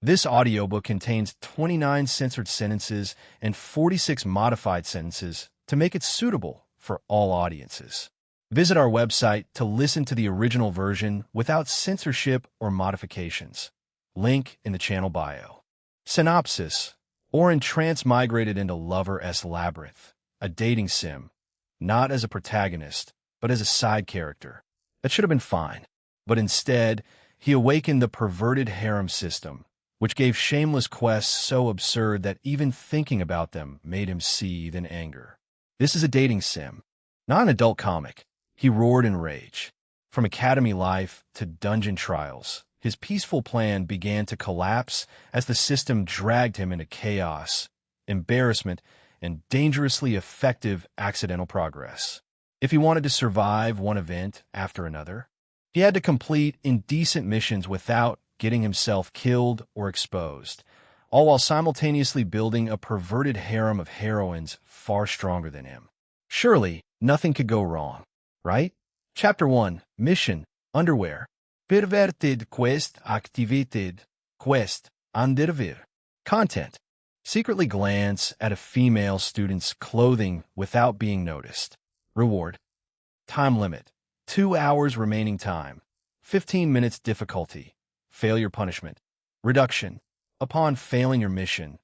This audiobook contains 29 censored sentences and 46 modified sentences to make it suitable for all audiences. Visit our website to listen to the original version without censorship or modifications. Link in the channel bio. Synopsis: Oren transmigrated into Labyrinth, a dating sim, not as a protagonist, but as a side character. That should have been fine. But instead, he awakened the perverted harem system, which gave shameless quests so absurd that even thinking about them made him seethe in anger. This is a dating sim, not an adult comic. He roared in rage. From academy life to dungeon trials, his peaceful plan began to collapse as the system dragged him into chaos, embarrassment, and dangerously effective accidental progress. If he wanted to survive one event after another, he had to complete indecent missions without getting himself killed or exposed, all while simultaneously building a perverted harem of heroines far stronger than him. Surely, nothing could go wrong, right? Chapter 1. Mission. Underwear. Perverted quest activated. Quest. Underwear. Content. Secretly glance at a female student's clothing without being noticed. Reward. Time limit. 2 hours remaining time. 15 minutes difficulty. Failure punishment. Reduction. Upon failing your mission,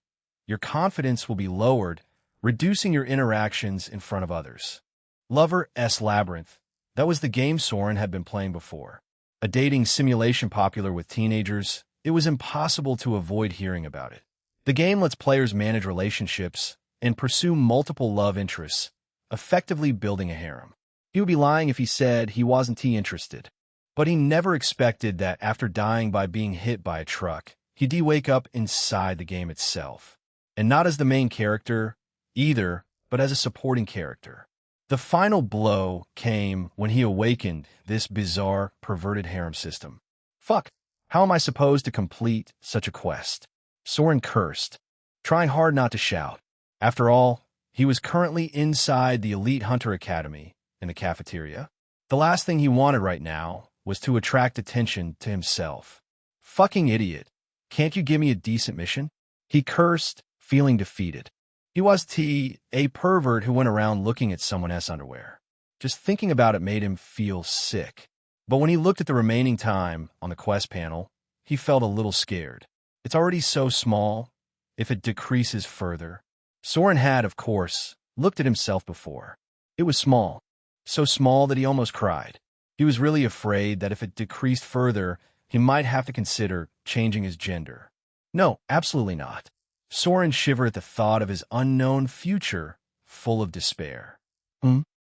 your confidence will be lowered, reducing your interactions in front of others. Labyrinth. That was the game Soren had been playing before. A dating simulation popular with teenagers, it was impossible to avoid hearing about it. The game lets players manage relationships and pursue multiple love interests, effectively building a harem. He would be lying if he said he wasn't interested. But he never expected that after dying by being hit by a truck, he'd wake up inside the game itself. And not as the main character, either, but as a supporting character. The final blow came when he awakened this bizarre, perverted harem system. Fuck, how am I supposed to complete such a quest? Soren cursed, trying hard not to shout. After all, he was currently inside the Elite Hunter Academy in the cafeteria. The last thing he wanted right now was to attract attention to himself. Fucking idiot. Can't you give me a decent mission? He cursed, feeling defeated. He was a pervert who went around looking at someone else's underwear. Just thinking about it made him feel sick. But when he looked at the remaining time on the quest panel, he felt a little scared. It's already so small. If it decreases further. Soren had, of course, looked at himself before. It was small. So small that he almost cried. He was really afraid that if it decreased further, he might have to consider changing his gender. No, absolutely not. Soren shivered at the thought of his unknown future, full of despair.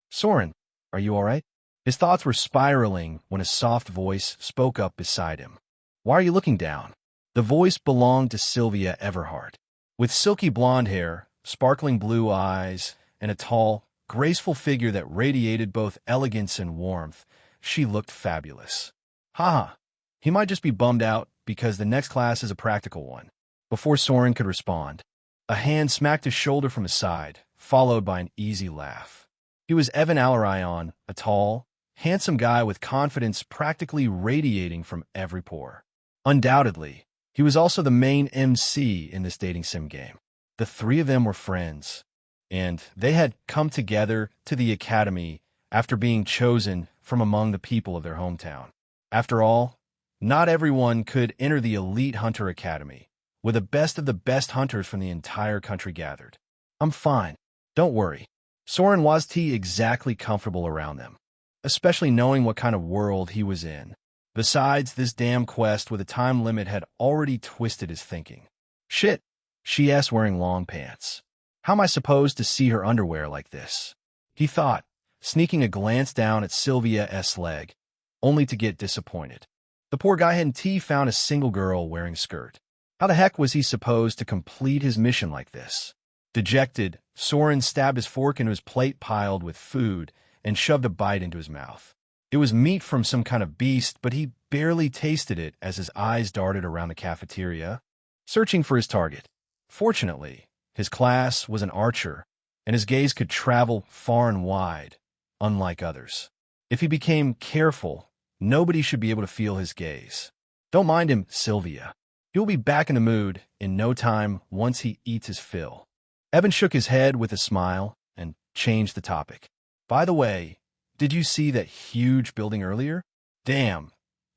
Soren, are you all right? His thoughts were spiraling when a soft voice spoke up beside him. Why are you looking down? The voice belonged to Sylvia Everhart. With silky blonde hair, sparkling blue eyes, and a tall, graceful figure that radiated both elegance and warmth, she looked fabulous. Haha, he might just be bummed out because the next class is a practical one. Before Soren could respond, a hand smacked his shoulder from his side, followed by an easy laugh. He was Evan Alarion, a tall, handsome guy with confidence practically radiating from every pore. Undoubtedly, he was also the main MC in this dating sim game. The three of them were friends, and they had come together to the academy after being chosen from among the people of their hometown. After all, not everyone could enter the Elite Hunter Academy, with the best of the best hunters from the entire country gathered. I'm fine. Don't worry. Soren was exactly comfortable around them, especially knowing what kind of world he was in. Besides, this damn quest with a time limit had already twisted his thinking. Shit, she asked, wearing long pants. How am I supposed to see her underwear like this? He thought, sneaking a glance down at Sylvia's leg, only to get disappointed. The poor guy hadn't found a single girl wearing a skirt. How the heck was he supposed to complete his mission like this? Dejected, Soren stabbed his fork into his plate piled with food and shoved a bite into his mouth. It was meat from some kind of beast, but he barely tasted it as his eyes darted around the cafeteria, searching for his target. Fortunately, his class was an archer, and his gaze could travel far and wide, unlike others. If he became careful, nobody should be able to feel his gaze. Don't mind him, Sylvia. He'll be back in the mood in no time once he eats his fill. Evan shook his head with a smile and changed the topic. By the way, did you see that huge building earlier? Damn,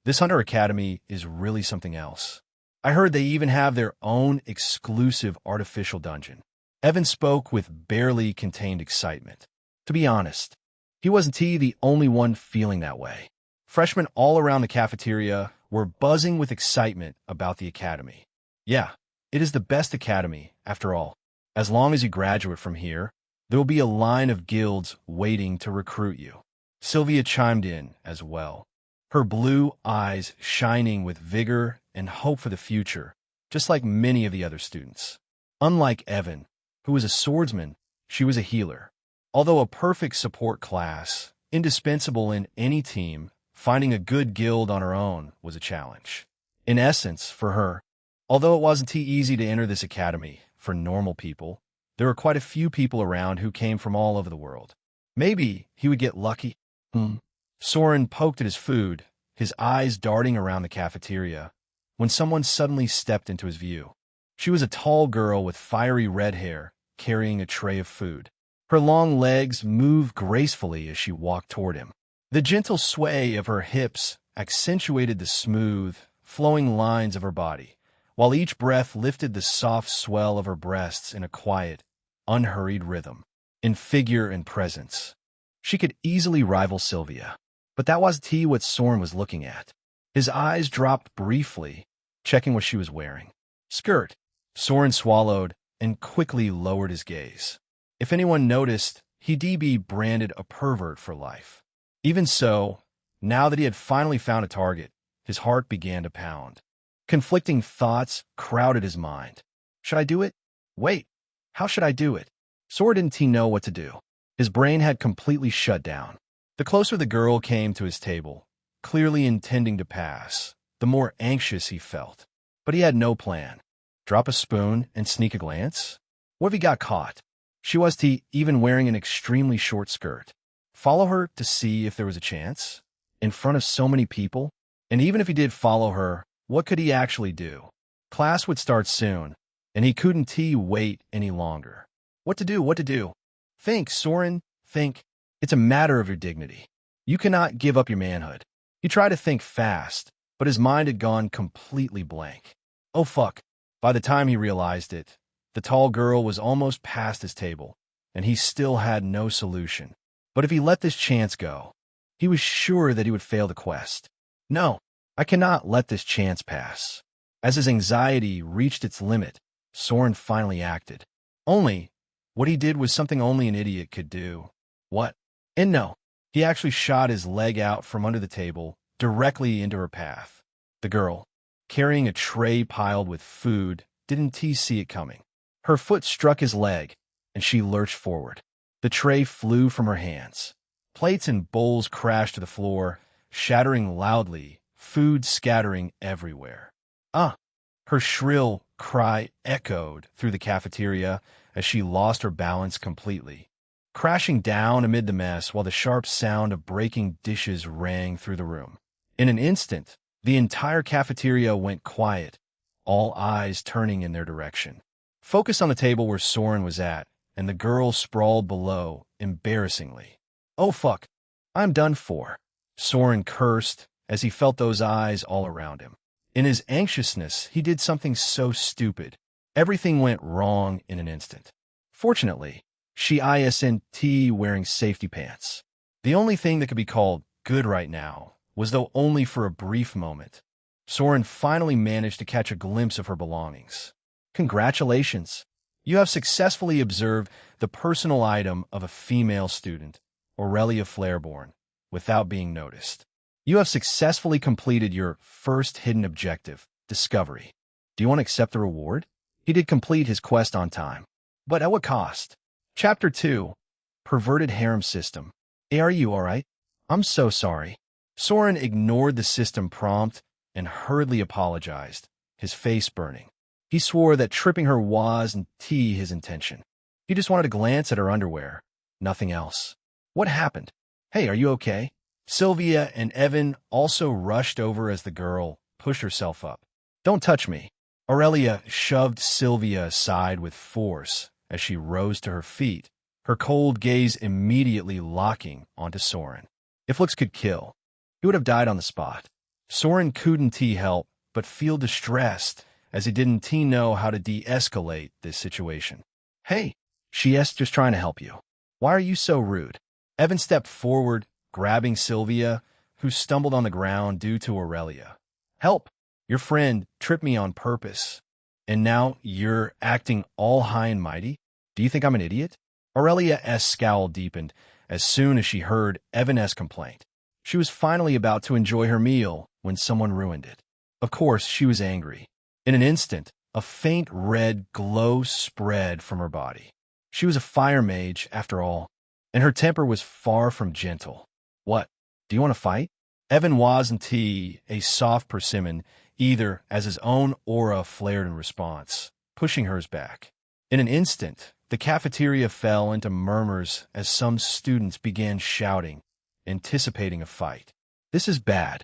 this Hunter Academy is really something else. I heard they even have their own exclusive artificial dungeon. Evan spoke with barely contained excitement. To be honest, he wasn't the only one feeling that way. Freshmen all around the cafeteria were buzzing with excitement about the academy. Yeah, it is the best academy, after all. As long as you graduate from here, there will be a line of guilds waiting to recruit you. Sylvia chimed in as well, her blue eyes shining with vigor and hope for the future, just like many of the other students. Unlike Evan, who was a swordsman, she was a healer. Although a perfect support class, indispensable in any team, finding a good guild on her own was a challenge. In essence, for her, although it wasn't easy to enter this academy for normal people, there were quite a few people around who came from all over the world. Maybe he would get lucky. Soren poked at his food, his eyes darting around the cafeteria, when someone suddenly stepped into his view. She was a tall girl with fiery red hair, carrying a tray of food. Her long legs moved gracefully as she walked toward him. The gentle sway of her hips accentuated the smooth, flowing lines of her body, while each breath lifted the soft swell of her breasts in a quiet, unhurried rhythm. In figure and presence, she could easily rival Sylvia. But that wasn't what Soren was looking at. His eyes dropped briefly, checking what she was wearing. Skirt. Soren swallowed and quickly lowered his gaze. If anyone noticed, he'd be branded a pervert for life. Even so, now that he had finally found a target, his heart began to pound. Conflicting thoughts crowded his mind. Should I do it? Wait, how should I do it? Soren didn't know what to do. His brain had completely shut down. The closer the girl came to his table, clearly intending to pass, the more anxious he felt. But he had no plan. Drop a spoon and sneak a glance? What if he got caught? She was even wearing an extremely short skirt. Follow her to see if there was a chance? In front of so many people? And even if he did follow her, what could he actually do? Class would start soon, and he couldn't wait any longer. What to do? Think, Soren, think. It's a matter of your dignity. You cannot give up your manhood. He tried to think fast, but his mind had gone completely blank. Oh fuck. By the time he realized it, the tall girl was almost past his table, and he still had no solution. But if he let this chance go, he was sure that he would fail the quest. No, I cannot let this chance pass. As his anxiety reached its limit, Soren finally acted. Only, what he did was something only an idiot could do. What? And no, he actually shot his leg out from under the table, directly into her path. The girl, carrying a tray piled with food, didn't see it coming. Her foot struck his leg, and she lurched forward. The tray flew from her hands. Plates and bowls crashed to the floor, shattering loudly, food scattering everywhere. Her shrill cry echoed through the cafeteria as she lost her balance completely, crashing down amid the mess while the sharp sound of breaking dishes rang through the room. In an instant, the entire cafeteria went quiet, all eyes turning in their direction. Focus on the table where Soren was at, and the girl sprawled below, embarrassingly. Oh fuck, I'm done for. Soren cursed as he felt those eyes all around him. In his anxiousness, he did something so stupid. Everything went wrong in an instant. Fortunately, she isn't wearing safety pants. The only thing that could be called good right now was, though only for a brief moment. Soren finally managed to catch a glimpse of her belongings. Congratulations! You have successfully observed the personal item of a female student, Aurelia Flareborn, without being noticed. You have successfully completed your first hidden objective, discovery. Do you want to accept the reward? He did complete his quest on time. But at what cost? Chapter 2. Perverted Harem System. Hey, are you alright? I'm so sorry. Soren ignored the system prompt and hurriedly apologized, his face burning. He swore that tripping her wasn't his intention. He just wanted to glance at her underwear, nothing else. What happened? Hey, are you okay? Sylvia and Evan also rushed over as the girl pushed herself up. Don't touch me. Aurelia shoved Sylvia aside with force as she rose to her feet, her cold gaze immediately locking onto Soren. If looks could kill, he would have died on the spot. Soren couldn't help but feel distressed as he didn't know how to de-escalate this situation. Hey, she asked, just trying to help you. Why are you so rude? Evan stepped forward, grabbing Sylvia, who stumbled on the ground due to Aurelia. Help! Your friend tripped me on purpose. And now you're acting all high and mighty? Do you think I'm an idiot? Aurelia's scowl deepened as soon as she heard Evan's complaint. She was finally about to enjoy her meal when someone ruined it. Of course, she was angry. In an instant, a faint red glow spread from her body. She was a fire mage, after all, and her temper was far from gentle. What? Do you want to fight? Evan wasn't a soft persimmon either, as his own aura flared in response, pushing hers back. In an instant, the cafeteria fell into murmurs as some students began shouting, anticipating a fight. This is bad.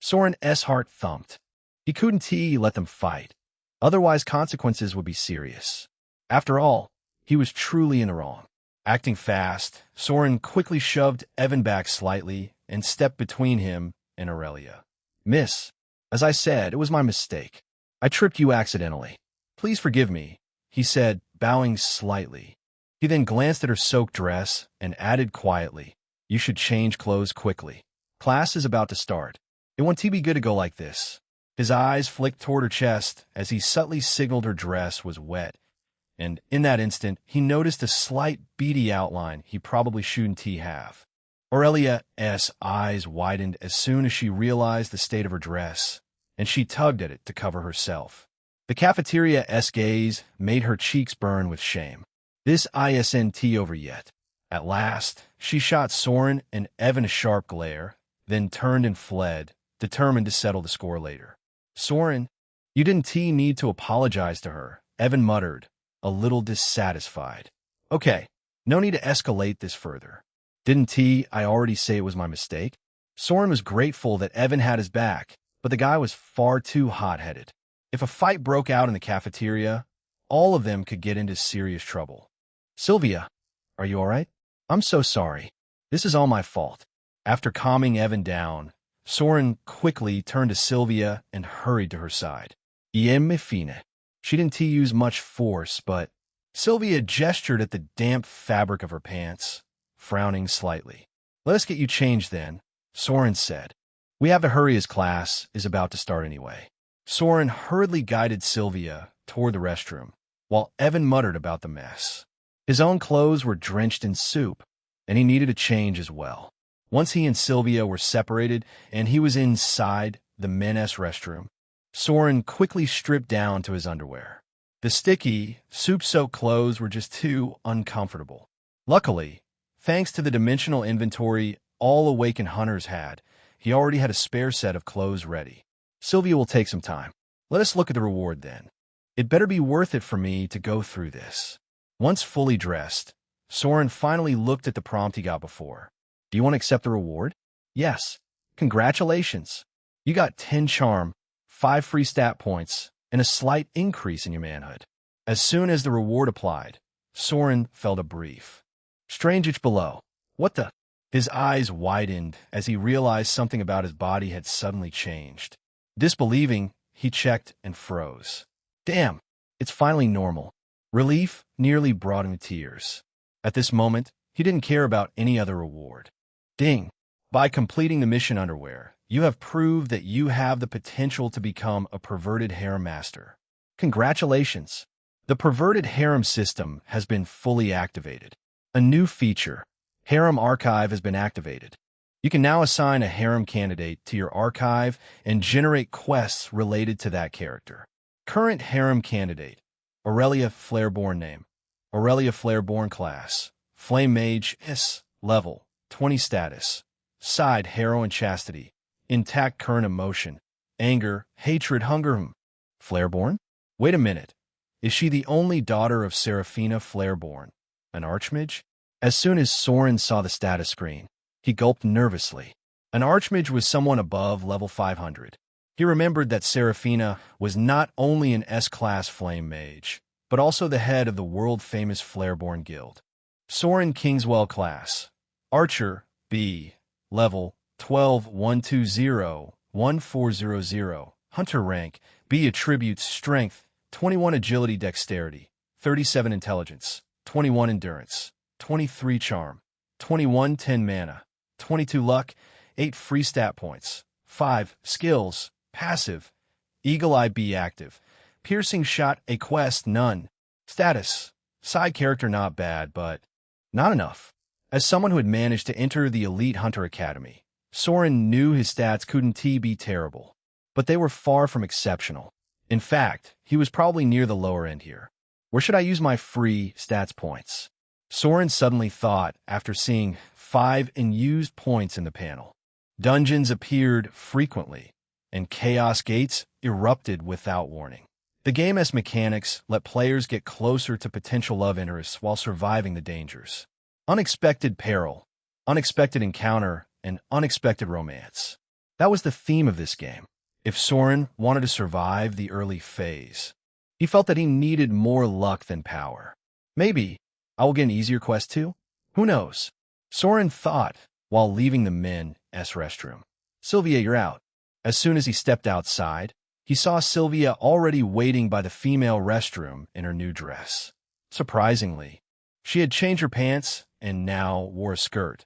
Soren's heart thumped. He couldn't let them fight. Otherwise, consequences would be serious. After all, he was truly in the wrong. Acting fast, Soren quickly shoved Evan back slightly and stepped between him and Aurelia. Miss, as I said, it was my mistake. I tripped you accidentally. Please forgive me, he said, bowing slightly. He then glanced at her soaked dress and added quietly, you should change clothes quickly. Class is about to start. It won't be good to go like this. His eyes flicked toward her chest as he subtly signaled her dress was wet, and in that instant, he noticed a slight beady outline he probably shouldn't have. Aurelia's eyes widened as soon as she realized the state of her dress, and she tugged at it to cover herself. The cafeteria's gaze made her cheeks burn with shame. This isn't over yet. At last, she shot Soren and Evan a sharp glare, then turned and fled, determined to settle the score later. Soren, you didn't need to apologize to her, Evan muttered, a little dissatisfied. Okay, no need to escalate this further. Didn't I already say it was my mistake? Soren was grateful that Evan had his back, but the guy was far too hot-headed. If a fight broke out in the cafeteria, all of them could get into serious trouble. Sylvia, are you all right? I'm so sorry. This is all my fault. After calming Evan down, Soren quickly turned to Sylvia and hurried to her side. Me fine. She didn't use much force, but Sylvia gestured at the damp fabric of her pants, frowning slightly. Let us get you changed then, Soren said. We have to hurry as class is about to start anyway. Soren hurriedly guided Sylvia toward the restroom, while Evan muttered about the mess. His own clothes were drenched in soup, and he needed a change as well. Once he and Sylvia were separated and he was inside the men's restroom, Soren quickly stripped down to his underwear. The sticky, soup-soaked clothes were just too uncomfortable. Luckily, thanks to the dimensional inventory all awakened hunters had, he already had a spare set of clothes ready. Sylvia will take some time. Let us look at the reward then. It better be worth it for me to go through this. Once fully dressed, Soren finally looked at the prompt he got before. Do you want to accept the reward? Yes. Congratulations. You got 10 charm, 5 free stat points, and a slight increase in your manhood. As soon as the reward applied, Soren felt a brief. Strange itch below. What the? His eyes widened as he realized something about his body had suddenly changed. Disbelieving, he checked and froze. Damn, it's finally normal. Relief nearly brought him to tears. At this moment, he didn't care about any other reward. Ding! By completing the mission underwear, you have proved that you have the potential to become a perverted harem master. Congratulations! The perverted harem system has been fully activated. A new feature, Harem Archive, has been activated. You can now assign a harem candidate to your archive and generate quests related to that character. Current harem candidate, Aurelia Flareborn name, Aurelia Flareborn class, Flame Mage S, level, 20 status, side heroine chastity, intact current emotion, anger, hatred, hunger. Flareborn? Wait a minute. Is she the only daughter of Seraphina Flareborn, an archmage? As soon as Soren saw the status screen, he gulped nervously. An archmage was someone above level 500. He remembered that Seraphina was not only an S-class flame mage, but also the head of the world-famous Flareborn Guild. Soren Kingswell class. Archer, B. Level, 12-120-1400. Hunter rank, B. Attributes Strength, 21 Agility Dexterity, 37 Intelligence, 21 Endurance, 23 Charm, 21 10 Mana, 22 Luck, 8 Free Stat Points, 5 Skills, Passive, Eagle Eye B active, Piercing Shot a quest none, Status, Side character not bad but not enough. As someone who had managed to enter the Elite Hunter Academy, Soren knew his stats couldn't be terrible, but they were far from exceptional. In fact, he was probably near the lower end here. Where should I use my free stats points? Soren suddenly thought after seeing 5 unused points in the panel. Dungeons appeared frequently, and chaos gates erupted without warning. The game's mechanics let players get closer to potential love interests while surviving the dangers. Unexpected peril, unexpected encounter, and unexpected romance. That was the theme of this game. If Soren wanted to survive the early phase, he felt that he needed more luck than power. Maybe I will get an easier quest too? Who knows? Soren thought while leaving the men's restroom. Sylvia, you're out. As soon as he stepped outside, he saw Sylvia already waiting by the female restroom in her new dress. Surprisingly, she had changed her pants and now wore a skirt,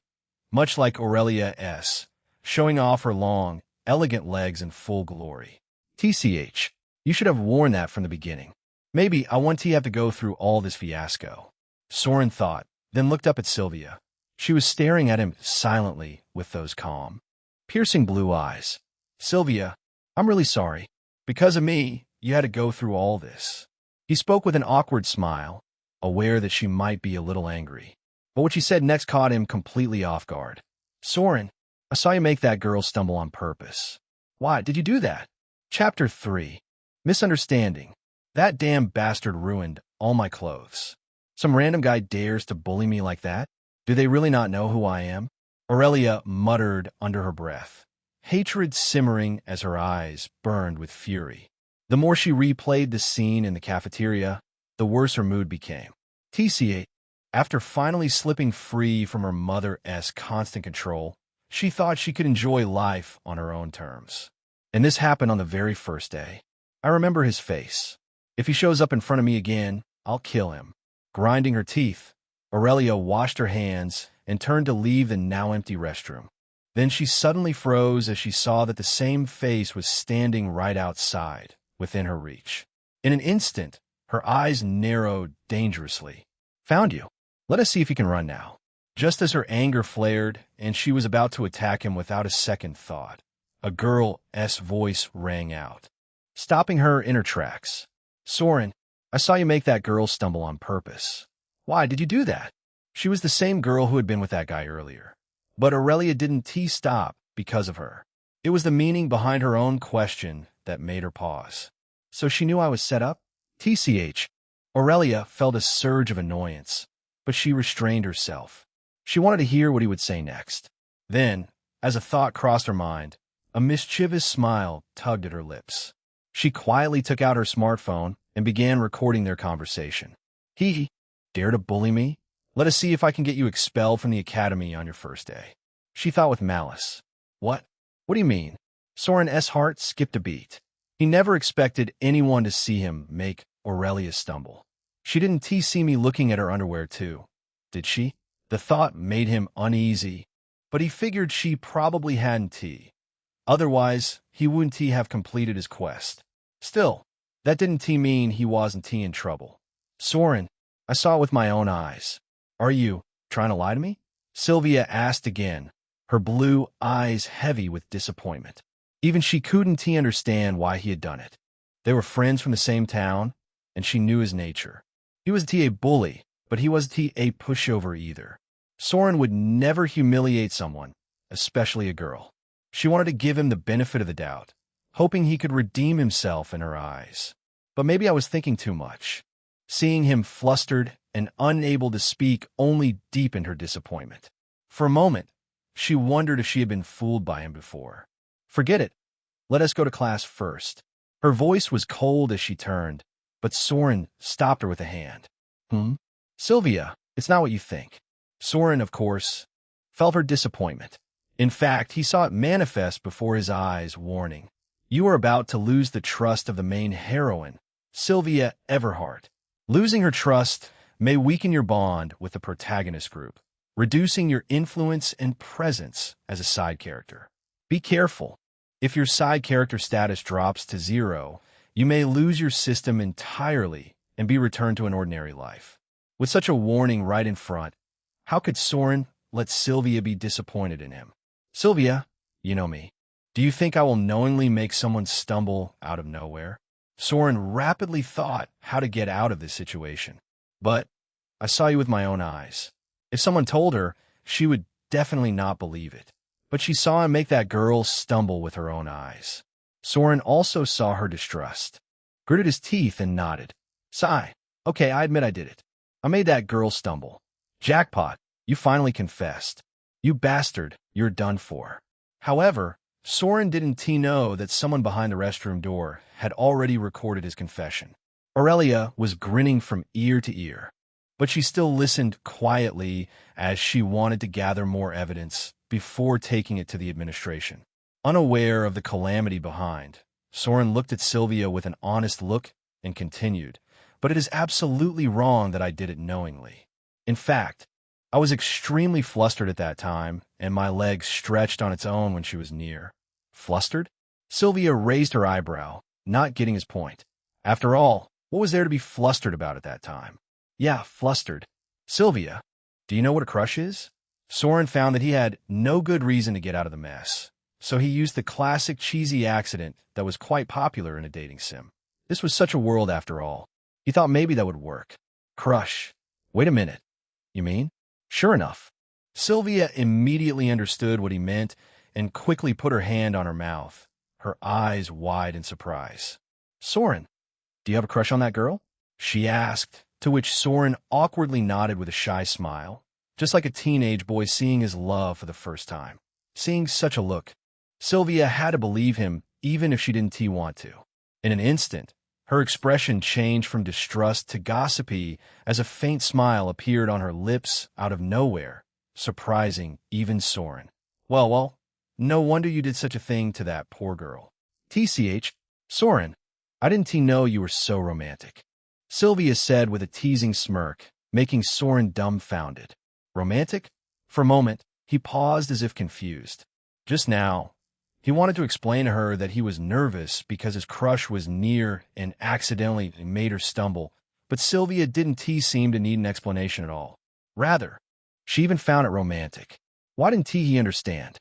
much like Aurelia's, showing off her long, elegant legs in full glory. TCH, you should have worn that from the beginning. Maybe I want to have to go through all this fiasco. Soren thought, then looked up at Sylvia. She was staring at him silently with those calm, piercing blue eyes. Sylvia, I'm really sorry. Because of me, you had to go through all this. He spoke with an awkward smile, aware that she might be a little angry. But what she said next caught him completely off guard. Soren, I saw you make that girl stumble on purpose. Why did you do that? Chapter 3. Misunderstanding. That damn bastard ruined all my clothes. Some random guy dares to bully me like that? Do they really not know who I am? Aurelia muttered under her breath, hatred simmering as her eyes burned with fury. The more she replayed the scene in the cafeteria, the worse her mood became. TCA, after finally slipping free from her mother's constant control, she thought she could enjoy life on her own terms. And this happened on the very first day. I remember his face. If he shows up in front of me again, I'll kill him. Grinding her teeth, Aurelia washed her hands and turned to leave the now empty restroom. Then she suddenly froze as she saw that the same face was standing right outside, within her reach. In an instant, her eyes narrowed dangerously. Found you. Let us see if you can run now. Just as her anger flared and she was about to attack him without a second thought, a girl's voice rang out, stopping her in her tracks. Soren, I saw you make that girl stumble on purpose. Why did you do that? She was the same girl who had been with that guy earlier. But Aurelia didn't stop because of her. It was the meaning behind her own question that made her pause. So she knew I was set up? TCH. Aurelia felt a surge of annoyance, but she restrained herself. She wanted to hear what he would say next. Then, as a thought crossed her mind, a mischievous smile tugged at her lips. She quietly took out her smartphone and began recording their conversation. He dare to bully me? Let us see if I can get you expelled from the academy on your first day. She thought with malice. What? What do you mean? Soren's heart skipped a beat. He never expected anyone to see him make Aurelia stumble. She didn't see me looking at her underwear too, did she? The thought made him uneasy, but he figured she probably hadn't. Otherwise, he wouldn't have completed his quest. Still, that didn't mean he wasn't in trouble. Soren, I saw it with my own eyes. Are you trying to lie to me? Sylvia asked again, her blue eyes heavy with disappointment. Even she couldn't understand why he had done it. They were friends from the same town, and she knew his nature. He was a bully, but he wasn't a pushover either. Soren would never humiliate someone, especially a girl. She wanted to give him the benefit of the doubt, hoping he could redeem himself in her eyes. But maybe I was thinking too much. Seeing him flustered and unable to speak only deepened her disappointment. For a moment, she wondered if she had been fooled by him before. Forget it. Let us go to class first. Her voice was cold as she turned, but Soren stopped her with a hand. Sylvia, it's not what you think. Soren, of course, felt her disappointment. In fact, he saw it manifest before his eyes, warning. You are about to lose the trust of the main heroine, Sylvia Everhart. Losing her trust may weaken your bond with the protagonist group, reducing your influence and presence as a side character. Be careful. If your side character status drops to 0, you may lose your system entirely and be returned to an ordinary life. With such a warning right in front, how could Soren let Sylvia be disappointed in him? Sylvia, you know me. Do you think I will knowingly make someone stumble out of nowhere? Soren rapidly thought how to get out of this situation. But I saw you with my own eyes. If someone told her, she would definitely not believe it. But she saw him make that girl stumble with her own eyes. Soren also saw her distrust, gritted his teeth and nodded. Sigh. Okay, I admit I did it. I made that girl stumble. Jackpot, you finally confessed. You bastard, you're done for. However, Soren didn't know that someone behind the restroom door had already recorded his confession. Aurelia was grinning from ear to ear, but she still listened quietly as she wanted to gather more evidence before taking it to the administration. Unaware of the calamity behind, Soren looked at Sylvia with an honest look and continued, but it is absolutely wrong that I did it knowingly. In fact, I was extremely flustered at that time, and my leg stretched on its own when she was near. Flustered? Sylvia raised her eyebrow, not getting his point. After all, what was there to be flustered about at that time? Yeah, flustered. Sylvia, do you know what a crush is? Soren found that he had no good reason to get out of the mess, so he used the classic cheesy accident that was quite popular in a dating sim. This was such a world after all. He thought maybe that would work. Crush. Wait a minute. You mean? Sure enough. Sylvia immediately understood what he meant and quickly put her hand on her mouth, her eyes wide in surprise. Soren, do you have a crush on that girl? She asked, to which Soren awkwardly nodded with a shy smile, just like a teenage boy seeing his love for the first time. Seeing such a look, Sylvia had to believe him even if she didn't want to. In an instant, her expression changed from distrust to gossipy as a faint smile appeared on her lips out of nowhere, surprising even Soren. Well, no wonder you did such a thing to that poor girl. TCH, Soren, I didn't know you were so romantic. Sylvia said with a teasing smirk, making Soren dumbfounded. Romantic? For a moment, he paused as if confused. Just now, he wanted to explain to her that he was nervous because his crush was near and accidentally made her stumble, but Sylvia didn't seem to need an explanation at all. Rather, she even found it romantic. Why didn't he understand?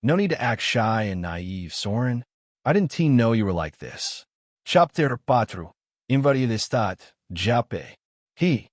No need to act shy and naive, Soren. I didn't know you were like this. Chapter 4. Invariedad, Jape.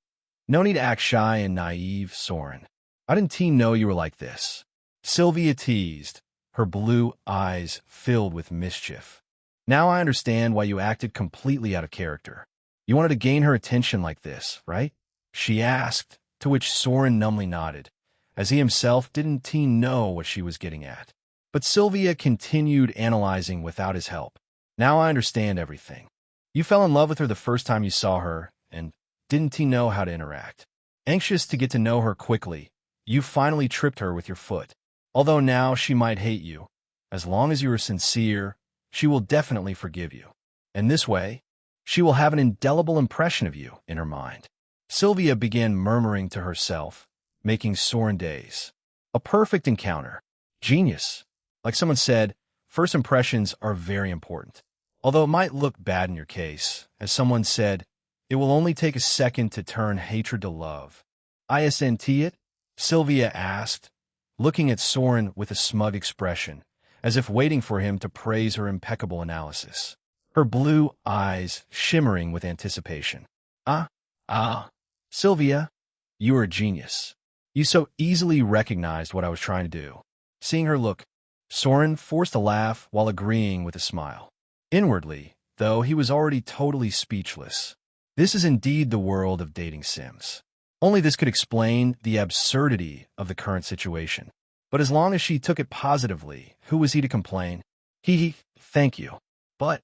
No need to act shy and naive, Soren. I didn't know you were like this. Sylvia teased, her blue eyes filled with mischief. Now I understand why you acted completely out of character. You wanted to gain her attention like this, right? She asked, to which Soren numbly nodded, as he himself didn't know what she was getting at. But Sylvia continued analyzing without his help. Now I understand everything. You fell in love with her the first time you saw her, and didn't know how to interact. Anxious to get to know her quickly, you finally tripped her with your foot. Although now she might hate you, as long as you are sincere, she will definitely forgive you. And this way, she will have an indelible impression of you in her mind. Sylvia began murmuring to herself, making Soren daze. A perfect encounter. Genius. Like someone said, first impressions are very important. Although it might look bad in your case, as someone said, it will only take a second to turn hatred to love. Isn't it? Sylvia asked, looking at Soren with a smug expression, as if waiting for him to praise her impeccable analysis. Her blue eyes shimmering with anticipation. Sylvia, you are a genius. You so easily recognized what I was trying to do. Seeing her look, Soren forced a laugh while agreeing with a smile. Inwardly, though, he was already totally speechless. This is indeed the world of dating sims. Only this could explain the absurdity of the current situation. But as long as she took it positively, who was he to complain? Thank you. But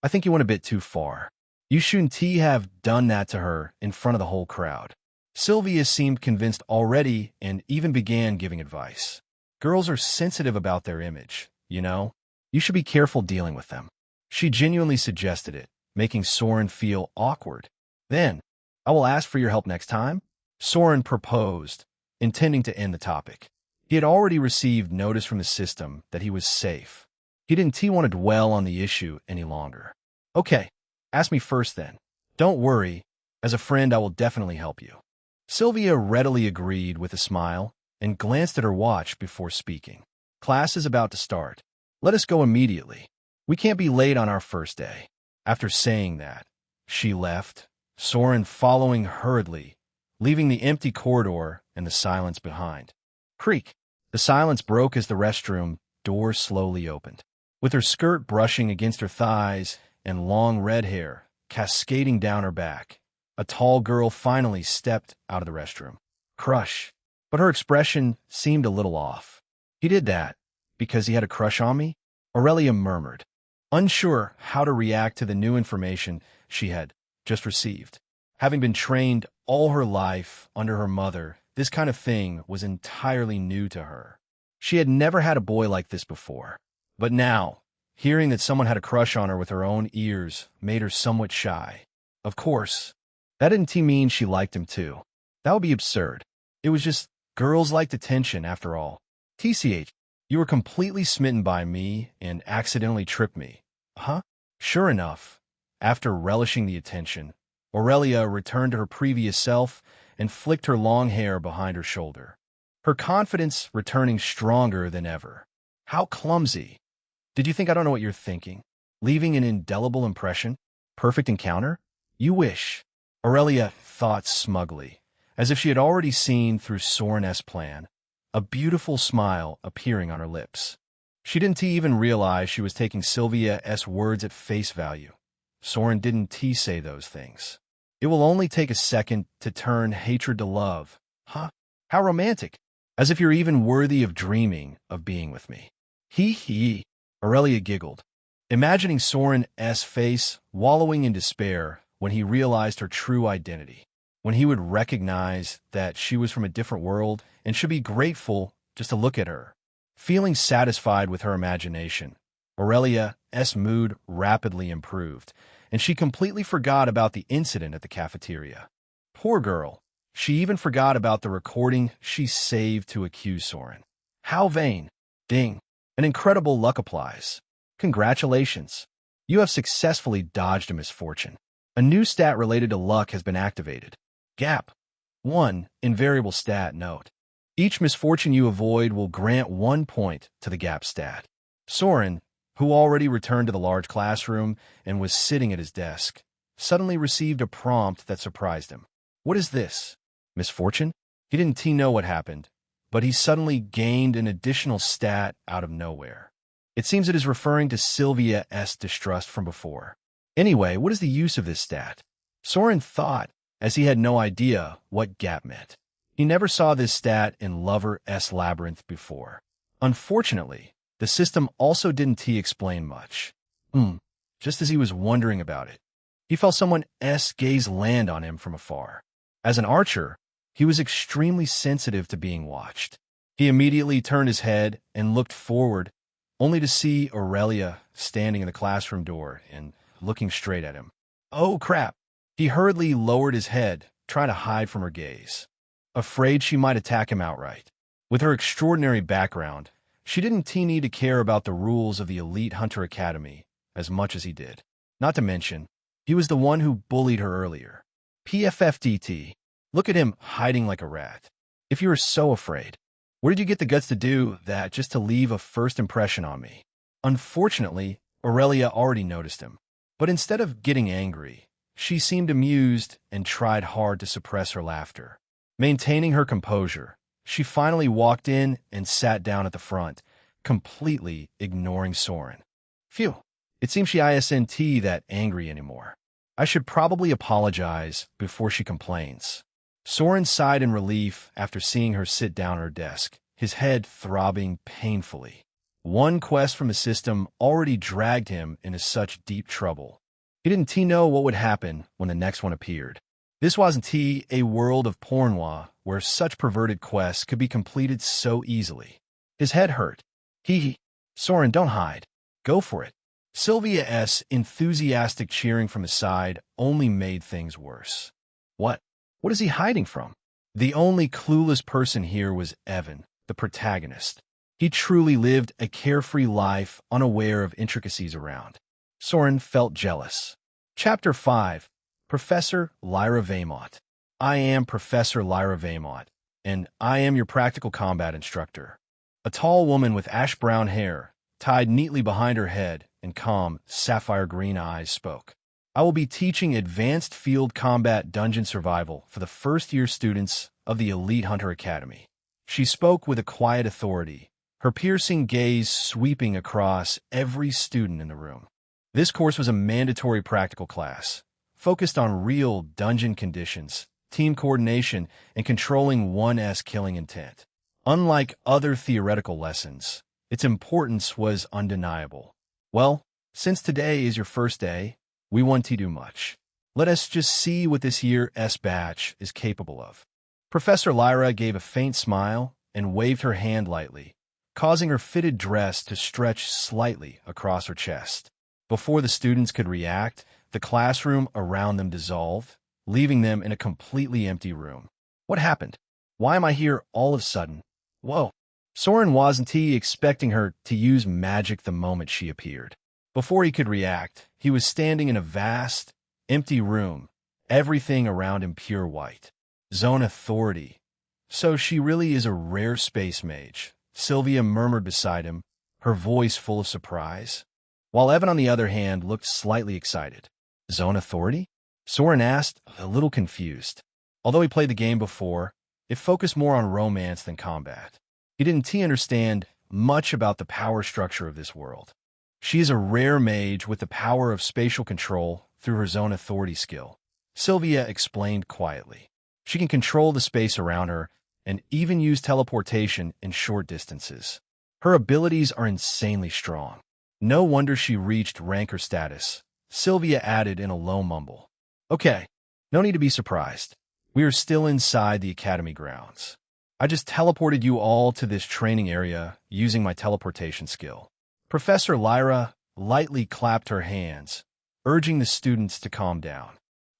I think you went a bit too far. You shouldn't have done that to her in front of the whole crowd. Sylvia seemed convinced already and even began giving advice. Girls are sensitive about their image, you know? You should be careful dealing with them. She genuinely suggested it, making Soren feel awkward. Then, I will ask for your help next time, Soren proposed, intending to end the topic. He had already received notice from the system that he was safe. He didn't want to dwell on the issue any longer. Okay, ask me first then. Don't worry, as a friend I will definitely help you. Sylvia readily agreed with a smile and glanced at her watch before speaking. Class is about to start. Let us go immediately. We can't be late on our first day. After saying that, she left, Soren following hurriedly, leaving the empty corridor and the silence behind. Creak. The silence broke as the restroom door slowly opened. With her skirt brushing against her thighs and long red hair cascading down her back, a tall girl finally stepped out of the restroom. Crush. But her expression seemed a little off. He did that because he had a crush on me? Aurelia murmured, unsure how to react to the new information she had just received. Having been trained all her life under her mother, this kind of thing was entirely new to her. She had never had a boy like this before. But now, hearing that someone had a crush on her with her own ears made her somewhat shy. Of course, that didn't mean she liked him too. That would be absurd. It was just girls liked attention after all. TCH, you were completely smitten by me and accidentally tripped me. Huh? Sure enough, after relishing the attention, Aurelia returned to her previous self and flicked her long hair behind her shoulder. Her confidence returning stronger than ever. How clumsy. Did you think I don't know what you're thinking? Leaving an indelible impression? Perfect encounter? You wish. Aurelia thought smugly, as if she had already seen through Soren's plan, a beautiful smile appearing on her lips. She didn't even realize she was taking Sylvia's words at face value. Soren didn't say those things. It will only take a second to turn hatred to love. Huh? How romantic. As if you're even worthy of dreaming of being with me. Hee. Aurelia giggled, imagining Soren's face wallowing in despair when he realized her true identity, when he would recognize that she was from a different world and should be grateful just to look at her. Feeling satisfied with her imagination, Aurelia's mood rapidly improved, and she completely forgot about the incident at the cafeteria. Poor girl. She even forgot about the recording she saved to accuse Soren. How vain. Ding. An incredible luck applies. Congratulations. You have successfully dodged a misfortune. A new stat related to luck has been activated. Gap. 1. Invariable stat note. Each misfortune you avoid will grant 1 point to the gap stat. Soren, who already returned to the large classroom and was sitting at his desk, suddenly received a prompt that surprised him. What is this? Misfortune? He didn't know what happened, but he suddenly gained an additional stat out of nowhere. It seems it is referring to Sylvia's distrust from before. Anyway, what is the use of this stat? Soren thought, as he had no idea what gap meant. He never saw this stat in Lover's Labyrinth before. Unfortunately, the system also didn't explain much. Just as he was wondering about it, he felt someone's gaze land on him from afar. As an archer, he was extremely sensitive to being watched. He immediately turned his head and looked forward, only to see Aurelia standing in the classroom door and looking straight at him. Oh, crap! He hurriedly lowered his head, trying to hide from her gaze, afraid she might attack him outright. With her extraordinary background, she didn't need to care about the rules of the Elite Hunter Academy as much as he did. Not to mention, he was the one who bullied her earlier. PFFDT. Look at him hiding like a rat. If you were so afraid, where did you get the guts to do that just to leave a first impression on me? Unfortunately, Aurelia already noticed him. But instead of getting angry, she seemed amused and tried hard to suppress her laughter. Maintaining her composure, she finally walked in and sat down at the front, completely ignoring Soren. Phew, it seems she isn't that angry anymore. I should probably apologize before she complains. Soren sighed in relief after seeing her sit down at her desk, his head throbbing painfully. One quest from the system already dragged him into such deep trouble. He didn't know what would happen when the next one appeared. This wasn't a world of pornoir where such perverted quests could be completed so easily. His head hurt. Soren, don't hide. Go for it. Sylvia's enthusiastic cheering from his side only made things worse. What? What is he hiding from? The only clueless person here was Evan, the protagonist. He truly lived a carefree life, unaware of intricacies around. Soren felt jealous. Chapter 5. Professor Lyra Vaymont. I am Professor Lyra Vaymont, and I am your practical combat instructor. A tall woman with ash-brown hair, tied neatly behind her head, and calm, sapphire-green eyes spoke. I will be teaching advanced field combat dungeon survival for the first-year students of the Elite Hunter Academy. She spoke with a quiet authority, her piercing gaze sweeping across every student in the room. This course was a mandatory practical class, focused on real dungeon conditions, team coordination, and controlling one's killing intent. Unlike other theoretical lessons, its importance was undeniable. Well, since today is your first day, we want to do much. Let us just see what this year's batch is capable of. Professor Lyra gave a faint smile and waved her hand lightly, causing her fitted dress to stretch slightly across her chest. Before the students could react, the classroom around them dissolved, leaving them in a completely empty room. What happened? Why am I here all of a sudden? Whoa. Soren wasn't expecting her to use magic the moment she appeared. Before he could react, he was standing in a vast, empty room, everything around him pure white. Zone authority. So she really is a rare space mage, Sylvia murmured beside him, her voice full of surprise. While Evan, on the other hand, looked slightly excited. Zone authority? Soren asked, a little confused. Although he played the game before, it focused more on romance than combat. He didn't understand much about the power structure of this world. She is a rare mage with the power of spatial control through her zone authority skill, Sylvia explained quietly. She can control the space around her and even use teleportation in short distances. Her abilities are insanely strong. No wonder she reached ranker status, Sylvia added in a low mumble. Okay, no need to be surprised. We are still inside the academy grounds. I just teleported you all to this training area using my teleportation skill. Professor Lyra lightly clapped her hands, urging the students to calm down.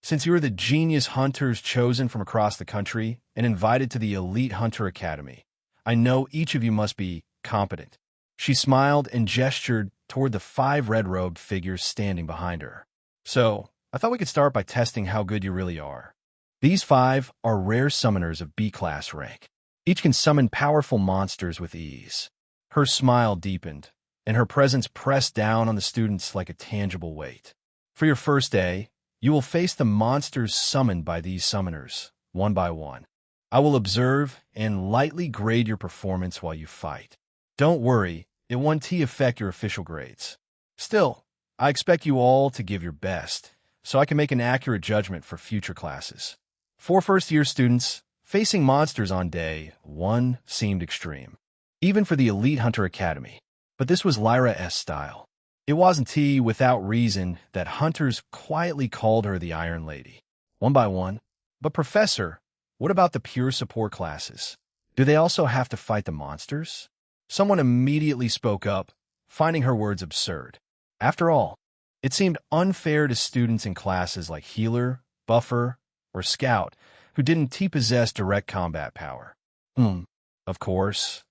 Since you are the genius hunters chosen from across the country and invited to the Elite Hunter Academy, I know each of you must be competent. She smiled and gestured toward the 5 red-robed figures standing behind her. So, I thought we could start by testing how good you really are. These 5 are rare summoners of B-class rank. Each can summon powerful monsters with ease. Her smile deepened, and her presence pressed down on the students like a tangible weight. For your first day, you will face the monsters summoned by these summoners, one by one. I will observe and lightly grade your performance while you fight. Don't worry, it won't affect your official grades. Still, I expect you all to give your best, so I can make an accurate judgment for future classes. For first-year students, facing monsters on day 1 seemed extreme, even for the Elite Hunter Academy. But this was Lyra's style. It wasn't without reason that hunters quietly called her the Iron Lady. One by one. But Professor, what about the pure support classes? Do they also have to fight the monsters? Someone immediately spoke up, finding her words absurd. After all, it seemed unfair to students in classes like Healer, Buffer, or Scout, who didn't possess direct combat power. Of course.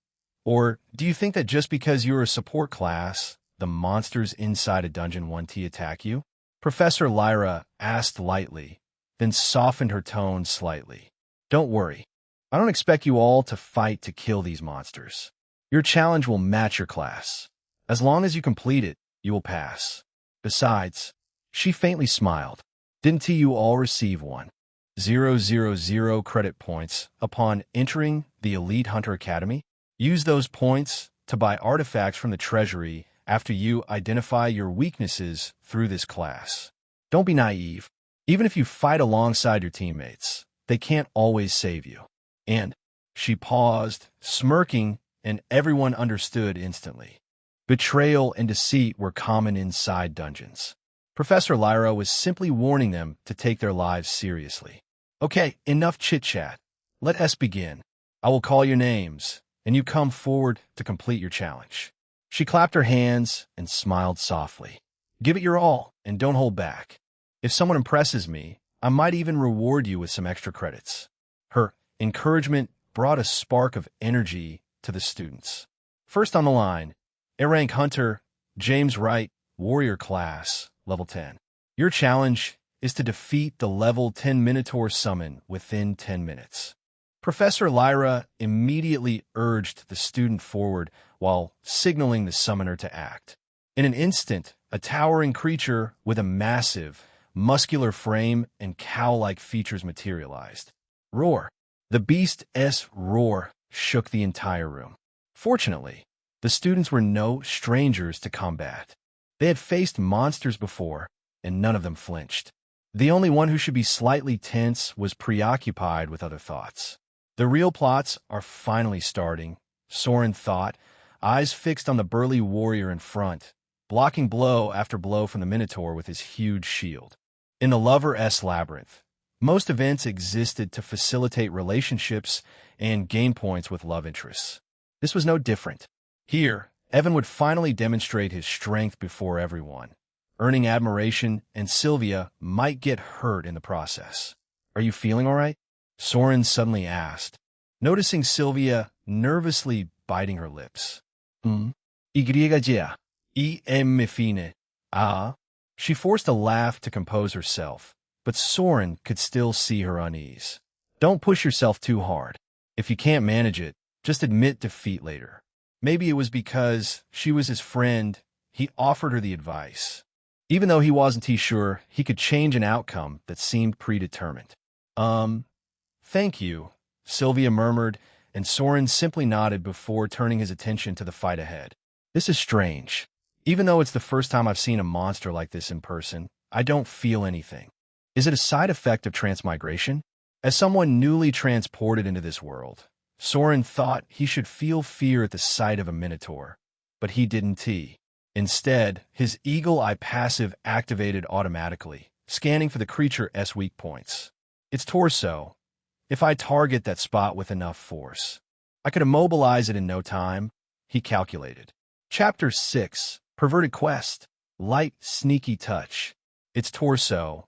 Or do you think that just because you're a support class, the monsters inside a dungeon want to attack you? Professor Lyra asked lightly, then softened her tone slightly. Don't worry. I don't expect you all to fight to kill these monsters. Your challenge will match your class. As long as you complete it, you will pass. Besides, she faintly smiled. Didn't you all receive 1,000 credit points upon entering the Elite Hunter Academy? Use those points to buy artifacts from the treasury after you identify your weaknesses through this class. Don't be naive. Even if you fight alongside your teammates, they can't always save you. And she paused, smirking, and everyone understood instantly. Betrayal and deceit were common inside dungeons. Professor Lyra was simply warning them to take their lives seriously. Okay, enough chit-chat. Let us begin. I will call your names, and you come forward to complete your challenge. She clapped her hands and smiled softly. Give it your all, and don't hold back. If someone impresses me, I might even reward you with some extra credits. Her encouragement brought a spark of energy to the students. First on the line, A-Rank Hunter, James Wright, Warrior Class, Level 10. Your challenge is to defeat the Level 10 Minotaur summon within 10 minutes. Professor Lyra immediately urged the student forward while signaling the summoner to act. In an instant, a towering creature with a massive, muscular frame and cow-like features materialized. Roar! The beast's roar shook the entire room. Fortunately, the students were no strangers to combat. They had faced monsters before, and none of them flinched. The only one who should be slightly tense was preoccupied with other thoughts. The real plots are finally starting, Soren thought, eyes fixed on the burly warrior in front, blocking blow after blow from the Minotaur with his huge shield. In the Lover's Labyrinth, most events existed to facilitate relationships and gain points with love interests. This was no different. Here, Evan would finally demonstrate his strength before everyone, earning admiration, and Sylvia might get hurt in the process. Are you feeling all right? Soren suddenly asked, noticing Sylvia nervously biting her lips. Y-ya. E-me fine. Ah. She forced a laugh to compose herself, but Soren could still see her unease. Don't push yourself too hard. If you can't manage it, just admit defeat later. Maybe it was because she was his friend, he offered her the advice. Even though he wasn't too sure, he could change an outcome that seemed predetermined. Thank you, Sylvia murmured, and Soren simply nodded before turning his attention to the fight ahead. This is strange. Even though it's the first time I've seen a monster like this in person, I don't feel anything. Is it a side effect of transmigration? As someone newly transported into this world, Soren thought he should feel fear at the sight of a Minotaur, but he didn't. Instead, his eagle eye passive activated automatically, scanning for the creature's weak points. Its torso. If I target that spot with enough force, I could immobilize it in no time, he calculated. Chapter 6, Perverted Quest, Light Sneaky Touch. Its torso.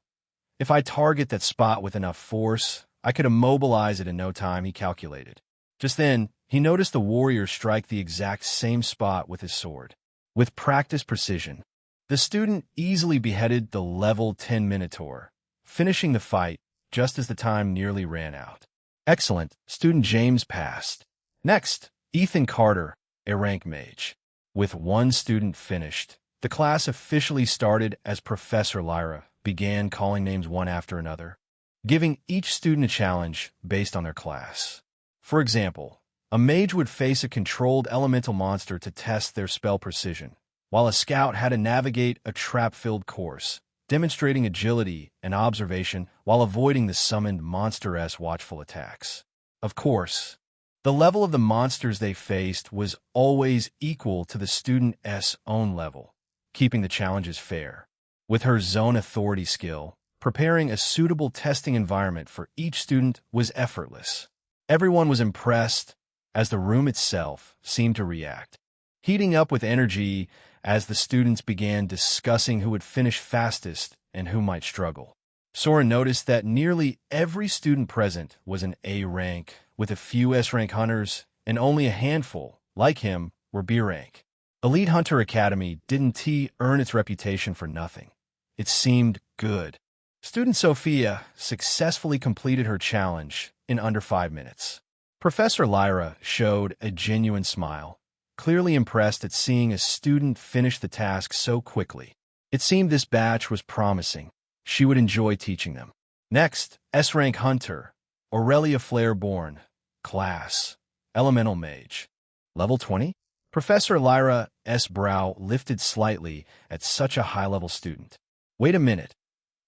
If I target that spot with enough force, I could immobilize it in no time, he calculated. Just then, he noticed the warrior strike the exact same spot with his sword. With practiced precision, the student easily beheaded the level 10 Minotaur, finishing the fight just as the time nearly ran out. Excellent, student James passed. Next, Ethan Carter, a rank mage. With one student finished, the class officially started as Professor Lyra began calling names one after another, giving each student a challenge based on their class. For example, a mage would face a controlled elemental monster to test their spell precision, while a scout had to navigate a trap-filled course, demonstrating agility and observation while avoiding the summoned monster-esque watchful attacks. Of course, the level of the monsters they faced was always equal to the student's own level, keeping the challenges fair. With her zone authority skill, preparing a suitable testing environment for each student was effortless. Everyone was impressed as the room itself seemed to react, heating up with energy as the students began discussing who would finish fastest and who might struggle. Soren noticed that nearly every student present was an A rank, with a few S rank hunters, and only a handful, like him, were B rank. Elite Hunter Academy didn't earn its reputation for nothing. It seemed good. Student Sophia successfully completed her challenge in under 5 minutes. Professor Lyra showed a genuine smile, clearly impressed at seeing a student finish the task so quickly. It seemed this batch was promising. She would enjoy teaching them. Next, S-Rank Hunter, Aurelia Flareborn, Class, Elemental Mage. Level 20? Professor Lyra's brow lifted slightly at such a high-level student. Wait a minute.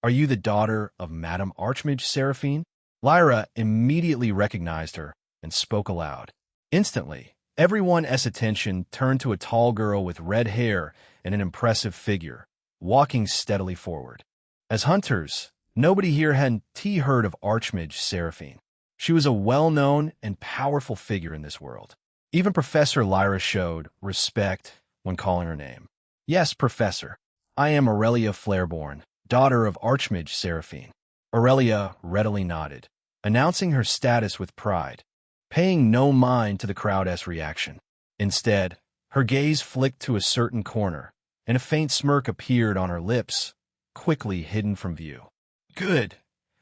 Are you the daughter of Madame Archmage Seraphine? Lyra immediately recognized her and spoke aloud. Instantly, Everyone's attention turned to a tall girl with red hair and an impressive figure, walking steadily forward. As hunters, nobody here had heard of Archmage Seraphine. She was a well-known and powerful figure in this world. Even Professor Lyra showed respect when calling her name. Yes, Professor. I am Aurelia Flareborn, daughter of Archmage Seraphine. Aurelia readily nodded, announcing her status with pride, paying no mind to the crowd's reaction. Instead, her gaze flicked to a certain corner, and a faint smirk appeared on her lips, quickly hidden from view. Good.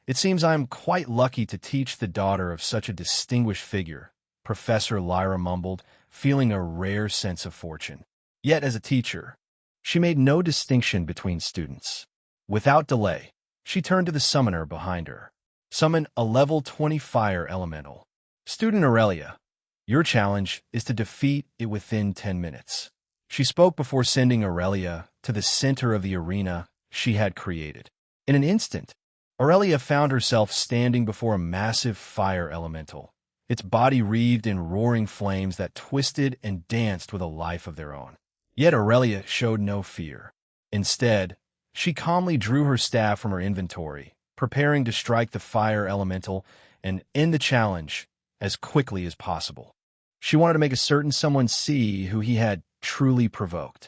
It seems I'm quite lucky to teach the daughter of such a distinguished figure, Professor Lyra mumbled, feeling a rare sense of fortune. Yet as a teacher, she made no distinction between students. Without delay, she turned to the summoner behind her. Summon a level 20 fire elemental. Student Aurelia, your challenge is to defeat it within 10 minutes. She spoke before sending Aurelia to the center of the arena she had created. In an instant, Aurelia found herself standing before a massive fire elemental, its body wreathed in roaring flames that twisted and danced with a life of their own. Yet Aurelia showed no fear. Instead, she calmly drew her staff from her inventory, preparing to strike the fire elemental and end the challenge as quickly as possible. She wanted to make a certain someone see who he had truly provoked.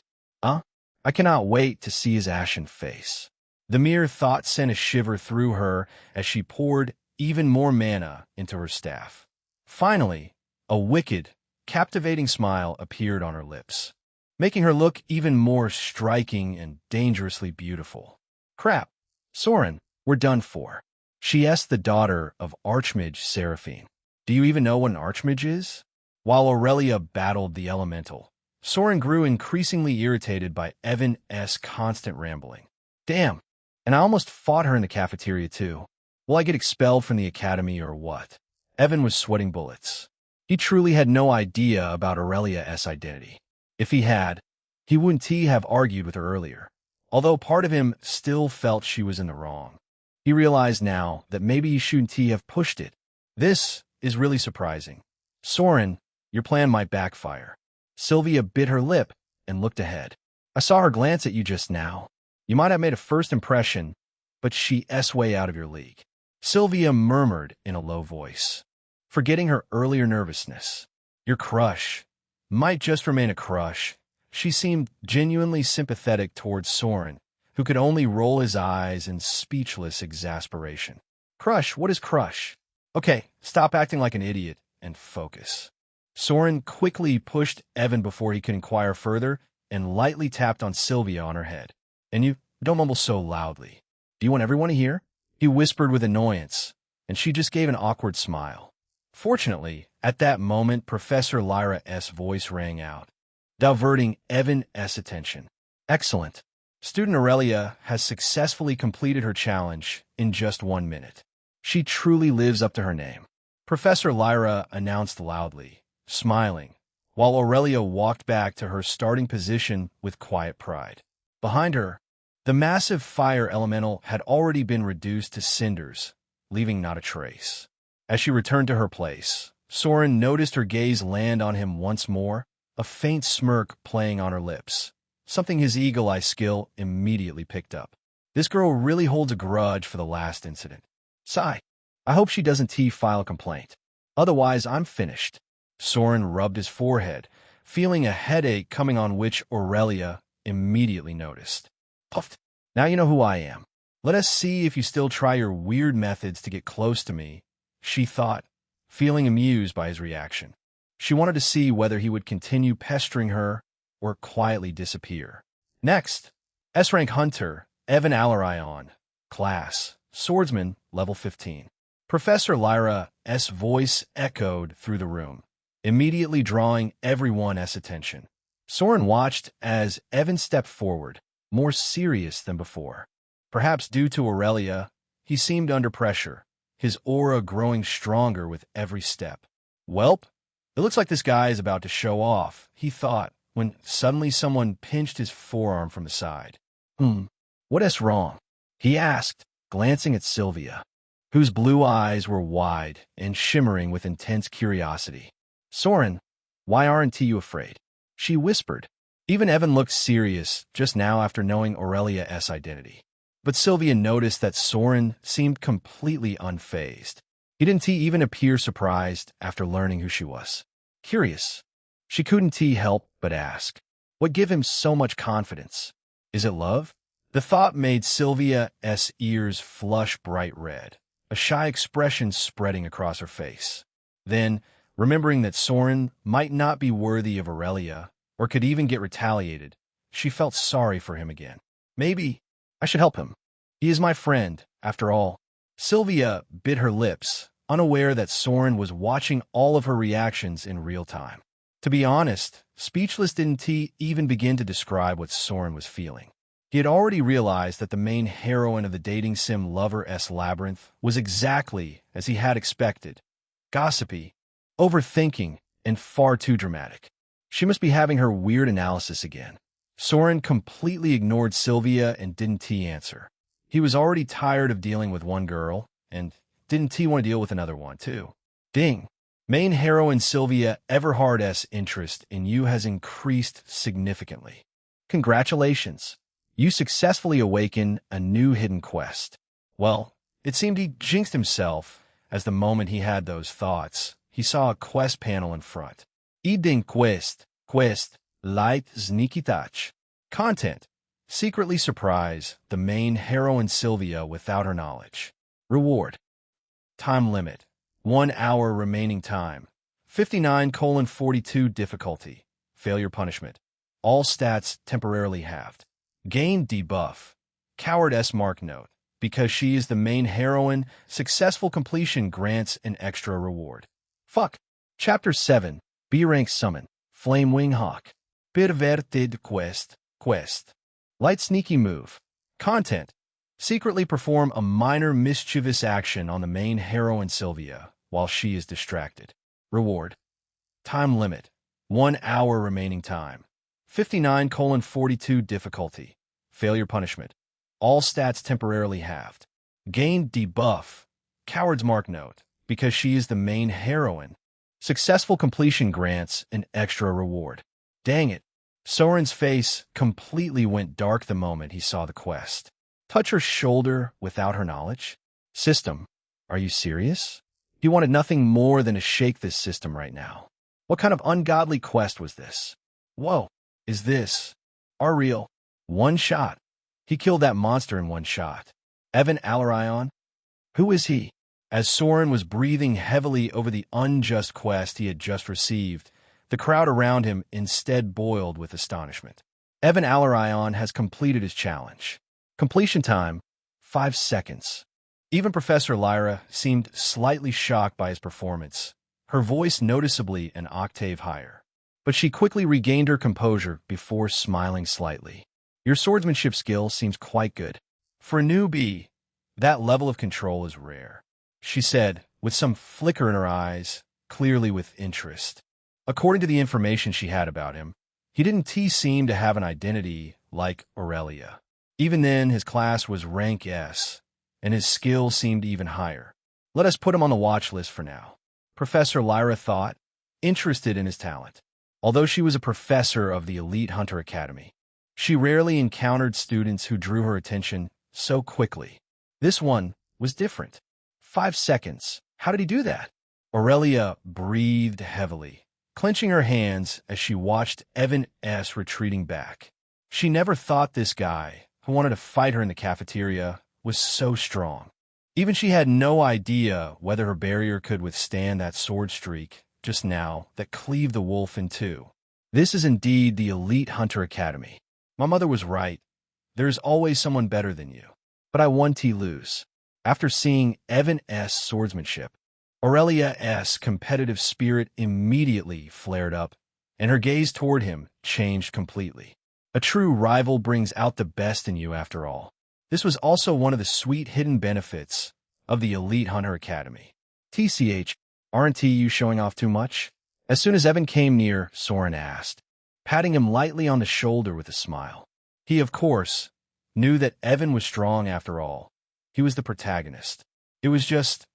I cannot wait to see his ashen face. The mere thought sent a shiver through her as she poured even more mana into her staff. Finally, a wicked, captivating smile appeared on her lips, making her look even more striking and dangerously beautiful. Crap, Soren, we're done for. She asked the daughter of Archmage Seraphine. Do you even know what an Archmage is? While Aurelia battled the elemental, Soren grew increasingly irritated by Evan's constant rambling. Damn, and I almost fought her in the cafeteria too. Will I get expelled from the academy or what? Evan was sweating bullets. He truly had no idea about Aurelia's identity. If he had, he wouldn't have argued with her earlier, although part of him still felt she was in the wrong. He realized now that maybe he shouldn't have pushed it. This is really surprising. Soren, your plan might backfire. Sylvia bit her lip and looked ahead. I saw her glance at you just now. You might have made a first impression, but she's way out of your league. Sylvia murmured in a low voice, forgetting her earlier nervousness. Your crush might just remain a crush. She seemed genuinely sympathetic towards Soren, who could only roll his eyes in speechless exasperation. Crush? What is crush? Okay, stop acting like an idiot and focus. Soren quickly pushed Evan before he could inquire further and lightly tapped on Sylvia on her head. And you don't mumble so loudly. Do you want everyone to hear? He whispered with annoyance, and she just gave an awkward smile. Fortunately, at that moment, Professor Lyra's voice rang out, diverting Evan's attention. Excellent. Student Aurelia has successfully completed her challenge in just 1 minute. She truly lives up to her name. Professor Lyra announced loudly, smiling, while Aurelia walked back to her starting position with quiet pride. Behind her, the massive fire elemental had already been reduced to cinders, leaving not a trace. As she returned to her place, Soren noticed her gaze land on him once more, a faint smirk playing on her lips, something his eagle-eye skill immediately picked up. This girl really holds a grudge for the last incident. Sigh. I hope she doesn't file a complaint. Otherwise, I'm finished. Soren rubbed his forehead, feeling a headache coming on which Aurelia immediately noticed. Puffed. Now you know who I am. Let us see if you still try your weird methods to get close to me, she thought, feeling amused by his reaction. She wanted to see whether he would continue pestering her or quietly disappear. Next, S-rank hunter, Evan Alarion, class, swordsman, level 15. Professor Lyra's voice echoed through the room, immediately drawing everyone's attention. Soren watched as Evan stepped forward, more serious than before. Perhaps due to Aurelia, he seemed under pressure, his aura growing stronger with every step. Welp, it looks like this guy is about to show off, he thought, when suddenly someone pinched his forearm from the side. What's wrong? He asked, glancing at Sylvia, whose blue eyes were wide and shimmering with intense curiosity. Soren, Why aren't you afraid? She whispered. Even Evan looked serious just now after knowing Aurelia's identity. But Sylvia noticed that Soren seemed completely unfazed. He didn't even appear surprised after learning who she was. Curious. She couldn't help but ask. What gave him so much confidence? Is it love? The thought made Sylvia's ears flush bright red, a shy expression spreading across her face. Then, remembering that Soren might not be worthy of Aurelia, or could even get retaliated, she felt sorry for him again. Maybe I should help him. He is my friend, after all. Sylvia bit her lips, unaware that Soren was watching all of her reactions in real time. To be honest, Speechless didn't even begin to describe what Soren was feeling. He had already realized that the main heroine of the dating sim Lover's Labyrinth was exactly as he had expected. Gossipy, overthinking, and far too dramatic. She must be having her weird analysis again. Soren completely ignored Sylvia and didn't answer. He was already tired of dealing with one girl, and didn't want to deal with another one, too. Ding. Main heroine Sylvia Everhard's interest in you has increased significantly. Congratulations. You successfully awaken a new hidden quest. Well, it seemed he jinxed himself, as the moment he had those thoughts, he saw a quest panel in front. Eating quest, light sneaky touch. Content. Secretly surprise the main heroine Sylvia without her knowledge. Reward. Time limit. 1 hour remaining time. 59:42 difficulty. Failure punishment. All stats temporarily halved. Gain debuff. Coward mark note. Because she is the main heroine, successful completion grants an extra reward. Fuck. Chapter 7. B-rank summon. Flame Wing Hawk. Perverted quest. Light sneaky move. Content. Secretly perform a minor mischievous action on the main heroine Sylvia while she is distracted. Reward. Time limit. 1 hour remaining time. 59:42 difficulty. Failure punishment. All stats temporarily halved. Gain debuff. Coward's mark note. Because she is the main heroine. Successful completion grants an extra reward. Dang it. Soren's face completely went dark the moment he saw the quest. Touch her shoulder without her knowledge? System, are you serious? He wanted nothing more than to shake this system right now. What kind of ungodly quest was this? Whoa, is this our real? One shot. He killed that monster in one shot. Evan Alarion? Who is he? As Soren was breathing heavily over the unjust quest he had just received, the crowd around him instead boiled with astonishment. Evan Alarion has completed his challenge. Completion time, 5 seconds. Even Professor Lyra seemed slightly shocked by his performance, her voice noticeably an octave higher. But she quickly regained her composure before smiling slightly. Your swordsmanship skill seems quite good. For a newbie, that level of control is rare, she said, with some flicker in her eyes, clearly with interest. According to the information she had about him, he didn't seem to have an identity like Aurelia. Even then, his class was rank S, and his skill seemed even higher. Let us put him on the watch list for now. Professor Lyra thought, interested in his talent. Although she was a professor of the Elite Hunter Academy, she rarely encountered students who drew her attention so quickly. This one was different. 5 seconds. How did he do that? Aurelia breathed heavily, clenching her hands as she watched Evan S. retreating back. She never thought this guy, who wanted to fight her in the cafeteria, was so strong. Even she had no idea whether her barrier could withstand that sword streak just now that cleaved the wolf in two. This is indeed the Elite Hunter Academy. My mother was right. There is always someone better than you. But I won lose. After seeing Evan S. swordsmanship, Aurelia S. competitive spirit immediately flared up, and her gaze toward him changed completely. A true rival brings out the best in you after all. This was also one of the sweet hidden benefits of the Elite Hunter Academy. TCH, aren't you showing off too much? As soon as Evan came near, Soren asked, patting him lightly on the shoulder with a smile. He, of course, knew that Evan was strong after all. He was the protagonist. It was just,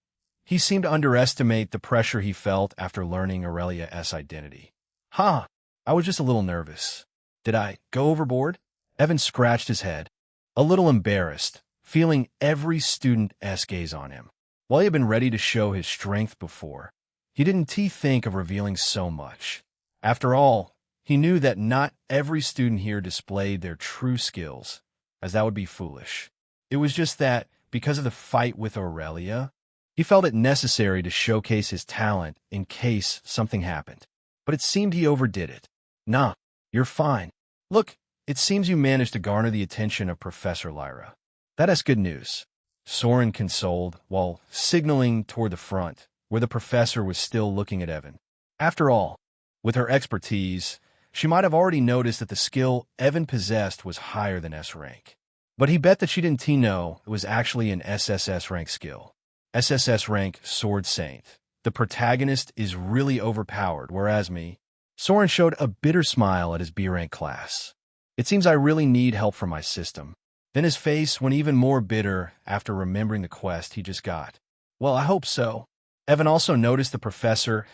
he seemed to underestimate the pressure he felt after learning Aurelia's identity. "Ha, I was just a little nervous. Did I go overboard?" Evan scratched his head, a little embarrassed, feeling every student's gaze on him. While he had been ready to show his strength before, he didn't think of revealing so much. After all, he knew that not every student here displayed their true skills, as that would be foolish. It was just that, because of the fight with Aurelia, he felt it necessary to showcase his talent in case something happened. But it seemed he overdid it. "Nah, you're fine. Look, it seems you managed to garner the attention of Professor Lyra. That's good news," Soren consoled while signaling toward the front, where the professor was still looking at Evan. After all, with her expertise, she might have already noticed that the skill Evan possessed was higher than S rank. But he bet that she didn't know it was actually an SSS rank skill. SSS rank Sword Saint. The protagonist is really overpowered, whereas Soren showed a bitter smile at his B rank class. "It seems I really need help from my system." Then his face went even more bitter after remembering the quest he just got. "Well, I hope so." Evan also noticed the professor's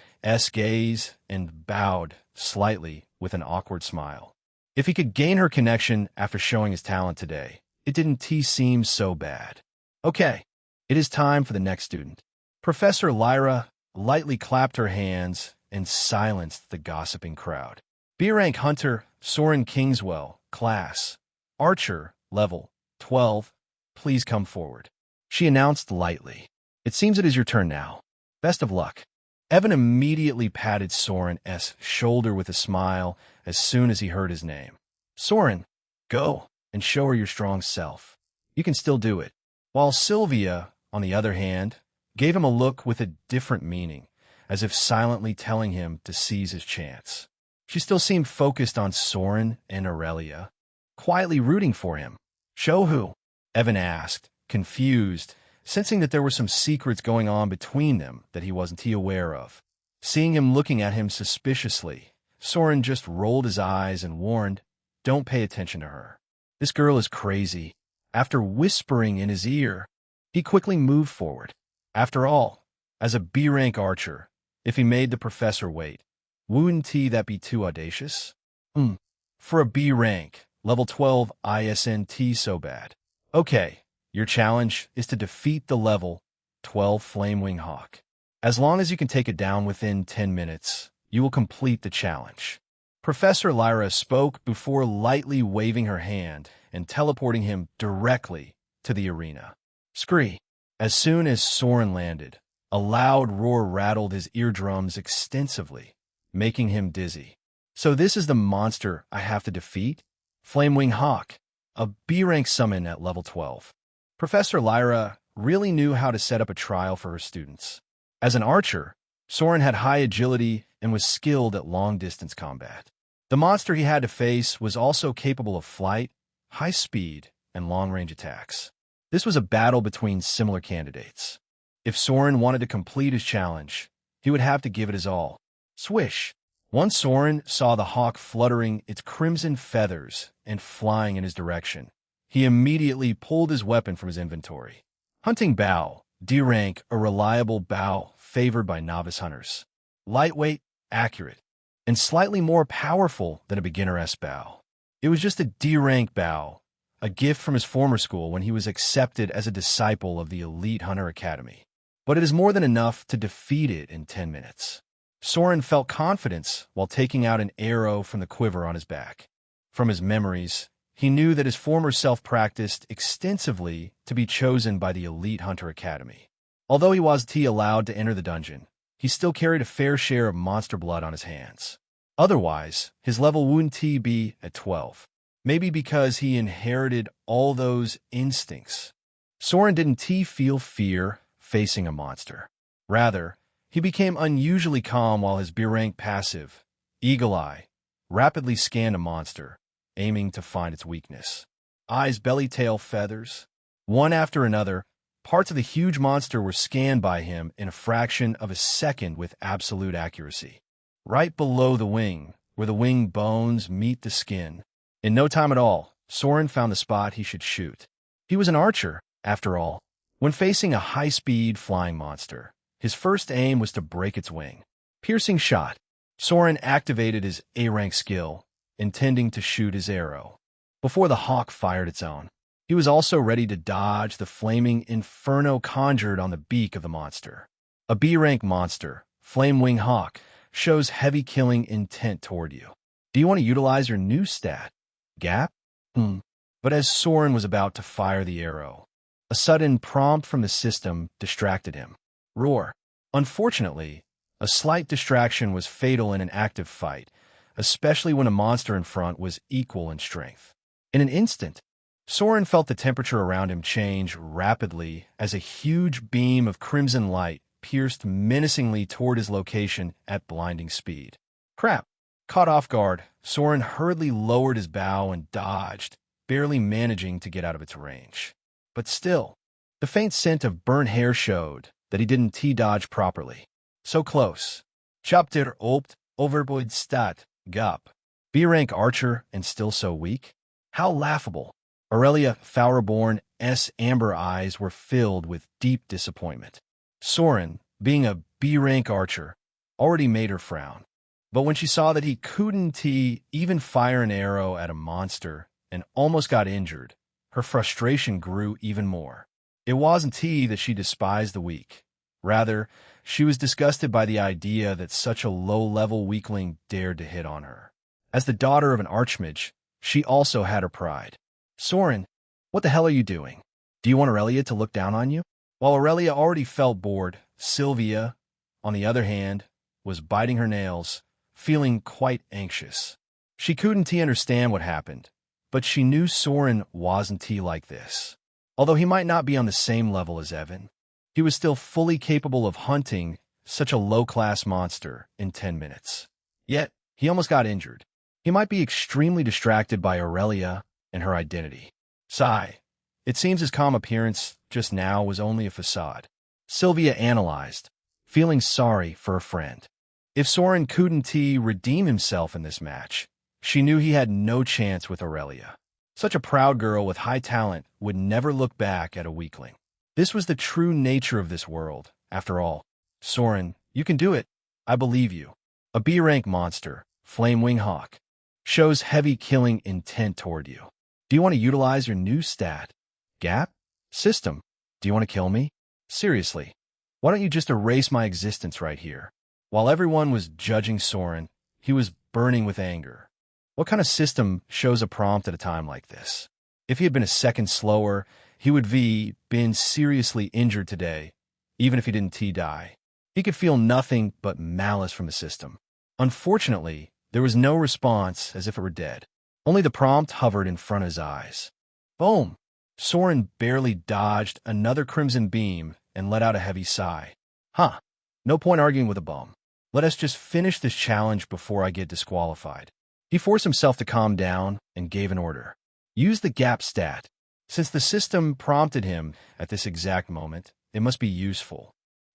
gaze and bowed slightly with an awkward smile. If he could gain her connection after showing his talent today, it didn't seem so bad. "Okay, it is time for the next student." Professor Lyra lightly clapped her hands and silenced the gossiping crowd. B-rank hunter Soren Kingswell, class, archer, level 12, please come forward, she announced lightly. "It seems it is your turn now. Best of luck." Evan immediately patted Soren's shoulder with a smile as soon as he heard his name. "Soren, go and show her your strong self. You can still do it." While Sylvia, on the other hand, gave him a look with a different meaning, as if silently telling him to seize his chance. She still seemed focused on Soren and Aurelia, quietly rooting for him. "Show who?" Evan asked, confused, sensing that there were some secrets going on between them that he wasn't aware of. Seeing him looking at him suspiciously, Soren just rolled his eyes and warned, "Don't pay attention to her. This girl is crazy." After whispering in his ear, he quickly moved forward. After all, as a B-rank archer, if he made the professor wait, wouldn't that be too audacious? For a B rank, level 12 isn't so bad. Okay, your challenge is to defeat the level 12 Flamewing Hawk. As long as you can take it down within 10 minutes, you will complete the challenge. Professor Lyra spoke before lightly waving her hand and teleporting him directly to the arena. Scree. As soon as Soren landed, a loud roar rattled his eardrums extensively, making him dizzy. "So this is the monster I have to defeat? Flamewing Hawk, a B-rank summon at level 12. Professor Lyra really knew how to set up a trial for her students. As an archer, Soren had high agility and was skilled at long-distance combat. The monster he had to face was also capable of flight, high speed, and long-range attacks. This was a battle between similar candidates. If Soren wanted to complete his challenge, he would have to give it his all. Swish! Once Soren saw the hawk fluttering its crimson feathers and flying in his direction, he immediately pulled his weapon from his inventory. Hunting bow, D-rank, a reliable bow favored by novice hunters. Lightweight, accurate, and slightly more powerful than a beginner-esque bow. It was just a D-rank bow, a gift from his former school when he was accepted as a disciple of the Elite Hunter Academy. But it is more than enough to defeat it in 10 minutes. Soren felt confidence while taking out an arrow from the quiver on his back. From his memories, he knew that his former self practiced extensively to be chosen by the Elite Hunter Academy. Although he wasn't allowed to enter the dungeon, he still carried a fair share of monster blood on his hands. Otherwise, his level wouldn't be at 12. Maybe because he inherited all those instincts. Soren didn't feel fear facing a monster. Rather, he became unusually calm while his B-rank passive, Eagle Eye, rapidly scanned a monster, aiming to find its weakness. Eyes, belly, tail, feathers. One after another, parts of the huge monster were scanned by him in a fraction of a second with absolute accuracy. Right below the wing, where the wing bones meet the skin. In no time at all, Soren found the spot he should shoot. He was an archer, after all. When facing a high-speed flying monster, his first aim was to break its wing. Piercing shot. Soren activated his A-rank skill, intending to shoot his arrow. Before the hawk fired its own, he was also ready to dodge the flaming inferno conjured on the beak of the monster. A B-rank monster, Flame Wing Hawk, shows heavy killing intent toward you. Do you want to utilize your new stat, Gap? But as Soren was about to fire the arrow, a sudden prompt from the system distracted him. Roar. Unfortunately, a slight distraction was fatal in an active fight, especially when a monster in front was equal in strength. In an instant, Soren felt the temperature around him change rapidly as a huge beam of crimson light pierced menacingly toward his location at blinding speed. Crap! Caught off guard, Soren hurriedly lowered his bow and dodged, barely managing to get out of its range. But still, the faint scent of burnt hair showed that he didn't T-dodge properly. So close. Chapter opt overboard stat, gup. B-rank archer and still so weak? How laughable. Aurelia Fowlerborn's amber eyes were filled with deep disappointment. Soren, being a B-rank archer, already made her frown. But when she saw that he couldn't even fire an arrow at a monster and almost got injured, her frustration grew even more. It wasn't that she despised the weak. Rather, she was disgusted by the idea that such a low-level weakling dared to hit on her. As the daughter of an archmage, she also had her pride. Soren, what the hell are you doing? Do you want Aurelia to look down on you? While Aurelia already felt bored, Sylvia, on the other hand, was biting her nails, feeling quite anxious. She couldn't understand what happened, but she knew Soren wasn't like this. Although he might not be on the same level as Evan, he was still fully capable of hunting such a low-class monster in 10 minutes. Yet, he almost got injured. He might be extremely distracted by Aurelia and her identity. Sigh. It seems his calm appearance just now was only a facade. Sylvia analyzed, feeling sorry for her friend. If Soren couldn't redeem himself in this match, she knew he had no chance with Aurelia. Such a proud girl with high talent would never look back at a weakling. This was the true nature of this world, after all. Soren, you can do it. I believe you. A B-rank monster, Flame Wing Hawk, shows heavy killing intent toward you. Do you want to utilize your new stat, Gap? System, do you want to kill me? Seriously, why don't you just erase my existence right here? While everyone was judging Soren, he was burning with anger. What kind of system shows a prompt at a time like this? If he had been a second slower, he would been seriously injured today, even if he didn't die. He could feel nothing but malice from the system. Unfortunately, there was no response as if it were dead. Only the prompt hovered in front of his eyes. Boom! Soren barely dodged another crimson beam and let out a heavy sigh. Huh. No point arguing with a bum. Let us just finish this challenge before I get disqualified. He forced himself to calm down and gave an order. Use the Gap stat. Since the system prompted him at this exact moment, it must be useful.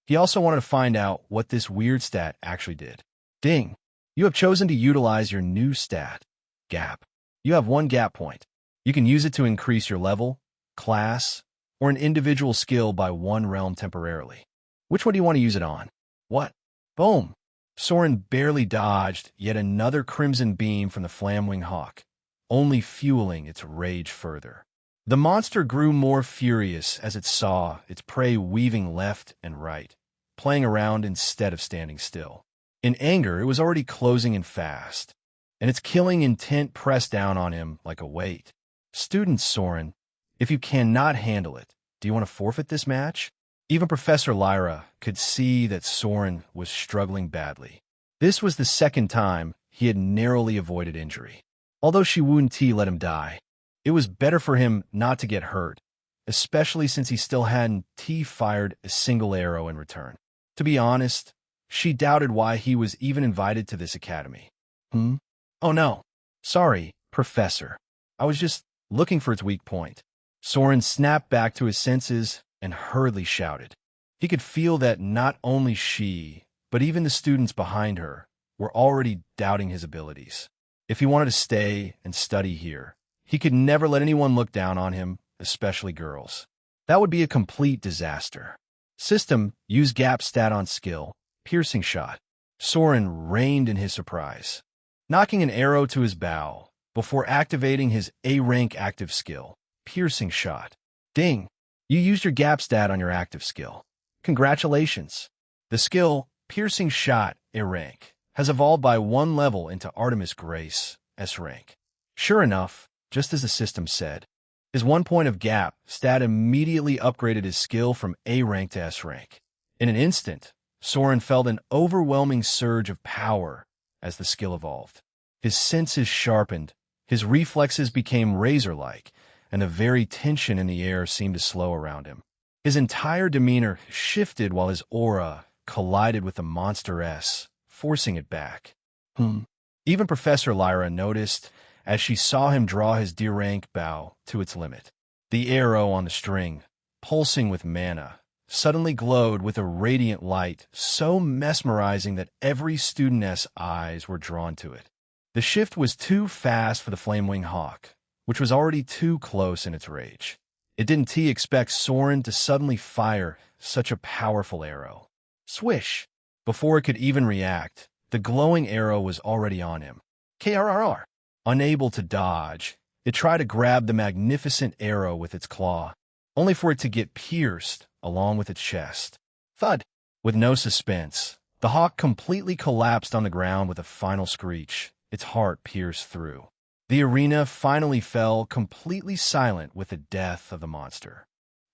He also wanted to find out what this weird stat actually did. Ding! You have chosen to utilize your new stat, Gap. You have 1 Gap point. You can use it to increase your level, class, or an individual skill by 1 realm temporarily. Which one do you want to use it on? What? Boom! Soren barely dodged yet another crimson beam from the Flamewing Hawk, only fueling its rage further. The monster grew more furious as it saw its prey weaving left and right, playing around instead of standing still. In anger, it was already closing in fast, and its killing intent pressed down on him like a weight. Student Soren, if you cannot handle it, do you want to forfeit this match? Even Professor Lyra could see that Soren was struggling badly. This was the second time he had narrowly avoided injury. Although she wouldn't let him die, it was better for him not to get hurt, especially since he still hadn't fired a single arrow in return. To be honest, she doubted why he was even invited to this academy. Oh no. Sorry, Professor. I was just looking for its weak point. Soren snapped back to his senses and hurriedly shouted. He could feel that not only she, but even the students behind her, were already doubting his abilities. If he wanted to stay and study here, he could never let anyone look down on him, especially girls. That would be a complete disaster. System, use Gap stat on skill, piercing shot. Soren reined in his surprise, knocking an arrow to his bow before activating his A-rank active skill, Piercing Shot. Ding! You used your gap stat on your active skill. Congratulations! The skill, Piercing Shot, A-rank, has evolved by 1 level into Artemis Grace, S-rank. Sure enough, just as the system said, his 1 point of gap stat immediately upgraded his skill from A-rank to S-rank. In an instant, Soren felt an overwhelming surge of power as the skill evolved. His senses sharpened, his reflexes became razor-like, and the very tension in the air seemed to slow around him. His entire demeanor shifted while his aura collided with the monster S, forcing it back. Even Professor Lyra noticed as she saw him draw his D-rank bow to its limit. The arrow on the string, pulsing with mana, suddenly glowed with a radiant light so mesmerizing that every student's eyes were drawn to it. The shift was too fast for the Flamewing Hawk, which was already too close in its rage. It didn't expect Soren to suddenly fire such a powerful arrow. Swish! Before it could even react, the glowing arrow was already on him. KRRR! Unable to dodge, it tried to grab the magnificent arrow with its claw, only for it to get pierced along with its chest. Thud! With no suspense, the hawk completely collapsed on the ground with a final screech, its heart pierced through. The arena finally fell completely silent with the death of the monster.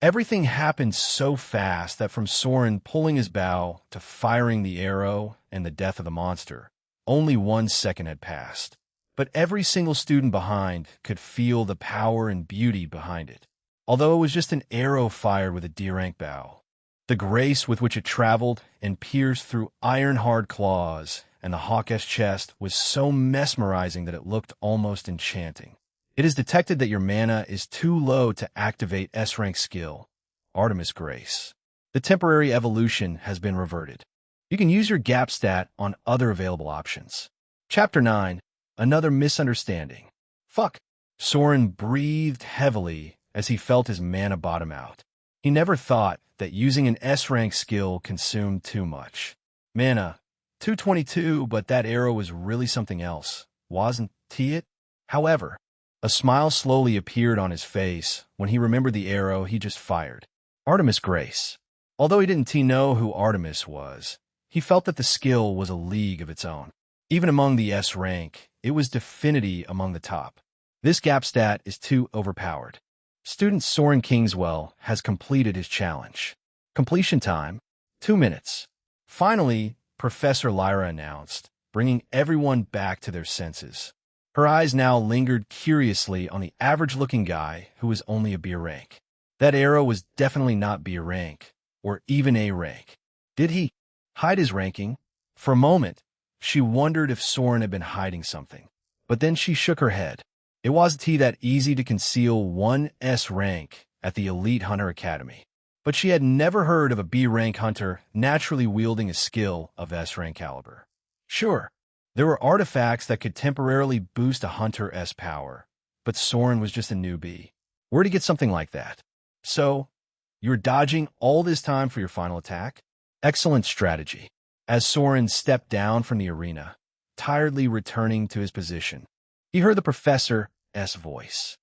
Everything happened so fast that from Soren pulling his bow to firing the arrow and the death of the monster, only 1 second had passed. But every single student behind could feel the power and beauty behind it. Although it was just an arrow fired with a D-rank bow, the grace with which it traveled and pierced through iron-hard claws and the hawk's chest was so mesmerizing that it looked almost enchanting. It is detected that your mana is too low to activate S-rank skill, Artemis Grace. The temporary evolution has been reverted. You can use your gap stat on other available options. Chapter 9. Another misunderstanding. Fuck. Soren breathed heavily as he felt his mana bottom out. He never thought that using an S-rank skill consumed too much. Mana, 222, but that arrow was really something else, wasn't it? However, a smile slowly appeared on his face when he remembered the arrow he just fired. Artemis Grace. Although he didn't know who Artemis was, he felt that the skill was a league of its own. Even among the S-rank, it was definitely among the top. This gap stat is too overpowered. Student Soren Kingswell has completed his challenge. Completion time, 2 minutes. Finally, Professor Lyra announced, bringing everyone back to their senses. Her eyes now lingered curiously on the average-looking guy who was only a B rank. That arrow was definitely not B rank, or even A rank. Did he hide his ranking? For a moment, she wondered if Soren had been hiding something. But then she shook her head. It wasn't that easy to conceal one S rank at the Elite Hunter Academy. But she had never heard of a B rank hunter naturally wielding a skill of S rank caliber. Sure, there were artifacts that could temporarily boost a hunter S power, but Soren was just a newbie. Where'd he get something like that? So, you were dodging all this time for your final attack? Excellent strategy. As Soren stepped down from the arena, tiredly returning to his position, he heard the professor's voice.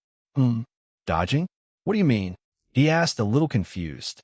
Dodging? What do you mean? He asked, a little confused.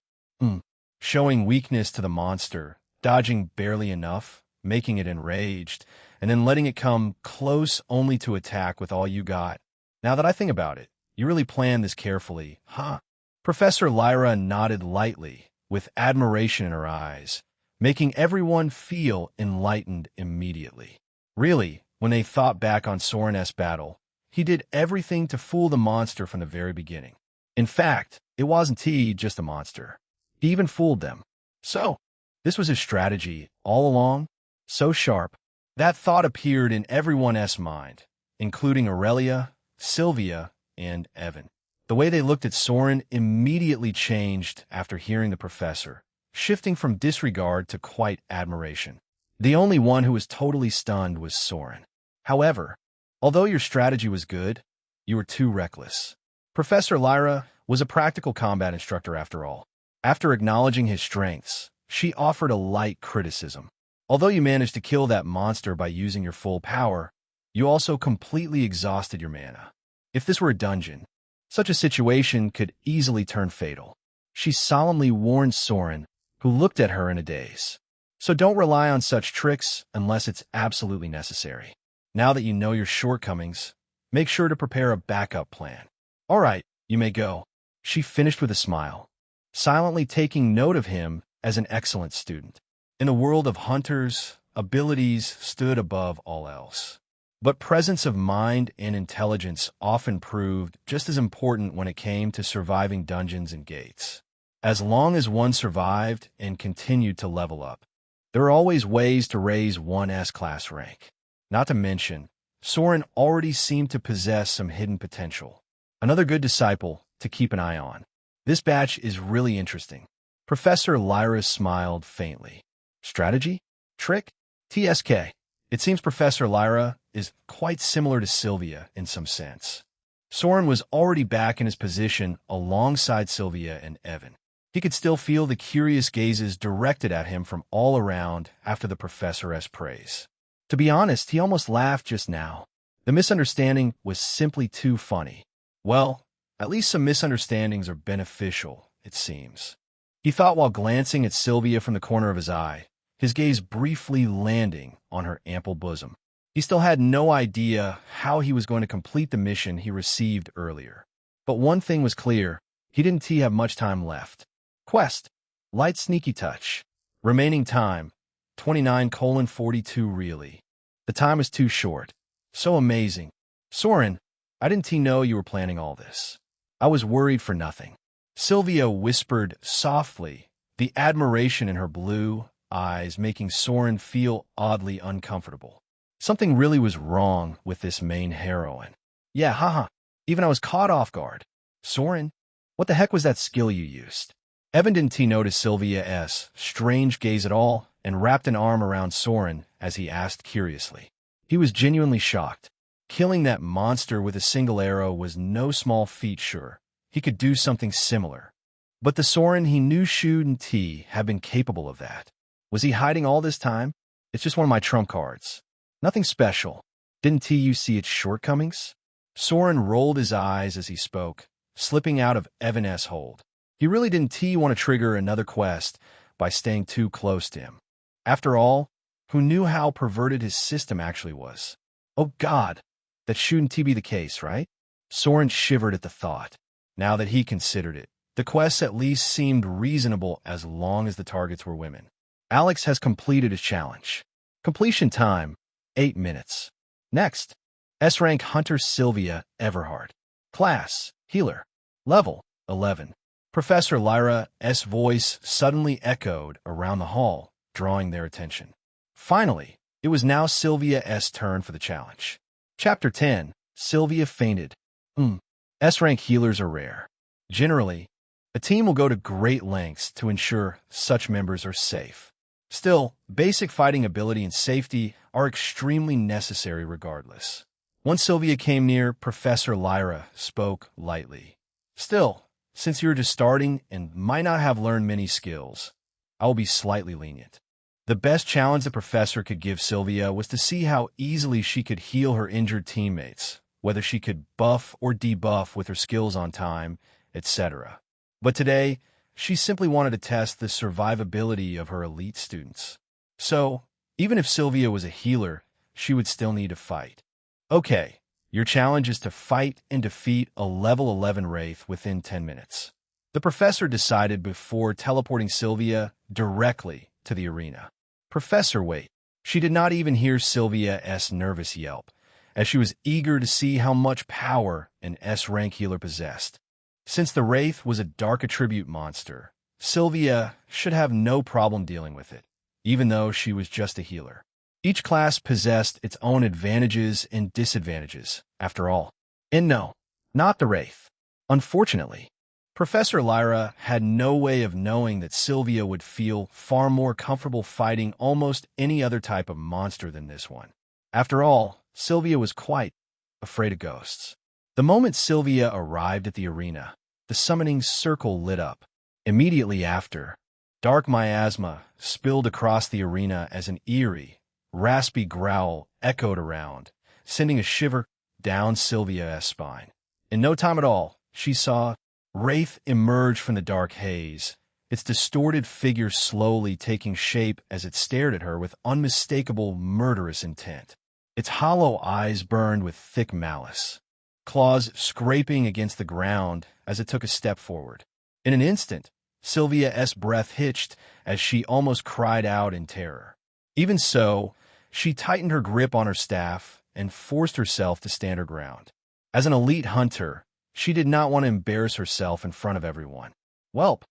Showing weakness to the monster, dodging barely enough, making it enraged, and then letting it come close only to attack with all you got. Now that I think about it, you really planned this carefully, huh? Professor Lyra nodded lightly, with admiration in her eyes, making everyone feel enlightened immediately. Really, when they thought back on Soren's battle, he did everything to fool the monster from the very beginning. In fact, it wasn't just a monster. He even fooled them. So, this was his strategy all along? So sharp. That thought appeared in everyone's mind, including Aurelia, Sylvia, and Evan. The way they looked at Soren immediately changed after hearing the professor, shifting from disregard to quite admiration. The only one who was totally stunned was Soren. However, although your strategy was good, you were too reckless. Professor Lyra was a practical combat instructor after all. After acknowledging his strengths, she offered a light criticism. Although you managed to kill that monster by using your full power, you also completely exhausted your mana. If this were a dungeon, such a situation could easily turn fatal. She solemnly warned Soren, who looked at her in a daze. So don't rely on such tricks unless it's absolutely necessary. Now that you know your shortcomings, make sure to prepare a backup plan. All right, you may go. She finished with a smile, silently taking note of him as an excellent student. In a world of hunters, abilities stood above all else. But presence of mind and intelligence often proved just as important when it came to surviving dungeons and gates. As long as one survived and continued to level up, there are always ways to raise one's S-class rank. Not to mention, Soren already seemed to possess some hidden potential. Another good disciple to keep an eye on. This batch is really interesting. Professor Lyra smiled faintly. Strategy? Trick? TSK. It seems Professor Lyra is quite similar to Sylvia in some sense. Soren was already back in his position alongside Sylvia and Evan. He could still feel the curious gazes directed at him from all around after the professor's praise. To be honest, he almost laughed just now. The misunderstanding was simply too funny. Well, at least some misunderstandings are beneficial, it seems. He thought while glancing at Sylvia from the corner of his eye, his gaze briefly landing on her ample bosom. He still had no idea how he was going to complete the mission he received earlier. But one thing was clear, he didn't have much time left. Quest: Light Sneaky Touch. Remaining time: 29:42 really. The time is too short. So amazing. Soren, I didn't know you were planning all this. I was worried for nothing. Sylvia whispered softly, the admiration in her blue eyes making Soren feel oddly uncomfortable. Something really was wrong with this main heroine. Yeah, haha. Even I was caught off guard. Soren, what the heck was that skill you used? Evan didn't notice Sylvia's strange gaze at all and wrapped an arm around Soren as he asked curiously. He was genuinely shocked. Killing that monster with a single arrow was no small feat, sure. He could do something similar. But the Soren he knew shouldn't have been capable of that. Was he hiding all this time? It's just one of my trump cards. Nothing special. Didn't you see its shortcomings? Soren rolled his eyes as he spoke, slipping out of Evan's hold. He really didn't want to trigger another quest by staying too close to him. After all, who knew how perverted his system actually was? Oh God, that shouldn't be the case, right? Soren shivered at the thought. Now that he considered it, the quests at least seemed reasonable as long as the targets were women. Alex has completed his challenge. Completion time: 8 minutes. Next, S-rank Hunter Sylvia Everhart. Class: Healer. Level: 11. Professor Lyra's voice suddenly echoed around the hall, drawing their attention. Finally, it was now Sylvia's turn for the challenge. Chapter 10. Sylvia fainted. S-rank healers are rare. Generally, a team will go to great lengths to ensure such members are safe. Still, basic fighting ability and safety are extremely necessary regardless. Once Sylvia came near, Professor Lyra spoke lightly. Still, since you're just starting and might not have learned many skills, I will be slightly lenient. The best challenge the professor could give Sylvia was to see how easily she could heal her injured teammates, whether she could buff or debuff with her skills on time, etc. But today, she simply wanted to test the survivability of her elite students. So, even if Sylvia was a healer, she would still need to fight. Okay, your challenge is to fight and defeat a level 11 Wraith within 10 minutes. The professor decided before teleporting Sylvia directly to the arena. Professor, wait. She did not even hear Sylvia's nervous yelp, as she was eager to see how much power an S-rank healer possessed. Since the Wraith was a dark attribute monster, Sylvia should have no problem dealing with it, even though she was just a healer. Each class possessed its own advantages and disadvantages, after all. And no, not the Wraith. Unfortunately, Professor Lyra had no way of knowing that Sylvia would feel far more comfortable fighting almost any other type of monster than this one. After all, Sylvia was quite afraid of ghosts. The moment Sylvia arrived at the arena, the summoning circle lit up. Immediately after, Dark miasma spilled across the arena as an eerie, raspy growl echoed around, sending a shiver down Sylvia's spine. In no time at all, she saw Wraith emerge from the dark haze, its distorted figure slowly taking shape as it stared at her with unmistakable murderous intent. Its hollow eyes burned with thick malice, claws scraping against the ground as it took a step forward. In an instant, Sylvia's breath hitched as she almost cried out in terror. Even so, she tightened her grip on her staff and forced herself to stand her ground. As an elite hunter, she did not want to embarrass herself in front of everyone. Welp,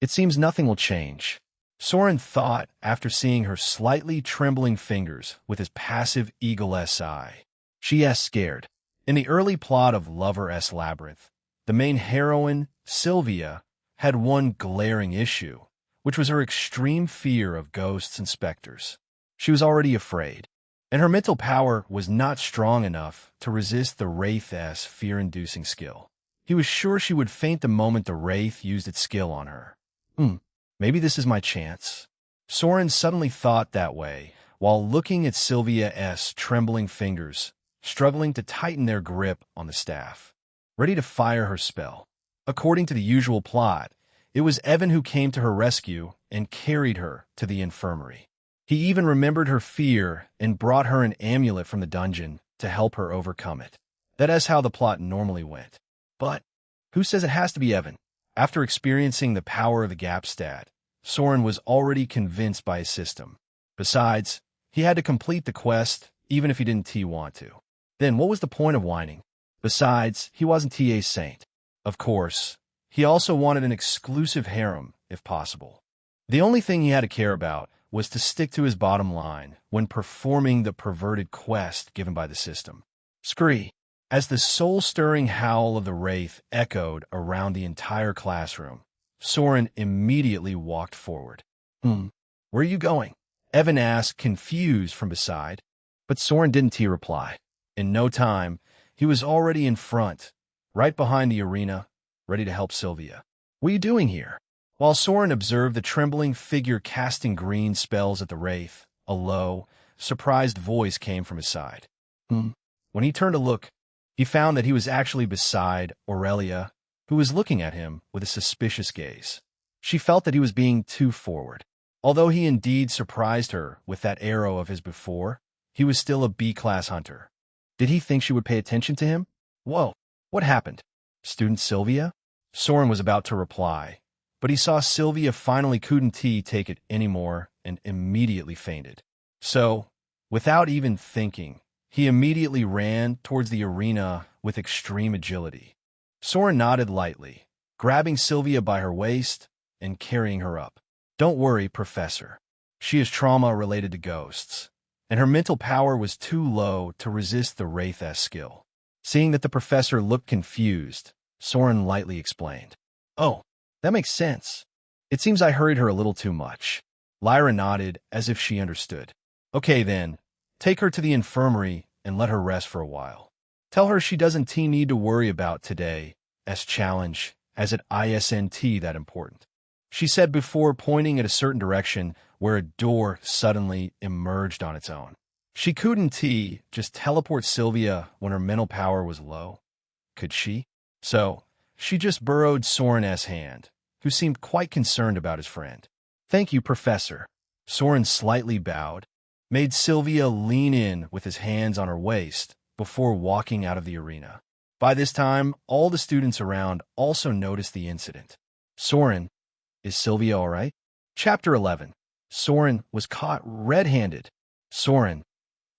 it seems nothing will change, Soren thought after seeing her slightly trembling fingers with his passive eagle-esque eye. She's scared. In the early plot of Lover's Labyrinth, the main heroine, Sylvia, had one glaring issue, which was her extreme fear of ghosts and specters. She was already afraid, and her mental power was not strong enough to resist the Wraith's fear-inducing skill. He was sure she would faint the moment the Wraith used its skill on her. Maybe this is my chance. Soren suddenly thought that way, while looking at Sylvia's trembling fingers, struggling to tighten their grip on the staff, ready to fire her spell. According to the usual plot, it was Evan who came to her rescue and carried her to the infirmary. He even remembered her fear and brought her an amulet from the dungeon to help her overcome it. That is how the plot normally went. But who says it has to be Evan? After experiencing the power of the gap stat, Soren was already convinced by his system. Besides, he had to complete the quest even if he didn't want to. Then what was the point of whining? Besides, he wasn't TA's saint. Of course, he also wanted an exclusive harem, if possible. The only thing he had to care about was to stick to his bottom line when performing the perverted quest given by the system. Scree! As the soul-stirring howl of the Wraith echoed around the entire classroom, Soren immediately walked forward. Where are you going? Evan asked, confused from beside. But Soren didn't reply. In no time, he was already in front, right behind the arena, ready to help Sylvia. What are you doing here? While Soren observed the trembling figure casting green spells at the Wraith, a low, surprised voice came from his side. When he turned to look, he found that he was actually beside Aurelia, who was looking at him with a suspicious gaze. She felt that he was being too forward. Although he indeed surprised her with that arrow of his before, he was still a B-class hunter. Did he think she would pay attention to him? Whoa, what happened? Student Sylvia? Soren was about to reply, but he saw Sylvia finally couldn't take it anymore and immediately fainted. So, without even thinking, he immediately ran towards the arena with extreme agility. Soren nodded lightly, grabbing Sylvia by her waist and carrying her up. Don't worry, Professor. She is trauma-related to ghosts, and her mental power was too low to resist the Wraith's skill. Seeing that the professor looked confused, Soren lightly explained. Oh, that makes sense. It seems I hurried her a little too much. Lyra nodded as if she understood. Okay then, take her to the infirmary and let her rest for a while. Tell her she doesn't need to worry about today's challenge, as it isn't that important. She said before pointing at a certain direction where a door suddenly emerged on its own. She couldn't just teleport Sylvia when her mental power was low. Could she? So, she just burrowed Soren's hand, who seemed quite concerned about his friend. Thank you, Professor. Soren slightly bowed, made Sylvia lean in with his hands on her waist before walking out of the arena. By this time, all the students around also noticed the incident. Soren, is Sylvia all right? Chapter 11. Soren was caught red-handed. Soren,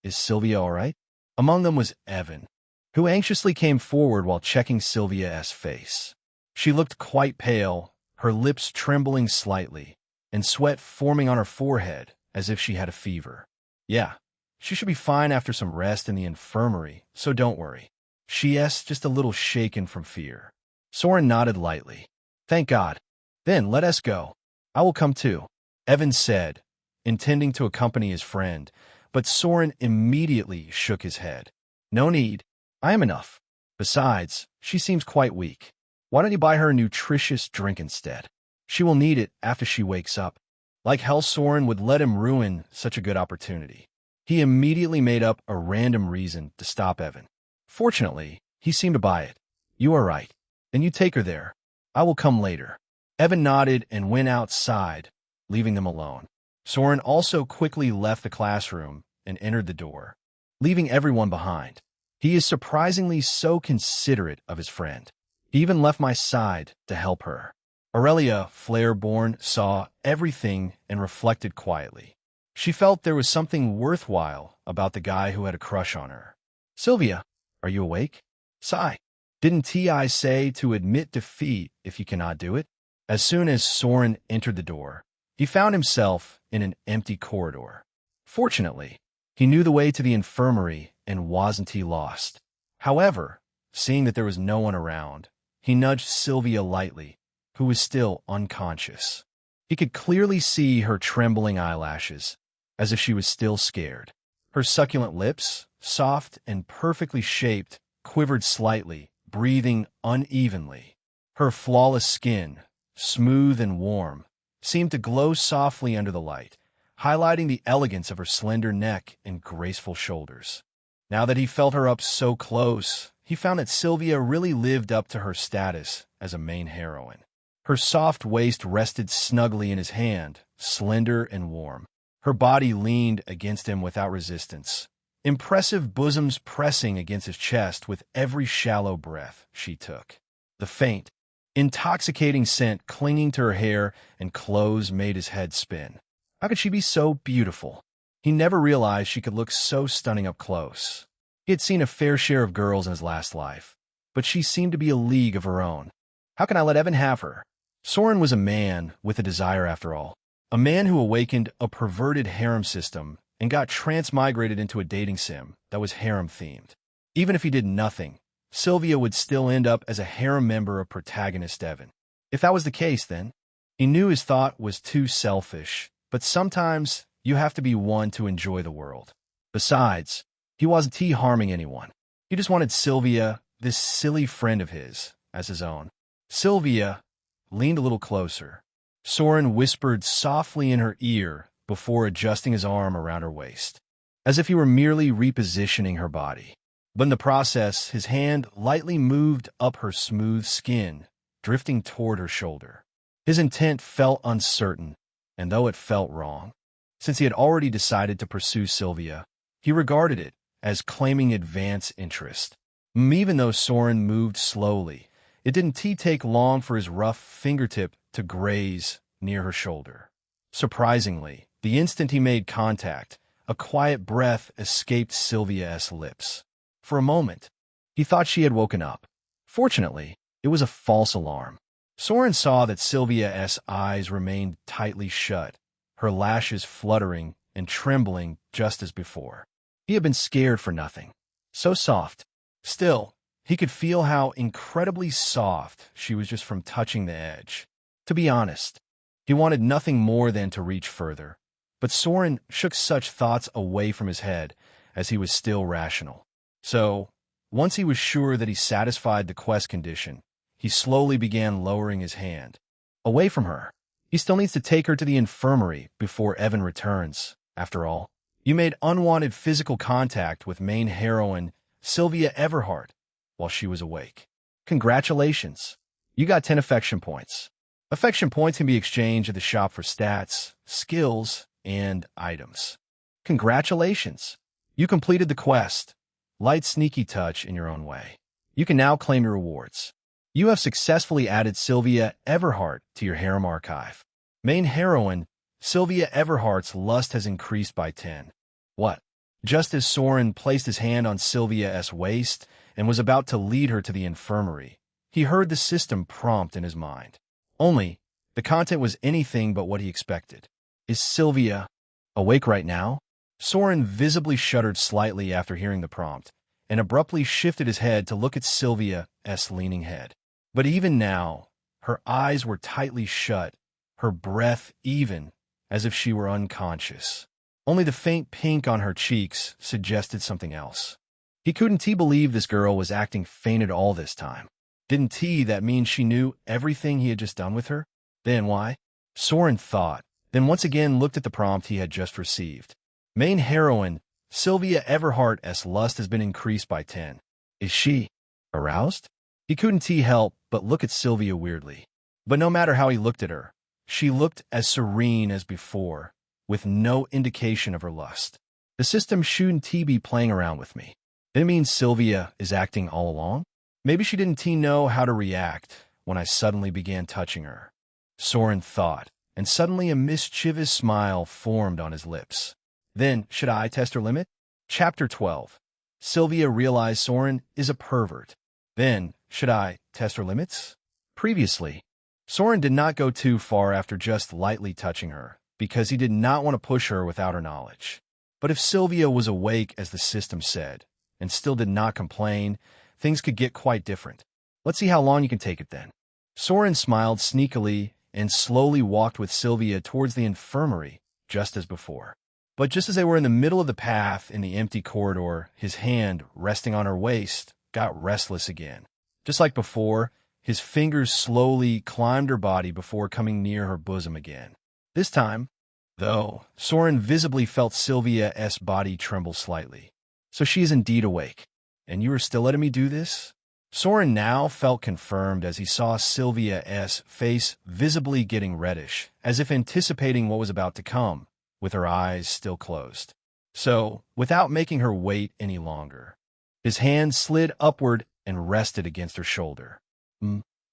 is Sylvia all right? Among them was Evan, who anxiously came forward while checking Sylvia's face. She looked quite pale, her lips trembling slightly, and sweat forming on her forehead as if she had a fever. Yeah, she should be fine after some rest in the infirmary, so don't worry. She's just a little shaken from fear. Soren nodded lightly. Thank God. Then let us go. I will come too, Evan said, intending to accompany his friend, but Soren immediately shook his head. No need. I am enough. Besides, she seems quite weak. Why don't you buy her a nutritious drink instead? She will need it after she wakes up. Like hell, Soren would let him ruin such a good opportunity. He immediately made up a random reason to stop Evan. Fortunately, he seemed to buy it. You are right. Then you take her there. I will come later. Evan nodded and went outside, leaving them alone. Soren also quickly left the classroom and entered the door, leaving everyone behind. He is surprisingly so considerate of his friend. He even left my side to help her. Aurelia, flare-born, saw everything and reflected quietly. She felt there was something worthwhile about the guy who had a crush on her. Sylvia, are you awake? Sigh. Didn't T.I. say to admit defeat if you cannot do it? As soon as Soren entered the door, he found himself in an empty corridor. Fortunately, he knew the way to the infirmary and wasn't lost. However, seeing that there was no one around, he nudged Sylvia lightly, who was still unconscious. He could clearly see her trembling eyelashes, as if she was still scared. Her succulent lips, soft and perfectly shaped, quivered slightly, breathing unevenly. Her flawless skin, smooth and warm, seemed to glow softly under the light, highlighting the elegance of her slender neck and graceful shoulders. Now that he felt her up so close, he found that Sylvia really lived up to her status as a main heroine. Her soft waist rested snugly in his hand, slender and warm. Her body leaned against him without resistance, impressive bosoms pressing against his chest with every shallow breath she took. The faint, intoxicating scent clinging to her hair and clothes made his head spin. How could she be so beautiful? He never realized she could look so stunning up close. He had seen a fair share of girls in his last life, but she seemed to be a league of her own. How can I let Evan have her? Soren was a man with a desire after all. A man who awakened a perverted harem system and got transmigrated into a dating sim that was harem-themed. Even if he did nothing, Sylvia would still end up as a harem member of protagonist Evan. If that was the case, then, he knew his thought was too selfish, but sometimes you have to be one to enjoy the world. Besides, he wasn't harming anyone. He just wanted Sylvia, this silly friend of his, as his own. Sylvia leaned a little closer. Soren whispered softly in her ear before adjusting his arm around her waist, as if he were merely repositioning her body. But in the process, his hand lightly moved up her smooth skin, drifting toward her shoulder. His intent felt uncertain, and though it felt wrong, since he had already decided to pursue Sylvia, he regarded it as claiming advance interest. Even though Soren moved slowly, it didn't take long for his rough fingertip to graze near her shoulder. Surprisingly, the instant he made contact, a quiet breath escaped Sylvia's lips. For a moment, he thought she had woken up. Fortunately, it was a false alarm. Soren saw that Sylvia's eyes remained tightly shut, her lashes fluttering and trembling just as before. He had been scared for nothing. So soft. Still, he could feel how incredibly soft she was just from touching the edge. To be honest, he wanted nothing more than to reach further, but Soren shook such thoughts away from his head as he was still rational. So, once he was sure that he satisfied the quest condition, he slowly began lowering his hand. Away from her. He still needs to take her to the infirmary before Evan returns. After all, you made unwanted physical contact with main heroine Sylvia Everhart while she was awake. Congratulations. You got 10 affection points. Affection points can be exchanged at the shop for stats, skills, and items. Congratulations. You completed the quest. Light sneaky touch in your own way. You can now claim your rewards. You have successfully added Sylvia Everhart to your harem archive. Main heroine Sylvia Everhart's lust has increased by 10. What? Just as Soren placed his hand on Sylvia's waist and was about to lead her to the infirmary, he heard the system prompt in his mind. Only, the content was anything but what he expected. Is Sylvia awake right now? Soren visibly shuddered slightly after hearing the prompt, and abruptly shifted his head to look at Sylvia's leaning head. But even now, her eyes were tightly shut, her breath even, as if she were unconscious. Only the faint pink on her cheeks suggested something else. He couldn't believe this girl was acting fainted all this time. Didn't that mean she knew everything he had just done with her? Then why? Soren thought, then once again looked at the prompt he had just received. Main heroine, Sylvia Everhart's lust has been increased by 10. Is she aroused? He couldn't help but look at Sylvia weirdly. But no matter how he looked at her, she looked as serene as before, with no indication of her lust. The system shouldn't be playing around with me. It means Sylvia is acting all along? Maybe she didn't know how to react when I suddenly began touching her. Soren thought, and suddenly a mischievous smile formed on his lips. Then, should I test her limit? Chapter 12. Sylvia realized Soren is a pervert. Then, should I test her limits? Previously, Soren did not go too far after just lightly touching her, because he did not want to push her without her knowledge. But if Sylvia was awake, as the system said, and still did not complain, things could get quite different. Let's see how long you can take it then. Soren smiled sneakily and slowly walked with Sylvia towards the infirmary, just as before. But just as they were in the middle of the path in the empty corridor, his hand, resting on her waist, got restless again. Just like before, his fingers slowly climbed her body before coming near her bosom again. This time, though, Soren visibly felt Sylvia's body tremble slightly. So she is indeed awake. And you are still letting me do this? Soren now felt confirmed as he saw Sylvia's face visibly getting reddish, as if anticipating what was about to come, with her eyes still closed. So, without making her wait any longer, his hand slid upward and rested against her shoulder.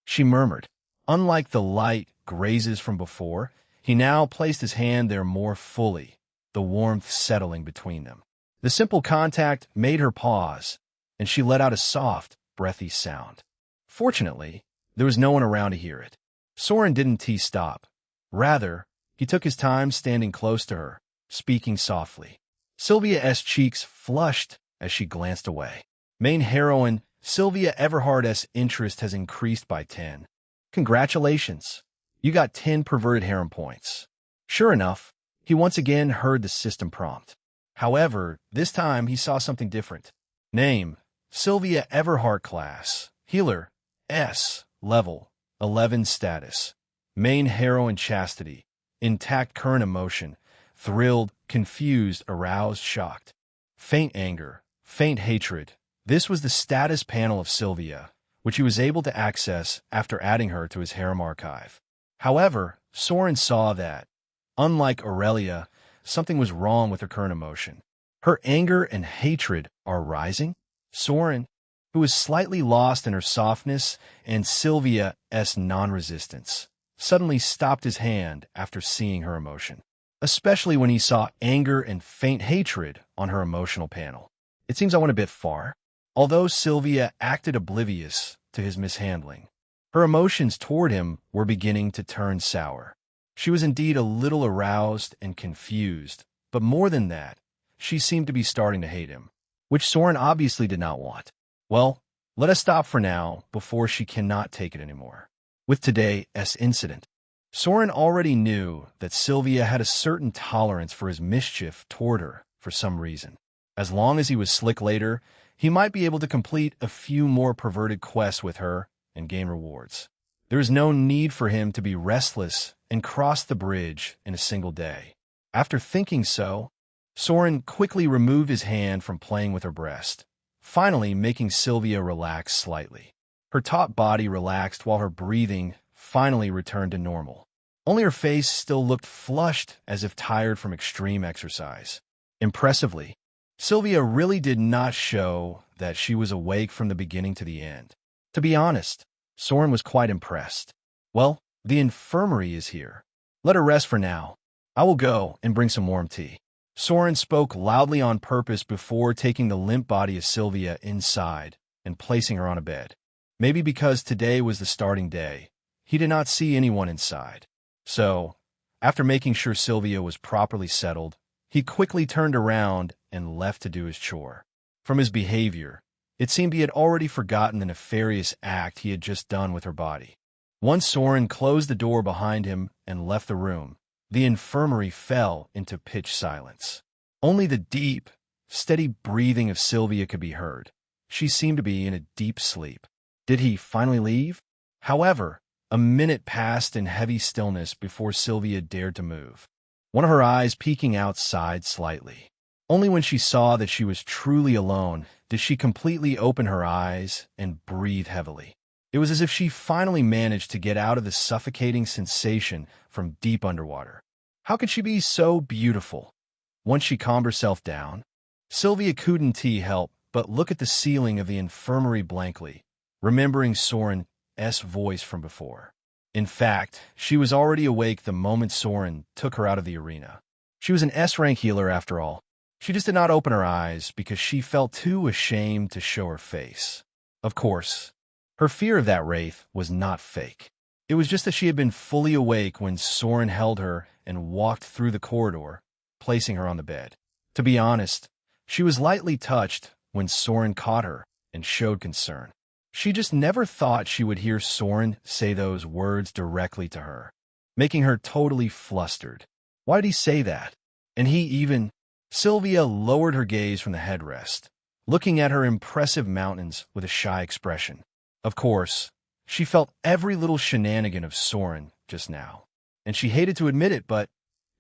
She murmured. Unlike the light grazes from before, he now placed his hand there more fully, the warmth settling between them. The simple contact made her pause, and she let out a soft, breathy sound. Fortunately, there was no one around to hear it. Soren didn't stop. Rather, he took his time standing close to her, speaking softly. Sylvia's cheeks flushed as she glanced away. Main heroine, Sylvia Everhart's interest has increased by 10. Congratulations. You got 10 perverted harem points. Sure enough, he once again heard the system prompt. However, this time he saw something different. Name, Sylvia Everhart class, healer, S, level, 11 status. Main heroine chastity, intact current emotion, thrilled, confused, aroused, shocked. Faint anger, faint hatred. This was the status panel of Sylvia, which he was able to access after adding her to his harem archive. However, Soren saw that, unlike Aurelia, something was wrong with her current emotion. Her anger and hatred are rising. Soren, who was slightly lost in her softness and Sylvia's non-resistance, suddenly stopped his hand after seeing her emotion, especially when he saw anger and faint hatred on her emotional panel. It seems I went a bit far. Although Sylvia acted oblivious to his mishandling, her emotions toward him were beginning to turn sour. She was indeed a little aroused and confused, but more than that, she seemed to be starting to hate him, which Soren obviously did not want. Well, let us stop for now before she cannot take it anymore. With today's incident, Soren already knew that Sylvia had a certain tolerance for his mischief toward her for some reason. As long as he was slick later, he might be able to complete a few more perverted quests with her and gain rewards. There is no need for him to be restless and cross the bridge in a single day. After thinking so, Soren quickly removed his hand from playing with her breast, finally making Sylvia relax slightly. Her taut body relaxed while her breathing finally returned to normal. Only her face still looked flushed as if tired from extreme exercise. Impressively, Sylvia really did not show that she was awake from the beginning to the end. To be honest, Soren was quite impressed. Well, the infirmary is here. Let her rest for now. I will go and bring some warm tea. Soren spoke loudly on purpose before taking the limp body of Sylvia inside and placing her on a bed. Maybe because today was the starting day, he did not see anyone inside. So, after making sure Sylvia was properly settled, he quickly turned around and left to do his chore. From his behavior, it seemed he had already forgotten the nefarious act he had just done with her body. Once Soren closed the door behind him and left the room, the infirmary fell into pitch silence. Only the deep, steady breathing of Sylvia could be heard. She seemed to be in a deep sleep. Did he finally leave? However, A minute passed in heavy stillness before Sylvia dared to move, one of her eyes peeking outside slightly. Only when she saw that she was truly alone did she completely open her eyes and breathe heavily. It was as if she finally managed to get out of the suffocating sensation from deep underwater. How could she be so beautiful? Once she calmed herself down, Sylvia couldn't help but look at the ceiling of the infirmary blankly, remembering Soren's voice from before. In fact, she was already awake the moment Soren took her out of the arena. She was an S-rank healer after all. She just did not open her eyes because she felt too ashamed to show her face. Of course, her fear of that wraith was not fake. It was just that she had been fully awake when Soren held her and walked through the corridor, placing her on the bed. To be honest, she was lightly touched when Soren caught her and showed concern. She just never thought she would hear Soren say those words directly to her, making her totally flustered. Why did he say that? And he even... Sylvia lowered her gaze from the headrest, looking at her impressive mountains with a shy expression. Of course, she felt every little shenanigan of Soren just now, and she hated to admit it, but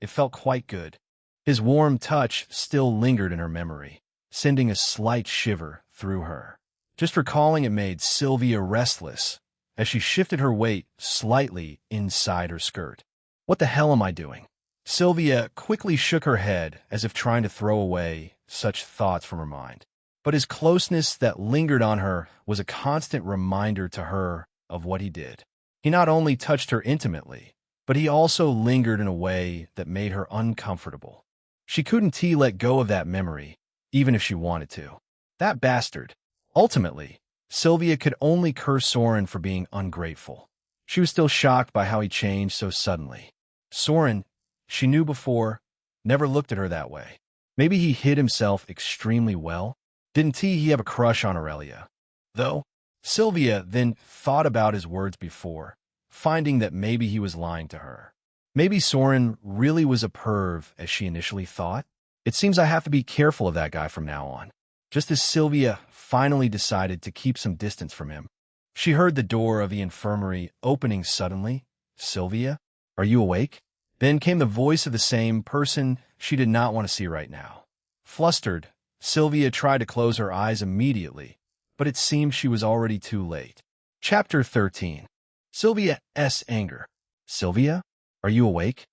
it felt quite good. His warm touch still lingered in her memory, sending a slight shiver through her. Just recalling it made Sylvia restless as she shifted her weight slightly inside her skirt. What the hell am I doing? Sylvia quickly shook her head as if trying to throw away such thoughts from her mind. But his closeness that lingered on her was a constant reminder to her of what he did. He not only touched her intimately, but he also lingered in a way that made her uncomfortable. She couldn't let go of that memory, even if she wanted to. That bastard. Ultimately, Sylvia could only curse Soren for being ungrateful. She was still shocked by how he changed so suddenly. Soren, she knew before, never looked at her that way. Maybe he hid himself extremely well. Didn't he have a crush on Aurelia? Though, Sylvia then thought about his words before, finding that maybe he was lying to her. Maybe Soren really was a perv as she initially thought. It seems I have to be careful of that guy from now on. Just as Sylvia finally decided to keep some distance from him, she heard the door of the infirmary opening suddenly. Sylvia, are you awake? Then came the voice of the same person she did not want to see right now. Flustered, Sylvia tried to close her eyes immediately, but it seemed she was already too late. Chapter 13. Sylvia's anger. Sylvia, are you awake?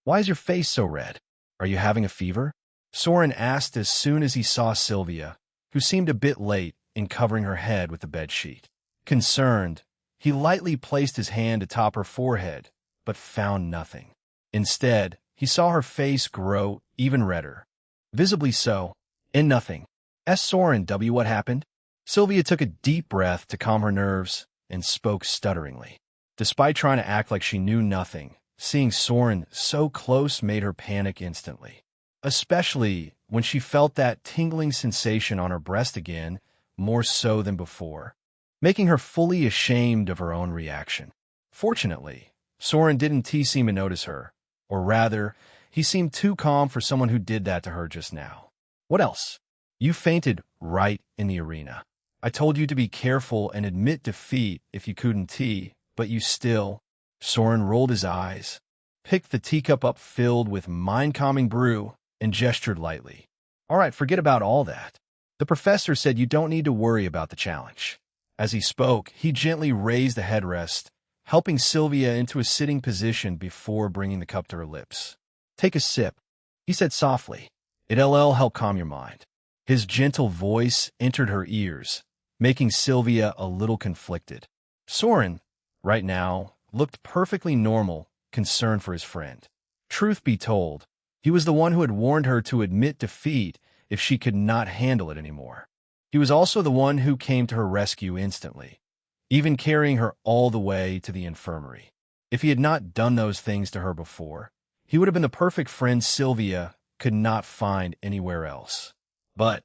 Why is your face so red? Are you having a fever? Soren asked as soon as he saw Sylvia, who seemed a bit late in covering her head with the bedsheet. Concerned, he lightly placed his hand atop her forehead, but found nothing. Instead, he saw her face grow even redder. Visibly so, and nothing. Soren, what happened? Sylvia took a deep breath to calm her nerves and spoke stutteringly. Despite trying to act like she knew nothing, seeing Soren so close made her panic instantly. Especially when she felt that tingling sensation on her breast again, more so than before, making her fully ashamed of her own reaction. Fortunately, Soren didn't seem to notice her, or rather, he seemed too calm for someone who did that to her just now. What else? You fainted right in the arena. I told you to be careful and admit defeat if you couldn't but you still... Soren rolled his eyes, picked the teacup up filled with mind-calming brew, and gestured lightly. All right, forget about all that. The professor said you don't need to worry about the challenge. As he spoke, he gently raised the headrest, helping Sylvia into a sitting position before bringing the cup to her lips. Take a sip, he said softly. It'll help calm your mind. His gentle voice entered her ears, making Sylvia a little conflicted. Soren, right now, looked perfectly normal, concerned for his friend. Truth be told, he was the one who had warned her to admit defeat if she could not handle it anymore. He was also the one who came to her rescue instantly, even carrying her all the way to the infirmary. If he had not done those things to her before, he would have been the perfect friend Sylvia could not find anywhere else. But,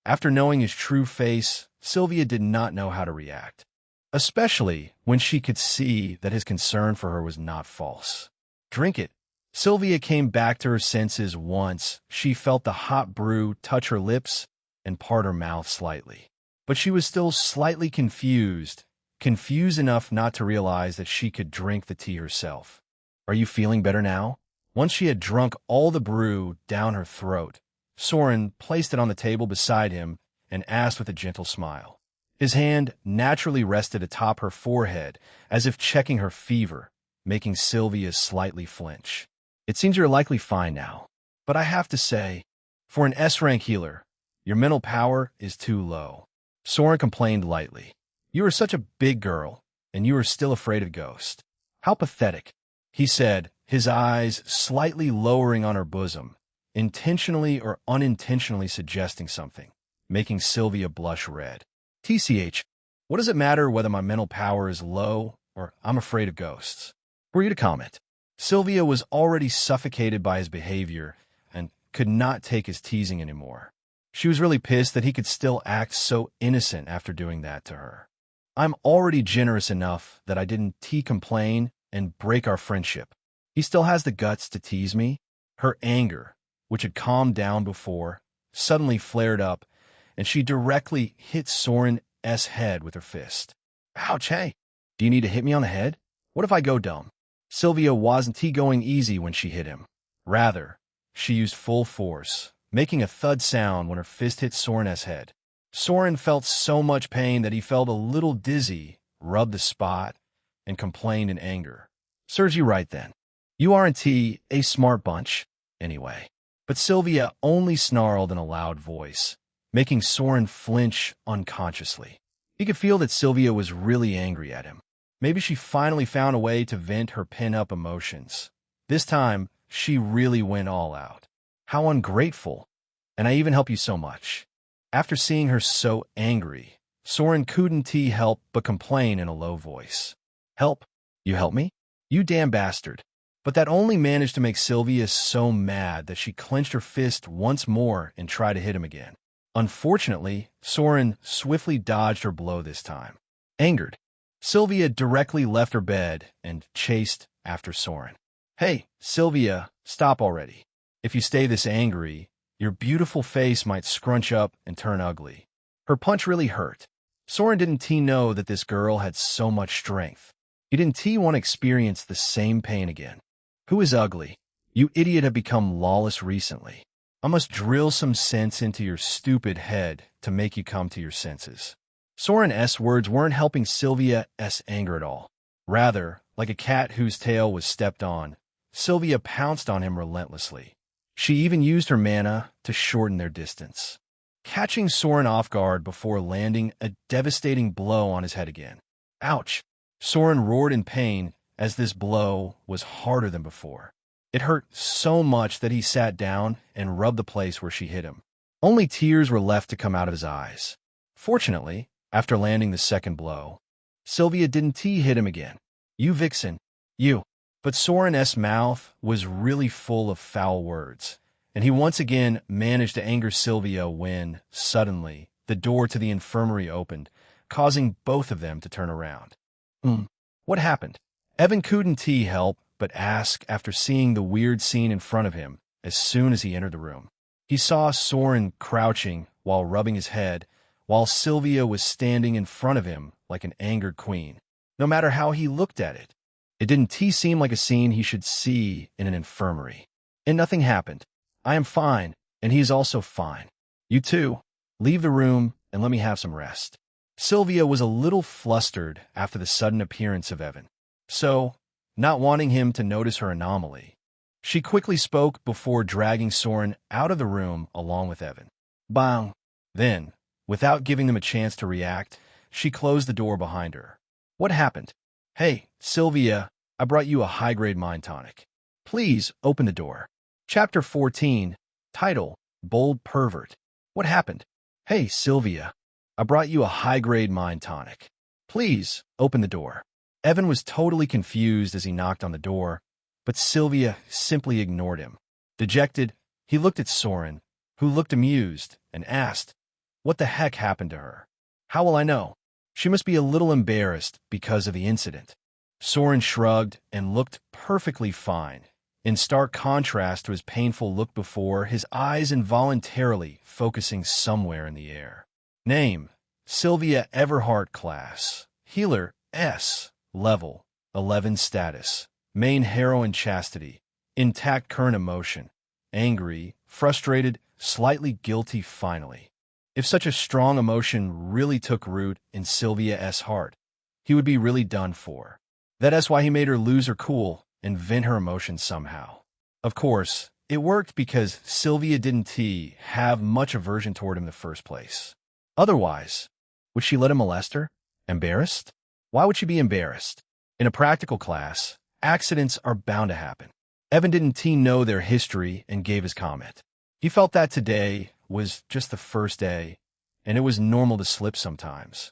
after knowing his true face, Sylvia did not know how to react, especially when she could see that his concern for her was not false. Drink it. Sylvia came back to her senses once she felt the hot brew touch her lips and part her mouth slightly. But she was still slightly confused confused enough not to realize that she could drink the tea herself. "Are you feeling better now?" Once she had drunk all the brew down her throat, Soren placed it on the table beside him and asked with a gentle smile. His hand naturally rested atop her forehead, as if checking her fever, making Sylvia slightly flinch. "It seems you're likely fine now, but I have to say, for an S-rank healer, your mental power is too low." Soren complained lightly. "You are such a big girl, and you are still afraid of ghosts. How pathetic," he said, his eyes slightly lowering on her bosom, intentionally or unintentionally suggesting something, making Sylvia blush red. "TCH, what does it matter whether my mental power is low or I'm afraid of ghosts? For you to comment." Sylvia was already suffocated by his behavior and could not take his teasing anymore. She was really pissed that he could still act so innocent after doing that to her. "I'm already generous enough that I didn't complain and break our friendship. He still has the guts to tease me?" Her anger, which had calmed down before, suddenly flared up, and she directly hit Soren's head with her fist. "Ouch, hey! Do you need to hit me on the head? What if I go dumb?" Sylvia wasn't going easy when she hit him. Rather, she used full force, making a thud sound when her fist hit Soren's head. Soren felt so much pain that he felt a little dizzy, rubbed the spot, and complained in anger. "Serves you right then. You aren't a smart bunch, anyway." But Sylvia only snarled in a loud voice, making Soren flinch unconsciously. He could feel that Sylvia was really angry at him. Maybe she finally found a way to vent her pent-up emotions. This time, she really went all out. "How ungrateful. And I even help you so much." After seeing her so angry, Soren couldn't help but complain in a low voice. "Help? You help me? You damn bastard." But that only managed to make Sylvia so mad that she clenched her fist once more and tried to hit him again. Unfortunately, Soren swiftly dodged her blow this time. Angered, Sylvia directly left her bed and chased after Soren. "Hey, Sylvia, stop already. If you stay this angry, your beautiful face might scrunch up and turn ugly." Her punch really hurt. Soren didn't know that this girl had so much strength. He didn't want to experience the same pain again. "Who is ugly? You idiot have become lawless recently. I must drill some sense into your stupid head to make you come to your senses." Soren's words weren't helping Sylvia's anger at all. Rather, like a cat whose tail was stepped on, Sylvia pounced on him relentlessly. She even used her mana to shorten their distance, catching Soren off guard before landing a devastating blow on his head again. "Ouch!" Soren roared in pain as this blow was harder than before. It hurt so much that he sat down and rubbed the place where she hit him. Only tears were left to come out of his eyes. Fortunately, after landing the second blow, Sylvia didn't hit him again. "You vixen, you." But Soren's mouth was really full of foul words, and he once again managed to anger Sylvia when, suddenly, the door to the infirmary opened, causing both of them to turn around. What happened?" Evan couldn't help but ask after seeing the weird scene in front of him as soon as he entered the room. He saw Soren crouching while rubbing his head, while Sylvia was standing in front of him like an angered queen. No matter how he looked at it, it didn't seem like a scene he should see in an infirmary. "And nothing happened. I am fine, and he is also fine. You two, leave the room and let me have some rest." Sylvia was a little flustered after the sudden appearance of Evan. So, not wanting him to notice her anomaly, she quickly spoke before dragging Soren out of the room along with Evan. Bang! Then, without giving them a chance to react, she closed the door behind her. "What happened?" "Hey, Sylvia, I brought you a high-grade mind tonic. Please open the door." Chapter 14, Title, Bold Pervert. "What happened?" "Hey, Sylvia, I brought you a high-grade mind tonic. Please open the door." Evan was totally confused as he knocked on the door, but Sylvia simply ignored him. Dejected, he looked at Soren, who looked amused, and asked, "What the heck happened to her?" "How will I know? She must be a little embarrassed because of the incident." Soren shrugged and looked perfectly fine. In stark contrast to his painful look before, his eyes involuntarily focusing somewhere in the air. "Name, Sylvia Everhart class," Healer S. Level 11 status. Main heroine chastity. Intact current emotion. Angry, frustrated, slightly guilty finally. If such a strong emotion really took root in Sylvia S. heart, he would be really done for. That's why he made her lose her cool and vent her emotions somehow. Of course, it worked because Sylvia didn't have much aversion toward him in the first place. Otherwise, would she let him molest her? Embarrassed? Why would she be embarrassed? In a practical class, accidents are bound to happen. Evan didn't know their history and gave his comment. He felt that today was just the first day, and it was normal to slip sometimes.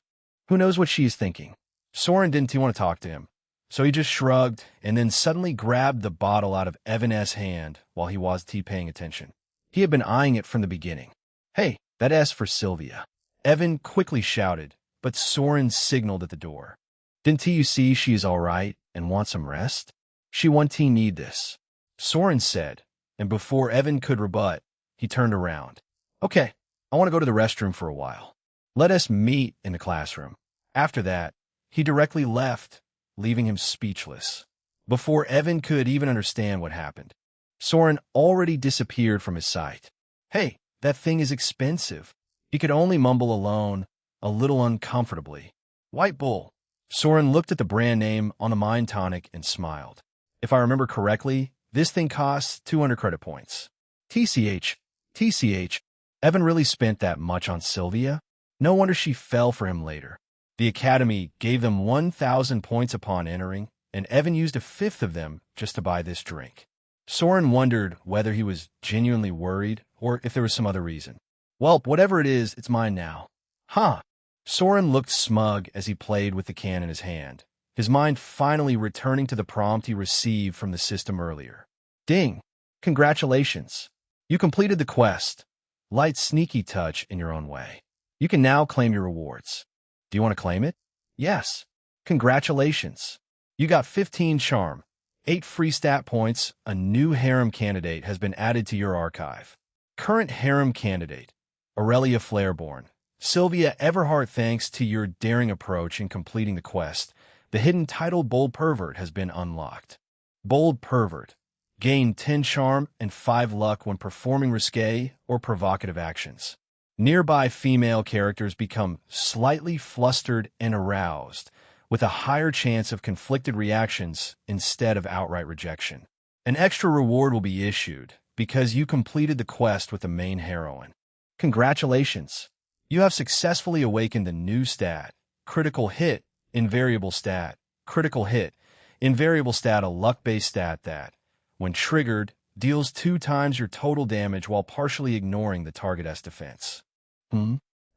Who knows what she is thinking? Soren didn't want to talk to him, so he just shrugged and then suddenly grabbed the bottle out of Evan's hand while he was paying attention. He had been eyeing it from the beginning. Hey, that S for Sylvia. Evan quickly shouted, but Soren signaled at the door. Didn't you see she is all right and wants some rest? She won't need this, Soren said, and before Evan could rebut, he turned around. Okay, I want to go to the restroom for a while. Let us meet in the classroom. After that, he directly left, leaving him speechless. Before Evan could even understand what happened, Soren already disappeared from his sight. Hey, that thing is expensive. He could only mumble alone, a little uncomfortably. White Bull. Soren looked at the brand name on the Mind Tonic and smiled. If I remember correctly, this thing costs 200 credit points. TCH. Evan really spent that much on Sylvia? No wonder she fell for him later. The academy gave them 1,000 points upon entering, and Evan used a fifth of them just to buy this drink. Soren wondered whether he was genuinely worried or if there was some other reason. Well, whatever it is, it's mine now. Huh. Soren looked smug as he played with the can in his hand, his mind finally returning to the prompt he received from the system earlier. Ding! Congratulations! You completed the quest. Light sneaky touch in your own way. You can now claim your rewards. Do you want to claim it? Yes. Congratulations. You got 15 charm, 8 free stat points. A new harem candidate has been added to your archive. Current harem candidate, Aurelia Flareborn. Sylvia Everhart, thanks to your daring approach in completing the quest, the hidden title Bold Pervert has been unlocked. Bold Pervert. Gain 10 charm and 5 luck when performing risque or provocative actions. Nearby female characters become slightly flustered and aroused, with a higher chance of conflicted reactions instead of outright rejection. An extra reward will be issued because you completed the quest with the main heroine. Congratulations! You have successfully awakened a new stat, Critical Hit, Invariable Stat. Critical Hit, Invariable Stat, a luck-based stat that, when triggered, deals 2 times your total damage while partially ignoring the target's defense.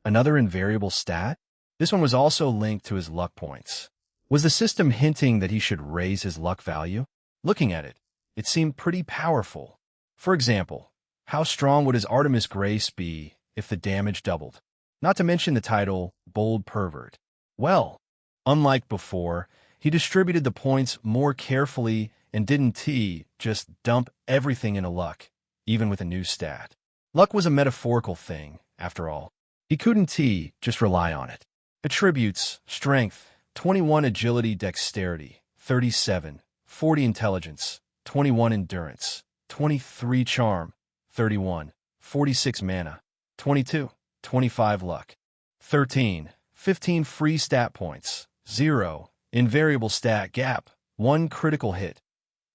Another invariable stat? This one was also linked to his luck points. Was the system hinting that he should raise his luck value? Looking at it, it seemed pretty powerful. For example, how strong would his Artemis Grace be if the damage doubled? Not to mention the title, Bold Pervert. Well, unlike before, he distributed the points more carefully and didn't just dump everything into luck, even with a new stat. Luck was a metaphorical thing, after all. He couldn't just rely on it. Attributes, Strength, 21 Agility, Dexterity, 37, 40 Intelligence, 21 Endurance, 23 Charm, 31, 46 Mana, 22, 25 Luck, 13, 15 Free Stat Points, 0, Invariable Stat Gap, 1 Critical Hit.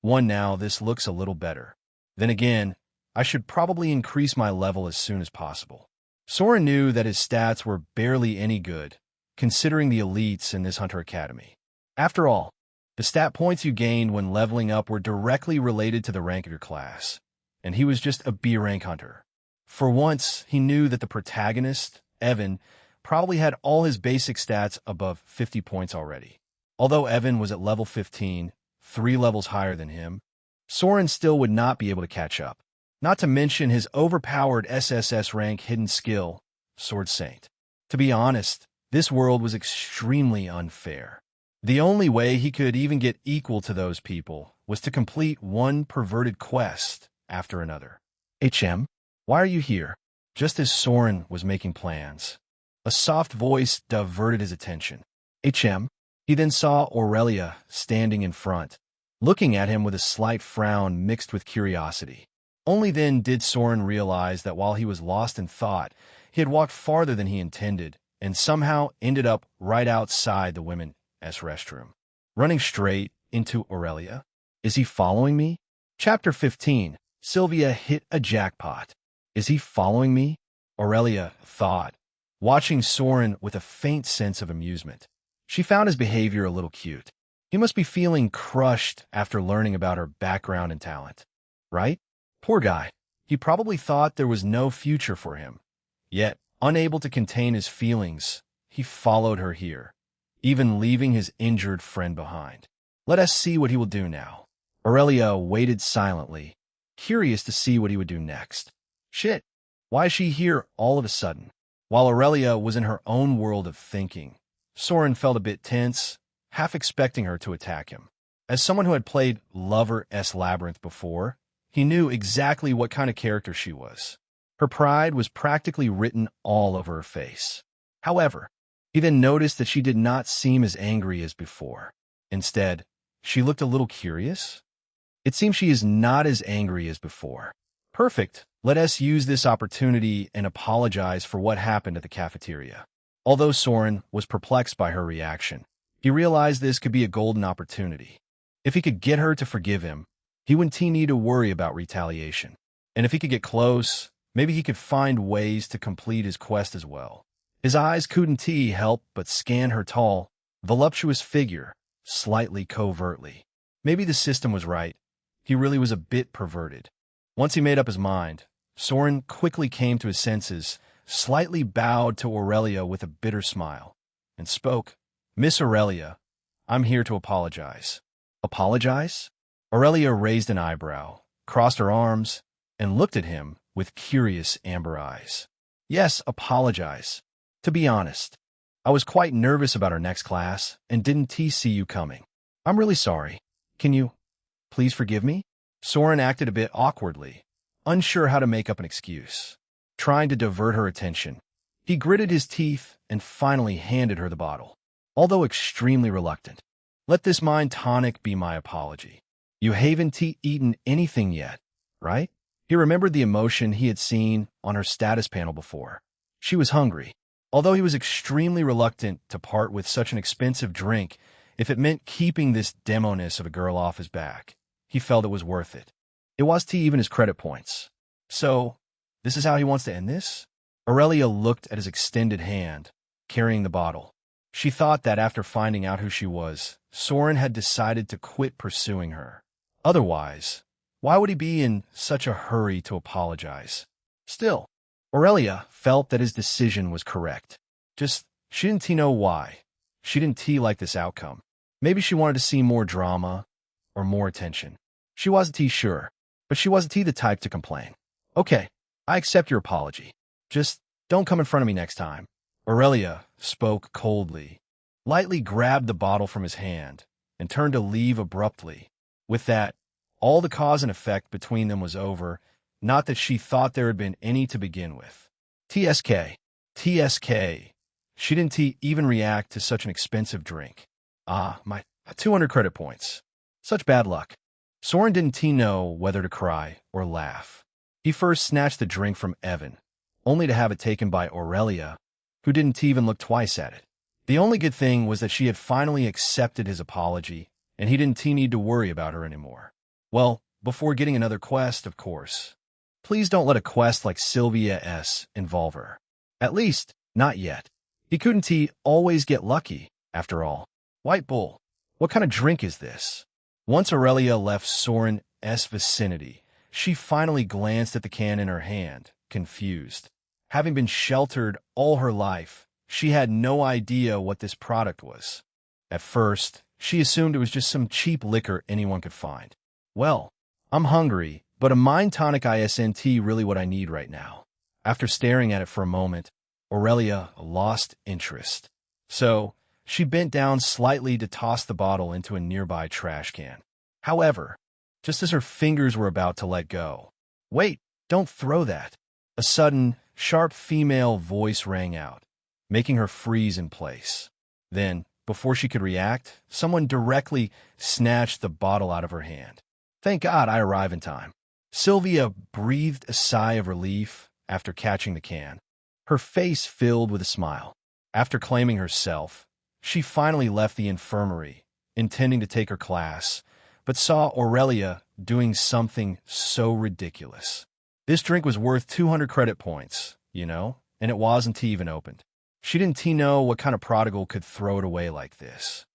1 Now this looks a little better. Then again, I should probably increase my level as soon as possible. Soren knew that his stats were barely any good, considering the elites in this Hunter Academy. After all, the stat points you gained when leveling up were directly related to the rank of your class, and he was just a B-rank hunter. For once, he knew that the protagonist, Evan, probably had all his basic stats above 50 points already. Although Evan was at level 15, 3 levels higher than him, Soren still would not be able to catch up. Not to mention his overpowered SSS rank hidden skill, Sword Saint. To be honest, this world was extremely unfair. The only way he could even get equal to those people was to complete one perverted quest after another. HM, why are you here? Just as Soren was making plans, a soft voice diverted his attention. HM, He then saw Aurelia standing in front, looking at him with a slight frown mixed with curiosity. Only then did Soren realize that while he was lost in thought, he had walked farther than he intended and somehow ended up right outside the women's restroom, running straight into Aurelia. Is he following me? Chapter 15. Sylvia hit a jackpot. Is he following me? Aurelia thought, watching Soren with a faint sense of amusement. She found his behavior a little cute. He must be feeling crushed after learning about her background and talent, right? Poor guy. He probably thought there was no future for him. Yet, unable to contain his feelings, he followed her here, even leaving his injured friend behind. Let us see what he will do now. Aurelia waited silently, curious to see what he would do next. Shit, why is she here all of a sudden? While Aurelia was in her own world of thinking, Soren felt a bit tense, half expecting her to attack him. As someone who had played Labyrinth before, he knew exactly what kind of character she was. Her pride was practically written all over her face. However, he then noticed that she did not seem as angry as before. Instead, she looked a little curious. It seems she is not as angry as before. Perfect. Let us use this opportunity and apologize for what happened at the cafeteria. Although Soren was perplexed by her reaction, he realized this could be a golden opportunity. If he could get her to forgive him, he wouldn't need to worry about retaliation. And if he could get close, maybe he could find ways to complete his quest as well. His eyes couldn't help but scan her tall, voluptuous figure, slightly covertly. Maybe the system was right. He really was a bit perverted. Once he made up his mind, Soren quickly came to his senses, slightly bowed to Aurelia with a bitter smile, and spoke, "Miss Aurelia, I'm here to apologize." Apologize? Aurelia raised an eyebrow, crossed her arms, and looked at him with curious amber eyes. Yes, apologize. To be honest, I was quite nervous about our next class and didn't see you coming. I'm really sorry. Can you please forgive me? Soren acted a bit awkwardly, unsure how to make up an excuse. Trying to divert her attention, he gritted his teeth and finally handed her the bottle, although extremely reluctant. Let this mind tonic be my apology. You haven't eaten anything yet, right? He remembered the emotion he had seen on her status panel before. She was hungry. Although he was extremely reluctant to part with such an expensive drink if it meant keeping this demoness of a girl off his back, he felt it was worth it. It was to even his credit points. So, this is how he wants to end this? Aurelia looked at his extended hand, carrying the bottle. She thought that after finding out who she was, Soren had decided to quit pursuing her. Otherwise, why would he be in such a hurry to apologize? Still, Aurelia felt that his decision was correct. She didn't know why. She didn't like this outcome. Maybe she wanted to see more drama or more attention. She wasn't sure, but she wasn't the type to complain. Okay, I accept your apology. Just don't come in front of me next time. Aurelia spoke coldly, lightly grabbed the bottle from his hand, and turned to leave abruptly. With that, all the cause and effect between them was over, not that she thought there had been any to begin with. TSK. She didn't even react to such an expensive drink. My 200 credit points. Such bad luck. Soren didn't know whether to cry or laugh. He first snatched the drink from Evan, only to have it taken by Aurelia, who didn't even look twice at it. The only good thing was that she had finally accepted his apology, and he didn't need to worry about her anymore. Well, before getting another quest, of course. Please don't let a quest like Sylvia's involve her. At least, not yet. He couldn't always get lucky, after all. White Bull, what kind of drink is this? Once Aurelia left Soren's vicinity, she finally glanced at the can in her hand, confused. Having been sheltered all her life, she had no idea what this product was. At first, she assumed it was just some cheap liquor anyone could find. Well, I'm hungry, but a mind tonic isn't really what I need right now. After staring at it for a moment, Aurelia lost interest. So, she bent down slightly to toss the bottle into a nearby trash can. However, just as her fingers were about to let go, "Wait, don't throw that." A sudden, sharp female voice rang out, making her freeze in place. Then, before she could react, someone directly snatched the bottle out of her hand. Thank God I arrive in time. Sylvia breathed a sigh of relief after catching the can. Her face filled with a smile. After claiming herself, she finally left the infirmary, intending to take her class, but saw Aurelia doing something so ridiculous. This drink was worth 200 credit points, and it wasn't even opened. She didn't know what kind of prodigal could throw it away like this.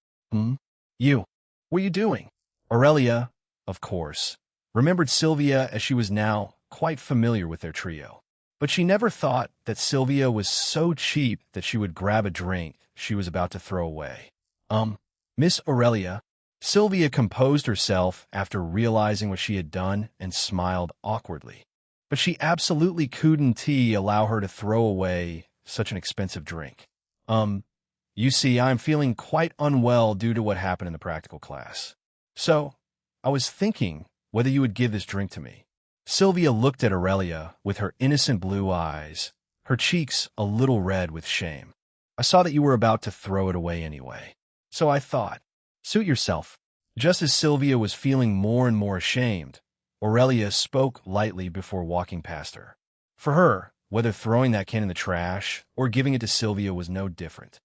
You. What are you doing? Aurelia, of course, remembered Sylvia as she was now quite familiar with their trio. But she never thought that Sylvia was so cheap that she would grab a drink she was about to throw away. Miss Aurelia. Sylvia composed herself after realizing what she had done and smiled awkwardly. But she absolutely couldn't allow her to throw away such an expensive drink. You see, I'm feeling quite unwell due to what happened in the practical class. So, I was thinking whether you would give this drink to me. Sylvia looked at Aurelia with her innocent blue eyes, her cheeks a little red with shame. I saw that you were about to throw it away anyway. So I thought, suit yourself. Just as Sylvia was feeling more and more ashamed, Aurelia spoke lightly before walking past her. For her, whether throwing that can in the trash or giving it to Sylvia was no different.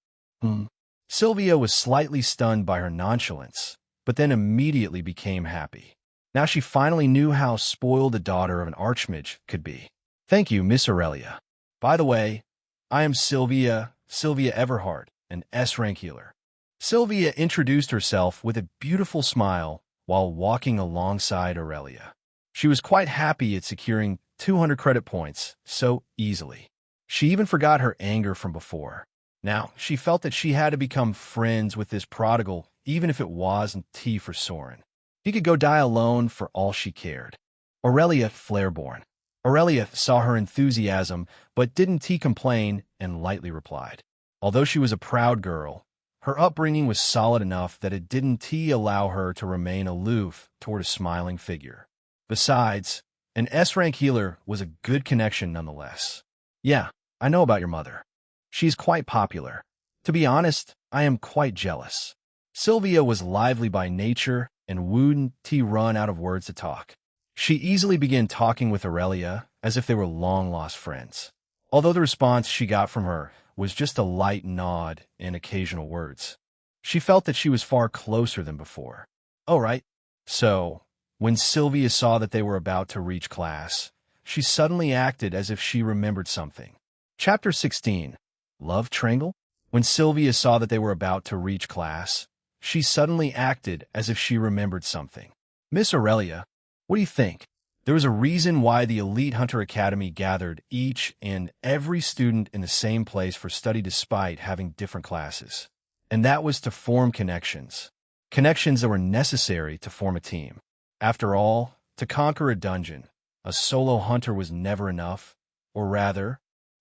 Sylvia was slightly stunned by her nonchalance, but then immediately became happy. Now she finally knew how spoiled the daughter of an archmage could be. Thank you, Miss Aurelia. By the way, I am Sylvia Everhart, an S-rank healer. Sylvia introduced herself with a beautiful smile while walking alongside Aurelia. She was quite happy at securing 200 credit points so easily. She even forgot her anger from before. Now, she felt that she had to become friends with this prodigal, even if it wasn't tea for Soren. He could go die alone for all she cared. Aurelia Flareborn. Aurelia saw her enthusiasm, but didn't complain and lightly replied. Although she was a proud girl, her upbringing was solid enough that it didn't allow her to remain aloof toward a smiling figure. Besides, an S-rank healer was a good connection nonetheless. Yeah, I know about your mother. She's quite popular. To be honest, I am quite jealous. Sylvia was lively by nature and wouldn't run out of words to talk. She easily began talking with Aurelia as if they were long-lost friends, although the response she got from her was just a light nod and occasional words. She felt that she was far closer than before. Oh, right. So, when Sylvia saw that they were about to reach class, she suddenly acted as if she remembered something. Chapter 16. Love Triangle? When Sylvia saw that they were about to reach class, she suddenly acted as if she remembered something. Miss Aurelia, what do you think? There was a reason why the Elite Hunter Academy gathered each and every student in the same place for study despite having different classes. And that was to form connections. Connections that were necessary to form a team. After all, to conquer a dungeon, a solo hunter was never enough, or rather,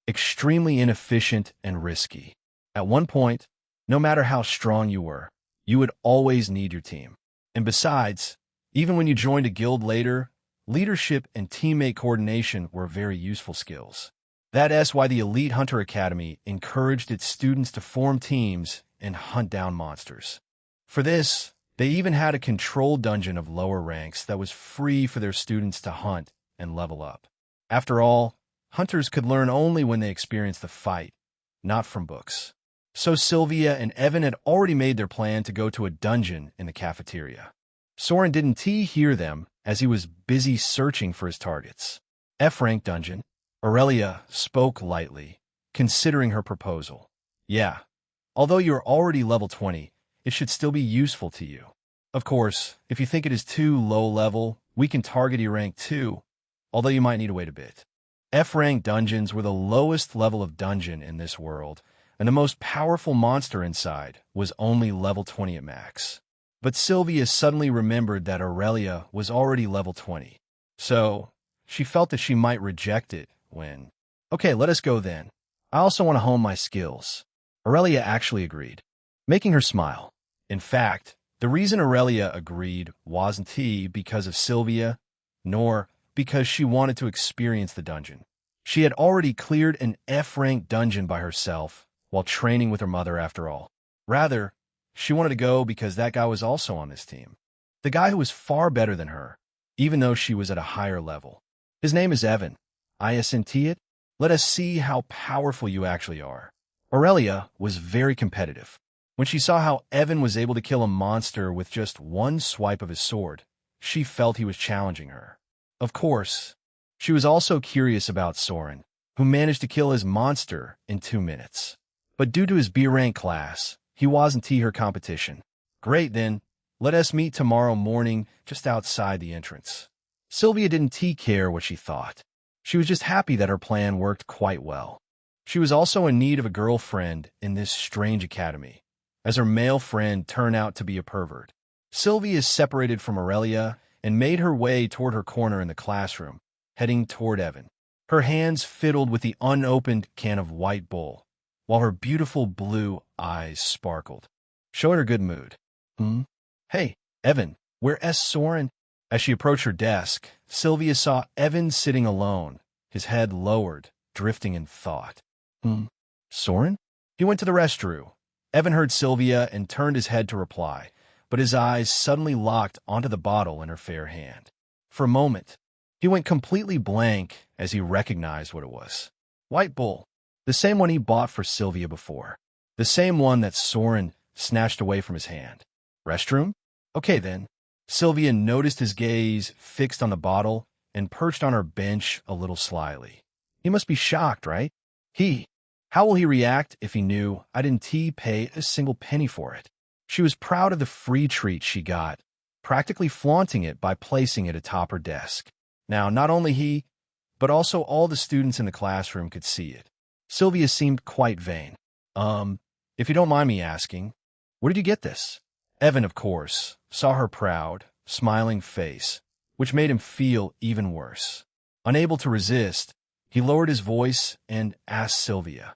extremely inefficient and risky. At one point, no matter how strong you were, you would always need your team. And besides, even when you joined a guild later, leadership and teammate coordination were very useful skills. That's why the Elite Hunter Academy encouraged its students to form teams and hunt down monsters. For this, they even had a controlled dungeon of lower ranks that was free for their students to hunt and level up. After all, hunters could learn only when they experienced the fight, not from books. So Sylvia and Evan had already made their plan to go to a dungeon in the cafeteria. Soren didn't hear them as he was busy searching for his targets. F-rank dungeon. Aurelia spoke lightly, considering her proposal. Yeah, although you're already level 20, it should still be useful to you. Of course, if you think it is too low level, we can target E rank 2, although you might need to wait a bit. F-rank dungeons were the lowest level of dungeon in this world, and the most powerful monster inside was only level 20 at max. But Sylvia suddenly remembered that Aurelia was already level 20, so she felt that she might reject it when, okay, let us go then. I also want to hone my skills. Aurelia actually agreed, making her smile. In fact, the reason Aurelia agreed wasn't because of Sylvia, nor because she wanted to experience the dungeon. She had already cleared an F-rank dungeon by herself while training with her mother after all. Rather, She wanted to go because that guy was also on this team. The guy who was far better than her, even though she was at a higher level. His name is Evan. Isn't it? Let us see how powerful you actually are. Aurelia was very competitive. When she saw how Evan was able to kill a monster with just one swipe of his sword, she felt he was challenging her. Of course, she was also curious about Soren, who managed to kill his monster in 2 minutes. But due to his B-rank class, he wasn't her competition. Great then, let us meet tomorrow morning just outside the entrance. Sylvia didn't care what she thought. She was just happy that her plan worked quite well. She was also in need of a girlfriend in this strange academy, as her male friend turned out to be a pervert. Sylvia separated from Aurelia and made her way toward her corner in the classroom, heading toward Evan. Her hands fiddled with the unopened can of White Bull, while her beautiful blue eyes sparkled, showing her good mood. Hey, Evan, where's Soren? As she approached her desk, Sylvia saw Evan sitting alone, his head lowered, drifting in thought. Soren? He went to the restroom. Evan heard Sylvia and turned his head to reply, but his eyes suddenly locked onto the bottle in her fair hand. For a moment, he went completely blank as he recognized what it was. White Bull, the same one he bought for Sylvia before. The same one that Soren snatched away from his hand. Restroom? Okay then. Sylvia noticed his gaze fixed on the bottle and perched on her bench a little slyly. He must be shocked, right? How will he react if he knew I didn't pay a single penny for it? She was proud of the free treat she got, practically flaunting it by placing it atop her desk. Now, not only he, but also all the students in the classroom could see it. Sylvia seemed quite vain. If you don't mind me asking, where did you get this? Evan, of course, saw her proud, smiling face, which made him feel even worse. Unable to resist, he lowered his voice and asked Sylvia,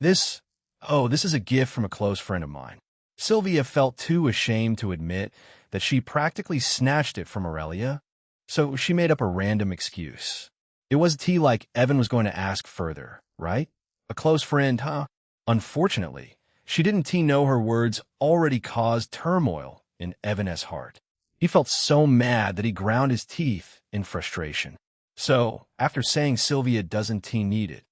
This is a gift from a close friend of mine. Sylvia felt too ashamed to admit that she practically snatched it from Aurelia, so she made up a random excuse. It wasn't like Evan was going to ask further, right? A close friend, huh? Unfortunately, she didn't know her words already caused turmoil in Evan's heart. He felt so mad that he ground his teeth in frustration. So, after saying Sylvia doesn't need it,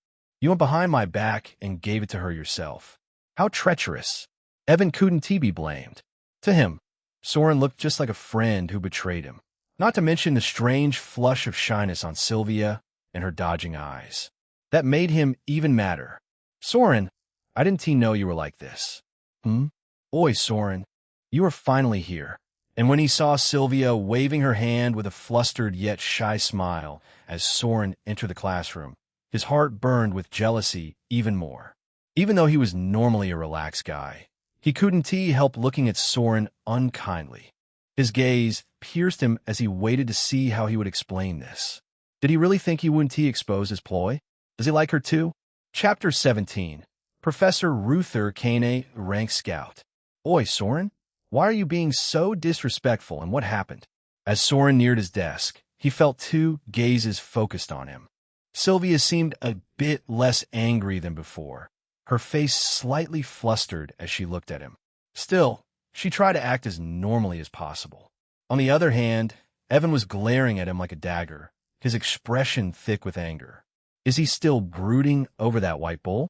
you went behind my back and gave it to her yourself. How treacherous. Evan couldn't be blamed. To him, Soren looked just like a friend who betrayed him. Not to mention the strange flush of shyness on Sylvia and her dodging eyes. That made him even madder. Soren, I didn't know you were like this. Oi, Soren, you are finally here. And when he saw Sylvia waving her hand with a flustered yet shy smile as Soren entered the classroom, his heart burned with jealousy even more. Even though he was normally a relaxed guy, he couldn't help looking at Soren unkindly. His gaze pierced him as he waited to see how he would explain this. Did he really think he wouldn't expose his ploy? Does he like her too? Chapter 17. Professor Ruther Kane, Rank Scout. Oi, Soren, why are you being so disrespectful and what happened? As Soren neared his desk, he felt 2 gazes focused on him. Sylvia seemed a bit less angry than before, her face slightly flustered as she looked at him. Still, she tried to act as normally as possible. On the other hand, Evan was glaring at him like a dagger, his expression thick with anger. Is he still brooding over that White Bull?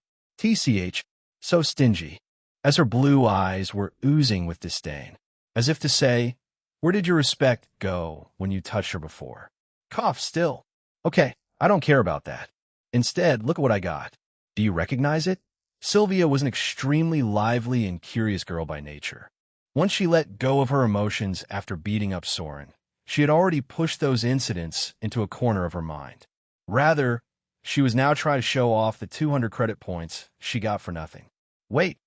So stingy, as her blue eyes were oozing with disdain, as if to say, where did your respect go when you touched her before? Cough still. Okay, I don't care about that. Instead, look at what I got. Do you recognize it? Sylvia was an extremely lively and curious girl by nature. Once she let go of her emotions after beating up Soren, she had already pushed those incidents into a corner of her mind. Rather, she was now trying to show off the 200 credit points she got for nothing. Wait,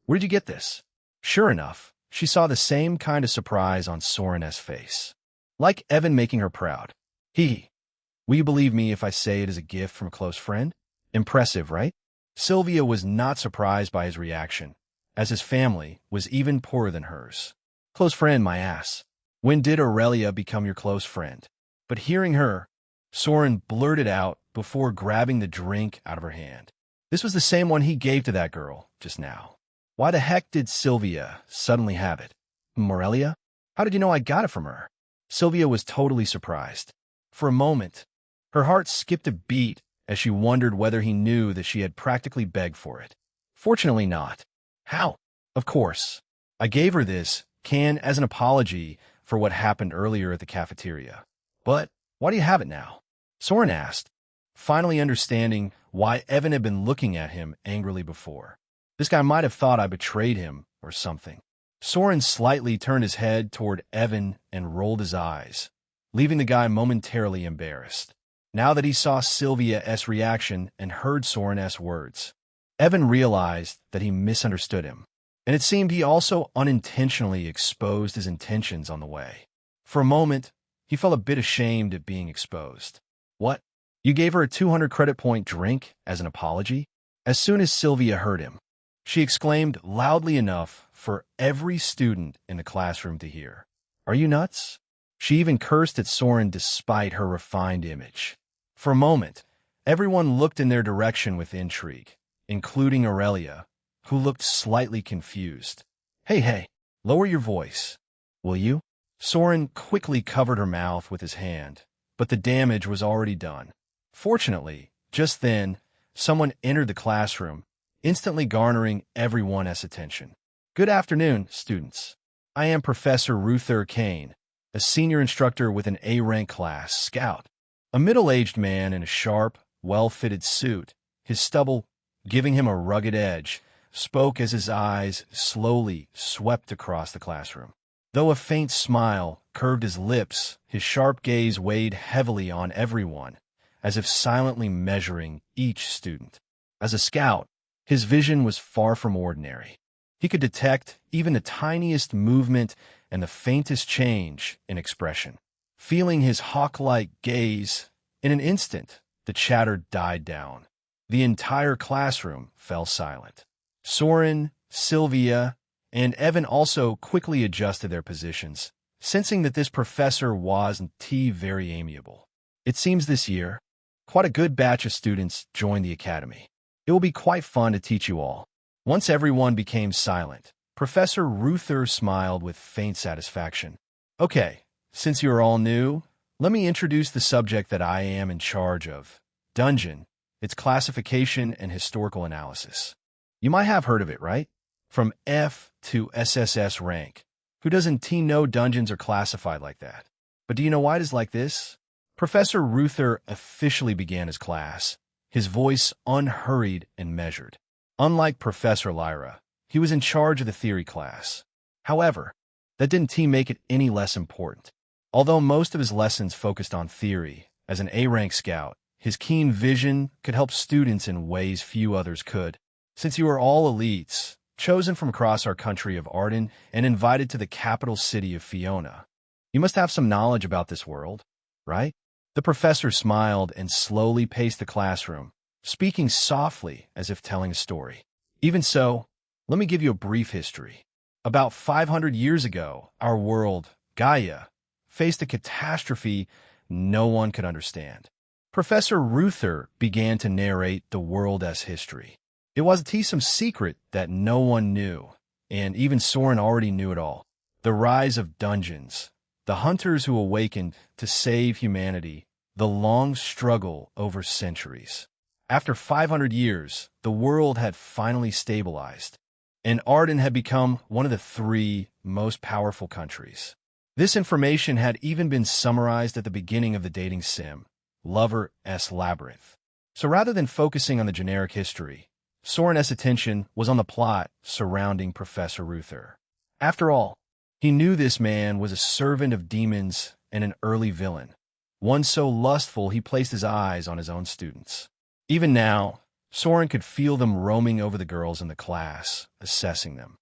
where did you get this? Sure enough, she saw the same kind of surprise on Soren's face. Like Evan making her proud. Will you believe me if I say it is a gift from a close friend? Impressive, right? Sylvia was not surprised by his reaction, as his family was even poorer than hers. Close friend, my ass. When did Aurelia become your close friend? But hearing her, Soren blurted out before grabbing the drink out of her hand. This was the same one he gave to that girl just now. Why the heck did Sylvia suddenly have it? Morelia? How did you know I got it from her? Sylvia was totally surprised. For a moment, her heart skipped a beat as she wondered whether he knew that she had practically begged for it. Fortunately not. How? Of course. I gave her this can as an apology for what happened earlier at the cafeteria. But why do you have it now? Soren asked, finally understanding why Evan had been looking at him angrily before. This guy might have thought I betrayed him or something. Soren slightly turned his head toward Evan and rolled his eyes, leaving the guy momentarily embarrassed. Now that he saw Sylvia's reaction and heard Soren's words, Evan realized that he misunderstood him, and it seemed he also unintentionally exposed his intentions on the way. For a moment, he felt a bit ashamed at being exposed. What? You gave her a 200 credit point drink as an apology? As soon as Sylvia heard him, she exclaimed loudly enough for every student in the classroom to hear. Are you nuts? She even cursed at Soren despite her refined image. For a moment, everyone looked in their direction with intrigue, including Aurelia, who looked slightly confused. Hey, lower your voice, will you? Soren quickly covered her mouth with his hand, but the damage was already done. Fortunately, just then, someone entered the classroom, instantly garnering everyone's attention. Good afternoon, students. I am Professor Ruther Kane, a senior instructor with an A-rank class, Scout. A middle-aged man in a sharp, well-fitted suit, his stubble giving him a rugged edge, spoke as his eyes slowly swept across the classroom. Though a faint smile curved his lips, his sharp gaze weighed heavily on everyone, as if silently measuring each student. As a scout, his vision was far from ordinary. He could detect even the tiniest movement and the faintest change in expression. Feeling his hawk-like gaze, in an instant, the chatter died down. The entire classroom fell silent. Soren, Sylvia, and Evan also quickly adjusted their positions, sensing that this professor wasn't very amiable. It seems this year, quite a good batch of students joined the academy. It will be quite fun to teach you all. Once everyone became silent, Professor Ruther smiled with faint satisfaction. Okay, since you're all new, let me introduce the subject that I am in charge of, Dungeon, its classification and historical analysis. You might have heard of it, right? From F to SSS rank. Who doesn't know dungeons are classified like that? But do you know why it is like this? Professor Ruther officially began his class, his voice unhurried and measured. Unlike Professor Lyra, he was in charge of the theory class. However, that didn't make it any less important. Although most of his lessons focused on theory, as an A-rank scout, his keen vision could help students in ways few others could. Since you are all elites, chosen from across our country of Arden and invited to the capital city of Fiona, you must have some knowledge about this world, right? The professor smiled and slowly paced the classroom, speaking softly as if telling a story. Even so, let me give you a brief history. About 500 years ago, our world, Gaia, faced a catastrophe no one could understand. Professor Ruther began to narrate the world's history. It was some secret that no one knew, and even Soren already knew it all. The rise of dungeons, the hunters who awakened to save humanity, the long struggle over centuries. After 500 years, the world had finally stabilized, and Arden had become one of the 3 most powerful countries. This information had even been summarized at the beginning of the dating sim, Labyrinth. So rather than focusing on the generic history, Soren's attention was on the plot surrounding Professor Ruther. After all, he knew this man was a servant of demons and an early villain, one so lustful he placed his eyes on his own students. Even now, Soren could feel them roaming over the girls in the class, assessing them.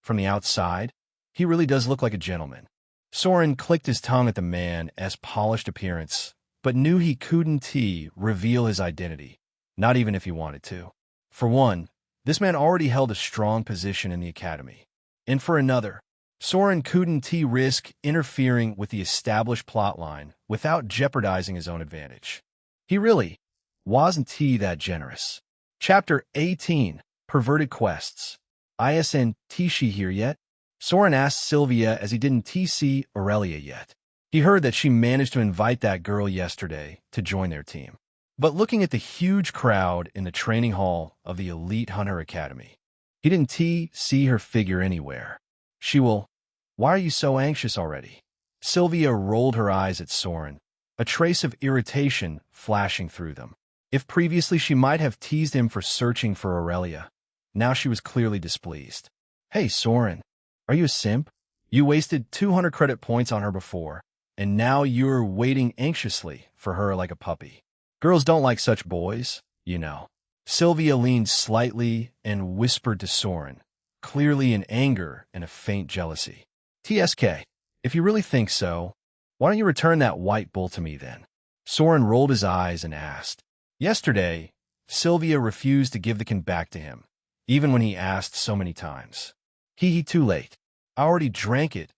From the outside, he really does look like a gentleman. Soren clicked his tongue at the man's polished appearance, but knew he couldn't reveal his identity, not even if he wanted to. For one, this man already held a strong position in the academy. And for another, Soren couldn't risk interfering with the established plotline without jeopardizing his own advantage. He really wasn't that generous. Chapter 18. Perverted quests. ISN TC here yet? Soren asked Sylvia as he didn't TC Aurelia yet. He heard that she managed to invite that girl yesterday to join their team. But looking at the huge crowd in the training hall of the Elite Hunter Academy, he didn't see her figure anywhere. Why are you so anxious already? Sylvia rolled her eyes at Soren, a trace of irritation flashing through them. If previously she might have teased him for searching for Aurelia, now she was clearly displeased. Hey, Soren, are you a simp? You wasted 200 credit points on her before, and now you're waiting anxiously for her like a puppy. Girls don't like such boys, you know. Sylvia leaned slightly and whispered to Soren, clearly in anger and a faint jealousy. TSK, if you really think so, why don't you return that white bull to me then? Soren rolled his eyes and asked. Yesterday, Sylvia refused to give the can back to him, even when he asked so many times. Too late. I already drank it,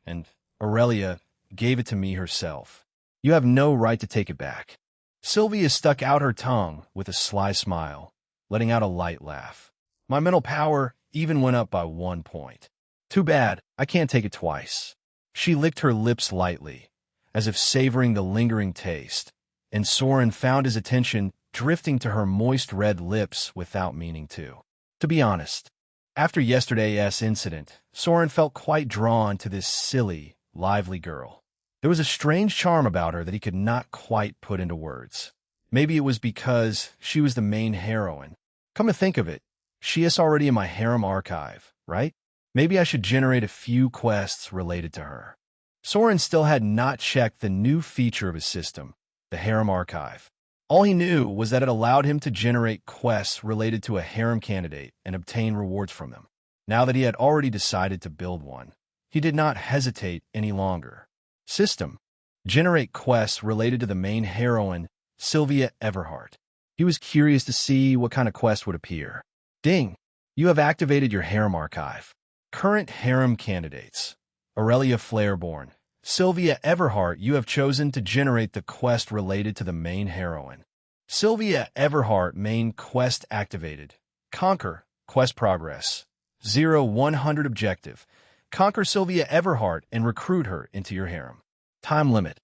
and Aurelia gave it to me herself. You have no right to take it back. Sylvia stuck out her tongue with a sly smile, letting out a light laugh. My mental power even went up by 1 point. Too bad, I can't take it twice. She licked her lips lightly, as if savoring the lingering taste, and Soren found his attention drifting to her moist red lips without meaning to. To be honest, after yesterday's incident, Soren felt quite drawn to this silly, lively girl. There was a strange charm about her that he could not quite put into words. Maybe it was because she was the main heroine. Come to think of it, she is already in my harem archive, right? Maybe I should generate a few quests related to her. Soren still had not checked the new feature of his system, the harem archive. All he knew was that it allowed him to generate quests related to a harem candidate and obtain rewards from them. Now that he had already decided to build one, he did not hesitate any longer. System. Generate quests related to the main heroine, Sylvia Everhart. He was curious to see what kind of quest would appear. Ding! You have activated your harem archive. Current harem candidates. Aurelia Flareborn. Sylvia Everhart, you have chosen to generate the quest related to the main heroine. Sylvia Everhart, main quest activated. Conquer. Quest progress. 0-100 objective. Conquer Sylvia Everhart and recruit her into your harem. Time limit.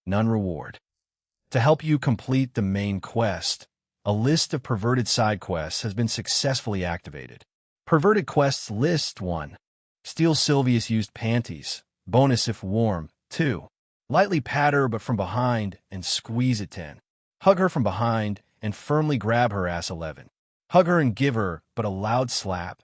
None reward. To help you complete the main quest, a list of perverted side quests has been successfully activated. Perverted quests list 1. Steal Sylvia's used panties. Bonus if warm. 2. Lightly pat her but from behind and squeeze at 10. Hug her from behind and firmly grab her ass 11. Hug her and give her but a loud slap.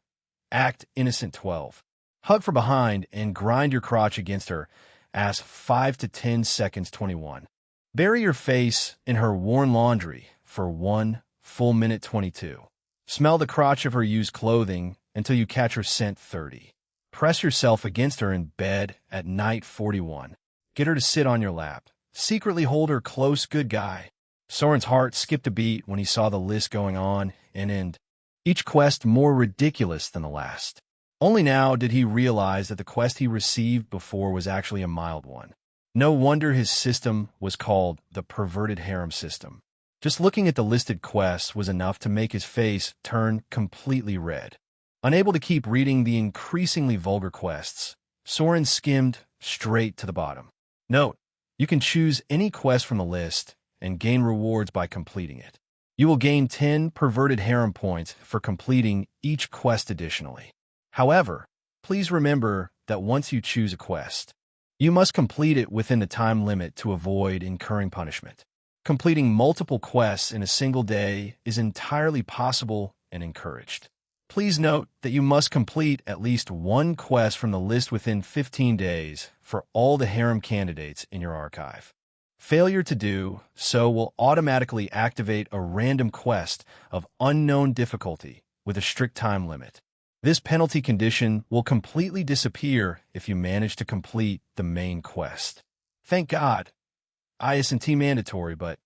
Act innocent 12. Hug from behind and grind your crotch against her ass 5 to 10 seconds 21. Bury your face in her worn laundry for 1 full minute 22. Smell the crotch of her used clothing until you catch her scent 30. Press yourself against her in bed at night 41. Get her to sit on your lap. Secretly hold her close, good guy. Soren's heart skipped a beat when he saw the list going on and end. Each quest more ridiculous than the last. Only now did he realize that the quest he received before was actually a mild one. No wonder his system was called the Perverted Harem System. Just looking at the listed quests was enough to make his face turn completely red. Unable to keep reading the increasingly vulgar quests, Soren skimmed straight to the bottom. Note, you can choose any quest from the list and gain rewards by completing it. You will gain 10 perverted harem points for completing each quest additionally. However, please remember that once you choose a quest, you must complete it within the time limit to avoid incurring punishment. Completing multiple quests in a single day is entirely possible and encouraged. Please note that you must complete at least one quest from the list within 15 days for all the harem candidates in your archive. Failure to do so will automatically activate a random quest of unknown difficulty with a strict time limit. This penalty condition will completely disappear if you manage to complete the main quest. Thank God. ISNT mandatory, but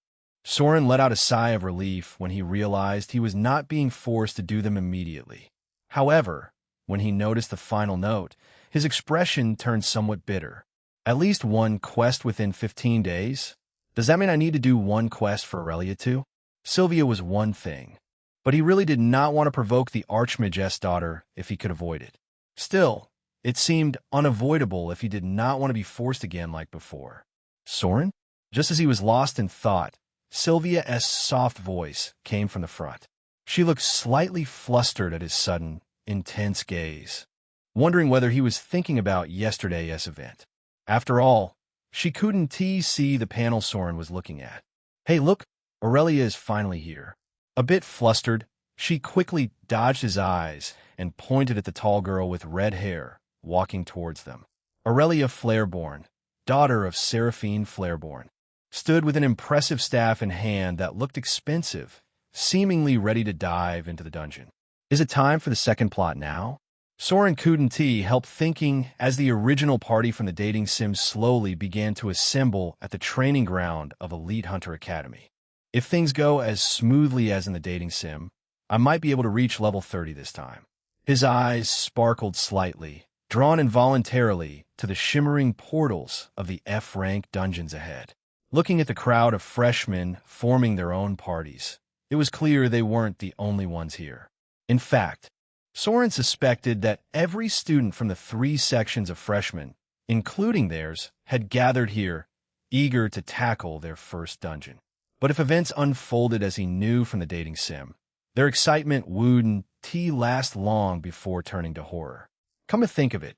Soren let out a sigh of relief when he realized he was not being forced to do them immediately. However, when he noticed the final note, his expression turned somewhat bitter. At least one quest within 15 days? Does that mean I need to do one quest for Aurelia too? Sylvia was one thing, but he really did not want to provoke the Archmage's daughter if he could avoid it. Still, it seemed unavoidable if he did not want to be forced again like before. Soren? Just as he was lost in thought, Sylvia's soft voice came from the front. She looked slightly flustered at his sudden, intense gaze, wondering whether he was thinking about yesterday's event. After all, she couldn't see the panel Soren was looking at. Hey, look, Aurelia is finally here. A bit flustered, she quickly dodged his eyes and pointed at the tall girl with red hair walking towards them. Aurelia Flareborn, daughter of Seraphine Flareborn, stood with an impressive staff in hand that looked expensive, seemingly ready to dive into the dungeon. Is it time for the second plot now? Soren couldn't help thinking as the original party from the dating sim slowly began to assemble at the training ground of Elite Hunter Academy. If things go as smoothly as in the dating sim, I might be able to reach level 30 this time. His eyes sparkled slightly, drawn involuntarily to the shimmering portals of the F-rank dungeons ahead. Looking at the crowd of freshmen forming their own parties, it was clear they weren't the only ones here. In fact, Soren suspected that every student from the 3 sections of freshmen, including theirs, had gathered here, eager to tackle their first dungeon. But if events unfolded as he knew from the dating sim, their excitement wouldn't last long before turning to horror. Come to think of it,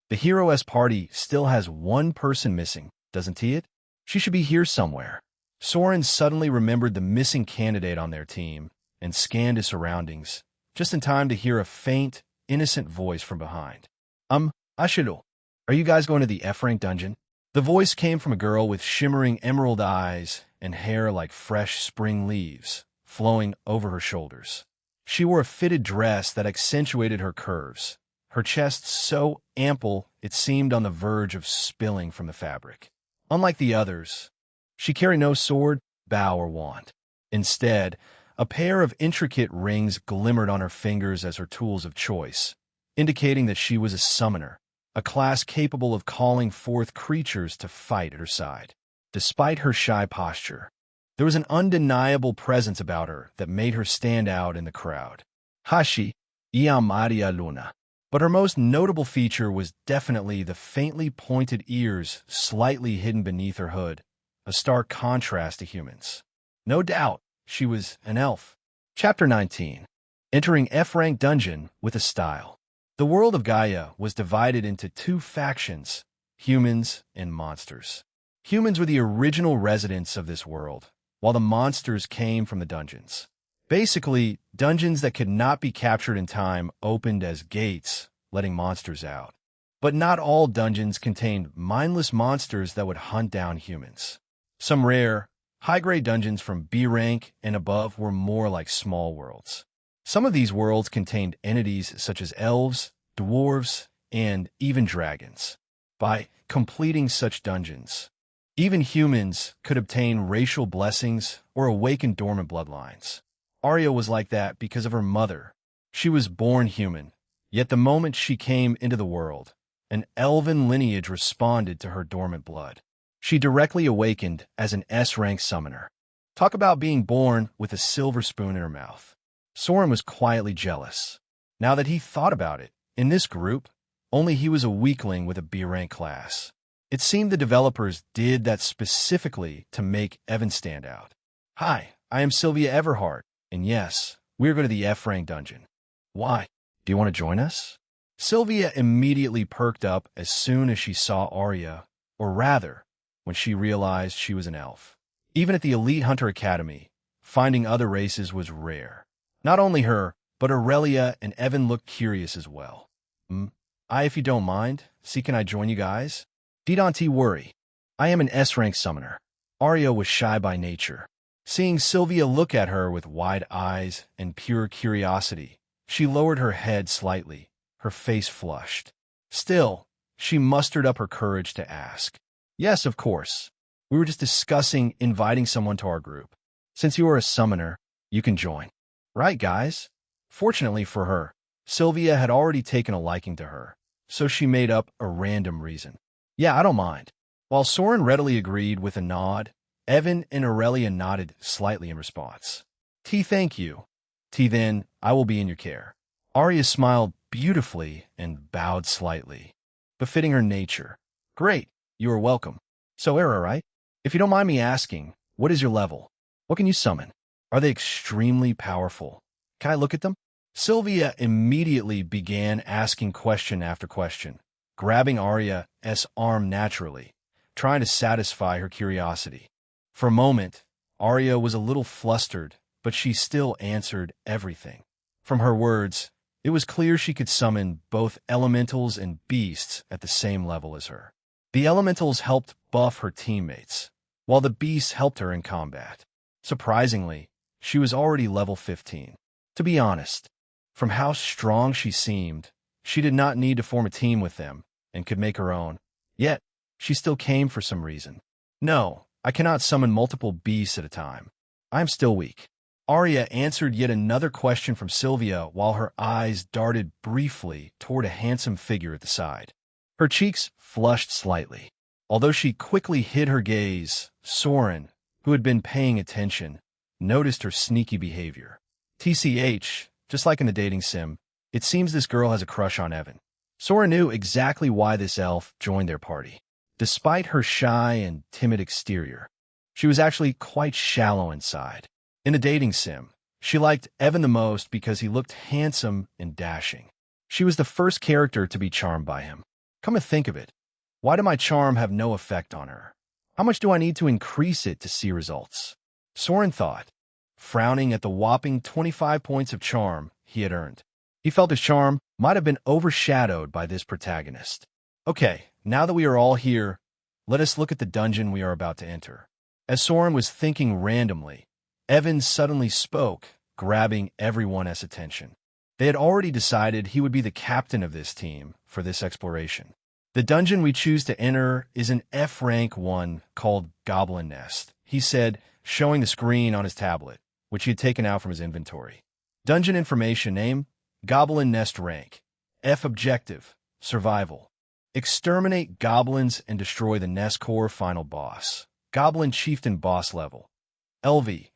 the hero's party still has one person missing, doesn't it? She should be here somewhere. Soren suddenly remembered the missing candidate on their team and scanned his surroundings, just in time to hear a faint, innocent voice from behind. Ashido, are you guys going to the F-rank dungeon? The voice came from a girl with shimmering emerald eyes and hair like fresh spring leaves, flowing over her shoulders. She wore a fitted dress that accentuated her curves, her chest so ample it seemed on the verge of spilling from the fabric. Unlike the others, she carried no sword, bow, or wand. Instead, a pair of intricate rings glimmered on her fingers as her tools of choice, indicating that she was a summoner, a class capable of calling forth creatures to fight at her side. Despite her shy posture, there was an undeniable presence about her that made her stand out in the crowd. Hashi, Ia Maria Luna. But her most notable feature was definitely the faintly pointed ears slightly hidden beneath her hood, a stark contrast to humans. No doubt, she was an elf. Chapter 19. Entering F-rank dungeon with a style. The world of Gaia was divided into 2 factions, humans and monsters. Humans were the original residents of this world, while the monsters came from the dungeons. Basically, dungeons that could not be captured in time opened as gates, letting monsters out. But not all dungeons contained mindless monsters that would hunt down humans. Some rare, high-grade dungeons from B rank and above were more like small worlds. Some of these worlds contained entities such as elves, dwarves, and even dragons. By completing such dungeons, even humans could obtain racial blessings or awaken dormant bloodlines. Arya was like that because of her mother. She was born human, yet the moment she came into the world, an elven lineage responded to her dormant blood. She directly awakened as an S-rank summoner. Talk about being born with a silver spoon in her mouth. Soren was quietly jealous. Now that he thought about it, in this group, only he was a weakling with a B-rank class. It seemed the developers did that specifically to make Evan stand out. Hi, I am Sylvia Everhart, and yes, we're going to the F-rank dungeon. Why? Do you want to join us? Sylvia immediately perked up as soon as she saw Arya, or rather, when she realized she was an elf. Even at the Elite Hunter Academy, finding other races was rare. Not only her, but Aurelia and Evan looked curious as well. If you don't mind, can I join you guys? Don't worry. I am an S-rank summoner. Arya was shy by nature. Seeing Sylvia look at her with wide eyes and pure curiosity, she lowered her head slightly, her face flushed. Still, she mustered up her courage to ask. Yes, of course. We were just discussing inviting someone to our group. Since you are a summoner, you can join. Right, guys? Fortunately for her, Sylvia had already taken a liking to her, so she made up a random reason. Yeah, I don't mind. While Soren readily agreed with a nod, Evan and Aurelia nodded slightly in response. Thank you. Then I will be in your care. Arya smiled beautifully and bowed slightly, befitting her nature. Great, you are welcome. So Era, right? If you don't mind me asking, what is your level? What can you summon? Are they extremely powerful? Can I look at them? Sylvia immediately began asking question after question, grabbing Arya's arm naturally, trying to satisfy her curiosity. For a moment, Arya was a little flustered, but she still answered everything. From her words, it was clear she could summon both elementals and beasts at the same level as her. The elementals helped buff her teammates, while the beasts helped her in combat. Surprisingly, she was already level 15. To be honest, from how strong she seemed, she did not need to form a team with them and could make her own. Yet, she still came for some reason. No, I cannot summon multiple beasts at a time. I am still weak. Arya answered yet another question from Sylvia while her eyes darted briefly toward a handsome figure at the side. Her cheeks flushed slightly. Although she quickly hid her gaze, Soren, who had been paying attention, noticed her sneaky behavior. TCH, just like in the dating sim, it seems this girl has a crush on Evan. Soren knew exactly why this elf joined their party. Despite her shy and timid exterior, she was actually quite shallow inside. In a dating sim, she liked Evan the most because he looked handsome and dashing. She was the first character to be charmed by him. Come to think of it, why did my charm have no effect on her? How much do I need to increase it to see results? Soren thought, frowning at the whopping 25 points of charm he had earned. He felt his charm might have been overshadowed by this protagonist. Okay, now that we are all here, let us look at the dungeon we are about to enter. As Soren was thinking randomly, Evan suddenly spoke, grabbing everyone's attention. They had already decided he would be the captain of this team for this exploration. The dungeon we choose to enter is an F rank 1 called Goblin Nest, he said, showing the screen on his tablet, which he had taken out from his inventory. Dungeon information name, Goblin Nest rank. F objective, survival. Exterminate goblins and destroy the nest core final boss. Goblin Chieftain boss level. LV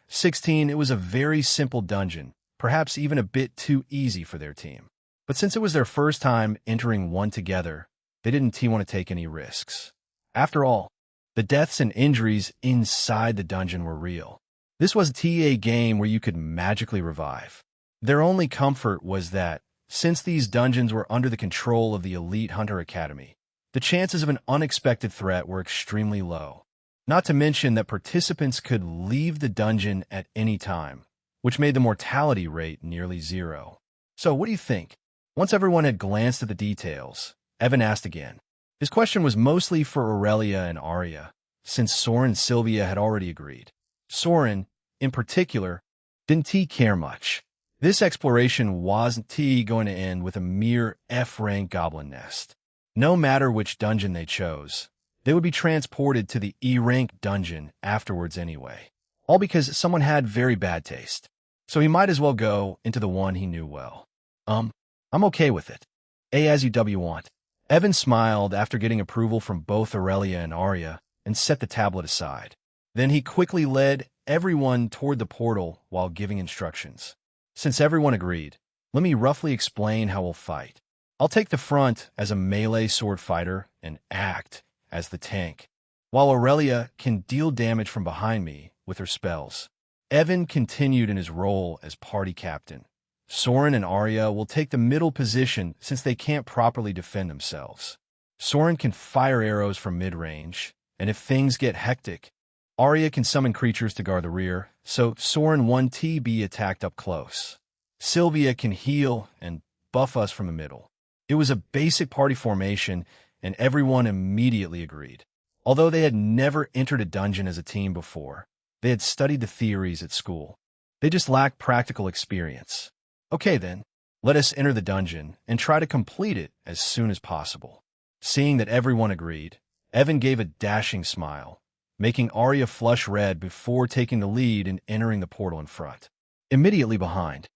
16. It was a very simple dungeon, perhaps even a bit too easy for their team. But since it was their first time entering one together, they didn't want to take any risks. After all, the deaths and injuries inside the dungeon were real. This was a game where you could magically revive. Their only comfort was that, since these dungeons were under the control of the Elite Hunter Academy, the chances of an unexpected threat were extremely low. Not to mention that participants could leave the dungeon at any time, which made the mortality rate nearly 0. So what do you think? Once everyone had glanced at the details, Evan asked again. His question was mostly for Aurelia and Arya, since Soren and Sylvia had already agreed. Soren, in particular, didn't care much. This exploration wasn't going to end with a mere F-rank goblin nest. No matter which dungeon they chose, they would be transported to the E-rank dungeon afterwards anyway. All because someone had very bad taste. So he might as well go into the one he knew well. I'm okay with it. As you want. Evan smiled after getting approval from both Aurelia and Arya and set the tablet aside. Then he quickly led everyone toward the portal while giving instructions. Since everyone agreed, let me roughly explain how we'll fight. I'll take the front as a melee sword fighter and act as the tank, while Aurelia can deal damage from behind me with her spells. Evan continued in his role as party captain. Soren and Arya will take the middle position since they can't properly defend themselves. Soren can fire arrows from mid-range, and if things get hectic, Arya can summon creatures to guard the rear, so Soren 1T be attacked up close. Sylvia can heal and buff us from the middle. It was a basic party formation, and everyone immediately agreed. Although they had never entered a dungeon as a team before, they had studied the theories at school. They just lacked practical experience. Okay then, let us enter the dungeon and try to complete it as soon as possible. Seeing that everyone agreed, Evan gave a dashing smile, making Arya flush red before taking the lead and entering the portal in front. Immediately behind,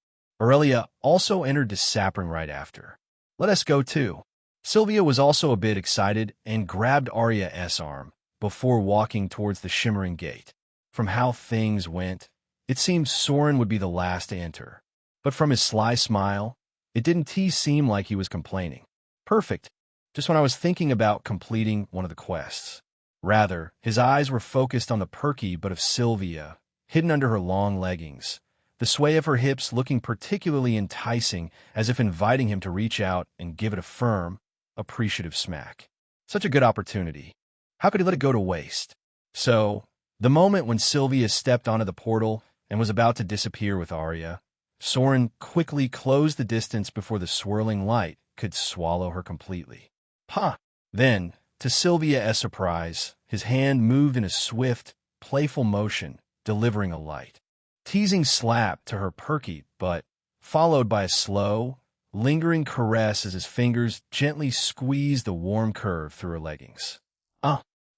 Aurelia also entered the sapling right after. Let us go too. Sylvia was also a bit excited and grabbed Arya's arm before walking towards the shimmering gate. From how things went, It seemed Soren would be the last to enter. But from his sly smile, it didn't seem like he was complaining. Perfect. Just when I was thinking about completing one of the quests. Rather, his eyes were focused on the perky butt of Sylvia, hidden under her long leggings, the sway of her hips looking particularly enticing, as if inviting him to reach out and give it a firm, appreciative smack. Such a good opportunity. How could he let it go to waste? So, the moment when Sylvia stepped onto the portal and was about to disappear with Arya, Soren quickly closed the distance before the swirling light could swallow her completely. Ha! Then, to Sylvia's surprise, his hand moved in a swift, playful motion, delivering a light, teasing slap to her perky butt, followed by a slow, lingering caress as his fingers gently squeezed the warm curve through her leggings.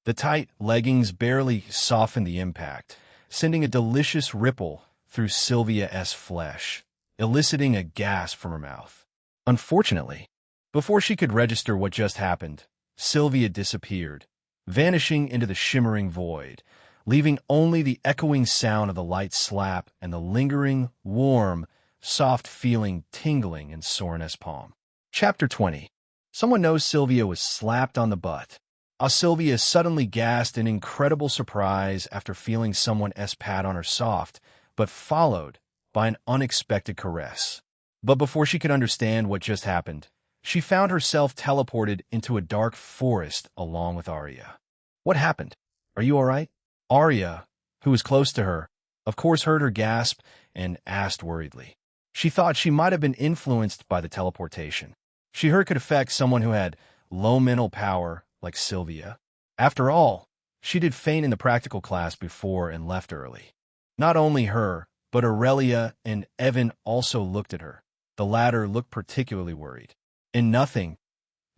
The tight leggings barely softened the impact, sending a delicious ripple through Sylvia's flesh, eliciting a gasp from her mouth. Unfortunately, before she could register what just happened, Sylvia disappeared, vanishing into the shimmering void, leaving only the echoing sound of the light slap and the lingering, warm, soft feeling tingling in Soren's palm. Chapter 20. Someone knows Sylvia was slapped on the butt. Sylvia suddenly gasped in incredible surprise after feeling someone's pat on her soft, but followed by an unexpected caress. But before she could understand what just happened, she found herself teleported into a dark forest along with Arya. What happened? Are you all right? Arya, who was close to her, of course heard her gasp and asked worriedly. She thought she might have been influenced by the teleportation. She heard it could affect someone who had low mental power like Sylvia. After all, she did feign in the practical class before and left early. Not only her, but Aurelia and Evan also looked at her. The latter looked particularly worried. In nothing.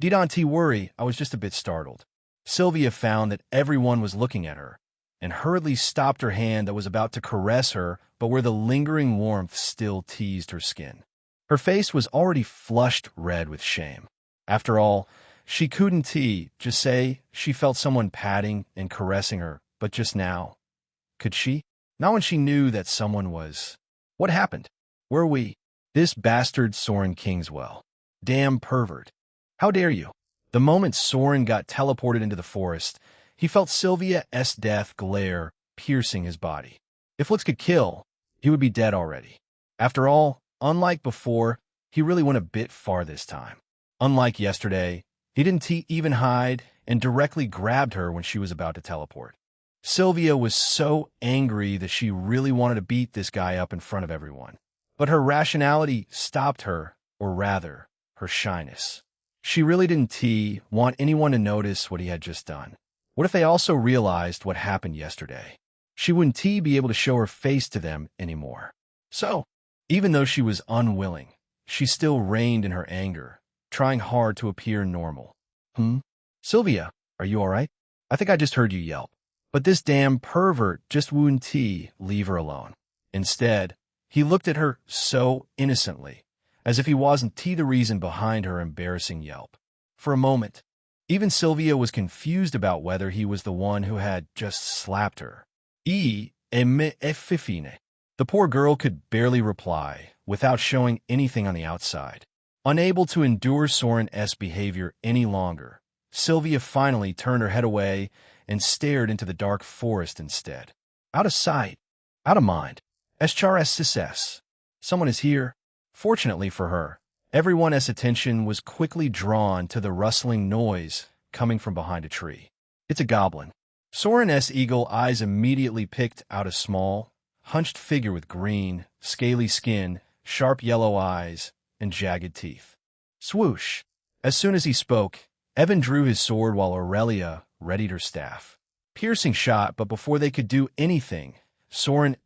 Didn't worry, I was just a bit startled. Sylvia found that everyone was looking at her, and hurriedly stopped her hand that was about to caress her, but where the lingering warmth still teased her skin. Her face was already flushed red with shame. After all, she couldn't just say she felt someone patting and caressing her, but just now. Could she? Not when she knew that someone was. What happened? Where are we? This bastard Soren Kingswell. Damn pervert. How dare you? The moment Soren got teleported into the forest, he felt Sylvia's death glare piercing his body. If looks could kill, he would be dead already. After all, unlike before, he really went a bit far this time. Unlike yesterday, he didn't even hide and directly grabbed her when she was about to teleport. Sylvia was so angry that she really wanted to beat this guy up in front of everyone. But her rationality stopped her, or rather, her shyness. She really didn't want anyone to notice what he had just done. What if they also realized what happened yesterday? She wouldn't be able to show her face to them anymore. So, even though she was unwilling, she still reined in her anger, trying hard to appear normal. Sylvia, are you all right? I think I just heard you yelp. But this damn pervert just wouldn't leave her alone. Instead, he looked at her so innocently, as if he wasn't the reason behind her embarrassing yelp. For a moment, even Sylvia was confused about whether he was the one who had just slapped her. The poor girl could barely reply, without showing anything on the outside. Unable to endure Soren's behavior any longer, Sylvia finally turned her head away and stared into the dark forest instead. Out of sight, out of mind. SHRS. Someone is here. Fortunately for her, everyone's attention was quickly drawn to the rustling noise coming from behind a tree. It's a goblin. Soren's eagle eyes immediately picked out a small, hunched figure with green, scaly skin, sharp yellow eyes, and jagged teeth. Swoosh! As soon as he spoke, Evan drew his sword while Aurelia readied her staff. Piercing shot, but before they could do anything, Soren's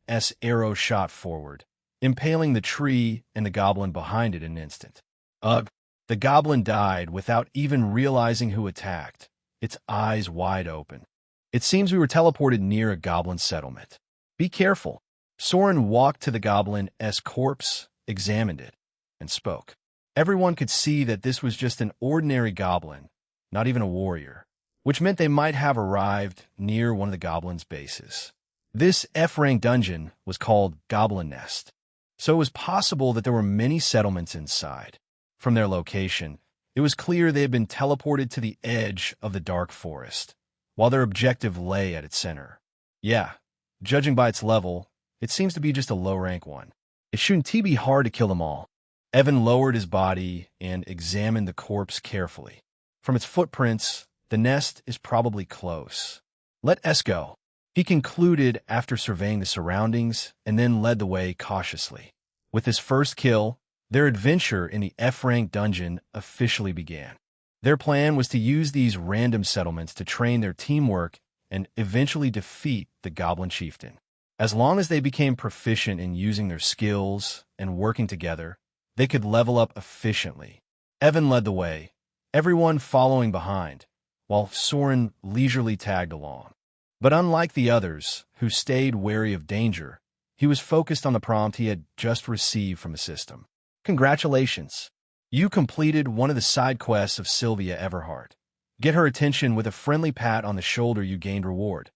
arrow shot forward, impaling the tree and the goblin behind it in an instant. Ugh! The goblin died without even realizing who attacked, its eyes wide open. It seems we were teleported near a goblin settlement. Be careful. Soren walked to the goblin's corpse, examined it, and spoke. Everyone could see that this was just an ordinary goblin, not even a warrior, which meant they might have arrived near one of the goblin's bases. This F-rank dungeon was called Goblin Nest, so it was possible that there were many settlements inside. From their location, it was clear they had been teleported to the edge of the dark forest, while their objective lay at its center. Yeah, judging by its level, it seems to be just a low-rank one. It shouldn't be hard to kill them all. Evan lowered his body and examined the corpse carefully. From its footprints, the nest is probably close. Let us go, he concluded after surveying the surroundings and then led the way cautiously. With his first kill, their adventure in the F-rank dungeon officially began. Their plan was to use these random settlements to train their teamwork and eventually defeat the Goblin Chieftain. As long as they became proficient in using their skills and working together, they could level up efficiently. Evan led the way, everyone following behind, while Soren leisurely tagged along. But unlike the others, who stayed wary of danger, he was focused on the prompt he had just received from the system. Congratulations! You completed one of the side quests of Sylvia Everhart. Get her attention with a friendly pat on the shoulder. You gained reward.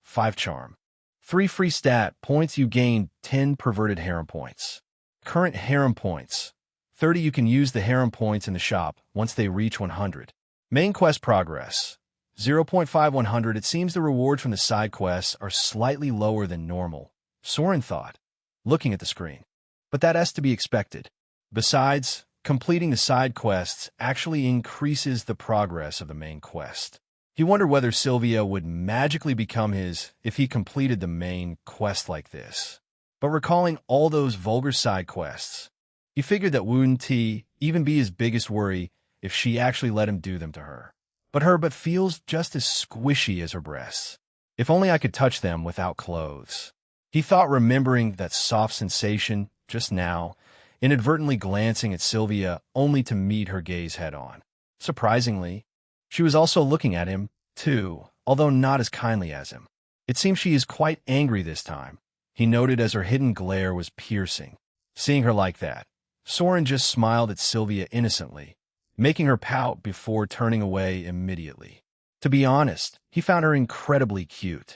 5 charm. 3 free stat points. You gained 10 perverted harem points. Current harem points. 30. You can use the harem points in the shop once they reach 100. Main quest progress. 0.5 100. It seems the rewards from the side quests are slightly lower than normal, Soren thought, looking at the screen. But that has to be expected. Besides, completing the side quests actually increases the progress of the main quest. He wondered whether Sylvia would magically become his if he completed the main quest like this. But recalling all those vulgar side quests, he figured that wouldn't even be his biggest worry if she actually let him do them to her. But her butt feels just as squishy as her breasts. If only I could touch them without clothes. He thought, remembering that soft sensation just now, inadvertently glancing at Sylvia only to meet her gaze head-on. Surprisingly, she was also looking at him, too, although not as kindly as him. It seems she is quite angry this time, he noted as her hidden glare was piercing. Seeing her like that, Soren just smiled at Sylvia innocently, making her pout before turning away immediately. To be honest, he found her incredibly cute.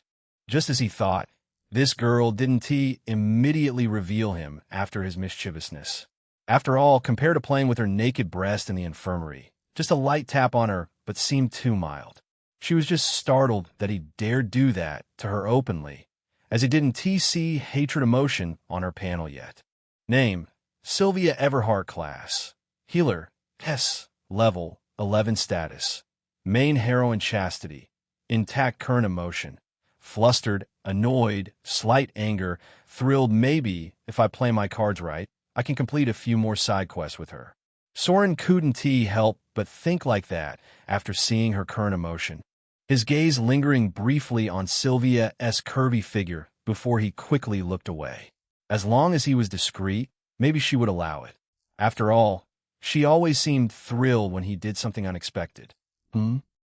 Just as he thought, this girl didn't immediately reveal him after his mischievousness. After all, compared to playing with her naked breast in the infirmary, just a light tap on her but seemed too mild. She was just startled that he dared do that to her openly, as he didn't see hatred emotion on her panel yet. Name, Sylvia Everhart. Class, Healer, S. Level, 11 status. Main heroine chastity. Intact current emotion. Flustered, annoyed, slight anger, thrilled. Maybe, if I play my cards right, I can complete a few more side quests with her. Soren couldn't help but think like that after seeing her current emotion. His gaze lingering briefly on Sylvia's curvy figure before he quickly looked away. As long as he was discreet, maybe she would allow it. After all, she always seemed thrilled when he did something unexpected.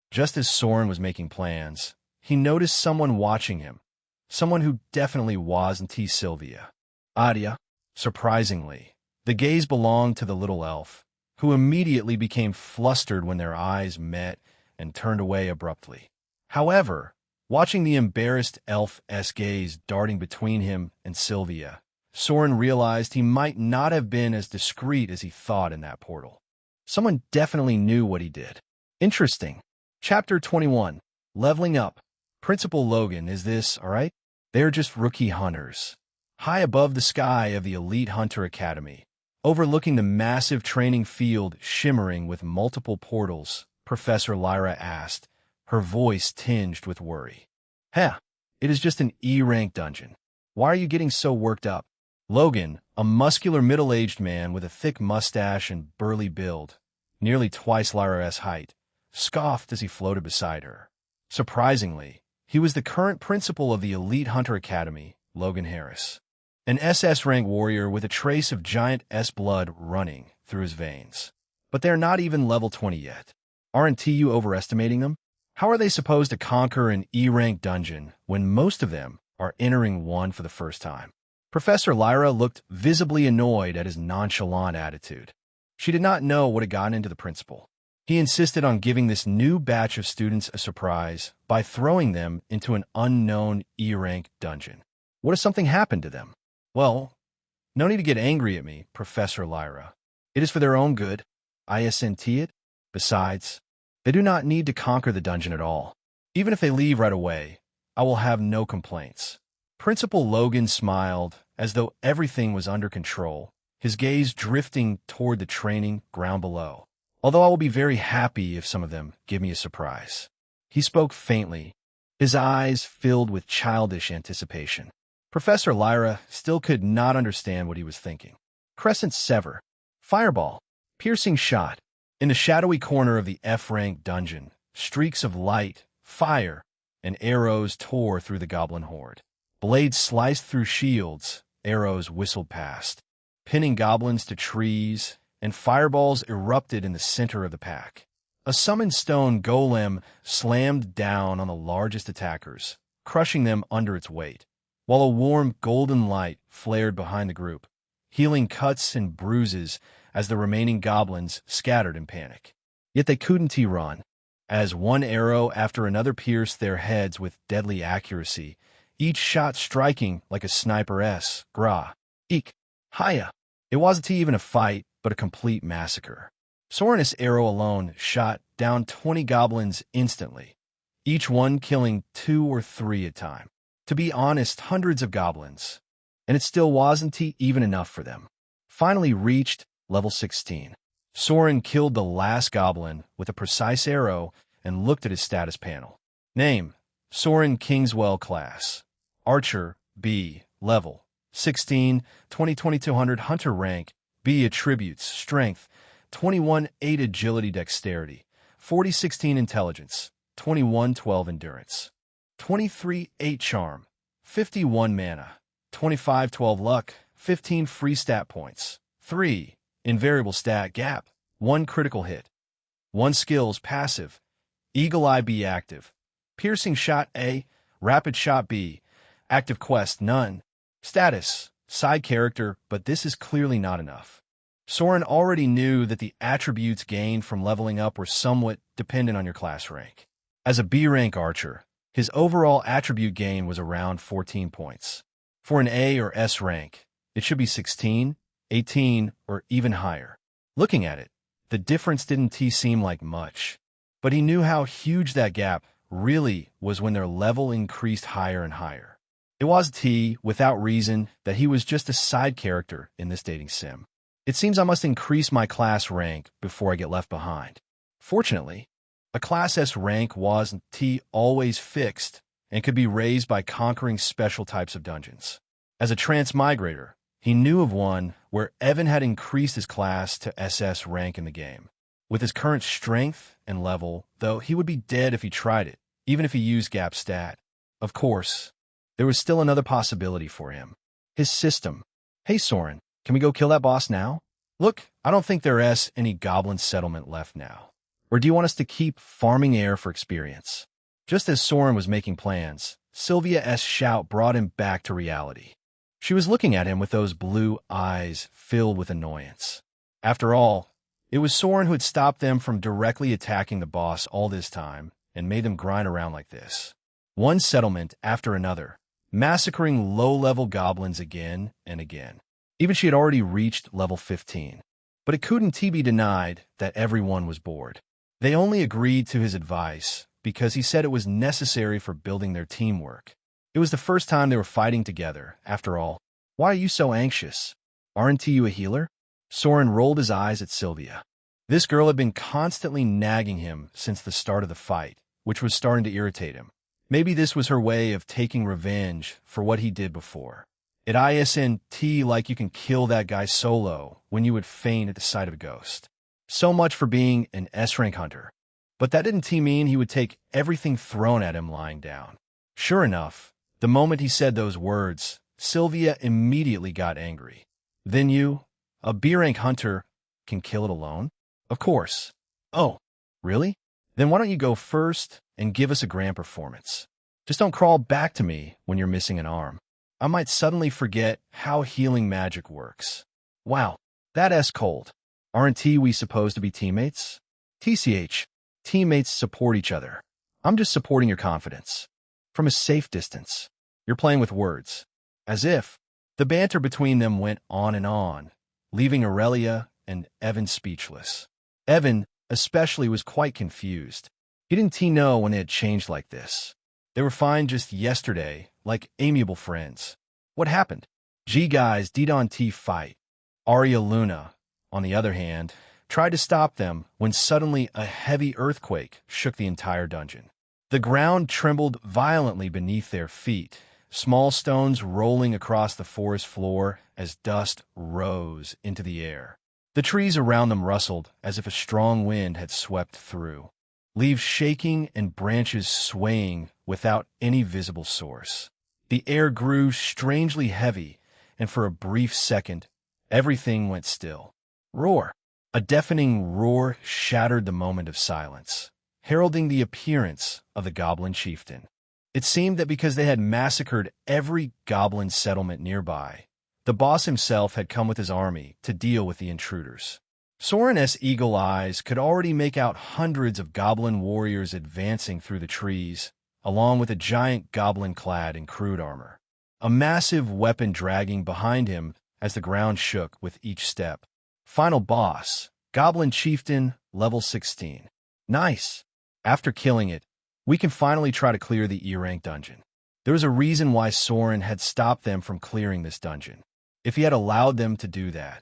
Just as Soren was making plans, he noticed someone watching him. Someone who definitely wasn't Sylvia. Adia. Surprisingly, the gaze belonged to the little elf, who immediately became flustered when their eyes met and turned away abruptly. However, watching the embarrassed elf's gaze darting between him and Sylvia, Soren realized he might not have been as discreet as he thought in that portal. Someone definitely knew what he did. Interesting. Chapter 21. Leveling Up. Principal Logan, is this, alright? They're just rookie hunters. High above the sky of the Elite Hunter Academy, overlooking the massive training field shimmering with multiple portals, Professor Lyra asked, her voice tinged with worry. It is just an E-rank dungeon. Why are you getting so worked up? Logan, a muscular middle-aged man with a thick mustache and burly build, nearly twice Lyra's height, scoffed as he floated beside her. Surprisingly, he was the current principal of the Elite Hunter Academy, Logan Harris, an SS-rank warrior with a trace of giant S blood running through his veins. But they're not even level 20 yet. Aren't you overestimating them? How are they supposed to conquer an E-rank dungeon when most of them are entering one for the first time? Professor Lyra looked visibly annoyed at his nonchalant attitude. She did not know what had gotten into the principal. He insisted on giving this new batch of students a surprise by throwing them into an unknown E-rank dungeon. What if something happened to them? Well, no need to get angry at me, Professor Lyra. It is for their own good. I assent it. Besides, they do not need to conquer the dungeon at all. Even if they leave right away, I will have no complaints. Principal Logan smiled as though everything was under control, his gaze drifting toward the training ground below. Although I will be very happy if some of them give me a surprise. He spoke faintly, his eyes filled with childish anticipation. Professor Lyra still could not understand what he was thinking. Crescent Sever. Fireball. Piercing shot. In the shadowy corner of the F-rank dungeon, streaks of light, fire, and arrows tore through the goblin horde. Blades sliced through shields, arrows whistled past, pinning goblins to trees, and fireballs erupted in the center of the pack. A summoned stone golem slammed down on the largest attackers, crushing them under its weight, while a warm golden light flared behind the group, healing cuts and bruises as the remaining goblins scattered in panic. Yet they couldn't run, as one arrow after another pierced their heads with deadly accuracy, each shot striking like a sniper-s. Gra. Eek. Hiya. It wasn't even a fight, but a complete massacre. Soren's arrow alone shot down 20 goblins instantly, each one killing 2 or 3 at a time. To be honest, hundreds of goblins, and it still wasn't even enough for them. Finally reached level 16. Soren killed the last goblin with a precise arrow and looked at his status panel. Name: Soren Kingswell class. Archer, B, level 16, 20-2200 Hunter rank, B attributes, strength, 21-8 agility dexterity, 40-16 intelligence, 21-12 endurance, 23-8 charm, 51 mana, 25-12 luck, 15 free stat points, 3 invariable stat gap, 1 critical hit, 1 skills passive, Eagle Eye B active, piercing shot A, rapid shot B, active quest none, status, side character, but this is clearly not enough. Soren already knew that the attributes gained from leveling up were somewhat dependent on your class rank. As a B-rank archer, his overall attribute gain was around 14 points. For an A or S rank, it should be 16, 18, or even higher. Looking at it, the difference didn't seem like much, but he knew how huge that gap really was when their level increased higher and higher. It was without reason, that he was just a side character in this dating sim. It seems I must increase my class rank before I get left behind. Fortunately, a Class S rank wasn't always fixed and could be raised by conquering special types of dungeons. As a transmigrator, he knew of one where Evan had increased his class to SS rank in the game. With his current strength and level, though, he would be dead if he tried it, even if he used Gap Stat. Of course, there was still another possibility for him. His system. Hey Soren, can we go kill that boss now? Look, I don't think there's any goblin settlement left now. Or do you want us to keep farming air for experience? Just as Soren was making plans, Sylvia's shout brought him back to reality. She was looking at him with those blue eyes filled with annoyance. After all, it was Soren who had stopped them from directly attacking the boss all this time and made them grind around like this. One settlement after another, massacring low-level goblins again and again. Even she had already reached level 15. But it couldn't be denied that everyone was bored. They only agreed to his advice because he said it was necessary for building their teamwork. It was the first time they were fighting together, after all. Why are you so anxious? Aren't you a healer? Soren rolled his eyes at Sylvia. This girl had been constantly nagging him since the start of the fight, which was starting to irritate him. Maybe this was her way of taking revenge for what he did before. It isn't like you can kill that guy solo when you would faint at the sight of a ghost. So much for being an S-rank hunter. But that didn't mean he would take everything thrown at him lying down. Sure enough, the moment he said those words, Sylvia immediately got angry. Then you, a B-rank hunter, can kill it alone? Of course. Oh, really? Then why don't you go first and give us a grand performance? Just don't crawl back to me when you're missing an arm. I might suddenly forget how healing magic works. Wow, that's cold. Aren't we supposed to be teammates? TCH, teammates support each other. I'm just supporting your confidence. From a safe distance. You're playing with words. As if. The banter between them went on, leaving Aurelia and Evan speechless. Evan, especially, was quite confused. He didn't know when they had changed like this. They were fine just yesterday, like amiable friends. What happened? Guys did on fight. Arya Luna, on the other hand, tried to stop them when suddenly a heavy earthquake shook the entire dungeon. The ground trembled violently beneath their feet, small stones rolling across the forest floor as dust rose into the air. The trees around them rustled as if a strong wind had swept through, leaves shaking and branches swaying without any visible source. The air grew strangely heavy, and for a brief second, everything went still. Roar! A deafening roar shattered the moment of silence, heralding the appearance of the goblin chieftain. It seemed that because they had massacred every goblin settlement nearby, the boss himself had come with his army to deal with the intruders. Soren's eagle eyes could already make out hundreds of goblin warriors advancing through the trees, along with a giant goblin clad in crude armor, a massive weapon dragging behind him as the ground shook with each step. Final boss, Goblin Chieftain, level 16. Nice! After killing it, we can finally try to clear the E-rank dungeon. There was a reason why Soren had stopped them from clearing this dungeon. If he had allowed them to do that,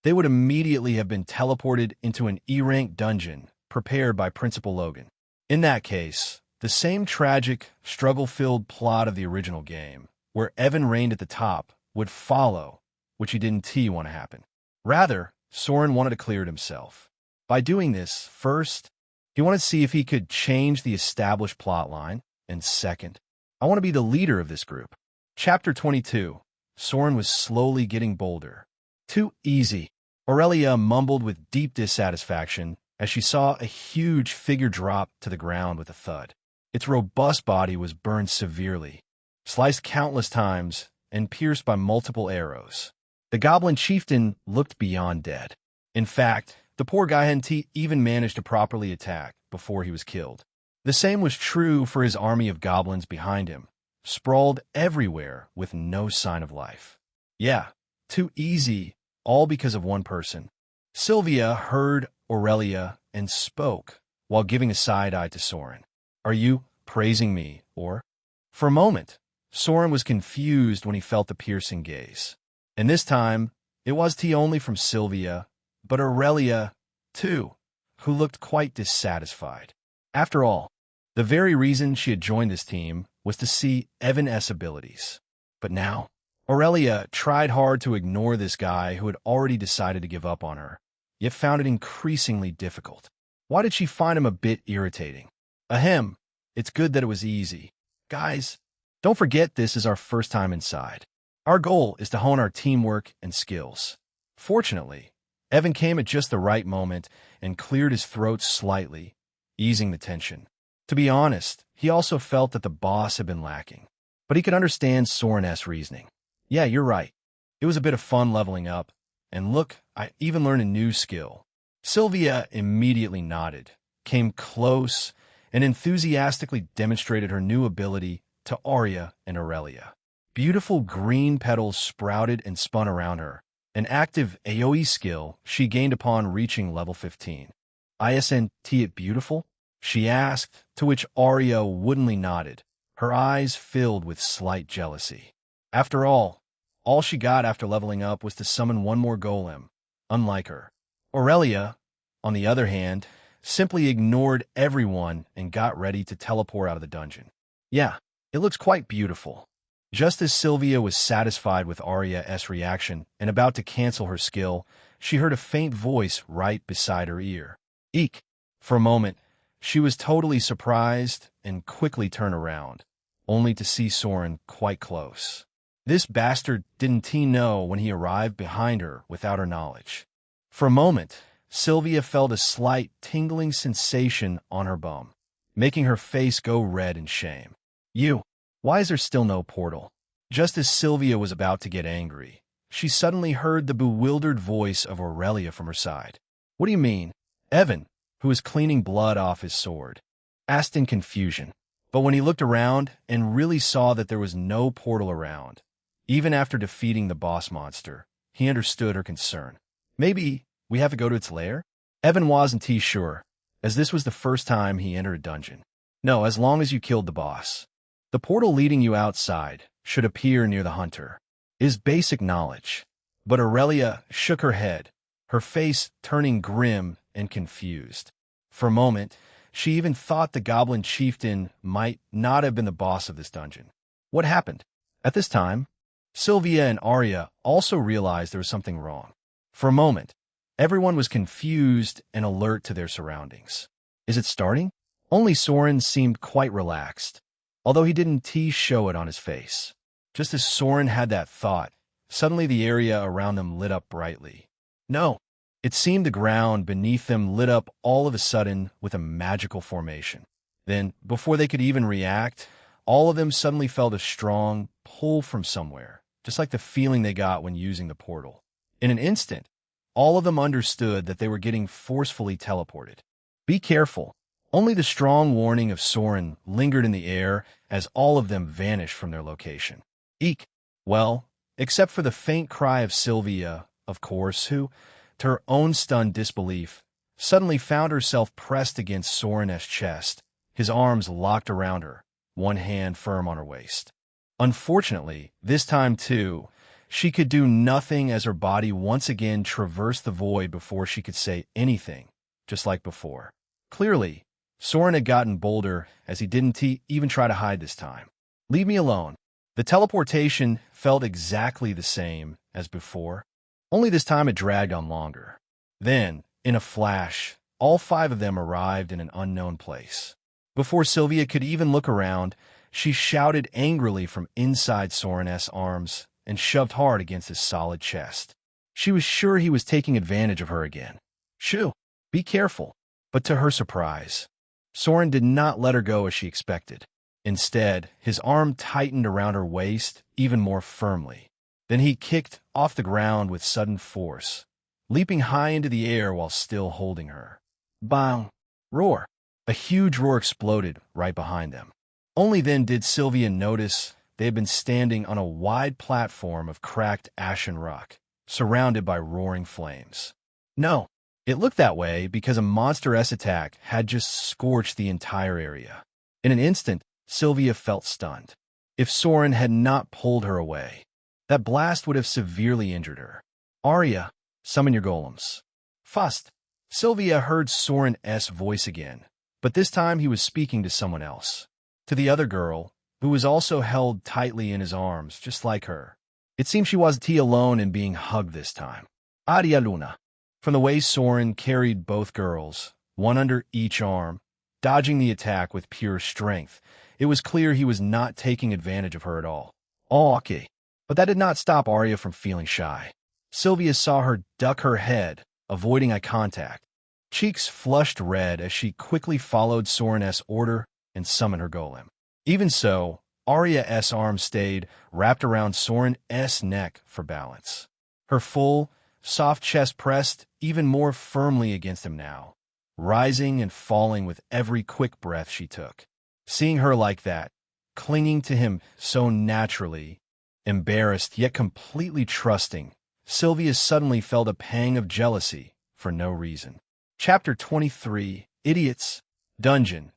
they would immediately have been teleported into an E-rank dungeon prepared by Principal Logan. In that case, the same tragic, struggle-filled plot of the original game, where Evan reigned at the top, would follow, which he didn't want to happen. Rather, Soren wanted to clear it himself. By doing this, first, he wanted to see if he could change the established plotline, and second, I want to be the leader of this group. Chapter 22. Soren was slowly getting bolder. Too easy. Aurelia mumbled with deep dissatisfaction as she saw a huge figure drop to the ground with a thud. Its robust body was burned severely, sliced countless times, and pierced by multiple arrows. The goblin chieftain looked beyond dead. In fact, the poor guy hadn't even managed to properly attack before he was killed. The same was true for his army of goblins behind him, sprawled everywhere with no sign of life. Yeah, too easy, all because of one person. Sylvia heard Aurelia and spoke while giving a side-eye to Soren. Are you praising me, or? For a moment, Soren was confused when he felt the piercing gaze. And this time, it was only from Sylvia, but Aurelia, too, who looked quite dissatisfied. After all, the very reason she had joined this team was to see Evan's abilities. But now, Aurelia tried hard to ignore this guy who had already decided to give up on her, yet found it increasingly difficult. Why did she find him a bit irritating? Ahem, it's good that it was easy. Guys, don't forget this is our first time inside. Our goal is to hone our teamwork and skills. Fortunately, Evan came at just the right moment and cleared his throat slightly, easing the tension. To be honest, he also felt that the boss had been lacking, but he could understand Soren's reasoning. Yeah, you're right. It was a bit of fun leveling up, and look, I even learned a new skill. Sylvia immediately nodded, came close, and enthusiastically demonstrated her new ability to Arya and Aurelia. Beautiful green petals sprouted and spun around her, an active AoE skill she gained upon reaching level 15. Isn't it beautiful? She asked, to which Arya woodenly nodded, her eyes filled with slight jealousy. After all she got after leveling up was to summon one more golem, unlike her. Aurelia, on the other hand, simply ignored everyone and got ready to teleport out of the dungeon. Yeah, it looks quite beautiful. Just as Sylvia was satisfied with Arya's reaction and about to cancel her skill, she heard a faint voice right beside her ear. Eek! For a moment, she was totally surprised and quickly turned around, only to see Soren quite close. This bastard didn't know when he arrived behind her without her knowledge. For a moment, Sylvia felt a slight tingling sensation on her bum, making her face go red in shame. Why is there still no portal? Just as Sylvia was about to get angry, she suddenly heard the bewildered voice of Aurelia from her side. What do you mean? Evan, who was cleaning blood off his sword, asked in confusion. But when he looked around and really saw that there was no portal around, even after defeating the boss monster, he understood her concern. Maybe we have to go to its lair? Evan wasn't too sure, as this was the first time he entered a dungeon. No, as long as you killed the boss. The portal leading you outside should appear near the hunter. Is basic knowledge. But Aurelia shook her head, her face turning grim and confused. For a moment, she even thought the goblin chieftain might not have been the boss of this dungeon. What happened? At this time, Sylvia and Arya also realized there was something wrong. For a moment, everyone was confused and alert to their surroundings. Is it starting? Only Soren seemed quite relaxed, although he didn't show it on his face. Just as Soren had that thought, suddenly the area around them lit up brightly. No, it seemed the ground beneath them lit up all of a sudden with a magical formation. Then, before they could even react, all of them suddenly felt a strong pull from somewhere, just like the feeling they got when using the portal. In an instant, all of them understood that they were getting forcefully teleported. Be careful. Only the strong warning of Soren lingered in the air as all of them vanished from their location. Eek. Well, except for the faint cry of Sylvia, of course, who, to her own stunned disbelief, suddenly found herself pressed against Soren's chest, his arms locked around her, one hand firm on her waist. Unfortunately, this time too, she could do nothing as her body once again traversed the void before she could say anything, just like before. Clearly, Soren had gotten bolder as he didn't even try to hide this time. Leave me alone. The teleportation felt exactly the same as before, only this time it dragged on longer. Then, in a flash, all 5 of them arrived in an unknown place. Before Sylvia could even look around, she shouted angrily from inside Soren's arms and shoved hard against his solid chest. She was sure he was taking advantage of her again. Shoo, be careful. But to her surprise, Soren did not let her go as she expected. Instead, his arm tightened around her waist even more firmly. Then he kicked off the ground with sudden force, leaping high into the air while still holding her. Bang! Roar! A huge roar exploded right behind them. Only then did Sylvia notice they had been standing on a wide platform of cracked ashen rock, surrounded by roaring flames. No, it looked that way because a monstrous attack had just scorched the entire area. In an instant, Sylvia felt stunned. If Soren had not pulled her away, that blast would have severely injured her. Arya, summon your golems. Fast. Sylvia heard Soren's voice again, but this time he was speaking to someone else. To the other girl, who was also held tightly in his arms, just like her. It seemed she wasn't alone in being hugged this time. Arya Luna. From the way Soren carried both girls, one under each arm, dodging the attack with pure strength, it was clear he was not taking advantage of her at all. Oh, okay. But that did not stop Arya from feeling shy. Sylvia saw her duck her head, avoiding eye contact. Cheeks flushed red as she quickly followed Soren's order and summoned her golem. Even so, Arya's arm stayed wrapped around Soren's neck for balance. Her full, soft chest pressed even more firmly against him now, rising and falling with every quick breath she took. Seeing her like that, clinging to him so naturally, embarrassed yet completely trusting, Sylvia suddenly felt a pang of jealousy for no reason. Chapter 23, Idiots. Dungeon.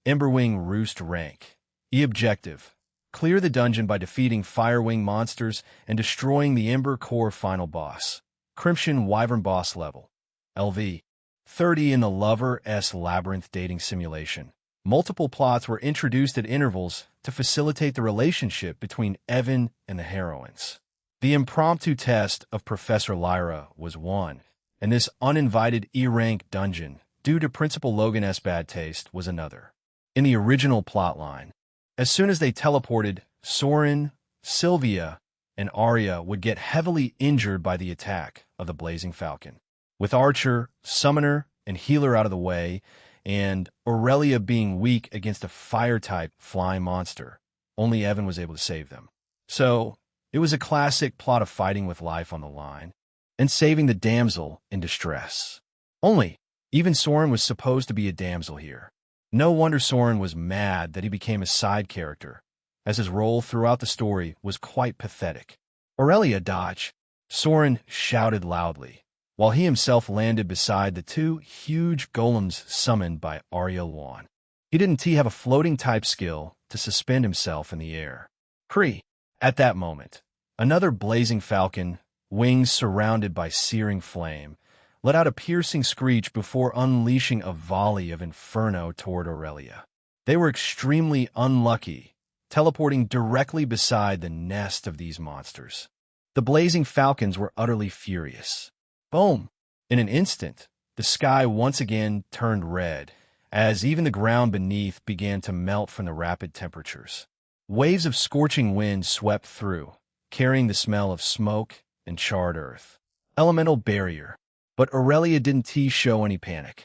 Emberwing Roost Rank. Objective. Clear the dungeon by defeating Firewing monsters and destroying the Ember Core final boss. Crimson Wyvern boss level. LV. 30 in the Lover's Labyrinth dating simulation. Multiple plots were introduced at intervals to facilitate the relationship between Evan and the heroines. The impromptu test of Professor Lyra was one, and this uninvited E-rank dungeon, due to Principal Logan's bad taste, was another. In the original plotline, as soon as they teleported, Soren, Sylvia, and Arya would get heavily injured by the attack of the Blazing Falcon. With Archer, Summoner, and Healer out of the way, and Aurelia being weak against a fire-type flying monster, only Evan was able to save them. So, it was a classic plot of fighting with life on the line, and saving the damsel in distress. Only, Even Soren was supposed to be a damsel here. No wonder Soren was mad that he became a side character, as his role throughout the story was quite pathetic. Aurelia, dodge! Soren shouted loudly, while he himself landed beside the two huge golems summoned by Arya Luan. He didn't have a floating type skill to suspend himself in the air. Kree! At that moment, another blazing falcon, wings surrounded by searing flame, let out a piercing screech before unleashing a volley of inferno toward Aurelia. They were extremely unlucky, teleporting directly beside the nest of these monsters. The blazing falcons were utterly furious. Boom! In an instant, the sky once again turned red, as even the ground beneath began to melt from the rapid temperatures. Waves of scorching wind swept through, carrying the smell of smoke and charred earth. Elemental barrier. But Aurelia didn't show any panic,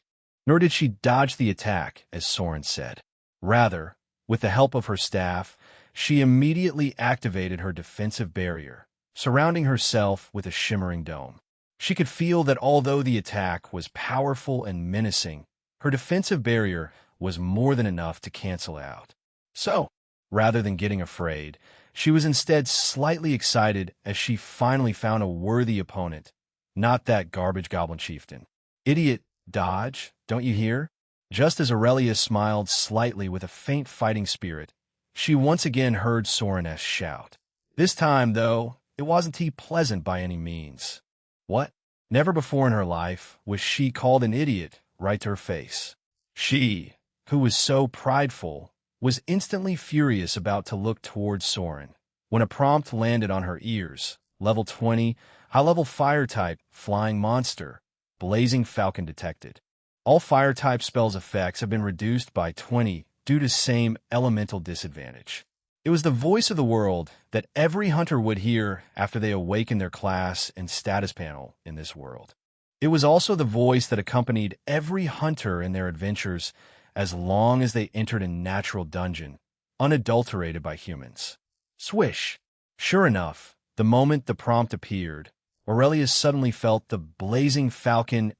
nor did she dodge the attack, as Soren said. Rather, with the help of her staff, she immediately activated her defensive barrier, surrounding herself with a shimmering dome. She could feel that although the attack was powerful and menacing, her defensive barrier was more than enough to cancel out. So, rather than getting afraid, she was instead slightly excited as she finally found a worthy opponent. Not that garbage goblin chieftain. Idiot, dodge, don't you hear? Just as Aurelia smiled slightly with a faint fighting spirit, she once again heard Soren shout. This time, though, it wasn't pleasant by any means. What? Never before in her life was she called an idiot right to her face. She, who was so prideful, was instantly furious about to look towards Soren, when a prompt landed on her ears. Level 20, high-level fire-type, flying monster, blazing falcon detected. All fire-type spells effects have been reduced by 20 due to same elemental disadvantage. It was the voice of the world that every hunter would hear after they awakened their class and status panel in this world. It was also the voice that accompanied every hunter in their adventures as long as they entered a natural dungeon, unadulterated by humans. Swish! Sure enough, the moment the prompt appeared, Aurelia suddenly felt the blazing falcon's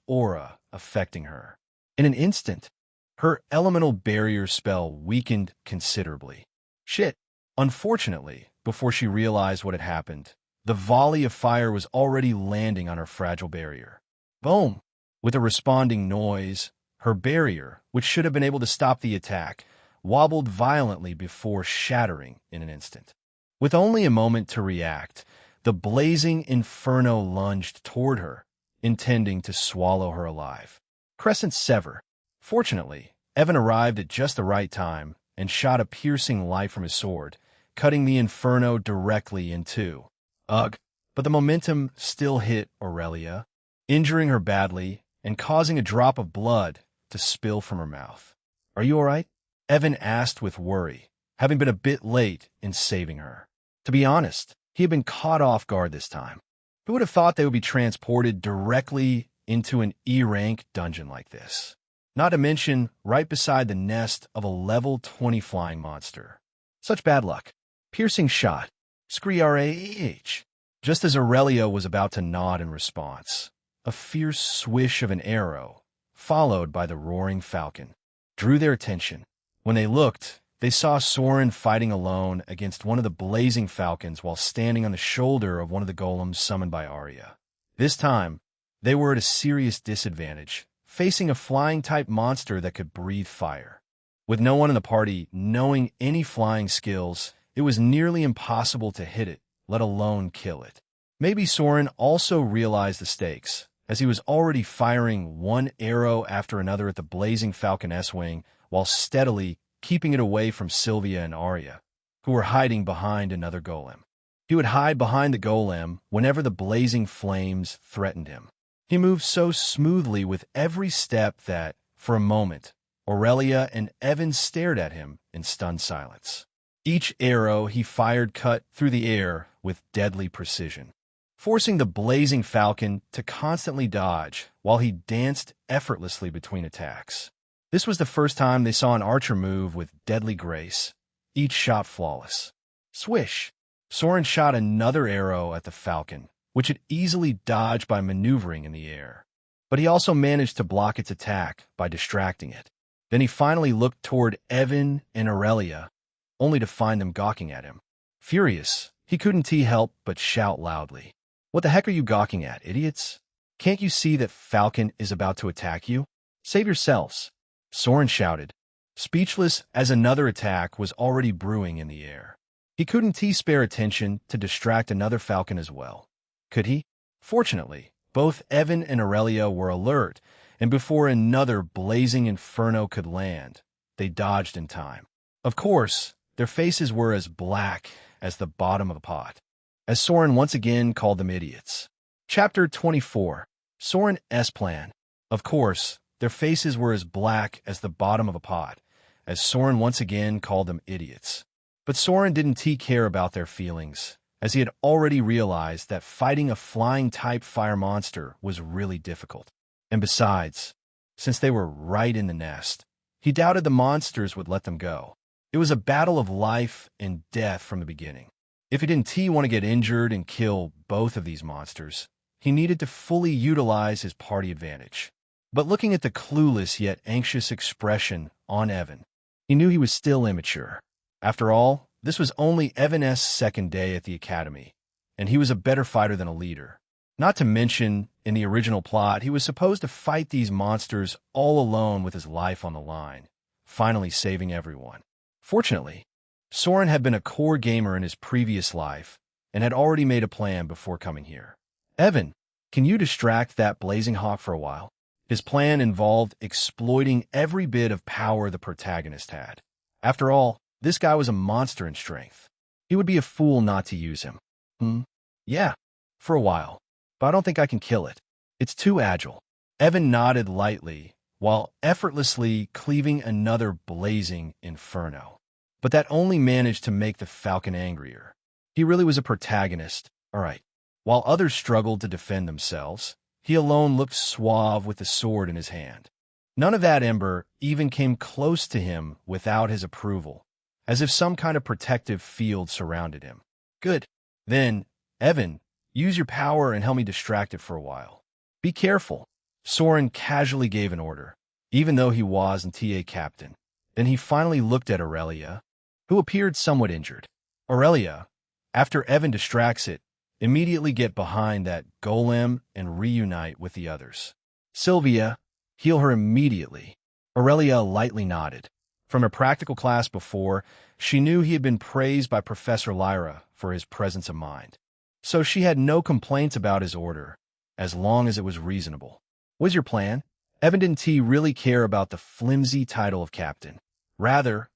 aura affecting her. In an instant, her elemental barrier spell weakened considerably. Shit! Unfortunately, before she realized what had happened, the volley of fire was already landing on her fragile barrier. Boom! With a responding noise, her barrier, which should have been able to stop the attack, wobbled violently before shattering in an instant. With only a moment to react, the blazing inferno lunged toward her, intending to swallow her alive. Crescent sever. Fortunately, Evan arrived at just the right time and shot a piercing light from his sword, cutting the inferno directly in two. Ugh! But the momentum still hit Aurelia, injuring her badly and causing a drop of blood to spill from her mouth. Are you all right? Evan asked with worry, having been a bit late in saving her. To be honest, he had been caught off guard this time. Who would have thought they would be transported directly into an E-rank dungeon like this? Not to mention right beside the nest of a level 20 flying monster. Such bad luck. Piercing shot. Screeh. Just as Aurelia was about to nod in response, a fierce swish of an arrow, followed by the roaring falcon, drew their attention. When they looked, they saw Soren fighting alone against one of the blazing falcons while standing on the shoulder of one of the golems summoned by Arya. This time, they were at a serious disadvantage, facing a flying-type monster that could breathe fire. With no one in the party knowing any flying skills, it was nearly impossible to hit it, let alone kill it. Maybe Soren also realized the stakes, as he was already firing one arrow after another at the blazing falcon's wing while steadily keeping it away from Sylvia and Arya, who were hiding behind another golem. He would hide behind the golem whenever the blazing flames threatened him. He moved so smoothly with every step that, for a moment, Aurelia and Evan stared at him in stunned silence. Each arrow he fired cut through the air with deadly precision, forcing the blazing falcon to constantly dodge while he danced effortlessly between attacks. This was the first time they saw an archer move with deadly grace, each shot flawless. Swish! Soren shot another arrow at the falcon, which it easily dodged by maneuvering in the air. but he also managed to block its attack by distracting it. Then he finally looked toward Evan and Aurelia, only to find them gawking at him. Furious, he couldn't help but shout loudly. "What the heck are you gawking at, idiots? Can't you see that Falcon is about to attack you? Save yourselves!" Soren shouted, speechless as another attack was already brewing in the air. He couldn't spare attention to distract another Falcon as well. Could he? Fortunately, both Evan and Aurelia were alert, and before another blazing inferno could land, they dodged in time. Of course, their faces were as black as the bottom of a pot, as Soren once again called them idiots. Chapter 24. Soren's Plan. Of course, their faces were as black as the bottom of a pot, as Soren once again called them idiots. But Soren didn't care about their feelings, as he had already realized that fighting a flying-type fire monster was really difficult. And besides, since they were right in the nest, he doubted the monsters would let them go. It was a battle of life and death from the beginning. If he didn't want to get injured and kill both of these monsters, he needed to fully utilize his party advantage. But looking at the clueless yet anxious expression on Evan, he knew he was still immature. After all, this was only Evan's second day at the academy, and he was a better fighter than a leader. Not to mention, in the original plot, he was supposed to fight these monsters all alone with his life on the line, finally saving everyone. Fortunately, Soren had been a core gamer in his previous life and had already made a plan before coming here. "Evan, can you distract that blazing hawk for a while?" His plan involved exploiting every bit of power the protagonist had. After all, this guy was a monster in strength. He would be a fool not to use him. Yeah, for a while, but I don't think I can kill it. It's too agile." Evan nodded lightly, while effortlessly cleaving another blazing inferno. But that only managed to make the Falcon angrier. He really was a protagonist, all right. While others struggled to defend themselves, he alone looked suave with the sword in his hand. None of that ember even came close to him without his approval, as if some kind of protective field surrounded him. "Good. Then, Evan, use your power and help me distract it for a while. Be careful." Soren casually gave an order, even though he wasn't a captain. Then he finally looked at Aurelia, who appeared somewhat injured. "Aurelia, after Evan distracts it, immediately get behind that golem and reunite with the others. Sylvia, heal her immediately." Aurelia lightly nodded. From a practical class before, she knew he had been praised by Professor Lyra for his presence of mind. So she had no complaints about his order, as long as it was reasonable. "What's your plan?" Evan didn't really care about the flimsy title of captain. Rather,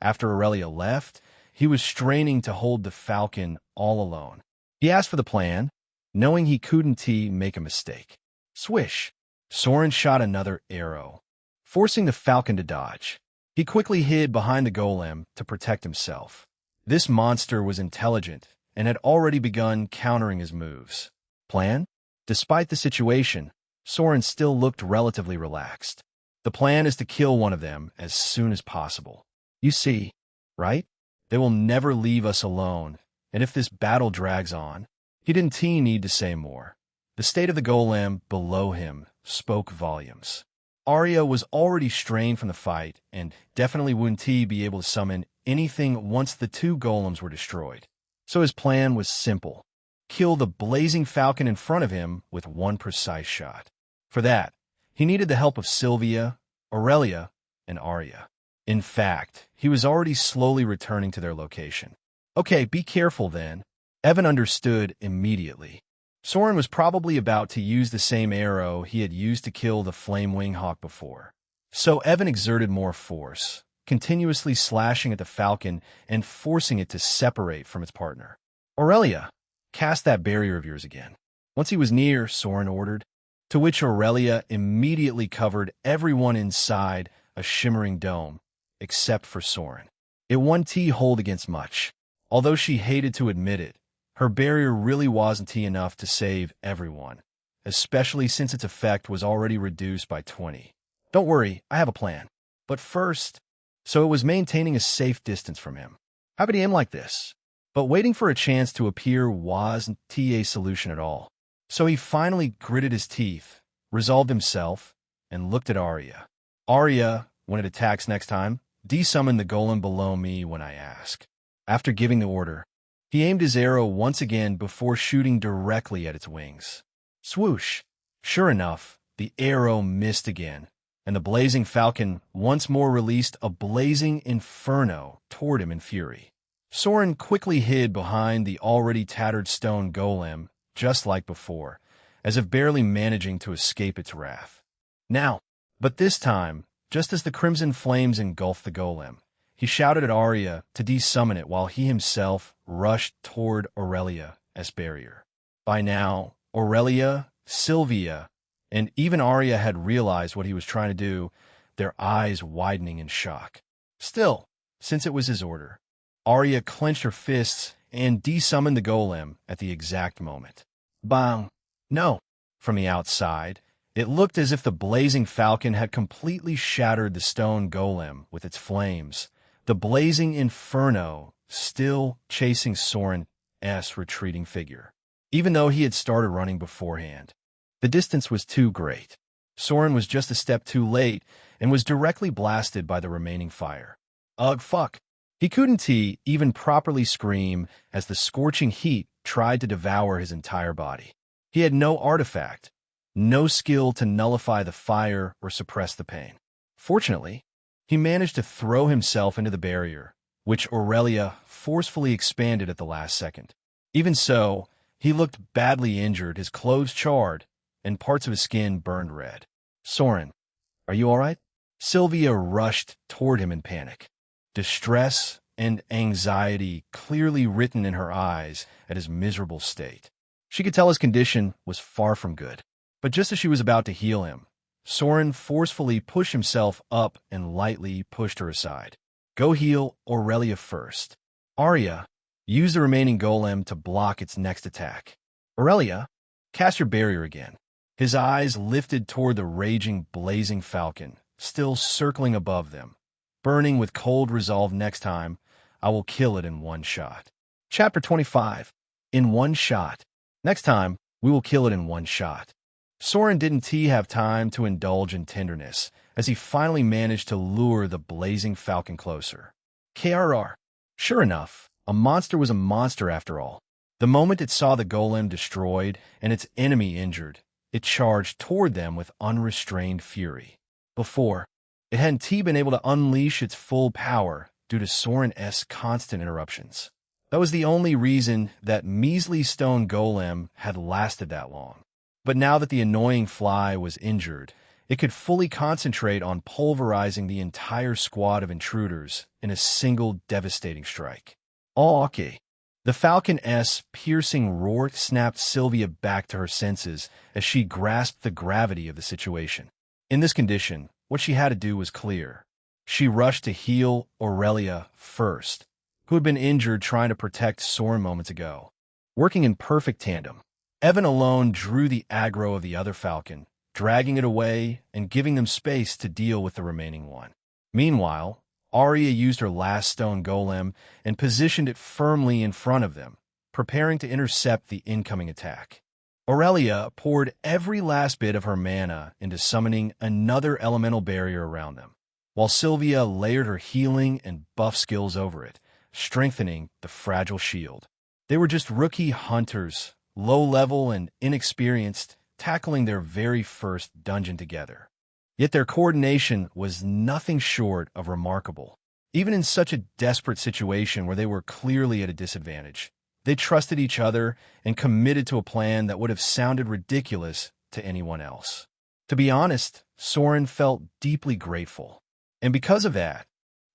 after Aurelia left, he was straining to hold the Falcon all alone. He asked for the plan, knowing he couldn't make a mistake. Swish! Soren shot another arrow, forcing the Falcon to dodge. He quickly hid behind the golem to protect himself. This monster was intelligent and had already begun countering his moves. Plan? Despite the situation, Soren still looked relatively relaxed. The plan is to kill one of them as soon as possible. You see, right? They will never leave us alone, and if this battle drags on, he didn't need to say more. The state of the golem below him spoke volumes. Arya was already strained from the fight and definitely wouldn't be able to summon anything once the two golems were destroyed. So his plan was simple. Kill the blazing Falcon in front of him with one precise shot. For that, he needed the help of Sylvia, Aurelia, and Arya. In fact, he was already slowly returning to their location. Okay, be careful then. Evan understood immediately. Soren was probably about to use the same arrow he had used to kill the Flame Wing Hawk before. So Evan exerted more force, continuously slashing at the Falcon and forcing it to separate from its partner. Aurelia, cast that barrier of yours again. Once he was near, Soren ordered, to which Aurelia immediately covered everyone inside a shimmering dome, except for Soren. It wouldn't hold against much. Although she hated to admit it, her barrier really wasn't enough to save everyone, especially since its effect was already reduced by 20. Don't worry, I have a plan. But first, so it was maintaining a safe distance from him. How could he aim like this? But waiting for a chance to appear wasn't a solution at all. So he finally gritted his teeth, resolved himself, and looked at Arya. Arya, when it attacks next time, desummon the golem below me when I ask. After giving the order, he aimed his arrow once again before shooting directly at its wings. Swoosh! Sure enough, the arrow missed again, and the blazing falcon once more released a blazing inferno toward him in fury. Soren quickly hid behind the already tattered stone golem, just like before, as if barely managing to escape its wrath. But this time, just as the crimson flames engulfed the golem, he shouted at Arya to desummon it while he himself rushed toward Aurelia as barrier. By now, Aurelia, Sylvia, and even Arya had realized what he was trying to do, their eyes widening in shock. Still, since it was his order, Arya clenched her fists and desummoned the golem at the exact moment. Bang! No! From the outside, it looked as if the blazing falcon had completely shattered the stone golem with its flames, the blazing inferno still chasing Soren's retreating figure, even though he had started running beforehand. The distance was too great. Soren was just a step too late and was directly blasted by the remaining fire. Ugh, fuck! He couldn't even properly scream as the scorching heat tried to devour his entire body. He had no artifact, no skill to nullify the fire or suppress the pain. Fortunately, he managed to throw himself into the barrier, which Aurelia forcefully expanded at the last second. Even so, he looked badly injured, his clothes charred, and parts of his skin burned red. Soren, are you all right? Sylvia rushed toward him in panic, distress and anxiety clearly written in her eyes at his miserable state. She could tell his condition was far from good. But just as she was about to heal him, Soren forcefully pushed himself up and lightly pushed her aside. Go heal Aurelia first. Arya, use the remaining golem to block its next attack. Aurelia, cast your barrier again. His eyes lifted toward the raging, blazing falcon, still circling above them. Burning with cold resolve, next time, I will kill it in one shot. Chapter 25. In one shot. Next time, we will kill it in one shot. Soren didn't have time to indulge in tenderness, as he finally managed to lure the blazing falcon closer. KRR. Sure enough, a monster was a monster after all. The moment it saw the golem destroyed and its enemy injured, it charged toward them with unrestrained fury. Before, it hadn't been able to unleash its full power due to Soren's constant interruptions. That was the only reason that measly stone golem had lasted that long. But now that the annoying fly was injured, it could fully concentrate on pulverizing the entire squad of intruders in a single devastating strike. Oh, okay. The falcon's piercing roar snapped Sylvia back to her senses as she grasped the gravity of the situation. In this condition, what she had to do was clear. She rushed to heal Aurelia first, who had been injured trying to protect Soren moments ago. Working in perfect tandem, Evan alone drew the aggro of the other falcon, dragging it away and giving them space to deal with the remaining one. Meanwhile, Arya used her last stone golem and positioned it firmly in front of them, preparing to intercept the incoming attack. Aurelia poured every last bit of her mana into summoning another elemental barrier around them, while Sylvia layered her healing and buff skills over it, strengthening the fragile shield. They were just rookie hunters, low-level and inexperienced, tackling their very first dungeon together. Yet their coordination was nothing short of remarkable. Even in such a desperate situation where they were clearly at a disadvantage, they trusted each other and committed to a plan that would have sounded ridiculous to anyone else. To be honest, Soren felt deeply grateful. And because of that,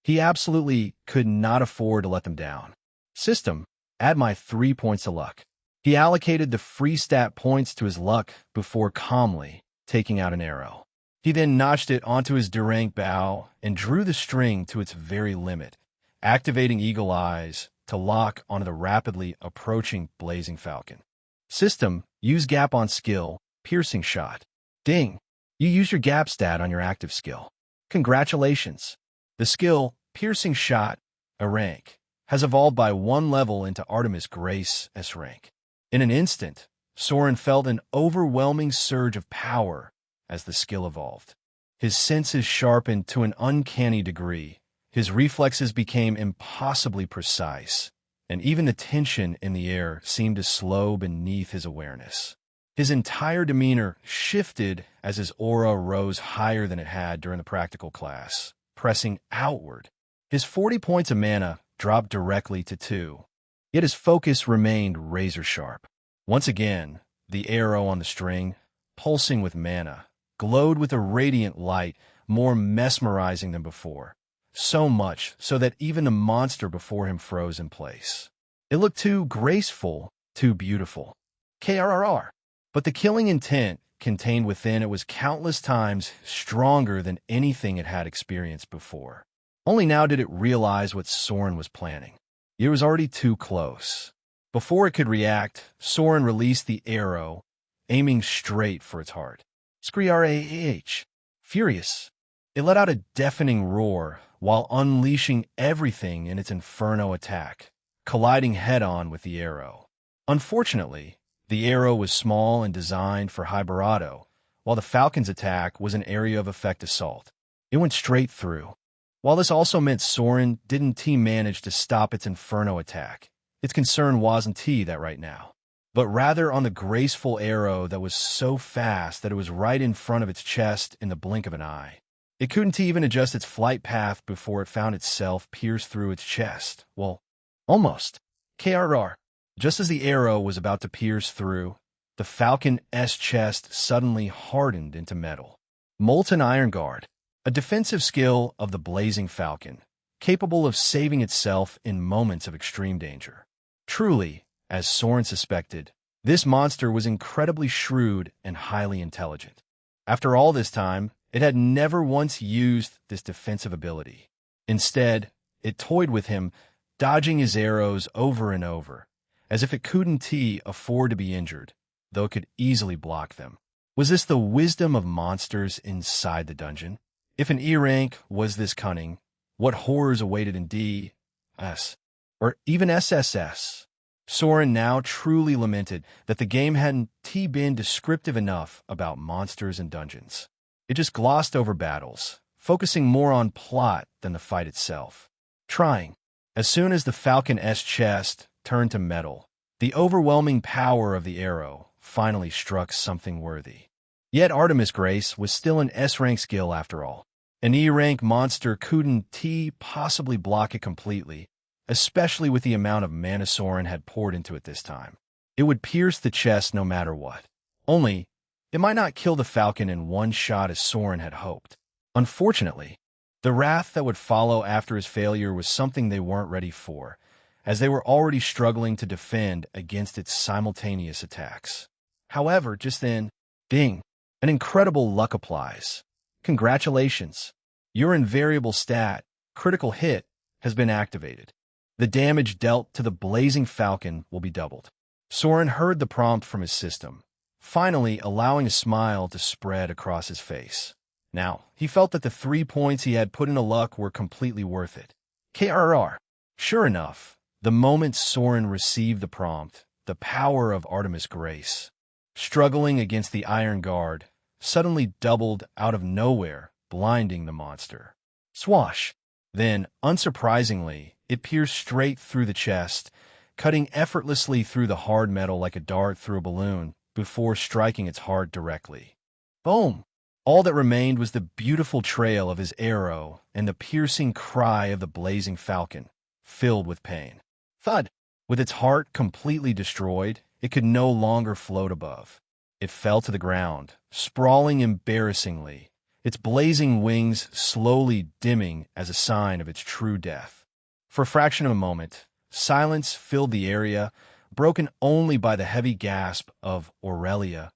he absolutely could not afford to let them down. System, add my 3 points of luck. He allocated the free stat points to his luck before calmly taking out an arrow. He then notched it onto his Durang bow and drew the string to its very limit, activating Eagle Eyes to lock onto the rapidly approaching blazing falcon. System, use gap on skill, piercing shot. Ding! You used your gap stat on your active skill. Congratulations! The skill, piercing shot, a rank, has evolved by 1 level into Artemis Grace S rank. In an instant, Soren felt an overwhelming surge of power as the skill evolved. His senses sharpened to an uncanny degree, his reflexes became impossibly precise, and even the tension in the air seemed to slow beneath his awareness. His entire demeanor shifted as his aura rose higher than it had during the practical class, pressing outward. His 40 points of mana dropped directly to 2, yet his focus remained razor-sharp. Once again, the arrow on the string, pulsing with mana, glowed with a radiant light more mesmerizing than before, so much so that even the monster before him froze in place. It looked too graceful, too beautiful. KRRR. But the killing intent contained within it was countless times stronger than anything it had experienced before. Only now did it realize what Soren was planning. It was already too close. Before it could react, Soren released the arrow, aiming straight for its heart. Screech. Furious. It let out a deafening roar while unleashing everything in its inferno attack, colliding head-on with the arrow. Unfortunately, the arrow was small and designed for high bravado, while the Falcon's attack was an area of effect assault. It went straight through. While this also meant Soren didn't manage to stop its inferno attack, its concern wasn't that right now, but rather on the graceful arrow that was so fast that it was right in front of its chest in the blink of an eye. It couldn't even adjust its flight path before it found itself pierced through its chest. Well, almost. KRR. Just as the arrow was about to pierce through, the Falcon's chest suddenly hardened into metal. Molten Iron Guard, a defensive skill of the Blazing Falcon, capable of saving itself in moments of extreme danger. Truly, as Soren suspected, this monster was incredibly shrewd and highly intelligent. After all this time, it had never once used this defensive ability. Instead, it toyed with him, dodging his arrows over and over, as if it couldn't afford to be injured, though it could easily block them. Was this the wisdom of monsters inside the dungeon? If an E rank was this cunning, what horrors awaited in DS, or even SSS? Soren now truly lamented that the game hadn't been descriptive enough about monsters and dungeons. It just glossed over battles, focusing more on plot than the fight itself. Trying. As soon as the Falcon's chest turned to metal, the overwhelming power of the arrow finally struck something worthy. Yet Artemis Grace was still an S-rank skill after all. An E-rank monster couldn't possibly block it completely, especially with the amount of mana Soren had poured into it this time. It would pierce the chest no matter what. Only, it might not kill the Falcon in one shot as Soren had hoped. Unfortunately, the wrath that would follow after his failure was something they weren't ready for, as they were already struggling to defend against its simultaneous attacks. However, just then, ding, an incredible luck applies. Congratulations! Your invariable stat, critical hit, has been activated. The damage dealt to the Blazing Falcon will be doubled. Soren heard the prompt from his system, finally allowing a smile to spread across his face. Now, he felt that the 3 points he had put into luck were completely worth it. KRR. Sure enough, the moment Soren received the prompt, the power of Artemis Grace, struggling against the Iron Guard, suddenly doubled out of nowhere, blinding the monster. Swash! Then, unsurprisingly, it pierced straight through the chest, cutting effortlessly through the hard metal like a dart through a balloon before striking its heart directly. Boom! All that remained was the beautiful trail of his arrow and the piercing cry of the Blazing Falcon, filled with pain. Thud! With its heart completely destroyed, it could no longer float above. It fell to the ground, sprawling embarrassingly, its blazing wings slowly dimming as a sign of its true death. For a fraction of a moment, silence filled the area, broken only by the heavy gasp of Aurelia,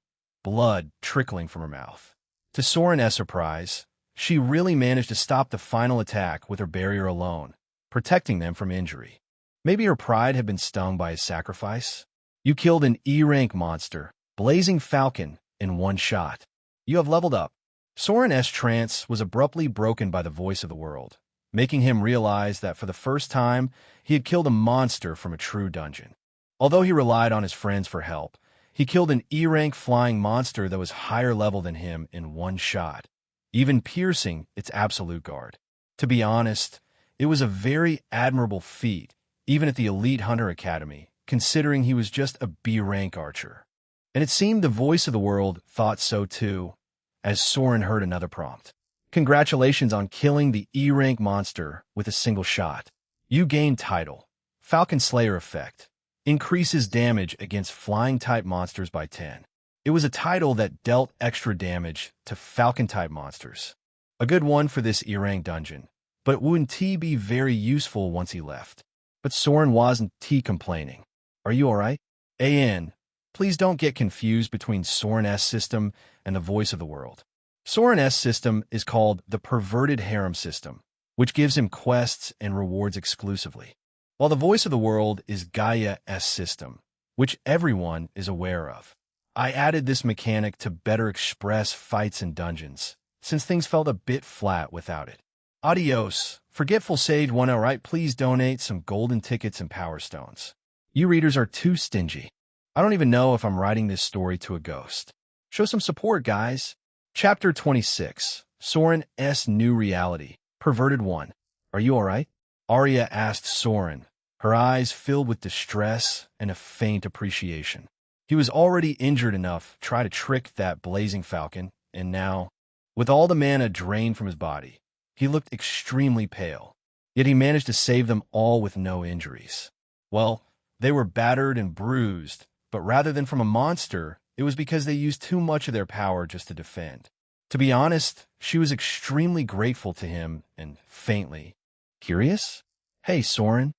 blood trickling from her mouth. To Soren's surprise, she really managed to stop the final attack with her barrier alone, protecting them from injury. Maybe her pride had been stung by his sacrifice? You killed an E-rank monster, Blazing Falcon, in one shot. You have leveled up. Soren's trance was abruptly broken by the voice of the world, making him realize that for the first time, he had killed a monster from a true dungeon. Although he relied on his friends for help, He killed an E-rank flying monster that was higher level than him in one shot, even piercing its absolute guard. To be honest, it was a very admirable feat, even at the Elite Hunter Academy, considering he was just a B-rank archer. And it seemed the voice of the world thought so too, as Soren heard another prompt. Congratulations on killing the E-rank monster with a single shot. You gained title. Falcon Slayer effect. Increases damage against flying-type monsters by 10. It was a title that dealt extra damage to Falcon-type monsters. A good one for this E-rank dungeon, but wouldn't T be very useful once he left? But Soren wasn't complaining. Are you alright? AN, please don't get confused between Soren's system and the voice of the world. Soren's system is called the Perverted Harem system, which gives him quests and rewards exclusively, while the voice of the world is Gaia's system, which everyone is aware of. I added this mechanic to better express fights in dungeons, since things felt a bit flat without it. Adios. Forgetful Sage 1 alright, please donate some golden tickets and power stones. You readers are too stingy. I don't even know if I'm writing this story to a ghost. Show some support, guys. Chapter 26. Soren's New Reality. Perverted 1. Are you alright? Arya asked Soren, her eyes filled with distress and a faint appreciation. He was already injured enough to try to trick that blazing falcon, and now, with all the mana drained from his body, he looked extremely pale. Yet he managed to save them all with no injuries. Well, they were battered and bruised, but rather than from a monster, it was because they used too much of their power just to defend. To be honest, she was extremely grateful to him and faintly curious. Hey, Soren,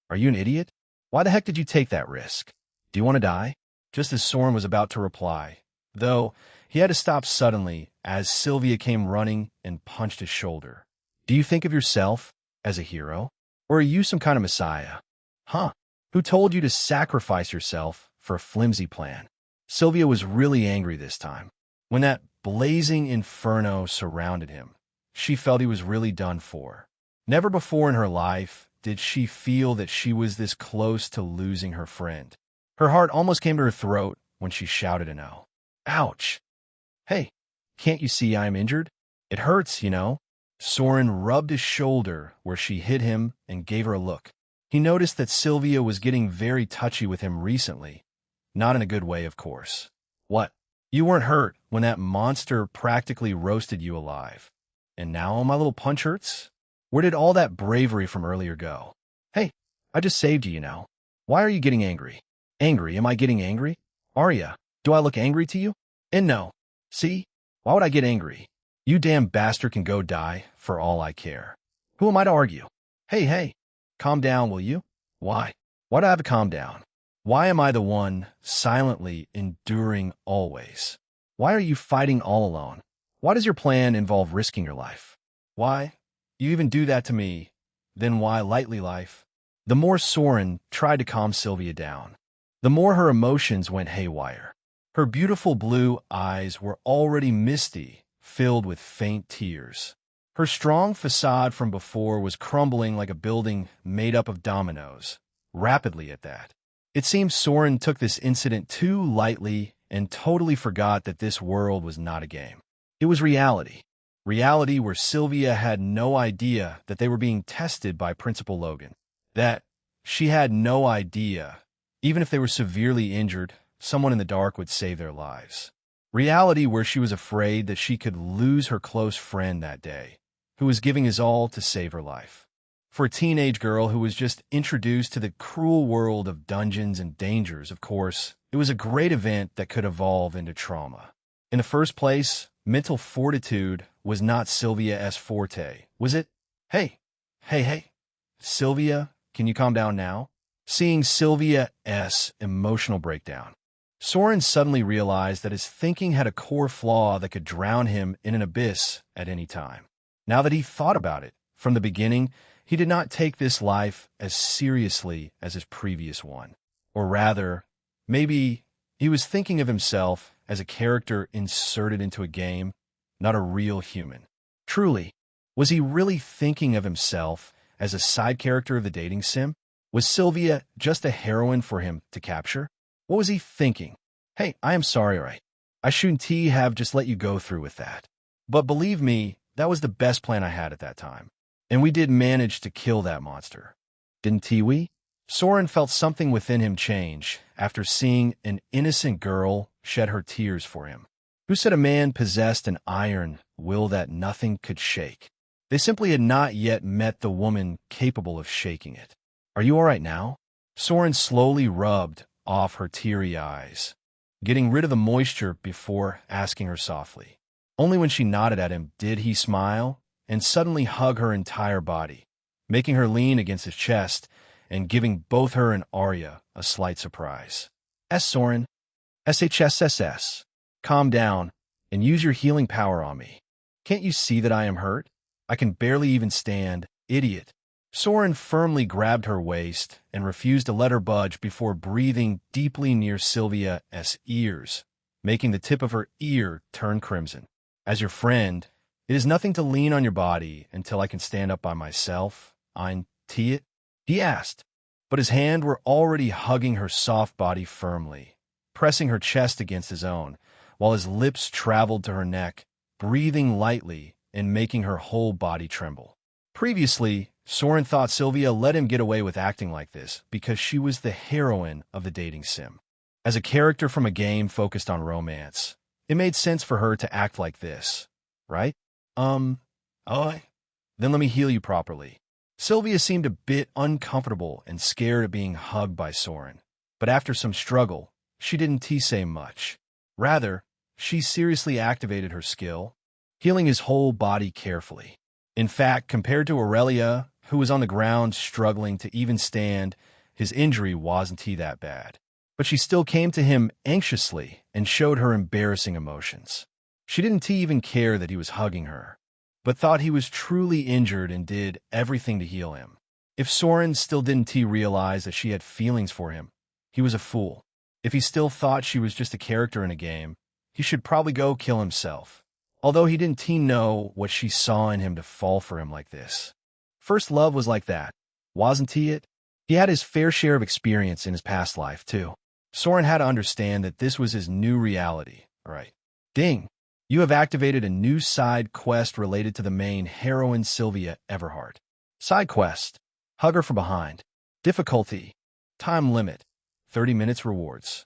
are you an idiot? Why the heck did you take that risk? Do you want to die? Just as Soren was about to reply, though, he had to stop suddenly as Sylvia came running and punched his shoulder. Do you think of yourself as a hero? Or are you some kind of messiah? Huh? Who told you to sacrifice yourself for a flimsy plan? Sylvia was really angry this time. When that blazing inferno surrounded him, she felt he was really done for. Never before in her life did she feel that she was this close to losing her friend. Her heart almost came to her throat when she shouted an "Ow." Ouch! Hey, can't you see I'm injured? It hurts, you know. Soren rubbed his shoulder where she hit him and gave her a look. He noticed that Sylvia was getting very touchy with him recently. Not in a good way, of course. What? You weren't hurt when that monster practically roasted you alive. And now my little punch hurts? Where did all that bravery from earlier go? Hey, I just saved you, you know. Why are you getting angry? Angry? Am I getting angry? Arya, do I look angry to you? And no. See? Why would I get angry? You damn bastard can go die for all I care. Who am I to argue? Hey, calm down, will you? Why? Why do I have to calm down? Why am I the one silently enduring always? Why are you fighting all alone? Why does your plan involve risking your life? Why? You even do that to me. Then why lightly life? The more Soren tried to calm Sylvia down, the more her emotions went haywire. Her beautiful blue eyes were already misty, filled with faint tears. Her strong facade from before was crumbling like a building made up of dominoes, rapidly at that. It seems Soren took this incident too lightly and totally forgot that this world was not a game. It was reality. Reality where Sylvia had no idea that they were being tested by Principal Logan. That she had no idea, even if they were severely injured, someone in the dark would save their lives. Reality where she was afraid that she could lose her close friend that day, who was giving his all to save her life. For a teenage girl who was just introduced to the cruel world of dungeons and dangers, of course, it was a great event that could evolve into trauma. In the first place, mental fortitude was not Sylvia's forte, was it? Hey. Sylvia, can you calm down now? Seeing Sylvia's emotional breakdown, Soren suddenly realized that his thinking had a core flaw that could drown him in an abyss at any time. Now that he thought about it, from the beginning, he did not take this life as seriously as his previous one. Or rather, maybe he was thinking of himself as a character inserted into a game, not a real human. Truly, was he really thinking of himself as a side character of the dating sim? Was Sylvia just a heroine for him to capture? What was he thinking? Hey, I am sorry, right? I shouldn't have just let you go through with that. But believe me, that was the best plan I had at that time. And we did manage to kill that monster. Didn't we? Soren felt something within him change after seeing an innocent girl shed her tears for him. Who said a man possessed an iron will that nothing could shake? They simply had not yet met the woman capable of shaking it. Are you all right now? Soren slowly rubbed off her teary eyes, getting rid of the moisture before asking her softly. Only when she nodded at him did he smile and suddenly hug her entire body, making her lean against his chest and giving both her and Arya a slight surprise. Soren, SHSSS, calm down and use your healing power on me. Can't you see that I am hurt? I can barely even stand, idiot. Soren firmly grabbed her waist and refused to let her budge before breathing deeply near Sylvia's ears, making the tip of her ear turn crimson. As your friend, it is nothing to lean on your body until I can stand up by myself, ain't it? He asked, but his hands were already hugging her soft body firmly, pressing her chest against his own, while his lips traveled to her neck, breathing lightly and making her whole body tremble. Previously, Soren thought Sylvia let him get away with acting like this because she was the heroine of the dating sim. As a character from a game focused on romance, it made sense for her to act like this, right? Oh, then let me heal you properly. Sylvia seemed a bit uncomfortable and scared of being hugged by Soren, but after some struggle, she didn't say much. Rather, she seriously activated her skill, healing his whole body carefully. In fact, compared to Aurelia, who was on the ground struggling to even stand, his injury wasn't that bad. But she still came to him anxiously and showed her embarrassing emotions. She didn't even care that he was hugging her, but thought he was truly injured and did everything to heal him. If Soren still didn't realize that she had feelings for him, he was a fool. If he still thought she was just a character in a game, he should probably go kill himself. Although he didn't know what she saw in him to fall for him like this. First love was like that, wasn't it? He had his fair share of experience in his past life, too. Soren had to understand that this was his new reality, right? Ding! You have activated a new side quest related to the main heroine Sylvia Everhart. Side quest. Hug her from behind. Difficulty. Time limit. 30 minutes rewards.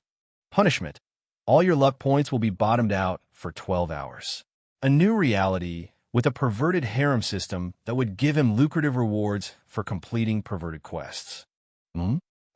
Punishment. All your luck points will be bottomed out for 12 hours. A new reality with a perverted harem system that would give him lucrative rewards for completing perverted quests.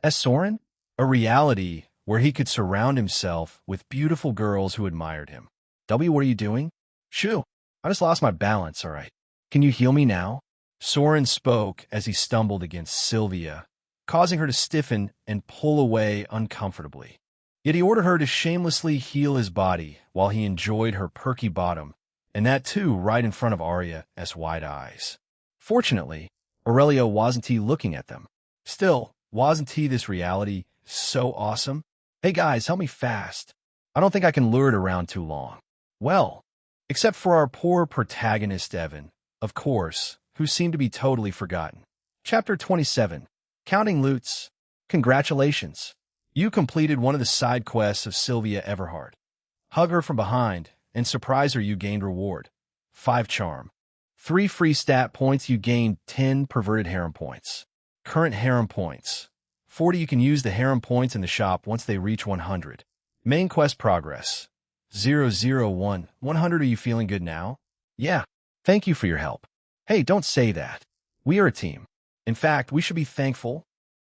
Soren? A reality where he could surround himself with beautiful girls who admired him. What are you doing? Shoo, I just lost my balance, all right. Can you heal me now? Soren spoke as he stumbled against Sylvia, causing her to stiffen and pull away uncomfortably. Yet he ordered her to shamelessly heal his body while he enjoyed her perky bottom, and that too right in front of Arya's wide eyes. Fortunately, Aurelia wasn't looking at them. Still, wasn't this reality so awesome? Hey guys, help me fast. I don't think I can lure it around too long. Well, except for our poor protagonist Evan, of course, who seemed to be totally forgotten. Chapter 27. Counting Loots. Congratulations. You completed one of the side quests of Sylvia Everhart. Hug her from behind and surprise her. You gained reward. 5 charm. 3 free stat points. You gained 10 perverted harem points. Current harem points. 40. You can use the harem points in the shop once they reach 100. Main quest progress. 001. 100. Are you feeling good now? Yeah. Thank you for your help. Hey, don't say that. We are a team. In fact, we should be thankful.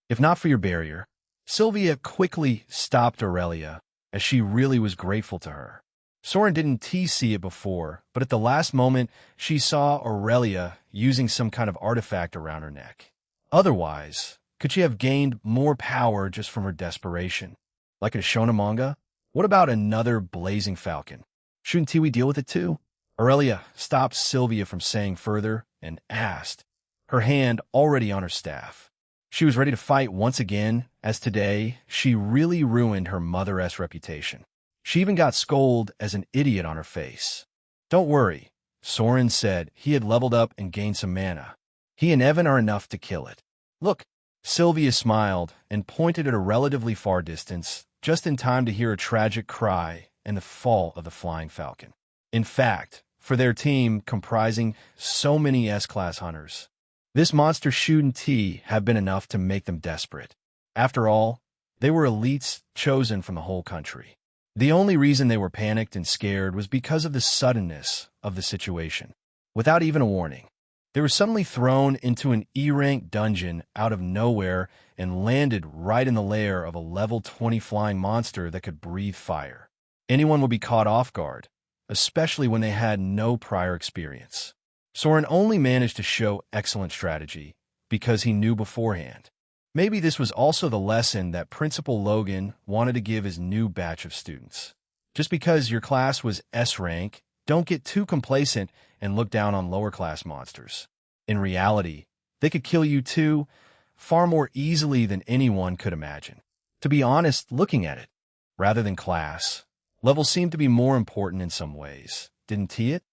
If not for your barrier. Sylvia quickly stopped Aurelia, as she really was grateful to her. Soren didn't see it before, but at the last moment, she saw Aurelia using some kind of artifact around her neck. Otherwise, could she have gained more power just from her desperation? Like a shonen manga? What about another blazing falcon? Shouldn't we deal with it too? Aurelia stopped Sylvia from saying further and asked, her hand already on her staff. She was ready to fight once again, as today she really ruined her mother's reputation. She even got scolded as an idiot on her face. Don't worry, Soren said. He had leveled up and gained some mana. He and Evan are enough to kill it. Look, Sylvia smiled and pointed at a relatively far distance, just in time to hear a tragic cry and the fall of the flying falcon. In fact, for their team comprising so many S-class hunters, this monster shouldn't have been enough to make them desperate. After all, they were elites chosen from the whole country. The only reason they were panicked and scared was because of the suddenness of the situation. Without even a warning, they were suddenly thrown into an E-rank dungeon out of nowhere and landed right in the lair of a level 20 flying monster that could breathe fire. Anyone would be caught off guard, especially when they had no prior experience. Soren only managed to show excellent strategy because he knew beforehand. Maybe this was also the lesson that Principal Logan wanted to give his new batch of students. Just because your class was S rank, don't get too complacent and look down on lower class monsters. In reality, they could kill you too, far more easily than anyone could imagine. To be honest, looking at it, rather than class, levels seemed to be more important in some ways, didn't it?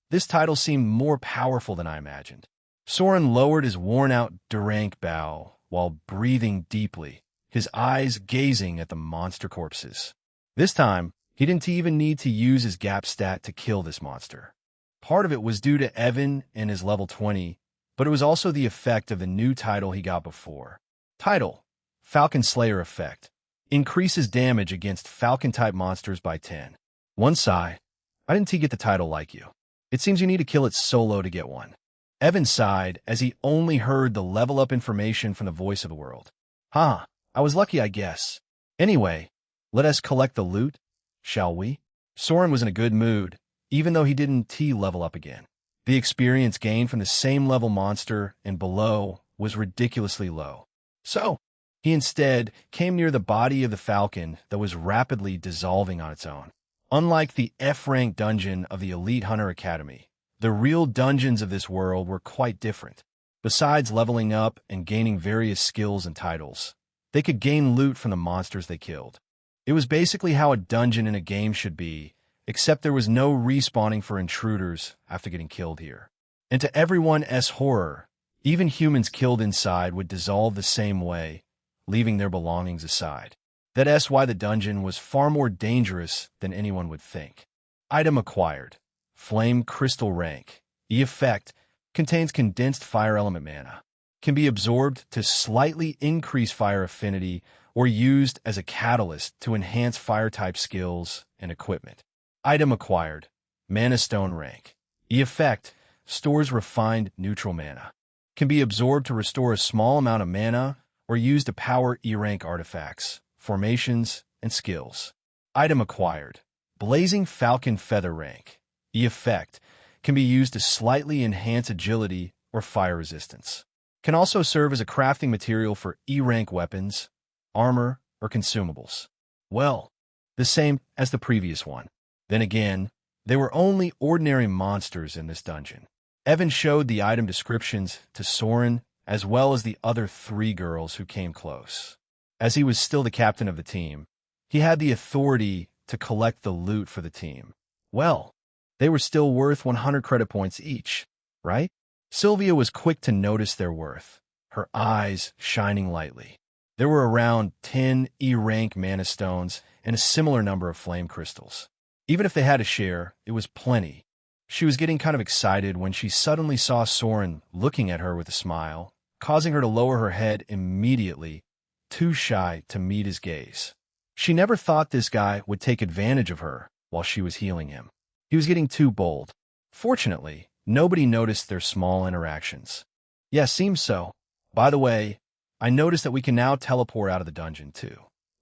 This title seemed more powerful than I imagined. Soren lowered his worn-out Durank bow while breathing deeply, his eyes gazing at the monster corpses. This time, he didn't even need to use his gap stat to kill this monster. Part of it was due to Evan and his level 20, but it was also the effect of the new title he got before. Title: Falcon Slayer Effect. Increases damage against Falcon-type monsters by 10. One sigh. I didn't get the title like you. It seems you need to kill it solo to get one. Evan sighed as he only heard the level-up information from the voice of the world. I was lucky, I guess. Anyway, let us collect the loot, shall we? Soren was in a good mood, even though he didn't level up again. The experience gained from the same level monster and below was ridiculously low. So, he instead came near the body of the falcon that was rapidly dissolving on its own. Unlike the F-rank dungeon of the Elite Hunter Academy, the real dungeons of this world were quite different. Besides leveling up and gaining various skills and titles, they could gain loot from the monsters they killed. It was basically how a dungeon in a game should be, except there was no respawning for intruders after getting killed here. And to everyone's horror, even humans killed inside would dissolve the same way, leaving their belongings aside. That's why the dungeon was far more dangerous than anyone would think. Item acquired. Flame Crystal Rank. The effect contains condensed fire element mana. Can be absorbed to slightly increase fire affinity or used as a catalyst to enhance fire-type skills and equipment. Item acquired. Mana Stone Rank. The effect stores refined neutral mana. Can be absorbed to restore a small amount of mana or used to power E-rank artifacts, formations, and skills. Item acquired. Blazing Falcon Feather Rank. The effect can be used to slightly enhance agility or fire resistance. Can also serve as a crafting material for E-rank weapons, armor, or consumables. Well, the same as the previous one. Then again, there were only ordinary monsters in this dungeon. Evan showed the item descriptions to Soren as well as the other 3 girls who came close. As he was still the captain of the team, he had the authority to collect the loot for the team. Well, they were still worth 100 credit points each, right? Sylvia was quick to notice their worth, her eyes shining lightly. There were around 10 E-rank mana stones and a similar number of flame crystals. Even if they had a share, it was plenty. She was getting kind of excited when she suddenly saw Soren looking at her with a smile, causing her to lower her head immediately, too shy to meet his gaze. She never thought this guy would take advantage of her while she was healing him. He was getting too bold. Fortunately, nobody noticed their small interactions. Yeah, seems so. By the way, I noticed that we can now teleport out of the dungeon too.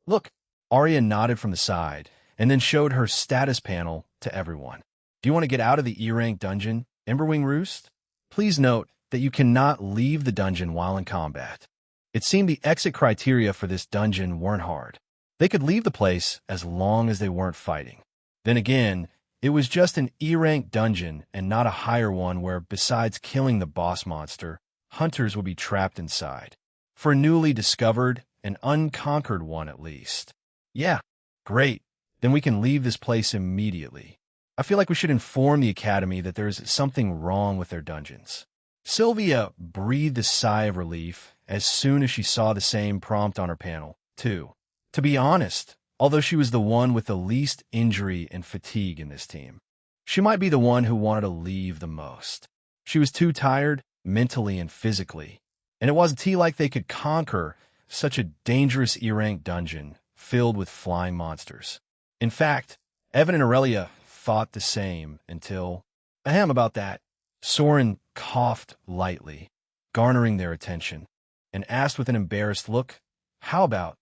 Look, Arya nodded from the side and then showed her status panel to everyone. Do you want to get out of the E-rank dungeon, Emberwing Roost? Please note that you cannot leave the dungeon while in combat. It seemed the exit criteria for this dungeon weren't hard. They could leave the place as long as they weren't fighting. Then again, it was just an E-rank dungeon and not a higher one where, besides killing the boss monster, hunters would be trapped inside. For a newly discovered and unconquered one at least. Yeah, great. Then we can leave this place immediately. I feel like we should inform the Academy that there is something wrong with their dungeons. Sylvia breathed a sigh of relief as soon as she saw the same prompt on her panel, too. To be honest, although she was the one with the least injury and fatigue in this team, she might be the one who wanted to leave the most. She was too tired, mentally and physically, and it wasn't like they could conquer such a dangerous E-rank dungeon filled with flying monsters. In fact, Evan and Aurelia thought the same until, about that. Soren coughed lightly, garnering their attention, and asked with an embarrassed look, "How about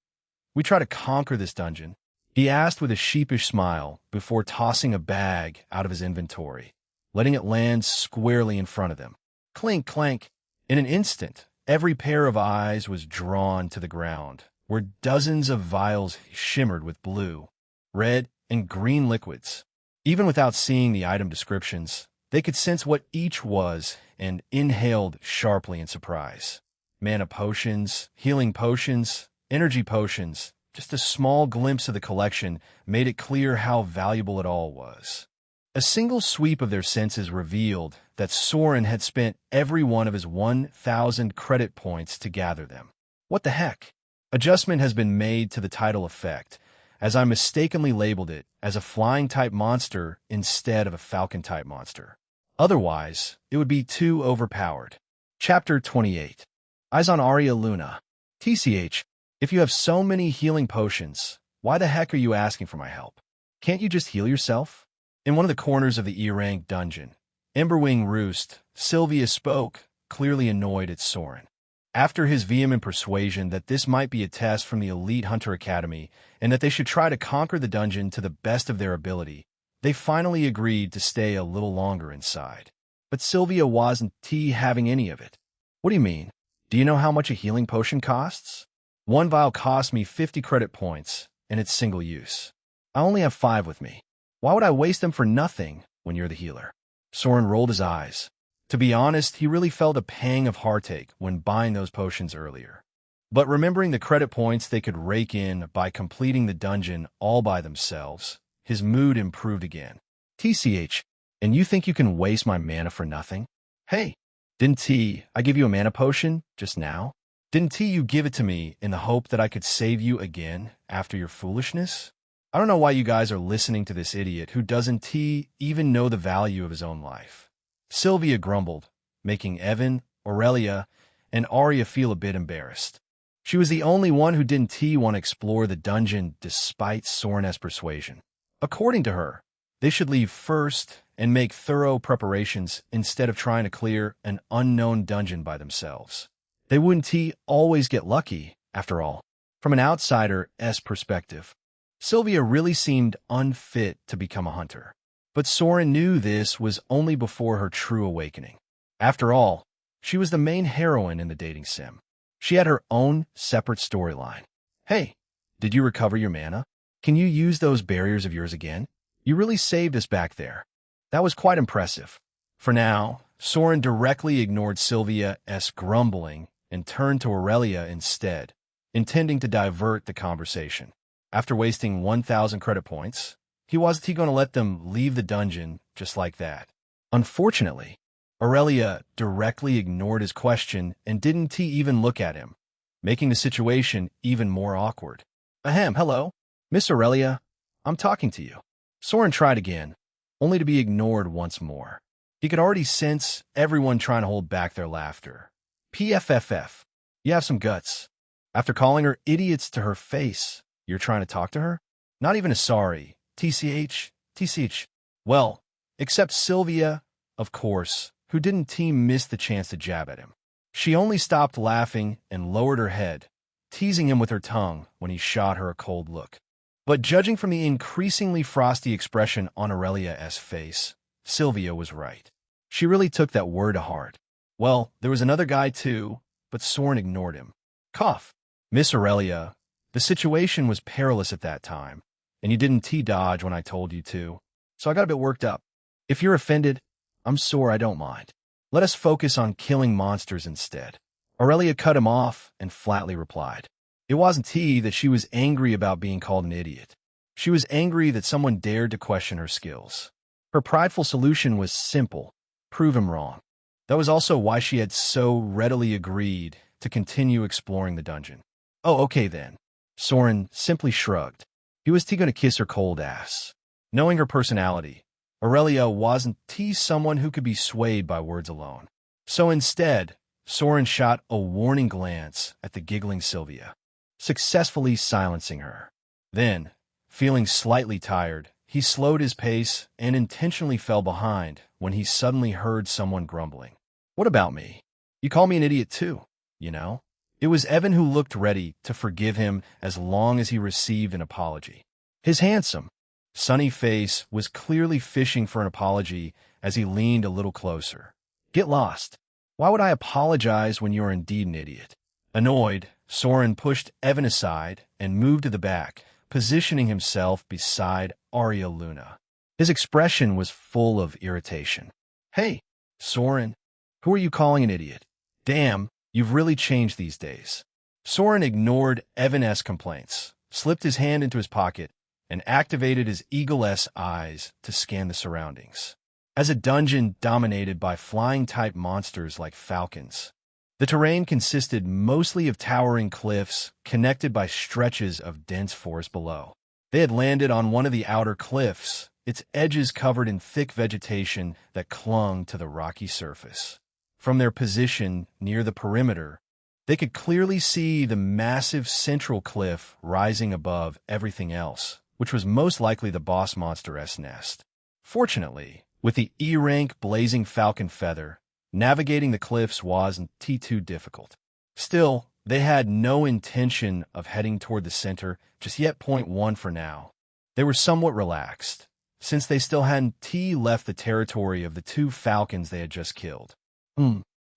we try to conquer this dungeon?" He asked with a sheepish smile before tossing a bag out of his inventory, letting it land squarely in front of them. Clink, clank. In an instant, every pair of eyes was drawn to the ground, where dozens of vials shimmered with blue, red, and green liquids. Even without seeing the item descriptions, they could sense what each was and inhaled sharply in surprise. Mana potions, healing potions, energy potions. Just a small glimpse of the collection made it clear how valuable it all was. A single sweep of their senses revealed that Soren had spent every one of his 1,000 credit points to gather them. What the heck? Adjustment has been made to the title effect, as I mistakenly labeled it as a flying-type monster instead of a falcon-type monster. Otherwise, it would be too overpowered. Chapter 28. Eyes on Aria Luna. TCH, if you have so many healing potions, why the heck are you asking for my help? Can't you just heal yourself? In one of the corners of the E-rank dungeon, Emberwing Roost, Sylvia spoke, clearly annoyed at Soren. After his vehement persuasion that this might be a test from the Elite Hunter Academy and that they should try to conquer the dungeon to the best of their ability, they finally agreed to stay a little longer inside. But Sylvia wasn't having any of it. What do you mean? Do you know how much a healing potion costs? One vial cost me 50 credit points, and it's single use. I only have 5 with me. Why would I waste them for nothing when you're the healer? Soren rolled his eyes. To be honest, he really felt a pang of heartache when buying those potions earlier. But remembering the credit points they could rake in by completing the dungeon all by themselves, his mood improved again. TCH, and you think you can waste my mana for nothing? Hey, didn't I give you a mana potion just now? Didn't you give it to me in the hope that I could save you again after your foolishness? I don't know why you guys are listening to this idiot who doesn't even know the value of his own life. Sylvia grumbled, making Evan, Aurelia, and Aria feel a bit embarrassed. She was the only one who didn't want to explore the dungeon despite Soren's persuasion. According to her, they should leave first and make thorough preparations instead of trying to clear an unknown dungeon by themselves. They wouldn't always get lucky, after all. From an outsider's perspective, Sylvia really seemed unfit to become a hunter. But Soren knew this was only before her true awakening. After all, she was the main heroine in the dating sim. She had her own separate storyline. Hey, did you recover your mana? Can you use those barriers of yours again? You really saved us back there. That was quite impressive. For now, Soren directly ignored Sylvia's grumbling and turned to Aurelia instead, intending to divert the conversation. After wasting 1,000 credit points, he wasn't going to let them leave the dungeon just like that. Unfortunately, Aurelia directly ignored his question and didn't even look at him, making the situation even more awkward. Hello? Miss Aurelia, I'm talking to you. Soren tried again, only to be ignored once more. He could already sense everyone trying to hold back their laughter. PFFF, you have some guts. After calling her idiots to her face, you're trying to talk to her? Not even a sorry. TCH. Well, except Sylvia, of course, who didn't miss the chance to jab at him. She only stopped laughing and lowered her head, teasing him with her tongue when he shot her a cold look. But judging from the increasingly frosty expression on Aurelia's face, Sylvia was right. She really took that word to heart. Well, there was another guy too, but Soren ignored him. Cough. Miss Aurelia, the situation was perilous at that time, and you didn't dodge when I told you to, so I got a bit worked up. If you're offended, I'm sore, I don't mind. Let us focus on killing monsters instead. Aurelia cut him off and flatly replied. It wasn't that she was angry about being called an idiot. She was angry that someone dared to question her skills. Her prideful solution was simple: prove him wrong. That was also why she had so readily agreed to continue exploring the dungeon. Oh, okay then. Soren simply shrugged. He was going to kiss her cold ass. Knowing her personality, Aurelia wasn't someone who could be swayed by words alone. So instead, Soren shot a warning glance at the giggling Sylvia, successfully silencing her. Then, feeling slightly tired, he slowed his pace and intentionally fell behind when he suddenly heard someone grumbling. "What about me? You call me an idiot too, you know?" It was Evan, who looked ready to forgive him as long as he received an apology. His handsome, sunny face was clearly fishing for an apology as he leaned a little closer. "Get lost. Why would I apologize when you're indeed an idiot?" Annoyed, Soren pushed Evan aside and moved to the back, positioning himself beside Arya Luna. His expression was full of irritation. "Hey, Soren, who are you calling an idiot? Damn, you've really changed these days." Soren ignored Evan's complaints, slipped his hand into his pocket, and activated his eagle-esque eyes to scan the surroundings. As a dungeon dominated by flying-type monsters like falcons, the terrain consisted mostly of towering cliffs connected by stretches of dense forest below. They had landed on one of the outer cliffs, its edges covered in thick vegetation that clung to the rocky surface. From their position near the perimeter, they could clearly see the massive central cliff rising above everything else, which was most likely the boss monster's nest. Fortunately, with the E-rank blazing falcon feather, navigating the cliffs wasn't too difficult. Still, they had no intention of heading toward the center just yet. Point one for now. They were somewhat relaxed, since they still hadn't left the territory of the two falcons they had just killed.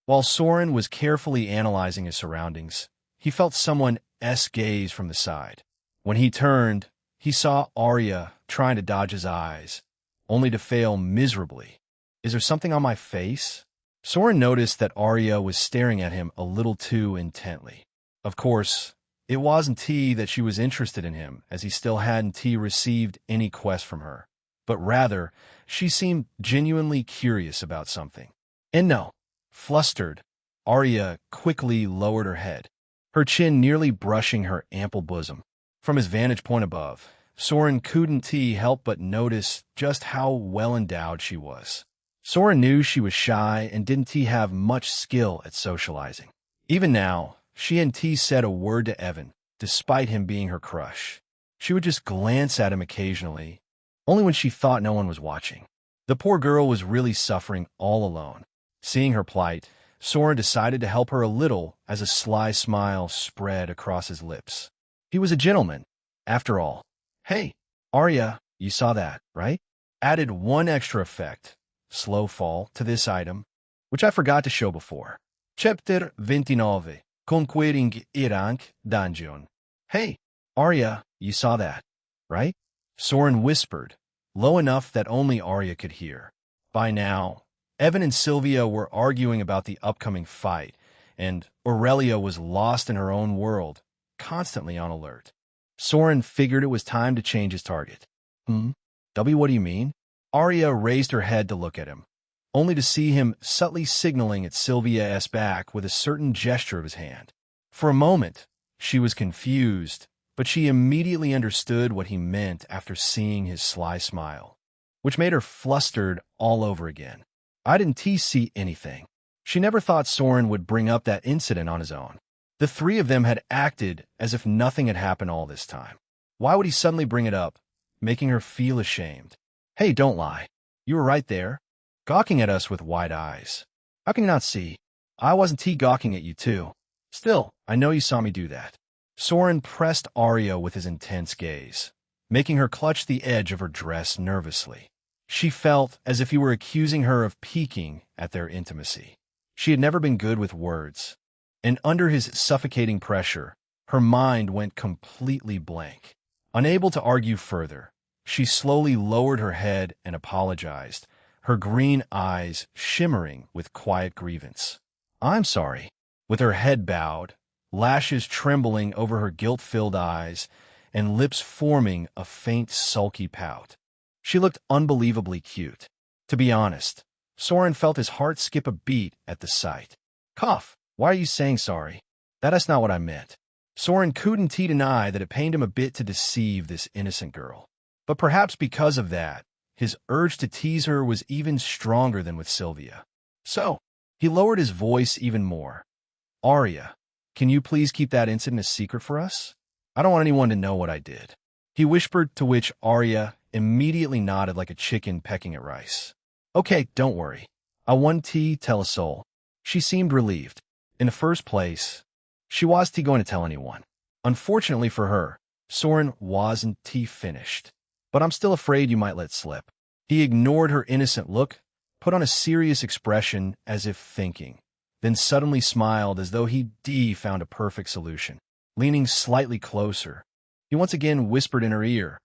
While Soren was carefully analyzing his surroundings, he felt someone's gaze from the side. When he turned, he saw Arya trying to dodge his eyes, only to fail miserably. "Is there something on my face?" Soren noticed that Arya was staring at him a little too intently. Of course, it wasn't that she was interested in him, as he still hadn't received any quest from her, but rather, she seemed genuinely curious about something. And no, flustered, Arya quickly lowered her head, her chin nearly brushing her ample bosom. From his vantage point above, Soren couldn't help but notice just how well-endowed she was. Soren knew she was shy and didn't have much skill at socializing. Even now, she hadn't said a word to Evan, despite him being her crush. She would just glance at him occasionally, only when she thought no one was watching. The poor girl was really suffering all alone. Seeing her plight, Soren decided to help her a little as a sly smile spread across his lips. He was a gentleman, after all. "Hey, Arya, you saw that, right?" Added one extra effect, slow fall, to this item, which I forgot to show before. Chapter 29, Conquering E-rank Dungeon. "Hey, Arya, you saw that, right?" Soren whispered, low enough that only Arya could hear. By now, Evan and Sylvia were arguing about the upcoming fight, and Aurelia was lost in her own world, constantly on alert. Soren figured it was time to change his target. What do you mean?" Arya raised her head to look at him, only to see him subtly signaling at Sylvia's back with a certain gesture of his hand. For a moment, she was confused, but she immediately understood what he meant after seeing his sly smile, which made her flustered all over again. I didn't see anything. She never thought Soren would bring up that incident on his own. The three of them had acted as if nothing had happened all this time. Why would he suddenly bring it up, making her feel ashamed? "Hey, don't lie. You were right there, gawking at us with wide eyes. How can you not see? I wasn't gawking at you too. Still, I know you saw me do that." Soren pressed Arya with his intense gaze, making her clutch the edge of her dress nervously. She felt as if he were accusing her of peeking at their intimacy. She had never been good with words, and under his suffocating pressure, her mind went completely blank. Unable to argue further, she slowly lowered her head and apologized, her green eyes shimmering with quiet grievance. "I'm sorry." With her head bowed, lashes trembling over her guilt-filled eyes, and lips forming a faint sulky pout, she looked unbelievably cute. To be honest, Soren felt his heart skip a beat at the sight. "Cough, why are you saying sorry? That is not what I meant." Soren couldn't deny that it pained him a bit to deceive this innocent girl. But perhaps because of that, his urge to tease her was even stronger than with Sylvia. So, he lowered his voice even more. Arya, can you please keep that incident a secret for us? I don't want anyone to know what I did. He whispered, to which Arya immediately nodded like a chicken pecking at rice. Okay, don't worry. I won't tell a soul. She seemed relieved. In the first place, she wasn't going to tell anyone. Unfortunately for her, Soren wasn't finished. But I'm still afraid you might let slip. He ignored her innocent look, put on a serious expression as if thinking, then suddenly smiled as though he found a perfect solution. Leaning slightly closer, he once again whispered in her ear,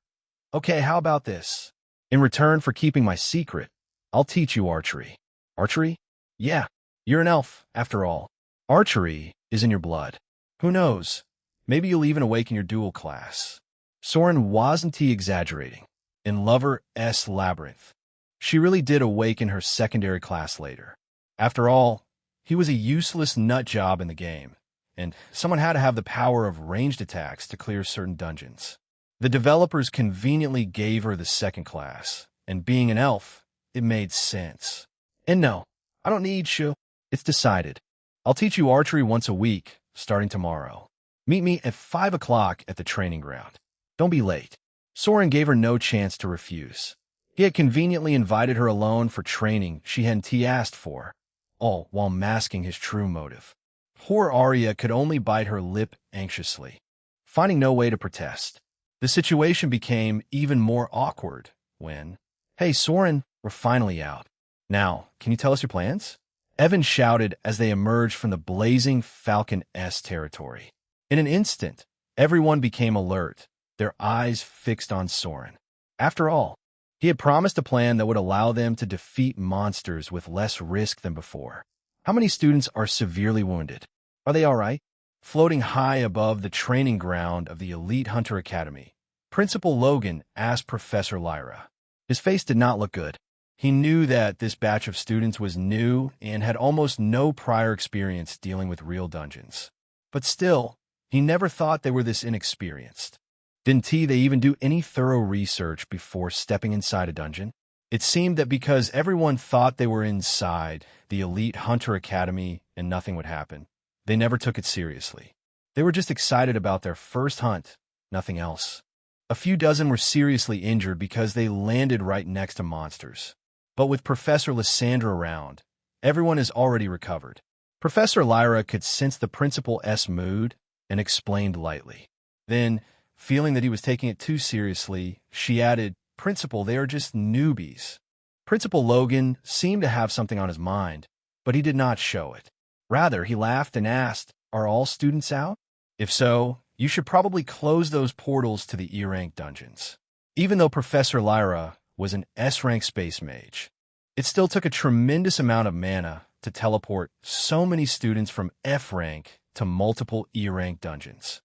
Okay, how about this? In return for keeping my secret, I'll teach you archery. Archery? Yeah, you're an elf, after all. Archery is in your blood. Who knows? Maybe you'll even awaken your dual class. Soren wasn't exaggerating. In Lover's Labyrinth, she really did awaken her secondary class later. After all, he was a useless nut job in the game, and someone had to have the power of ranged attacks to clear certain dungeons. The developers conveniently gave her the second class, and being an elf, it made sense. And no, I don't need you. It's decided. I'll teach you archery once a week, starting tomorrow. Meet me at 5 o'clock at the training ground. Don't be late. Soren gave her no chance to refuse. He had conveniently invited her alone for training she hadn't asked for, all while masking his true motive. Poor Arya could only bite her lip anxiously, finding no way to protest. The situation became even more awkward when, Hey, Soren, we're finally out. Now, can you tell us your plans? Evan shouted as they emerged from the blazing Falcon-S territory. In an instant, everyone became alert, their eyes fixed on Soren. After all, he had promised a plan that would allow them to defeat monsters with less risk than before. How many students are severely wounded? Are they all right? Floating high above the training ground of the Elite Hunter Academy, Principal Logan asked Professor Lyra. His face did not look good. He knew that this batch of students was new and had almost no prior experience dealing with real dungeons. But still, he never thought they were this inexperienced. Didn't they even do any thorough research before stepping inside a dungeon? It seemed that because everyone thought they were inside the Elite Hunter Academy and nothing would happen, they never took it seriously. They were just excited about their first hunt, nothing else. A few dozen were seriously injured because they landed right next to monsters. But with Professor Lysandra around, everyone is already recovered. Professor Lyra could sense the principal's mood and explained lightly. Then, feeling that he was taking it too seriously, she added, Principal, they are just newbies. Principal Logan seemed to have something on his mind, but he did not show it. Rather, he laughed and asked, Are all students out? If so, you should probably close those portals to the E-rank dungeons. Even though Professor Lyra was an S-rank space mage, it still took a tremendous amount of mana to teleport so many students from F-rank to multiple E-rank dungeons.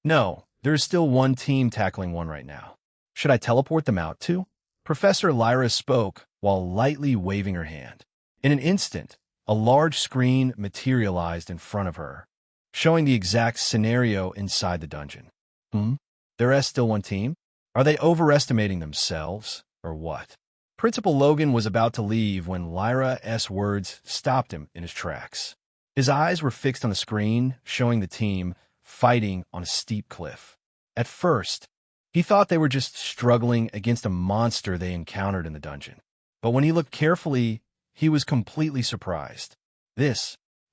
No, there is still one team tackling one right now. Should I teleport them out too? Professor Lyra spoke while lightly waving her hand. In an instant, a large screen materialized in front of her, showing the exact scenario inside the dungeon. There is still one team? Are they overestimating themselves, or what? Principal Logan was about to leave when Lyra's words stopped him in his tracks. His eyes were fixed on the screen, showing the team fighting on a steep cliff. At first, he thought they were just struggling against a monster they encountered in the dungeon. But when he looked carefully, he was completely surprised.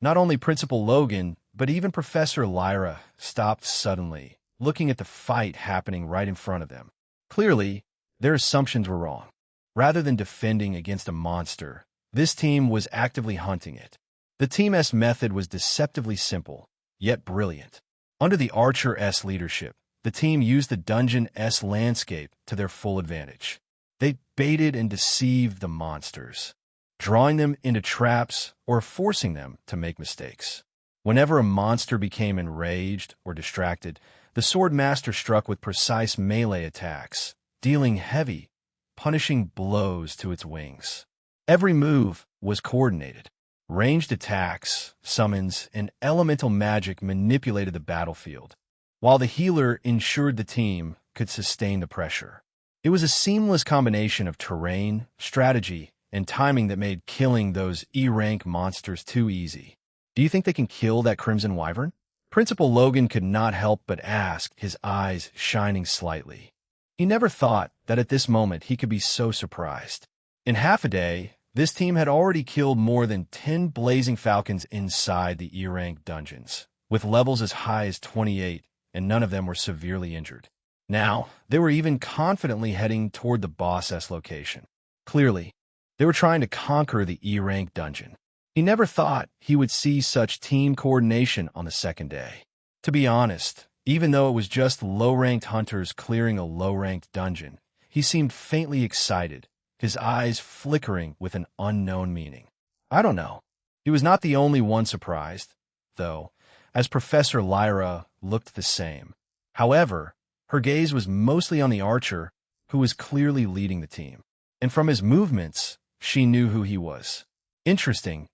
Not only Principal Logan, but even Professor Lyra stopped suddenly, looking at the fight happening right in front of them. Clearly, their assumptions were wrong. Rather than defending against a monster, this team was actively hunting it. The team's method was deceptively simple, yet brilliant. Under the Archer's leadership, the team used the dungeon's landscape to their full advantage. They baited and deceived the monsters, drawing them into traps or forcing them to make mistakes. Whenever a monster became enraged or distracted, the sword master struck with precise melee attacks, dealing heavy, punishing blows to its wings. Every move was coordinated. Ranged attacks, summons, and elemental magic manipulated the battlefield, while the healer ensured the team could sustain the pressure. It was a seamless combination of terrain, strategy, and timing that made killing those E-rank monsters too easy. Do you think they can kill that Crimson Wyvern? Principal Logan could not help but ask, his eyes shining slightly. He never thought that at this moment he could be so surprised. In half a day, this team had already killed more than 10 Blazing Falcons inside the E-rank dungeons, with levels as high as 28, and none of them were severely injured. Now, they were even confidently heading toward the boss's location. Clearly, they were trying to conquer the E-rank dungeon. He never thought he would see such team coordination on the second day. To be honest, even though it was just low-ranked hunters clearing a low-ranked dungeon, he seemed faintly excited, his eyes flickering with an unknown meaning. I don't know. He was not the only one surprised, though, as Professor Lyra looked the same. However, her gaze was mostly on the archer, who was clearly leading the team. And from his movements, she knew who he was. Interesting,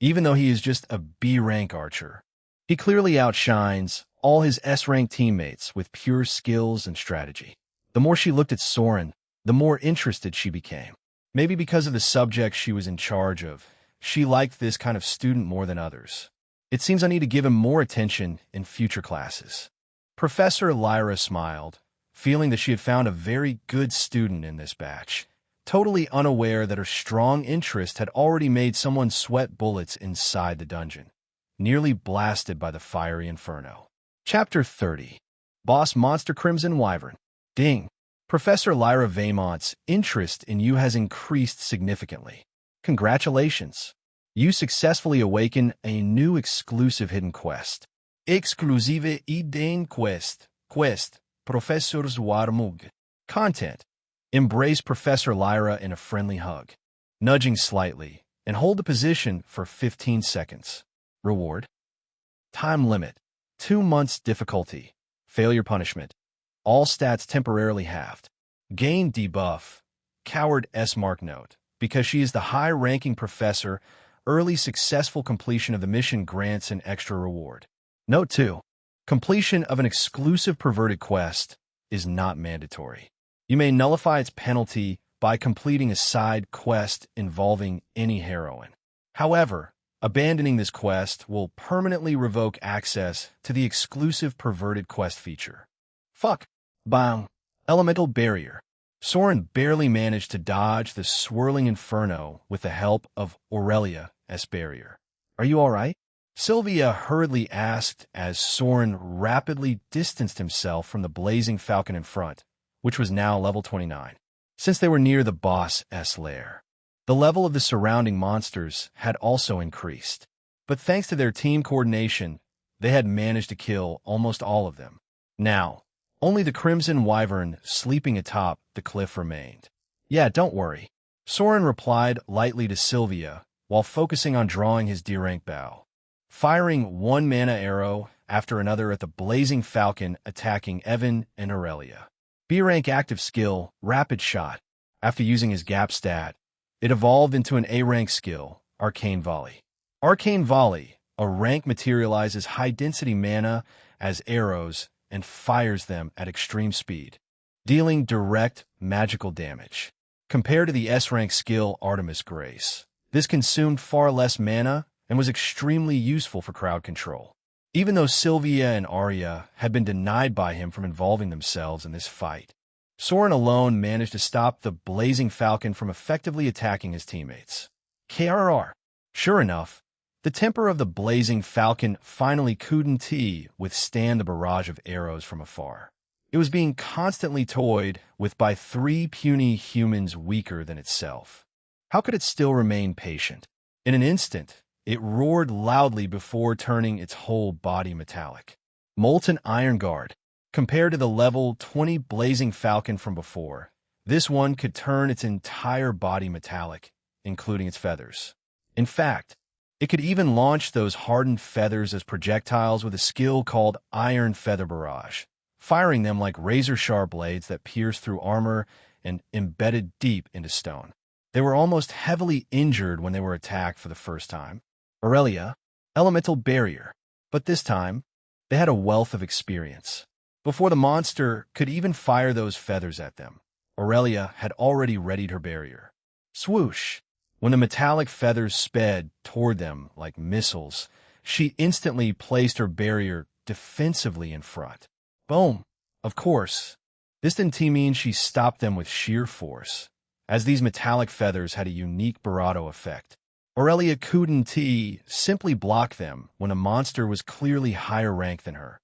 even though he is just a B-rank archer. He clearly outshines all his S-rank teammates with pure skills and strategy. The more she looked at Soren, the more interested she became. Maybe because of the subject she was in charge of, she liked this kind of student more than others. It seems I need to give him more attention in future classes. Professor Lyra smiled, feeling that she had found a very good student in this batch, totally unaware that her strong interest had already made someone sweat bullets inside the dungeon, nearly blasted by the fiery inferno. Chapter 30. Boss Monster Crimson Wyvern. Ding. Professor Lyra Vaymont's interest in you has increased significantly. Congratulations. You successfully awaken a new exclusive hidden quest. Exclusive hidden quest. Professor's Warmug. Content. Embrace Professor Lyra in a friendly hug, nudging slightly, and hold the position for 15 seconds. Reward. Time limit. 2 months difficulty. Failure punishment. All stats temporarily halved. Gain debuff. Coward S-mark note. Because she is the high-ranking professor, early successful completion of the mission grants an extra reward. Note 2. Completion of an exclusive perverted quest is not mandatory. You may nullify its penalty by completing a side quest involving any heroine. However, abandoning this quest will permanently revoke access to the exclusive perverted quest feature. Fuck. Bang. Elemental barrier. Soren barely managed to dodge the swirling inferno with the help of Aurelia's barrier. Are you all right? Sylvia hurriedly asked as Soren rapidly distanced himself from the blazing falcon in front, which was now level 29. Since they were near the boss's lair, the level of the surrounding monsters had also increased. But thanks to their team coordination, they had managed to kill almost all of them. Now, only the Crimson Wyvern sleeping atop the cliff remained. Yeah, don't worry. Soren replied lightly to Sylvia while focusing on drawing his D-rank bow, firing one mana arrow after another at the blazing falcon attacking Evan and Aurelia. B-rank active skill, Rapid Shot. After using his gap stat, it evolved into an A-rank skill, Arcane Volley. Arcane Volley, a rank materializes high-density mana as arrows and fires them at extreme speed, dealing direct magical damage. Compared to the S-rank skill Artemis Grace, this consumed far less mana and was extremely useful for crowd control. Even though Sylvia and Arya had been denied by him from involving themselves in this fight, Soren alone managed to stop the blazing falcon from effectively attacking his teammates. KRR. Sure enough, the temper of the blazing falcon finally couldn't withstand the barrage of arrows from afar. It was being constantly toyed with by 3 puny humans weaker than itself. How could it still remain patient? In an instant, it roared loudly before turning its whole body metallic. Molten Iron Guard. Compared to the level 20 blazing falcon from before, this one could turn its entire body metallic, including its feathers. In fact, it could even launch those hardened feathers as projectiles with a skill called Iron Feather Barrage, firing them like razor-sharp blades that pierced through armor and embedded deep into stone. They were almost heavily injured when they were attacked for the first time. Aurelia, elemental barrier. But this time, they had a wealth of experience. Before the monster could even fire those feathers at them, Aurelia had already readied her barrier. Swoosh! When the metallic feathers sped toward them like missiles, she instantly placed her barrier defensively in front. Boom! Of course, this didn't mean she stopped them with sheer force, as these metallic feathers had a unique barato effect. Aurelia couldn't simply block them when a monster was clearly higher ranked than her,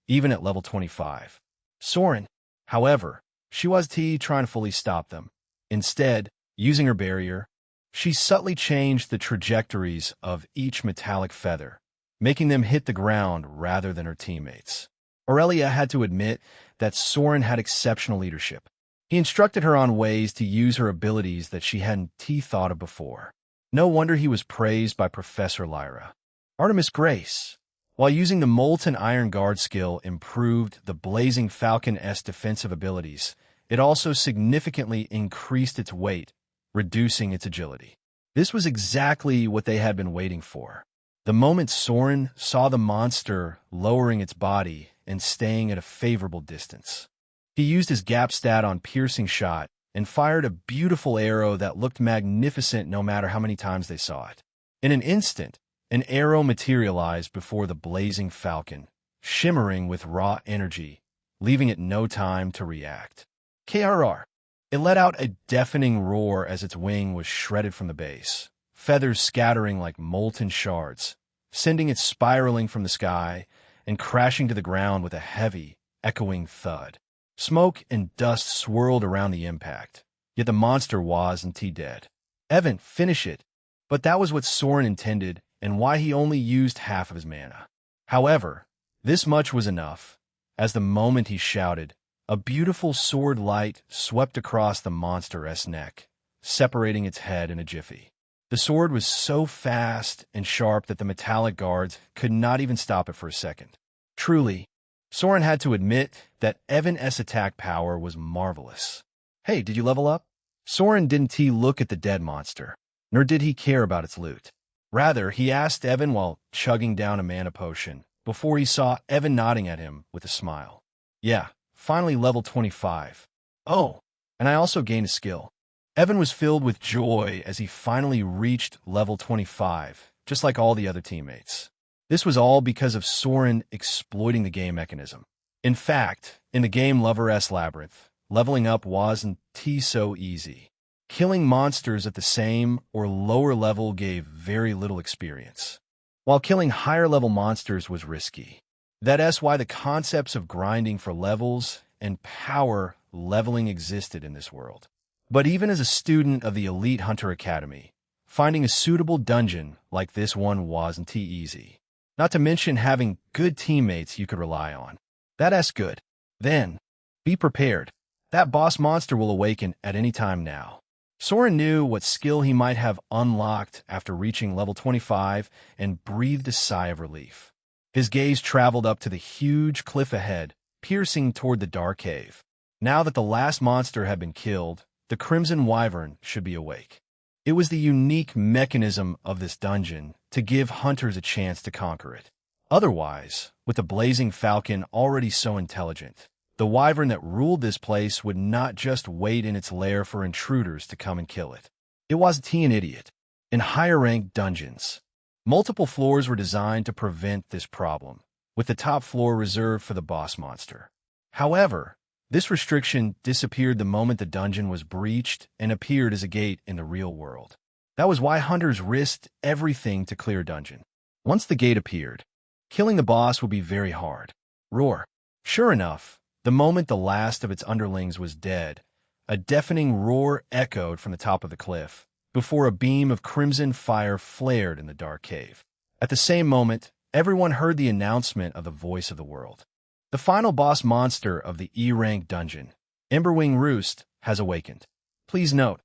even at level 25. Soren, however, she was trying to fully stop them. Instead, using her barrier, she subtly changed the trajectories of each metallic feather, making them hit the ground rather than her teammates. Aurelia had to admit that Soren had exceptional leadership. He instructed her on ways to use her abilities that she hadn't thought of before. No wonder he was praised by Professor Lyra. Artemis Grace, while using the Molten Iron Guard skill, improved the Blazing Falcon's defensive abilities. It also significantly increased its weight, reducing its agility. This was exactly what they had been waiting for. The moment Soren saw the monster lowering its body and staying at a favorable distance, he used his gap stat on piercing shot and fired a beautiful arrow that looked magnificent no matter how many times they saw it. In an instant, an arrow materialized before the blazing falcon, shimmering with raw energy, leaving it no time to react. KRR. It let out a deafening roar as its wing was shredded from the base, feathers scattering like molten shards, sending it spiraling from the sky and crashing to the ground with a heavy, echoing thud. Smoke and dust swirled around the impact, yet the monster wasn't dead. Evan, finish it. But that was what Soren intended and why he only used half of his mana. However, this much was enough, as the moment he shouted, a beautiful sword light swept across the monster's neck, separating its head in a jiffy. The sword was so fast and sharp that the metallic guards could not even stop it for a second. Truly, Soren had to admit that Evan's attack power was marvelous. Hey, did you level up? Soren didn't look at the dead monster, nor did he care about its loot. Rather, he asked Evan while chugging down a mana potion, before he saw Evan nodding at him with a smile. Yeah, finally level 25. Oh, and I also gained a skill. Evan was filled with joy as he finally reached level 25, just like all the other teammates. This was all because of Soren exploiting the game mechanism. In fact, in the game Labyrinth, leveling up wasn't so easy. Killing monsters at the same or lower level gave very little experience, while killing higher level monsters was risky. That's why the concepts of grinding for levels and power leveling existed in this world. But even as a student of the Elite Hunter Academy, finding a suitable dungeon like this one wasn't easy. Not to mention having good teammates you could rely on. That's good. Then, be prepared. That boss monster will awaken at any time now. Soren knew what skill he might have unlocked after reaching level 25 and breathed a sigh of relief. His gaze traveled up to the huge cliff ahead, piercing toward the dark cave. Now that the last monster had been killed, the Crimson Wyvern should be awake. It was the unique mechanism of this dungeon to give hunters a chance to conquer it. Otherwise, with the Blazing Falcon already so intelligent, the wyvern that ruled this place would not just wait in its lair for intruders to come and kill it. It was an idiot. In higher-ranked dungeons, multiple floors were designed to prevent this problem, with the top floor reserved for the boss monster. However, this restriction disappeared the moment the dungeon was breached and appeared as a gate in the real world. That was why hunters risked everything to clear a dungeon. Once the gate appeared, killing the boss would be very hard. Roar. Sure enough, the moment the last of its underlings was dead, a deafening roar echoed from the top of the cliff, before a beam of crimson fire flared in the dark cave. At the same moment, everyone heard the announcement of the voice of the world. The final boss monster of the E-rank dungeon, Emberwing Roost, has awakened. Please note,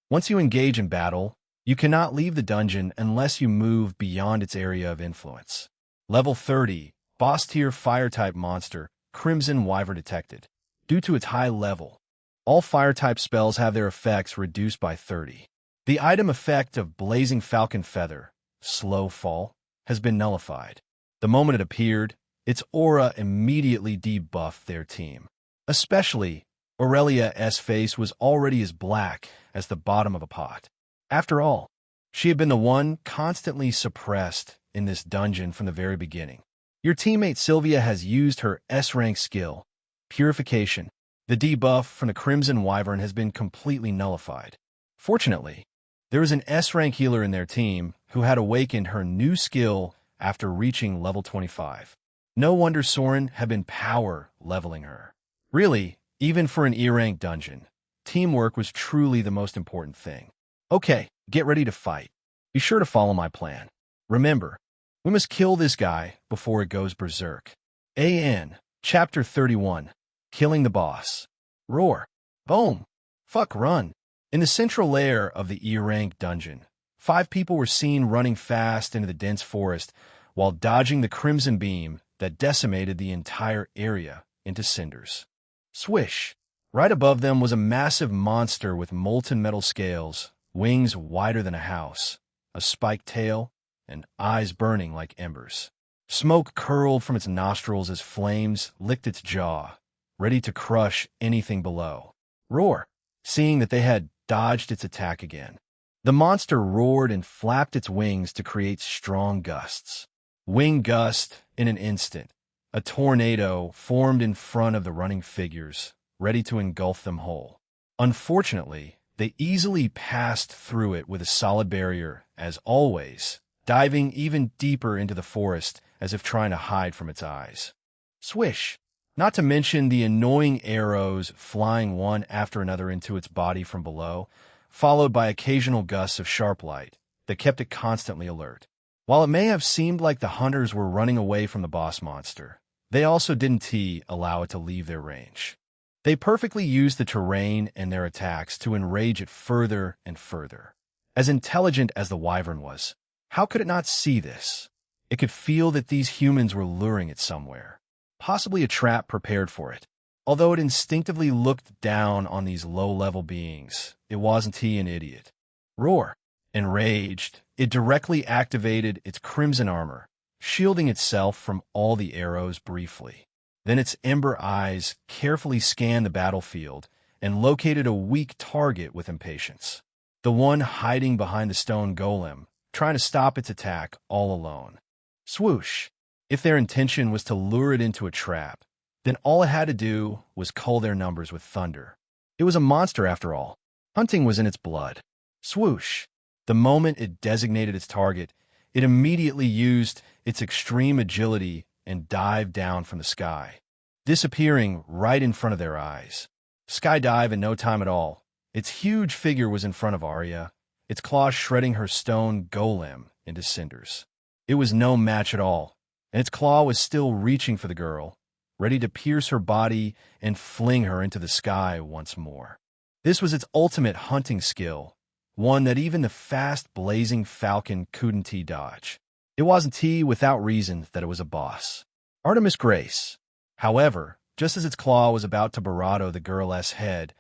once you engage in battle, you cannot leave the dungeon unless you move beyond its area of influence. Level 30, boss tier fire-type monster, Crimson Wyvern detected. Due to its high level, all fire-type spells have their effects reduced by 30. The item effect of Blazing Falcon Feather, slow fall, has been nullified. The moment it appeared, its aura immediately debuffed their team. Especially, Aurelia's face was already as black as the bottom of a pot. After all, she had been the one constantly suppressed in this dungeon from the very beginning. Your teammate Sylvia has used her S-rank skill, Purification. The debuff from the Crimson Wyvern has been completely nullified. Fortunately, there was an S-rank healer in their team who had awakened her new skill after reaching level 25. No wonder Soren had been power leveling her. Really, even for an E-rank dungeon, teamwork was truly the most important thing. Okay, get ready to fight. Be sure to follow my plan. Remember, we must kill this guy before it goes berserk. AN, Chapter 31, Killing the Boss. Roar. Boom. Fuck run. In the central layer of the E-rank dungeon, 5 people were seen running fast into the dense forest while dodging the crimson beam that decimated the entire area into cinders. Swish! Right above them was a massive monster with molten metal scales, wings wider than a house, a spiked tail, and eyes burning like embers. Smoke curled from its nostrils as flames licked its jaw, ready to crush anything below. Roar! Seeing that they had dodged its attack again, the monster roared and flapped its wings to create strong gusts. Wing gust in an instant. A tornado formed in front of the running figures, ready to engulf them whole. Unfortunately, they easily passed through it with a solid barrier, as always, diving even deeper into the forest as if trying to hide from its eyes. Swish! Not to mention the annoying arrows flying one after another into its body from below, followed by occasional gusts of sharp light that kept it constantly alert. While it may have seemed like the hunters were running away from the boss monster, they also didn't allow it to leave their range. They perfectly used the terrain and their attacks to enrage it further and further. As intelligent as the wyvern was, how could it not see this? It could feel that these humans were luring it somewhere, possibly a trap prepared for it. Although it instinctively looked down on these low-level beings, it wasn't an idiot. Roar! Enraged, it directly activated its crimson armor, shielding itself from all the arrows briefly. Then its ember eyes carefully scanned the battlefield and located a weak target with impatience. The one hiding behind the stone golem, trying to stop its attack all alone. Swoosh! If their intention was to lure it into a trap, then all it had to do was cull their numbers with thunder. It was a monster after all. Hunting was in its blood. Swoosh! The moment it designated its target, it immediately used its extreme agility and dived down from the sky, disappearing right in front of their eyes. Skydive in no time at all. Its huge figure was in front of Arya, its claws shredding her stone golem into cinders. It was no match at all, and its claw was still reaching for the girl, ready to pierce her body and fling her into the sky once more. This was its ultimate hunting skill, one that even the fast blazing falcon couldn't dodge. It wasn't without reason that it was a boss. Artemis Grace. However, just as its claw was about to barado the girl's head,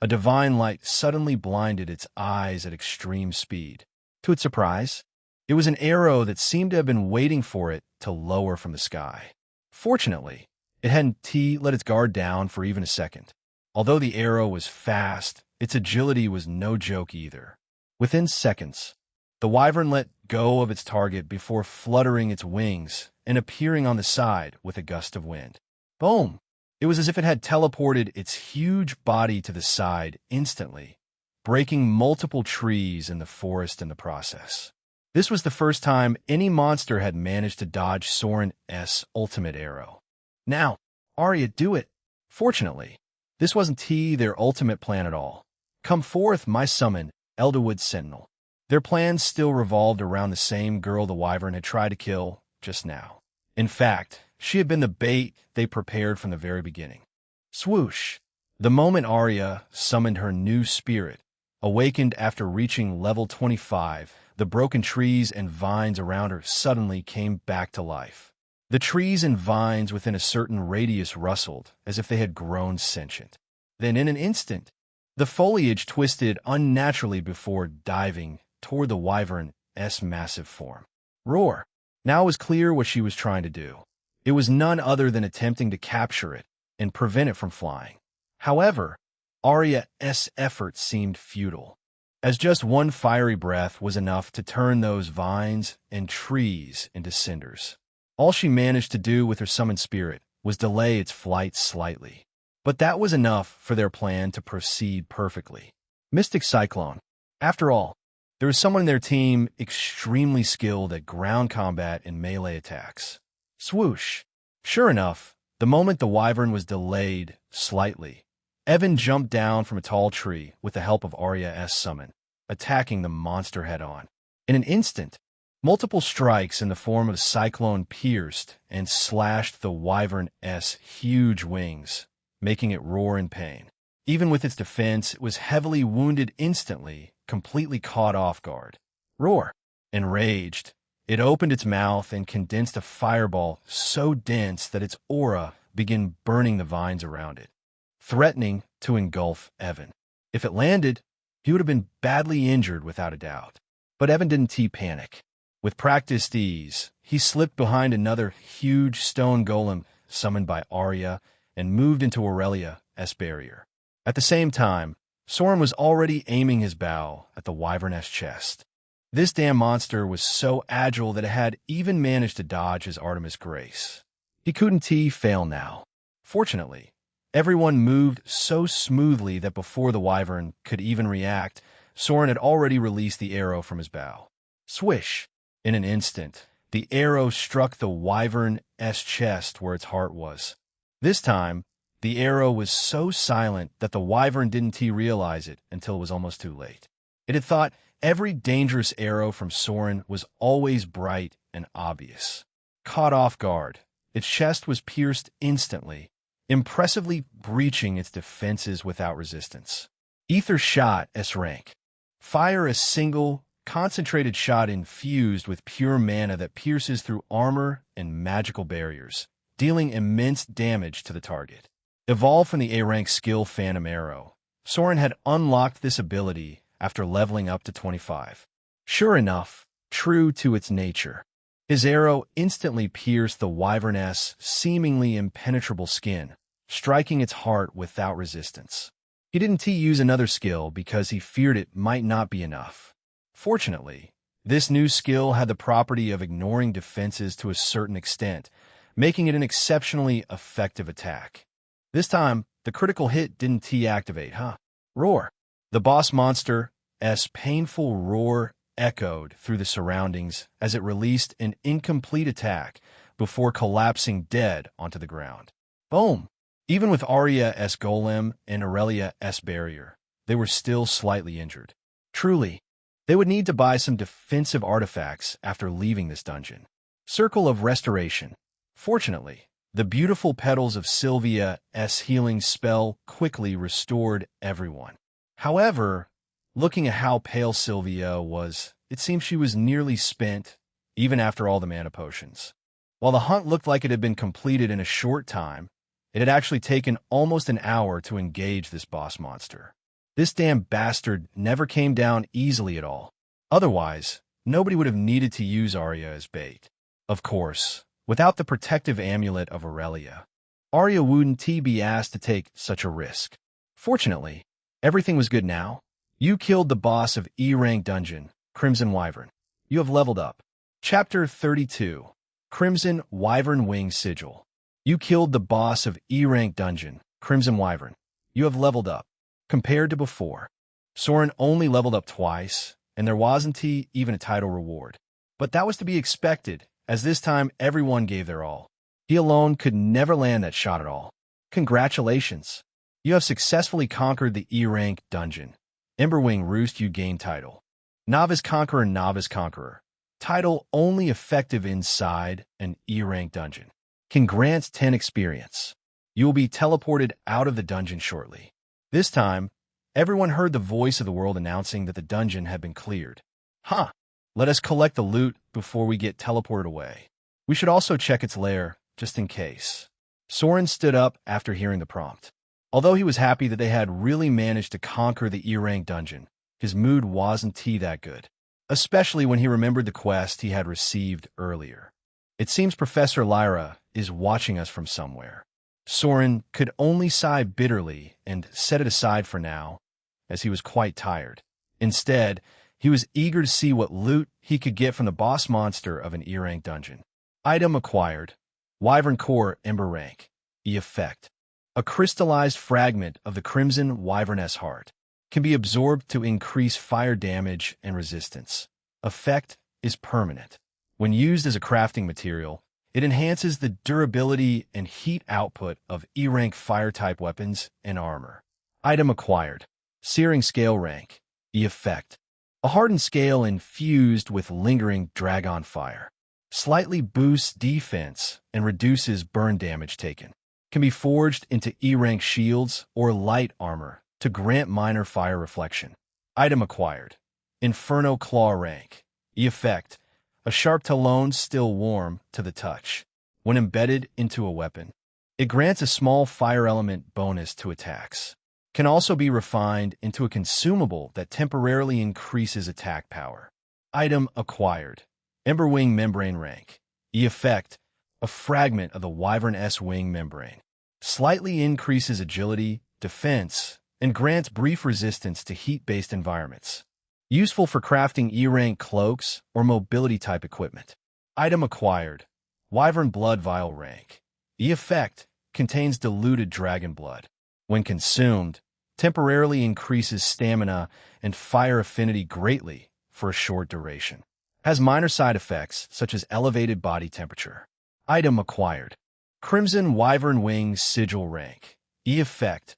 a divine light suddenly blinded its eyes at extreme speed. To its surprise, it was an arrow that seemed to have been waiting for it to lower from the sky. Fortunately, it hadn't let its guard down for even a second. Although the arrow was fast, its agility was no joke either. Within seconds, the wyvern let go of its target before fluttering its wings and appearing on the side with a gust of wind. Boom! It was as if it had teleported its huge body to the side instantly, breaking multiple trees in the forest in the process. This was the first time any monster had managed to dodge Soren's ultimate arrow. Now, Arya, do it! Fortunately, this wasn't their ultimate plan at all. Come forth, my summon, Elderwood Sentinel. Their plans still revolved around the same girl the wyvern had tried to kill just now. In fact, she had been the bait they prepared from the very beginning. Swoosh! The moment Arya summoned her new spirit, awakened after reaching level 25, the broken trees and vines around her suddenly came back to life. The trees and vines within a certain radius rustled as if they had grown sentient. Then in an instant, the foliage twisted unnaturally before diving toward the wyvern S massive form. Roar. Now it was clear what she was trying to do. It was none other than attempting to capture it and prevent it from flying. However, Arya's effort seemed futile, as just one fiery breath was enough to turn those vines and trees into cinders. All she managed to do with her summoned spirit was delay its flight slightly. But that was enough for their plan to proceed perfectly. Mystic Cyclone. After all, there was someone in their team extremely skilled at ground combat and melee attacks. Swoosh. Sure enough, the moment the wyvern was delayed slightly, Evan jumped down from a tall tree with the help of Arya's summon, attacking the monster head-on. In an instant, multiple strikes in the form of a cyclone pierced and slashed the wyvern's huge wings, making it roar in pain. Even with its defense, it was heavily wounded instantly, completely caught off guard. Roar. Enraged, it opened its mouth and condensed a fireball so dense that its aura began burning the vines around it, threatening to engulf Evan. If it landed, he would have been badly injured without a doubt. But Evan didn't panic. With practiced ease, he slipped behind another huge stone golem summoned by Arya and moved into Aurelia's barrier. At the same time, Soren was already aiming his bow at the wyvern's chest. This damn monster was so agile that it had even managed to dodge his Artemis Grace. He couldn't fail now. Fortunately, everyone moved so smoothly that before the wyvern could even react, Soren had already released the arrow from his bow. Swish! In an instant, the arrow struck the wyvern's chest where its heart was. This time, the arrow was so silent that the wyvern didn't realize it until it was almost too late. It had thought every dangerous arrow from Soren was always bright and obvious. Caught off guard, its chest was pierced instantly, impressively breaching its defenses without resistance. Ether shot S rank. Fire a single, concentrated shot infused with pure mana that pierces through armor and magical barriers, dealing immense damage to the target. Evolved from the A-rank skill Phantom Arrow, Soren had unlocked this ability after leveling up to 25. Sure enough, true to its nature, his arrow instantly pierced the wyvern's seemingly impenetrable skin, striking its heart without resistance. He didn't use another skill because he feared it might not be enough. Fortunately, this new skill had the property of ignoring defenses to a certain extent, making it an exceptionally effective attack. This time, the critical hit didn't activate, Roar. The boss monster's painful roar echoed through the surroundings as it released an incomplete attack before collapsing dead onto the ground. Boom! Even with Arya's golem and Aurelia's barrier, they were still slightly injured. Truly, they would need to buy some defensive artifacts after leaving this dungeon. Circle of Restoration. Fortunately, the beautiful petals of Sylvia's healing spell quickly restored everyone. However, looking at how pale Sylvia was, it seemed she was nearly spent, even after all the mana potions. While the hunt looked like it had been completed in a short time, it had actually taken almost an hour to engage this boss monster. This damn bastard never came down easily at all. Otherwise, nobody would have needed to use Arya as bait. Of course, without the protective amulet of Aurelia, Arya wouldn't be asked to take such a risk. Fortunately, everything was good now. You killed the boss of E-rank dungeon, Crimson Wyvern. You have leveled up. Chapter 32, Crimson Wyvern Wing Sigil. You killed the boss of E-rank dungeon, Crimson Wyvern. You have leveled up. Compared to before, Soren only leveled up twice, and there wasn't even a title reward. But that was to be expected, as this time everyone gave their all. He alone could never land that shot at all. Congratulations! You have successfully conquered the E-rank dungeon. Emberwing Roost, you gain title. Novice Conqueror. Title only effective inside an E-rank dungeon. Can grant 10 experience. You will be teleported out of the dungeon shortly. This time, everyone heard the voice of the world announcing that the dungeon had been cleared. Let us collect the loot before we get teleported away. We should also check its lair, just in case. Soren stood up after hearing the prompt. Although he was happy that they had really managed to conquer the E-rank dungeon, his mood wasn't that good. especially when he remembered the quest he had received earlier. It seems Professor Lyra is watching us from somewhere. Soren could only sigh bitterly and set it aside for now, as he was quite tired. Instead, he was eager to see what loot he could get from the boss monster of an E-rank dungeon. Item acquired. Wyvern Core Ember Rank. E effect. A crystallized fragment of the Crimson Wyverness heart. Can be absorbed to increase fire damage and resistance. Effect is permanent. When used as a crafting material, it enhances the durability and heat output of E-rank fire-type weapons and armor. Item acquired. Searing Scale Rank. E effect. A hardened scale infused with lingering dragon fire. Slightly boosts defense and reduces burn damage taken. Can be forged into E-rank shields or light armor to grant minor fire reflection. Item acquired. Inferno Claw Rank. E effect. A sharp talon still warm to the touch. When embedded into a weapon, it grants a small fire element bonus to attacks. Can also be refined into a consumable that temporarily increases attack power. Item acquired. Emberwing Membrane Rank. E effect. A fragment of the Wyvern S wing membrane. Slightly increases agility, defense, and grants brief resistance to heat-based environments. Useful for crafting E-rank cloaks or mobility-type equipment. Item acquired. Wyvern Blood Vial Rank. E effect. Contains diluted dragon blood. When consumed, temporarily increases stamina and fire affinity greatly for a short duration. Has minor side effects such as elevated body temperature. Item acquired. Crimson Wyvern Wing Sigil Rank. E effect.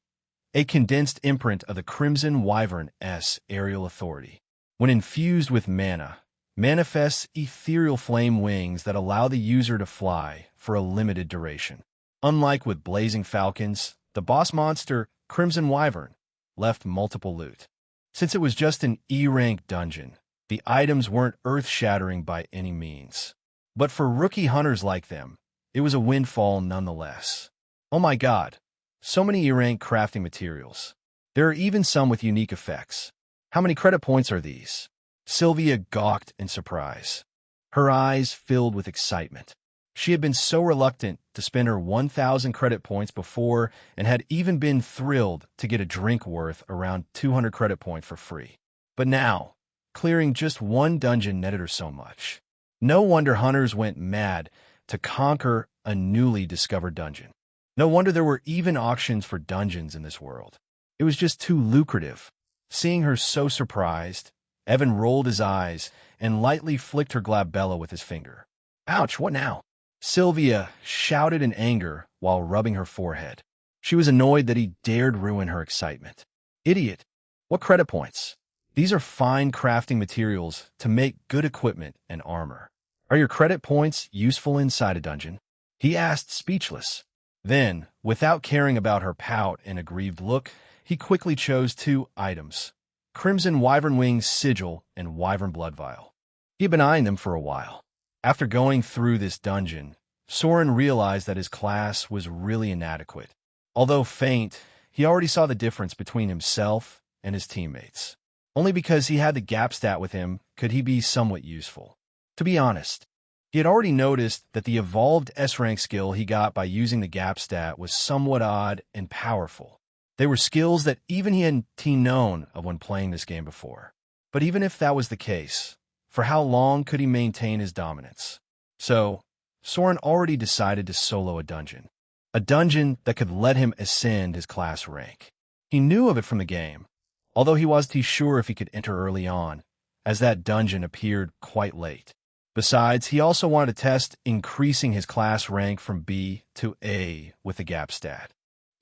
A condensed imprint of the Crimson Wyvern S aerial authority. When infused with mana, manifests ethereal flame wings that allow the user to fly for a limited duration. Unlike with Blazing Falcons, the boss monster, Crimson Wyvern, left multiple loot. Since it was just an E-rank dungeon, the items weren't earth-shattering by any means. But for rookie hunters like them, it was a windfall nonetheless. Oh my god, so many E-rank crafting materials. There are even some with unique effects. How many credit points are these? Sylvia gawked in surprise. Her eyes filled with excitement. She had been so reluctant to spend her 1,000 credit points before and had even been thrilled to get a drink worth around 200 credit points for free. But now, clearing just one dungeon netted her so much. No wonder hunters went mad to conquer a newly discovered dungeon. No wonder there were even auctions for dungeons in this world. It was just too lucrative. Seeing her so surprised, Evan rolled his eyes and lightly flicked her glabella with his finger. Ouch, what now? Sylvia shouted in anger while rubbing her forehead. She was annoyed that he dared ruin her excitement. Idiot! What credit points? These are fine crafting materials to make good equipment and armor. Are your credit points useful inside a dungeon? He asked, speechless. Then, without caring about her pout and aggrieved look, he quickly chose 2 items. Crimson Wyvern Wing Sigil and Wyvern Blood Vial. He had been eyeing them for a while. After going through this dungeon, Soren realized that his class was really inadequate. Although faint, he already saw the difference between himself and his teammates. Only because he had the gap stat with him could he be somewhat useful. To be honest, he had already noticed that the evolved S-rank skill he got by using the gap stat was somewhat odd and powerful. They were skills that even he hadn't known of when playing this game before. But even if that was the case, for how long could he maintain his dominance? So, Soren already decided to solo a dungeon that could let him ascend his class rank. He knew of it from the game, although he wasn't sure if he could enter early on, as that dungeon appeared quite late. Besides, he also wanted to test increasing his class rank from B to A with the gap stat.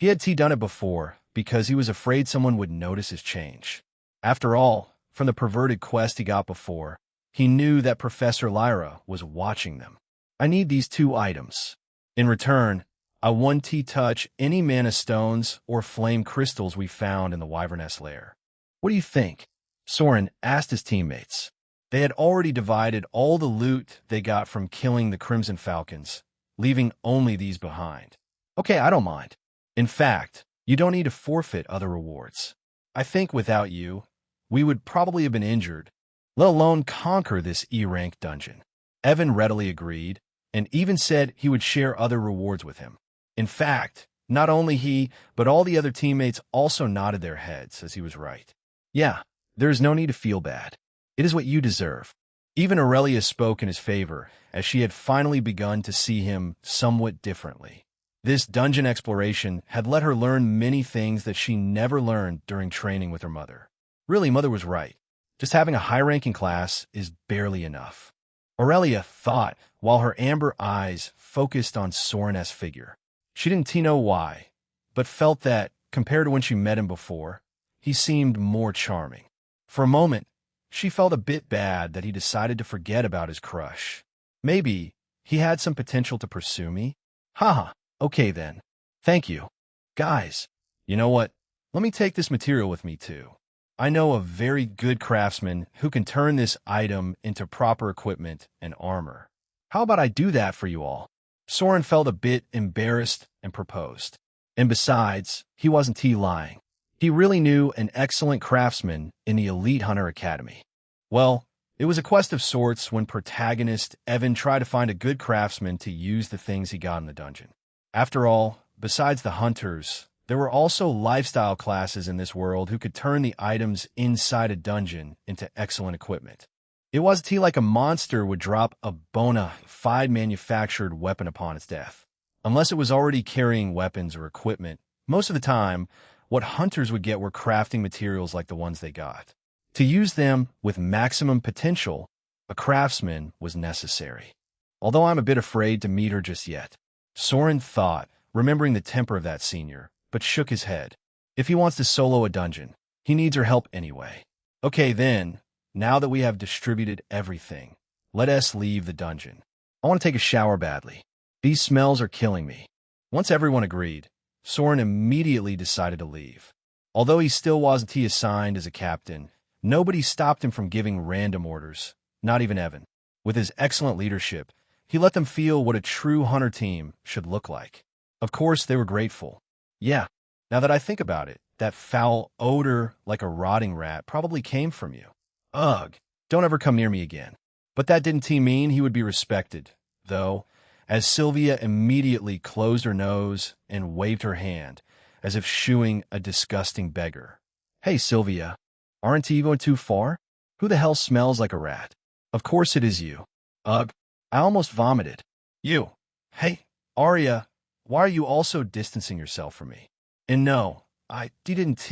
He had done it before because he was afraid someone would notice his change. After all, from the perverted quest he got before, he knew that Professor Lyra was watching them. I need these 2 items. In return, I want to touch any mana stones or flame crystals we found in the Wyverness lair. What do you think? Soren asked his teammates. They had already divided all the loot they got from killing the Crimson Falcons, leaving only these behind. Okay, I don't mind. In fact, you don't need to forfeit other rewards. I think without you, we would probably have been injured, let alone conquer this E-rank dungeon. Evan readily agreed, and even said he would share other rewards with him. In fact, not only he, but all the other teammates also nodded their heads as he was right. Yeah, there is no need to feel bad. It is what you deserve. Even Aurelia spoke in his favor, as she had finally begun to see him somewhat differently. This dungeon exploration had let her learn many things that she never learned during training with her mother. Really, Mother was right. Just having a high-ranking class is barely enough. Aurelia thought while her amber eyes focused on Soren's figure. She didn't know why, but felt that, compared to when she met him before, he seemed more charming. For a moment, she felt a bit bad that he decided to forget about his crush. Maybe he had some potential to pursue me? Haha, okay then. Thank you. Guys, you know what? Let me take this material with me too. I know a very good craftsman who can turn this item into proper equipment and armor. How about I do that for you all? Soren felt a bit embarrassed and proposed. And besides, he wasn't lying. He really knew an excellent craftsman in the Elite Hunter Academy. Well, it was a quest of sorts when protagonist Evan tried to find a good craftsman to use the things he got in the dungeon. After all, besides the hunters, there were also lifestyle classes in this world who could turn the items inside a dungeon into excellent equipment. It wasn't like a monster would drop a bona fide manufactured weapon upon its death. Unless it was already carrying weapons or equipment, most of the time, what hunters would get were crafting materials like the ones they got. To use them with maximum potential, a craftsman was necessary. Although I'm a bit afraid to meet her just yet, Soren thought, remembering the temper of that senior, but shook his head. If he wants to solo a dungeon, he needs her help anyway. Okay then, now that we have distributed everything, let us leave the dungeon. I want to take a shower badly. These smells are killing me. Once everyone agreed, Soren immediately decided to leave. Although he still wasn't assigned as a captain, nobody stopped him from giving random orders, not even Evan. With his excellent leadership, he let them feel what a true hunter team should look like. Of course, they were grateful. Yeah, now that I think about it, that foul odor like a rotting rat probably came from you. Ugh, don't ever come near me again. But that didn't mean he would be respected, though, as Sylvia immediately closed her nose and waved her hand, as if shooing a disgusting beggar. Hey, Sylvia, aren't you going too far? Who the hell smells like a rat? Of course it is you. Ugh, I almost vomited. You. Hey, Arya, why are you also distancing yourself from me? And no, I didn't.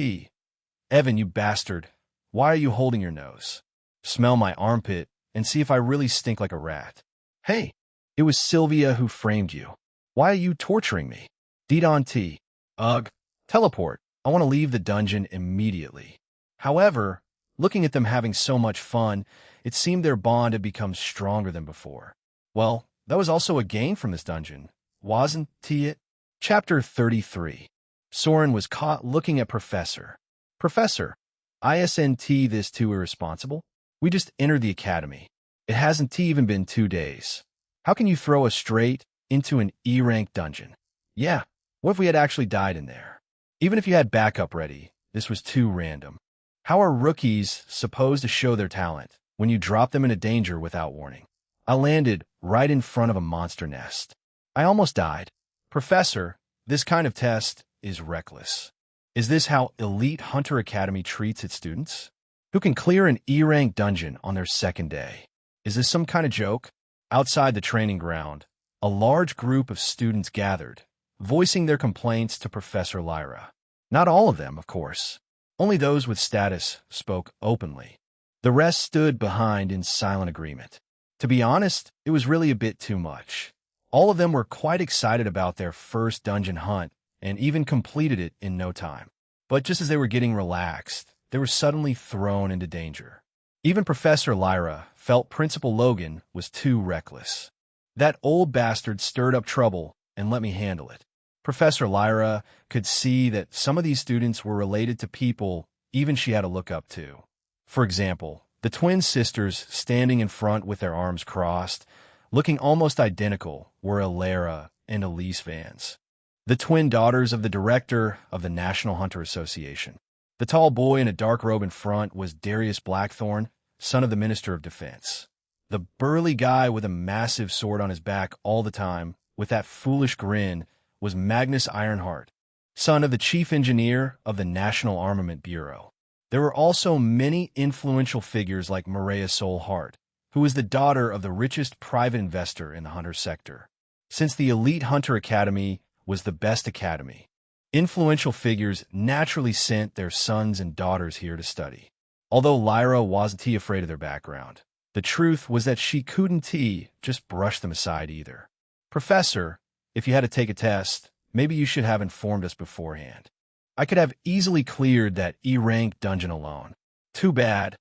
Evan, you bastard. Why are you holding your nose? Smell my armpit and see if I really stink like a rat. Hey, it was Sylvia who framed you. Why are you torturing me? T. Ugh. Teleport. I want to leave the dungeon immediately. However, looking at them having so much fun, it seemed their bond had become stronger than before. Well, that was also a gain from this dungeon, wasn't it? Chapter 33. Soren was caught looking at Professor. Professor, isn't this too irresponsible? We just entered the academy. It hasn't even been 2 days. How can you throw us straight into an E-rank dungeon? Yeah, what if we had actually died in there? Even if you had backup ready, this was too random. How are rookies supposed to show their talent when you drop them into danger without warning? I landed right in front of a monster nest. I almost died. Professor, this kind of test is reckless. Is this how Elite Hunter Academy treats its students? Who can clear an E-rank dungeon on their second day? Is this some kind of joke? Outside the training ground, a large group of students gathered, voicing their complaints to Professor Lyra. Not all of them, of course. Only those with status spoke openly. The rest stood behind in silent agreement. To be honest, it was really a bit too much. All of them were quite excited about their first dungeon hunt and even completed it in no time. But just as they were getting relaxed, they were suddenly thrown into danger. Even Professor Lyra felt Principal Logan was too reckless. That old bastard stirred up trouble and let me handle it. Professor Lyra could see that some of these students were related to people even she had to look up to. For example, the twin sisters standing in front with their arms crossed, looking almost identical, were Alara and Elise Vance, the twin daughters of the director of the National Hunter Association. The tall boy in a dark robe in front was Darius Blackthorn, the son of the Minister of Defense. The burly guy with a massive sword on his back all the time, with that foolish grin, was Magnus Ironheart, son of the chief engineer of the National Armament Bureau. There were also many influential figures like Maria Solhart, who was the daughter of the richest private investor in the hunter sector. Since the elite hunter academy was the best academy, influential figures naturally sent their sons and daughters here to study. Although Lyra wasn't afraid of their background, the truth was that she couldn't just brush them aside either. Professor, if you had to take a test, maybe you should have informed us beforehand. I could have easily cleared that E-rank dungeon alone. Too bad.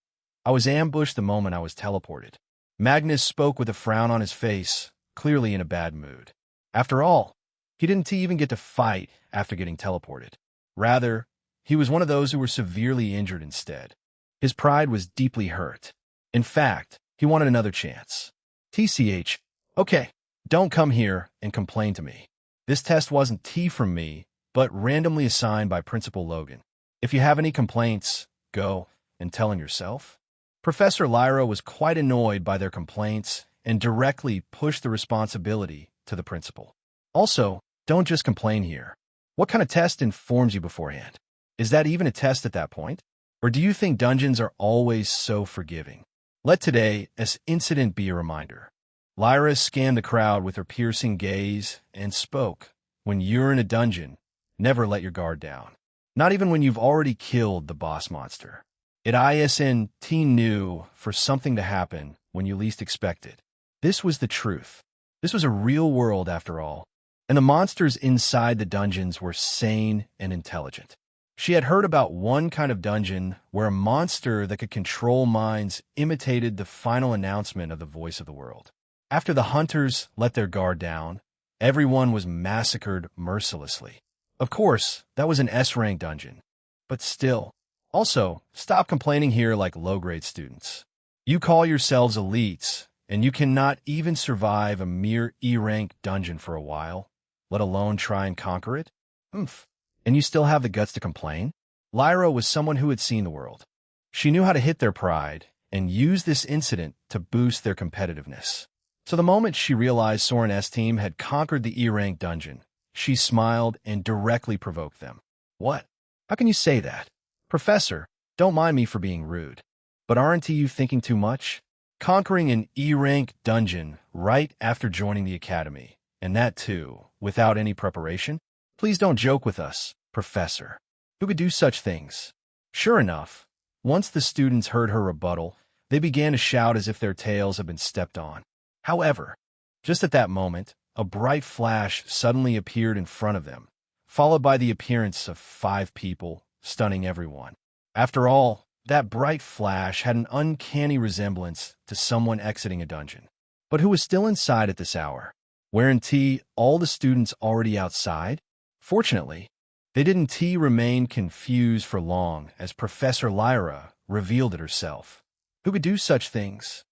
I was ambushed the moment I was teleported. Magnus spoke with a frown on his face, clearly in a bad mood. After all, he didn't even get to fight after getting teleported. Rather, he was one of those who were severely injured instead. His pride was deeply hurt. In fact, he wanted another chance. TCH, okay, don't come here and complain to me. This test wasn't T from me, but randomly assigned by Principal Logan. If you have any complaints, go and tell him yourself. Professor Lyra was quite annoyed by their complaints and directly pushed the responsibility to the principal. Also, don't just complain here. What kind of test informs you beforehand? Is that even a test at that point? Or do you think dungeons are always so forgiving? Let today's incident be a reminder. Lyra scanned the crowd with her piercing gaze and spoke. When you're in a dungeon, never let your guard down. Not even when you've already killed the boss monster. It isn't new for something to happen when you least expect it. This was the truth. This was a real world after all. And the monsters inside the dungeons were sane and intelligent. She had heard about one kind of dungeon where a monster that could control minds imitated the final announcement of the voice of the world. After the hunters let their guard down, everyone was massacred mercilessly. Of course, that was an S-rank dungeon. But still. Also, stop complaining here like low-grade students. You call yourselves elites, and you cannot even survive a mere E-rank dungeon for a while, let alone try and conquer it? And you still have the guts to complain? Lyra was someone who had seen the world. She knew how to hit their pride and use this incident to boost their competitiveness. So the moment she realized Soren's team had conquered the E-rank dungeon, she smiled and directly provoked them. What? How can you say that? Professor, don't mind me for being rude. But aren't you thinking too much? Conquering an E-rank dungeon right after joining the academy, and that too, without any preparation? Please don't joke with us, Professor. Who could do such things? Sure enough, once the students heard her rebuttal, they began to shout as if their tails had been stepped on. However, just at that moment, a bright flash suddenly appeared in front of them, followed by the appearance of 5 people, stunning everyone. After all, that bright flash had an uncanny resemblance to someone exiting a dungeon. But who was still inside at this hour? Weren't all the students already outside? Fortunately, they didn't remain confused for long as Professor Lyra revealed it herself. Who could do such things?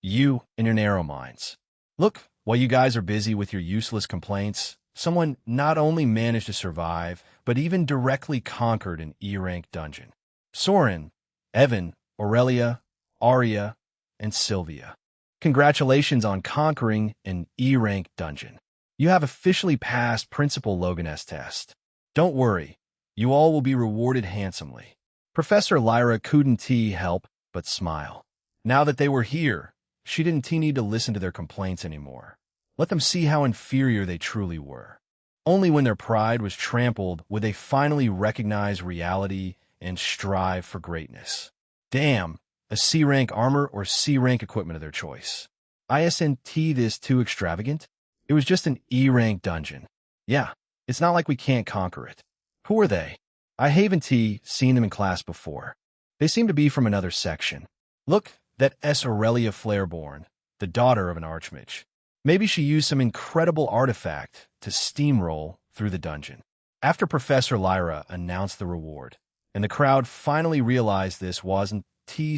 You and your narrow minds. Look, while you guys are busy with your useless complaints, someone not only managed to survive, but even directly conquered an E-rank dungeon. Soren, Evan, Aurelia, Aria, and Sylvia. Congratulations on conquering an E-rank dungeon. You have officially passed Principal Logan's test. Don't worry, you all will be rewarded handsomely. Professor Lyra couldn't help but smile. Now that they were here, she didn't need to listen to their complaints anymore. Let them see how inferior they truly were. Only when their pride was trampled would they finally recognize reality and strive for greatness. Damn, a C-rank armor or C-rank equipment of their choice. Isn't this too extravagant? It was just an E-rank dungeon. Yeah, it's not like we can't conquer it. Who are they? I haven't seen them in class before. They seem to be from another section. Look, that Aurelia Flareborn, the daughter of an archmage. Maybe she used some incredible artifact to steamroll through the dungeon. After Professor Lyra announced the reward, and the crowd finally realized this wasn't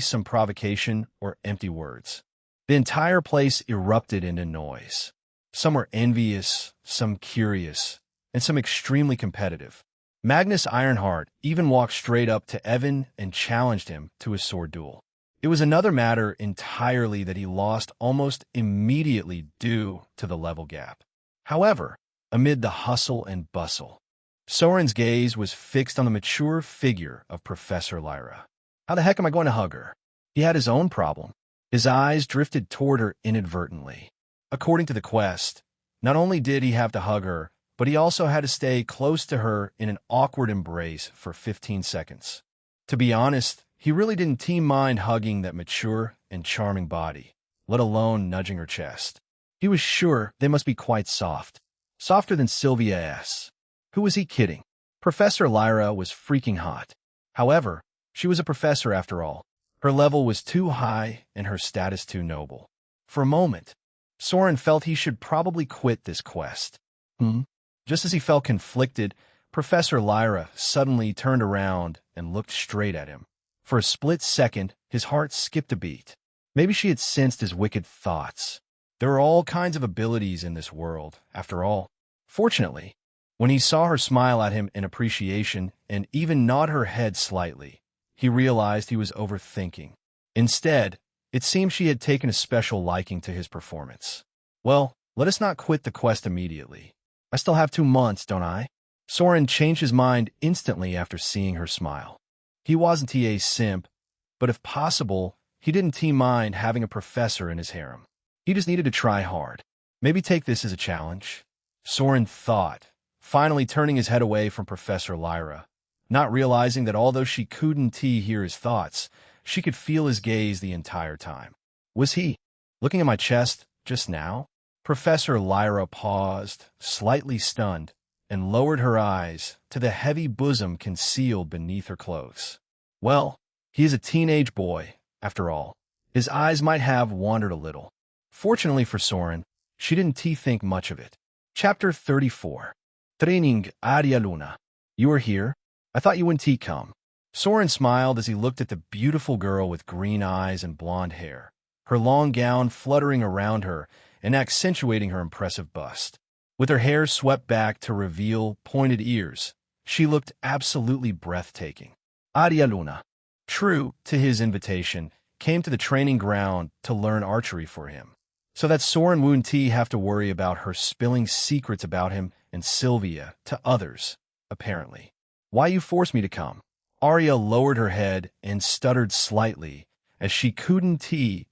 some provocation or empty words, the entire place erupted into noise. Some were envious, some curious, and some extremely competitive. Magnus Ironheart even walked straight up to Evan and challenged him to a sword duel. It was another matter entirely that he lost almost immediately due to the level gap. However, amid the hustle and bustle, Soren's gaze was fixed on the mature figure of Professor Lyra. How the heck am I going to hug her? He had his own problem. His eyes drifted toward her inadvertently. According to the quest, not only did he have to hug her, but he also had to stay close to her in an awkward embrace for 15 seconds. To be honest, he really didn't mind hugging that mature and charming body, let alone nudging her chest. He was sure they must be quite soft, softer than Sylvia's. Who was he kidding? Professor Lyra was freaking hot. However, she was a professor after all. Her level was too high and her status too noble. For a moment, Soren felt he should probably quit this quest. Just as he felt conflicted, Professor Lyra suddenly turned around and looked straight at him. For a split second, his heart skipped a beat. Maybe she had sensed his wicked thoughts. There are all kinds of abilities in this world, after all. Fortunately, when he saw her smile at him in appreciation and even nod her head slightly, he realized he was overthinking. Instead, it seemed she had taken a special liking to his performance. Well, let us not quit the quest immediately. I still have 2 months, don't I? Soren changed his mind instantly after seeing her smile. He wasn't a simp, but if possible, he didn't mind having a professor in his harem. He just needed to try hard. Maybe take this as a challenge. Soren thought, finally turning his head away from Professor Lyra, not realizing that although she couldn't hear his thoughts, she could feel his gaze the entire time. Was he looking at my chest just now? Professor Lyra paused, slightly stunned, and lowered her eyes to the heavy bosom concealed beneath her clothes. Well, he is a teenage boy, after all. His eyes might have wandered a little. Fortunately for Soren, she didn't think much of it. Chapter 34. Training Aria Luna. You are here? I thought you wouldn't come. Soren smiled as he looked at the beautiful girl with green eyes and blonde hair, her long gown fluttering around her and accentuating her impressive bust. With her hair swept back to reveal pointed ears, she looked absolutely breathtaking. Aria Luna, true to his invitation, came to the training ground to learn archery for him, so that Soren wouldn't have to worry about her spilling secrets about him and Sylvia to others, apparently. Why you forced me to come? Aria lowered her head and stuttered slightly as she couldn't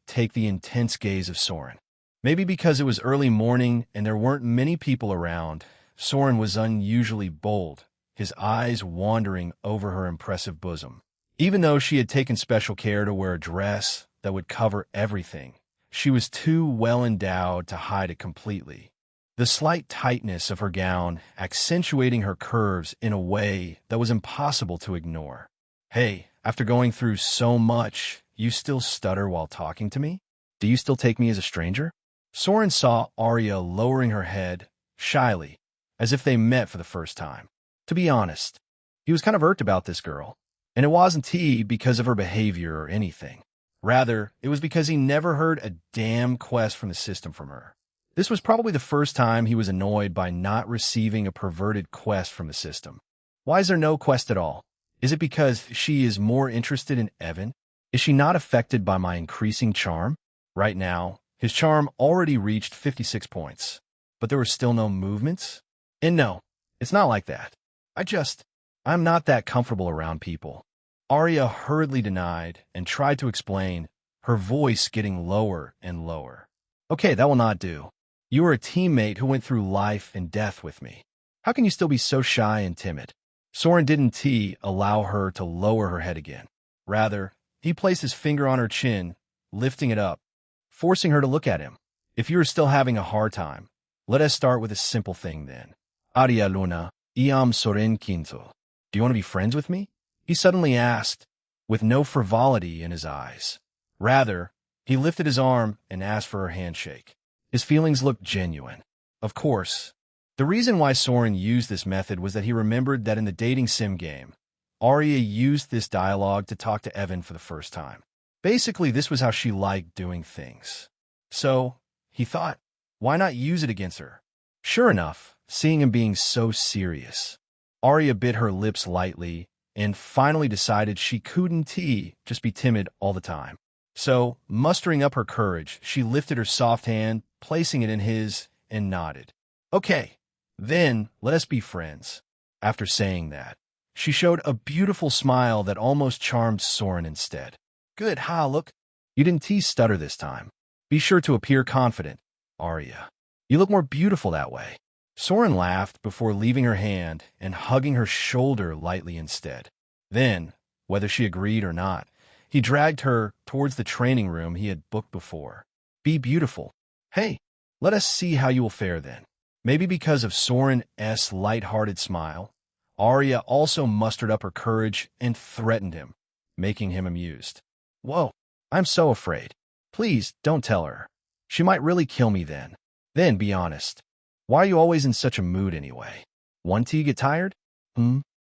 take the intense gaze of Soren. Maybe because it was early morning and there weren't many people around, Soren was unusually bold, his eyes wandering over her impressive bosom. Even though she had taken special care to wear a dress that would cover everything, she was too well endowed to hide it completely. The slight tightness of her gown accentuating her curves in a way that was impossible to ignore. Hey, after going through so much, you still stutter while talking to me? Do you still take me as a stranger? Soren saw Aria lowering her head, shyly, as if they met for the first time. To be honest, he was kind of irked about this girl, and it wasn't because of her behavior or anything. Rather, it was because he never heard a damn quest from the system from her. This was probably the first time he was annoyed by not receiving a perverted quest from the system. Why is there no quest at all? Is it because she is more interested in Evan? Is she not affected by my increasing charm? Right now, his charm already reached 56 points, but there were still no movements? And no, it's not like that. I'm not that comfortable around people. Aria hurriedly denied and tried to explain, her voice getting lower and lower. Okay, that will not do. You are a teammate who went through life and death with me. How can you still be so shy and timid? Soren didn't allow her to lower her head again. Rather, he placed his finger on her chin, lifting it up, forcing her to look at him. If you are still having a hard time, let us start with a simple thing then. Aria Luna, iam Soren Quinto. Do you want to be friends with me? He suddenly asked, with no frivolity in his eyes. Rather, he lifted his arm and asked for her handshake. His feelings looked genuine. Of course, the reason why Soren used this method was that he remembered that in the dating sim game, Aria used this dialogue to talk to Evan for the first time. Basically, this was how she liked doing things. So, he thought, why not use it against her? Sure enough, seeing him being so serious, Aria bit her lips lightly and finally decided she couldn't just be timid all the time. So, mustering up her courage, she lifted her soft hand, placing it in his, and nodded. Okay, then let us be friends. After saying that, she showed a beautiful smile that almost charmed Soren instead. Good, look. You didn't stutter this time. Be sure to appear confident, Arya. You look more beautiful that way. Soren laughed before leaving her hand and hugging her shoulder lightly instead. Then, whether she agreed or not, he dragged her towards the training room he had booked before. Be beautiful. Hey, let us see how you will fare then. Maybe because of Soren's light-hearted smile, Arya also mustered up her courage and threatened him, making him amused. Whoa, I'm so afraid. Please, don't tell her. She might really kill me then. Then, be honest. Why are you always in such a mood anyway? Want to get tired?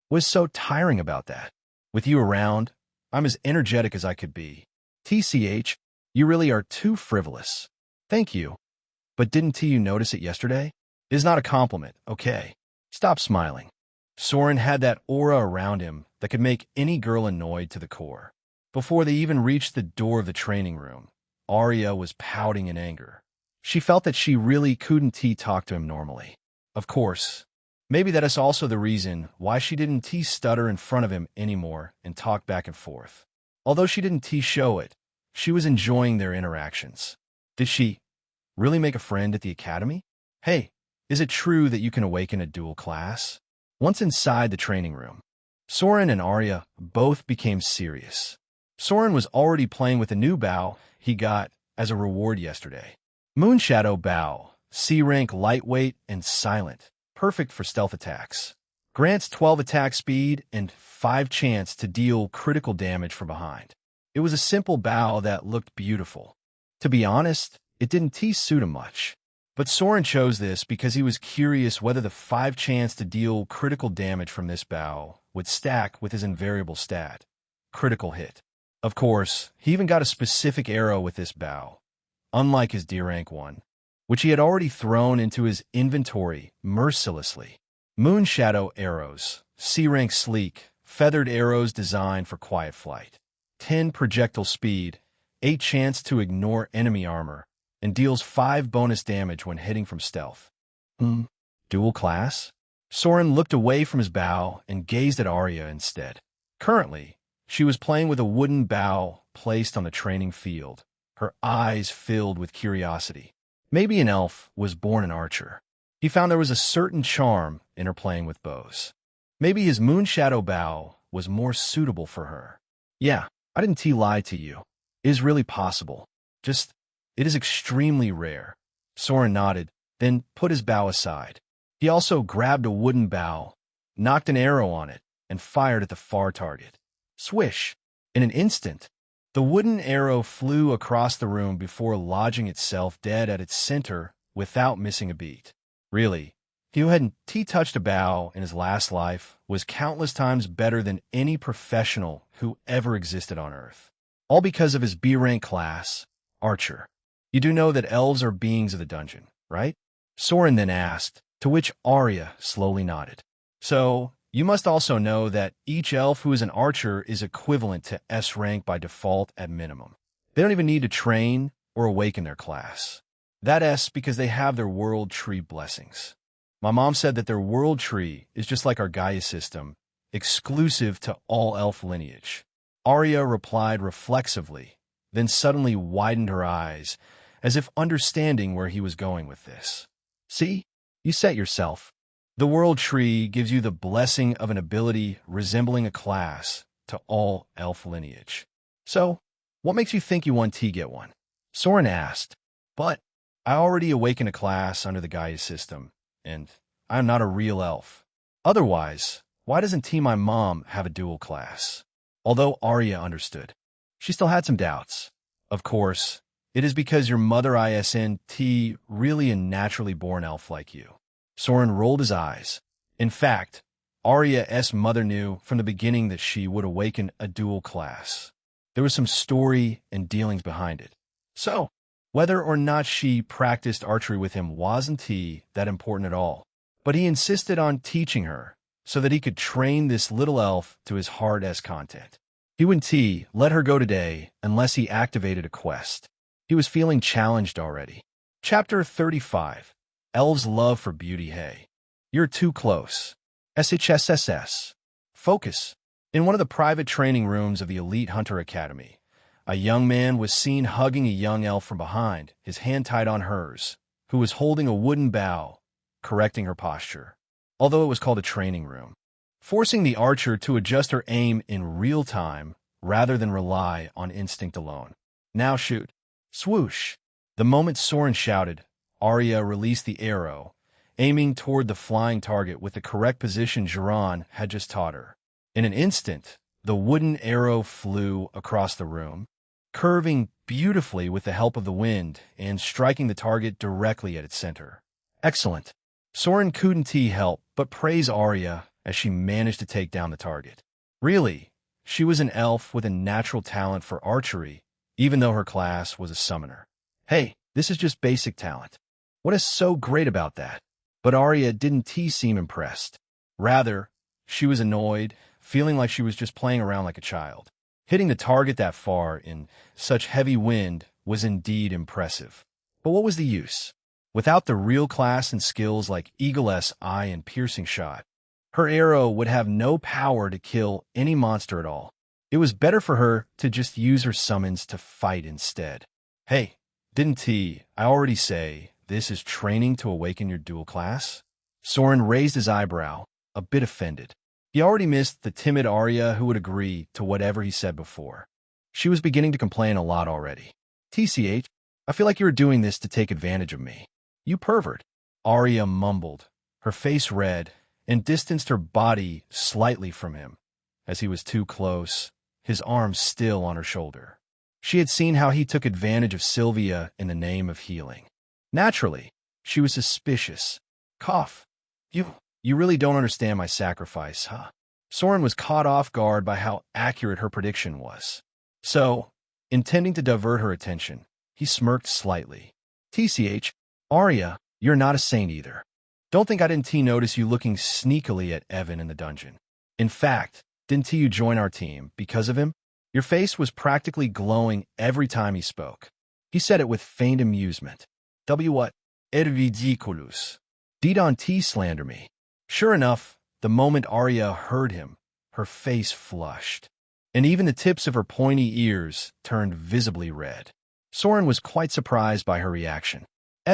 What's so tiring about that? With you around, I'm as energetic as I could be. TCH, you really are too frivolous. Thank you. But didn't you notice it yesterday? It is not a compliment, okay? Stop smiling. Soren had that aura around him that could make any girl annoyed to the core. Before they even reached the door of the training room, Arya was pouting in anger. She felt that she really couldn't talk to him normally. Of course, maybe that is also the reason why she didn't stutter in front of him anymore and talk back and forth. Although she didn't show it, she was enjoying their interactions. Did she really make a friend at the academy? Hey, is it true that you can awaken a dual class? Once inside the training room, Soren and Arya both became serious. Soren was already playing with a new bow he got as a reward yesterday. Moonshadow Bow, C-rank lightweight and silent, perfect for stealth attacks. Grants 12 attack speed and 5 chance to deal critical damage from behind. It was a simple bow that looked beautiful. To be honest, it didn't suit him much. But Soren chose this because he was curious whether the 5 chance to deal critical damage from this bow would stack with his invariable stat, critical hit. Of course, he even got a specific arrow with this bow, unlike his D-rank one, which he had already thrown into his inventory mercilessly. Moonshadow arrows, C-rank sleek, feathered arrows designed for quiet flight. 10 projectile speed, 8 chance to ignore enemy armor, and deals 5 bonus damage when hitting from stealth. Dual class? Soren looked away from his bow and gazed at Arya instead. Currently, she was playing with a wooden bow placed on the training field, her eyes filled with curiosity. Maybe an elf was born an archer. He found there was a certain charm in her playing with bows. Maybe his Moonshadow bow was more suitable for her. Yeah, I didn't lie to you. It is really possible. Just, it is extremely rare. Soren nodded, then put his bow aside. He also grabbed a wooden bow, knocked an arrow on it, and fired at the far target. Swish! In an instant, the wooden arrow flew across the room before lodging itself dead at its center without missing a beat. Really, he who hadn't touched a bow in his last life was countless times better than any professional who ever existed on Earth. All because of his B-rank class, Archer. You do know that elves are beings of the dungeon, right? Soren then asked, to which Arya slowly nodded. So, you must also know that each elf who is an archer is equivalent to S rank by default at minimum. They don't even need to train or awaken their class. That S because they have their world tree blessings. My mom said that their world tree is just like our Gaia system, exclusive to all elf lineage. Arya replied reflexively, then suddenly widened her eyes, as if understanding where he was going with this. See, you said yourself. The world tree gives you the blessing of an ability resembling a class to all elf lineage. So, what makes you think you want to get one? Soren asked. But I already awakened a class under the Gaia system, and I'm not a real elf. Otherwise, why doesn't my mom have a dual class? Although Arya understood, she still had some doubts. Of course, it is because your mother isn't really a naturally born elf like you. Soren rolled his eyes. In fact, Arya's mother knew from the beginning that she would awaken a dual class. There was some story and dealings behind it. So, whether or not she practiced archery with him wasn't that important at all. But he insisted on teaching her so that he could train this little elf to his hard-as content. T let her go today unless he activated a quest. He was feeling challenged already. Chapter 35. Elves' Love for Beauty. Hey, you're too close. SHSSS. Focus. In one of the private training rooms of the Elite Hunter Academy, a young man was seen hugging a young elf from behind, his hand tied on hers, who was holding a wooden bow, correcting her posture, although it was called a training room, forcing the archer to adjust her aim in real time rather than rely on instinct alone. Now shoot. Swoosh. The moment Soren shouted, Arya released the arrow, aiming toward the flying target with the correct position Jiran had just taught her. In an instant, the wooden arrow flew across the room, curving beautifully with the help of the wind and striking the target directly at its center. Excellent. Soren couldn't help but praise Arya as she managed to take down the target. Really, she was an elf with a natural talent for archery, even though her class was a summoner. Hey, this is just basic talent. What is so great about that? But Arya didn't seem impressed. Rather, she was annoyed, feeling like she was just playing around like a child. Hitting the target that far in such heavy wind was indeed impressive. But what was the use? Without the real class and skills like Eagle's Eye and Piercing Shot, her arrow would have no power to kill any monster at all. It was better for her to just use her summons to fight instead. Hey, didn't I already say this is training to awaken your dual class? Soren raised his eyebrow, a bit offended. He already missed the timid Arya who would agree to whatever he said before. She was beginning to complain a lot already. TCH, I feel like you're doing this to take advantage of me. You pervert. Arya mumbled, her face red, and distanced her body slightly from him. As he was too close, his arm still on her shoulder. She had seen how he took advantage of Sylvia in the name of healing. Naturally, she was suspicious. Cough. You really don't understand my sacrifice, huh? Soren was caught off guard by how accurate her prediction was. So, intending to divert her attention, he smirked slightly. TCH, Arya, you're not a saint either. Don't think I didn't notice you looking sneakily at Evan in the dungeon. In fact, didn't you join our team because of him? Your face was practically glowing every time he spoke. He said it with feigned amusement. What? Ridiculous. Didn't slander me. Sure enough, the moment Arya heard him, her face flushed, and even the tips of her pointy ears turned visibly red. Soren was quite surprised by her reaction.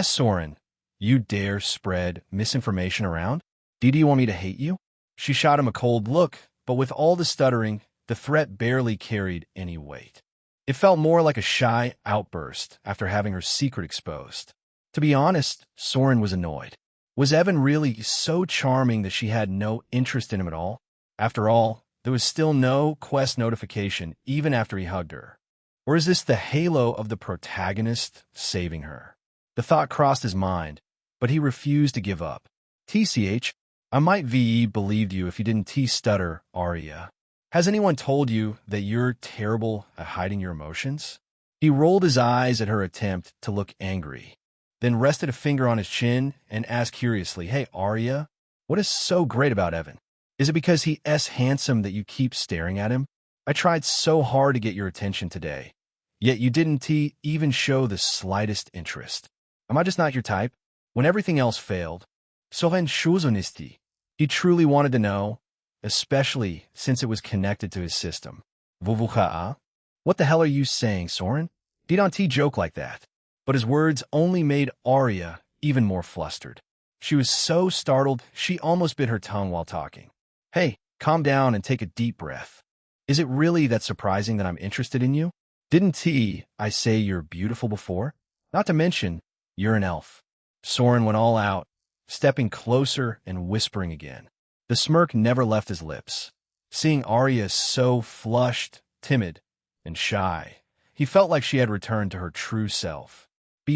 Soren, you dare spread misinformation around? Do you want me to hate you? She shot him a cold look, but with all the stuttering, the threat barely carried any weight. It felt more like a shy outburst after having her secret exposed. To be honest, Soren was annoyed. Was Evan really so charming that she had no interest in him at all? After all, there was still no quest notification even after he hugged her. Or is this the halo of the protagonist saving her? The thought crossed his mind, but he refused to give up. TCH, I might believed you if you didn't stutter, Arya. Has anyone told you that you're terrible at hiding your emotions? He rolled his eyes at her attempt to look angry, then rested a finger on his chin and asked curiously, Hey, Arya, what is so great about Evan? Is it because he's handsome that you keep staring at him? I tried so hard to get your attention today, yet you didn't even show the slightest interest. Am I just not your type? When everything else failed, Soren Shuzonisti, he truly wanted to know, especially since it was connected to his system. Vuvuka'a? What the hell are you saying, Soren? Didn't joke like that. But his words only made Arya even more flustered. She was so startled, she almost bit her tongue while talking. Hey, calm down and take a deep breath. Is it really that surprising that I'm interested in you? Didn't I say you're beautiful before? Not to mention, you're an elf. Soren went all out, stepping closer and whispering again. The smirk never left his lips. Seeing Arya so flushed, timid, and shy, he felt like she had returned to her true self.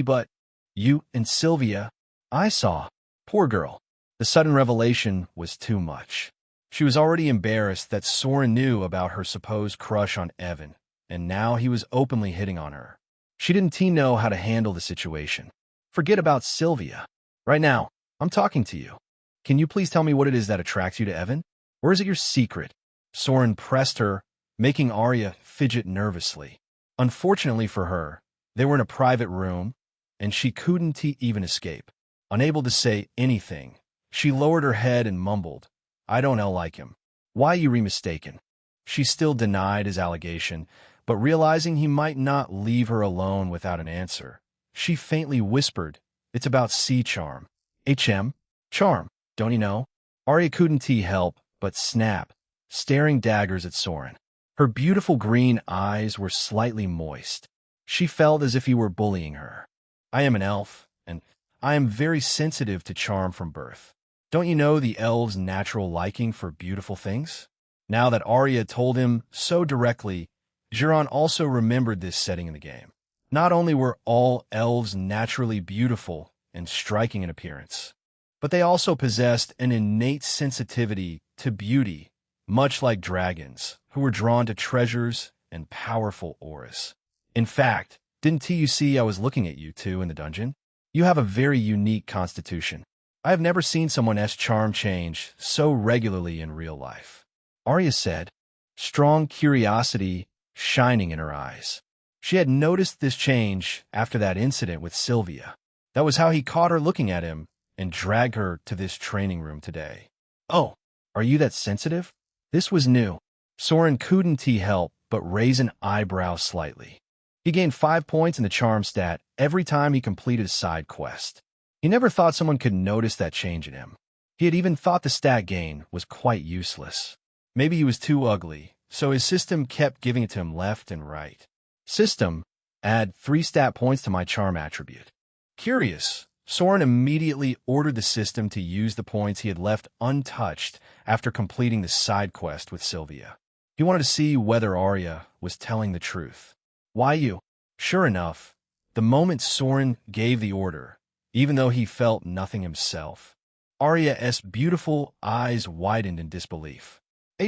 But you and Sylvia, I saw. Poor girl. The sudden revelation was too much. She was already embarrassed that Soren knew about her supposed crush on Evan, and now he was openly hitting on her. She didn't know how to handle the situation. Forget about Sylvia. Right now, I'm talking to you. Can you please tell me what it is that attracts you to Evan? Or is it your secret? Soren pressed her, making Arya fidget nervously. Unfortunately for her, they were in a private room, and she couldn't even escape. Unable to say anything, she lowered her head and mumbled, "I don't like him. Why you mistaken?" She still denied his allegation, but realizing he might not leave her alone without an answer, she faintly whispered, "It's about sea charm." "HM? Charm, don't you know?" Arya couldn't help but snap, staring daggers at Soren. Her beautiful green eyes were slightly moist. She felt as if he were bullying her. "I am an elf, and I am very sensitive to charm from birth. Don't you know the elves' natural liking for beautiful things?" Now that Arya told him so directly, Jiran also remembered this setting in the game. Not only were all elves naturally beautiful and striking in appearance, but they also possessed an innate sensitivity to beauty, much like dragons, who were drawn to treasures and powerful auras. In fact, didn't you see I was looking at you two in the dungeon? You have a very unique constitution. I have never seen someone's charm change so regularly in real life," Arya said, strong curiosity shining in her eyes. She had noticed this change after that incident with Sylvia. That was how he caught her looking at him and dragged her to this training room today. "Oh, are you that sensitive?" This was new. Soren couldn't help but raise an eyebrow slightly. He gained 5 points in the charm stat every time he completed a side quest. He never thought someone could notice that change in him. He had even thought the stat gain was quite useless. Maybe he was too ugly, so his system kept giving it to him left and right. System, add 3 stat points to my charm attribute. Curious, Soren immediately ordered the system to use the points he had left untouched after completing the side quest with Sylvia. He wanted to see whether Arya was telling the truth. "Why you?" Sure enough, the moment Soren gave the order, even though he felt nothing himself, Arya's beautiful eyes widened in disbelief.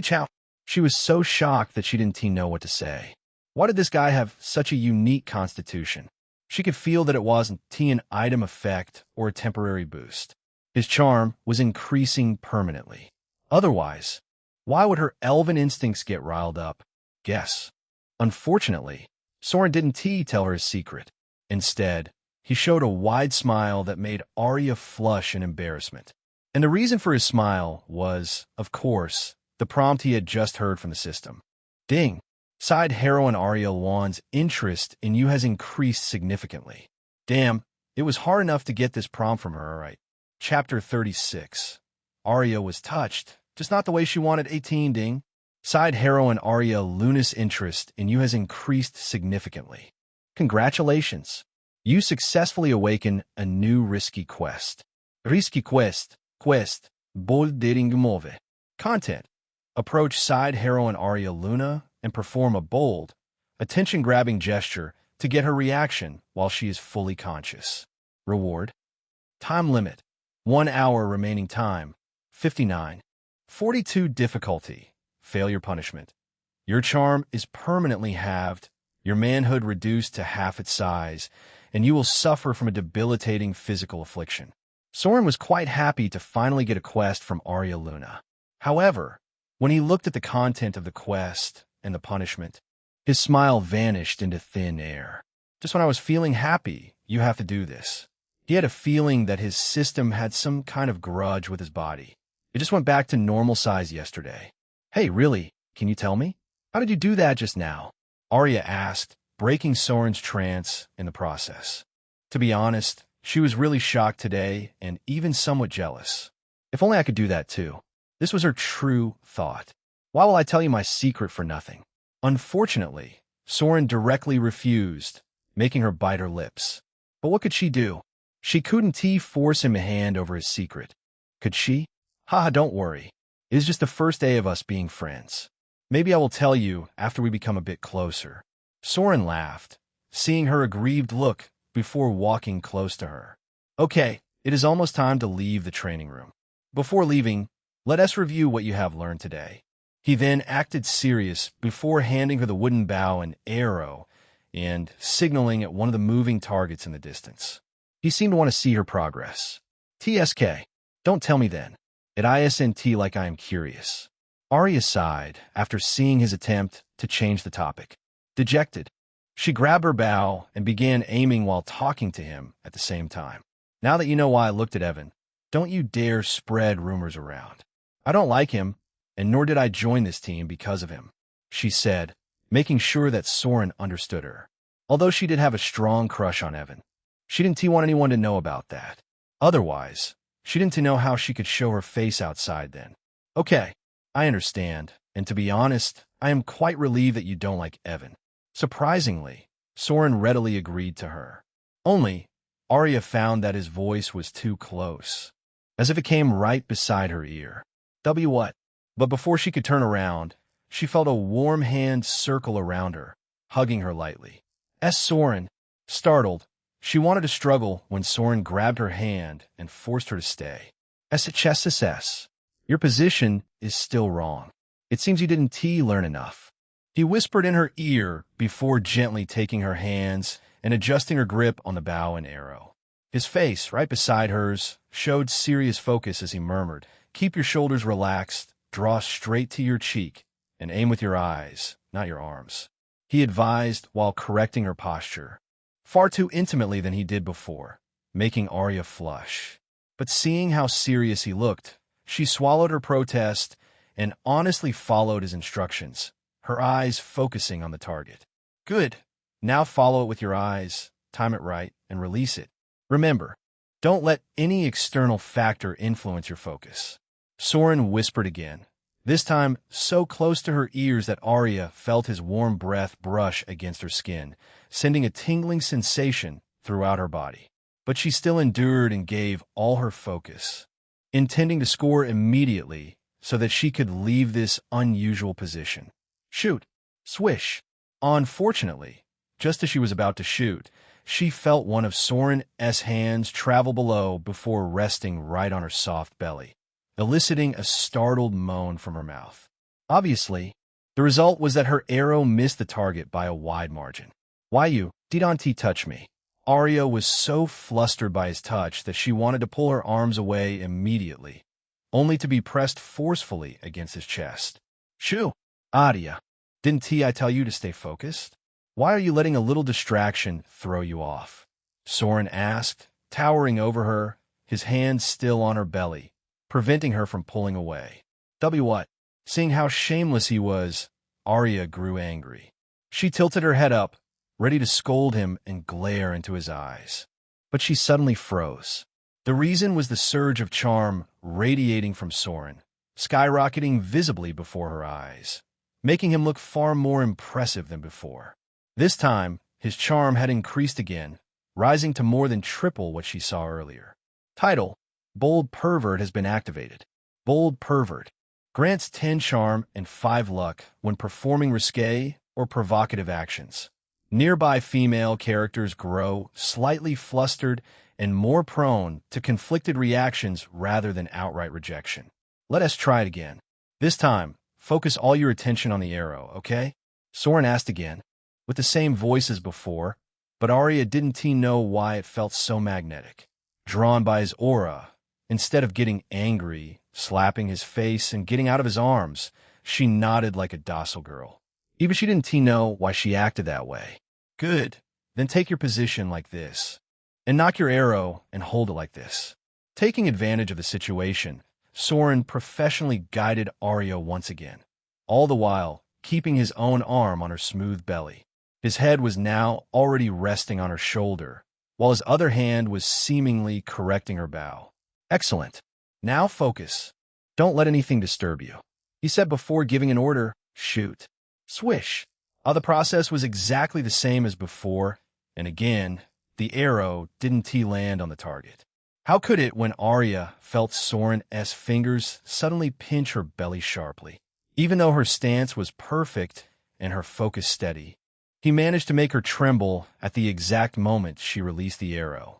How? She was so shocked that she didn't know what to say. Why did this guy have such a unique constitution? She could feel that it wasn't an item effect or a temporary boost. His charm was increasing permanently. Otherwise, why would her elven instincts get riled up? Guess. Unfortunately, Soren didn't tell her his secret. Instead, he showed a wide smile that made Arya flush in embarrassment. And the reason for his smile was, of course, the prompt he had just heard from the system. Ding! Side heroine Arya Wan's interest in you has increased significantly. Damn, it was hard enough to get this prompt from her, alright. Chapter 36. Arya was touched, just not the way she wanted 18, ding. Side heroine Arya Luna's interest in you has increased significantly. Congratulations. You successfully awaken a new risky quest. Risky quest. Bold dating move. Content. Approach side heroine Arya Luna and perform a bold, attention-grabbing gesture to get her reaction while she is fully conscious. Reward. Time limit. 1 hour remaining time. 59. 42 difficulty. Failure punishment. Your charm is permanently halved, your manhood reduced to half its size, and you will suffer from a debilitating physical affliction. Soren was quite happy to finally get a quest from Arya Luna. However, when he looked at the content of the quest and the punishment, his smile vanished into thin air. Just when I was feeling happy, you have to do this. He had a feeling that his system had some kind of grudge with his body. It just went back to normal size yesterday. Hey, really? Can you tell me? How did you do that just now? Arya asked, breaking Soren's trance in the process. To be honest, she was really shocked today and even somewhat jealous. If only I could do that too. This was her true thought. Why will I tell you my secret for nothing? Unfortunately, Soren directly refused, making her bite her lips. But what could she do? She couldn't force him a hand over his secret. Could she? Haha, don't worry. It is just the first day of us being friends. Maybe I will tell you after we become a bit closer. Soren laughed, seeing her aggrieved look before walking close to her. Okay, it is almost time to leave the training room. Before leaving, let us review what you have learned today. He then acted serious before handing her the wooden bow and arrow and signaling at one of the moving targets in the distance. He seemed to want to see her progress. TSK. Don't tell me then. At ISNT like I am curious. Arya sighed after seeing his attempt to change the topic. Dejected, she grabbed her bow and began aiming while talking to him at the same time. Now that you know why I looked at Evan, don't you dare spread rumors around. I don't like him, and nor did I join this team because of him, she said, making sure that Soren understood her. Although she did have a strong crush on Evan, she didn't want anyone to know about that. Otherwise, she didn't know how she could show her face outside then. Okay, I understand, and to be honest, I am quite relieved that you don't like Evan. Surprisingly, Soren readily agreed to her. Only, Arya found that his voice was too close, as if it came right beside her ear. What? But before she could turn around, she felt a warm hand circle around her, hugging her lightly. Soren, startled, she wanted to struggle when Soren grabbed her hand and forced her to stay. SHSS, your position is still wrong. It seems you didn't learn enough. He whispered in her ear before gently taking her hands and adjusting her grip on the bow and arrow. His face, right beside hers, showed serious focus as he murmured, "Keep your shoulders relaxed, draw straight to your cheek, and aim with your eyes, not your arms," he advised while correcting her posture, far too intimately than he did before, making Arya flush. But seeing how serious he looked, she swallowed her protest and honestly followed his instructions, her eyes focusing on the target. Good. Now follow it with your eyes, time it right, and release it. Remember, don't let any external factor influence your focus. Soren whispered again, this time so close to her ears that Arya felt his warm breath brush against her skin, sending a tingling sensation throughout her body. But she still endured and gave all her focus, intending to score immediately so that she could leave this unusual position. Shoot. Swish. Unfortunately, just as she was about to shoot, she felt one of Soren's hands travel below before resting right on her soft belly, eliciting a startled moan from her mouth. Obviously, the result was that her arrow missed the target by a wide margin. Why you didn't touch me? Arya was so flustered by his touch that she wanted to pull her arms away immediately, only to be pressed forcefully against his chest. Shoo! Arya, didn't I tell you to stay focused? Why are you letting a little distraction throw you off? Soren asked, towering over her, his hands still on her belly, preventing her from pulling away. What? Seeing how shameless he was, Arya grew angry. She tilted her head up, ready to scold him and glare into his eyes. But she suddenly froze. The reason was the surge of charm radiating from Soren, skyrocketing visibly before her eyes, making him look far more impressive than before. This time, his charm had increased again, rising to more than triple what she saw earlier. Title: Bold Pervert has been activated. Bold Pervert grants 10 charm and 5 luck when performing risque or provocative actions. Nearby female characters grow slightly flustered and more prone to conflicted reactions rather than outright rejection. Let us try it again. This time, focus all your attention on the arrow, okay? Soren asked again, with the same voice as before, but Arya didn't know why it felt so magnetic. Drawn by his aura, instead of getting angry, slapping his face, and getting out of his arms, she nodded like a docile girl. Even she didn't know why she acted that way. Good. Then take your position like this, and knock your arrow and hold it like this. Taking advantage of the situation, Soren professionally guided Arya once again, all the while keeping his own arm on her smooth belly. His head was now already resting on her shoulder, while his other hand was seemingly correcting her bow. Excellent. Now focus. Don't let anything disturb you. He said before giving an order, shoot. Swish. The process was exactly the same as before, and again, the arrow didn't land on the target. How could it when Arya felt Soren's fingers suddenly pinch her belly sharply? Even though her stance was perfect and her focus steady, he managed to make her tremble at the exact moment she released the arrow.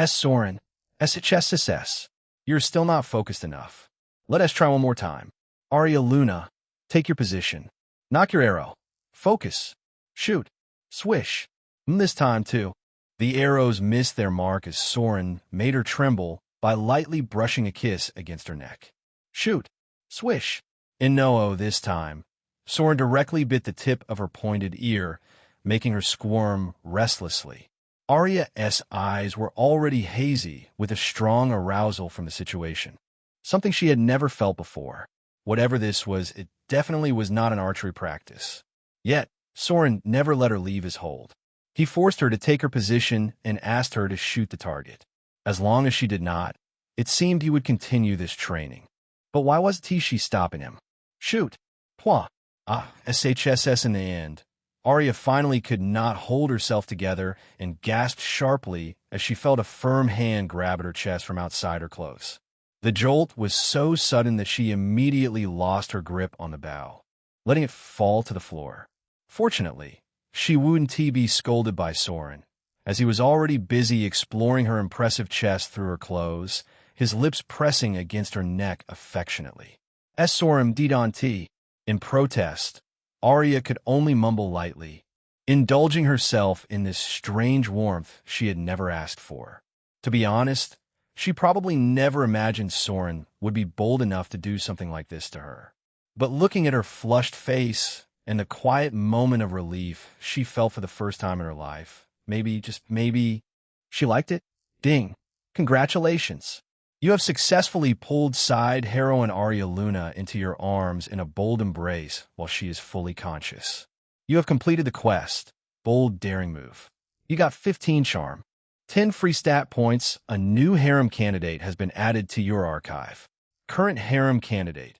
Soren, SHSS, you're still not focused enough. Let us try one more time. Arya Luna, take your position. Knock your arrow. Focus. Shoot. Swish. This time, too. The arrows missed their mark as Soren made her tremble by lightly brushing a kiss against her neck. Shoot. Swish. In no this time, Soren directly bit the tip of her pointed ear, making her squirm restlessly. Arya's eyes were already hazy with a strong arousal from the situation, something she had never felt before. Whatever this was, it definitely was not an archery practice. Yet, Soren never let her leave his hold. He forced her to take her position and asked her to shoot the target. As long as she did not, it seemed he would continue this training. But why wasn't she stopping him? Shoot! Point! SHSS in the end. Arya finally could not hold herself together and gasped sharply as she felt a firm hand grab at her chest from outside her clothes. The jolt was so sudden that she immediately lost her grip on the bow, letting it fall to the floor. Fortunately, she wouldn't be scolded by Soren, as he was already busy exploring her impressive chest through her clothes, his lips pressing against her neck affectionately. As Soren did on tea, in protest, Arya could only mumble lightly, indulging herself in this strange warmth she had never asked for. To be honest, she probably never imagined Soren would be bold enough to do something like this to her. But looking at her flushed face and the quiet moment of relief she felt for the first time in her life, maybe, just maybe, she liked it? Ding! Congratulations! You have successfully pulled side heroine Arya Luna into your arms in a bold embrace while she is fully conscious. You have completed the quest. Bold, daring move. You got 15 charm. 10 free stat points. A new harem candidate has been added to your archive. Current harem candidate: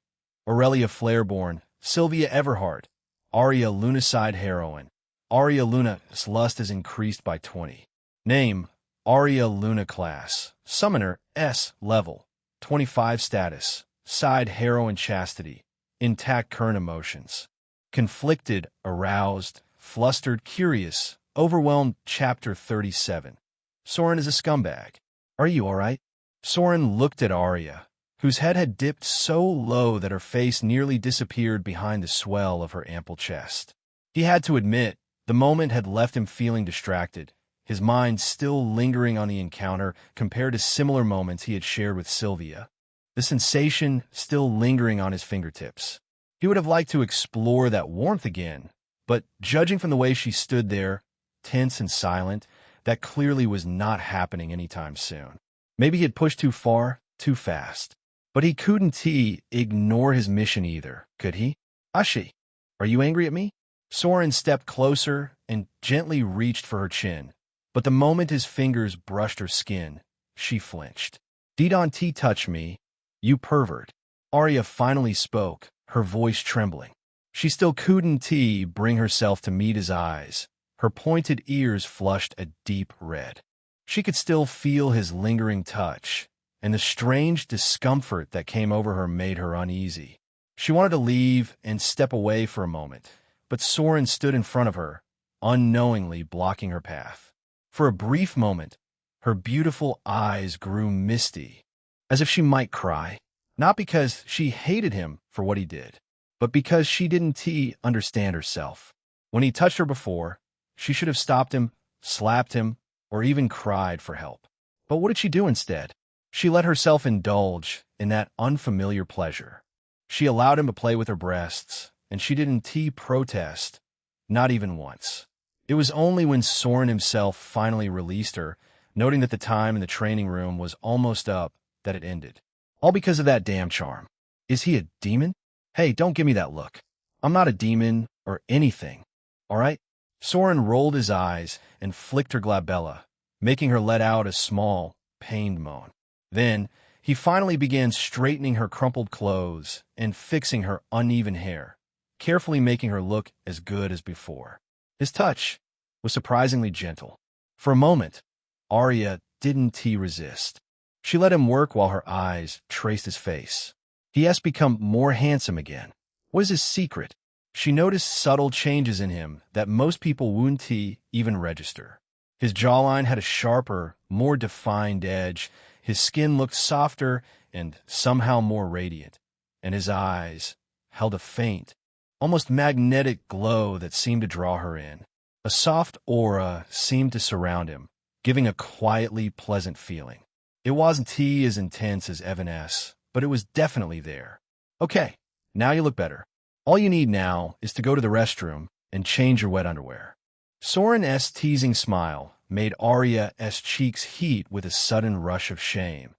Aurelia Flareborn, Sylvia Everhart, Arya Luna side heroine. Arya Luna's lust is increased by 20. Name: Arya Luna class. Summoner S level. 25 status. Side heroine chastity. Intact current emotions. Conflicted, aroused, flustered, curious, overwhelmed. Chapter 37. Soren is a scumbag. Are you alright? Soren looked at Arya, whose head had dipped so low that her face nearly disappeared behind the swell of her ample chest. He had to admit, the moment had left him feeling distracted, his mind still lingering on the encounter compared to similar moments he had shared with Sylvia, the sensation still lingering on his fingertips. He would have liked to explore that warmth again, but judging from the way she stood there, tense and silent, that clearly was not happening anytime soon. Maybe he had pushed too far, too fast. But he couldn't ignore his mission either, could he? Ashi, are you angry at me? Soren stepped closer and gently reached for her chin. But the moment his fingers brushed her skin, she flinched. Don't touch me, you pervert. Arya finally spoke, her voice trembling. She still couldn't bring herself to meet his eyes. Her pointed ears flushed a deep red. She could still feel his lingering touch, and the strange discomfort that came over her made her uneasy. She wanted to leave and step away for a moment, but Soren stood in front of her, unknowingly blocking her path. For a brief moment, her beautiful eyes grew misty, as if she might cry, not because she hated him for what he did, but because she didn't understand herself. When he touched her before, she should have stopped him, slapped him, or even cried for help. But what did she do instead? She let herself indulge in that unfamiliar pleasure. She allowed him to play with her breasts, and she didn't protest, not even once. It was only when Soren himself finally released her, noting that the time in the training room was almost up, that it ended. All because of that damn charm. Is he a demon? Hey, don't give me that look. I'm not a demon or anything, all right? Soren rolled his eyes and flicked her glabella, making her let out a small, pained moan. Then, he finally began straightening her crumpled clothes and fixing her uneven hair, carefully making her look as good as before. His touch was surprisingly gentle. For a moment, Arya didn't resist. She let him work while her eyes traced his face. He has become more handsome again. What is his secret? She noticed subtle changes in him that most people wouldn't even register. His jawline had a sharper, more defined edge, his skin looked softer and somehow more radiant, and his eyes held a faint, almost magnetic glow that seemed to draw her in. A soft aura seemed to surround him, giving a quietly pleasant feeling. It wasn't as intense as Evan S., but it was definitely there. Okay, Now you look better. All you need now is to go to the restroom and change your wet underwear. Soren's teasing smile made Arya's cheeks heat with a sudden rush of shame,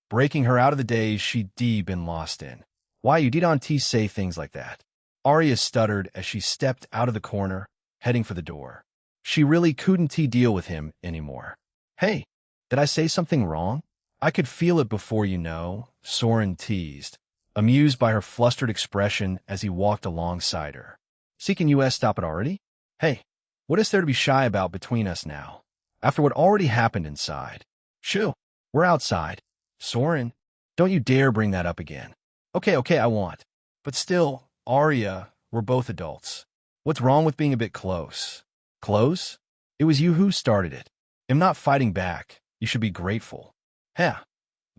breaking her out of the daze she'd been lost in. Why you did auntie say things like that? Arya stuttered as she stepped out of the corner, heading for the door. She really couldn't deal with him anymore. Hey, did I say something wrong? I could feel it before you know, Soren teased, amused by her flustered expression as he walked alongside her. Can you stop it already? Hey, what is there to be shy about between us now? After what already happened inside? Shoo, we're outside. Soren, don't you dare bring that up again. Okay, I won't. But still, Arya, we're both adults. What's wrong with being a bit close? Close? It was you who started it. I'm not fighting back. You should be grateful. Yeah,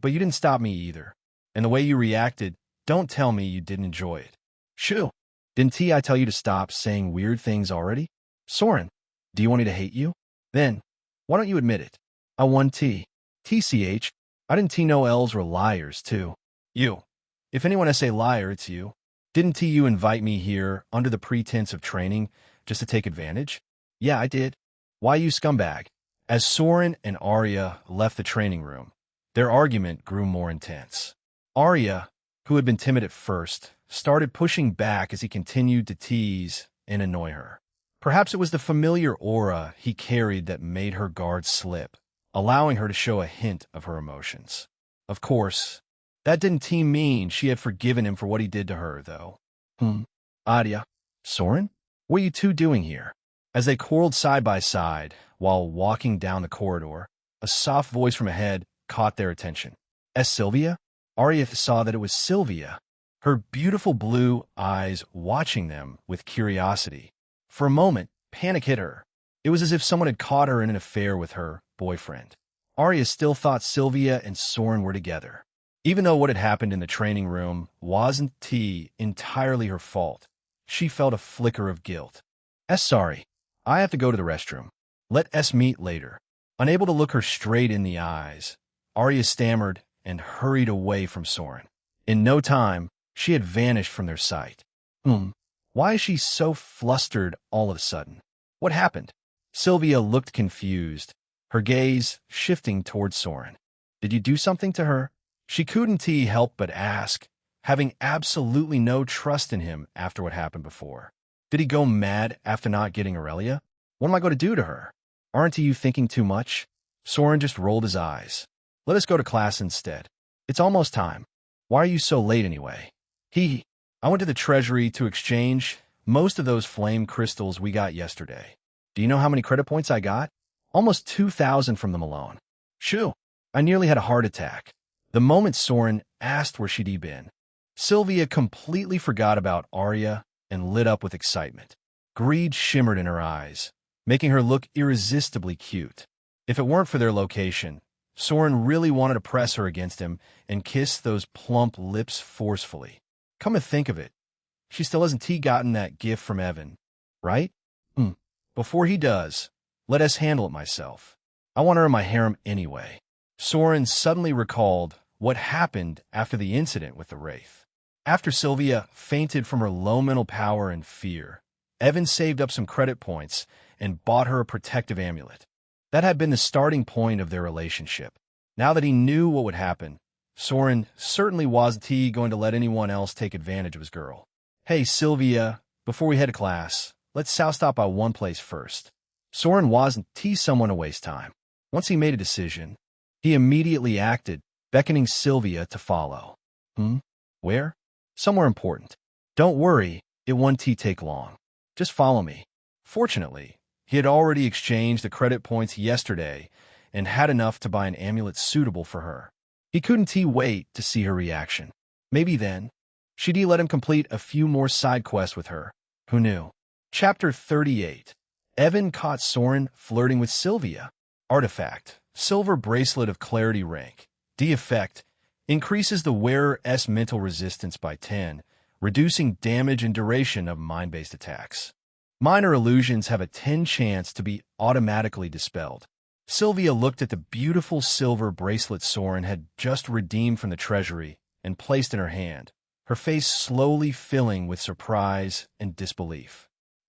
but you didn't stop me either. And the way you reacted, don't tell me you didn't enjoy it. Shoo, didn't I tell you to stop saying weird things already? Soren, do you want me to hate you? Then, why don't you admit it? I won TCH, I didn't know L's were liars too. You. If anyone has say liar, it's you. Didn't you invite me here under the pretense of training just to take advantage? Yeah, I did. Why you scumbag? As Soren and Arya left the training room, their argument grew more intense. Arya, who had been timid at first, started pushing back as he continued to tease and annoy her. Perhaps it was the familiar aura he carried that made her guard slip, allowing her to show a hint of her emotions. Of course, that didn't mean she had forgiven him for what he did to her, though. Arya, Soren, what are you two doing here? As they quarreled side by side while walking down the corridor, a soft voice from ahead caught their attention. Sylvia? Arya saw that it was Sylvia, her beautiful blue eyes watching them with curiosity. For a moment, panic hit her. It was as if someone had caught her in an affair with her boyfriend. Arya still thought Sylvia and Soren were together. Even though what had happened in the training room wasn't entirely her fault, she felt a flicker of guilt. Sorry, I have to go to the restroom. Let us meet later. Unable to look her straight in the eyes, Arya stammered and hurried away from Soren. In no time, she had vanished from their sight. Why is she so flustered all of a sudden? What happened? Sylvia looked confused, her gaze shifting towards Soren. Did you do something to her? She couldn't help but ask, having absolutely no trust in him after what happened before. Did he go mad after not getting Aurelia? What am I going to do to her? Aren't you thinking too much? Soren just rolled his eyes. Let us go to class instead. It's almost time. Why are you so late anyway? I went to the treasury to exchange most of those flame crystals we got yesterday. Do you know how many credit points I got? Almost 2,000 from them alone. Shoo, I nearly had a heart attack. The moment Soren asked where she'd been, Sylvia completely forgot about Arya and lit up with excitement. Greed shimmered in her eyes, making her look irresistibly cute. If it weren't for their location, Soren really wanted to press her against him and kiss those plump lips forcefully. Come to think of it, she still hasn't gotten that gift from Evan, right? Before he does, let us handle it myself. I want her in my harem anyway. Soren suddenly recalled what happened after the incident with the Wraith. After Sylvia fainted from her low mental power and fear, Evan saved up some credit points and bought her a protective amulet. That had been the starting point of their relationship. Now that he knew what would happen, Soren certainly wasn't going to let anyone else take advantage of his girl. Hey, Sylvia, before we head to class, let's stop by one place first. Soren wasn't someone to waste time. Once he made a decision, he immediately acted, beckoning Sylvia to follow. Where? Somewhere important. Don't worry, it won't take long. Just follow me. Fortunately, he had already exchanged the credit points yesterday and had enough to buy an amulet suitable for her. He couldn't wait to see her reaction. Maybe then, she'd let him complete a few more side quests with her. Who knew? Chapter 38. Evan caught Soren flirting with Sylvia. Artifact. Silver bracelet of clarity rank. D effect. Increases the wearer's mental resistance by 10, reducing damage and duration of mind-based attacks. Minor illusions have a 10 chance to be automatically dispelled. Sylvia looked at the beautiful silver bracelet Soren had just redeemed from the treasury and placed in her hand, her face slowly filling with surprise and disbelief.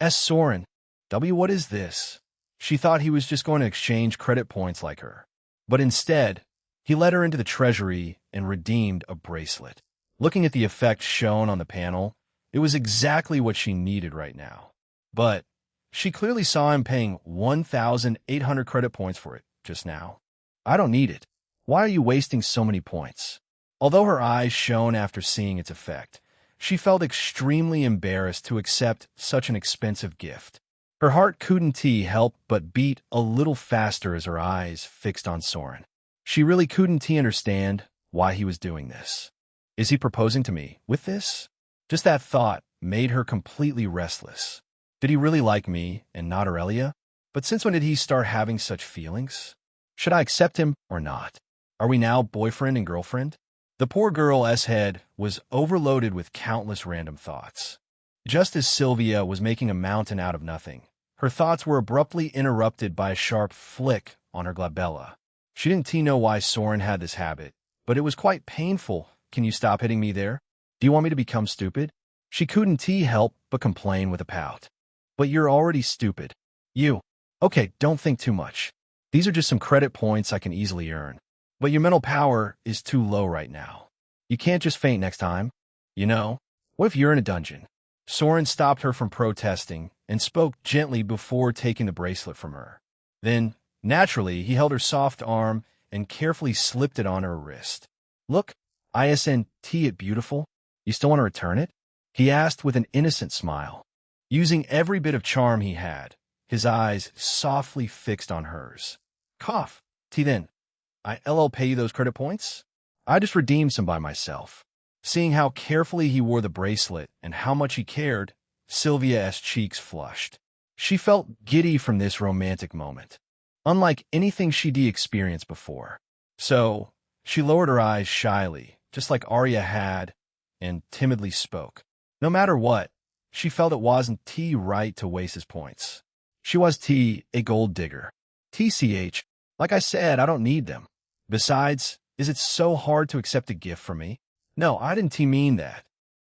Soren, what is this? She thought he was just going to exchange credit points like her. But instead, he led her into the treasury and redeemed a bracelet. Looking at the effect shown on the panel, it was exactly what she needed right now. But she clearly saw him paying 1,800 credit points for it just now. I don't need it. Why are you wasting so many points? Although her eyes shone after seeing its effect, she felt extremely embarrassed to accept such an expensive gift. Her heart couldn't help but beat a little faster as her eyes fixed on Soren. She really couldn't understand why he was doing this. Is he proposing to me with this? Just that thought made her completely restless. Did he really like me and not Aurelia? But since when did he start having such feelings? Should I accept him or not? Are we now boyfriend and girlfriend? The poor girl's head was overloaded with countless random thoughts. Just as Sylvia was making a mountain out of nothing, her thoughts were abruptly interrupted by a sharp flick on her glabella. She didn't know why Soren had this habit, but it was quite painful. Can you stop hitting me there? Do you want me to become stupid? She couldn't help but complain with a pout. But you're already stupid. You. Okay, don't think too much. These are just some credit points I can easily earn. But your mental power is too low right now. You can't just faint next time. What if you're in a dungeon? Soren stopped her from protesting and spoke gently before taking the bracelet from her. Then, naturally, he held her soft arm and carefully slipped it on her wrist. Look, isn't it beautiful? You still want to return it? He asked with an innocent smile. Using every bit of charm he had, his eyes softly fixed on hers. Cough. Then. I'll pay you those credit points? I just redeemed some by myself. Seeing how carefully he wore the bracelet and how much he cared, Sylvia's cheeks flushed. She felt giddy from this romantic moment, unlike anything she'd experienced before. So, she lowered her eyes shyly, just like Arya had, and timidly spoke. No matter what, she felt it wasn't right to waste his points. She was a gold digger. Like I said, I don't need them. Besides, is it so hard to accept a gift from me? No, I didn't mean that.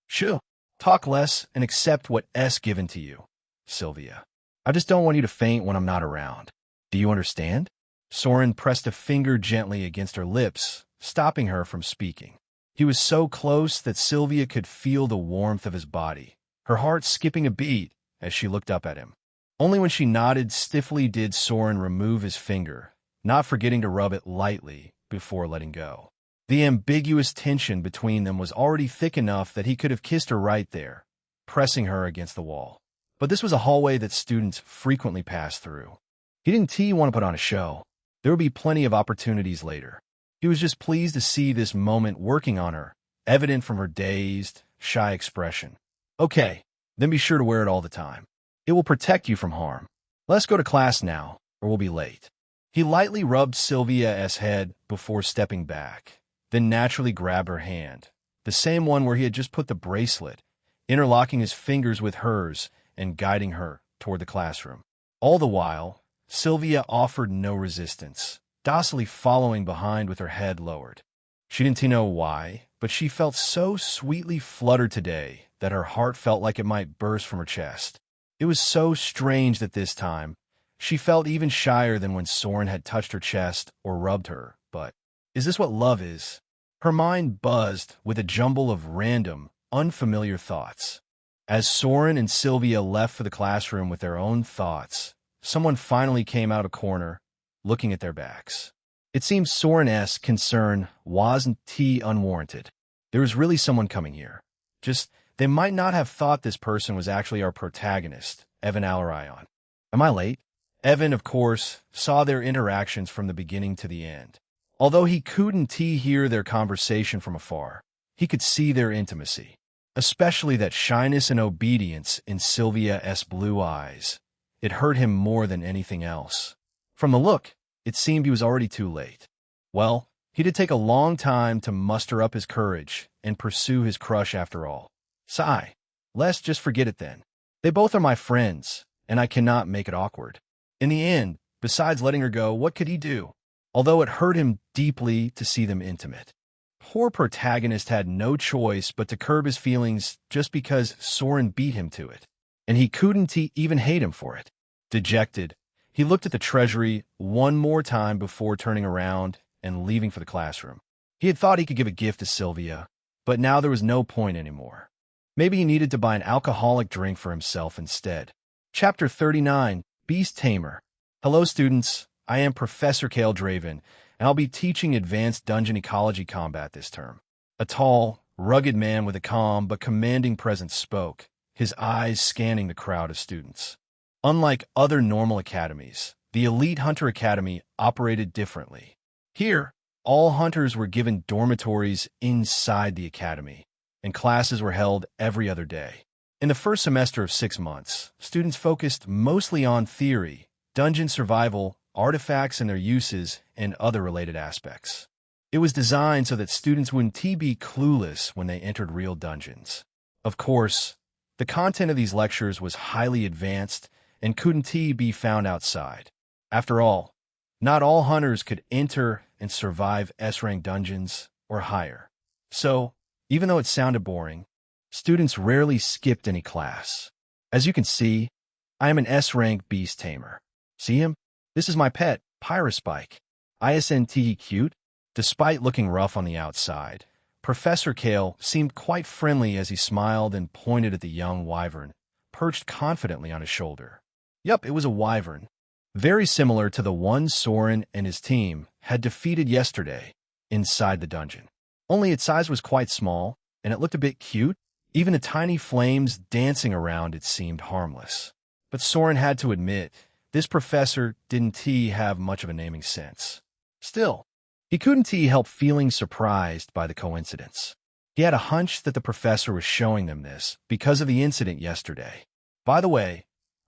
Shoo, talk less and accept what's given to you, Sylvia. I just don't want you to faint when I'm not around. Do you understand? Soren pressed a finger gently against her lips, stopping her from speaking. He was so close that Sylvia could feel the warmth of his body, her heart skipping a beat as she looked up at him. Only when she nodded stiffly did Soren remove his finger, not forgetting to rub it lightly before letting go. The ambiguous tension between them was already thick enough that he could have kissed her right there, pressing her against the wall. But this was a hallway that students frequently passed through. He didn't want to put on a show. There would be plenty of opportunities later. He was just pleased to see this moment working on her, evident from her dazed, shy expression. Okay, then be sure to wear it all the time. It will protect you from harm. Let's go to class now, or we'll be late. He lightly rubbed Sylvia's head before stepping back, then naturally grabbed her hand, the same one where he had just put the bracelet, interlocking his fingers with hers and guiding her toward the classroom. All the while, Sylvia offered no resistance, docilely following behind with her head lowered. She didn't know why, but she felt so sweetly fluttered today that her heart felt like it might burst from her chest. It was so strange that this time, she felt even shyer than when Soren had touched her chest or rubbed her, but is this what love is? Her mind buzzed with a jumble of random, unfamiliar thoughts. As Soren and Sylvia left for the classroom with their own thoughts, someone finally came out a corner, looking at their backs. It seemed Soren's concern wasn't unwarranted. There was really someone coming here. Just, they might not have thought this person was actually our protagonist, Evan Alarion. Am I late? Evan, of course, saw their interactions from the beginning to the end. Although he couldn't hear their conversation from afar, he could see their intimacy, especially that shyness and obedience in Sylvia's blue eyes. It hurt him more than anything else. From the look, it seemed he was already too late. Well, he did take a long time to muster up his courage and pursue his crush after all. Sigh. Let's just forget it then. They both are my friends, and I cannot make it awkward. In the end, besides letting her go, what could he do? Although it hurt him deeply to see them intimate. poor protagonist had no choice but to curb his feelings just because Soren beat him to it. And he couldn't even hate him for it. Dejected, he looked at the treasury one more time before turning around and leaving for the classroom. He had thought he could give a gift to Sylvia, but now there was no point anymore. Maybe he needed to buy an alcoholic drink for himself instead. Chapter 39, Beast Tamer. Hello, students. I am Professor Kale Draven, and I'll be teaching advanced dungeon ecology combat this term. A tall, rugged man with a calm but commanding presence spoke, his eyes scanning the crowd of students. Unlike other normal academies, the Elite Hunter Academy operated differently. Here, all hunters were given dormitories inside the academy, and classes were held every other day. In the first semester of 6 months, students focused mostly on theory, dungeon survival, artifacts and their uses, and other related aspects. It was designed so that students wouldn't be clueless when they entered real dungeons. Of course, the content of these lectures was highly advanced and couldn't be found outside. After all, not all hunters could enter and survive S-rank dungeons or higher. So, even though it sounded boring, students rarely skipped any class. As you can see, I am an S-rank beast tamer. See him? This is my pet, Pyrospike. Isn't he cute? Despite looking rough on the outside, Professor Kale seemed quite friendly as he smiled and pointed at the young wyvern, perched confidently on his shoulder. Yup, it was a wyvern, very similar to the one Soren and his team had defeated yesterday inside the dungeon. Only its size was quite small, and it looked a bit cute. Even the tiny flames dancing around it seemed harmless. But Soren had to admit, this professor didn't have much of a naming sense. Still, he couldn't help feeling surprised by the coincidence. He had a hunch that the professor was showing them this because of the incident yesterday. By the way,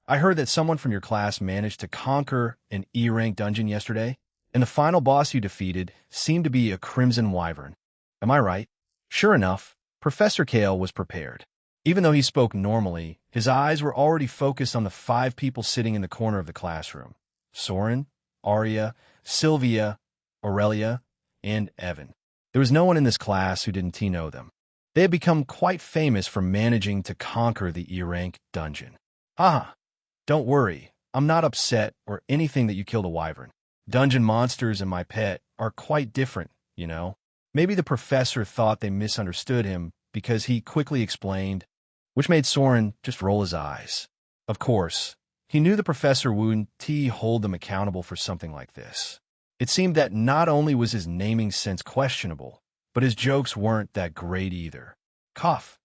I heard that someone from your class managed to conquer an E-rank dungeon yesterday, and the final boss you defeated seemed to be a Crimson Wyvern. Am I right? Sure enough, Professor Kale was prepared. Even though he spoke normally, his eyes were already focused on the 5 people sitting in the corner of the classroom. Soren, Arya, Sylvia, Aurelia, and Evan. There was no one in this class who didn't know them. They had become quite famous for managing to conquer the E-rank dungeon. Haha, don't worry, I'm not upset or anything that you killed a wyvern. Dungeon monsters and my pet are quite different, you know. Maybe the professor thought they misunderstood him because he quickly explained, which made Soren just roll his eyes. Of course, he knew the professor wouldn't hold them accountable for something like this. It seemed that not only was his naming sense questionable, but his jokes weren't that great either. Cough.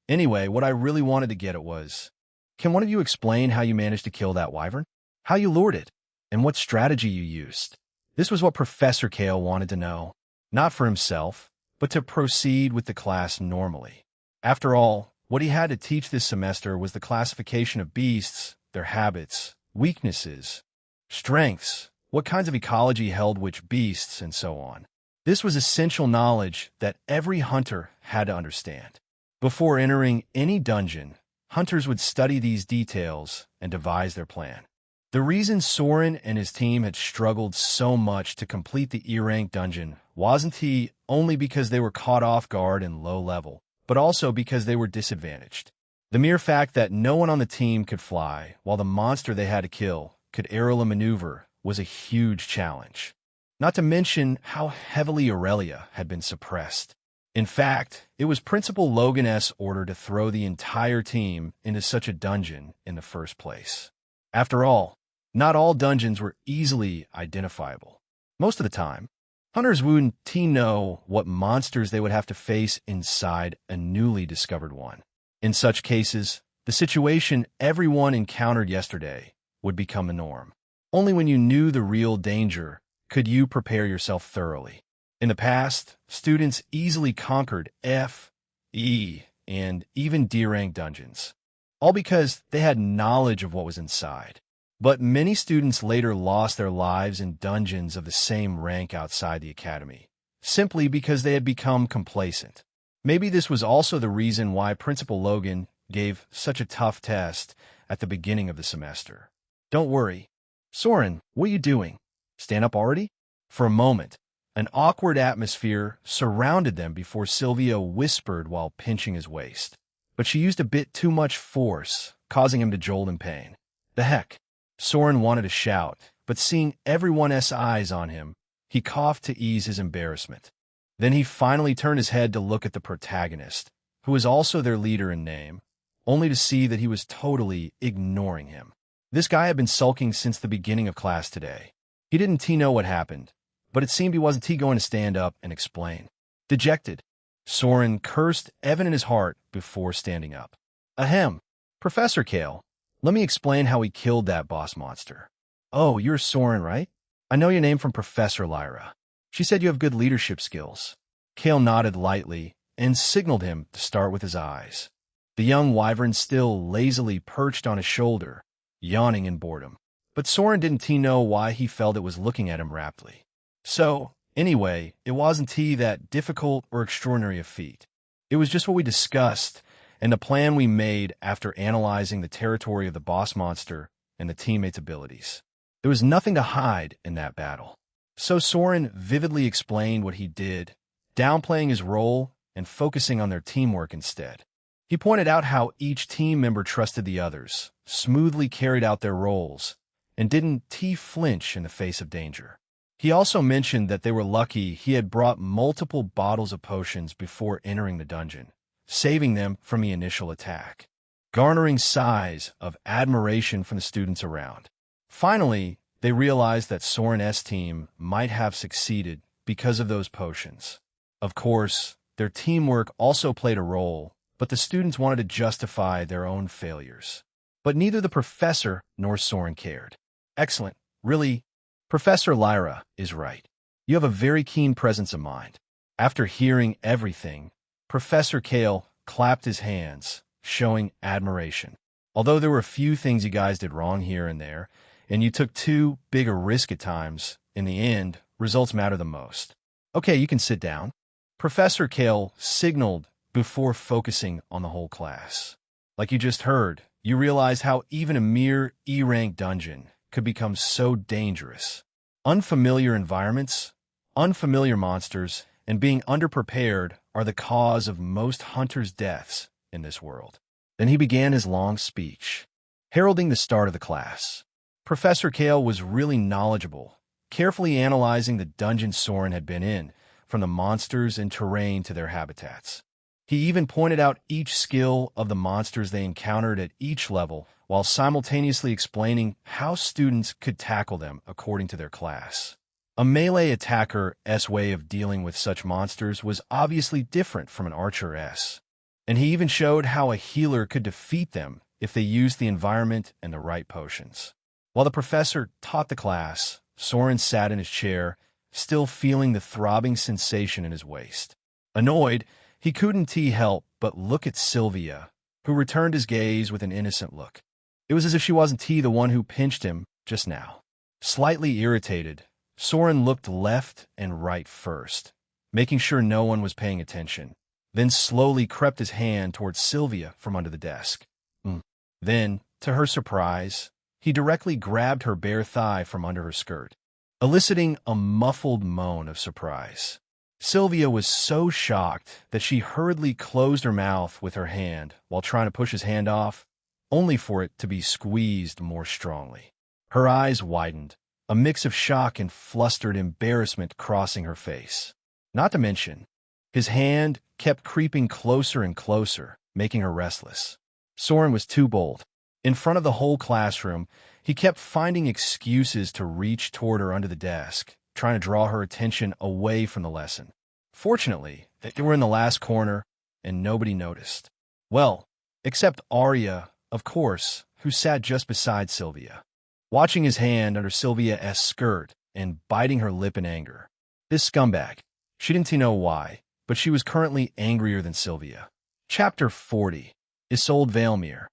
Anyway, what I really wanted to get at was, can one of you explain how you managed to kill that wyvern? How you lured it? And what strategy you used? This was what Professor Kale wanted to know. Not for himself, but to proceed with the class normally. After all, what he had to teach this semester was the classification of beasts, their habits, weaknesses, strengths, what kinds of ecology held which beasts, and so on. This was essential knowledge that every hunter had to understand. Before entering any dungeon, hunters would study these details and devise their plan. The reason Soren and his team had struggled so much to complete the E-rank dungeon wasn't only because they were caught off guard and low level, but also because they were disadvantaged. The mere fact that no one on the team could fly, while the monster they had to kill could aerial maneuver, was a huge challenge. Not to mention how heavily Aurelia had been suppressed. In fact, it was Principal Logan's order to throw the entire team into such a dungeon in the first place. After all, not all dungeons were easily identifiable. Most of the time, hunters wouldn't know what monsters they would have to face inside a newly discovered one. In such cases, the situation everyone encountered yesterday would become the norm. Only when you knew the real danger could you prepare yourself thoroughly. In the past, students easily conquered F, E, and even D-rank dungeons, all because they had knowledge of what was inside. But many students later lost their lives in dungeons of the same rank outside the academy, simply because they had become complacent. Maybe this was also the reason why Principal Logan gave such a tough test at the beginning of the semester. Don't worry. Soren, what are you doing? Stand up already? For a moment, An awkward atmosphere surrounded them before Sylvia whispered while pinching his waist. But she used a bit too much force, causing him to jolt in pain. The heck? Soren wanted to shout, but seeing everyone's eyes on him, he coughed to ease his embarrassment. Then he finally turned his head to look at the protagonist, who was also their leader in name, only to see that he was totally ignoring him. This guy had been sulking since the beginning of class today. He didn't know what happened, but it seemed he wasn't going to stand up and explain. Dejected, Soren cursed Evan in his heart before standing up. Ahem, Professor Kale, let me explain how we killed that boss monster. Oh, you're Soren, right? I know your name from Professor Lyra. She said you have good leadership skills. Kale nodded lightly and signaled him to start with his eyes. The young wyvern still lazily perched on his shoulder, yawning in boredom. But Soren didn't know why he felt it was looking at him raptly. So, anyway, it wasn't that difficult or extraordinary a feat. It was just what we discussed and the plan we made after analyzing the territory of the boss monster and the teammates' abilities. There was nothing to hide in that battle. So Soren vividly explained what he did, downplaying his role and focusing on their teamwork instead. He pointed out how each team member trusted the others, smoothly carried out their roles, and didn't flinch in the face of danger. He also mentioned that they were lucky he had brought multiple bottles of potions before entering the dungeon, saving them from the initial attack, garnering sighs of admiration from the students around. Finally, they realized that Soren's team might have succeeded because of those potions. Of course, their teamwork also played a role, but the students wanted to justify their own failures. But neither the professor nor Soren cared. Excellent. Really, Professor Lyra is right. You have a very keen presence of mind. After hearing everything, Professor Kale clapped his hands, showing admiration. Although there were a few things you guys did wrong here and there, and you took too big a risk at times, in the end, results matter the most. Okay, you can sit down. Professor Kale signaled before focusing on the whole class. Like you just heard, you realize how even a mere E-rank dungeon could become so dangerous. Unfamiliar environments, unfamiliar monsters, and being underprepared are the cause of most hunters' deaths in this world. Then he began his long speech, heralding the start of the class. Professor Kale was really knowledgeable, carefully analyzing the dungeon Soren had been in, from the monsters and terrain to their habitats. He even pointed out each skill of the monsters they encountered at each level, while simultaneously explaining how students could tackle them according to their class. A melee attacker's way of dealing with such monsters was obviously different from an archer's, and he even showed how a healer could defeat them if they used the environment and the right potions. While the professor taught the class, Soren sat in his chair, still feeling the throbbing sensation in his waist. Annoyed, he couldn't help but look at Sylvia, who returned his gaze with an innocent look. It was as if she wasn't the one who pinched him just now. Slightly irritated, Soren looked left and right first, making sure no one was paying attention, then slowly crept his hand towards Sylvia from under the desk. Then, to her surprise, he directly grabbed her bare thigh from under her skirt, eliciting a muffled moan of surprise. Sylvia was so shocked that she hurriedly closed her mouth with her hand while trying to push his hand off, only for it to be squeezed more strongly. Her eyes widened, a mix of shock and flustered embarrassment crossing her face. Not to mention, his hand kept creeping closer and closer, making her restless. Soren was too bold. In front of the whole classroom, he kept finding excuses to reach toward her under the desk, trying to draw her attention away from the lesson. Fortunately, they were in the last corner, and nobody noticed. Well, except Arya, of course, who sat just beside Sylvia, watching his hand under Sylvia's skirt and biting her lip in anger. This scumbag. She didn't know why, but she was currently angrier than Sylvia. Chapter 40. Isolde Valemere,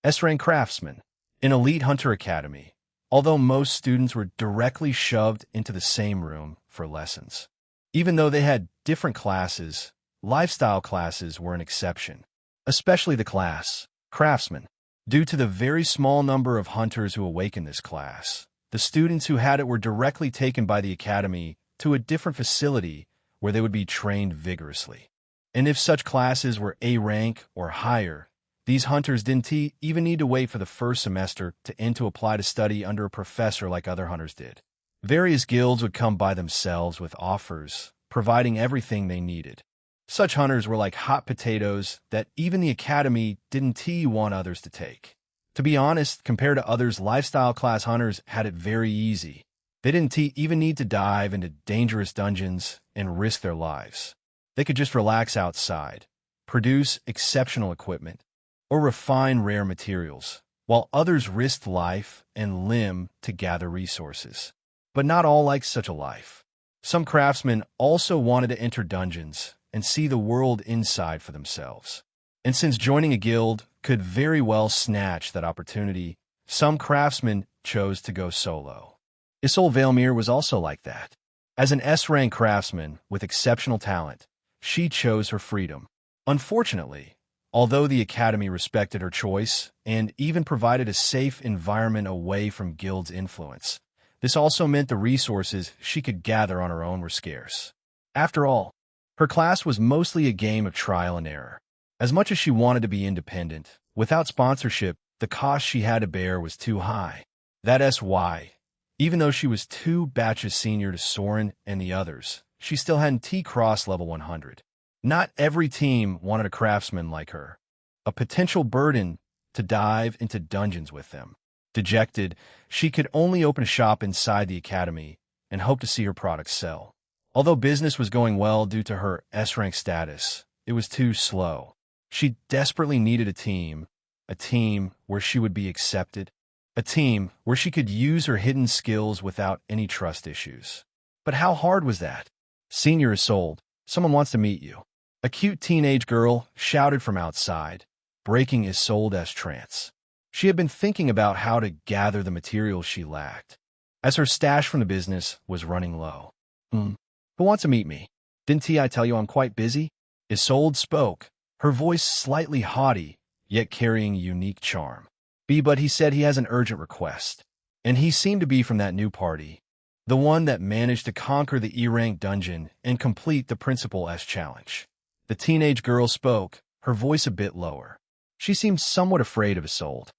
S-rank craftsman, an elite hunter academy, although most students were directly shoved into the same room for lessons. Even though they had different classes, lifestyle classes were an exception, especially the class, craftsman. Due to the very small number of hunters who awakened this class, the students who had it were directly taken by the academy to a different facility where they would be trained vigorously. And if such classes were A rank or higher, these hunters didn't even need to wait for the first semester to end to apply to study under a professor like other hunters did. Various guilds would come by themselves with offers, providing everything they needed. Such hunters were like hot potatoes that even the academy didn't want others to take. To be honest, compared to others, lifestyle class hunters had it very easy. They didn't even need to dive into dangerous dungeons and risk their lives. They could just relax outside, produce exceptional equipment, or refine rare materials, while others risked life and limb to gather resources. But not all liked such a life. Some craftsmen also wanted to enter dungeons and see the world inside for themselves. And since joining a guild could very well snatch that opportunity, some craftsmen chose to go solo. Isolde Valemir was also like that. As an S-rank craftsman with exceptional talent, she chose her freedom. Unfortunately, although the academy respected her choice and even provided a safe environment away from guild's influence, this also meant the resources she could gather on her own were scarce. After all, her class was mostly a game of trial and error. As much as she wanted to be independent, without sponsorship, the cost she had to bear was too high. That's why, even though she was 2 batches senior to Soren and the others, she still hadn't T-crossed level 100. Not every team wanted a craftsman like her, a potential burden to dive into dungeons with them. Dejected, she could only open a shop inside the academy and hope to see her products sell. Although business was going well due to her S-rank status, it was too slow. She desperately needed a team where she would be accepted, a team where she could use her hidden skills without any trust issues. But how hard was that? Senior Isolde, someone wants to meet you. A cute teenage girl shouted from outside, breaking Isolde's trance. She had been thinking about how to gather the materials she lacked, as her stash from the business was running low. Who wants to meet me? Didn't I tell you I'm quite busy? Isolde spoke, her voice slightly haughty, yet carrying a unique charm. But he said he has an urgent request, and he seemed to be from that new party, the one that managed to conquer the E-rank dungeon and complete the Principal S challenge. The teenage girl spoke, her voice a bit lower. She seemed somewhat afraid of Isolde.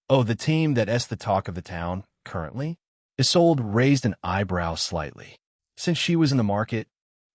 Oh, the team that's the talk of the town, currently? Isolde raised an eyebrow slightly. Since she was in the market,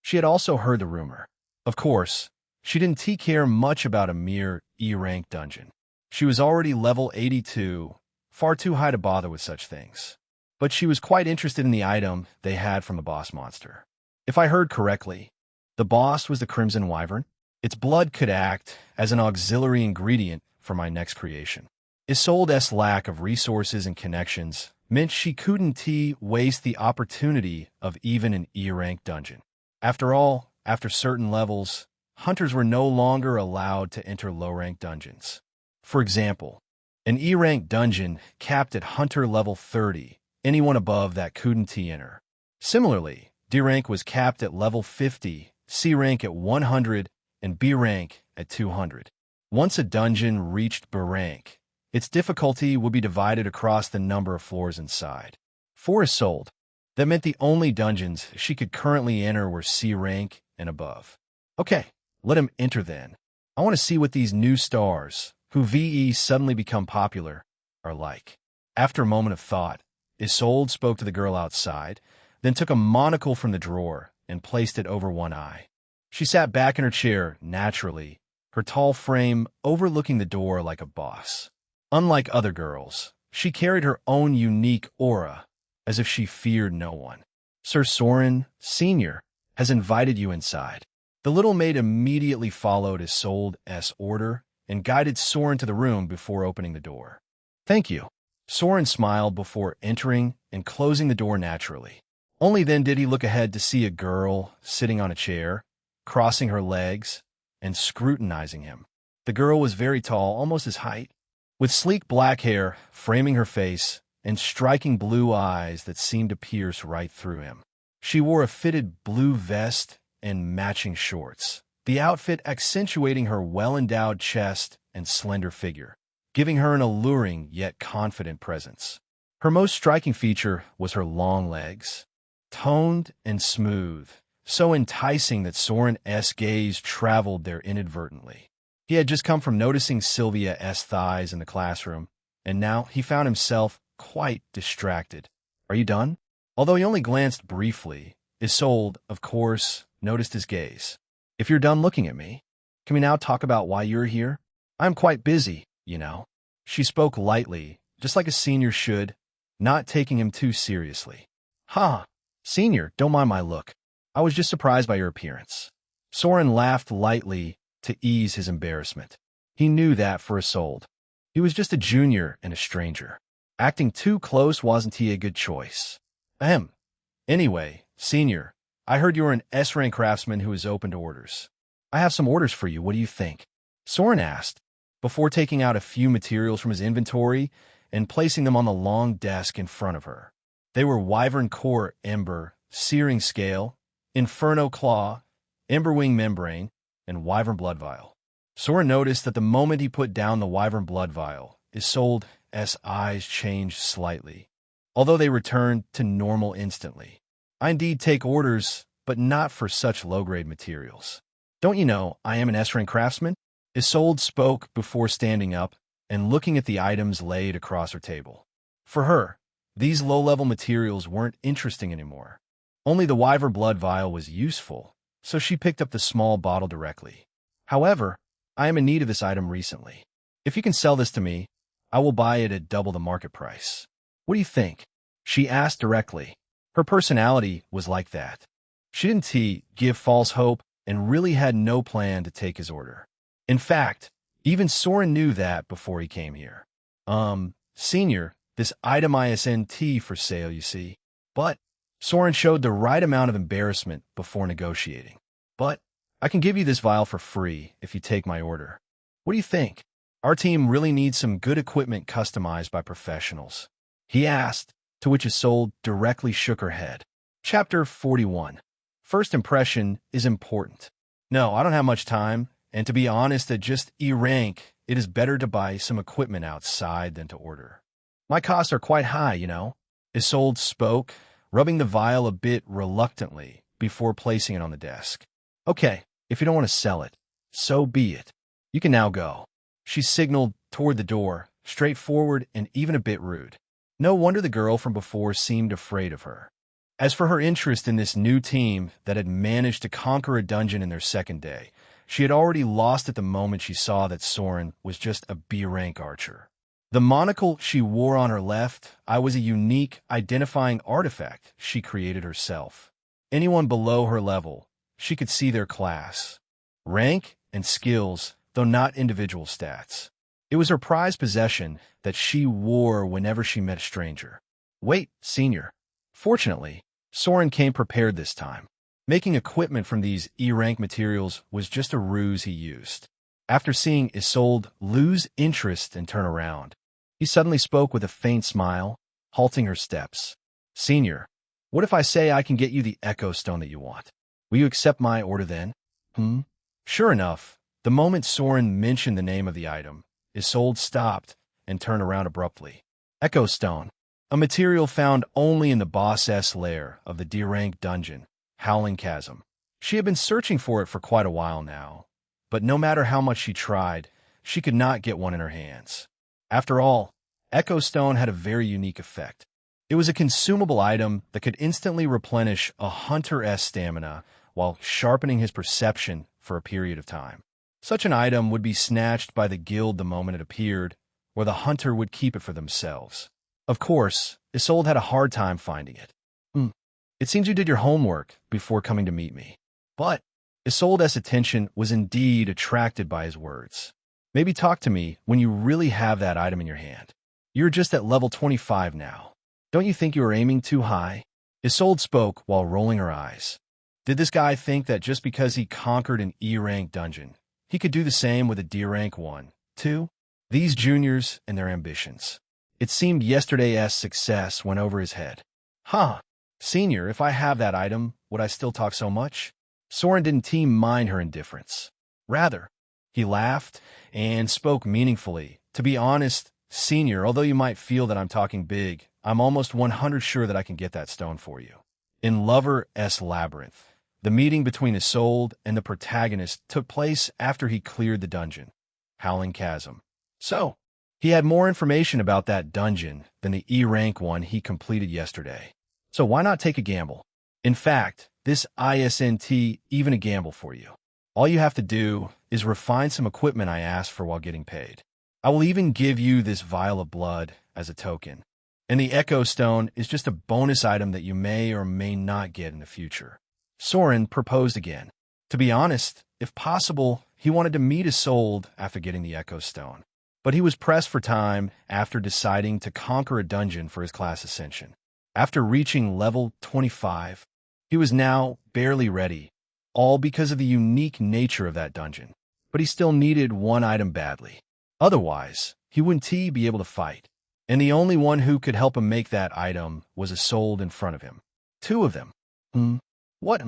she had also heard the rumor. Of course, she didn't care much about a mere E-rank dungeon. She was already level 82, far too high to bother with such things. But she was quite interested in the item they had from the boss monster. If I heard correctly, the boss was the Crimson Wyvern. Its blood could act as an auxiliary ingredient for my next creation. Isolde's lack of resources and connections meant she couldn't waste the opportunity of even an E-rank dungeon. After all, after certain levels, hunters were no longer allowed to enter low-rank dungeons. For example, an E-rank dungeon capped at hunter level 30. Anyone above that couldn't enter. Similarly, D rank was capped at level 50, C rank at 100, and B rank at 200. Once a dungeon reached B rank, its difficulty would be divided across the number of floors inside. For Isolde, that meant the only dungeons she could currently enter were C rank and above. Okay, let him enter then. I want to see what these new stars, who VE suddenly become popular, are like. After a moment of thought, Isolde spoke to the girl outside, then took a monocle from the drawer and placed it over one eye. She sat back in her chair naturally, her tall frame overlooking the door like a boss. Unlike other girls, she carried her own unique aura, as if she feared no one. Sir Soren, Sr., has invited you inside. The little maid immediately followed Isolde's order and guided Soren to the room before opening the door. Thank you. Soren smiled before entering and closing the door naturally. Only then did he look ahead to see a girl sitting on a chair, crossing her legs, and scrutinizing him. The girl was very tall, almost his height, with sleek black hair framing her face and striking blue eyes that seemed to pierce right through him. She wore a fitted blue vest and matching shorts, the outfit accentuating her well-endowed chest and slender figure, giving her an alluring yet confident presence. Her most striking feature was her long legs. toned and smooth, so enticing that Soren's gaze traveled there inadvertently. He had just come from noticing Sylvia's thighs in the classroom, and now he found himself quite distracted. "Are you done?" Although he only glanced briefly, Isolde, of course, noticed his gaze. "If you're done looking at me, can we now talk about why you're here? I'm quite busy, you know." She spoke lightly, just like a senior should, not taking him too seriously. "Huh, senior, don't mind my look. I was just surprised by your appearance." Soren laughed lightly to ease his embarrassment. He knew that for Isolde, he was just a junior and a stranger. Acting too close wasn't he a good choice. Ahem. "Anyway, senior, I heard you were an S-rank craftsman who is open to orders. I have some orders for you, what do you think?" Soren asked, before taking out a few materials from his inventory and placing them on the long desk in front of her. They were Wyvern Core Ember, Searing Scale, Inferno Claw, Emberwing Membrane, and Wyvern Blood Vial. Soren noticed that the moment he put down the Wyvern Blood Vial, Isolde's eyes changed slightly, although they returned to normal instantly. "I indeed take orders, but not for such low-grade materials. Don't you know I am an S-rank craftsman?" Isolde spoke before standing up and looking at the items laid across her table. For her, these low-level materials weren't interesting anymore. Only the Wyvern Blood Vial was useful, so she picked up the small bottle directly. "However, I am in need of this item recently. If you can sell this to me, I will buy it at double the market price. What do you think?" She asked directly. Her personality was like that. She didn't give false hope and really had no plan to take his order. In fact, even Soren knew that before he came here. Senior, this item isn't for sale, you see." But Soren showed the right amount of embarrassment before negotiating. "But I can give you this vial for free if you take my order. What do you think? Our team really needs some good equipment customized by professionals," he asked, to which Isolde directly shook her head. Chapter 41. First impression is important. "No, I don't have much time, and to be honest, at just E-rank, it is better to buy some equipment outside than to order. My costs are quite high, you know." Isolde spoke, rubbing the vial a bit reluctantly before placing it on the desk. "Okay, if you don't want to sell it, so be it. You can now go." She signaled toward the door, straightforward and even a bit rude. No wonder the girl from before seemed afraid of her. As for her interest in this new team that had managed to conquer a dungeon in their second day, she had already lost it the moment she saw that Soren was just a B-rank archer. The monocle she wore on her left eye was a unique, identifying artifact she created herself. Anyone below her level, she could see their class, rank, and skills, though not individual stats. It was her prized possession that she wore whenever she met a stranger. "Wait, senior." Fortunately, Soren came prepared this time. Making equipment from these E-rank materials was just a ruse he used. After seeing Isolde lose interest and turn around, he suddenly spoke with a faint smile, halting her steps. "Senior, what if I say I can get you the Echo Stone that you want? Will you accept my order then?" Sure enough, the moment Soren mentioned the name of the item, Isolde stopped and turned around abruptly. Echo Stone, a material found only in the boss's lair of the D-rank dungeon, Howling Chasm. She had been searching for it for quite a while now, but no matter how much she tried, she could not get one in her hands. After all, Echo Stone had a very unique effect. It was a consumable item that could instantly replenish a hunter's stamina while sharpening his perception for a period of time. Such an item would be snatched by the guild the moment it appeared, or the hunter would keep it for themselves. Of course, Isolde had a hard time finding it. It seems you did your homework before coming to meet me." But Isolde's attention was indeed attracted by his words. "Maybe talk to me when you really have that item in your hand. You're just at level 25 now. Don't you think you are aiming too high?" Isolde spoke while rolling her eyes. Did this guy think that just because he conquered an E-rank dungeon, he could do the same with a D-rank one, too? These juniors and their ambitions. It seemed yesterday's success went over his head. Senior, if I have that item, would I still talk so much?" Soren didn't mind her indifference. Rather, he laughed and spoke meaningfully. "To be honest, senior, although you might feel that I'm talking big, I'm almost 100 sure that I can get that stone for you. In Lover S. Labyrinth, the meeting between Isolde and the protagonist took place after he cleared the dungeon, Howling Chasm. So, he had more information about that dungeon than the E-rank one he completed yesterday. So why not take a gamble? In fact, this isn't even a gamble for you. All you have to do is refine some equipment I asked for while getting paid. I will even give you this vial of blood as a token. And the Echo Stone is just a bonus item that you may or may not get in the future. Soren proposed again. To be honest, if possible, he wanted to meet Isolde after getting the Echo Stone. But he was pressed for time after deciding to conquer a dungeon for his class ascension. After reaching level 25, he was now barely ready, all because of the unique nature of that dungeon. But he still needed one item badly. Otherwise, he wouldn't be able to fight. And the only one who could help him make that item was Isolde in front of him. 2 of them. What?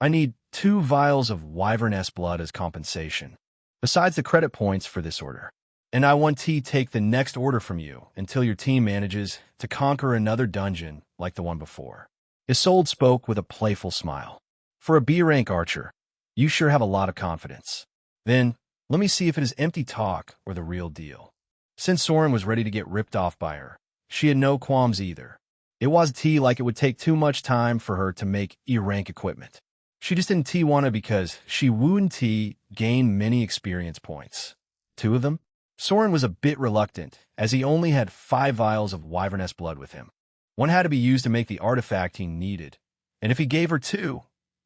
I need 2 vials of Wyvern-S blood as compensation, besides the credit points for this order. And I want to take the next order from you until your team manages to conquer another dungeon like the one before. Isolde spoke with a playful smile. For a B-rank archer, you sure have a lot of confidence. Then, let me see if it is empty talk or the real deal. Since Soren was ready to get ripped off by her, she had no qualms either. It wasn't like it would take too much time for her to make E-rank equipment. She just didn't want to because she wouldn't gain many experience points. 2 of them? Soren was a bit reluctant, as he only had 5 vials of Wyvern-S blood with him. One had to be used to make the artifact he needed, and if he gave her 2,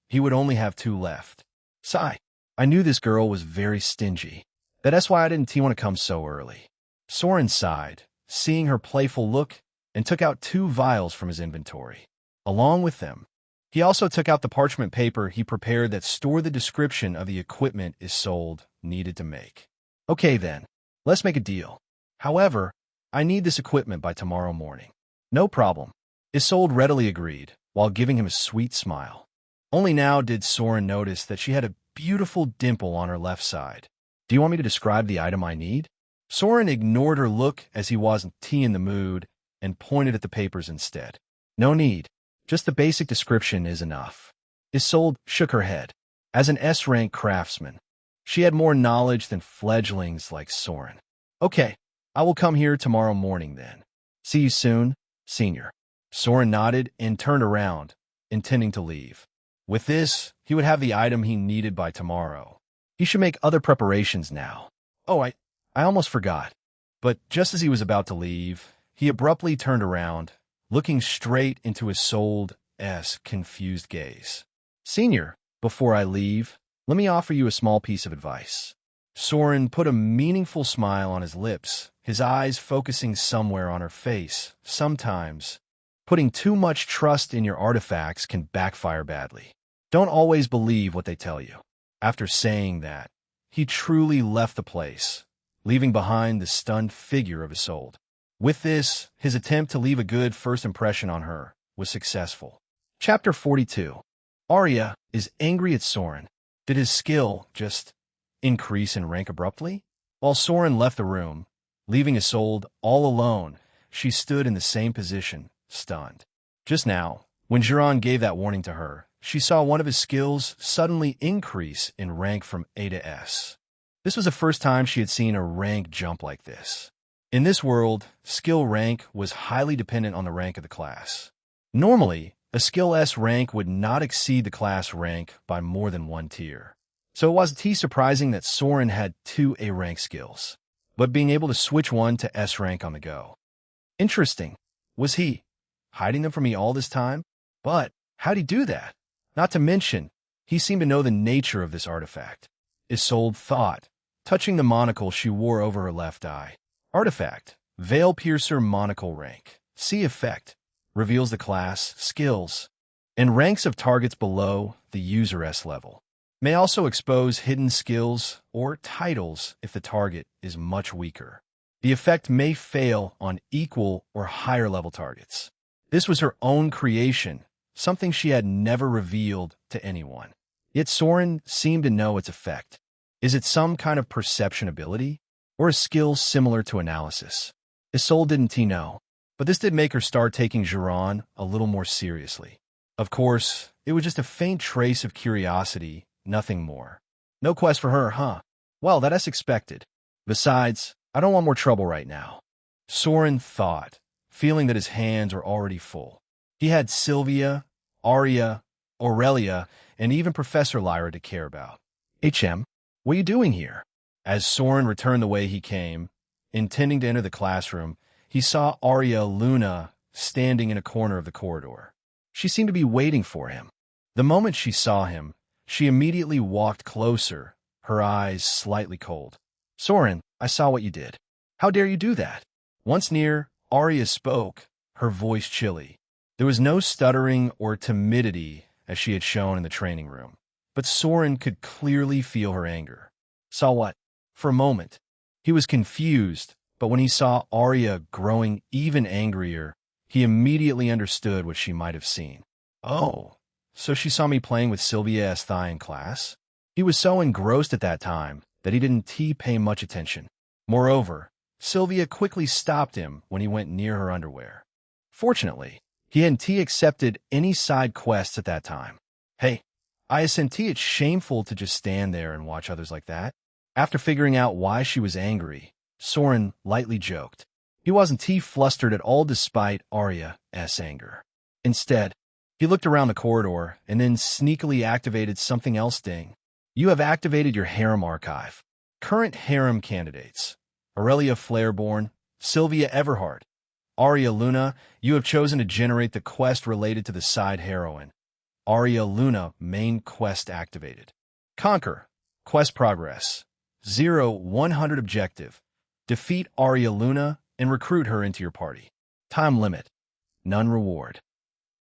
he would only have 2 left. Sigh. I knew this girl was very stingy. That's why I didn't want to come so early. Soren sighed, seeing her playful look, and took out 2 vials from his inventory. Along with them, he also took out the parchment paper he prepared that stored the description of the equipment Isolde needed to make. Okay then, let's make a deal. However, I need this equipment by tomorrow morning. No problem. Isolde readily agreed, while giving him a sweet smile. Only now did Soren notice that she had a beautiful dimple on her left side. Do you want me to describe the item I need? Soren ignored her look as he wasn't in the mood and pointed at the papers instead. No need. Just the basic description is enough. Isolde shook her head. As an S-rank craftsman, she had more knowledge than fledglings like Soren. Okay, I will come here tomorrow morning then. See you soon, senior. Soren nodded and turned around, intending to leave. With this, he would have the item he needed by tomorrow. He should make other preparations now. Oh, I almost forgot. But just as he was about to leave, he abruptly turned around, looking straight into Isolde's confused gaze. Senior, before I leave, let me offer you a small piece of advice. Soren put a meaningful smile on his lips, his eyes focusing somewhere on her face. Sometimes, putting too much trust in your artifacts can backfire badly. Don't always believe what they tell you. After saying that, he truly left the place, leaving behind the stunned figure of Isolde. With this, his attempt to leave a good first impression on her was successful. Chapter 42. Arya is angry at Soren. Did his skill just increase in rank abruptly? While Soren left the room, leaving Isolde all alone, she stood in the same position, stunned. Just now, when Giron gave that warning to her, she saw one of his skills suddenly increase in rank from A to S. This was the first time she had seen a rank jump like this. In this world, skill rank was highly dependent on the rank of the class. Normally, a skill S rank would not exceed the class rank by more than 1 tier. So it wasn't surprising that Soren had 2 A rank skills, but being able to switch one to S rank on the go. Interesting. Was he hiding them from me all this time? But how'd he do that? Not to mention, he seemed to know the nature of this artifact. Isolde thought, touching the monocle she wore over her left eye. Artifact, Veil Piercer Monocle Rank. See effect. Reveals the class, skills, and ranks of targets below the user S level. May also expose hidden skills or titles if the target is much weaker. The effect may fail on equal or higher level targets. This was her own creation, something she had never revealed to anyone. Yet Soren seemed to know its effect. Is it some kind of perception ability, or a skill similar to analysis? Isolde didn't know, but this did make her start taking Giron a little more seriously. Of course, it was just a faint trace of curiosity, nothing more. No quest for her, huh? Well, that's expected. Besides, I don't want more trouble right now. Soren thought, feeling that his hands were already full. He had Sylvia, Arya, Aurelia, and even Professor Lyra to care about. HM, what are you doing here? As Soren returned the way he came, intending to enter the classroom, he saw Arya Luna standing in a corner of the corridor. She seemed to be waiting for him. The moment she saw him, she immediately walked closer, her eyes slightly cold. Soren, I saw what you did. How dare you do that? Once near, Arya spoke, her voice chilly. There was no stuttering or timidity as she had shown in the training room, but Soren could clearly feel her anger. Saw what? For a moment, he was confused, but when he saw Arya growing even angrier, he immediately understood what she might have seen. Oh, so she saw me playing with Sylvia Esthai in class? He was so engrossed at that time that he didn't pay much attention. Moreover, Sylvia quickly stopped him when he went near her underwear. Fortunately, he hadn't accepted any side quests at that time. Hey, ISNT, it's shameful to just stand there and watch others like that. After figuring out why she was angry, Soren lightly joked. He wasn't flustered at all despite Arya's anger. Instead, he looked around the corridor and then sneakily activated something else. Ding. You have activated your harem archive. Current harem candidates: Aurelia Flareborn, Sylvia Everhart, Arya Luna. You have chosen to generate the quest related to the side heroine. Arya Luna, main quest activated. Conquer. Quest progress. 0-100 objective. Defeat Arya Luna and recruit her into your party. Time limit. None reward.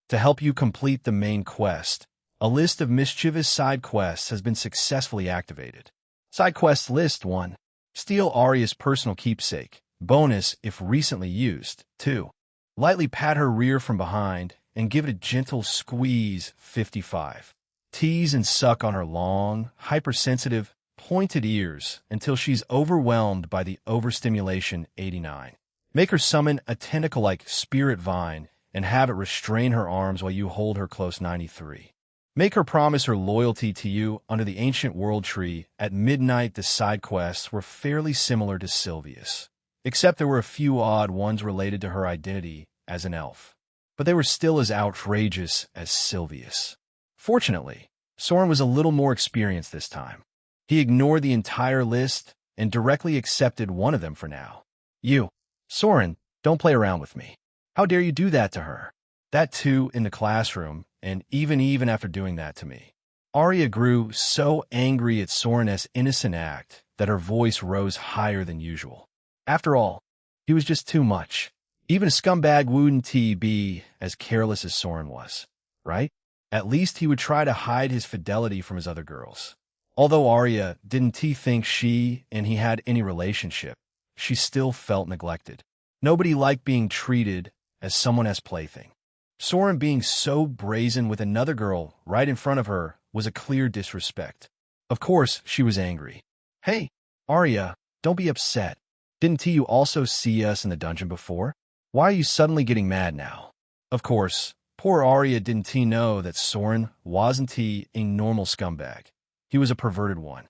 To help you complete the main quest, a list of mischievous side quests has been successfully activated. Side quest list 1. Steal Arya's personal keepsake. Bonus if recently used. 2. Lightly pat her rear from behind and give it a gentle squeeze. 55. Tease and suck on her long, hypersensitive, pointed ears until she's overwhelmed by the overstimulation. 89. Make her summon a tentacle-like spirit vine and have it restrain her arms while you hold her close. 93. Make her promise her loyalty to you under the ancient world tree at midnight. The side quests were fairly similar to Sylvia's, except there were a few odd ones related to her identity as an elf, but they were still as outrageous as Sylvia's. Fortunately, Soren was a little more experienced this time. He ignored the entire list and directly accepted one of them for now. You, Soren, don't play around with me. How dare you do that to her? That too in the classroom, and even after doing that to me. Arya grew so angry at Soren's innocent act that her voice rose higher than usual. After all, he was just too much. Even a scumbag wouldn't be as careless as Soren was, right? At least he would try to hide his fidelity from his other girls. Although Arya didn't think she and he had any relationship, she still felt neglected. Nobody liked being treated as someone's plaything. Soren being so brazen with another girl right in front of her was a clear disrespect. Of course, she was angry. Hey, Arya, don't be upset. Didn't you also see us in the dungeon before? Why are you suddenly getting mad now? Of course, poor Arya didn't know that Soren wasn't a normal scumbag. He was a perverted one.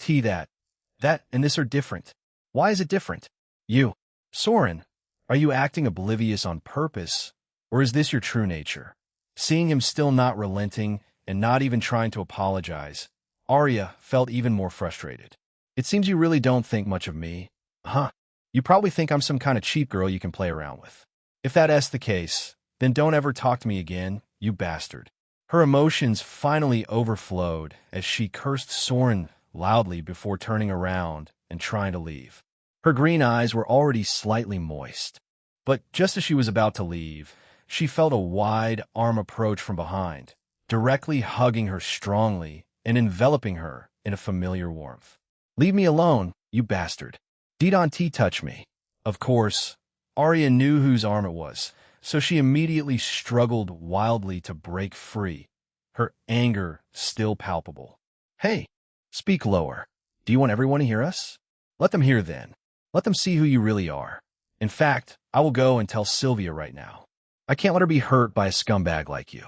That and this are different. Why is it different? You, Soren, are you acting oblivious on purpose, or is this your true nature? Seeing him still not relenting and not even trying to apologize, Arya felt even more frustrated. It seems you really don't think much of me. Huh? You probably think I'm some kind of cheap girl you can play around with. If that's the case, then don't ever talk to me again, you bastard. Her emotions finally overflowed as she cursed Soren loudly before turning around and trying to leave. Her green eyes were already slightly moist. But just as she was about to leave, she felt a wide arm approach from behind, directly hugging her strongly and enveloping her in a familiar warmth. Leave me alone, you bastard. Don't touch me. Of course, Arya knew whose arm it was, so she immediately struggled wildly to break free, her anger still palpable. Hey, speak lower. Do you want everyone to hear us? Let them hear then. Let them see who you really are. In fact, I will go and tell Sylvia right now. I can't let her be hurt by a scumbag like you.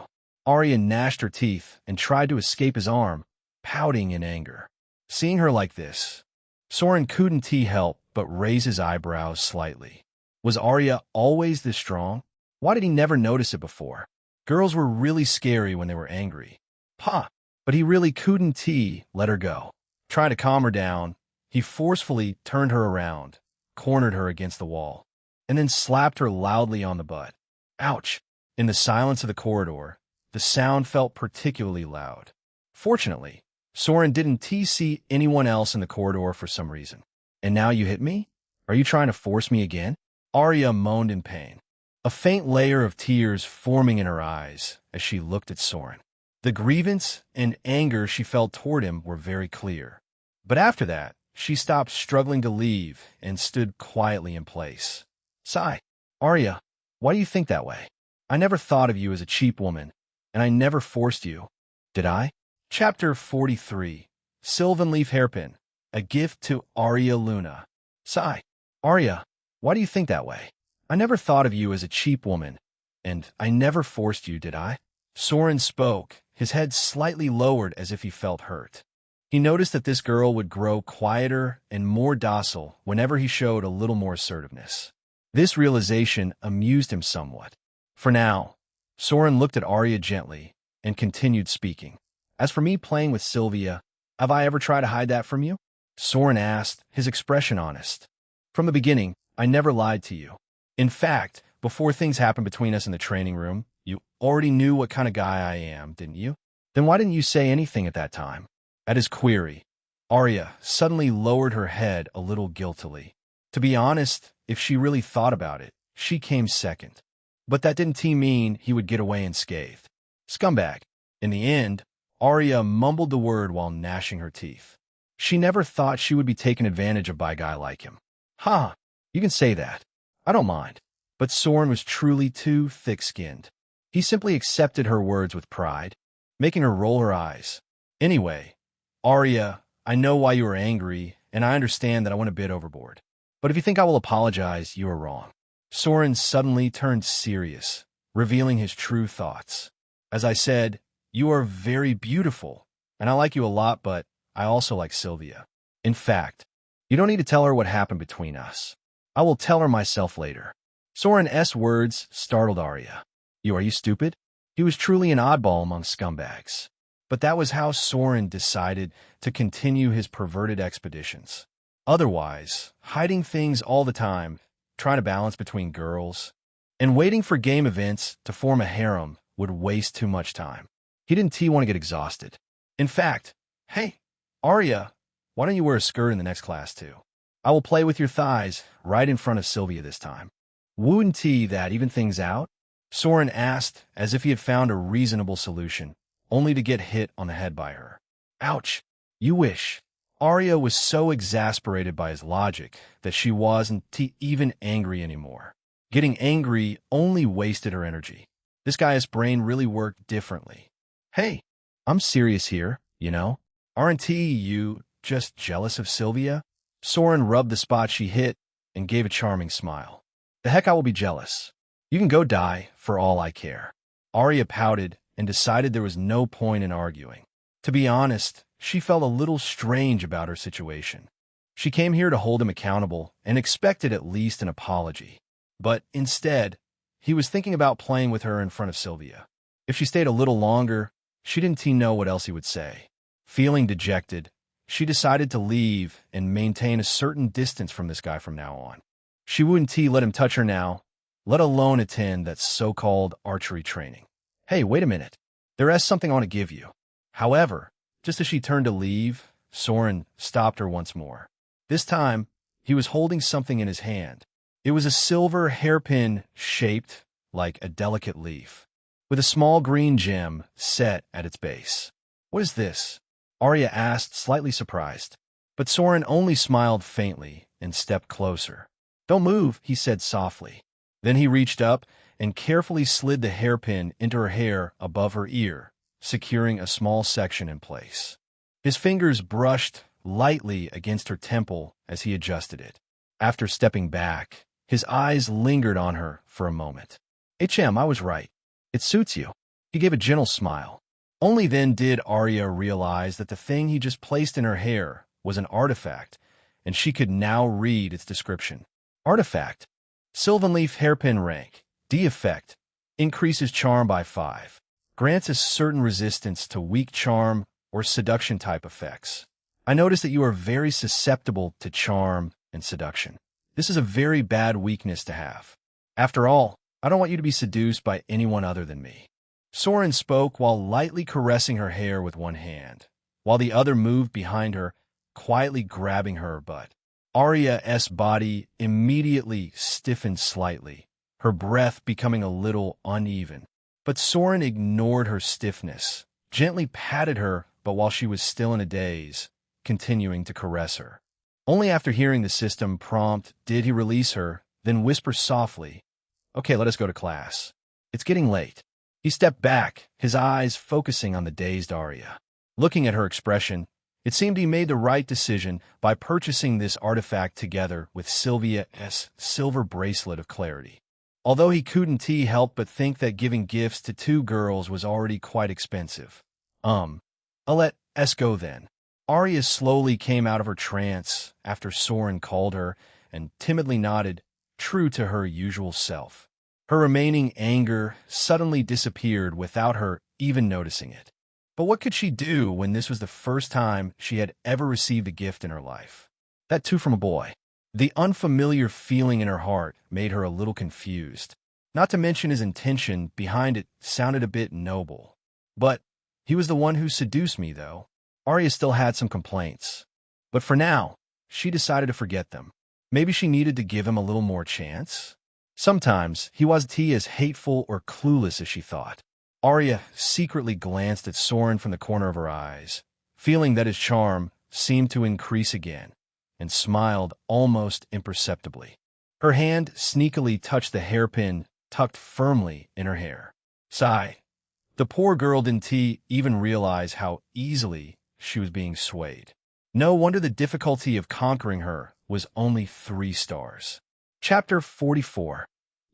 Arya gnashed her teeth and tried to escape his arm, pouting in anger. Seeing her like this, Soren couldn't help but raise his eyebrows slightly. Was Arya always this strong? Why did he never notice it before? Girls were really scary when they were angry. But he really couldn't let her go. Trying to calm her down, he forcefully turned her around, cornered her against the wall, and then slapped her loudly on the butt. Ouch! In the silence of the corridor, the sound felt particularly loud. Fortunately, Soren didn't see anyone else in the corridor for some reason. And now you hit me? Are you trying to force me again? Arya moaned in pain, a faint layer of tears forming in her eyes as she looked at Soren. The grievance and anger she felt toward him were very clear. But after that, she stopped struggling to leave and stood quietly in place. Sigh. Arya, why do you think that way? I never thought of you as a cheap woman, and I never forced you. Did I? Chapter 43. Sylvan Leaf Hairpin. A gift to Arya Luna. Sigh. Arya, why do you think that way? I never thought of you as a cheap woman, and I never forced you, did I? Soren spoke, his head slightly lowered as if he felt hurt. He noticed that this girl would grow quieter and more docile whenever he showed a little more assertiveness. This realization amused him somewhat. For now, Soren looked at Arya gently and continued speaking. As for me playing with Sylvia, have I ever tried to hide that from you? Soren asked, his expression honest. From the beginning, I never lied to you. In fact, before things happened between us in the training room, you already knew what kind of guy I am, didn't you? Then why didn't you say anything at that time? At his query, Arya suddenly lowered her head a little guiltily. To be honest, if she really thought about it, she came second. But that didn't mean he would get away unscathed. Scumbag. In the end, Arya mumbled the word while gnashing her teeth. She never thought she would be taken advantage of by a guy like him. You can say that. I don't mind. But Soren was truly too thick-skinned. He simply accepted her words with pride, making her roll her eyes. Anyway, Arya, I know why you are angry, and I understand that I went a bit overboard. But if you think I will apologize, you are wrong. Soren suddenly turned serious, revealing his true thoughts. As I said, you are very beautiful, and I like you a lot, but I also like Sylvia. In fact, you don't need to tell her what happened between us. I will tell her myself later. Soren's words startled Arya. Are you stupid? He was truly an oddball among scumbags. But that was how Soren decided to continue his perverted expeditions. Otherwise, hiding things all the time, trying to balance between girls, and waiting for game events to form a harem would waste too much time. He didn't want to get exhausted. In fact, hey, Arya, why don't you wear a skirt in the next class too? I will play with your thighs right in front of Sylvia this time. Wouldn't that even things out? Soren asked as if he had found a reasonable solution, only to get hit on the head by her. Ouch! You wish. Arya was so exasperated by his logic that she wasn't even angry anymore. Getting angry only wasted her energy. This guy's brain really worked differently. Hey, I'm serious here, you know? Aren't you just jealous of Sylvia? Soren rubbed the spot she hit and gave a charming smile. The heck I will be jealous. You can go die for all I care. Arya pouted and decided there was no point in arguing. To be honest, she felt a little strange about her situation. She came here to hold him accountable and expected at least an apology. But instead, he was thinking about playing with her in front of Sylvia. If she stayed a little longer, she didn't know what else he would say. Feeling dejected, she decided to leave and maintain a certain distance from this guy from now on. She wouldn't let him touch her now, let alone attend that so-called archery training. Hey, wait a minute. There is something I want to give you. However, just as she turned to leave, Soren stopped her once more. This time, he was holding something in his hand. It was a silver hairpin shaped like a delicate leaf, with a small green gem set at its base. What is this? Arya asked, slightly surprised. But Soren only smiled faintly and stepped closer. Don't move, he said softly. Then he reached up and carefully slid the hairpin into her hair above her ear, securing a small section in place. His fingers brushed lightly against her temple as he adjusted it. After stepping back, his eyes lingered on her for a moment. HM, I was right. It suits you. He gave a gentle smile. Only then did Arya realize that the thing he just placed in her hair was an artifact, and she could now read its description. Artifact. Sylvanleaf hairpin rank. D effect. Increases charm by 5. Grants a certain resistance to weak charm or seduction type effects. I notice that you are very susceptible to charm and seduction. This is a very bad weakness to have. After all, I don't want you to be seduced by anyone other than me. Soren spoke while lightly caressing her hair with one hand, while the other moved behind her, quietly grabbing her butt. Arya's body immediately stiffened slightly, her breath becoming a little uneven. But Soren ignored her stiffness, gently patted her, but while she was still in a daze, continuing to caress her. Only after hearing the system prompt did he release her, then whisper softly, "Okay, let us go to class. It's getting late." He stepped back, his eyes focusing on the dazed Arya. Looking at her expression, it seemed he made the right decision by purchasing this artifact together with Sylvia's silver bracelet of clarity. Although he couldn't help but think that giving gifts to 2 girls was already quite expensive. I'll let us go then. Arya slowly came out of her trance after Soren called her and timidly nodded, true to her usual self. Her remaining anger suddenly disappeared without her even noticing it. But what could she do when this was the first time she had ever received a gift in her life? That too from a boy. The unfamiliar feeling in her heart made her a little confused. Not to mention his intention behind it sounded a bit noble. But he was the one who seduced me, though. Arya still had some complaints. But for now, she decided to forget them. Maybe she needed to give him a little more chance? Sometimes he wasn't as hateful or clueless as she thought. Arya secretly glanced at Soren from the corner of her eyes, feeling that his charm seemed to increase again, and smiled almost imperceptibly. Her hand sneakily touched the hairpin tucked firmly in her hair. Sigh. The poor girl didn't even realize how easily she was being swayed. No wonder the difficulty of conquering her was only 3 stars. Chapter 44.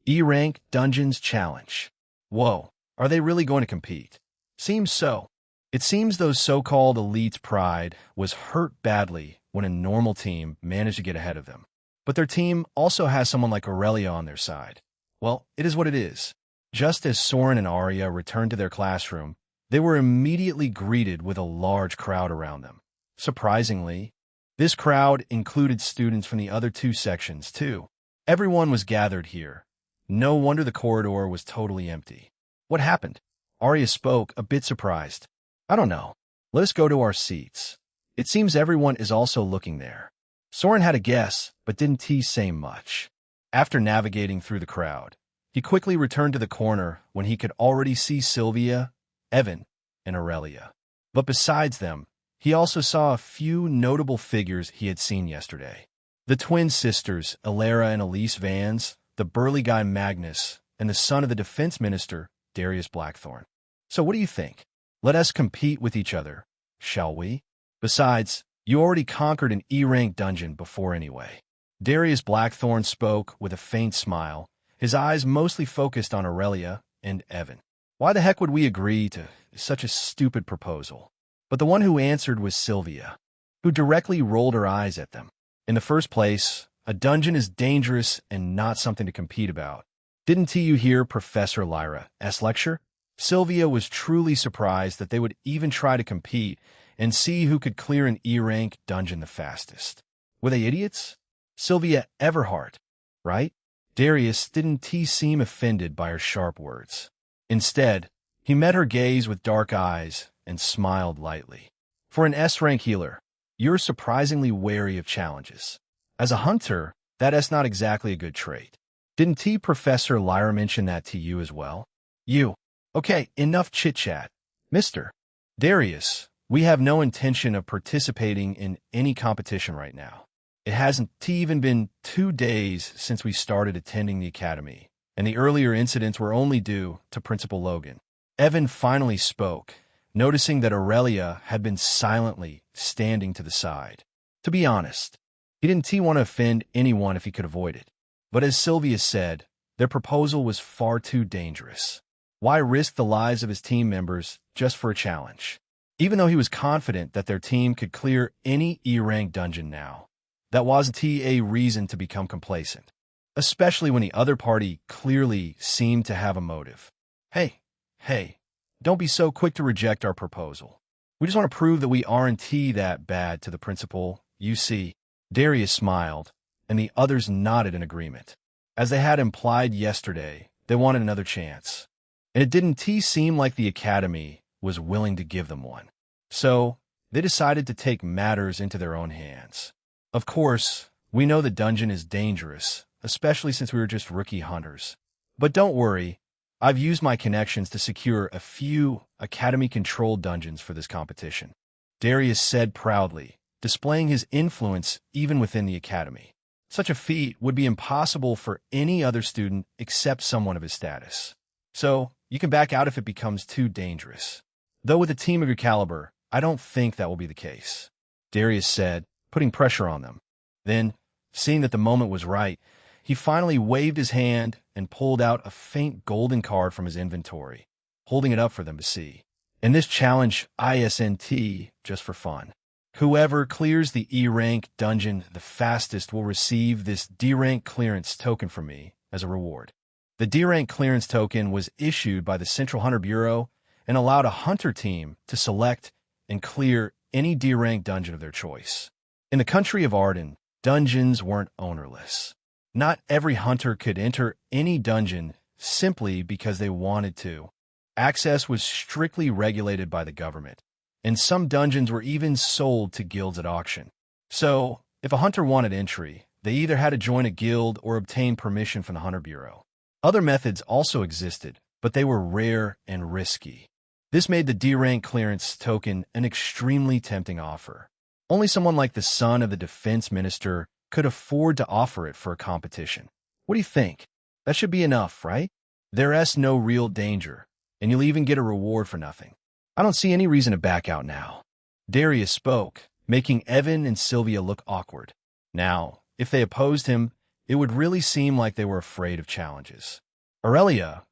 E-Rank Dungeons Challenge. Whoa, are they really going to compete? Seems so. It seems those so-called elites' pride was hurt badly when a normal team managed to get ahead of them. But their team also has someone like Aurelia on their side. Well, it is what it is. Just as Soren and Arya returned to their classroom, they were immediately greeted with a large crowd around them. Surprisingly, this crowd included students from the other 2 sections, too. Everyone was gathered here. No wonder the corridor was totally empty. What happened? Arya spoke, a bit surprised. I don't know. Let us go to our seats. It seems everyone is also looking there. Soren had a guess, but didn't say much. After navigating through the crowd, he quickly returned to the corner when he could already see Sylvia, Evan, and Aurelia. But besides them, he also saw a few notable figures he had seen yesterday. The twin sisters, Elara and Elise Vans, the burly guy Magnus, and the son of the defense minister, Darius Blackthorn. So what do you think? Let us compete with each other, shall we? Besides, you already conquered an E-rank dungeon before anyway. Darius Blackthorn spoke with a faint smile, his eyes mostly focused on Aurelia and Evan. Why the heck would we agree to such a stupid proposal? But the one who answered was Sylvia, who directly rolled her eyes at them. In the first place, a dungeon is dangerous and not something to compete about. Didn't you hear Professor Lyra's lecture? Sylvia was truly surprised that they would even try to compete and see who could clear an E-rank dungeon the fastest. Were they idiots? Sylvia Everhart, right? Darius didn't seem offended by her sharp words. Instead, he met her gaze with dark eyes and smiled lightly. For an S-rank healer, you're surprisingly wary of challenges. As a hunter, that's not exactly a good trait. Didn't Professor Lyra mention that to you as well? You. Okay, enough chit-chat. Mr. Darius, we have no intention of participating in any competition right now. It hasn't even been 2 days since we started attending the academy, and the earlier incidents were only due to Principal Logan. Evan finally spoke, noticing that Aurelia had been silently standing to the side. To be honest, he didn't want to offend anyone if he could avoid it. But as Sylvia said, their proposal was far too dangerous. Why risk the lives of his team members just for a challenge? Even though he was confident that their team could clear any E-rank dungeon now, that wasn't a reason to become complacent, especially when the other party clearly seemed to have a motive. Hey, don't be so quick to reject our proposal. We just want to prove that we aren't that bad to the principal. You see, Darius smiled, and the others nodded in agreement. As they had implied yesterday, they wanted another chance. And it didn't seem like the academy was willing to give them one. So, they decided to take matters into their own hands. Of course, we know the dungeon is dangerous, especially since we were just rookie hunters. But don't worry, I've used my connections to secure a few academy-controlled dungeons for this competition, Darius said proudly, displaying his influence even within the academy. Such a feat would be impossible for any other student except someone of his status. So, you can back out if it becomes too dangerous. Though with a team of your caliber, I don't think that will be the case, Darius said, putting pressure on them. Then, seeing that the moment was right, he finally waved his hand and pulled out a faint golden card from his inventory, holding it up for them to see. In this challenge, ISNT, just for fun. Whoever clears the E-rank dungeon the fastest will receive this D-rank clearance token from me as a reward. The D-rank clearance token was issued by the Central Hunter Bureau and allowed a hunter team to select and clear any D-rank dungeon of their choice. In the country of Arden, dungeons weren't ownerless. Not every hunter could enter any dungeon simply because they wanted to. Access was strictly regulated by the government, and some dungeons were even sold to guilds at auction. So, if a hunter wanted entry, they either had to join a guild or obtain permission from the Hunter Bureau. Other methods also existed, but they were rare and risky. This made the D-rank clearance token an extremely tempting offer. Only someone like the son of the defense minister could afford to offer it for a competition. What do you think? That should be enough, right? There's no real danger, and you'll even get a reward for nothing. I don't see any reason to back out now. Darius spoke, making Evan and Sylvia look awkward. Now, if they opposed him, it would really seem like they were afraid of challenges. Aurelia,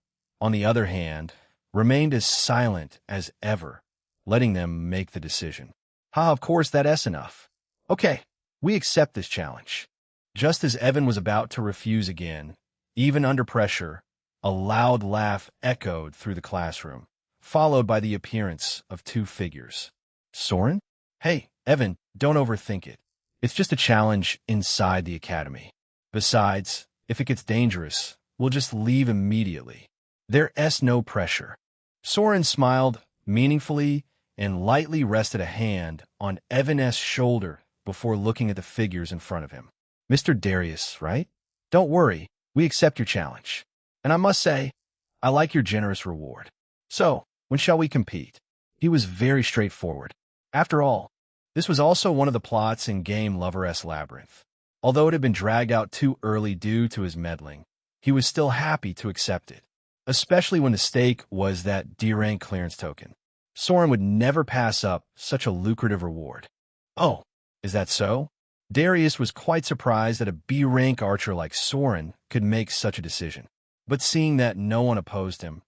on the other hand, remained as silent as ever, letting them make the decision. Of course, that's enough. Okay, we accept this challenge. Just as Evan was about to refuse again, even under pressure, a loud laugh echoed through the classroom, followed by the appearance of two figures. Soren? Hey, Evan, don't overthink it. It's just a challenge inside the academy. Besides, if it gets dangerous, we'll just leave immediately. There's no pressure. Soren smiled meaningfully and lightly rested a hand on Evan's shoulder before looking at the figures in front of him. Mr. Darius, right? Don't worry, we accept your challenge. And I must say, I like your generous reward. So, when shall we compete? He was very straightforward. After all, this was also one of the plots in game Lover's Labyrinth. Although it had been dragged out too early due to his meddling, he was still happy to accept it, especially when the stake was that D-rank clearance token. Soren would never pass up such a lucrative reward. Oh, is that so? Darius was quite surprised that a B-rank archer like Soren could make such a decision. But seeing that no one opposed him,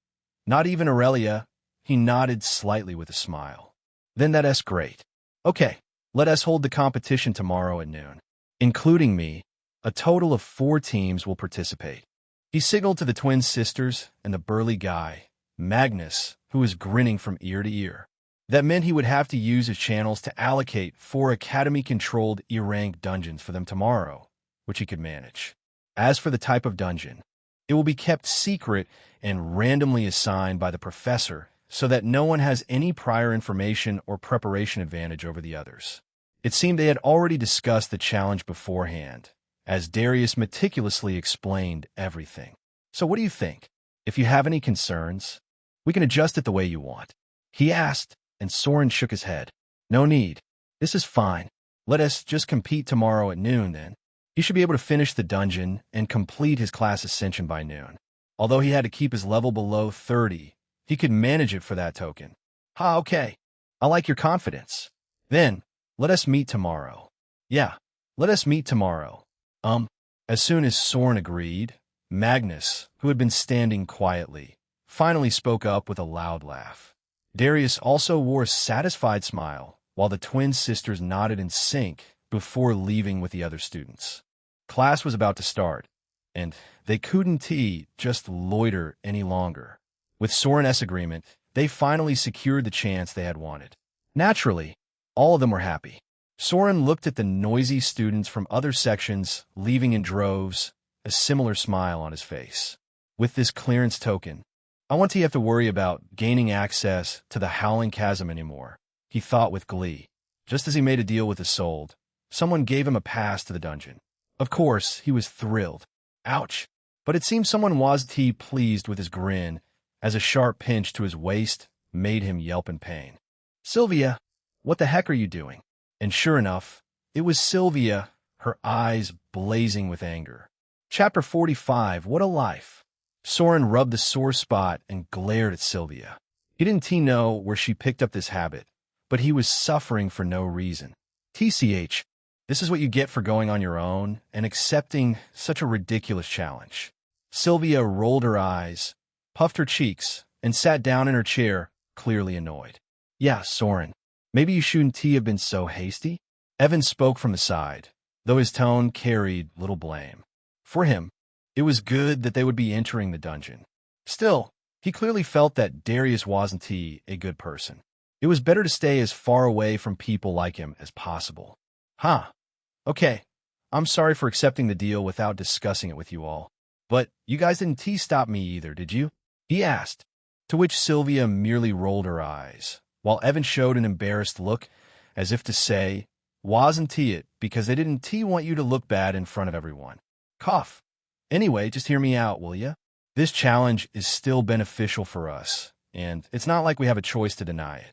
not even Aurelia, he nodded slightly with a smile. Then that's great. Okay, let us hold the competition tomorrow at noon. Including me, a total of 4 teams will participate. He signaled to the twin sisters and the burly guy, Magnus, who was grinning from ear to ear. That meant he would have to use his channels to allocate 4 academy-controlled E-rank dungeons for them tomorrow, which he could manage. As for the type of dungeon, it will be kept secret and randomly assigned by the professor so that no one has any prior information or preparation advantage over the others. It seemed they had already discussed the challenge beforehand, as Darius meticulously explained everything. So what do you think? If you have any concerns, we can adjust it the way you want. He asked, and Soren shook his head. No need. This is fine. Let us just compete tomorrow at noon then. He should be able to finish the dungeon and complete his class ascension by noon. Although he had to keep his level below 30, he could manage it for that token. Okay. I like your confidence. Then, let us meet tomorrow. Yeah, let us meet tomorrow. As soon as Soren agreed, Magnus, who had been standing quietly, finally spoke up with a loud laugh. Darius also wore a satisfied smile, while the twin sisters nodded in sync before leaving with the other students. Class was about to start, and they couldn't just loiter any longer. With Soren's agreement, they finally secured the chance they had wanted. Naturally, all of them were happy. Soren looked at the noisy students from other sections leaving in droves, a similar smile on his face. With this clearance token, I won't have to worry about gaining access to the Howling Chasm anymore, he thought with glee. Just as he made a deal with Isolde, someone gave him a pass to the dungeon. Of course, he was thrilled. Ouch! But it seemed someone wasn't pleased with his grin, as a sharp pinch to his waist made him yelp in pain. Sylvia, what the heck are you doing? And sure enough, it was Sylvia, her eyes blazing with anger. Chapter 45, What a Life. Soren rubbed the sore spot and glared at Sylvia. He didn't know where she picked up this habit, but he was suffering for no reason. TCH, this is what you get for going on your own and accepting such a ridiculous challenge. Sylvia rolled her eyes, puffed her cheeks, and sat down in her chair, clearly annoyed. Yeah, Soren, maybe you shouldn't have been so hasty? Evan spoke from the side, though his tone carried little blame. For him, it was good that they would be entering the dungeon. Still, he clearly felt that Darius wasn't a good person. It was better to stay as far away from people like him as possible. Huh. Okay, I'm sorry for accepting the deal without discussing it with you all. But you guys didn't stop me either, did you? He asked, to which Sylvia merely rolled her eyes, while Evan showed an embarrassed look, as if to say, wasn't it because they didn't want you to look bad in front of everyone. Cough. Anyway, just hear me out, will ya? This challenge is still beneficial for us, and it's not like we have a choice to deny it.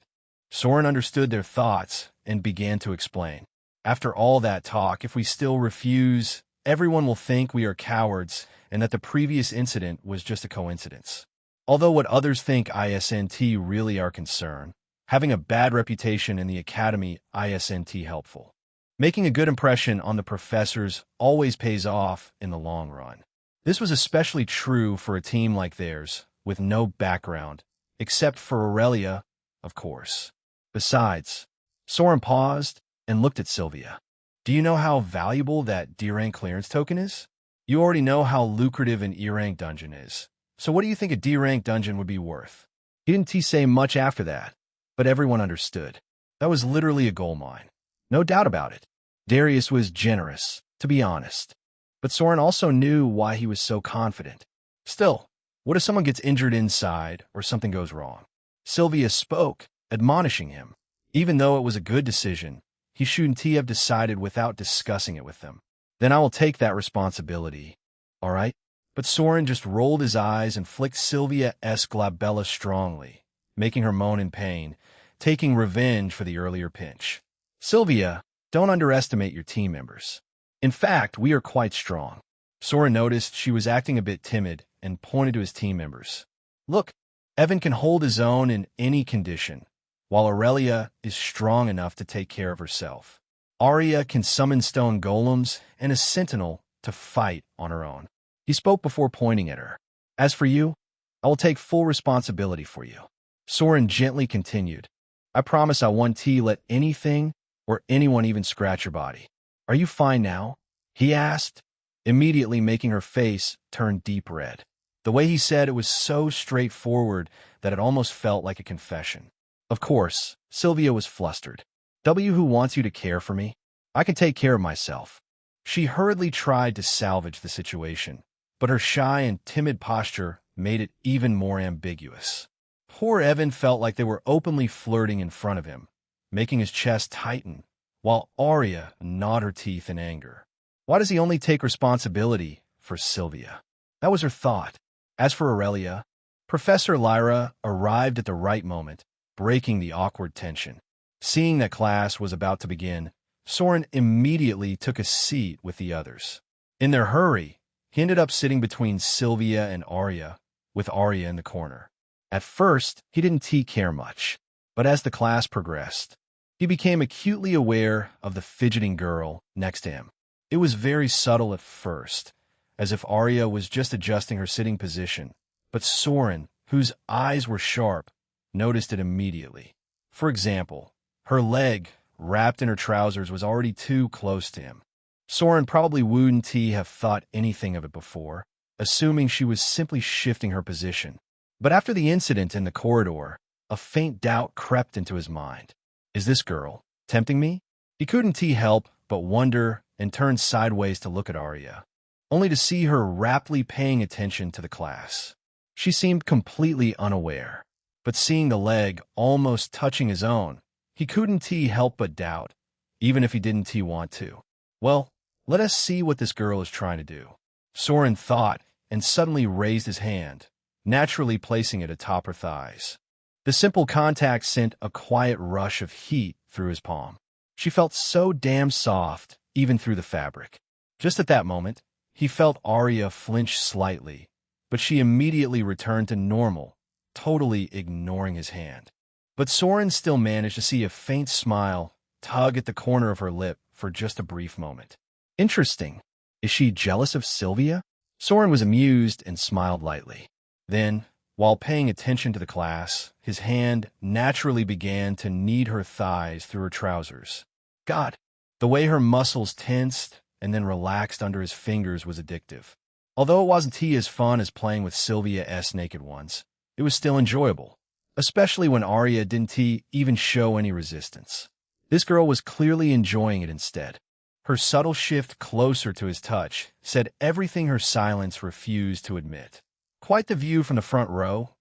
Soren understood their thoughts and began to explain. After all that talk, if we still refuse, everyone will think we are cowards and that the previous incident was just a coincidence. Although what others think isn't really our concern, having a bad reputation in the academy isn't helpful. Making a good impression on the professors always pays off in the long run. This was especially true for a team like theirs, with no background, except for Aurelia, of course. Besides, Soren paused and looked at Sylvia. Do you know how valuable that D-rank clearance token is? You already know how lucrative an E-rank dungeon is. So what do you think a D-rank dungeon would be worth? He didn't say much after that, but everyone understood. That was literally a gold mine. No doubt about it. Darius was generous, to be honest. But Soren also knew why he was so confident. Still, what if someone gets injured inside or something goes wrong? Sylvia spoke, admonishing him. Even though it was a good decision, he shouldn't have decided without discussing it with them. Then I will take that responsibility. All right? But Soren just rolled his eyes and flicked Sylvia's glabella strongly, making her moan in pain, taking revenge for the earlier pinch. Sylvia, don't underestimate your team members. In fact, we are quite strong. Soren noticed she was acting a bit timid and pointed to his team members. Look, Evan can hold his own in any condition, while Aurelia is strong enough to take care of herself. Arya can summon stone golems and a sentinel to fight on her own. He spoke before pointing at her. As for you, I will take full responsibility for you. Soren gently continued. I promise I won't let anything or anyone even scratch your body. Are you fine now? He asked, immediately making her face turn deep red. The way he said it was so straightforward that it almost felt like a confession. Of course, Sylvia was flustered. Who wants you to care for me? I can take care of myself. She hurriedly tried to salvage the situation, but her shy and timid posture made it even more ambiguous. Poor Evan felt like they were openly flirting in front of him, making his chest tighten, while Arya gnawed her teeth in anger. Why does he only take responsibility for Sylvia? That was her thought. As for Aurelia, Professor Lyra arrived at the right moment, breaking the awkward tension. Seeing that class was about to begin, Soren immediately took a seat with the others. In their hurry, he ended up sitting between Sylvia and Arya, with Arya in the corner. At first, he didn't care much, but as the class progressed, he became acutely aware of the fidgeting girl next to him. It was very subtle at first, as if Arya was just adjusting her sitting position, but Soren whose eyes were sharp, noticed it immediately. For example, her leg, wrapped in her trousers, was already too close to him. Soren probably wouldn't have thought anything of it before, assuming she was simply shifting her position. But after the incident in the corridor, a faint doubt crept into his mind. Is this girl tempting me? He couldn't help but wonder and turned sideways to look at Arya, only to see her raptly paying attention to the class. She seemed completely unaware, but seeing the leg almost touching his own, he couldn't help but doubt, even if he didn't want to. Well, let us see what this girl is trying to do. Soren thought and suddenly raised his hand, naturally placing it atop her thighs. The simple contact sent a quiet rush of heat through his palm. She felt so damn soft, even through the fabric. Just at that moment, he felt Arya flinch slightly, but she immediately returned to normal, totally ignoring his hand. But Soren still managed to see a faint smile tug at the corner of her lip for just a brief moment. Interesting. Is she jealous of Sylvia? Soren was amused and smiled lightly. Then, while paying attention to the class, his hand naturally began to knead her thighs through her trousers. God, the way her muscles tensed and then relaxed under his fingers was addictive. Although it wasn't as fun as playing with Sylvia's naked ones, it was still enjoyable, especially when Arya didn't even show any resistance. This girl was clearly enjoying it instead. Her subtle shift closer to his touch said everything her silence refused to admit. Quite the view from the front row,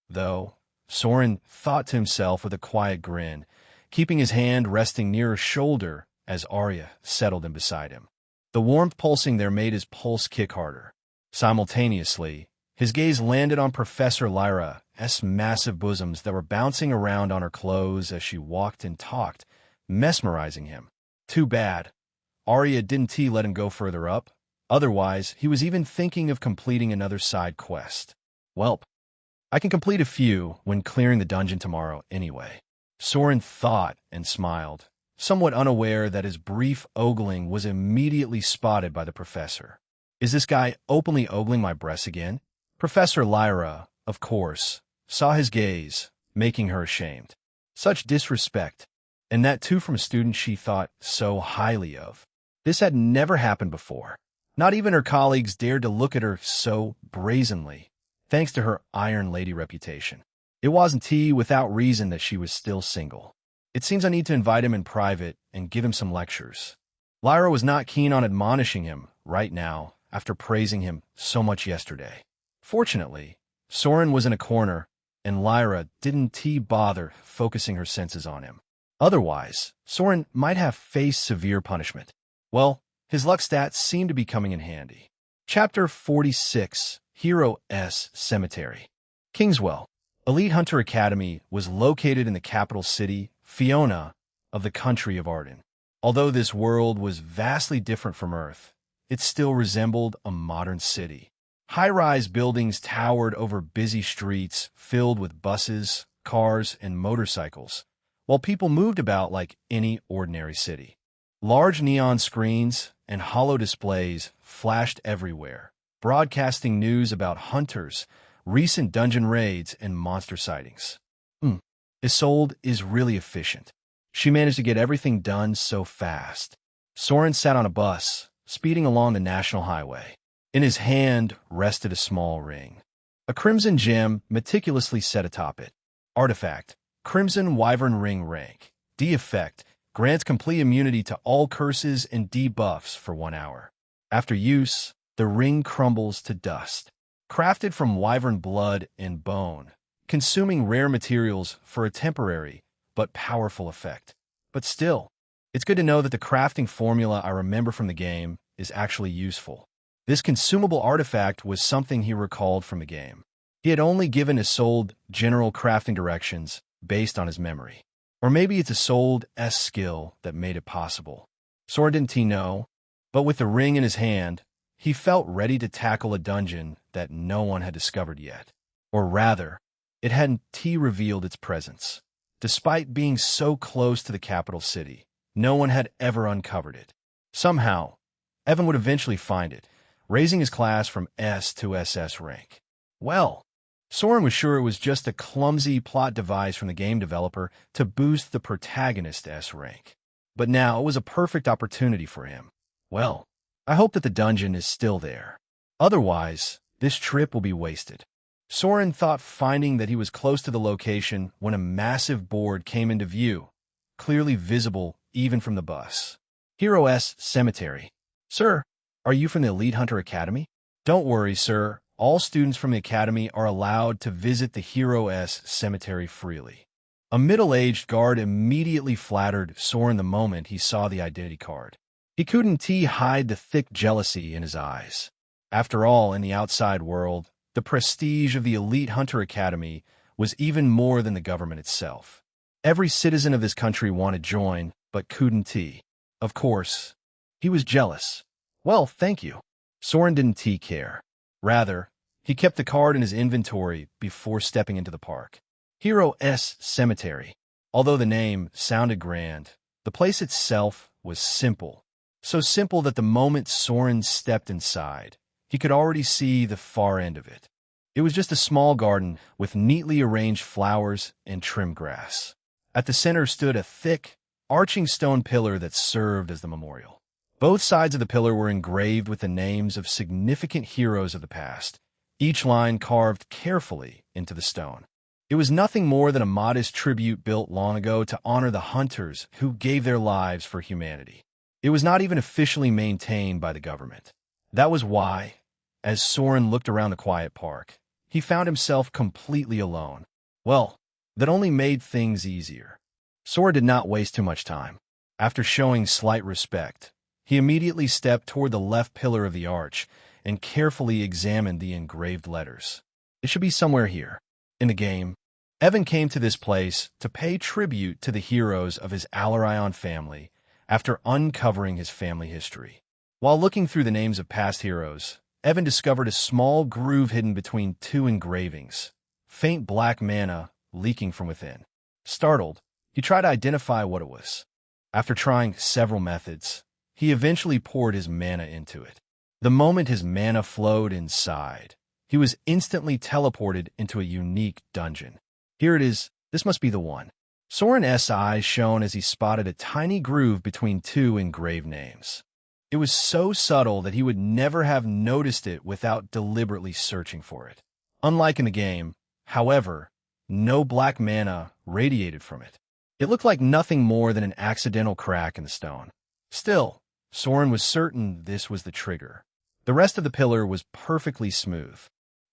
though, Soren thought to himself with a quiet grin, keeping his hand resting near her shoulder as Arya settled in beside him. The warmth pulsing there made his pulse kick harder. Simultaneously, his gaze landed on Professor Lyra's massive bosoms that were bouncing around on her clothes as she walked and talked, mesmerizing him. Too bad Arya didn't let him go further up. Otherwise, he was even thinking of completing another side quest. Welp, I can complete a few when clearing the dungeon tomorrow anyway. Soren thought and smiled, somewhat unaware that his brief ogling was immediately spotted by the professor. Is this guy openly ogling my breasts again? Professor Lyra, of course, saw his gaze, making her ashamed. Such disrespect, and that too from a student she thought so highly of. This had never happened before. Not even her colleagues dared to look at her so brazenly, thanks to her Iron Lady reputation. It wasn't without reason that she was still single. It seems I need to invite him in private and give him some lectures. Lyra was not keen on admonishing him right now after praising him so much yesterday. Fortunately, Soren was in a corner, and Lyra didn't bother focusing her senses on him. Otherwise, Soren might have faced severe punishment. Well, his luck stats seemed to be coming in handy. Chapter 46, Hero S Cemetery. Kingswell, Elite Hunter Academy, was located in the capital city, Fiona, of the country of Arden. Although this world was vastly different from Earth, it still resembled a modern city. High-rise buildings towered over busy streets filled with buses, cars, and motorcycles, while people moved about like any ordinary city. Large neon screens and hollow displays flashed everywhere, broadcasting news about hunters, recent dungeon raids, and monster sightings. Isolde is really efficient. She managed to get everything done so fast. Soren sat on a bus, speeding along the national highway. In his hand rested a small ring. A crimson gem meticulously set atop it. Artifact, Crimson Wyvern Ring rank. D effect, grants complete immunity to all curses and debuffs for 1 hour. After use, the ring crumbles to dust. Crafted from wyvern blood and bone, consuming rare materials for a temporary but powerful effect. But still, it's good to know that the crafting formula I remember from the game is actually useful. This consumable artifact was something he recalled from the game. He had only given Isolde general crafting directions based on his memory. Or maybe it's Isolde's skill that made it possible. Soren didn't know, but with the ring in his hand, he felt ready to tackle a dungeon that no one had discovered yet. Or rather, it hadn't revealed its presence. Despite being so close to the capital city, no one had ever uncovered it. Somehow, Evan would eventually find it, raising his class from S to SS rank. Well, Soren was sure it was just a clumsy plot device from the game developer to boost the protagonist's S rank. But now it was a perfect opportunity for him. Well, I hope that the dungeon is still there. Otherwise, this trip will be wasted. Soren thought, finding that he was close to the location when a massive board came into view, clearly visible even from the bus. Hero S Cemetery. Sir, are you from the Elite Hunter Academy? Don't worry, sir. All students from the Academy are allowed to visit the Hero S Cemetery freely. A middle-aged guard immediately flattered Soren the moment he saw the identity card. He couldn't hide the thick jealousy in his eyes. After all, in the outside world, the prestige of the Elite Hunter Academy was even more than the government itself. Every citizen of this country wanted to join, but couldn't. Of course, he was jealous. Well, thank you. Soren didn't care. Rather, he kept the card in his inventory before stepping into the park. Hero S Cemetery. Although the name sounded grand, the place itself was simple. So simple that the moment Soren stepped inside, he could already see the far end of it. It was just a small garden with neatly arranged flowers and trimmed grass. At the center stood a thick, arching stone pillar that served as the memorial. Both sides of the pillar were engraved with the names of significant heroes of the past, each line carved carefully into the stone. It was nothing more than a modest tribute built long ago to honor the hunters who gave their lives for humanity. It was not even officially maintained by the government. That was why, as Soren looked around the quiet park, he found himself completely alone. Well, that only made things easier. Soren did not waste too much time. After showing slight respect, he immediately stepped toward the left pillar of the arch and carefully examined the engraved letters. It should be somewhere here. In the game, Evan came to this place to pay tribute to the heroes of his Alarion family after uncovering his family history. While looking through the names of past heroes, Evan discovered a small groove hidden between two engravings, faint black mana leaking from within. Startled, he tried to identify what it was. After trying several methods, he eventually poured his mana into it. The moment his mana flowed inside, he was instantly teleported into a unique dungeon. Here it is. This must be the one. Soren's eyes shone as he spotted a tiny groove between two engraved names. It was so subtle that he would never have noticed it without deliberately searching for it. Unlike in the game, however, no black mana radiated from it. It looked like nothing more than an accidental crack in the stone. Still, Soren was certain this was the trigger. The rest of the pillar was perfectly smooth.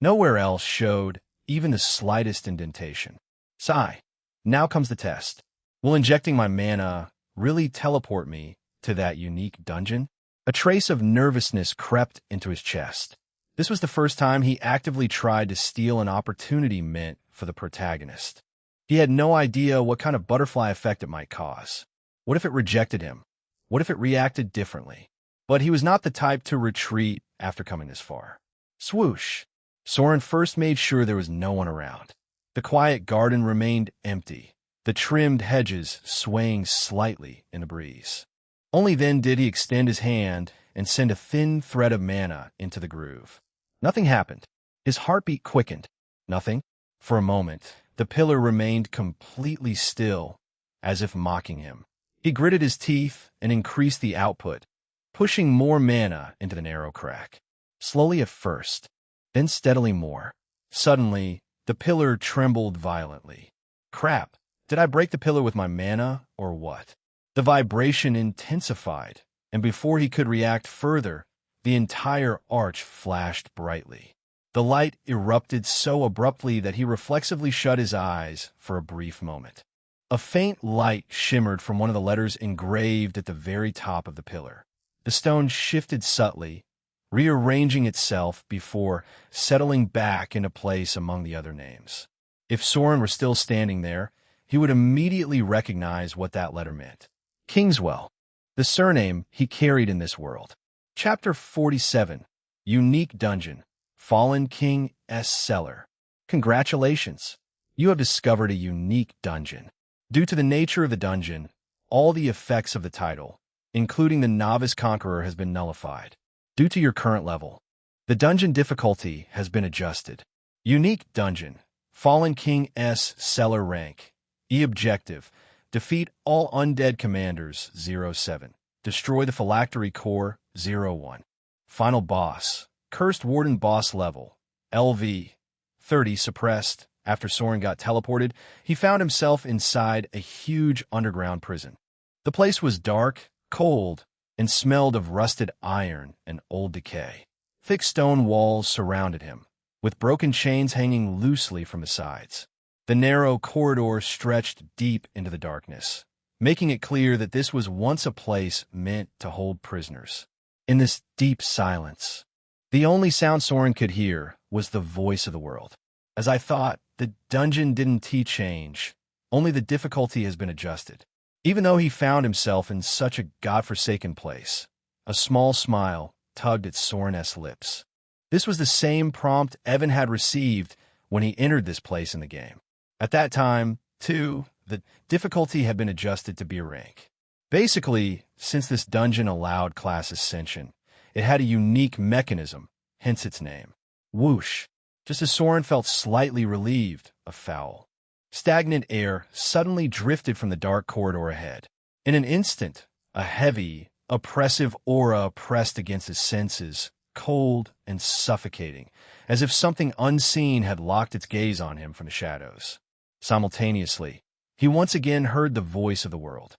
Nowhere else showed even the slightest indentation. Sigh. Now comes the test. Will injecting my mana really teleport me to that unique dungeon? A trace of nervousness crept into his chest. This was the first time he actively tried to steal an opportunity meant for the protagonist. He had no idea what kind of butterfly effect it might cause. What if it rejected him? What if it reacted differently? But he was not the type to retreat after coming this far. Swoosh! Soren first made sure there was no one around. The quiet garden remained empty, the trimmed hedges swaying slightly in the breeze. Only then did he extend his hand and send a thin thread of mana into the groove. Nothing happened. His heartbeat quickened. Nothing. For a moment, the pillar remained completely still, as if mocking him. He gritted his teeth and increased the output, pushing more mana into the narrow crack. Slowly at first, then steadily more. Suddenly, the pillar trembled violently. Crap! Did I break the pillar with my mana, or what? The vibration intensified, and before he could react further, the entire arch flashed brightly. The light erupted so abruptly that he reflexively shut his eyes for a brief moment. A faint light shimmered from one of the letters engraved at the very top of the pillar. The stone shifted subtly, rearranging itself before settling back into place among the other names. If Soren were still standing there, he would immediately recognize what that letter meant. Kingswell, the surname he carried in this world. Chapter 47, Unique Dungeon, Fallen King S. Cellar. Congratulations! You have discovered a unique dungeon. Due to the nature of the dungeon, all the effects of the title, including the Novice Conqueror, has been nullified. Due to your current level, the dungeon difficulty has been adjusted. Unique Dungeon. Fallen King S. Cellar Rank. E-Objective. Defeat all undead commanders, 07. Destroy the phylactery core, 01. Final boss. Cursed Warden boss level. LV. 30 suppressed. After Soren got teleported, he found himself inside a huge underground prison. The place was dark, cold, and smelled of rusted iron and old decay. Thick stone walls surrounded him, with broken chains hanging loosely from the sides. The narrow corridor stretched deep into the darkness, making it clear that this was once a place meant to hold prisoners. In this deep silence, the only sound Soren could hear was the voice of the world. As I thought, the dungeon didn't change, only the difficulty has been adjusted. Even though he found himself in such a godforsaken place, a small smile tugged at Soren's lips. This was the same prompt Evan had received when he entered this place in the game. At that time, too, the difficulty had been adjusted to B rank. Basically, since this dungeon allowed class ascension, it had a unique mechanism, hence its name. Whoosh! Just as Soren felt slightly relieved, a foul, stagnant air suddenly drifted from the dark corridor ahead. In an instant, a heavy, oppressive aura pressed against his senses, cold and suffocating, as if something unseen had locked its gaze on him from the shadows. Simultaneously, he once again heard the voice of the world.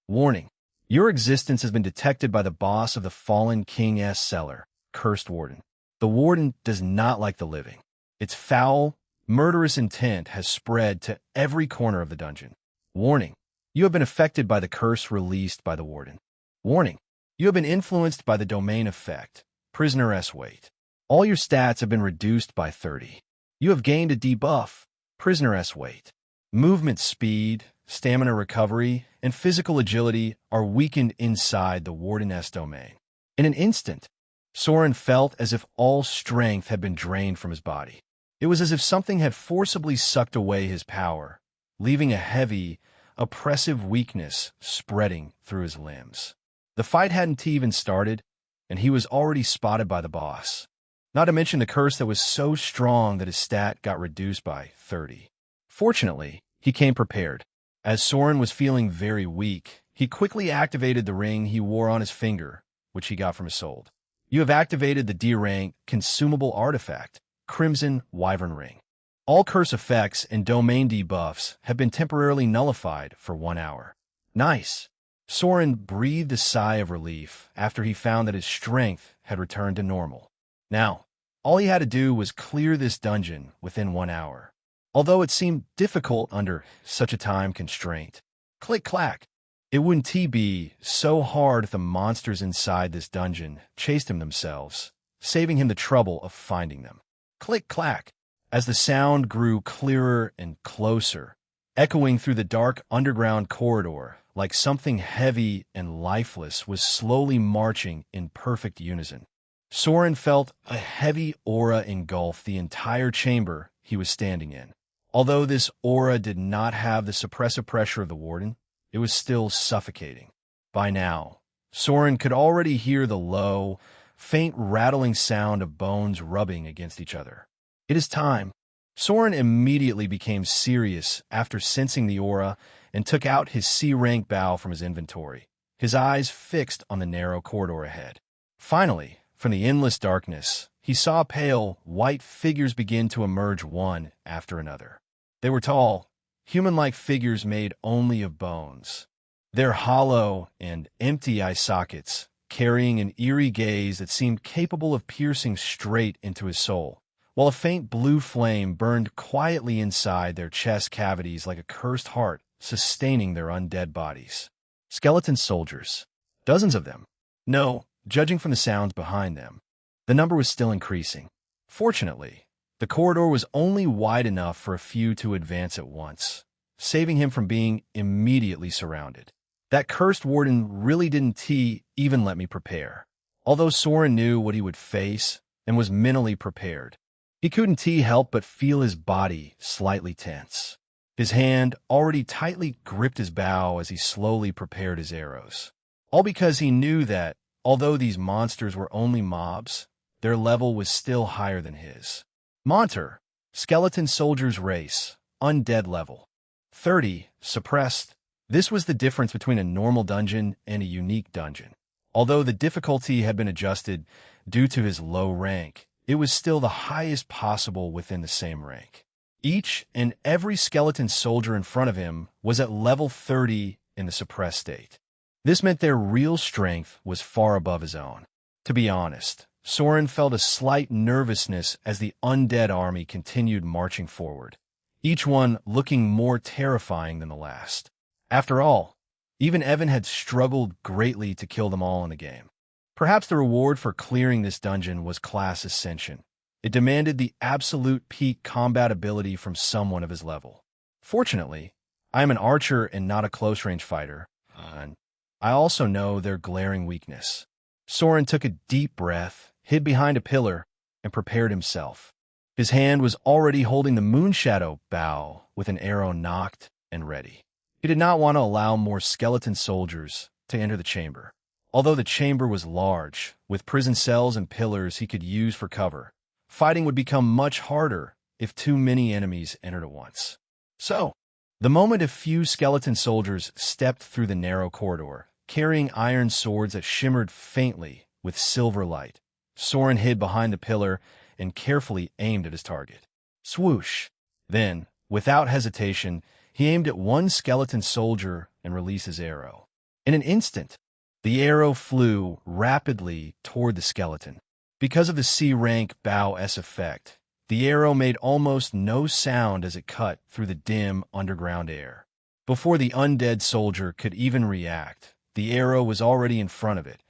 Warning, your existence has been detected by the boss of the fallen King S. Cellar, Cursed Warden. The Warden does not like the living. Its foul, murderous intent has spread to every corner of the dungeon. Warning, you have been affected by the curse released by the Warden. Warning, you have been influenced by the domain effect, Prisoner S. Weight. All your stats have been reduced by 30. You have gained a debuff, Prisoner S. Weight. Movement speed, stamina recovery, and physical agility are weakened inside the Warden S. domain. In an instant, Soren felt as if all strength had been drained from his body. It was as if something had forcibly sucked away his power, leaving a heavy, oppressive weakness spreading through his limbs. The fight hadn't even started, and he was already spotted by the boss. Not to mention the curse that was so strong that his stat got reduced by 30. Fortunately, he came prepared. As Soren was feeling very weak, he quickly activated the ring he wore on his finger, which he got from his soul. You have activated the D-rank consumable artifact, Crimson Wyvern Ring. All curse effects and domain debuffs have been temporarily nullified for 1 hour. Nice! Soren breathed a sigh of relief after he found that his strength had returned to normal. Now, all he had to do was clear this dungeon within 1 hour, although it seemed difficult under such a time constraint. Click-clack! It wouldn't be so hard if the monsters inside this dungeon chased him themselves, saving him the trouble of finding them. Click-clack! As the sound grew clearer and closer, echoing through the dark underground corridor like something heavy and lifeless was slowly marching in perfect unison. Soren felt a heavy aura engulf the entire chamber he was standing in. Although this aura did not have the suppressive pressure of the Warden, it was still suffocating. By now, Soren could already hear the low, faint rattling sound of bones rubbing against each other. It is time. Soren immediately became serious after sensing the aura and took out his C-rank bow from his inventory, his eyes fixed on the narrow corridor ahead. Finally, from the endless darkness, he saw pale, white figures begin to emerge one after another. They were tall, human-like figures made only of bones. Their hollow and empty eye sockets carrying an eerie gaze that seemed capable of piercing straight into his soul, while a faint blue flame burned quietly inside their chest cavities like a cursed heart sustaining their undead bodies. Skeleton soldiers. Dozens of them. No, judging from the sounds behind them, the number was still increasing. Fortunately, the corridor was only wide enough for a few to advance at once, saving him from being immediately surrounded. That cursed warden really didn't even let me prepare. Although Soren knew what he would face and was mentally prepared, he couldn't help but feel his body slightly tense. His hand already tightly gripped his bow as he slowly prepared his arrows. All because he knew that, although these monsters were only mobs, their level was still higher than his. Monter, Skeleton Soldiers Race, Undead Level. 30, Suppressed. This was the difference between a normal dungeon and a unique dungeon. Although the difficulty had been adjusted due to his low rank, it was still the highest possible within the same rank. Each and every skeleton soldier in front of him was at level 30 in the suppressed state. This meant their real strength was far above his own. To be honest, Soren felt a slight nervousness as the undead army continued marching forward, each one looking more terrifying than the last. After all, even Evan had struggled greatly to kill them all in the game. Perhaps the reward for clearing this dungeon was class ascension. It demanded the absolute peak combat ability from someone of his level. Fortunately, I am an archer and not a close-range fighter, and I also know their glaring weakness. Soren took a deep breath, hid behind a pillar, and prepared himself. His hand was already holding the Moonshadow bow with an arrow nocked and ready. He did not want to allow more skeleton soldiers to enter the chamber. Although the chamber was large, with prison cells and pillars he could use for cover, fighting would become much harder if too many enemies entered at once. So, the moment a few skeleton soldiers stepped through the narrow corridor, carrying iron swords that shimmered faintly with silver light, Soren hid behind the pillar and carefully aimed at his target. Swoosh! Then, without hesitation, he aimed at one skeleton soldier and released his arrow. In an instant, the arrow flew rapidly toward the skeleton. Because of the C-rank bow S effect, the arrow made almost no sound as it cut through the dim underground air. Before the undead soldier could even react, the arrow was already in front of it,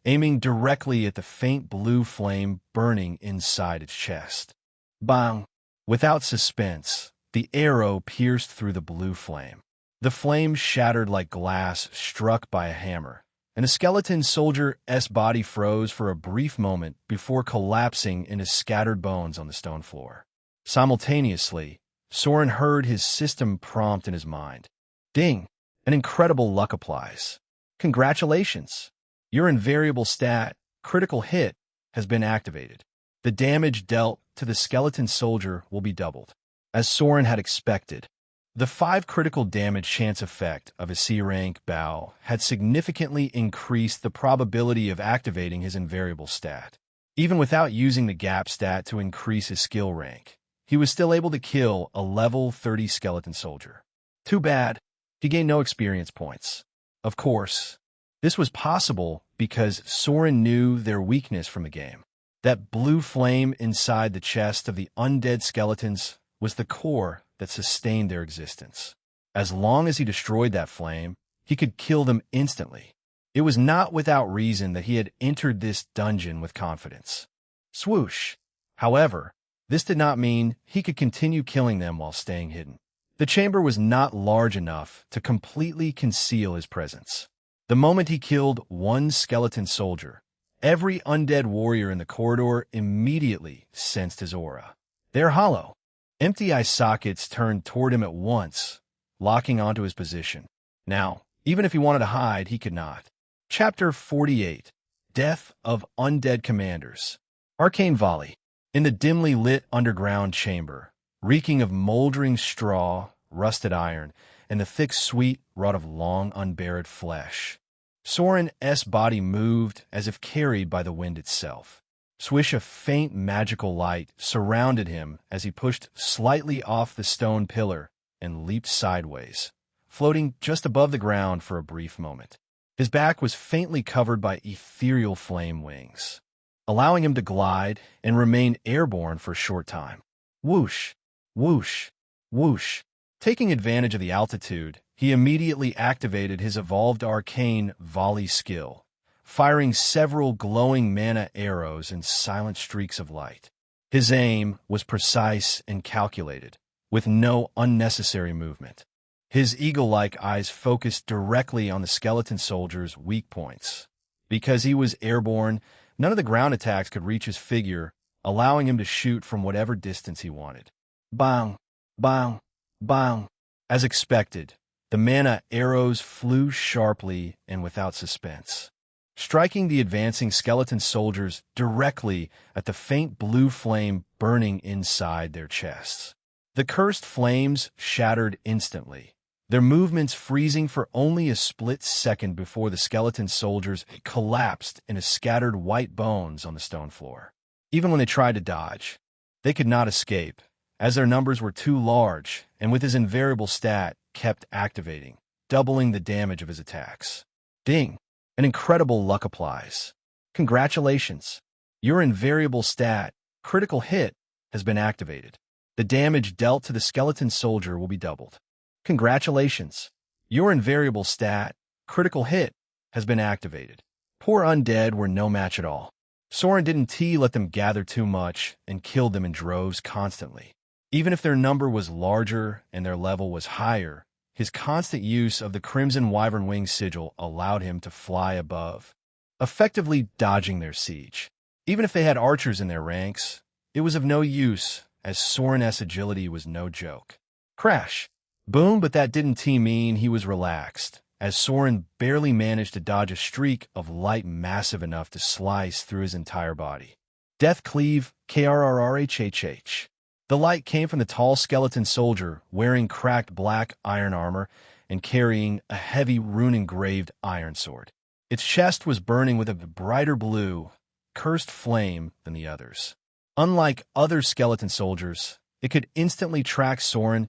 aiming directly at the faint blue flame burning inside its chest. Bang! Without suspense, the arrow pierced through the blue flame. The flame shattered like glass struck by a hammer, and the skeleton soldier's body froze for a brief moment before collapsing into scattered bones on the stone floor. Simultaneously, Soren heard his system prompt in his mind. Ding! An incredible luck applies. Congratulations! Your invariable stat, critical hit, has been activated. The damage dealt to the skeleton soldier will be doubled. As Soren had expected, the 5 critical damage chance effect of his C-rank bow had significantly increased the probability of activating his invariable stat. Even without using the gap stat to increase his skill rank, he was still able to kill a level 30 skeleton soldier. Too bad, he gained no experience points. Of course, this was possible because Soren knew their weakness from the game. That blue flame inside the chest of the undead skeletons was the core that sustained their existence. As long as he destroyed that flame, he could kill them instantly. It was not without reason that he had entered this dungeon with confidence. Swoosh! However, this did not mean he could continue killing them while staying hidden. The chamber was not large enough to completely conceal his presence. The moment he killed one skeleton soldier, every undead warrior in the corridor immediately sensed his aura. They're hollow. Empty eye sockets turned toward him at once, locking onto his position. Now, even if he wanted to hide, he could not. Chapter 48, Death of Undead Commanders. Arcane Volley. In the dimly lit underground chamber, reeking of moldering straw, rusted iron, and the thick sweet wrought of long unburied flesh, Soren's body moved as if carried by the wind itself. Swish of faint magical light surrounded him as he pushed slightly off the stone pillar and leaped sideways, floating just above the ground for a brief moment. His back was faintly covered by ethereal flame wings, allowing him to glide and remain airborne for a short time. Whoosh, whoosh, whoosh. Taking advantage of the altitude, he immediately activated his evolved arcane volley skill, firing several glowing mana arrows in silent streaks of light. His aim was precise and calculated, with no unnecessary movement. His eagle-like eyes focused directly on the skeleton soldier's weak points. Because he was airborne, none of the ground attacks could reach his figure, allowing him to shoot from whatever distance he wanted. Bang, bang, bang. As expected, the mana arrows flew sharply and without suspense. striking the advancing skeleton soldiers directly at the faint blue flame burning inside their chests. The cursed flames shattered instantly, their movements freezing for only a split second before the skeleton soldiers collapsed into scattered white bones on the stone floor. Even when they tried to dodge, they could not escape, as their numbers were too large, and with his invariable stat kept activating, doubling the damage of his attacks. Ding! An incredible luck applies. Congratulations! Your invariable stat, critical hit, has been activated. The damage dealt to the skeleton soldier will be doubled. Congratulations! Your invariable stat, critical hit, has been activated. Poor undead were no match at all. Soren didn't let them gather too much and killed them in droves constantly. Even if their number was larger and their level was higher, his constant use of the Crimson Wyvern Wing sigil allowed him to fly above, effectively dodging their siege. Even if they had archers in their ranks, it was of no use, as Soren's agility was no joke. Crash! Boom, but that didn't mean he was relaxed, as Soren barely managed to dodge a streak of light massive enough to slice through his entire body. Death Cleave, KRRRHHH. The light came from the tall skeleton soldier wearing cracked black iron armor and carrying a heavy rune-engraved iron sword. Its chest was burning with a brighter blue, cursed flame than the others. Unlike other skeleton soldiers, it could instantly track Soren's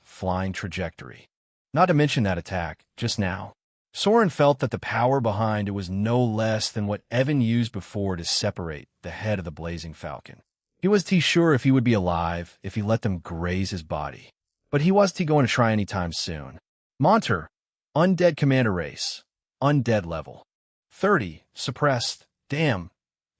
flying trajectory. Not to mention that attack, just now. Soren felt that the power behind it was no less than what Evan used before to separate the head of the blazing falcon. He wasn't sure if he would be alive if he let them graze his body, but he wasn't going to try anytime soon. Monter, Undead Commander Race, Undead Level 30, Suppressed. Damn,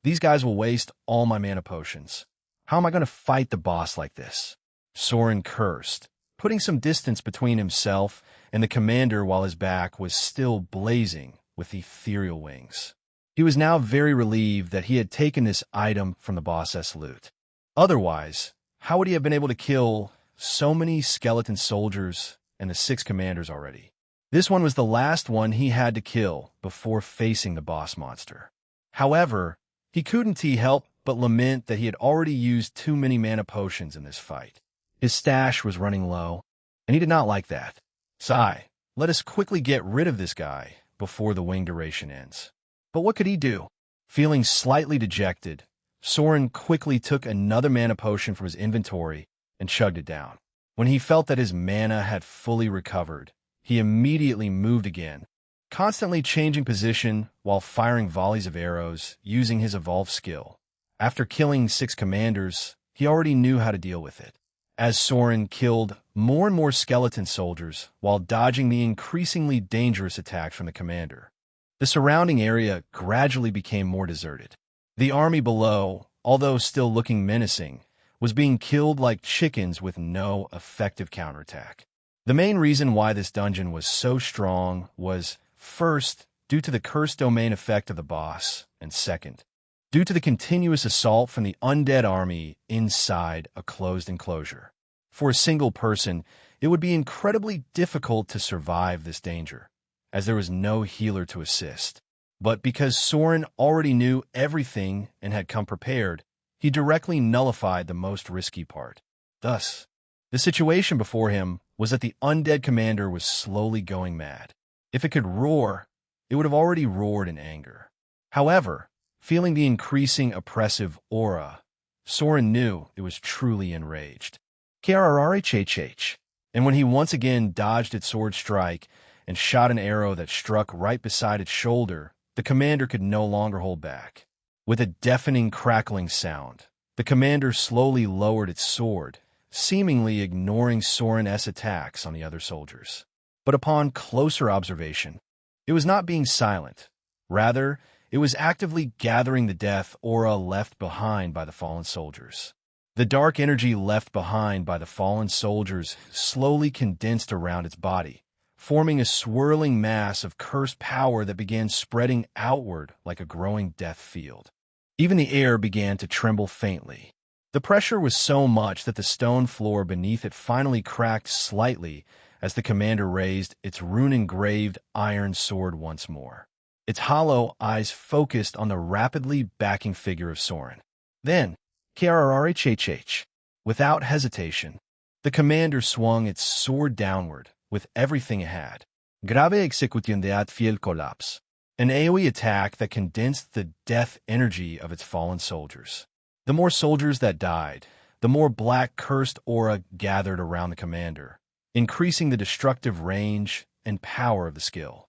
these guys will waste all my mana potions. How am I going to fight the boss like this? Soren cursed, putting some distance between himself and the commander while his back was still blazing with ethereal wings. He was now very relieved that he had taken this item from the boss's loot. Otherwise, how would he have been able to kill so many skeleton soldiers and the 6 commanders already? This one was the last one he had to kill before facing the boss monster. However, he couldn't help but lament that he had already used too many mana potions in this fight. His stash was running low, and he did not like that. Sigh, let us quickly get rid of this guy before the wing duration ends. But what could he do? Feeling slightly dejected, Soren quickly took another mana potion from his inventory and chugged it down. When he felt that his mana had fully recovered, he immediately moved again, constantly changing position while firing volleys of arrows using his evolved skill. After killing 6 commanders, he already knew how to deal with it, as Soren killed more and more skeleton soldiers while dodging the increasingly dangerous attacks from the commander. The surrounding area gradually became more deserted. The army below, although still looking menacing, was being killed like chickens with no effective counterattack. The main reason why this dungeon was so strong was, first, due to the cursed domain effect of the boss, and second, due to the continuous assault from the undead army inside a closed enclosure. For a single person, it would be incredibly difficult to survive this danger, as there was no healer to assist. But because Soren already knew everything and had come prepared, he directly nullified the most risky part. Thus, the situation before him was that the undead commander was slowly going mad. If it could roar, it would have already roared in anger. However, feeling the increasing oppressive aura, Soren knew it was truly enraged. KRRRHHH. And when he once again dodged its sword strike and shot an arrow that struck right beside its shoulder, the commander could no longer hold back. With a deafening crackling sound, the commander slowly lowered its sword, seemingly ignoring Soren's attacks on the other soldiers. But upon closer observation, it was not being silent. Rather, it was actively gathering the death aura left behind by the fallen soldiers. The dark energy left behind by the fallen soldiers slowly condensed around its body, forming a swirling mass of cursed power that began spreading outward like a growing death field. Even the air began to tremble faintly. The pressure was so much that the stone floor beneath it finally cracked slightly as the commander raised its rune-engraved iron sword once more. its hollow eyes focused on the rapidly backing figure of Soren. Then, KRRHHH, without hesitation, the commander swung its sword downward with everything it had. Grave execución de fiel collapse, an AoE attack that condensed the death energy of its fallen soldiers. The more soldiers that died, the more black cursed aura gathered around the commander, increasing the destructive range and power of the skill.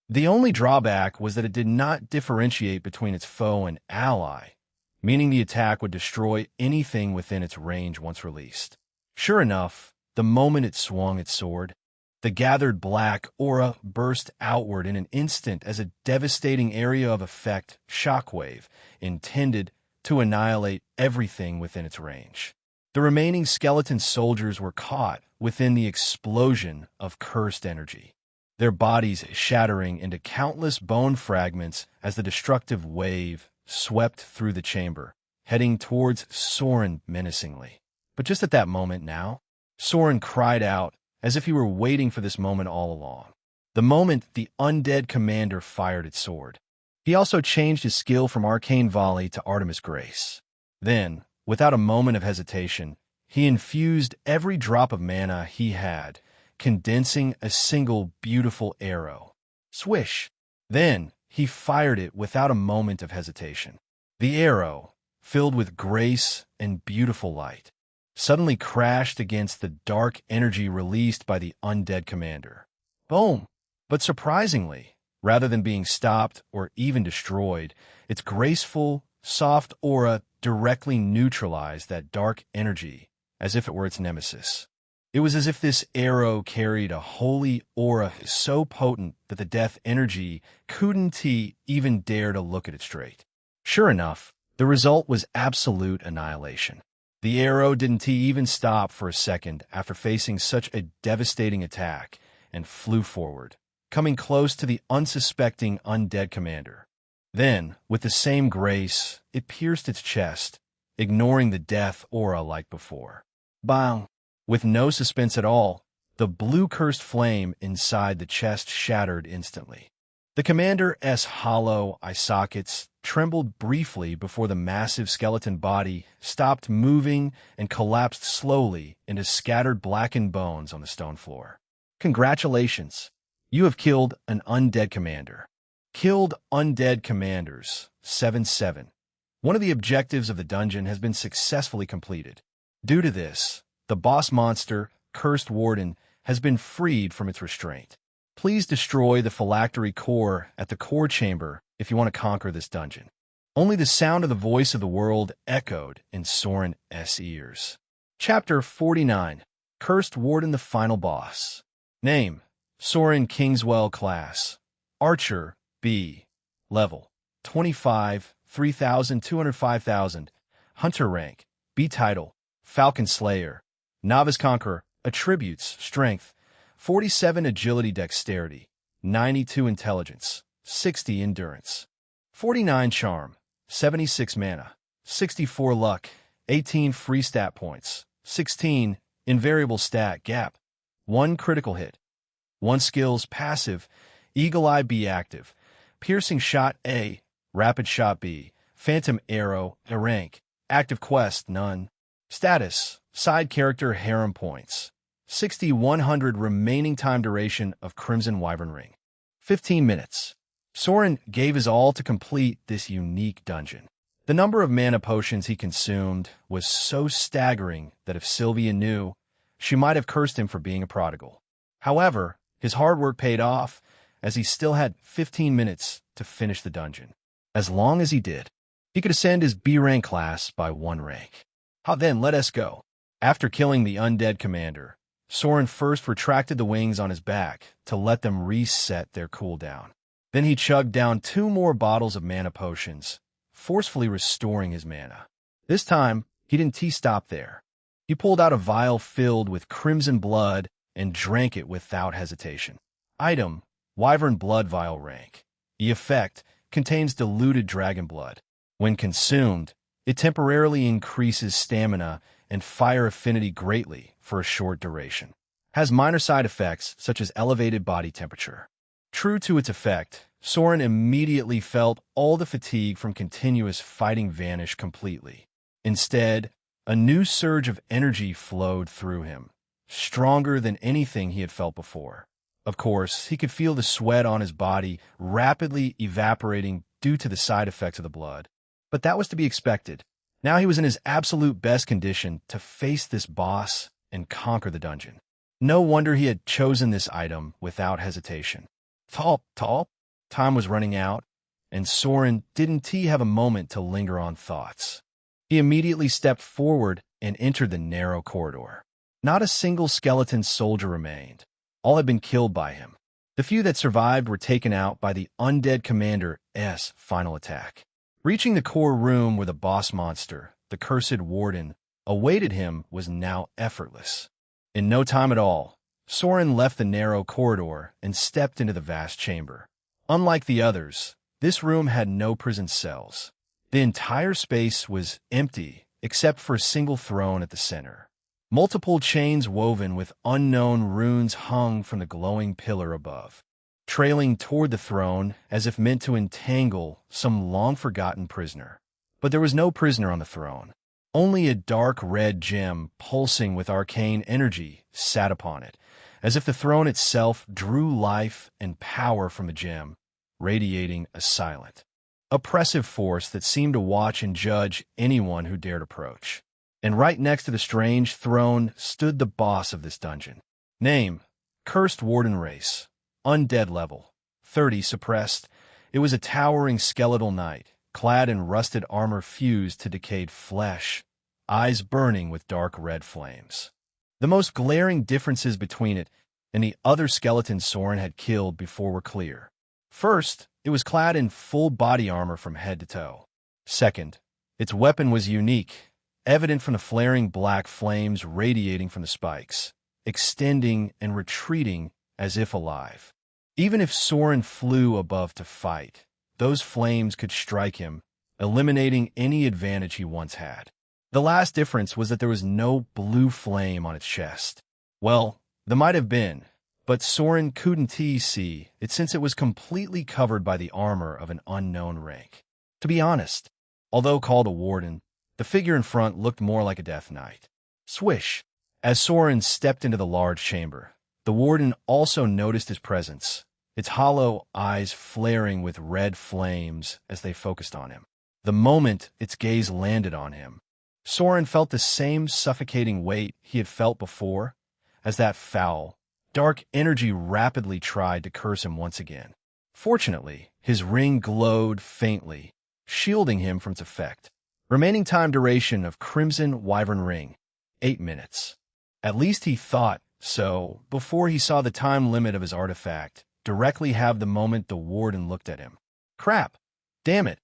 The only drawback was that it did not differentiate between its foe and ally, meaning the attack would destroy anything within its range once released. Sure enough, the moment it swung its sword, the gathered black aura burst outward in an instant as a devastating area of effect shockwave intended to annihilate everything within its range. The remaining skeleton soldiers were caught within the explosion of cursed energy, their bodies shattering into countless bone fragments as the destructive wave swept through the chamber, heading towards Soren menacingly. But just at that moment now, Soren cried out as if he were waiting for this moment all along. The moment the undead commander fired its sword. He also changed his skill from Arcane Volley to Artemis Grace. Then, without a moment of hesitation, he infused every drop of mana he had, condensing a single beautiful arrow. Swish! Then, he fired it without a moment of hesitation. The arrow, filled with grace and beautiful light, suddenly crashed against the dark energy released by the undead commander. Boom! But surprisingly, rather than being stopped or even destroyed, its graceful, soft aura directly neutralized that dark energy as if it were its nemesis. It was as if this arrow carried a holy aura so potent that the death energy couldn't even dare to look at it straight. Sure enough, the result was absolute annihilation. The arrow didn't even stop for a second after facing such a devastating attack and flew forward, coming close to the unsuspecting undead commander. Then, with the same grace, it pierced its chest, ignoring the death aura like before. Bang! With no suspense at all, the blue cursed flame inside the chest shattered instantly. The commander's hollow eye sockets trembled briefly before the massive skeleton body stopped moving and collapsed slowly into scattered blackened bones on the stone floor. Congratulations! You have killed an undead commander. Killed undead commanders, 7-7. One of the objectives of the dungeon has been successfully completed. Due to this, the boss monster, Cursed Warden, has been freed from its restraint. Please destroy the phylactery core at the core chamber if you want to conquer this dungeon. Only the sound of the voice of the world echoed in Soren's ears. Chapter 49. Cursed Warden, the final boss. Name: Soren Kingswell. Class: Archer, B. Level: 25, 3,200, 5,000. Hunter rank: B. Title: Falcon Slayer. Novice Conqueror. Attributes: Strength, 47 Agility, Dexterity, 92 Intelligence, 60 Endurance, 49 Charm, 76 Mana, 64 Luck, 18 Free Stat Points, 16 Invariable Stat Gap, 1 Critical Hit, 1 Skills Passive, Eagle Eye B active, Piercing Shot A, Rapid Shot B, Phantom Arrow A rank, Active Quest none, Status Side Character Harem Points, 6,100 remaining time duration of Crimson Wyvern Ring, 15 minutes. Soren gave his all to complete this unique dungeon. The number of mana potions he consumed was so staggering that if Sylvia knew, she might have cursed him for being a prodigal. However, his hard work paid off, as he still had 15 minutes to finish the dungeon. As long as he did, he could ascend his B rank class by 1 rank. How then, let us go. After killing the undead commander, Soren first retracted the wings on his back to let them reset their cooldown. Then he chugged down 2 more bottles of mana potions, forcefully restoring his mana. This time, he didn't stop there. He pulled out a vial filled with crimson blood and drank it without hesitation. Item: Wyvern Blood Vial rank. The effect contains diluted dragon blood. When consumed, it temporarily increases stamina and fire affinity greatly for a short duration. Has minor side effects such as elevated body temperature. True to its effect, Soren immediately felt all the fatigue from continuous fighting vanish completely. Instead, a new surge of energy flowed through him, stronger than anything he had felt before. Of course, he could feel the sweat on his body rapidly evaporating due to the side effects of the blood. But that was to be expected. Now he was in his absolute best condition to face this boss and conquer the dungeon. No wonder he had chosen this item without hesitation. Tall. Time was running out, and Soren didn't have a moment to linger on thoughts. He immediately stepped forward and entered the narrow corridor. Not a single skeleton soldier remained. All had been killed by him. The few that survived were taken out by the undead commander's final attack. Reaching the core room where the boss monster, the cursed warden, awaited him was now effortless. In no time at all, Soren left the narrow corridor and stepped into the vast chamber. Unlike the others, this room had no prison cells. The entire space was empty except for a single throne at the center. Multiple chains woven with unknown runes hung from the glowing pillar above, trailing toward the throne as if meant to entangle some long-forgotten prisoner. But there was no prisoner on the throne. Only a dark red gem pulsing with arcane energy sat upon it, as if the throne itself drew life and power from the gem, radiating a silent, oppressive force that seemed to watch and judge anyone who dared approach. And right next to the strange throne stood the boss of this dungeon. Name: Cursed Warden Race. Undead level 30 suppressed. It was a towering skeletal knight, clad in rusted armor fused to decayed flesh, eyes burning with dark red flames. The most glaring differences between it and the other skeletons Soren had killed before were clear. First, it was clad in full body armor from head to toe. Second, its weapon was unique, evident from the flaring black flames radiating from the spikes, extending and retreating as if alive. Even if Soren flew above to fight, those flames could strike him, eliminating any advantage he once had. The last difference was that there was no blue flame on its chest. Well, there might have been, but Soren couldn't see it since it was completely covered by the armor of an unknown rank. To be honest, although called a warden, the figure in front looked more like a death knight. Swish! As Soren stepped into the large chamber, the warden also noticed his presence, its hollow eyes flaring with red flames as they focused on him. The moment its gaze landed on him, Soren felt the same suffocating weight he had felt before, as that foul, dark energy rapidly tried to curse him once again. Fortunately, his ring glowed faintly, shielding him from its effect. Remaining time duration of Crimson Wyvern Ring, 8 minutes. At least he thought so before he saw the time limit of his artifact directly have the moment the warden looked at him. Crap! Damn it!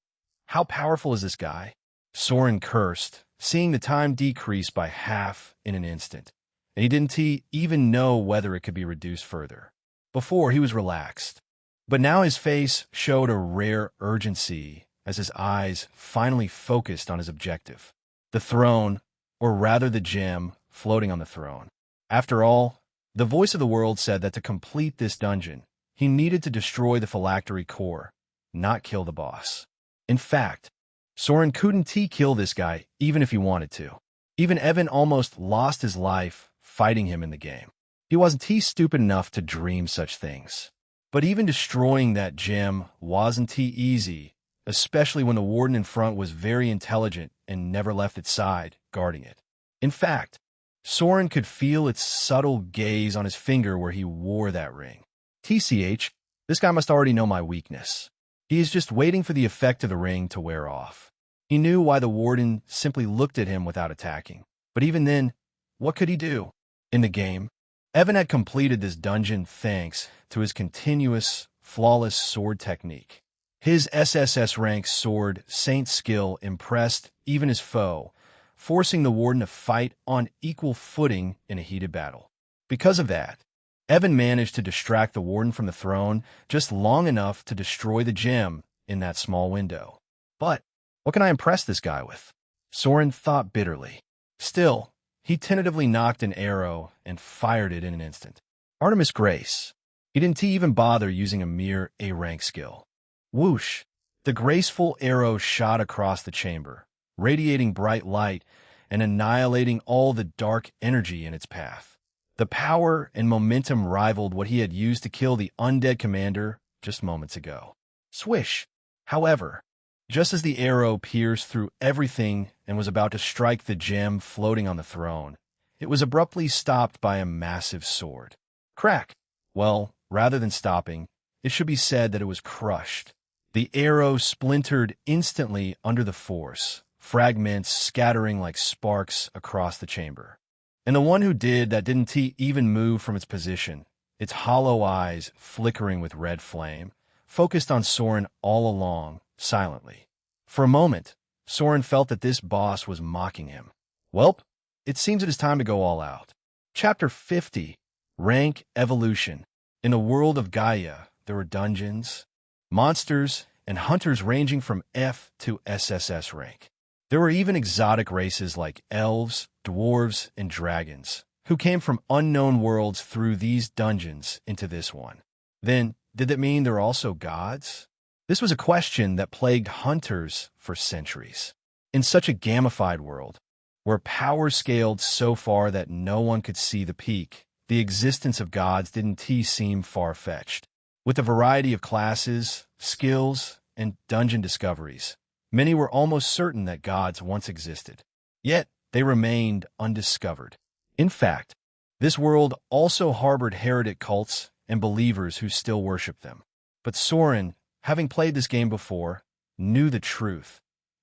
How powerful is this guy? Soren cursed, seeing the time decrease by half in an instant, and he didn't even know whether it could be reduced further. Before, he was relaxed, but now his face showed a rare urgency as his eyes finally focused on his objective. The throne, or rather the gem, floating on the throne. After all, the voice of the world said that to complete this dungeon, he needed to destroy the phylactery core, not kill the boss. In fact, Soren couldn't kill this guy even if he wanted to. Even Evan almost lost his life fighting him in the game. He wasn't stupid enough to dream such things. But even destroying that gem wasn't easy, especially when the warden in front was very intelligent and never left its side, guarding it. In fact, Soren could feel its subtle gaze on his finger where he wore that ring. TCH, this guy must already know my weakness. He is just waiting for the effect of the ring to wear off. He knew why the warden simply looked at him without attacking. But even then, what could he do? In the game, Evan had completed this dungeon thanks to his continuous, flawless sword technique. His SSS rank sword Saint skill impressed even his foe, forcing the warden to fight on equal footing in a heated battle. Because of that, Evan managed to distract the warden from the throne just long enough to destroy the gem in that small window. But what can I impress this guy with? Soren thought bitterly. Still, he tentatively knocked an arrow and fired it in an instant. Artemis Grace. He didn't even bother using a mere A-rank skill. Whoosh! The graceful arrow shot across the chamber, radiating bright light and annihilating all the dark energy in its path. The power and momentum rivaled what he had used to kill the undead commander just moments ago. Swish! However, just as the arrow pierced through everything and was about to strike the gem floating on the throne, it was abruptly stopped by a massive sword. Crack! Well, rather than stopping, it should be said that it was crushed. The arrow splintered instantly under the force, fragments scattering like sparks across the chamber. And the one who did that didn't even move from its position, its hollow eyes flickering with red flame, focused on Soren all along, silently. For a moment, Soren felt that this boss was mocking him. Welp, it seems it is time to go all out. Chapter 50, Rank Evolution. In the world of Gaia, there were dungeons, monsters, and hunters ranging from F to SSS rank. There were even exotic races like elves, dwarves, and dragons, who came from unknown worlds through these dungeons into this one. Then, did that mean there were also gods? This was a question that plagued hunters for centuries. In such a gamified world, where power scaled so far that no one could see the peak, the existence of gods didn't seem far-fetched. With a variety of classes, skills, and dungeon discoveries, many were almost certain that gods once existed. Yet, they remained undiscovered. In fact, this world also harbored heretic cults and believers who still worshiped them. But Soren, having played this game before, knew the truth.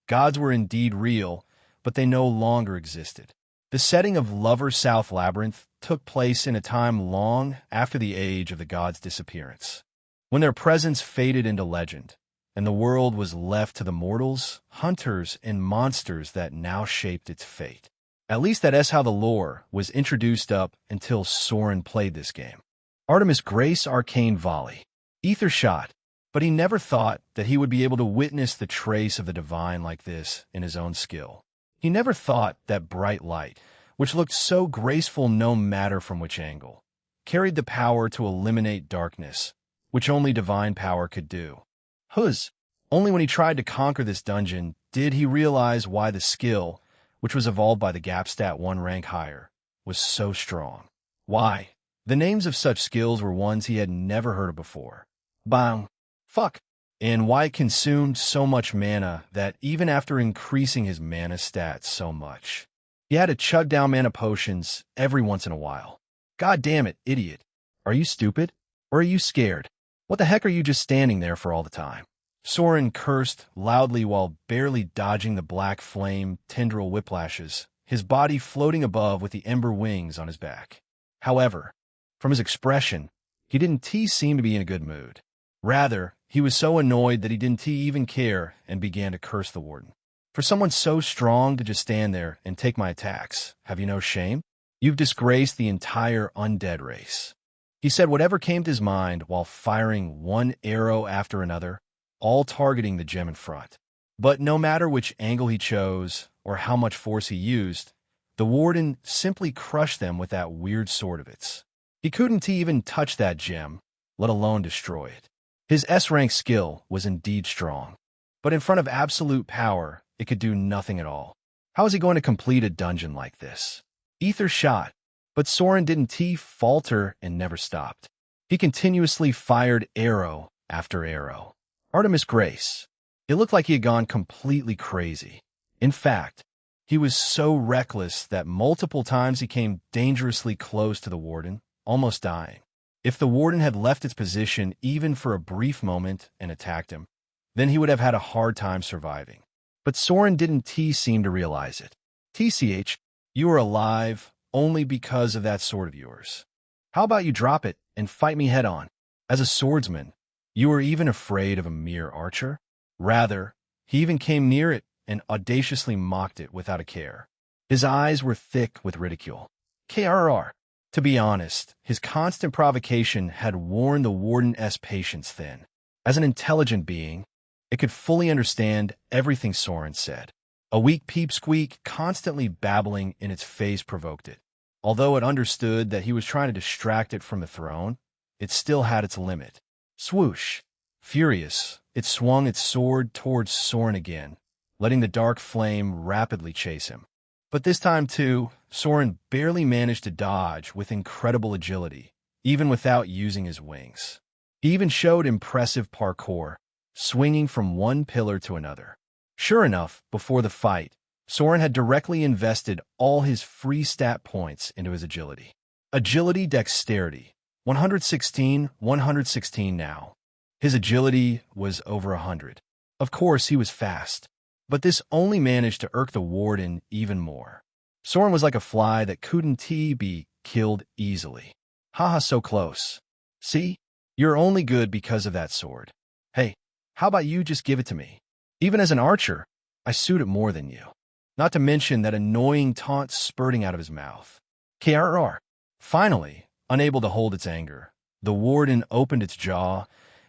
Gods were indeed real, but they no longer existed. The setting of Lover South Labyrinth took place in a time long after the age of the gods' disappearance, when their presence faded into legend, and the world was left to the mortals, hunters, and monsters that now shaped its fate. At least that is how the lore was introduced up until Soren played this game. Artemis Grace Arcane Volley. Ether shot, but he never thought that he would be able to witness the trace of the divine like this in his own skill. He never thought that bright light, which looked so graceful no matter from which angle, carried the power to eliminate darkness, which only divine power could do. Only when he tried to conquer this dungeon did he realize why the skill, which was evolved by the Gapstat 1 rank higher, was so strong. Why? The names of such skills were ones he had never heard of before. Bang. Fuck. And why it consumed so much mana that even after increasing his mana stats so much, he had to chug down mana potions every once in a while. God damn it, idiot. Are you stupid? Or are you scared? What the heck are you just standing there for all the time? Soren cursed loudly while barely dodging the black flame tendril whiplashes, his body floating above with the ember wings on his back. However, from his expression, he didn't seem to be in a good mood. Rather, he was so annoyed that he didn't even care and began to curse the warden. For someone so strong to just stand there and take my attacks, have you no shame? You've disgraced the entire undead race. He said whatever came to his mind while firing one arrow after another, all targeting the gem in front. But no matter which angle he chose or how much force he used, the warden simply crushed them with that weird sword of its. He couldn't even touch that gem, let alone destroy it. His S-rank skill was indeed strong, but in front of absolute power, it could do nothing at all. How is he going to complete a dungeon like this? Ether shot, but Soren didn't falter and never stopped. He continuously fired arrow after arrow. Artemis Grace. It looked like he had gone completely crazy. In fact, he was so reckless that multiple times he came dangerously close to the warden, almost dying. If the warden had left its position even for a brief moment and attacked him, then he would have had a hard time surviving. But Soren didn't seem to realize it. TCH, you are alive only because of that sword of yours. How about you drop it and fight me head-on? As a swordsman, you were even afraid of a mere archer? Rather, he even came near it and audaciously mocked it without a care. His eyes were thick with ridicule. KRR. To be honest, his constant provocation had worn the warden's patience thin. As an intelligent being, it could fully understand everything Soren said. A weak peep-squeak constantly babbling in its face provoked it. Although it understood that he was trying to distract it from the throne, it still had its limit. Swoosh! Furious, it swung its sword towards Soren again, letting the dark flame rapidly chase him. But this time, too, Soren barely managed to dodge with incredible agility, even without using his wings. He even showed impressive parkour, swinging from one pillar to another. Sure enough, before the fight, Soren had directly invested all his free stat points into his agility. Agility dexterity, 116 now. His agility was over 100. Of course, he was fast, but this only managed to irk the warden even more. Soren was like a fly that couldn't be killed easily. Haha, so close. See? You're only good because of that sword. Hey, how about you just give it to me? Even as an archer, I suit it more than you. Not to mention that annoying taunt spurting out of his mouth. KRR. Finally, unable to hold its anger, the warden opened its jaw,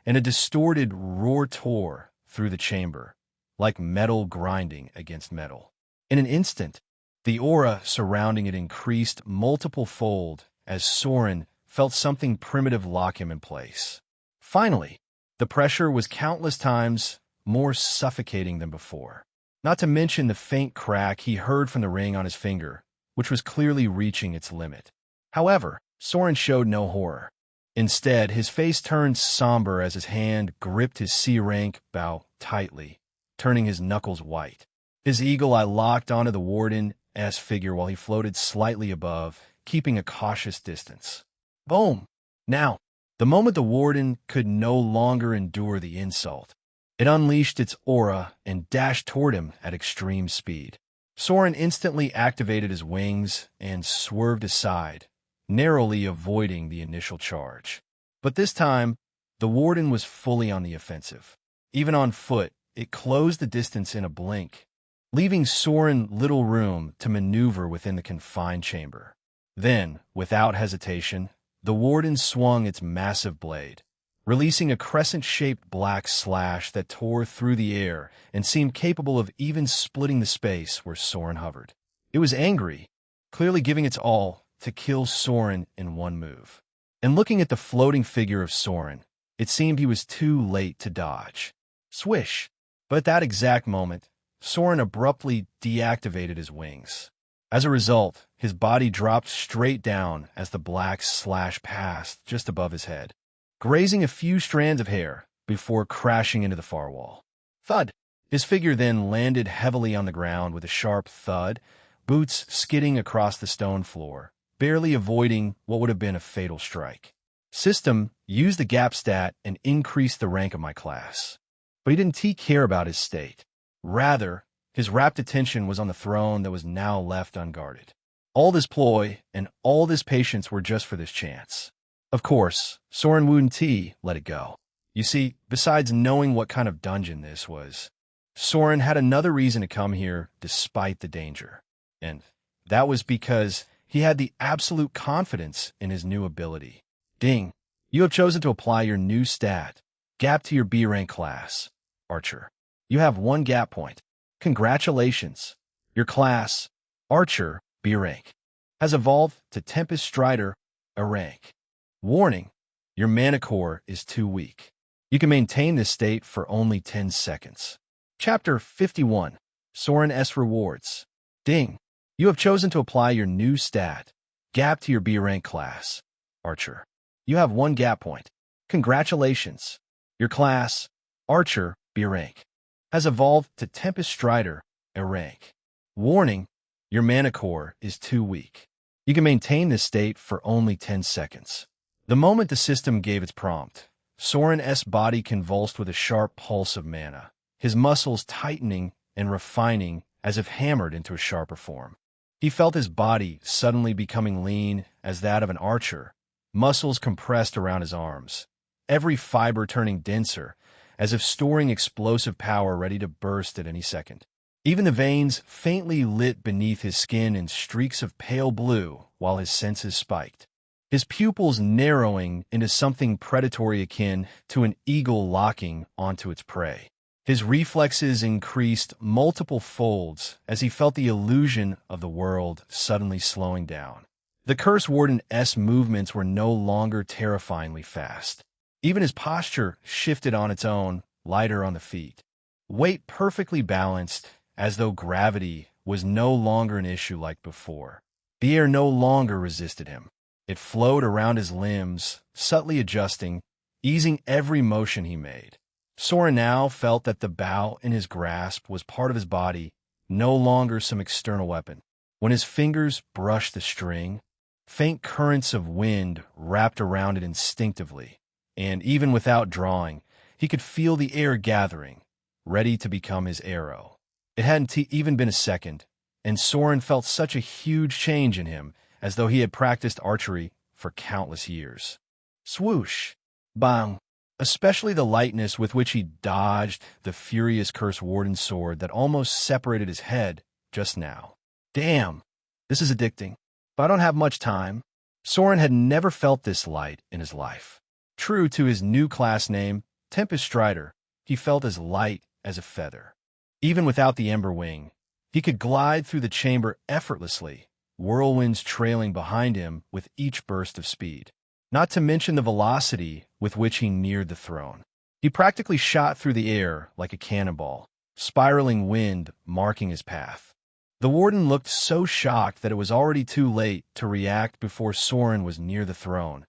and a distorted roar tore through the chamber, like metal grinding against metal. In an instant, the aura surrounding it increased multiple-fold as Soren felt something primitive lock him in place. Finally, the pressure was countless times more suffocating than before. Not to mention the faint crack he heard from the ring on his finger, which was clearly reaching its limit. However, Soren showed no horror. Instead, his face turned somber as his hand gripped his C-rank bow tightly, turning his knuckles white. His eagle eye locked onto the warden's figure while he floated slightly above, keeping a cautious distance. Boom! Now, the moment the warden could no longer endure the insult, it unleashed its aura and dashed toward him at extreme speed. Soren instantly activated his wings and swerved aside, narrowly avoiding the initial charge. But this time, the warden was fully on the offensive. Even on foot, it closed the distance in a blink, leaving Soren little room to maneuver within the confined chamber. Then, without hesitation, the warden swung its massive blade, releasing a crescent-shaped black slash that tore through the air and seemed capable of even splitting the space where Soren hovered. It was angry, clearly giving its all to kill Soren in one move. And looking at the floating figure of Soren, it seemed he was too late to dodge. Swish! But at that exact moment, Soren abruptly deactivated his wings. As a result, his body dropped straight down as the black slash passed just above his head, grazing a few strands of hair before crashing into the far wall. Thud! His figure then landed heavily on the ground with a sharp thud, boots skidding across the stone floor, barely avoiding what would have been a fatal strike. System, use the gap stat and increase the rank of my class. But he didn't care about his state. Rather, his rapt attention was on the throne that was now left unguarded. All this ploy and all this patience were just for this chance. Of course, Soren wouldn't let it go. You see, besides knowing what kind of dungeon this was, Soren had another reason to come here despite the danger. And that was because he had the absolute confidence in his new ability. Ding! You have chosen to apply your new stat, Gap, to your B rank class, Archer. You have 1 gap point. Congratulations! Your class, Archer, B rank, has evolved to Tempest Strider, A rank. Warning, your mana core is too weak. You can maintain this state for only 10 seconds. Chapter 51, Soren S. Rewards. Ding! You have chosen to apply your new stat, Gap, to your B rank class, Archer. You have 1 gap point. Congratulations! Your class, Archer, B rank, has evolved to Tempest Strider, A rank. Warning, your mana core is too weak. You can maintain this state for only 10 seconds. The moment the system gave its prompt, Soren's body convulsed with a sharp pulse of mana, his muscles tightening and refining as if hammered into a sharper form. He felt his body suddenly becoming lean as that of an archer, muscles compressed around his arms, every fiber turning denser, as if storing explosive power ready to burst at any second. Even the veins faintly lit beneath his skin in streaks of pale blue while his senses spiked, his pupils narrowing into something predatory akin to an eagle locking onto its prey. His reflexes increased multiple folds as he felt the illusion of the world suddenly slowing down. The Curse Warden's movements were no longer terrifyingly fast. Even his posture shifted on its own, lighter on the feet. Weight perfectly balanced, as though gravity was no longer an issue like before. The air no longer resisted him. It flowed around his limbs, subtly adjusting, easing every motion he made. Soren now felt that the bow in his grasp was part of his body, no longer some external weapon. When his fingers brushed the string, faint currents of wind wrapped around it instinctively, and even without drawing, he could feel the air gathering, ready to become his arrow. It hadn't even been a second, and Soren felt such a huge change in him, as though he had practiced archery for countless years. Swoosh! Bang! Especially the lightness with which he dodged the furious Curse Warden's sword that almost separated his head just now. Damn! This is addicting. But I don't have much time. Soren had never felt this light in his life. True to his new class name, Tempest Strider, he felt as light as a feather. Even without the Ember Wing, he could glide through the chamber effortlessly, whirlwinds trailing behind him with each burst of speed. Not to mention the velocity with which he neared the throne. He practically shot through the air like a cannonball, spiraling wind marking his path. The warden looked so shocked that it was already too late to react before Soren was near the throne,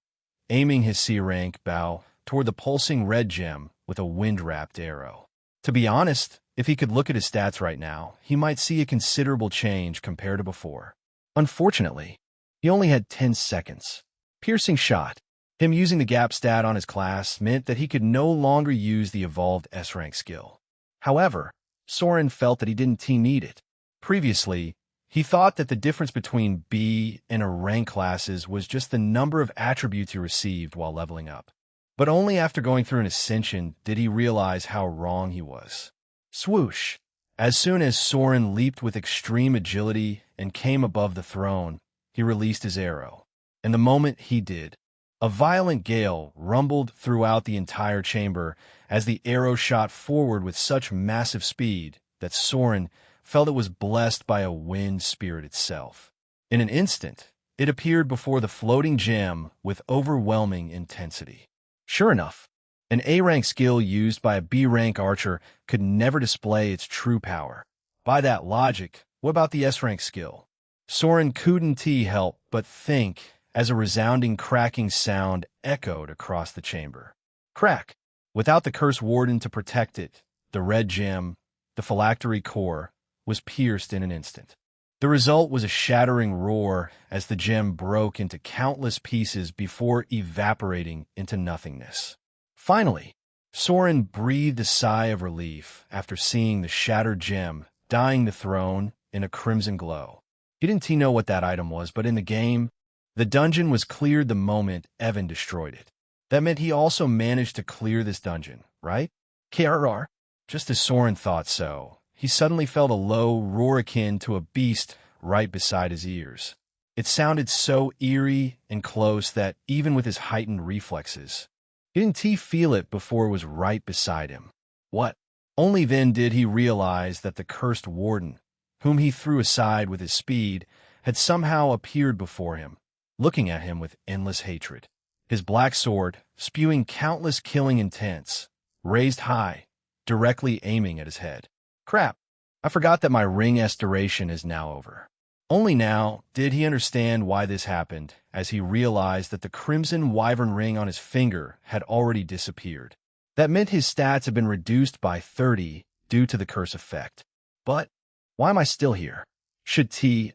aiming his C-rank bow toward the pulsing red gem with a wind-wrapped arrow. To be honest, if he could look at his stats right now, he might see a considerable change compared to before. Unfortunately, he only had 10 seconds. Piercing shot. Him using the gap stat on his class meant that he could no longer use the evolved S-rank skill. However, Soren felt that he didn't need it. Previously, he thought that the difference between B and A rank classes was just the number of attributes he received while leveling up. But only after going through an ascension did he realize how wrong he was. Swoosh! As soon as Soren leaped with extreme agility and came above the throne, he released his arrow. And the moment he did, a violent gale rumbled throughout the entire chamber as the arrow shot forward with such massive speed that Soren felt it was blessed by a wind spirit itself. In an instant, it appeared before the floating gem with overwhelming intensity. Sure enough, an A-rank skill used by a B-rank archer could never display its true power. By that logic, what about the S-rank skill? Soren couldn't help but think as a resounding cracking sound echoed across the chamber. Crack! Without the Curse Warden to protect it, the red gem, the phylactery core, was pierced in an instant. The result was a shattering roar as the gem broke into countless pieces before evaporating into nothingness. Finally, Soren breathed a sigh of relief after seeing the shattered gem dyeing the throne in a crimson glow. He didn't know what that item was, but in the game, the dungeon was cleared the moment Evan destroyed it. That meant he also managed to clear this dungeon, right? KRR. Just as Soren thought so, he suddenly felt a low roar akin to a beast right beside his ears. It sounded so eerie and close that even with his heightened reflexes, he didn't feel it before it was right beside him. What? Only then did he realize that the cursed warden, whom he threw aside with his speed, had somehow appeared before him, looking at him with endless hatred. His black sword, spewing countless killing intents, raised high, directly aiming at his head. Crap, I forgot that my ring duration is now over. Only now did he understand why this happened, as he realized that the crimson wyvern ring on his finger had already disappeared. That meant his stats had been reduced by 30 due to the curse effect. But why am I still here? Should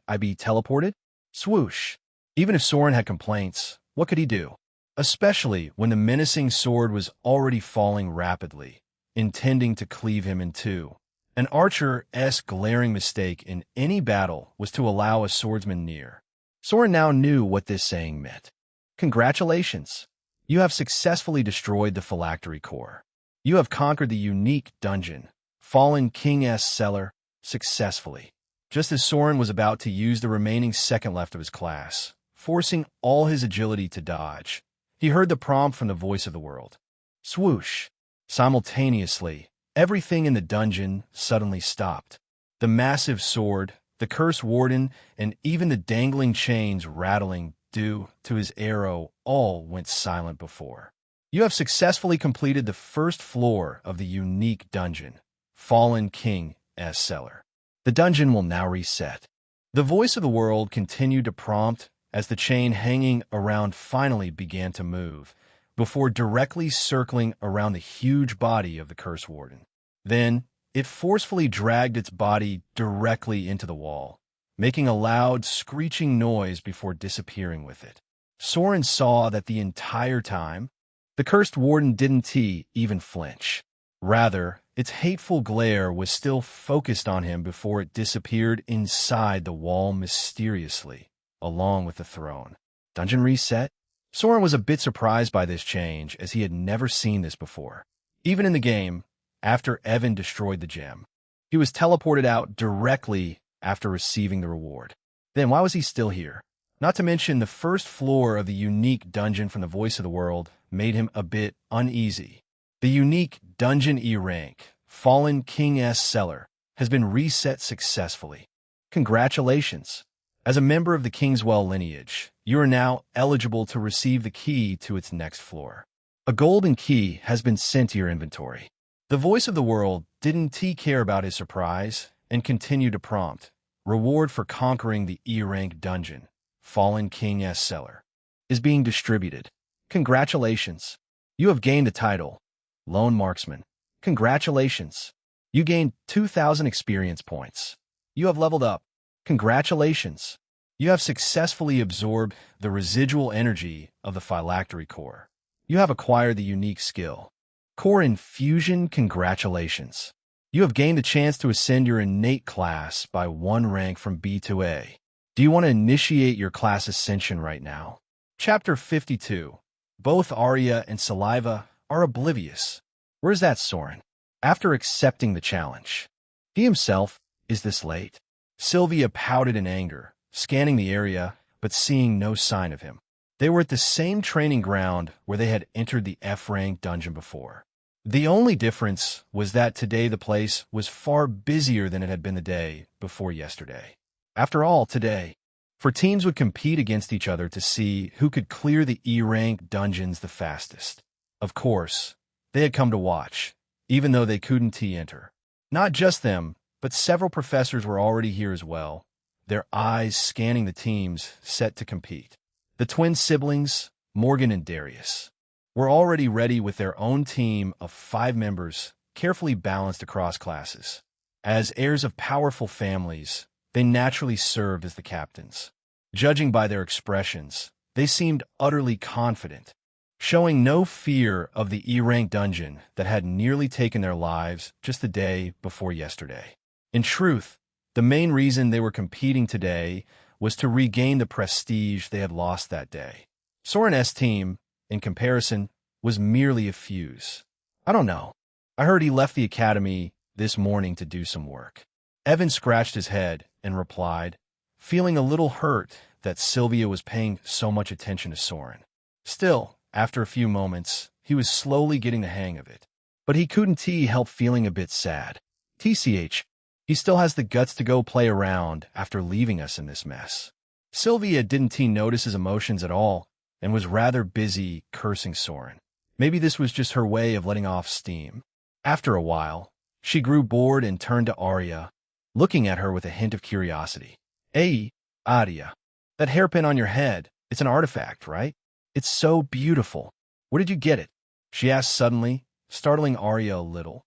I be teleported? Swoosh! Even if Soren had complaints, what could he do? Especially when the menacing sword was already falling rapidly, intending to cleave him in two. An archer's glaring mistake in any battle was to allow a swordsman near. Soren now knew what this saying meant. Congratulations! You have successfully destroyed the phylactery core. You have conquered the unique dungeon, Fallen King's Cellar, successfully. Just as Soren was about to use the remaining second left of his class, forcing all his agility to dodge, he heard the prompt from the voice of the world. Swoosh! Simultaneously, everything in the dungeon suddenly stopped. The massive sword, the Curse Warden, and even the dangling chains rattling due to his arrow all went silent before. You have successfully completed the first floor of the unique dungeon, Fallen King's Cellar. The dungeon will now reset. The voice of the world continued to prompt as the chain hanging around finally began to move, before directly circling around the huge body of the Curse Warden. Then, it forcefully dragged its body directly into the wall, making a loud, screeching noise before disappearing with it. Soren saw that the entire time, the Cursed Warden didn't even flinch. Rather, its hateful glare was still focused on him before it disappeared inside the wall mysteriously, along with the throne. Dungeon reset? Soren was a bit surprised by this change, as he had never seen this before. Even in the game, after Evan destroyed the gem, he was teleported out directly after receiving the reward. Then why was he still here? Not to mention the first floor of the unique dungeon from the Voice of the World made him a bit uneasy. The unique Dungeon E rank, Fallen King's Cellar, has been reset successfully. Congratulations! As a member of the Kingswell lineage, you are now eligible to receive the key to its next floor. A golden key has been sent to your inventory. The Voice of the World didn't care about his surprise and continued to prompt. Reward for conquering the E-rank dungeon, Fallen King's Cellar, is being distributed. Congratulations! You have gained the title, Lone Marksman. Congratulations! You gained 2,000 experience points. You have leveled up. Congratulations! You have successfully absorbed the residual energy of the phylactery core. You have acquired the unique skill, Core Infusion. Congratulations! You have gained the chance to ascend your innate class by 1 rank from B to A. Do you want to initiate your class ascension right now? Chapter 52. Both Arya and Saliva are oblivious. Where's that Soren? After accepting the challenge, he himself, is this late? Sylvia pouted in anger, scanning the area, but seeing no sign of him. They were at the same training ground where they had entered the F-rank dungeon before. The only difference was that today the place was far busier than it had been the day before yesterday. After all, today, for teams would compete against each other to see who could clear the E-rank dungeons the fastest. Of course, they had come to watch, even though they couldn't enter. Not just them, but several professors were already here as well, their eyes scanning the teams set to compete. The twin siblings, Morgan and Darius, were already ready with their own team of 5 members, carefully balanced across classes. As heirs of powerful families, they naturally served as the captains. Judging by their expressions, they seemed utterly confident, showing no fear of the E-rank dungeon that had nearly taken their lives just the day before yesterday. In truth, the main reason they were competing today was to regain the prestige they had lost that day. Soren's team, in comparison, was merely a fuse. I don't know. I heard he left the academy this morning to do some work. Evan scratched his head and replied, feeling a little hurt that Sylvia was paying so much attention to Soren. Still, after a few moments, he was slowly getting the hang of it. But he couldn't help feeling a bit sad. TCH, he still has the guts to go play around after leaving us in this mess. Sylvia didn't notice his emotions at all and was rather busy cursing Soren. Maybe this was just her way of letting off steam. After a while, she grew bored and turned to Arya, looking at her with a hint of curiosity. Hey, Arya, that hairpin on your head, it's an artifact, right? It's so beautiful. Where did you get it? She asked suddenly, startling Arya a little.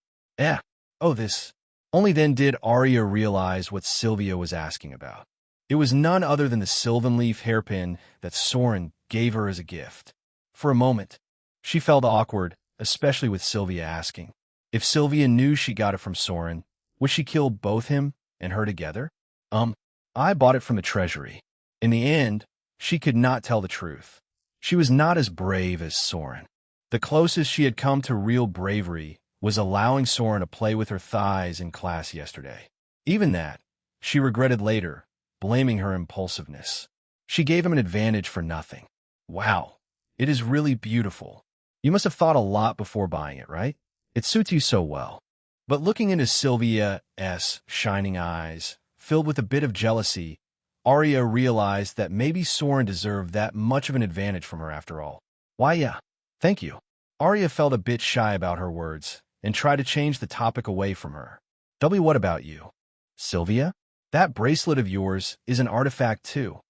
Oh, this. Only then did Arya realize what Sylvia was asking about. It was none other than the Sylvanleaf hairpin that Soren gave her as a gift. For a moment, she felt awkward, especially with Sylvia asking. If Sylvia knew she got it from Soren, would she kill both him and her together? I bought it from the treasury. In the end, she could not tell the truth. She was not as brave as Soren. The closest she had come to real bravery was allowing Soren to play with her thighs in class yesterday. Even that, she regretted later, blaming her impulsiveness. She gave him an advantage for nothing. Wow, it is really beautiful. You must have thought a lot before buying it, right? It suits you so well. But looking into Sylvia's shining eyes, filled with a bit of jealousy, Arya realized that maybe Soren deserved that much of an advantage from her after all. Why, yeah, thank you. Arya felt a bit shy about her words and tried to change the topic away from her. W, what about you? Sylvia? That bracelet of yours is an artifact too,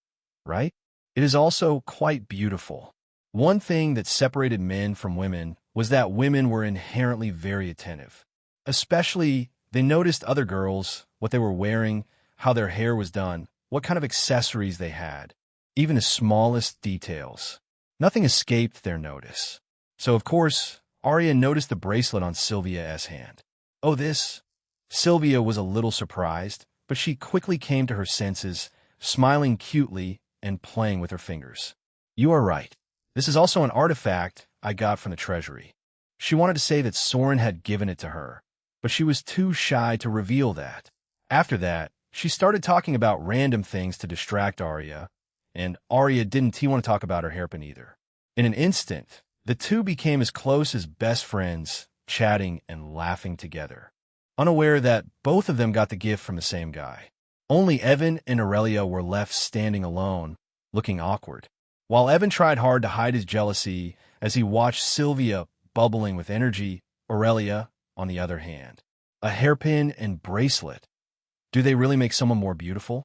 right? It is also quite beautiful. One thing that separated men from women was that women were inherently very attentive. Especially, they noticed other girls, what they were wearing, how their hair was done, what kind of accessories they had, even the smallest details. Nothing escaped their notice. So, of course, Arya noticed the bracelet on Sylvia's hand. Oh, this? Sylvia was a little surprised, but she quickly came to her senses, smiling cutely and playing with her fingers. You are right. This is also an artifact I got from the treasury. She wanted to say that Soren had given it to her, but she was too shy to reveal that. After that, she started talking about random things to distract Arya, and Arya didn't want to talk about her hairpin either. In an instant, the two became as close as best friends, chatting and laughing together, unaware that both of them got the gift from the same guy. Only Evan and Aurelia were left standing alone, looking awkward. While Evan tried hard to hide his jealousy as he watched Sylvia bubbling with energy, Aurelia, on the other hand, a hairpin and bracelet. Do they really make someone more beautiful?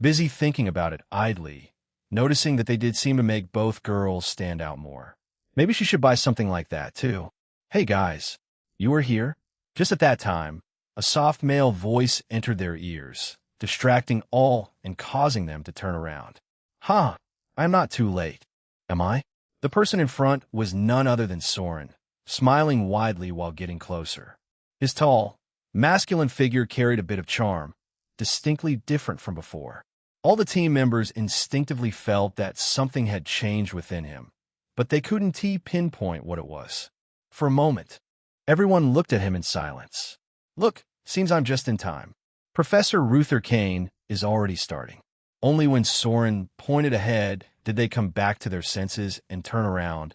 Busy thinking about it idly, noticing that they did seem to make both girls stand out more. Maybe she should buy something like that, too. Hey guys, you are here? Just at that time, a soft male voice entered their ears, distracting all and causing them to turn around. Huh, I'm not too late. Am I? The person in front was none other than Soren, smiling widely while getting closer. His tall, masculine figure carried a bit of charm, distinctly different from before. All the team members instinctively felt that something had changed within him, but they couldn't pinpoint what it was. For a moment, everyone looked at him in silence. Look, seems I'm just in time. Professor Ruther Kane is already starting. Only when Soren pointed ahead did they come back to their senses and turn around,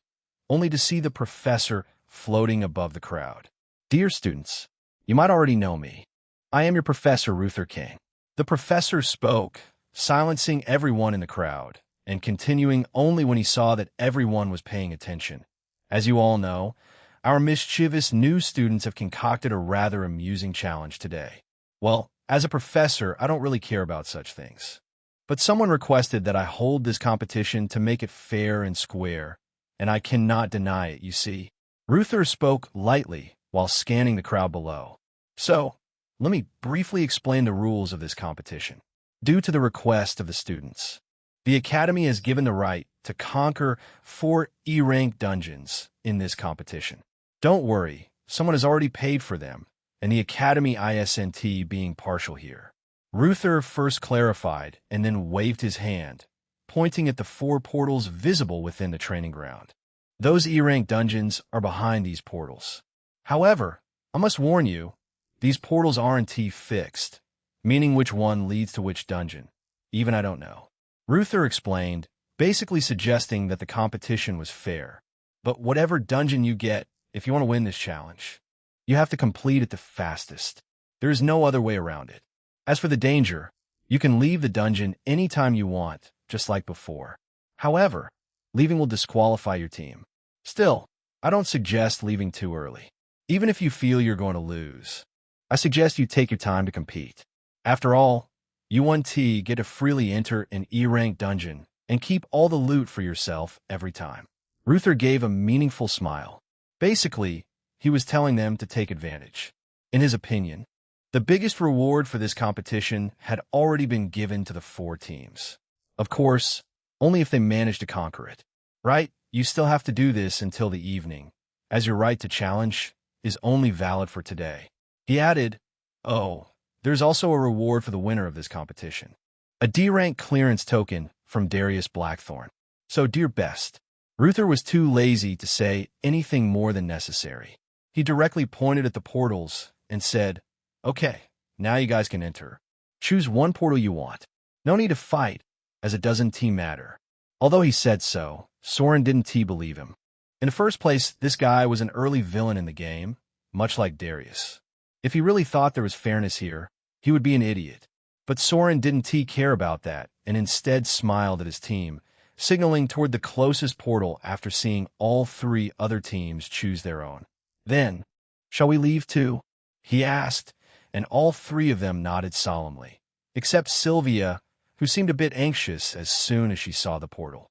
only to see the professor floating above the crowd. Dear students, you might already know me. I am your Professor Ruther Kane. The professor spoke, silencing everyone in the crowd, and continuing only when he saw that everyone was paying attention. As you all know, our mischievous new students have concocted a rather amusing challenge today. Well, as a professor, I don't really care about such things. But someone requested that I hold this competition to make it fair and square, and I cannot deny it, you see. Ruther spoke lightly while scanning the crowd below. So, let me briefly explain the rules of this competition. Due to the request of the students, the Academy has given the right to conquer 4 E-rank dungeons in this competition. Don't worry, someone has already paid for them, and the Academy ISNT being partial here. Ruther first clarified and then waved his hand, pointing at the 4 portals visible within the training ground. Those E-rank dungeons are behind these portals. However, I must warn you, these portals aren't fixed, meaning which one leads to which dungeon. Even I don't know. Ruther explained, basically suggesting that the competition was fair. But whatever dungeon you get, if you want to win this challenge, you have to complete it the fastest. There is no other way around it. As for the danger, you can leave the dungeon anytime you want, just like before. However, leaving will disqualify your team. Still, I don't suggest leaving too early. Even if you feel you're going to lose, I suggest you take your time to compete. After all, U1T get to freely enter an E-rank dungeon and keep all the loot for yourself every time. Ruther gave a meaningful smile. Basically, he was telling them to take advantage. In his opinion, the biggest reward for this competition had already been given to the 4 teams. Of course, only if they managed to conquer it. Right? You still have to do this until the evening, as your right to challenge is only valid for today. He added, oh, there's also a reward for the winner of this competition. A D-rank clearance token from Darius Blackthorn. So, dear best, Ruther was too lazy to say anything more than necessary. He directly pointed at the portals and said, okay, now you guys can enter. Choose one portal you want. No need to fight, as it doesn't matter. Although he said so, Soren didn't believe him. In the first place, this guy was an early villain in the game, much like Darius. If he really thought there was fairness here, he would be an idiot. But Soren didn't care about that, and instead smiled at his team, signaling toward the closest portal after seeing all three other teams choose their own. Then, shall we leave too? He asked, and all three of them nodded solemnly, except Sylvia, who seemed a bit anxious as soon as she saw the portal.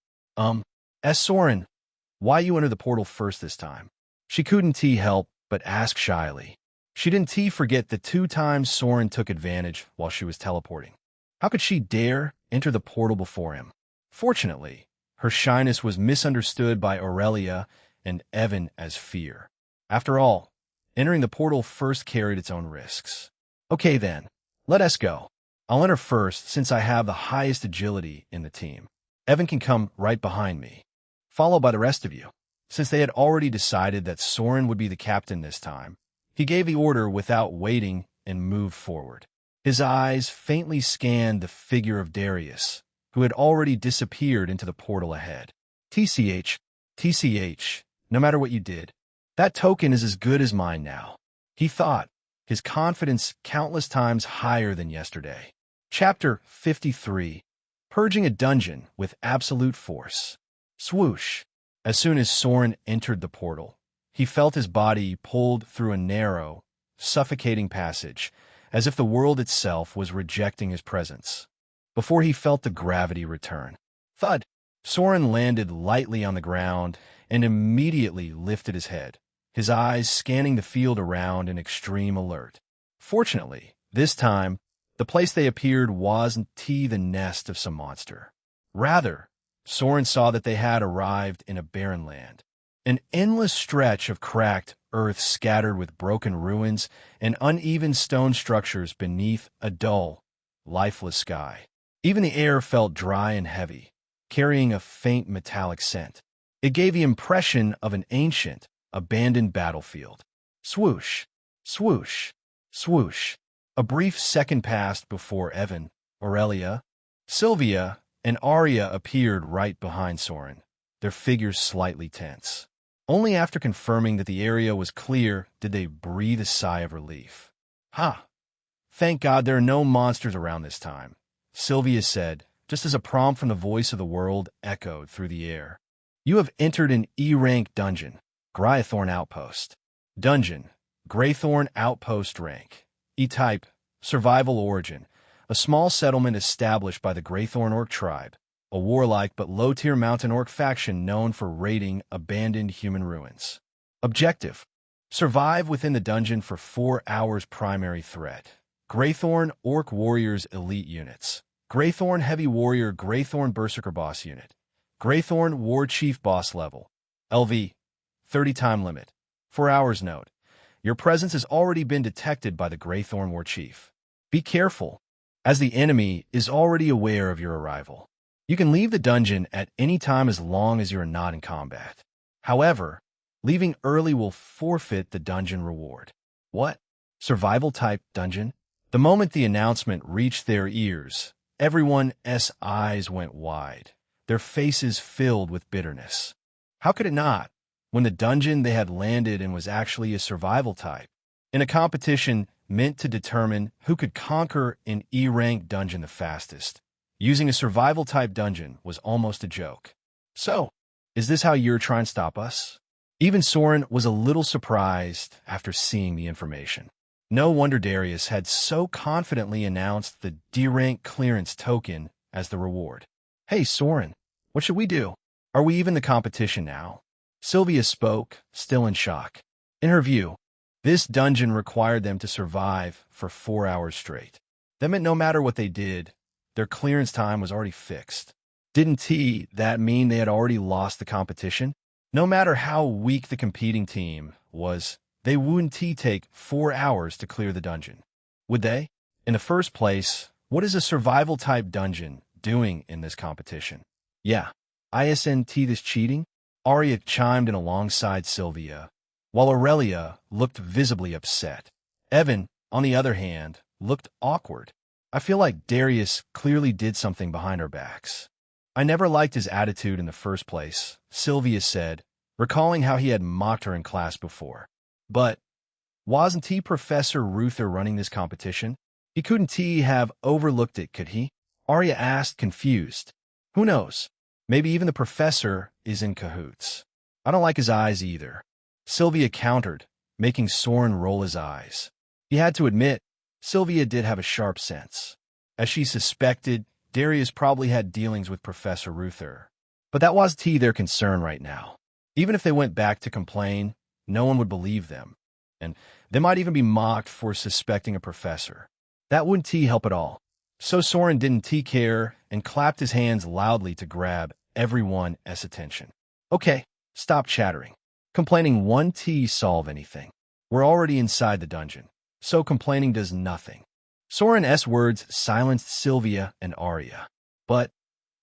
Soren, why you enter the portal first this time? She couldn't help but ask shyly. She didn't forget the 2 times Soren took advantage while she was teleporting. How could she dare enter the portal before him? Fortunately, her shyness was misunderstood by Aurelia and Evan as fear. After all, entering the portal first carried its own risks. Okay then, let us go. I'll enter first since I have the highest agility in the team. Evan can come right behind me, followed by the rest of you. Since they had already decided that Soren would be the captain this time, he gave the order without waiting and moved forward. His eyes faintly scanned the figure of Darius, who had already disappeared into the portal ahead. TCH, no matter what you did, that token is as good as mine now, he thought, his confidence countless times higher than yesterday. Chapter 53. Purging a dungeon with absolute force. Swoosh. As soon as Soren entered the portal, he felt his body pulled through a narrow, suffocating passage, as if the world itself was rejecting his presence. Before he felt the gravity return. Thud! Soren landed lightly on the ground and immediately lifted his head, his eyes scanning the field around in extreme alert. Fortunately, this time, the place they appeared wasn't the nest of some monster. Rather, Soren saw that they had arrived in a barren land. An endless stretch of cracked earth scattered with broken ruins and uneven stone structures beneath a dull, lifeless sky. Even the air felt dry and heavy, carrying a faint metallic scent. It gave the impression of an ancient, abandoned battlefield. Swoosh, swoosh, swoosh. A brief second passed before Evan, Aurelia, Sylvia, and Arya appeared right behind Soren, their figures slightly tense. Only after confirming that the area was clear did they breathe a sigh of relief. Ha! Thank God there are no monsters around this time, Sylvia said, just as a prompt from the voice of the world echoed through the air. You have entered an E-rank dungeon, Greythorn Outpost. Dungeon, Greythorn Outpost rank. E-type, survival origin, a small settlement established by the Greythorn Orc tribe, a warlike but low-tier mountain orc faction known for raiding abandoned human ruins. Objective, survive within the dungeon for 4 hours. Primary threat, Greythorn Orc Warriors Elite Units, Greythorn Heavy Warrior, Greythorn Berserker Boss Unit, Greythorn War Chief Boss Level, LV, 30 time limit, 4 hours. Note, your presence has already been detected by the Greythorn War Chief. Be careful, as the enemy is already aware of your arrival. You can leave the dungeon at any time as long as you are not in combat. However, leaving early will forfeit the dungeon reward. What? Survival-type dungeon? The moment the announcement reached their ears, everyone's eyes went wide, their faces filled with bitterness. How could it not, when the dungeon they had landed in was actually a survival type, in a competition meant to determine who could conquer an E-rank dungeon the fastest? Using a survival-type dungeon was almost a joke. So, is this how you're trying to stop us? Even Soren was a little surprised after seeing the information. No wonder Darius had so confidently announced the D-rank clearance token as the reward. Hey, Soren, what should we do? Are we even the competition now? Sylvia spoke, still in shock. In her view, this dungeon required them to survive for 4 hours straight. That meant no matter what they did, their clearance time was already fixed. Didn't that mean they had already lost the competition? No matter how weak the competing team was, they wouldn't take 4 hours to clear the dungeon. Would they? In the first place, what is a survival-type dungeon doing in this competition? Yeah, isn't this cheating? Arya chimed in alongside Sylvia, while Aurelia looked visibly upset. Evan, on the other hand, looked awkward. I feel like Darius clearly did something behind our backs. I never liked his attitude in the first place, Sylvia said, recalling how he had mocked her in class before. But wasn't Professor Ruther running this competition? He couldn't have overlooked it, could he? Arya asked, confused. Who knows? Maybe even the professor is in cahoots. I don't like his eyes either. Sylvia countered, making Soren roll his eyes. He had to admit, Sylvia did have a sharp sense. As she suspected, Darius probably had dealings with Professor Ruther. But that wasn't their concern right now. Even if they went back to complain, no one would believe them. And they might even be mocked for suspecting a professor. That wouldn't help at all. So Soren didn't care and clapped his hands loudly to grab everyone's attention. Okay, stop chattering. Complaining won't solve anything. We're already inside the dungeon, so complaining does nothing. Soren's words silenced Sylvia and Arya. But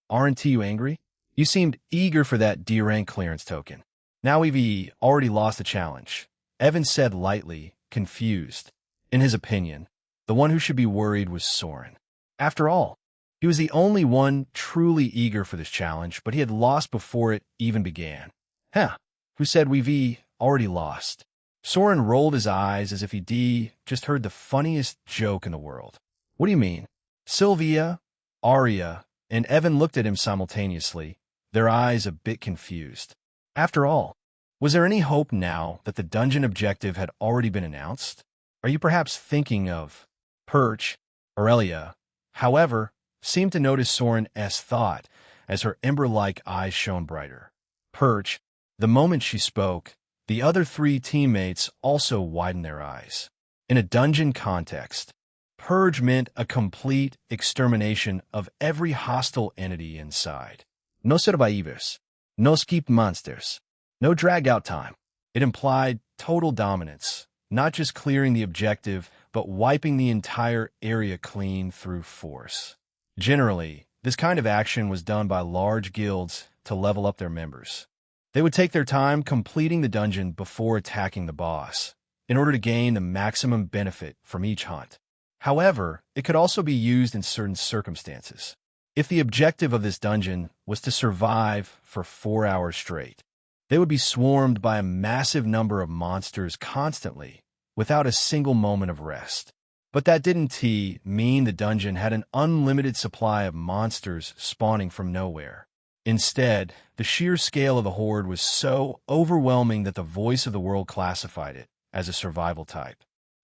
aren't you angry? You seemed eager for that D-rank clearance token. Now we've already lost the challenge, Evan said lightly, confused. In his opinion, the one who should be worried was Soren. After all, he was the only one truly eager for this challenge, but he had lost before it even began. Who said we've already lost? Soren rolled his eyes as if he just heard the funniest joke in the world. What do you mean? Sylvia, Arya, and Evan looked at him simultaneously, their eyes a bit confused. After all, was there any hope now that the dungeon objective had already been announced? Are you perhaps thinking of Perch? Aurelia, however, seemed to notice Soren's thought as her ember-like eyes shone brighter. Perch, the moment she spoke, the other three teammates also widened their eyes. In a dungeon context, purge meant a complete extermination of every hostile entity inside. No survivors, no skip monsters, no drag-out time. It implied total dominance, not just clearing the objective, but wiping the entire area clean through force. Generally, this kind of action was done by large guilds to level up their members. They would take their time completing the dungeon before attacking the boss, in order to gain the maximum benefit from each hunt. However, it could also be used in certain circumstances. If the objective of this dungeon was to survive for 4 hours straight, they would be swarmed by a massive number of monsters constantly, without a single moment of rest. But that didn't mean the dungeon had an unlimited supply of monsters spawning from nowhere. Instead, the sheer scale of the horde was so overwhelming that the voice of the world classified it as a survival type,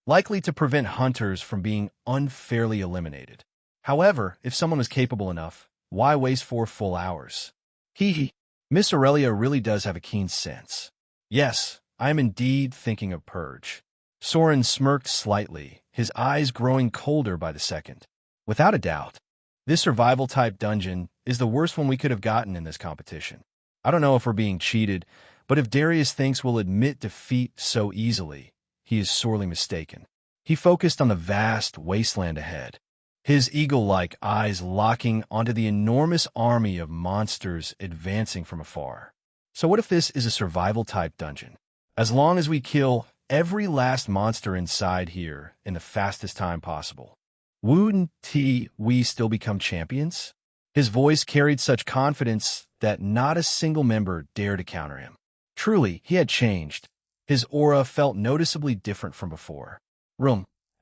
likely to prevent hunters from being unfairly eliminated. However, if someone was capable enough, why waste 4 full hours? Miss Aurelia really does have a keen sense. Yes, I am indeed thinking of Purge. Soren smirked slightly, his eyes growing colder by the second. Without a doubt, this survival-type dungeon is the worst one we could have gotten in this competition. I don't know if we're being cheated, but if Darius thinks we'll admit defeat so easily, he is sorely mistaken. He focused on the vast wasteland ahead, his eagle-like eyes locking onto the enormous army of monsters advancing from afar. So what if this is a survival-type dungeon? As long as we kill every last monster inside here in the fastest time possible, wouldn't we still become champions? His voice carried such confidence that not a single member dared to counter him. Truly, he had changed. His aura felt noticeably different from before.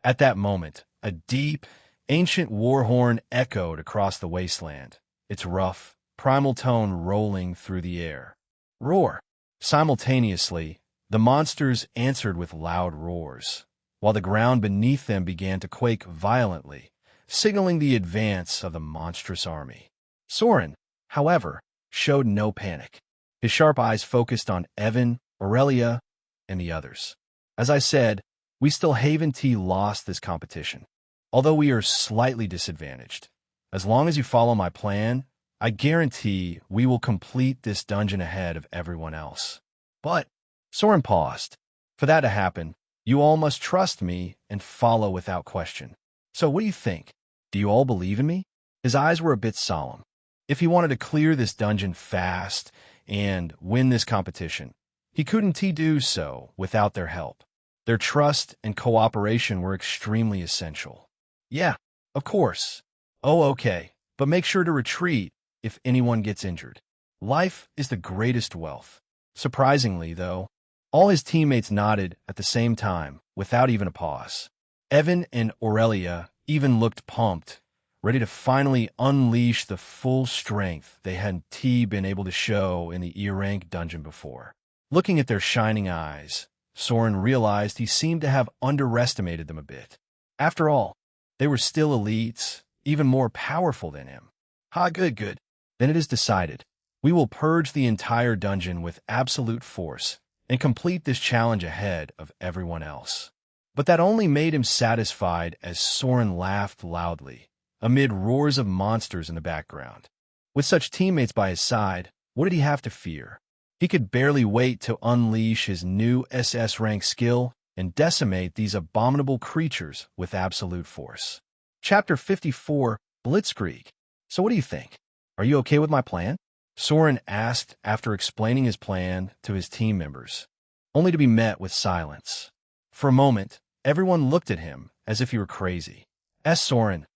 At that moment, a deep, ancient war horn echoed across the wasteland, its rough, primal tone rolling through the air. Roar! Simultaneously, the monsters answered with loud roars, while the ground beneath them began to quake violently, signaling the advance of the monstrous army. Soren, however, showed no panic. His sharp eyes focused on Evan, Aurelia, and the others. As I said, we still haven't lost this competition, although we are slightly disadvantaged. As long as you follow my plan, I guarantee we will complete this dungeon ahead of everyone else. But Soren paused. For that to happen, you all must trust me and follow without question. So what do you think? Do you all believe in me? His eyes were a bit solemn. If he wanted to clear this dungeon fast and win this competition, he couldn't do so without their help. Their trust and cooperation were extremely essential. Yeah, of course. Oh, okay, but make sure to retreat if anyone gets injured. Life is the greatest wealth. Surprisingly, though, all his teammates nodded at the same time, without even a pause. Evan and Aurelia even looked pumped, ready to finally unleash the full strength they hadn't been able to show in the E-rank dungeon before. Looking at their shining eyes, Soren realized he seemed to have underestimated them a bit. After all, they were still elites, even more powerful than him. Good. Then it is decided. We will purge the entire dungeon with absolute force and complete this challenge ahead of everyone else. But that only made him satisfied as Soren laughed loudly, amid roars of monsters in the background. With such teammates by his side, what did he have to fear? He could barely wait to unleash his new SS rank skill and decimate these abominable creatures with absolute force. Chapter 54, Blitzkrieg. So what do you think? Are you okay with my plan? Soren asked after explaining his plan to his team members, only to be met with silence. For a moment, everyone looked at him as if he were crazy. Soren,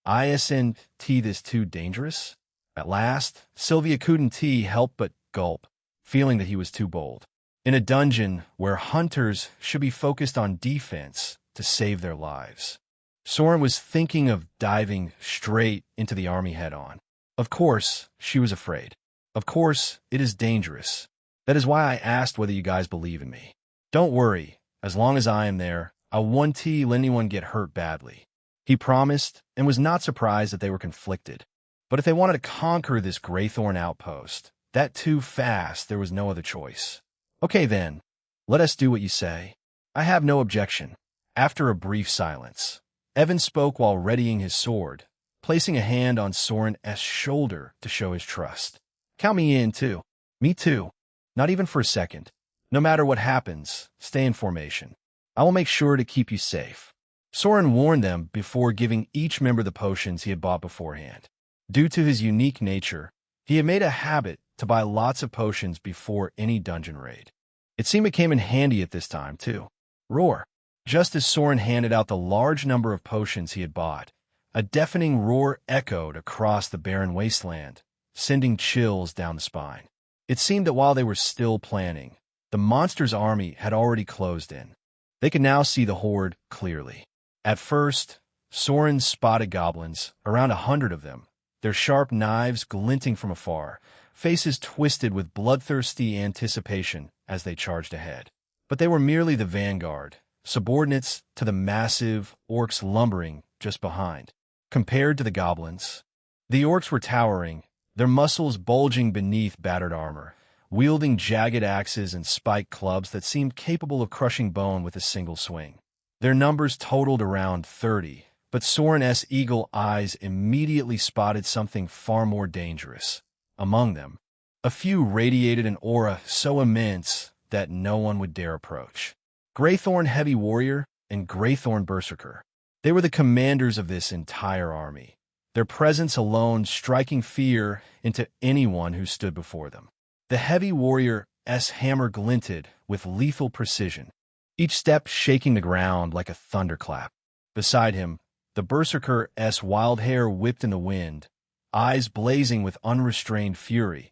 isn't this too dangerous? At last, Sylvia couldn't help but gulp, feeling that he was too bold. In a dungeon where hunters should be focused on defense to save their lives. Soren was thinking of diving straight into the army head-on. Of course, she was afraid. Of course, it is dangerous. That is why I asked whether you guys believe in me. Don't worry, as long as I am there, I won't let anyone get hurt badly. He promised, and was not surprised that they were conflicted. But if they wanted to conquer this Greythorn outpost, that too fast, there was no other choice. Okay then, let us do what you say. I have no objection. After a brief silence, Evan spoke while readying his sword, placing a hand on Soren's shoulder to show his trust. Count me in, too. Me too. Not even for a second. No matter what happens, stay in formation. I will make sure to keep you safe. Soren warned them before giving each member the potions he had bought beforehand. Due to his unique nature, he had made a habit to buy lots of potions before any dungeon raid. It seemed it came in handy at this time, too. Roar. Just as Soren handed out the large number of potions he had bought, a deafening roar echoed across the barren wasteland, sending chills down the spine. It seemed that while they were still planning, the monster's army had already closed in. They could now see the horde clearly. At first, Soren spotted goblins, around 100 of them, their sharp knives glinting from afar, faces twisted with bloodthirsty anticipation as they charged ahead. But they were merely the vanguard, subordinates to the massive orcs lumbering just behind. Compared to the goblins, the orcs were towering, their muscles bulging beneath battered armor, wielding jagged axes and spiked clubs that seemed capable of crushing bone with a single swing. Their numbers totaled around 30, but Soren's eagle eyes immediately spotted something far more dangerous. Among them, a few radiated an aura so immense that no one would dare approach. Greythorn Heavy Warrior and Greythorn Berserker. They were the commanders of this entire army, their presence alone striking fear into anyone who stood before them. The Heavy Warrior's hammer glinted with lethal precision, each step shaking the ground like a thunderclap. Beside him, the Berserker's wild hair whipped in the wind, eyes blazing with unrestrained fury,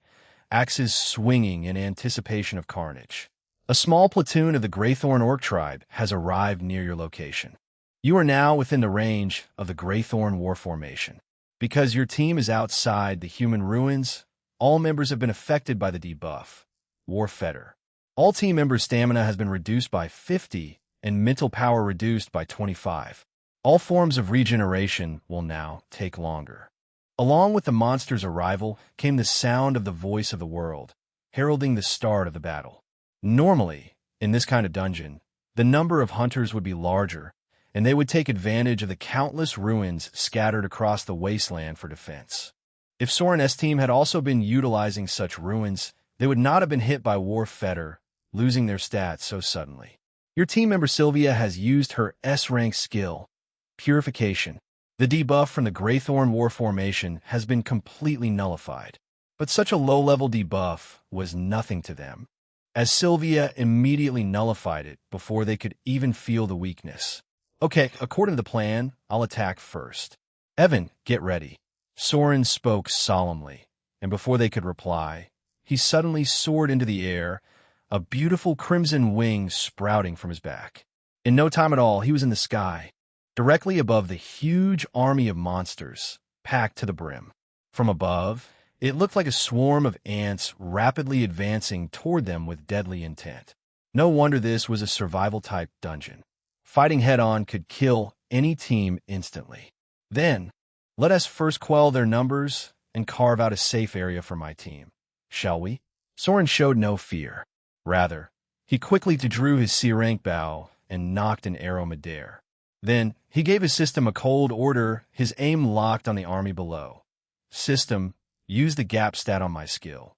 axes swinging in anticipation of carnage. A small platoon of the Greythorn Orc tribe has arrived near your location. You are now within the range of the Greythorn War Formation. Because your team is outside the human ruins, all members have been affected by the debuff, War Fetter. All team members' stamina has been reduced by 50 and mental power reduced by 25. All forms of regeneration will now take longer. Along with the monster's arrival came the sound of the voice of the world, heralding the start of the battle. Normally, in this kind of dungeon, the number of hunters would be larger, and they would take advantage of the countless ruins scattered across the wasteland for defense. If Soren's team had also been utilizing such ruins, they would not have been hit by War Fetter, losing their stats so suddenly. Your team member Sylvia has used her S-rank skill, Purification. The debuff from the Greythorn War Formation has been completely nullified. But such a low-level debuff was nothing to them, as Sylvia immediately nullified it before they could even feel the weakness. Okay, according to the plan, I'll attack first. Evan, get ready. Soren spoke solemnly, and before they could reply, he suddenly soared into the air, a beautiful crimson wing sprouting from his back. In no time at all, he was in the sky, directly above the huge army of monsters, packed to the brim. From above, it looked like a swarm of ants rapidly advancing toward them with deadly intent. No wonder this was a survival-type dungeon. Fighting head-on could kill any team instantly. Then, let us first quell their numbers and carve out a safe area for my team, shall we? Soren showed no fear. Rather, he quickly drew his C-rank bow and knocked an arrow midair. Then, he gave his system a cold order, his aim locked on the army below. System, use the gap stat on my skill.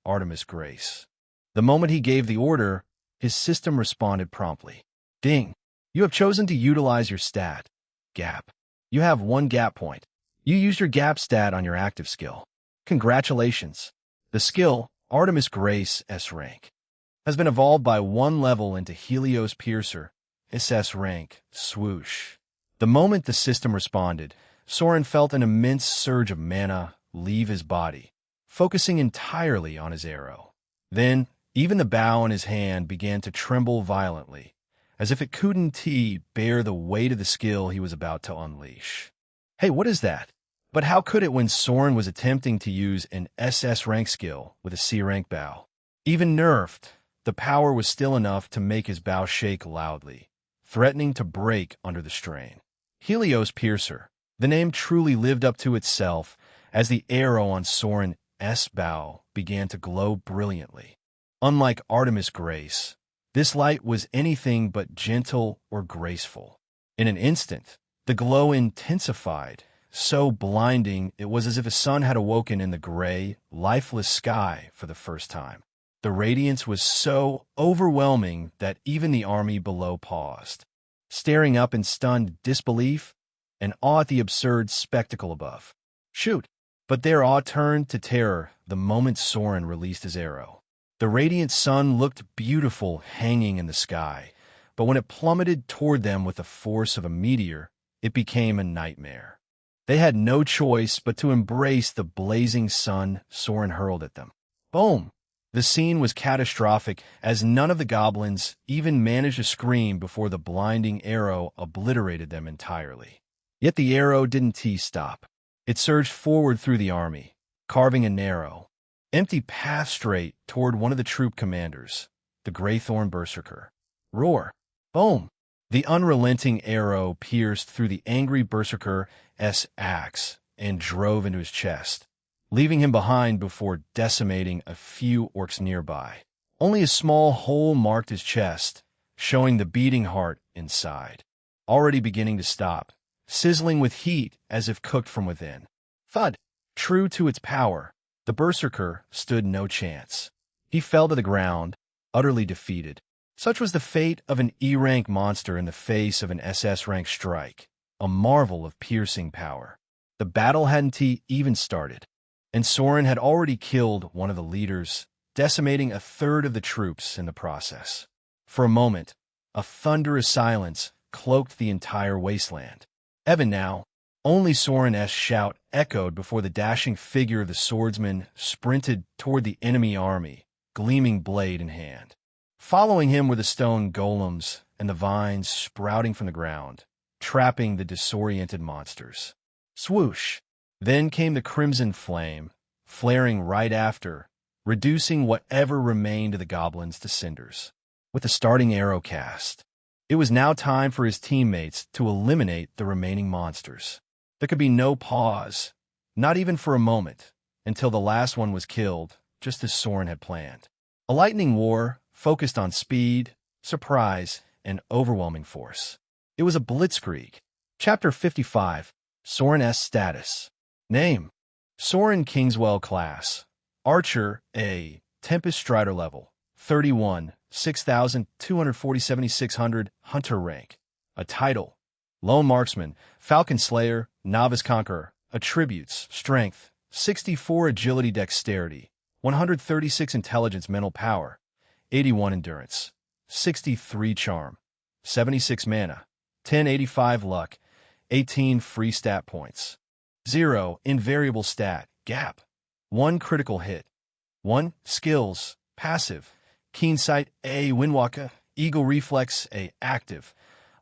Artemis Grace. The moment he gave the order, his system responded promptly. Ding! You have chosen to utilize your stat, gap. You have 1 gap point. You used your gap stat on your active skill. Congratulations. The skill, Artemis Grace S rank, has been evolved by 1 level into Helios Piercer, SS rank, swoosh. The moment the system responded, Soren felt an immense surge of mana leave his body, focusing entirely on his arrow. Then, even the bow in his hand began to tremble violently, as if it couldn't bear the weight of the skill he was about to unleash. Hey, what is that? But how could it when Soren was attempting to use an SS rank skill with a C rank bow? Even nerfed, the power was still enough to make his bow shake loudly, threatening to break under the strain. Helios Piercer. The name truly lived up to itself as the arrow on Soren's bow began to glow brilliantly. Unlike Artemis Grace, this light was anything but gentle or graceful. In an instant, the glow intensified, so blinding it was as if a sun had awoken in the gray, lifeless sky for the first time. The radiance was so overwhelming that even the army below paused, staring up in stunned disbelief and awe at the absurd spectacle above. Shoot! But their awe turned to terror the moment Soren released his arrow. The radiant sun looked beautiful hanging in the sky, but when it plummeted toward them with the force of a meteor, it became a nightmare. They had no choice but to embrace the blazing sun Soren hurled at them. Boom! The scene was catastrophic, as none of the goblins even managed to scream before the blinding arrow obliterated them entirely. Yet the arrow didn't stop. It surged forward through the army, carving a narrow, empty path straight toward one of the troop commanders, the Greythorn Berserker. Roar! Boom! The unrelenting arrow pierced through the angry Berserker's axe and drove into his chest, leaving him behind before decimating a few orcs nearby. Only a small hole marked his chest, showing the beating heart inside, already beginning to stop, sizzling with heat as if cooked from within. Thud! True to its power, the Berserker stood no chance. He fell to the ground, utterly defeated. Such was the fate of an E-rank monster in the face of an SS-rank strike, a marvel of piercing power. The battle hadn't even started, and Soren had already killed one of the leaders, decimating a third of the troops in the process. For a moment, a thunderous silence cloaked the entire wasteland. Even now, only Soren's shout echoed before the dashing figure of the swordsman sprinted toward the enemy army, gleaming blade in hand. Following him were the stone golems and the vines sprouting from the ground, trapping the disoriented monsters. Swoosh! Then came the crimson flame, flaring right after, reducing whatever remained of the goblins to cinders. With the starting arrow cast, it was now time for his teammates to eliminate the remaining monsters. There could be no pause, not even for a moment, until the last one was killed, just as Soren had planned. A lightning war focused on speed, surprise, and overwhelming force. It was a blitzkrieg. Chapter 55, Soren's status. Name: Soren Kingswell class. Archer A. Tempest Strider level. 31, 6,240-7,600, Hunter rank. A title: Lone Marksman, Falcon Slayer, Novice Conqueror. Attributes: Strength, 64 Agility Dexterity, 136 Intelligence Mental Power, 81 Endurance, 63 Charm, 76 Mana, 1085 Luck, 18 Free Stat Points. 0 Invariable Stat, Gap. 1 Critical Hit. 1 Skills, Passive, Keen Sight A. Windwalker, Eagle Reflex A. Active,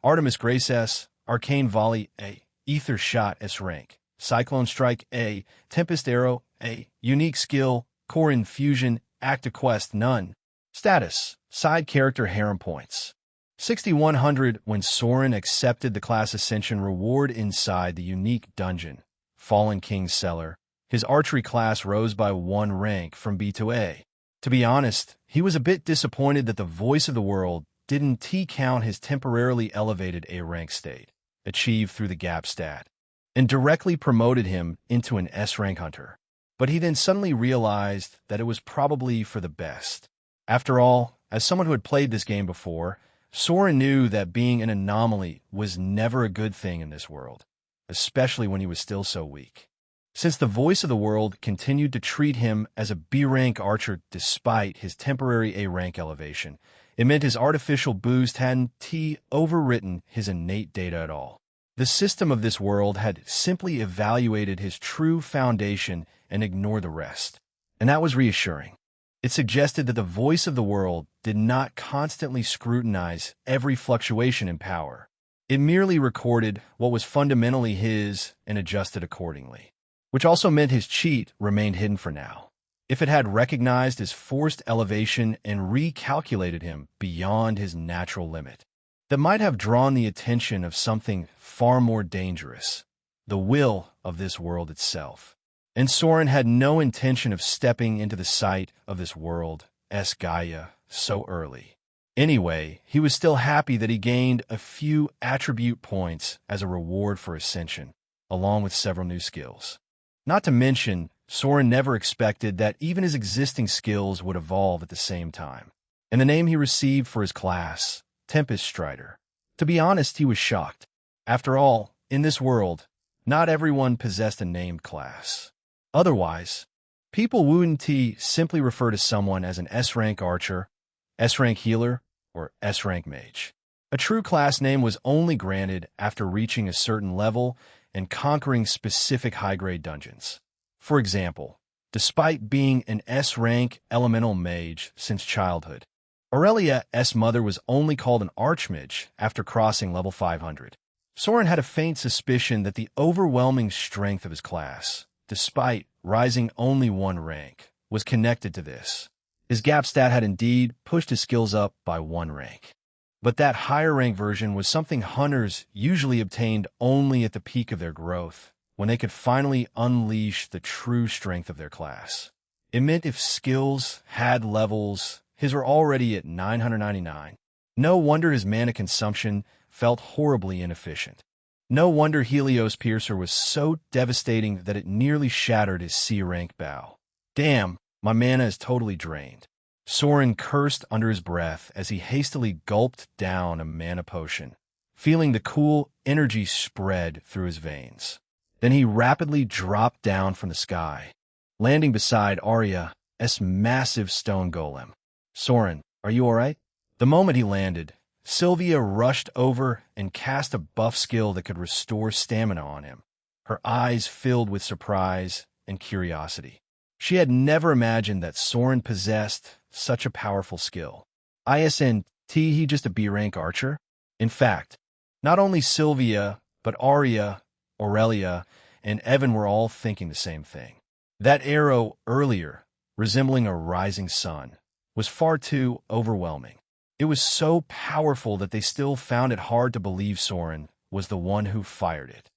Artemis Grace S. Arcane Volley A, Ether Shot S rank, Cyclone Strike A, Tempest Arrow A, Unique Skill, Core Infusion, Active Quest none. Status, Side Character Harem Points. 6,100 when Soren accepted the class Ascension reward inside the unique dungeon, Fallen King's Cellar. His archery class rose by 1 rank from B to A. To be honest, he was a bit disappointed that the Voice of the World didn't T-count his temporarily elevated A rank state, achieved through the gap stat, and directly promoted him into an S rank hunter. But he then suddenly realized that it was probably for the best. After all, as someone who had played this game before, Soren knew that being an anomaly was never a good thing in this world, especially when he was still so weak. Since the Voice of the World continued to treat him as a B-rank archer despite his temporary A-rank elevation, it meant his artificial boost hadn't overwritten his innate data at all. The system of this world had simply evaluated his true foundation and ignored the rest. And that was reassuring. It suggested that the Voice of the World did not constantly scrutinize every fluctuation in power. It merely recorded what was fundamentally his and adjusted accordingly, which also meant his cheat remained hidden for now. If it had recognized his forced elevation and recalculated him beyond his natural limit, that might have drawn the attention of something far more dangerous, the will of this world itself. And Soren had no intention of stepping into the sight of this world's Gaia so early. Anyway, he was still happy that he gained a few attribute points as a reward for Ascension, along with several new skills. Not to mention, Soren never expected that even his existing skills would evolve at the same time. And the name he received for his class, Tempest Strider. To be honest, he was shocked. After all, in this world, not everyone possessed a named class. Otherwise, people wouldn't simply refer to someone as an S-rank archer, S-rank healer, or S-rank mage. A true class name was only granted after reaching a certain level and conquering specific high-grade dungeons. For example, despite being an S-rank elemental mage since childhood, Aurelia's mother was only called an archmage after crossing level 500. Soren had a faint suspicion that the overwhelming strength of his class, despite rising only 1 rank, was connected to this. His gap stat had indeed pushed his skills up by 1 rank. But that higher rank version was something hunters usually obtained only at the peak of their growth, when they could finally unleash the true strength of their class. It meant if skills had levels, his were already at 999. No wonder his mana consumption felt horribly inefficient. No wonder Helios Piercer was so devastating that it nearly shattered his C-rank bow. Damn, my mana is totally drained. Soren cursed under his breath as he hastily gulped down a mana potion, feeling the cool energy spread through his veins. Then he rapidly dropped down from the sky, landing beside Arya's massive stone golem. Soren, are you alright? The moment he landed, Sylvia rushed over and cast a buff skill that could restore stamina on him, her eyes filled with surprise and curiosity. She had never imagined that Soren possessed such a powerful skill. Isn't he just a B-rank archer? In fact, not only Sylvia, but Arya, Aurelia, and Evan were all thinking the same thing. That arrow earlier, resembling a rising sun, was far too overwhelming. It was so powerful that they still found it hard to believe Soren was the one who fired it.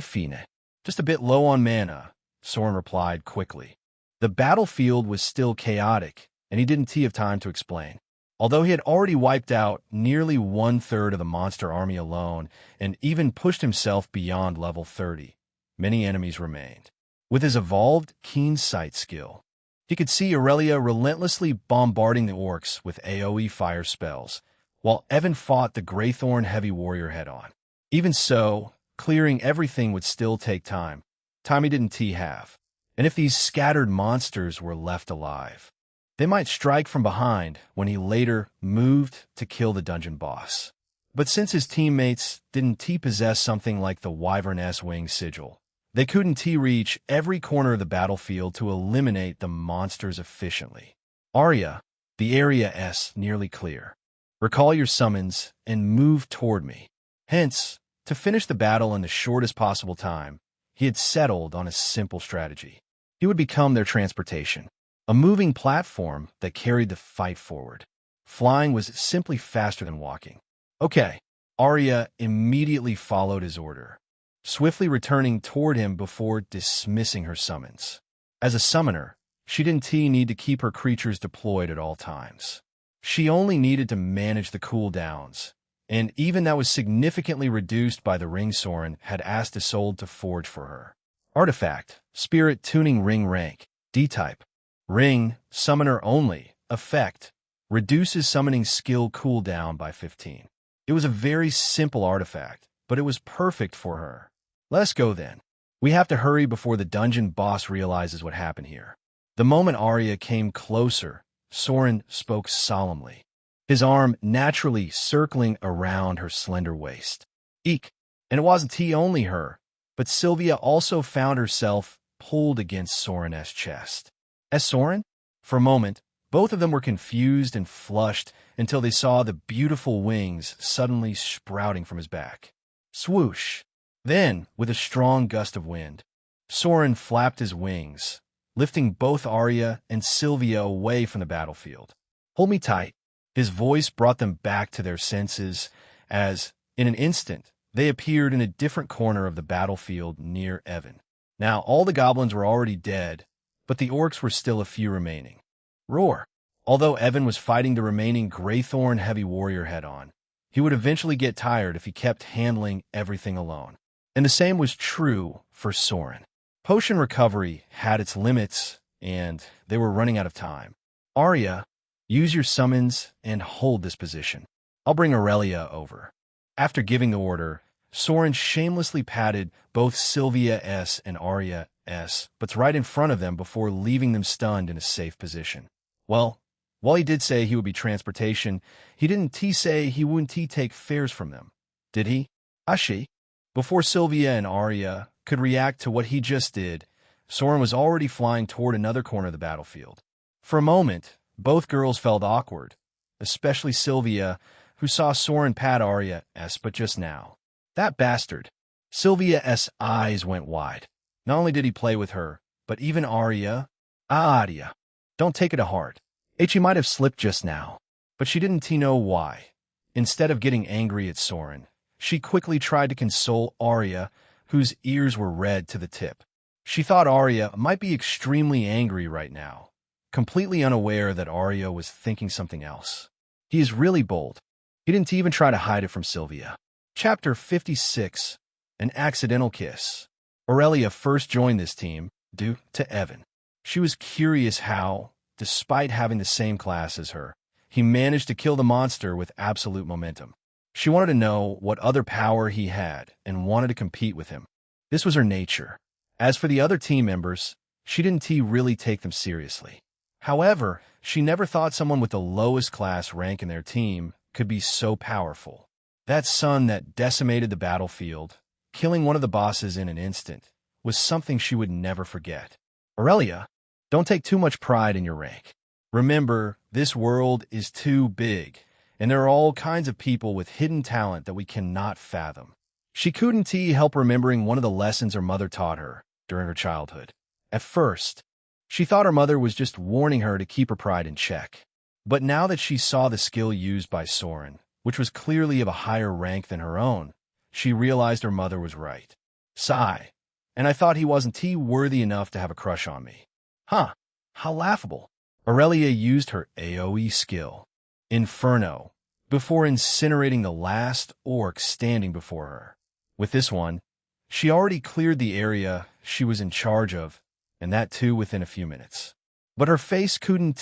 Fine. Just a bit low on mana, Soren replied quickly. The battlefield was still chaotic, and he didn't have time to explain. Although he had already wiped out nearly 1/3 of the monster army alone and even pushed himself beyond level 30, many enemies remained. With his evolved keen sight skill, he could see Aurelia relentlessly bombarding the orcs with AoE fire spells, while Evan fought the Greythorn heavy warrior head-on. Even so, clearing everything would still take time. Time he didn't have. And if these scattered monsters were left alive, they might strike from behind when he later moved to kill the dungeon boss. But since his teammates didn't possess something like the Wyvern-S Wing Sigil, they couldn't reach every corner of the battlefield to eliminate the monsters efficiently. Arya, the area nearly clear. Recall your summons and move toward me. Hence, To finish the battle in the shortest possible time, he had settled on a simple strategy. He would become their transportation, a moving platform that carried the fight forward. Flying was simply faster than walking. Okay, Arya immediately followed his order, swiftly returning toward him before dismissing her summons. As a summoner, she didn't need to keep her creatures deployed at all times. She only needed to manage the cooldowns, and even that was significantly reduced by the ring Soren had asked Isolde to forge for her. Artifact, Spirit Tuning Ring Rank, D-Type. Ring, Summoner Only, Effect, reduces summoning skill cooldown by 15. It was a very simple artifact, but it was perfect for her. Let's go then. We have to hurry before the dungeon boss realizes what happened here. The moment Arya came closer, Soren spoke solemnly, his arm naturally circling around her slender waist. Eek! And it wasn't only her, but Sylvia also found herself pulled against Soren's chest. As Soren? For a moment, both of them were confused and flushed until they saw the beautiful wings suddenly sprouting from his back. Swoosh! Then, with a strong gust of wind, Soren flapped his wings, lifting both Arya and Sylvia away from the battlefield. Hold me tight. His voice brought them back to their senses as, in an instant, they appeared in a different corner of the battlefield near Evan. Now, all the goblins were already dead, but the orcs were still a few remaining. Roar! Although Evan was fighting the remaining Greythorn heavy warrior head-on, he would eventually get tired if he kept handling everything alone. And the same was true for Soren. Potion recovery had its limits, and they were running out of time. Arya, use your summons and hold this position. I'll bring Aurelia over. After giving the order, Soren shamelessly patted both Sylvia S. and Arya S. but right in front of them before leaving them stunned in a safe position. Well, while he did say he would be transportation, he didn't say he wouldn't take fares from them. Did he? She? Before Sylvia and Arya could react to what he just did, Soren was already flying toward another corner of the battlefield. For a moment, both girls felt awkward, especially Sylvia, who saw Soren pat Arya S. but just now. That bastard. Sylvia's eyes went wide. Not only did he play with her, but even Arya. Arya. Don't take it to heart. He might have slipped just now, but she didn't know why. Instead of getting angry at Soren, she quickly tried to console Arya, whose ears were red to the tip. She thought Arya might be extremely angry right now, completely unaware that Arya was thinking something else. He is really bold. He didn't even try to hide it from Sylvia. Chapter 56, An Accidental Kiss. Aurelia first joined this team due to Evan. She was curious how, despite having the same class as her, he managed to kill the monster with absolute momentum. She wanted to know what other power he had and wanted to compete with him. This was her nature. As for the other team members, she didn't really take them seriously. However, she never thought someone with the lowest class rank in their team could be so powerful. That sun that decimated the battlefield, killing one of the bosses in an instant, was something she would never forget. Aurelia, don't take too much pride in your rank. Remember, this world is too big, and there are all kinds of people with hidden talent that we cannot fathom. She couldn't help remembering one of the lessons her mother taught her during her childhood. At first, she thought her mother was just warning her to keep her pride in check. But now that she saw the skill used by Soren, which was clearly of a higher rank than her own, she realized her mother was right. Sigh. And I thought he wasn't worthy enough to have a crush on me. Huh. How laughable. Aurelia used her AoE skill, Inferno, before incinerating the last orc standing before her. With this one, she already cleared the area she was in charge of, and that too within a few minutes. But her face couldn't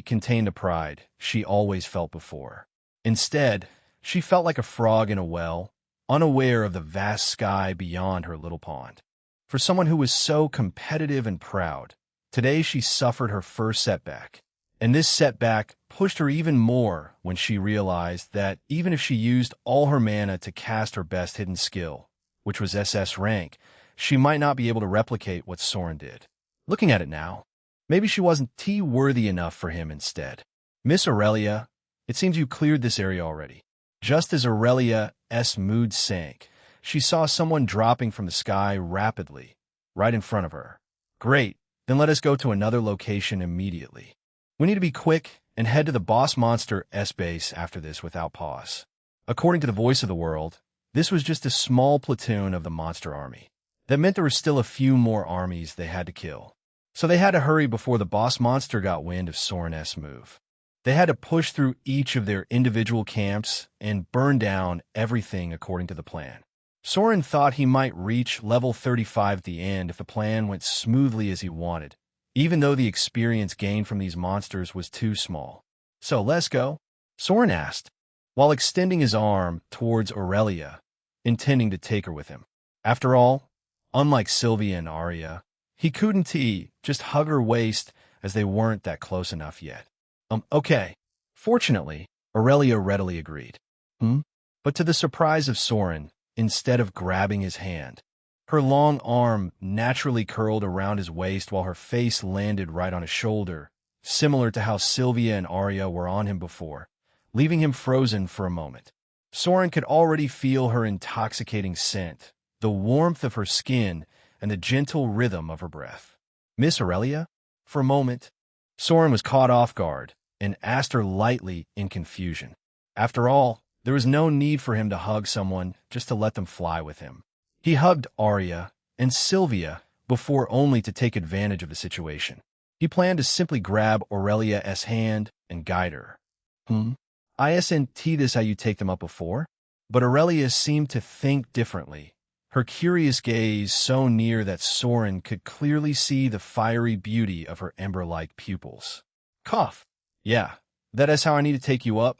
contain the pride she always felt before. Instead, she felt like a frog in a well, unaware of the vast sky beyond her little pond. For someone who was so competitive and proud, today she suffered her first setback. And this setback pushed her even more when she realized that even if she used all her mana to cast her best hidden skill, which was SS rank, she might not be able to replicate what Soren did. Looking at it now, maybe she wasn't worthy enough for him instead. Miss Aurelia, it seems you cleared this area already. Just as Aurelia's mood sank, she saw someone dropping from the sky rapidly, right in front of her. Great, then let us go to another location immediately. We need to be quick and head to the boss monster's base after this without pause. According to the voice of the world, this was just a small platoon of the monster army. That meant there were still a few more armies they had to kill. So they had to hurry before the boss monster got wind of Soren's move. They had to push through each of their individual camps and burn down everything according to the plan. Soren thought he might reach level 35 at the end if the plan went smoothly as he wanted, even though the experience gained from these monsters was too small. So let's go? Soren asked, while extending his arm towards Aurelia, intending to take her with him. After all, unlike Sylvia and Arya, he couldn't just hug her waist as they weren't that close enough yet. Okay. Fortunately, Aurelia readily agreed. But to the surprise of Soren, instead of grabbing his hand, her long arm naturally curled around his waist while her face landed right on his shoulder, similar to how Sylvia and Arya were on him before, leaving him frozen for a moment. Soren could already feel her intoxicating scent, the warmth of her skin, and the gentle rhythm of her breath. Miss Aurelia? For a moment, Soren was caught off guard and asked her lightly in confusion. After all, there was no need for him to hug someone just to let them fly with him. He hugged Arya and Sylvia before only to take advantage of the situation. He planned to simply grab Aurelia's hand and guide her. Isn't this how you take them up before? But Aurelia seemed to think differently, her curious gaze so near that Soren could clearly see the fiery beauty of her ember-like pupils. Cough. Yeah, that is how I need to take you up.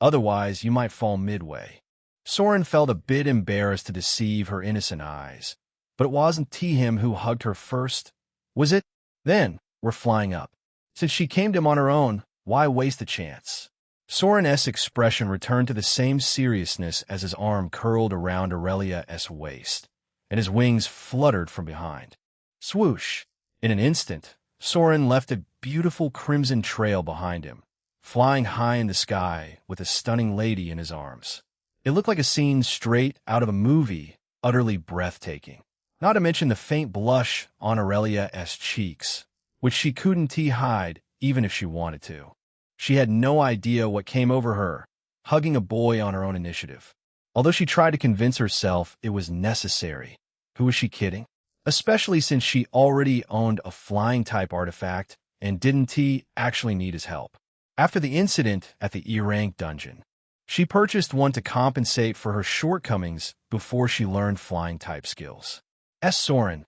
Otherwise, you might fall midway. Soren felt a bit embarrassed to deceive her innocent eyes. But it wasn't him who hugged her first, was it? Then, we're flying up. Since she came to him on her own, why waste the chance? Soren's expression returned to the same seriousness as his arm curled around Aurelia's waist, and his wings fluttered from behind. Swoosh! In an instant, Soren left a beautiful crimson trail behind him, flying high in the sky with a stunning lady in his arms. It looked like a scene straight out of a movie, utterly breathtaking. Not to mention the faint blush on Aurelia's cheeks, which she couldn't hide even if she wanted to. She had no idea what came over her, hugging a boy on her own initiative. Although she tried to convince herself it was necessary. Who was she kidding? Especially since she already owned a flying-type artifact and didn't actually need his help. After the incident at the E-rank dungeon, she purchased one to compensate for her shortcomings before she learned flying-type skills. Soren,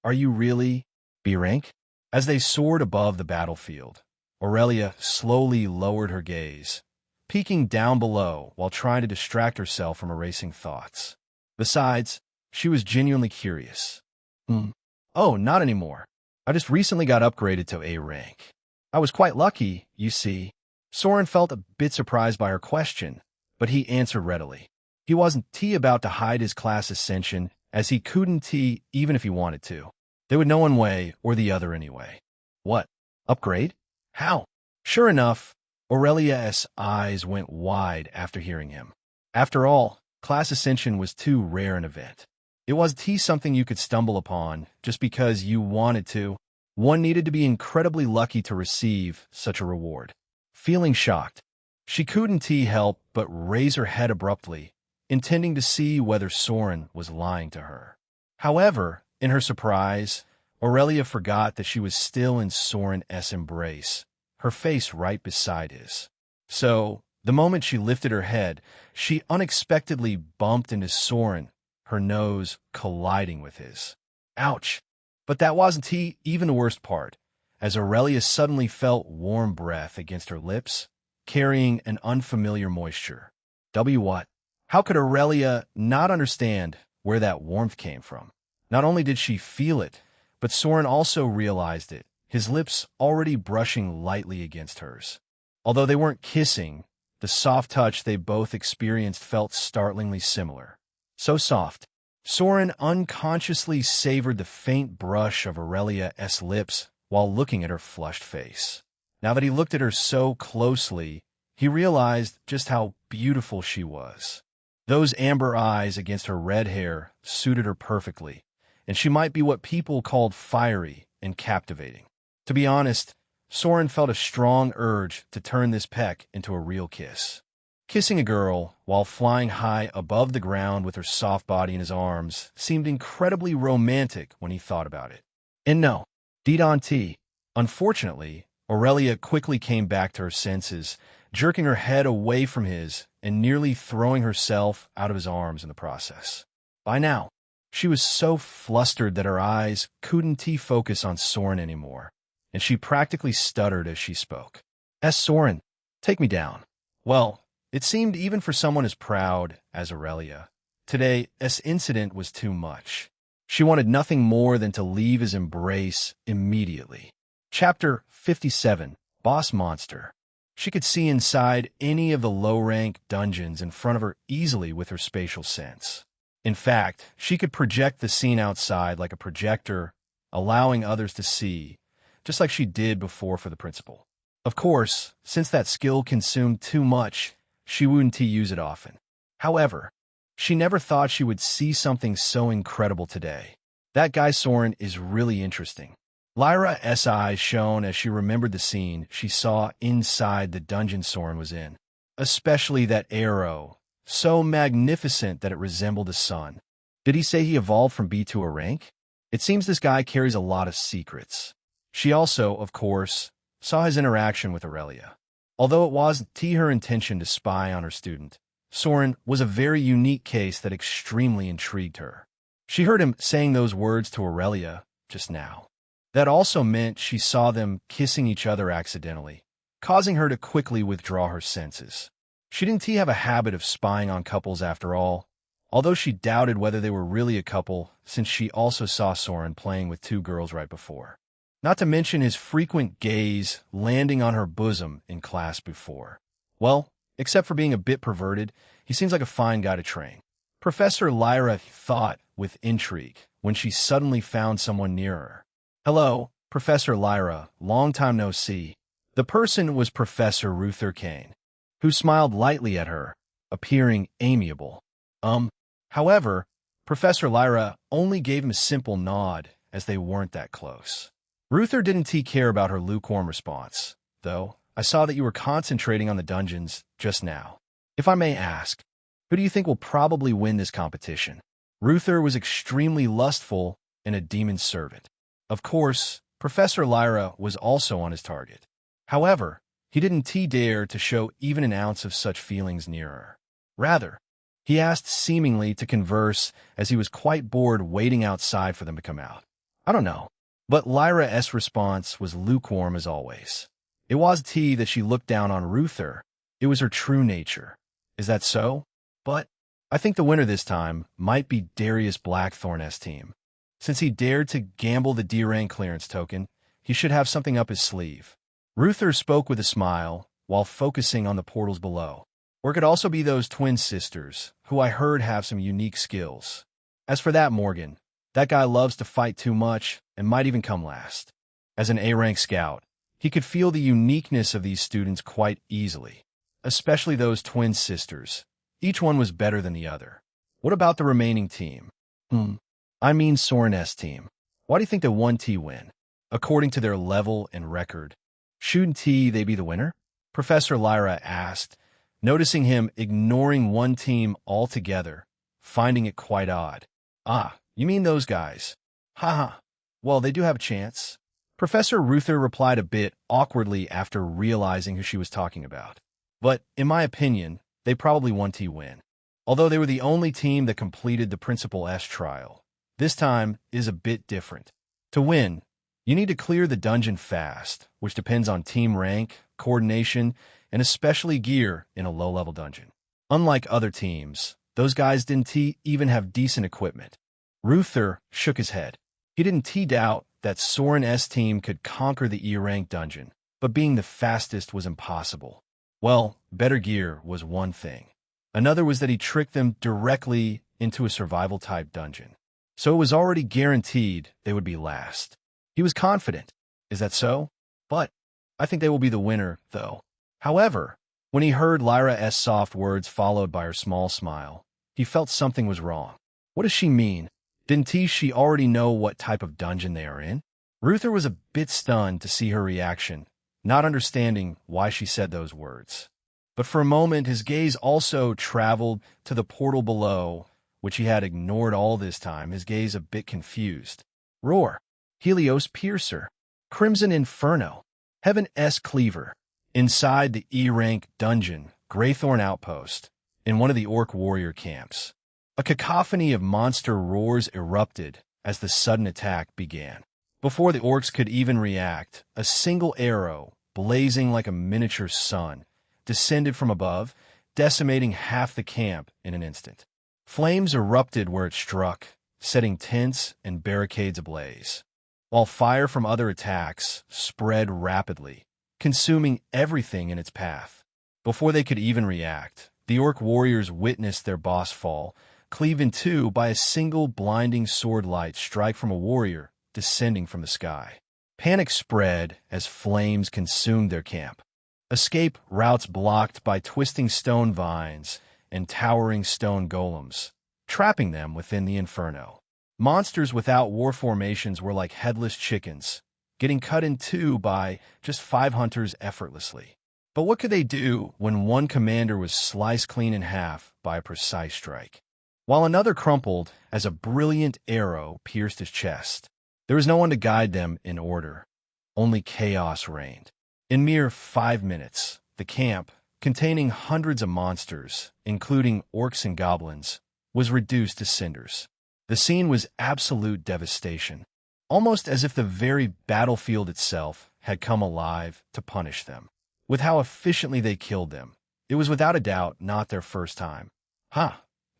are you really B-rank? As they soared above the battlefield, Aurelia slowly lowered her gaze, peeking down below while trying to distract herself from erasing thoughts. Besides, she was genuinely curious. Oh, not anymore. I just recently got upgraded to A rank. I was quite lucky, you see. Soren felt a bit surprised by her question, but he answered readily. He wasn't about to hide his class ascension, as he couldn't even if he wanted to. They would know one way or the other anyway. What? Upgrade? How? Sure enough, Aurelia's eyes went wide after hearing him. After all, class ascension was too rare an event. It wasn't something you could stumble upon just because you wanted to. One needed to be incredibly lucky to receive such a reward. Feeling shocked, she couldn't help but raise her head abruptly, intending to see whether Soren was lying to her. However, in her surprise, Aurelia forgot that she was still in Soren's embrace, her face right beside his. So, the moment she lifted her head, she unexpectedly bumped into Soren, her nose colliding with his. Ouch! But that wasn't even the worst part, as Aurelia suddenly felt warm breath against her lips, carrying an unfamiliar moisture. What? How could Aurelia not understand where that warmth came from? Not only did she feel it, but Soren also realized it, his lips already brushing lightly against hers. Although they weren't kissing, the soft touch they both experienced felt startlingly similar. So soft, Soren unconsciously savored the faint brush of Aurelia's lips while looking at her flushed face. Now that he looked at her so closely, he realized just how beautiful she was. Those amber eyes against her red hair suited her perfectly, and she might be what people called fiery and captivating. To be honest, Soren felt a strong urge to turn this peck into a real kiss. Kissing a girl while flying high above the ground with her soft body in his arms seemed incredibly romantic when he thought about it. And no, T. Unfortunately, Aurelia quickly came back to her senses, jerking her head away from his and nearly throwing herself out of his arms in the process. By now, she was so flustered that her eyes couldn't focus on Soren anymore, and she practically stuttered as she spoke. Soren, take me down. Well, it seemed even for someone as proud as Aurelia, today, this incident was too much. She wanted nothing more than to leave his embrace immediately. Chapter 57, Boss Monster. She could see inside any of the low-rank dungeons in front of her easily with her spatial sense. In fact, she could project the scene outside like a projector, allowing others to see, just like she did before for the principal. Of course, since that skill consumed too much, she wouldn't use it often. However, she never thought she would see something so incredible today. That guy Soren is really interesting. Lyra's eyes shone as she remembered the scene she saw inside the dungeon Soren was in. Especially that arrow, so magnificent that it resembled the sun. Did he say he evolved from B to a rank? It seems this guy carries a lot of secrets. She also, of course, saw his interaction with Aurelia. Although it wasn't her intention to spy on her student, Soren was a very unique case that extremely intrigued her. She heard him saying those words to Aurelia just now. That also meant she saw them kissing each other accidentally, causing her to quickly withdraw her senses. She didn't have a habit of spying on couples after all, although she doubted whether they were really a couple since she also saw Soren playing with two girls right before. Not to mention his frequent gaze landing on her bosom in class before. Well, except for being a bit perverted, he seems like a fine guy to train. Professor Lyra thought with intrigue when she suddenly found someone near her. Hello, Professor Lyra, long time no see. The person was Professor Ruther Kane, who smiled lightly at her, appearing amiable. However, Professor Lyra only gave him a simple nod as they weren't that close. Ruther didn't care about her lukewarm response, though. I saw that you were concentrating on the dungeons just now. If I may ask, who do you think will probably win this competition? Ruther was extremely lustful and a demon's servant. Of course, Professor Lyra was also on his target. However, he didn't dare to show even an ounce of such feelings near her. Rather, he asked seemingly to converse as he was quite bored waiting outside for them to come out. I don't know. But Lyra's response was lukewarm as always. It was that she looked down on Ruther. It was her true nature. Is that so? But I think the winner this time might be Darius Blackthorn's team. Since he dared to gamble the D-rank clearance token, he should have something up his sleeve. Ruther spoke with a smile while focusing on the portals below. Or it could also be those twin sisters, who I heard have some unique skills. As for that Morgan, that guy loves to fight too much and might even come last. As an A-rank scout, he could feel the uniqueness of these students quite easily, especially those twin sisters. Each one was better than the other. What about the remaining team? I mean Soren's team. Why do you think they won win? According to their level and record, shouldn't they be the winner? Professor Lyra asked, noticing him ignoring one team altogether, finding it quite odd. Ah, you mean those guys? Haha. Well, they do have a chance. Professor Ruther replied a bit awkwardly after realizing who she was talking about. But, in my opinion, they probably won win. Although they were the only team that completed the Principal S trial. This time is a bit different. To win, you need to clear the dungeon fast, which depends on team rank, coordination, and especially gear in a low-level dungeon. Unlike other teams, those guys didn't even have decent equipment. Ruther shook his head. He didn't doubt that Soren's team could conquer the E-rank dungeon, but being the fastest was impossible. Well, better gear was one thing. Another was that he tricked them directly into a survival-type dungeon. So it was already guaranteed they would be last. He was confident. Is that so? But I think they will be the winner, though. However, when he heard Lyra's soft words followed by her small smile, he felt something was wrong. What does she mean? Didn't she already know what type of dungeon they are in? Ruther was a bit stunned to see her reaction, not understanding why she said those words. But for a moment, his gaze also traveled to the portal below, which he had ignored all this time, his gaze a bit confused. Roar, Helios Piercer, Crimson Inferno, Heaven S. Cleaver. Inside the E-rank dungeon, Greythorn Outpost, in one of the Orc warrior camps, a cacophony of monster roars erupted as the sudden attack began. Before the Orcs could even react, a single arrow, blazing like a miniature sun, descended from above, decimating half the camp in an instant. Flames erupted where it struck, setting tents and barricades ablaze, while fire from other attacks spread rapidly, consuming everything in its path. Before they could even react, the Orc warriors witnessed their boss fall, cleaved in two by a single blinding sword light strike from a warrior descending from the sky. Panic spread as flames consumed their camp. Escape routes blocked by twisting stone vines and towering stone golems, trapping them within the inferno. Monsters without war formations were like headless chickens, getting cut in two by just 5 hunters effortlessly. But what could they do when one commander was sliced clean in half by a precise strike, while another crumpled as a brilliant arrow pierced his chest? There was no one to guide them in order. Only chaos reigned. In mere 5 minutes, the camp, containing hundreds of monsters, including orcs and goblins, was reduced to cinders. The scene was absolute devastation, almost as if the very battlefield itself had come alive to punish them. With how efficiently they killed them, it was without a doubt not their first time.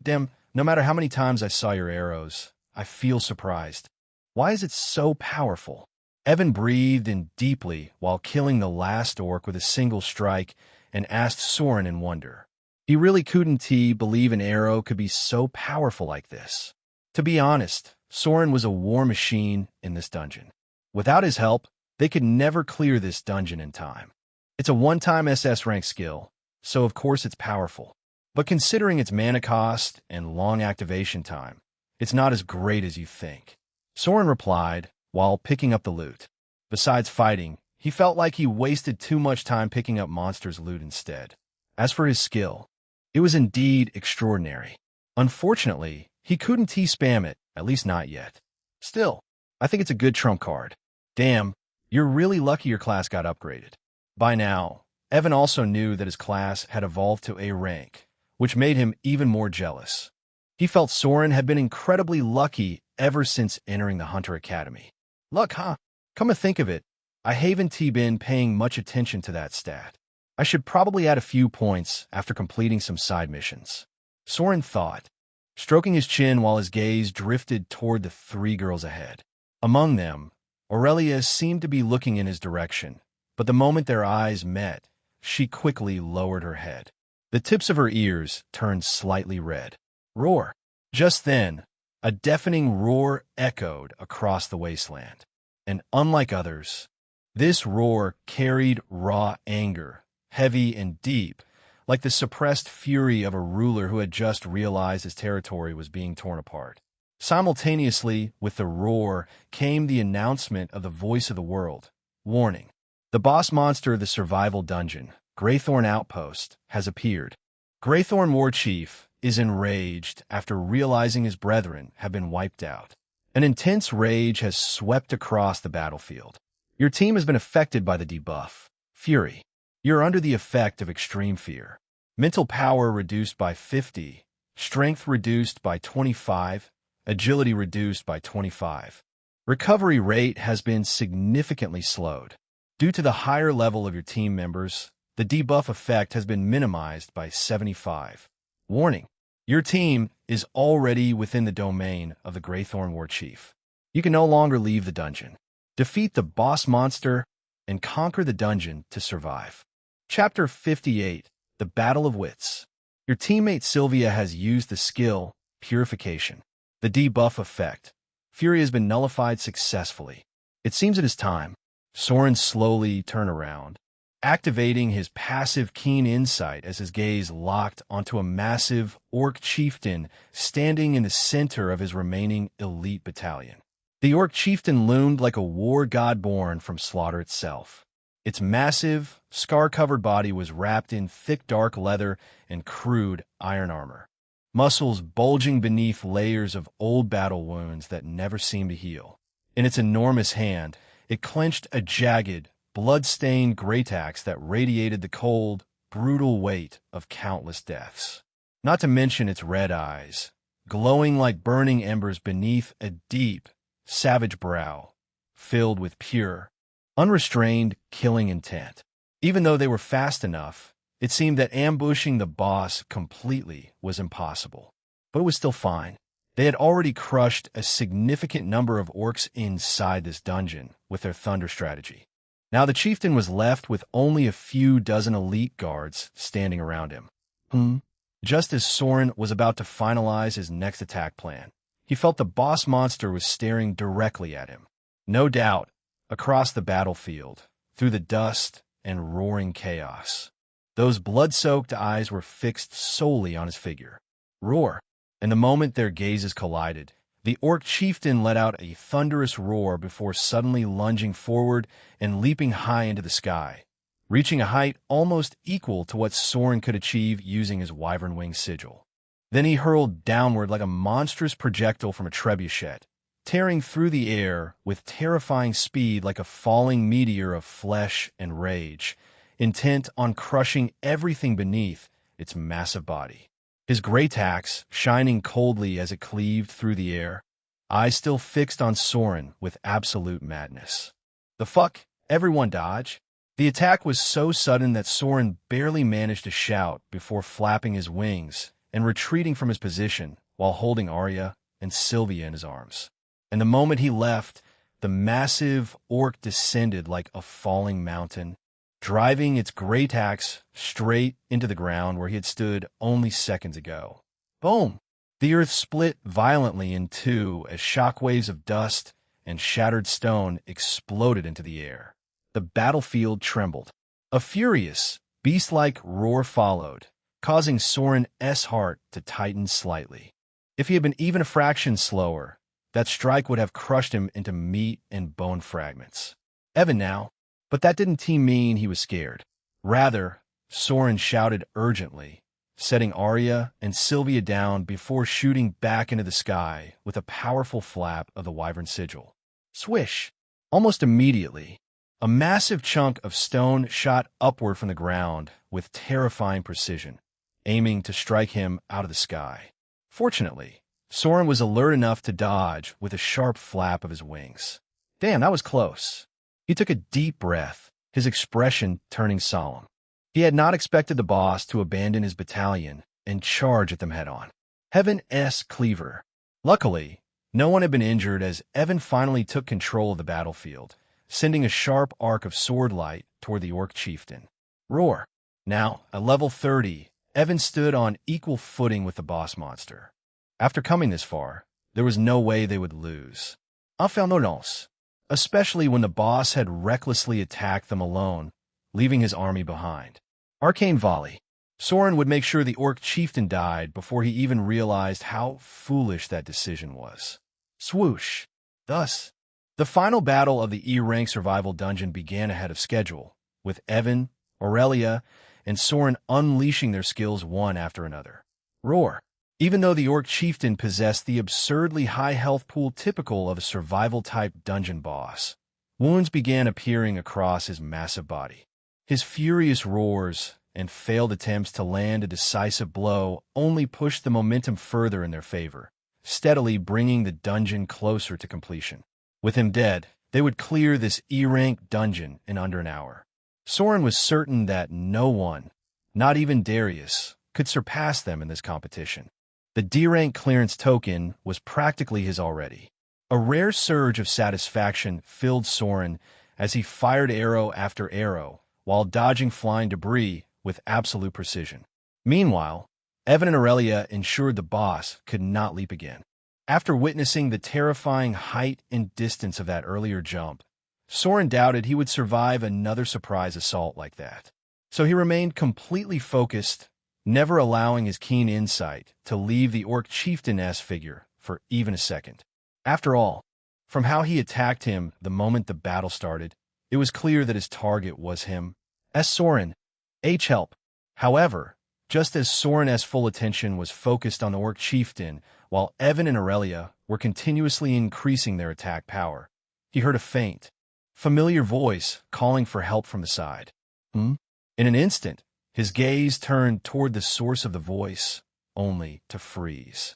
Dem, no matter how many times I saw your arrows, I feel surprised. Why is it so powerful? Evan breathed in deeply while killing the last orc with a single strike and asked Soren in wonder. He really couldn't believe an arrow could be so powerful like this. To be honest, Soren was a war machine in this dungeon. Without his help, they could never clear this dungeon in time. It's a one-time SS rank skill, so of course it's powerful. But considering its mana cost and long activation time, it's not as great as you think. Soren replied while picking up the loot. Besides fighting, he felt like he wasted too much time picking up monsters' loot instead. As for his skill, it was indeed extraordinary. Unfortunately, he couldn't spam it, at least not yet. Still, I think it's a good trump card. Damn, you're really lucky your class got upgraded. By now, Evan also knew that his class had evolved to A rank, which made him even more jealous. He felt Soren had been incredibly lucky ever since entering the Hunter Academy. Luck, huh? Come to think of it, I haven't been paying much attention to that stat. I should probably add a few points after completing some side missions. Soren thought, stroking his chin while his gaze drifted toward the 3 girls ahead. Among them, Aurelia seemed to be looking in his direction, but the moment their eyes met, she quickly lowered her head. The tips of her ears turned slightly red. Roar! Just then, a deafening roar echoed across the wasteland. And unlike others, this roar carried raw anger, heavy and deep, like the suppressed fury of a ruler who had just realized his territory was being torn apart. Simultaneously with the roar came the announcement of the voice of the world. Warning. The boss monster of the survival dungeon, Greythorn Outpost, has appeared. Greythorn War Chief is enraged after realizing his brethren have been wiped out. An intense rage has swept across the battlefield. Your team has been affected by the debuff, Fury. You're under the effect of extreme fear. Mental power reduced by 50, strength reduced by 25, agility reduced by 25. Recovery rate has been significantly slowed. Due to the higher level of your team members, the debuff effect has been minimized by 75. Warning. Your team is already within the domain of the Greythorn War Chief. You can no longer leave the dungeon. Defeat the boss monster and conquer the dungeon to survive. Chapter 58, The Battle of Wits. Your teammate Sylvia has used the skill, Purification. The debuff effect, Fury, has been nullified successfully. It seems it is time. Soren slowly turned around, activating his passive keen insight as his gaze locked onto a massive orc chieftain standing in the center of his remaining elite battalion. The orc chieftain loomed like a war god born from slaughter itself. Its massive, scar-covered body was wrapped in thick dark leather and crude iron armor, muscles bulging beneath layers of old battle wounds that never seemed to heal. In its enormous hand, it clenched a jagged, blood-stained greataxe that radiated the cold, brutal weight of countless deaths. Not to mention its red eyes, glowing like burning embers beneath a deep, savage brow, filled with pure, unrestrained killing intent. Even though they were fast enough, it seemed that ambushing the boss completely was impossible. But it was still fine. They had already crushed a significant number of orcs inside this dungeon with their thunder strategy. Now the chieftain was left with only a few dozen elite guards standing around him. Just as Soren was about to finalize his next attack plan, he felt the boss monster was staring directly at him. No doubt, across the battlefield, through the dust and roaring chaos. Those blood-soaked eyes were fixed solely on his figure. Roar! And the moment their gazes collided, the orc chieftain let out a thunderous roar before suddenly lunging forward and leaping high into the sky, reaching a height almost equal to what Soren could achieve using his wyvern wing sigil. Then he hurled downward like a monstrous projectile from a trebuchet, tearing through the air with terrifying speed like a falling meteor of flesh and rage, intent on crushing everything beneath its massive body. His greataxe shining coldly as it cleaved through the air, eyes still fixed on Soren with absolute madness. The fuck? Everyone dodge? The attack was so sudden that Soren barely managed to shout before flapping his wings and retreating from his position while holding Arya and Sylvia in his arms. And the moment he left, the massive orc descended like a falling mountain, driving its greataxe straight into the ground where he had stood only seconds ago. Boom! The earth split violently in two as shockwaves of dust and shattered stone exploded into the air. The battlefield trembled. A furious, beast-like roar followed, causing Soren's heart to tighten slightly. If he had been even a fraction slower, that strike would have crushed him into meat and bone fragments. Evan now. But that didn't mean he was scared. Rather, Soren shouted urgently, setting Arya and Sylvia down before shooting back into the sky with a powerful flap of the wyvern sigil. Swish! Almost immediately, a massive chunk of stone shot upward from the ground with terrifying precision, aiming to strike him out of the sky. Fortunately, Soren was alert enough to dodge with a sharp flap of his wings. Damn, that was close. He took a deep breath, his expression turning solemn. He had not expected the boss to abandon his battalion and charge at them head-on. Heaven's cleaver. Luckily, no one had been injured as Evan finally took control of the battlefield, sending a sharp arc of sword light toward the orc chieftain. Roar! Now, at level 30, Evan stood on equal footing with the boss monster. After coming this far, there was no way they would lose. Infernals. Especially when the boss had recklessly attacked them alone, leaving his army behind. Arcane Volley. Soren would make sure the orc chieftain died before he even realized how foolish that decision was. Swoosh. Thus, the final battle of the E-rank survival dungeon began ahead of schedule, with Evan, Aurelia, and Soren unleashing their skills one after another. Roar. Even though the orc chieftain possessed the absurdly high health pool typical of a survival-type dungeon boss, wounds began appearing across his massive body. His furious roars and failed attempts to land a decisive blow only pushed the momentum further in their favor, steadily bringing the dungeon closer to completion. With him dead, they would clear this E-rank dungeon in under an hour. Soren was certain that no one, not even Darius, could surpass them in this competition. The D-rank clearance token was practically his already. A rare surge of satisfaction filled Soren as he fired arrow after arrow while dodging flying debris with absolute precision. Meanwhile, Evan and Aurelia ensured the boss could not leap again. After witnessing the terrifying height and distance of that earlier jump, Soren doubted he would survive another surprise assault like that. So he remained completely focused, never allowing his keen insight to leave the orc chieftainess figure for even a second. After all, from how he attacked him the moment the battle started, it was clear that his target was him. Soren. Help. However, just as Soren's full attention was focused on the orc chieftain, while Evan and Aurelia were continuously increasing their attack power, he heard a faint, familiar voice calling for help from the side. In an instant, his gaze turned toward the source of the voice, only to freeze.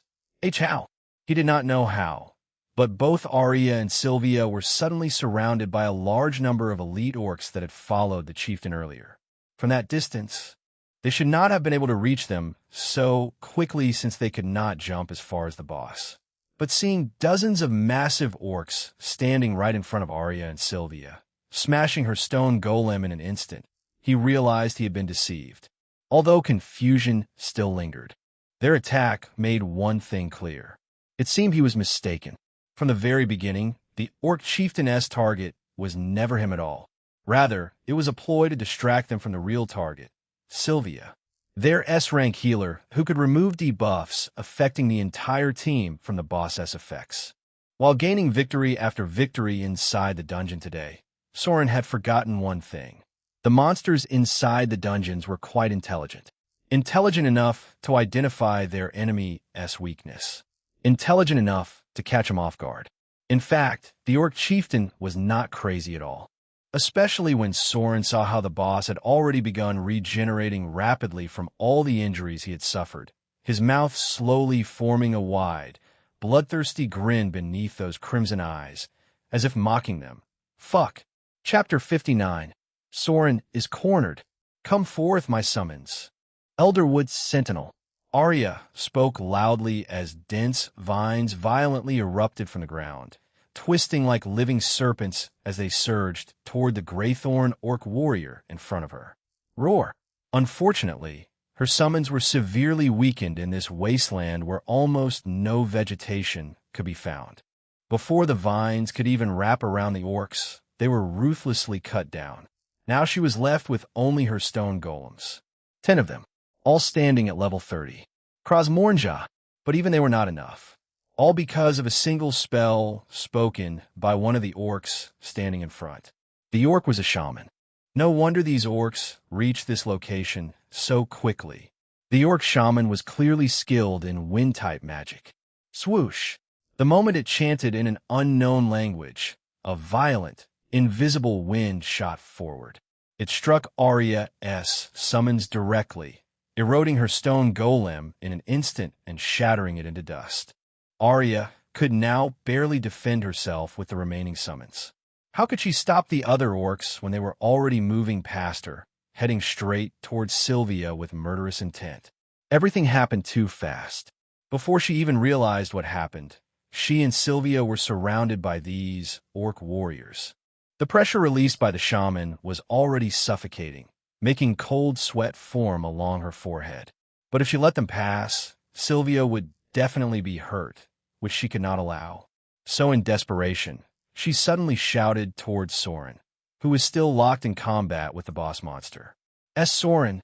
How? He did not know how, but both Arya and Sylvia were suddenly surrounded by a large number of elite orcs that had followed the chieftain earlier. From that distance, they should not have been able to reach them so quickly since they could not jump as far as the boss. But seeing dozens of massive orcs standing right in front of Arya and Sylvia, smashing her stone golem in an instant, he realized he had been deceived. Although confusion still lingered, their attack made one thing clear. It seemed he was mistaken. From the very beginning, the orc chieftain's target was never him at all. Rather, it was a ploy to distract them from the real target, Sylvia, their S-rank healer who could remove debuffs affecting the entire team from the boss's effects. While gaining victory after victory inside the dungeon today, Soren had forgotten one thing. The monsters inside the dungeons were quite intelligent. Intelligent enough to identify their enemy's weakness. Intelligent enough to catch him off guard. In fact, the orc chieftain was not crazy at all. Especially when Soren saw how the boss had already begun regenerating rapidly from all the injuries he had suffered, his mouth slowly forming a wide, bloodthirsty grin beneath those crimson eyes, as if mocking them. Fuck. Chapter 59. Soren is cornered. Come forth, my summons. Elderwood Sentinel. Arya spoke loudly as dense vines violently erupted from the ground, twisting like living serpents as they surged toward the Greythorn orc warrior in front of her. Roar! Unfortunately, her summons were severely weakened in this wasteland where almost no vegetation could be found. Before the vines could even wrap around the orcs, they were ruthlessly cut down. Now she was left with only her stone golems. 10 of them, all standing at level 30. Krasmornja, but even they were not enough. All because of a single spell spoken by one of the orcs standing in front. The orc was a shaman. No wonder these orcs reached this location so quickly. The orc shaman was clearly skilled in wind-type magic. Swoosh! The moment it chanted in an unknown language, a violent, invisible wind shot forward. It struck Arya's summons directly, eroding her stone golem in an instant and shattering it into dust. Arya could now barely defend herself with the remaining summons. How could she stop the other orcs when they were already moving past her, heading straight towards Sylvia with murderous intent? Everything happened too fast. Before she even realized what happened, she and Sylvia were surrounded by these orc warriors. The pressure released by the shaman was already suffocating, making cold sweat form along her forehead. But if she let them pass, Sylvia would definitely be hurt, which she could not allow. So in desperation, she suddenly shouted towards Soren, who was still locked in combat with the boss monster. Soren,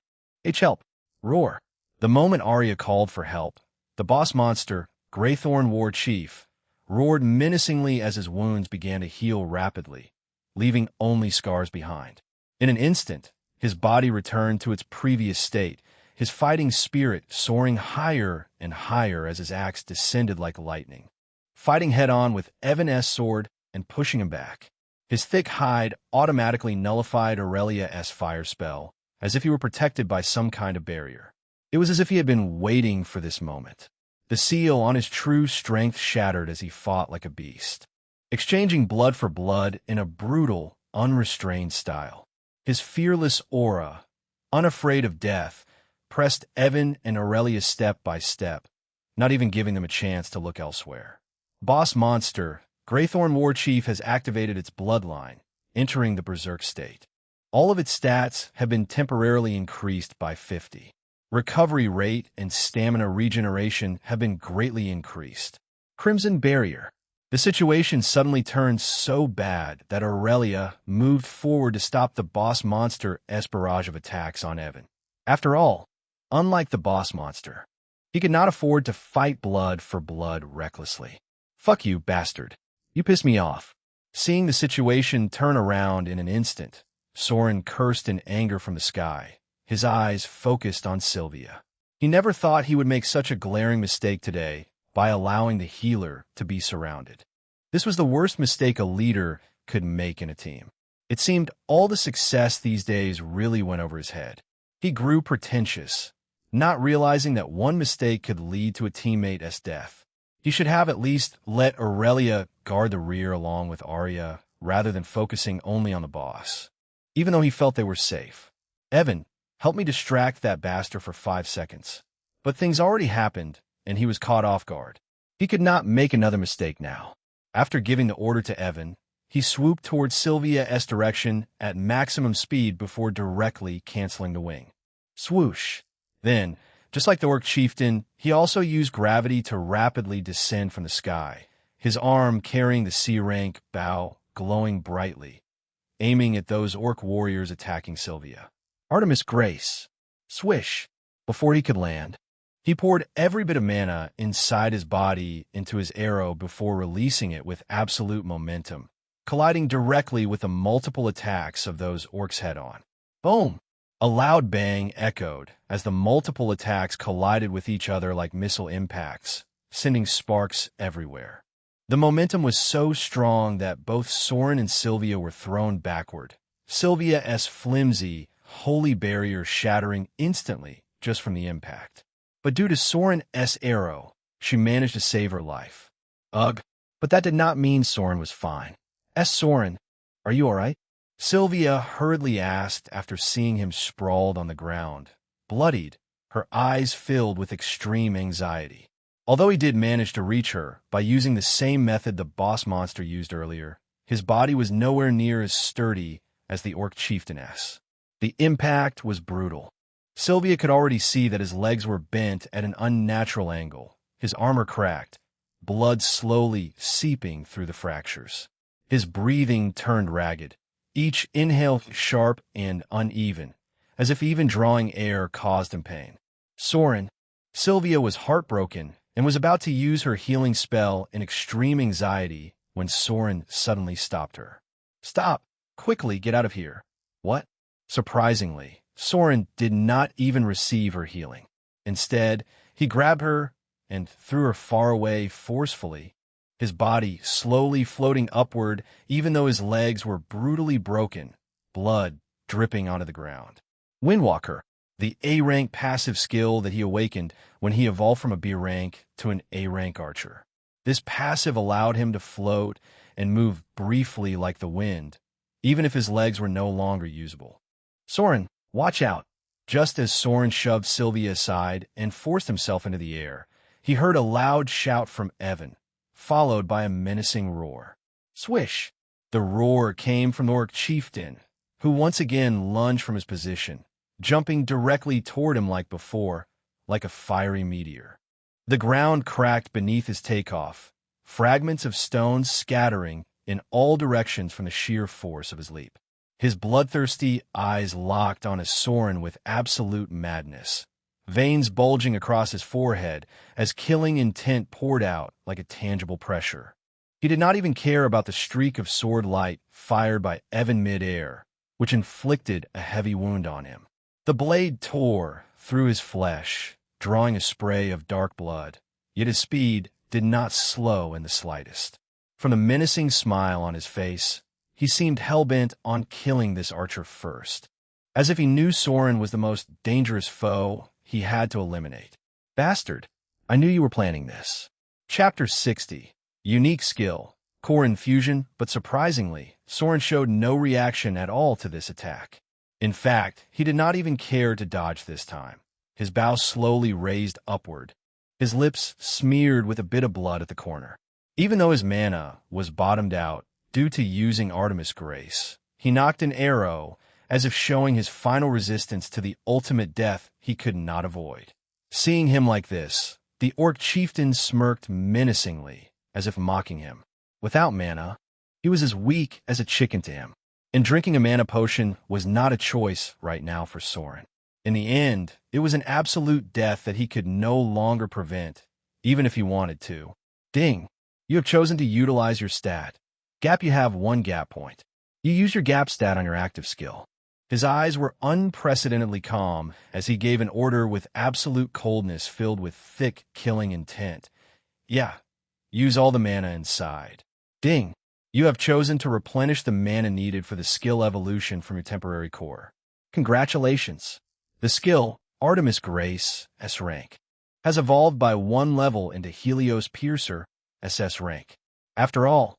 help! Roar! The moment Arya called for help, the boss monster, Greythorn War Chief, roared menacingly as his wounds began to heal rapidly, leaving only scars behind. In an instant, his body returned to its previous state, his fighting spirit soaring higher and higher as his axe descended like lightning, fighting head-on with Evan's sword and pushing him back. His thick hide automatically nullified Aurelia's fire spell, as if he were protected by some kind of barrier. It was as if he had been waiting for this moment. The seal on his true strength shattered as he fought like a beast, exchanging blood for blood in a brutal, unrestrained style. His fearless aura, unafraid of death, pressed Evan and Aurelia step by step, not even giving them a chance to look elsewhere. Boss monster, Greythorn War Chief has activated its bloodline, entering the berserk state. All of its stats have been temporarily increased by 50. Recovery rate and stamina regeneration have been greatly increased. Crimson Barrier. The situation suddenly turned so bad that Aurelia moved forward to stop the boss monster's barrage of attacks on Evan. After all, unlike the boss monster, he could not afford to fight blood for blood recklessly. "Fuck you, bastard. You piss me off." Seeing the situation turn around in an instant, Soren cursed in anger from the sky, his eyes focused on Sylvia. He never thought he would make such a glaring mistake today by allowing the healer to be surrounded. This was the worst mistake a leader could make in a team. It seemed all the success these days really went over his head. He grew pretentious, not realizing that one mistake could lead to a teammate's death. He should have at least let Aurelia guard the rear along with Arya, rather than focusing only on the boss. Even though he felt they were safe. "Evan, help me distract that bastard for 5 seconds." But things already happened, and he was caught off guard. He could not make another mistake now. After giving the order to Evan, he swooped towards Sylvia's direction at maximum speed before directly canceling the wing. Swoosh. Then, just like the Orc chieftain, he also used gravity to rapidly descend from the sky, his arm carrying the C-rank bow glowing brightly, aiming at those Orc warriors attacking Sylvia. Artemis Grace. Swish. Before he could land, he poured every bit of mana inside his body into his arrow before releasing it with absolute momentum, colliding directly with the multiple attacks of those Orcs head-on. Boom! A loud bang echoed as the multiple attacks collided with each other like missile impacts, sending sparks everywhere. The momentum was so strong that both Soren and Sylvia were thrown backward, Sylvia's flimsy, holy barrier shattering instantly just from the impact. But due to Soren's arrow, she managed to save her life. Ugh, but that did not mean Soren was fine. Soren, are you all right?" Sylvia hurriedly asked after seeing him sprawled on the ground, bloodied, her eyes filled with extreme anxiety. Although he did manage to reach her by using the same method the boss monster used earlier, his body was nowhere near as sturdy as the Orc chieftainess. The impact was brutal. Sylvia could already see that his legs were bent at an unnatural angle, his armor cracked, blood slowly seeping through the fractures. His breathing turned ragged, each inhale sharp and uneven, as if even drawing air caused him pain. Soren. Sylvia was heartbroken and was about to use her healing spell in extreme anxiety when Soren suddenly stopped her. "Stop! Quickly get out of here." "What?" Surprisingly, Soren did not even receive her healing. Instead, he grabbed her and threw her far away forcefully, his body slowly floating upward even though his legs were brutally broken, blood dripping onto the ground. Windwalker, the A-rank passive skill that he awakened when he evolved from a B-rank to an A-rank archer. This passive allowed him to float and move briefly like the wind, even if his legs were no longer usable. "Soren, watch out." Just as Soren shoved Sylvia aside and forced himself into the air, he heard a loud shout from Evan, followed by a menacing roar. Swish! The roar came from the Orc chieftain, who once again lunged from his position, jumping directly toward him like before, like a fiery meteor. The ground cracked beneath his takeoff, fragments of stones scattering in all directions from the sheer force of his leap. His bloodthirsty eyes locked on his Soren with absolute madness, veins bulging across his forehead as killing intent poured out like a tangible pressure. He did not even care about the streak of sword light fired by Evan mid-air, which inflicted a heavy wound on him. The blade tore through his flesh, drawing a spray of dark blood, yet his speed did not slow in the slightest. From the menacing smile on his face, he seemed hell-bent on killing this archer first, as if he knew Soren was the most dangerous foe he had to eliminate. "Bastard, I knew you were planning this." Chapter 60. Unique skill, core infusion, but surprisingly, Soren showed no reaction at all to this attack. In fact, he did not even care to dodge this time. His bow slowly raised upward, his lips smeared with a bit of blood at the corner. Even though his mana was bottomed out due to using Artemis Grace, he knocked an arrow as if showing his final resistance to the ultimate death he could not avoid. Seeing him like this, the Orc chieftain smirked menacingly, as if mocking him. Without mana, he was as weak as a chicken to him, and drinking a mana potion was not a choice right now for Soren. In the end, it was an absolute death that he could no longer prevent, even if he wanted to. Ding! You have chosen to utilize your stat. Gap, you have 1 gap point. You use your gap stat on your active skill. His eyes were unprecedentedly calm as he gave an order with absolute coldness filled with thick, killing intent. Yeah, use all the mana inside. Ding! You have chosen to replenish the mana needed for the skill evolution from your temporary core. Congratulations! The skill, Artemis Grace, S rank, has evolved by 1 level into Helios Piercer, SS rank. After all,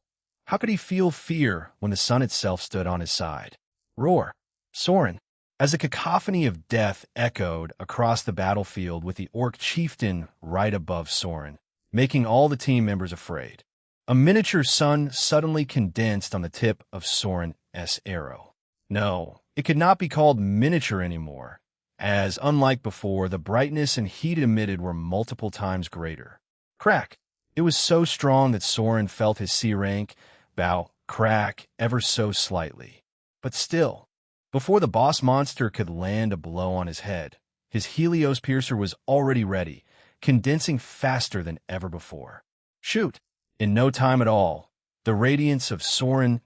how could he feel fear when the sun itself stood on his side? Roar! Soren, as a cacophony of death echoed across the battlefield with the orc chieftain right above Soren, making all the team members afraid. A miniature sun suddenly condensed on the tip of Soren's arrow. No, it could not be called miniature anymore, as, unlike before, the brightness and heat emitted were multiple times greater. Crack! It was so strong that Soren felt his C rank bow crack ever so slightly. But still, before the boss monster could land a blow on his head, his Helios Piercer was already ready, condensing faster than ever before. Shoot! In no time at all, the radiance of Soren's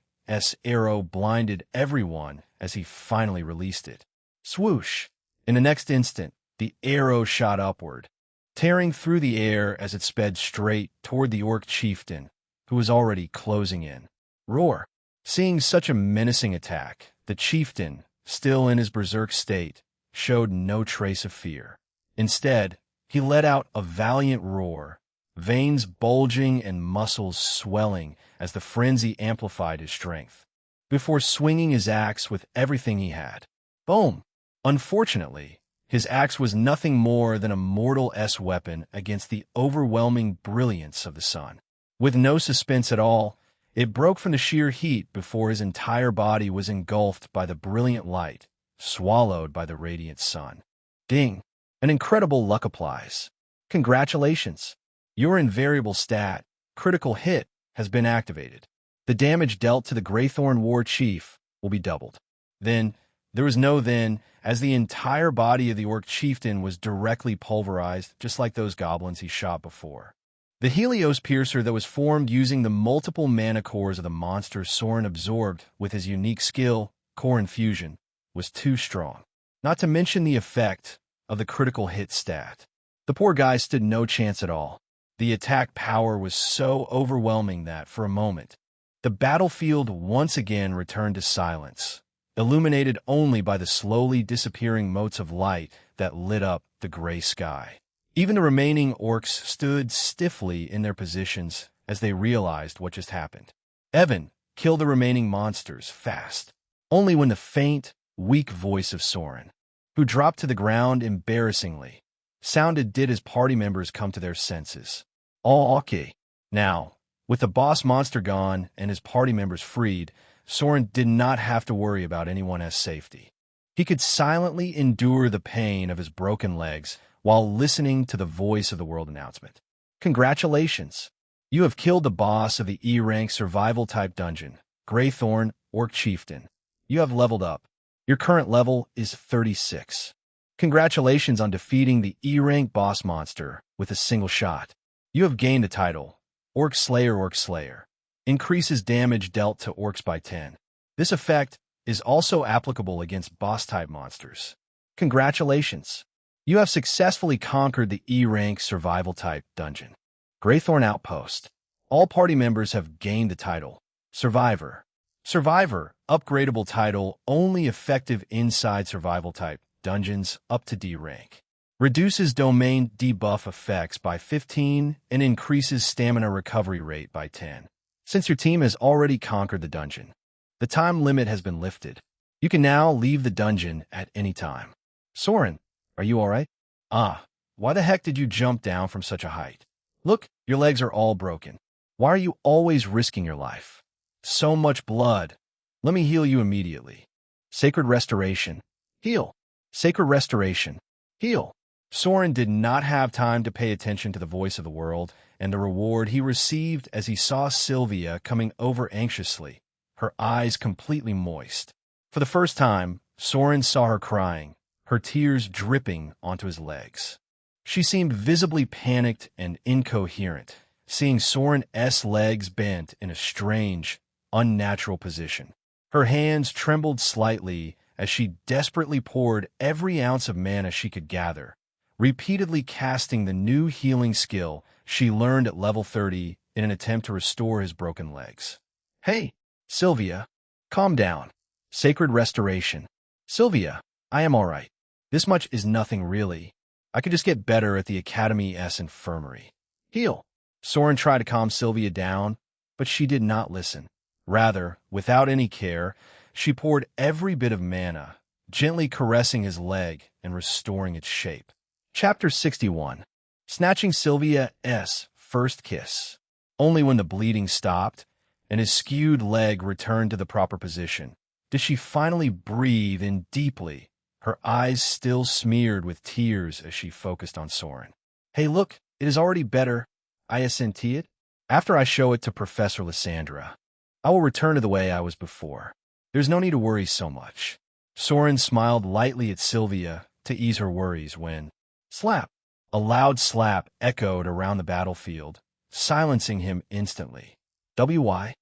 arrow blinded everyone as he finally released it. Swoosh! In the next instant, the arrow shot upward, tearing through the air as it sped straight toward the orc chieftain, who was already closing in. Roar! Seeing such a menacing attack, the chieftain, still in his berserk state, showed no trace of fear. Instead, he let out a valiant roar, veins bulging and muscles swelling as the frenzy amplified his strength, before swinging his axe with everything he had. Boom! Unfortunately, his axe was nothing more than a mortal weapon against the overwhelming brilliance of the sun. With no suspense at all, it broke from the sheer heat before his entire body was engulfed by the brilliant light, swallowed by the radiant sun. Ding! An incredible luck applies. Congratulations! Your invariable stat, critical hit, has been activated. The damage dealt to the Greythorn War Chief will be doubled. Then, there was no then, as the entire body of the orc chieftain was directly pulverized, just like those goblins he shot before. The Helios Piercer that was formed using the multiple mana cores of the monster Soren absorbed with his unique skill, Core Infusion, was too strong. Not to mention the effect of the critical hit stat. The poor guy stood no chance at all. The attack power was so overwhelming that, for a moment, the battlefield once again returned to silence, illuminated only by the slowly disappearing motes of light that lit up the gray sky. Even the remaining orcs stood stiffly in their positions as they realized what just happened. Evan, kill the remaining monsters fast. Only when the faint, weak voice of Soren, who dropped to the ground embarrassingly, sounded did his party members come to their senses. All okay. Now, with the boss monster gone and his party members freed, Soren did not have to worry about anyone's safety. He could silently endure the pain of his broken legs while listening to the voice of the world announcement. Congratulations! You have killed the boss of the E-rank survival-type dungeon, Greythorn Orc Chieftain. You have leveled up. Your current level is 36. Congratulations on defeating the E-rank boss monster with a single shot. You have gained the title, Orc Slayer Orc Slayer. Increases damage dealt to orcs by 10. This effect is also applicable against boss-type monsters. Congratulations! You have successfully conquered the E-rank survival-type dungeon, Greythorn Outpost. All party members have gained the title, Survivor. Survivor, upgradable title, only effective inside survival-type dungeons up to D rank. Reduces domain debuff effects by 15 and increases stamina recovery rate by 10. Since your team has already conquered the dungeon, the time limit has been lifted. You can now leave the dungeon at any time. Soren, are you alright? Why the heck did you jump down from such a height? Look, your legs are all broken. Why are you always risking your life? So much blood. Let me heal you immediately. Sacred Restoration. Heal. Sacred Restoration. Heal. Soren did not have time to pay attention to the voice of the world and the reward he received as he saw Sylvia coming over anxiously, her eyes completely moist. For the first time, Soren saw her crying, her tears dripping onto his legs. She seemed visibly panicked and incoherent, seeing Soren's legs bent in a strange, unnatural position. Her hands trembled slightly as she desperately poured every ounce of mana she could gather, repeatedly casting the new healing skill she learned at level 30 in an attempt to restore his broken legs. "Hey, Sylvia, calm down. Sacred restoration. Sylvia, I am all right. This much is nothing really. I could just get better at the Academy's infirmary. Heal." Soren tried to calm Sylvia down, but she did not listen. Rather, without any care, she poured every bit of mana, gently caressing his leg and restoring its shape. Chapter 61. Snatching Sylvia's first kiss. Only when the bleeding stopped and his skewed leg returned to the proper position did she finally breathe in deeply, her eyes still smeared with tears as she focused on Soren. "Hey, look, it is already better. I sent it. After I show it to Professor Lysandra, I will return to the way I was before. There's no need to worry so much." Soren smiled lightly at Sylvia to ease her worries when, slap! A loud slap echoed around the battlefield, silencing him instantly. "Why?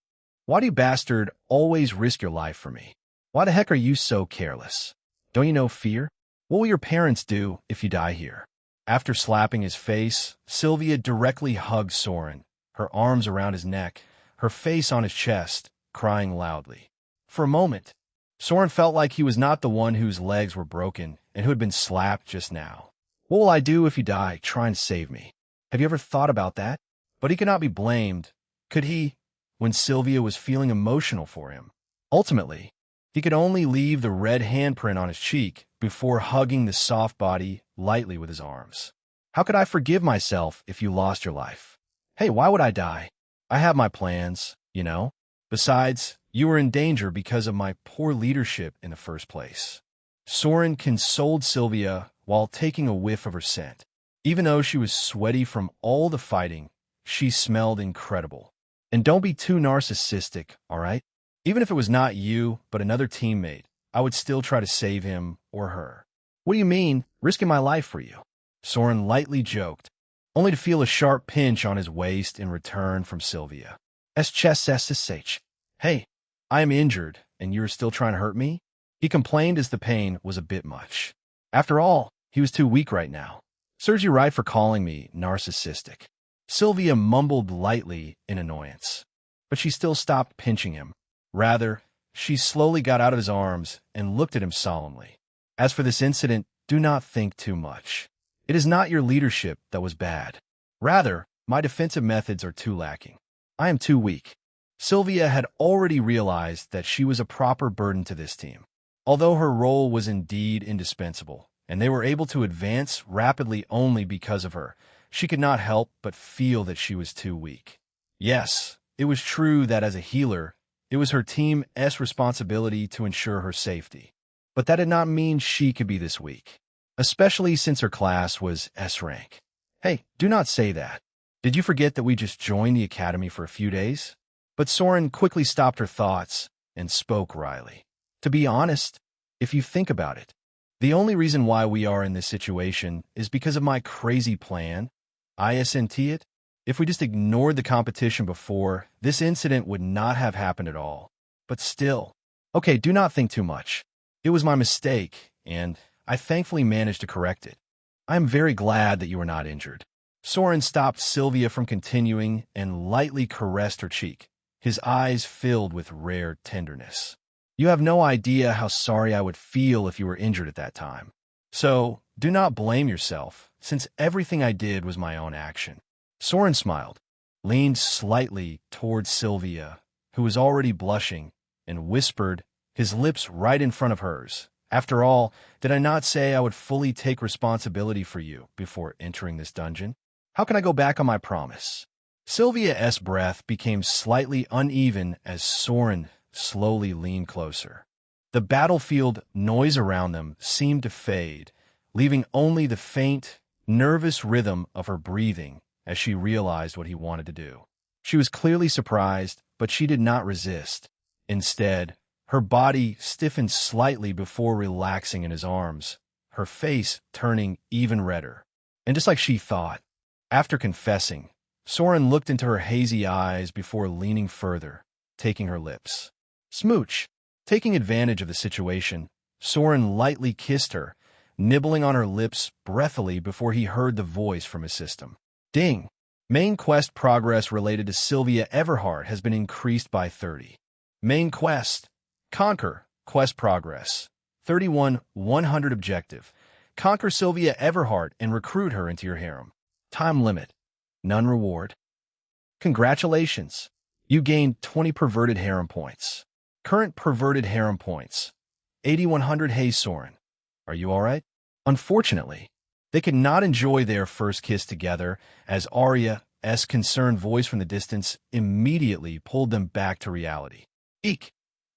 Why do you bastard always risk your life for me? Why the heck are you so careless? Don't you know fear? What will your parents do if you die here?" After slapping his face, Sylvia directly hugged Soren, her arms around his neck, her face on his chest, crying loudly. For a moment, Soren felt like he was not the one whose legs were broken and who had been slapped just now. "What will I do if you die trying to save me? Have you ever thought about that?" But he could not be blamed, could he, when Sylvia was feeling emotional for him? Ultimately, he could only leave the red handprint on his cheek before hugging the soft body lightly with his arms. "How could I forgive myself if you lost your life? Hey, why would I die? I have my plans, you know. Besides, you were in danger because of my poor leadership in the first place." Soren consoled Sylvia while taking a whiff of her scent. Even though she was sweaty from all the fighting, she smelled incredible. "And don't be too narcissistic, all right? Even if it was not you, but another teammate, I would still try to save him or her." "What do you mean, risking my life for you?" Soren lightly joked, only to feel a sharp pinch on his waist in return from Sylvia. "SSSH. Hey, I am injured, and you're still trying to hurt me?" He complained as the pain was a bit much. After all, he was too weak right now. "Serves you right for calling me narcissistic." Sylvia mumbled lightly in annoyance, but she still stopped pinching him. Rather, she slowly got out of his arms and looked at him solemnly. "As for this incident, do not think too much. It is not your leadership that was bad. Rather, my defensive methods are too lacking. I am too weak." Sylvia had already realized that she was a proper burden to this team. Although her role was indeed indispensable, and they were able to advance rapidly only because of her, she could not help but feel that she was too weak. Yes, it was true that as a healer, it was her team's responsibility to ensure her safety. But that did not mean she could be this weak, especially since her class was S rank. "Hey, do not say that. Did you forget that we just joined the academy for a few days?" But Soren quickly stopped her thoughts and spoke wryly. "To be honest, if you think about it, the only reason why we are in this situation is because of my crazy plan. I sent it. If we just ignored the competition before, this incident would not have happened at all. But still, okay, do not think too much. It was my mistake, and I thankfully managed to correct it. I am very glad that you were not injured." Soren stopped Sylvia from continuing and lightly caressed her cheek, his eyes filled with rare tenderness. "You have no idea how sorry I would feel if you were injured at that time. So, do not blame yourself, since everything I did was my own action." Soren smiled, leaned slightly towards Sylvia, who was already blushing, and whispered, his lips right in front of hers, "After all, did I not say I would fully take responsibility for you before entering this dungeon? How can I go back on my promise?" Sylvia's breath became slightly uneven as Soren slowly leaned closer. The battlefield noise around them seemed to fade, leaving only the faint, nervous rhythm of her breathing as she realized what he wanted to do. She was clearly surprised, but she did not resist. Instead, her body stiffened slightly before relaxing in his arms, her face turning even redder. And just like she thought, after confessing, Soren looked into her hazy eyes before leaning further, taking her lips. Smooch. Taking advantage of the situation, Soren lightly kissed her, nibbling on her lips breathily before he heard the voice from his system. Ding! Main quest progress related to Sylvia Everhart has been increased by 30. Main quest. Conquer. Quest progress. 31 100 objective. Conquer Sylvia Everhart and recruit her into your harem. Time limit. None reward. Congratulations. You gained 20 perverted harem points. Current perverted harem points. 8100. Hey Soren. Are you alright? Unfortunately, they could not enjoy their first kiss together as Arya's concerned voice from the distance immediately pulled them back to reality. Eek!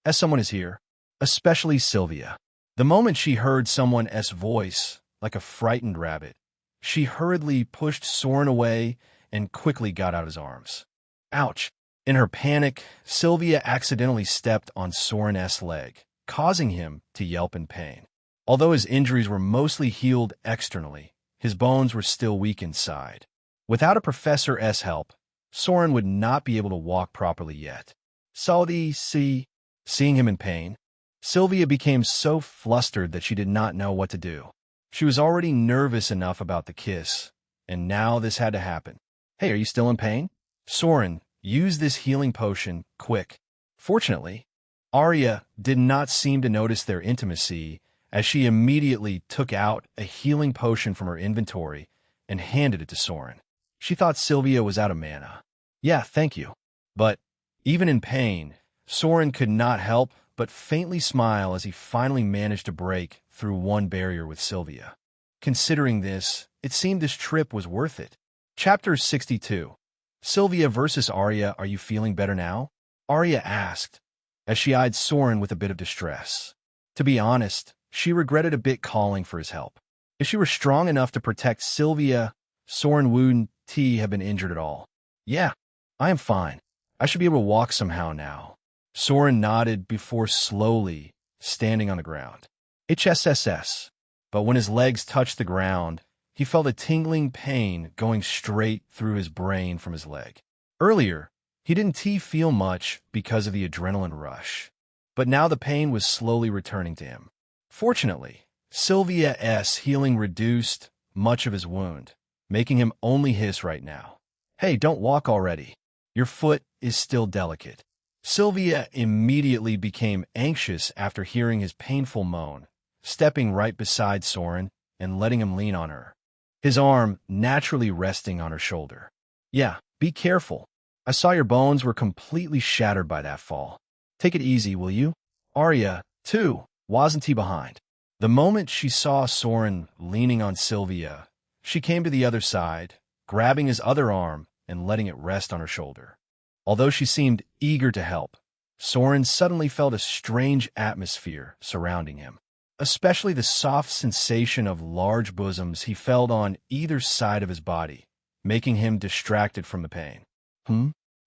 As someone is here, especially Sylvia. The moment she heard someone's voice, like a frightened rabbit, she hurriedly pushed Soren away and quickly got out of his arms. Ouch! In her panic, Sylvia accidentally stepped on Soren's leg, causing him to yelp in pain. Although his injuries were mostly healed externally, his bones were still weak inside. Without a professor's help, Soren would not be able to walk properly yet. Seeing him in pain, Sylvia became so flustered that she did not know what to do. She was already nervous enough about the kiss, and now this had to happen. Hey, are you still in pain? Soren, use this healing potion, quick. Fortunately, Arya did not seem to notice their intimacy as she immediately took out a healing potion from her inventory and handed it to Soren. She thought Sylvia was out of mana. Yeah, thank you. But even in pain, Soren could not help but faintly smile as he finally managed to break through one barrier with Sylvia. Considering this, it seemed this trip was worth it. Chapter 62. Sylvia versus Arya, are you feeling better now? Arya asked, as she eyed Soren with a bit of distress. To be honest, she regretted a bit calling for his help. If she were strong enough to protect Sylvia, Soren wouldn't have been injured at all. Yeah, I am fine. I should be able to walk somehow now. Soren nodded before slowly standing on the ground. HSSS. But when his legs touched the ground, he felt a tingling pain going straight through his brain from his leg. Earlier, he didn't feel much because of the adrenaline rush, but now the pain was slowly returning to him. Fortunately, Sylvia's healing reduced much of his wound, making him only hiss right now. Hey, don't walk already. Your foot is still delicate. Sylvia immediately became anxious after hearing his painful moan, stepping right beside Soren and letting him lean on her, his arm naturally resting on her shoulder. Yeah, be careful. I saw your bones were completely shattered by that fall. Take it easy, will you? Arya, too, wasn't he behind? The moment she saw Soren leaning on Sylvia, she came to the other side, grabbing his other arm and letting it rest on her shoulder. Although she seemed eager to help, Soren suddenly felt a strange atmosphere surrounding him, especially the soft sensation of large bosoms he felt on either side of his body, making him distracted from the pain.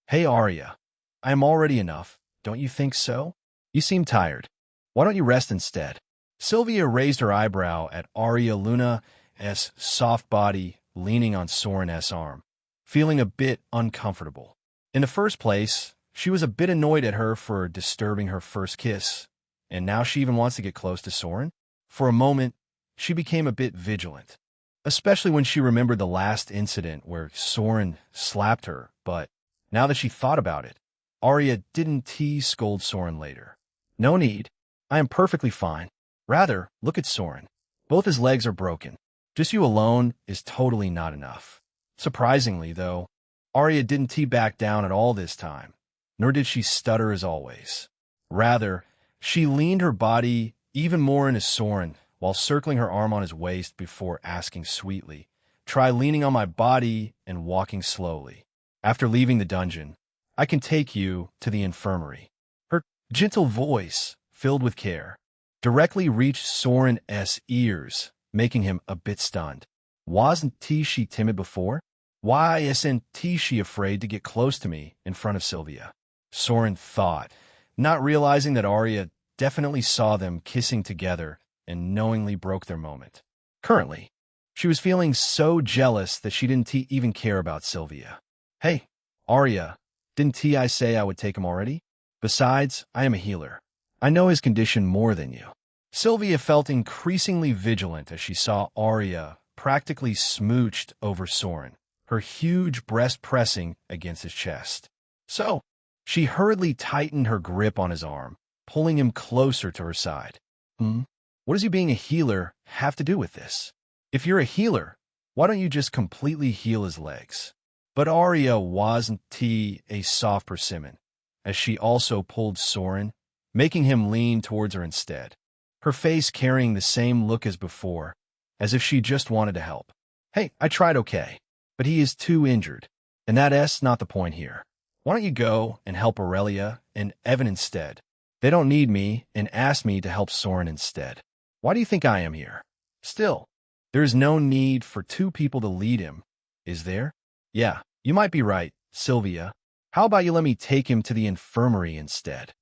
Hey, Arya. I am already enough, don't you think so? You seem tired. Why don't you rest instead? Sylvia raised her eyebrow at Arya Luna's soft body leaning on Soren's arm, feeling a bit uncomfortable. In the first place, she was a bit annoyed at her for disturbing her first kiss, and now she even wants to get close to Soren? For a moment, she became a bit vigilant, especially when she remembered the last incident where Soren slapped her, but now that she thought about it, Arya didn't scold Soren later. No need. I am perfectly fine. Rather, look at Soren. Both his legs are broken. Just you alone is totally not enough. Surprisingly, though, Arya didn't back down at all this time, nor did she stutter as always. Rather, she leaned her body even more into Soren while circling her arm on his waist before asking sweetly, "Try leaning on my body and walking slowly. After leaving the dungeon, I can take you to the infirmary." Her gentle voice, filled with care, directly reached Soren's ears, making him a bit stunned. Wasn't she timid before? Why isn't she afraid to get close to me in front of Sylvia? Soren thought, not realizing that Arya definitely saw them kissing together and knowingly broke their moment. Currently, she was feeling so jealous that she didn't even care about Sylvia. Hey, Arya, didn't I say I would take him already? Besides, I am a healer. I know his condition more than you. Sylvia felt increasingly vigilant as she saw Arya practically smooched over Soren, her huge breast pressing against his chest. So, she hurriedly tightened her grip on his arm, pulling him closer to her side. What does you being a healer have to do with this? If you're a healer, why don't you just completely heal his legs? But Arya wasn't a soft persimmon, as she also pulled Soren, making him lean towards her instead, her face carrying the same look as before, as if she just wanted to help. Hey, I tried okay, but he is too injured, and that's not the point here. Why don't you go and help Aurelia and Evan instead? They don't need me and asked me to help Soren instead. Why do you think I am here? Still, there is no need for two people to lead him, is there? Yeah, you might be right, Sylvia. How about you let me take him to the infirmary instead?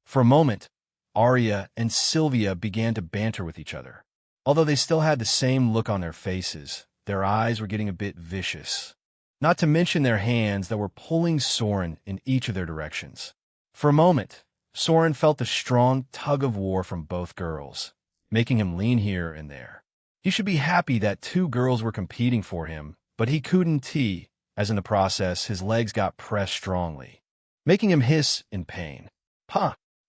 For a moment, Arya and Sylvia began to banter with each other. Although they still had the same look on their faces, their eyes were getting a bit vicious. Not to mention their hands that were pulling Soren in each of their directions. For a moment, Soren felt the strong tug-of-war from both girls, making him lean here and there. He should be happy that two girls were competing for him, but he couldn't as in the process his legs got pressed strongly, making him hiss in pain.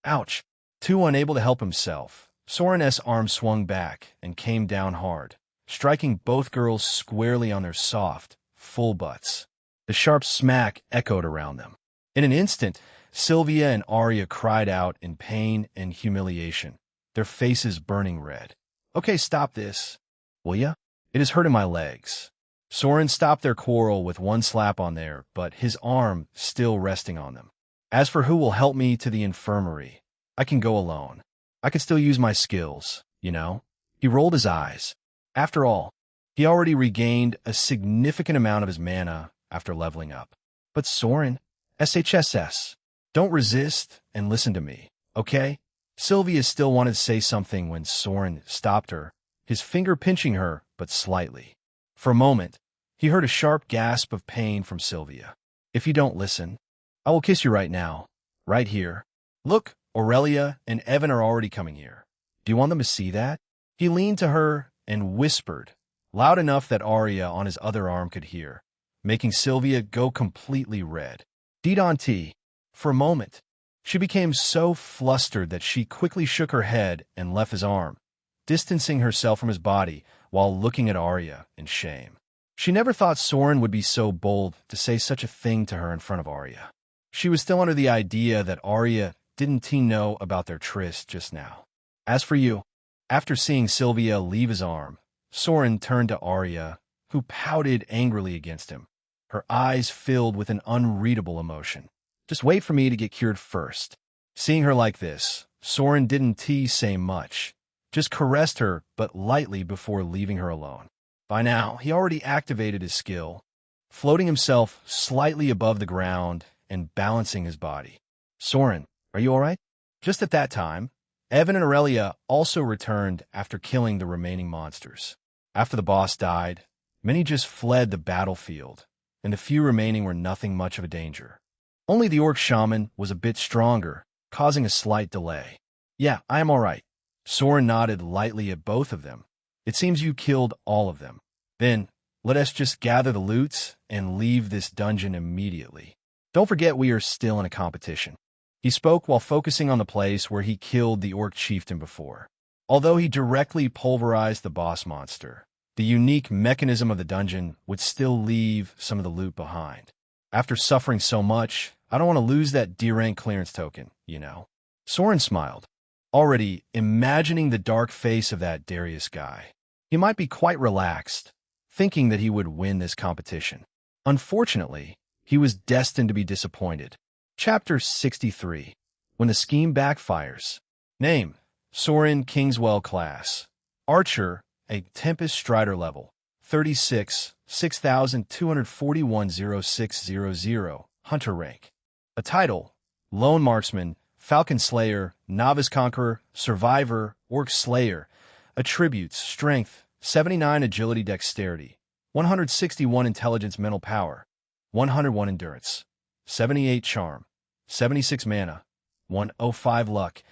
Ouch. Too unable to help himself, Soren's arm swung back and came down hard, striking both girls squarely on their soft, full butts. The sharp smack echoed around them. In an instant, Sylvia and Arya cried out in pain and humiliation, their faces burning red. Okay, stop this, will ya? It is hurting my legs. Soren stopped their quarrel with one slap on there, but his arm still resting on them. As for who will help me to the infirmary, I can go alone. I can still use my skills, you know? He rolled his eyes. After all, he already regained a significant amount of his mana after leveling up. But Soren, SHSS, don't resist and listen to me, okay? Sylvia still wanted to say something when Soren stopped her, his finger pinching her, but slightly. For a moment, he heard a sharp gasp of pain from Sylvia. If you don't listen, I will kiss you right now, right here. Look, Aurelia and Evan are already coming here. Do you want them to see that? He leaned to her and whispered, loud enough that Arya on his other arm could hear, making Sylvia go completely red. T. For a moment, she became so flustered that she quickly shook her head and left his arm, distancing herself from his body while looking at Arya in shame. She never thought Soren would be so bold to say such a thing to her in front of Arya. She was still under the idea that Arya didn't know about their tryst just now. As for you, after seeing Sylvia leave his arm, Soren turned to Arya, who pouted angrily against him, her eyes filled with an unreadable emotion. Just wait for me to get cured first. Seeing her like this, Soren didn't say much, just caressed her but lightly before leaving her alone. By now, he already activated his skill, floating himself slightly above the ground and balancing his body. Soren, are you all right? Just at that time, Evan and Aurelia also returned after killing the remaining monsters. After the boss died, many just fled the battlefield, and the few remaining were nothing much of a danger. Only the orc shaman was a bit stronger, causing a slight delay. Yeah, I am all right. Soren nodded lightly at both of them. It seems you killed all of them. Then, let us just gather the loots and leave this dungeon immediately. Don't forget we are still in a competition. He spoke while focusing on the place where he killed the orc chieftain before. Although he directly pulverized the boss monster, the unique mechanism of the dungeon would still leave some of the loot behind. After suffering so much, I don't want to lose that D-rank clearance token, you know. Soren smiled, already imagining the dark face of that Darius guy. He might be quite relaxed, thinking that he would win this competition. Unfortunately, he was destined to be disappointed. Chapter 63. When the scheme backfires. Name: Soren Kingswell class. Archer, a Tempest Strider level, 36, 6241-0600, Hunter rank. A title, Lone Marksman, Falcon Slayer, Novice Conqueror, Survivor, Orc Slayer. Attributes, Strength, 79 Agility Dexterity, 161 Intelligence Mental Power, 101 Endurance, 78 Charm, 76 Mana, 105 Luck,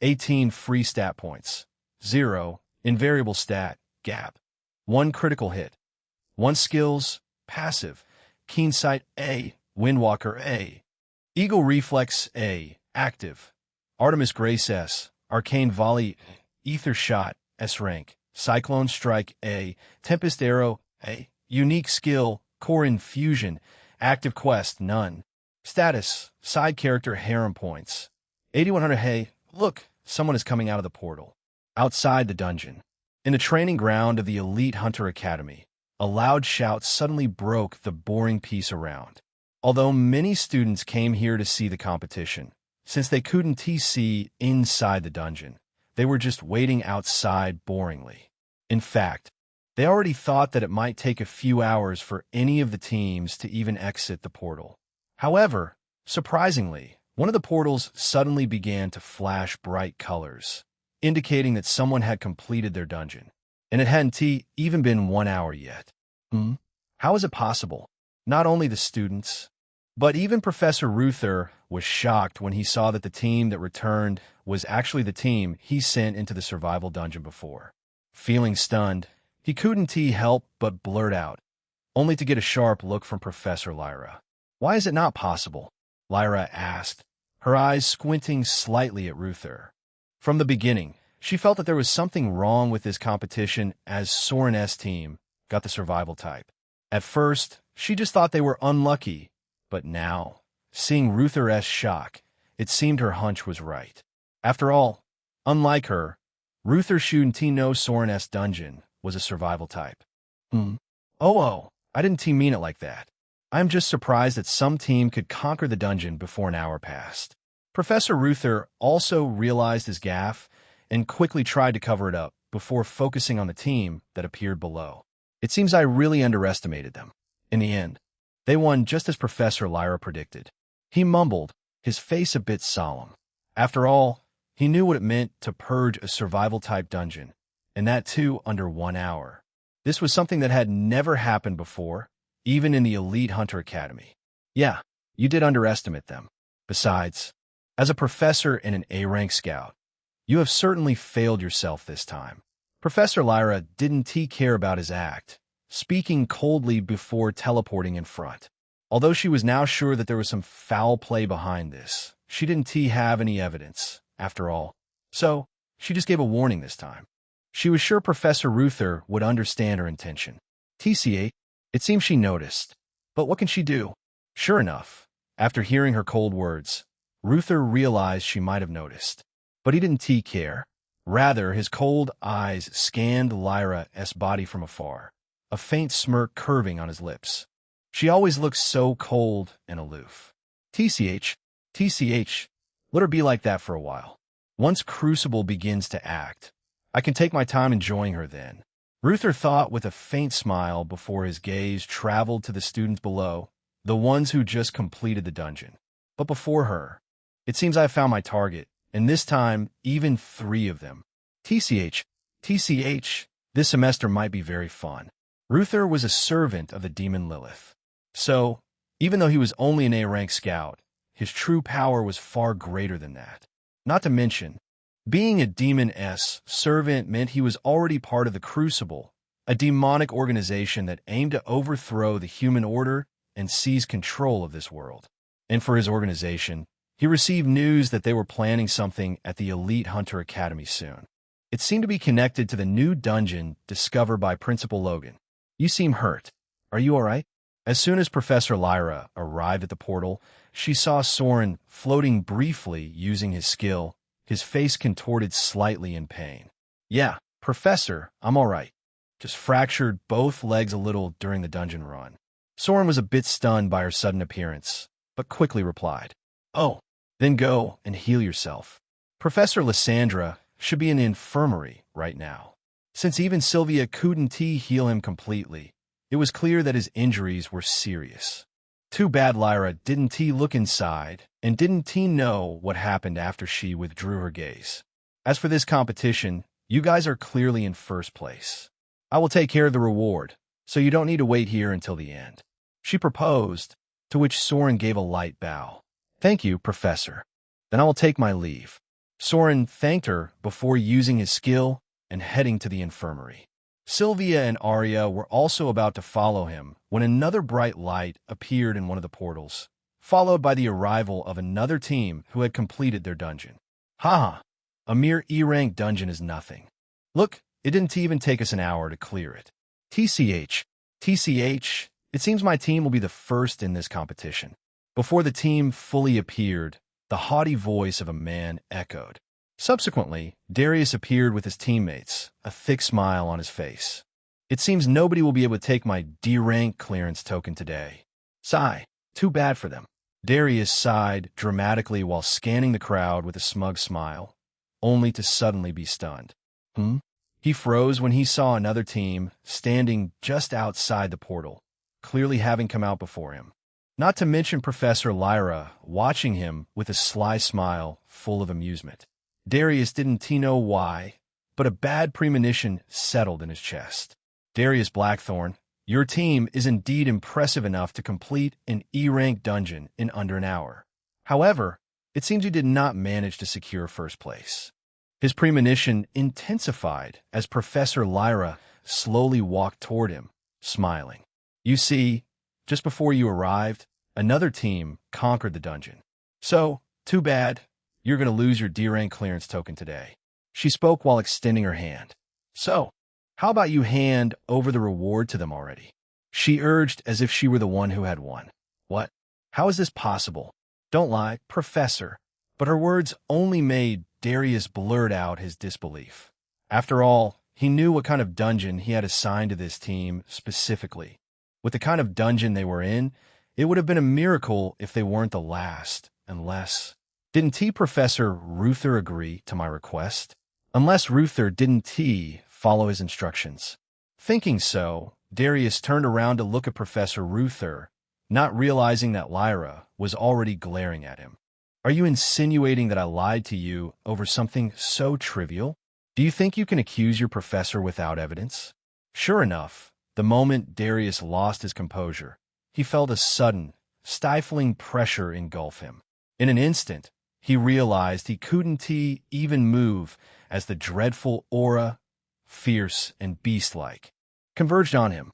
18 Free Stat Points, 0 Invariable Stat, Gap, 1 Critical Hit, 1 Skills, Passive, Keen Sight A, Windwalker A, Eagle Reflex A, Active, Artemis Grace S, Arcane Volley, Ether Shot, S rank, Cyclone Strike A, Tempest Arrow A, Unique Skill, Core Infusion, Active Quest, None. Status, Side Character Harem Points. 8100 Hey, look, someone is coming out of the portal. Outside the dungeon. In the training ground of the Elite Hunter Academy, a loud shout suddenly broke the boring peace around. Although many students came here to see the competition, since they couldn't see inside the dungeon, they were just waiting outside boringly. In fact, they already thought that it might take a few hours for any of the teams to even exit the portal. However, surprisingly, one of the portals suddenly began to flash bright colors, indicating that someone had completed their dungeon, and it hadn't even been 1 hour yet. How is it possible? Not only the students, but even Professor Ruther was shocked when he saw that the team that returned was actually the team he sent into the survival dungeon before. Feeling stunned, he couldn't help but blurt out, only to get a sharp look from Professor Lyra. "Why is it not possible?" Lyra asked, her eyes squinting slightly at Ruther. From the beginning, she felt that there was something wrong with this competition as Soren's team got the survival type. At first, she just thought they were unlucky, but now, seeing Ruther's shock, it seemed her hunch was right. After all, unlike her, Ruther shouldn't know Soren's dungeon was a survival type. Oh, I didn't mean it like that. I'm just surprised that some team could conquer the dungeon before an hour passed. Professor Ruther also realized his gaffe and quickly tried to cover it up before focusing on the team that appeared below. "It seems I really underestimated them. In the end, they won just as Professor Lyra predicted." He mumbled, his face a bit solemn. After all, he knew what it meant to purge a survival-type dungeon, and that too under 1 hour. This was something that had never happened before, even in the Elite Hunter Academy. Yeah, you did underestimate them. Besides, as a professor and an A-rank scout, you have certainly failed yourself this time. Professor Lyra didn't care about his act, speaking coldly before teleporting in front. Although she was now sure that there was some foul play behind this, she didn't have any evidence, after all. So, she just gave a warning this time. She was sure Professor Ruther would understand her intention. TCA, it seems she noticed. But what can she do? Sure enough, after hearing her cold words, Ruther realized she might have noticed. But he didn't care. Rather, his cold eyes scanned Lyra's body from afar, a faint smirk curving on his lips. She always looked so cold and aloof. TCH, let her be like that for a while. Once Crucible begins to act, I can take my time enjoying her then. Ruther thought with a faint smile before his gaze traveled to the students below, the ones who just completed the dungeon. But before her, it seems I have found my target, and this time, even 3 of them. TCH, this semester might be very fun. Ruther was a servant of the demon Lilith. So, even though he was only an A-rank scout, his true power was far greater than that. Not to mention, being a demon's servant meant he was already part of the Crucible, a demonic organization that aimed to overthrow the human order and seize control of this world. And for his organization, he received news that they were planning something at the Elite Hunter Academy soon. It seemed to be connected to the new dungeon discovered by Principal Logan. "You seem hurt. Are you all right?" As soon as Professor Lyra arrived at the portal, she saw Soren floating briefly using his skill, his face contorted slightly in pain. "Yeah, Professor, I'm all right. Just fractured both legs a little during the dungeon run." Soren was a bit stunned by her sudden appearance, but quickly replied, "Oh, then go and heal yourself. Professor Lysandra should be in the infirmary right now." Since even Sylvia couldn't heal him completely, it was clear that his injuries were serious. Too bad Lyra didn't look inside, and didn't know what happened after she withdrew her gaze. As for this competition, you guys are clearly in first place. I will take care of the reward, so you don't need to wait here until the end. She proposed, to which Soren gave a light bow. Thank you, Professor. Then I will take my leave. Soren thanked her before using his skill and heading to the infirmary. Sylvia and Arya were also about to follow him when another bright light appeared in one of the portals, followed by the arrival of another team who had completed their dungeon. Haha, a mere E-rank dungeon is nothing. Look, it didn't even take us an hour to clear it. TCH, it seems my team will be the first in this competition. Before the team fully appeared, the haughty voice of a man echoed. Subsequently, Darius appeared with his teammates, a thick smile on his face. It seems nobody will be able to take my D-rank clearance token today. Sigh, too bad for them. Darius sighed dramatically while scanning the crowd with a smug smile, only to suddenly be stunned. He froze when he saw another team standing just outside the portal, clearly having come out before him. Not to mention Professor Lyra watching him with a sly smile full of amusement. Darius didn't know why, but a bad premonition settled in his chest. Darius Blackthorn, your team is indeed impressive enough to complete an E-rank dungeon in under an hour. However, it seems you did not manage to secure first place. His premonition intensified as Professor Lyra slowly walked toward him, smiling. You see, just before you arrived, another team conquered the dungeon. So, too bad. You're going to lose your D-rank clearance token today. She spoke while extending her hand. So, how about you hand over the reward to them already? She urged as if she were the one who had won. What? How is this possible? Don't lie, Professor. But her words only made Darius blurt out his disbelief. After all, he knew what kind of dungeon he had assigned to this team specifically. With the kind of dungeon they were in, it would have been a miracle if they weren't the last, unless... Didn't Professor Ruther agree to my request? Unless Ruther didn't follow his instructions. Thinking so, Darius turned around to look at Professor Ruther, not realizing that Lyra was already glaring at him. Are you insinuating that I lied to you over something so trivial? Do you think you can accuse your professor without evidence? Sure enough, the moment Darius lost his composure, he felt a sudden, stifling pressure engulf him. In an instant, he realized he couldn't even move as the dreadful aura, fierce and beast-like, converged on him.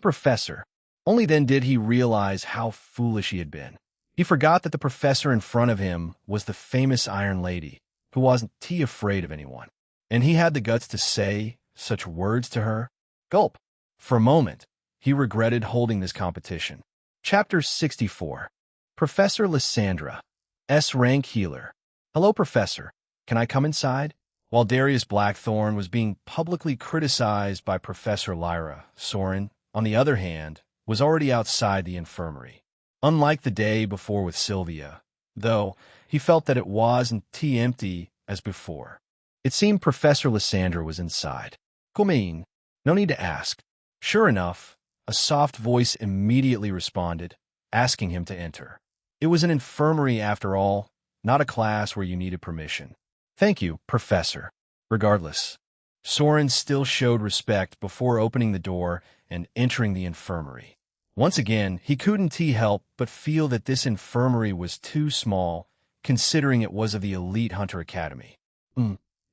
Professor. Only then did he realize how foolish he had been. He forgot that the professor in front of him was the famous Iron Lady, who wasn't afraid of anyone. And he had the guts to say such words to her? Gulp. For a moment, he regretted holding this competition. Chapter 64. Professor Lysandra, S-rank healer. Hello, Professor. Can I come inside? While Darius Blackthorn was being publicly criticized by Professor Lyra, Soren, on the other hand, was already outside the infirmary. Unlike the day before with Sylvia, though, he felt that it wasn't empty as before. It seemed Professor Lysandra was inside. Come in. No need to ask. Sure enough, a soft voice immediately responded, asking him to enter. It was an infirmary after all, not a class where you needed permission. Thank you, Professor. Regardless, Soren still showed respect before opening the door and entering the infirmary. Once again, he couldn't help but feel that this infirmary was too small, considering it was of the elite Hunter Academy.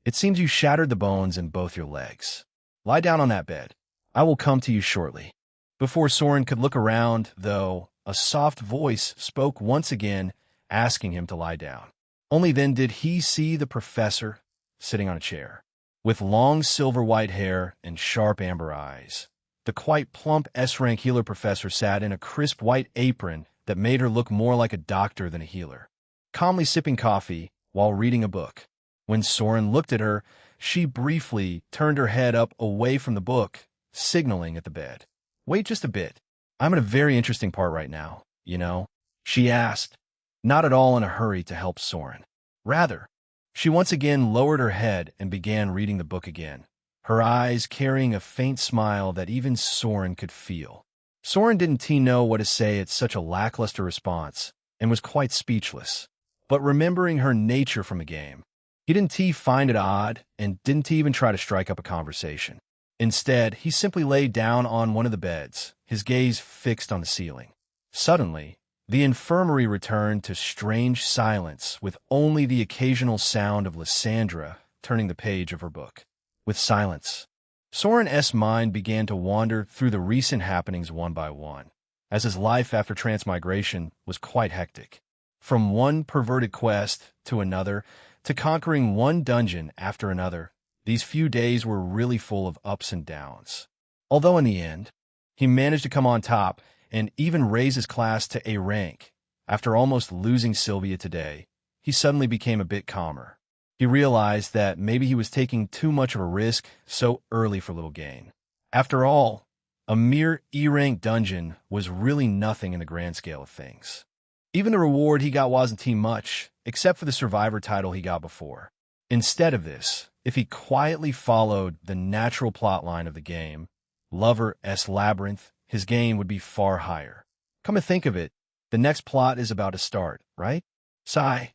It seems you shattered the bones in both your legs. Lie down on that bed. I will come to you shortly. Before Soren could look around, though, a soft voice spoke once again, asking him to lie down. Only then did he see the professor sitting on a chair. With long silver-white hair and sharp amber eyes, the quite plump S-rank healer professor sat in a crisp white apron that made her look more like a doctor than a healer, calmly sipping coffee while reading a book. When Soren looked at her, she briefly turned her head up away from the book, signaling at the bed. Wait just a bit. I'm in a very interesting part right now, you know, she asked, not at all in a hurry to help Soren. Rather, she once again lowered her head and began reading the book again, her eyes carrying a faint smile that even Soren could feel. Soren didn't know what to say at such a lackluster response and was quite speechless. But remembering her nature from the game, he didn't find it odd and didn't even try to strike up a conversation. Instead, he simply lay down on one of the beds, his gaze fixed on the ceiling. Suddenly, the infirmary returned to strange silence with only the occasional sound of Lysandra turning the page of her book. With silence, Soren's mind began to wander through the recent happenings one by one, as his life after transmigration was quite hectic. From one perverted quest to another, to conquering one dungeon after another, these few days were really full of ups and downs. Although in the end, he managed to come on top and even raise his class to A rank. After almost losing Sylvia today, he suddenly became a bit calmer. He realized that maybe he was taking too much of a risk so early for little gain. After all, a mere E-rank dungeon was really nothing in the grand scale of things. Even the reward he got wasn't much, except for the survivor title he got before. Instead of this, if he quietly followed the natural plotline of the game, Labyrinth, his gain would be far higher. Come to think of it, the next plot is about to start, right? Sigh.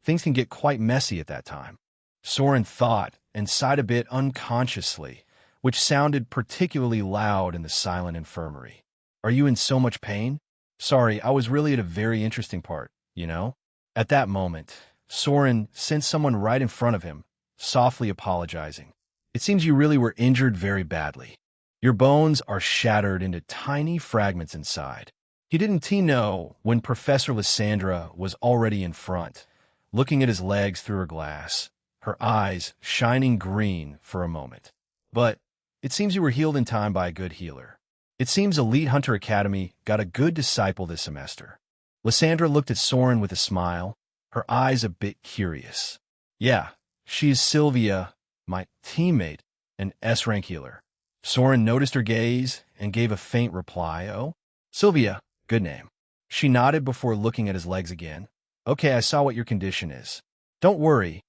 Things can get quite messy at that time. Soren thought and sighed a bit unconsciously, which sounded particularly loud in the silent infirmary. Are you in so much pain? Sorry, I was really at a very interesting part, you know? At that moment, Soren sensed someone right in front of him, softly apologizing. It seems you really were injured very badly. Your bones are shattered into tiny fragments inside. He didn't know when Professor Lysandra was already in front, looking at his legs through her glass, her eyes shining green for a moment. But it seems you were healed in time by a good healer. It seems Elite Hunter Academy got a good disciple this semester. Lysandra looked at Soren with a smile, her eyes a bit curious. Yeah, she is Sylvia, my teammate, an S-rank healer. Soren noticed her gaze and gave a faint reply. Oh, Sylvia, good name. She nodded before looking at his legs again. Okay, I saw what your condition is. Don't worry,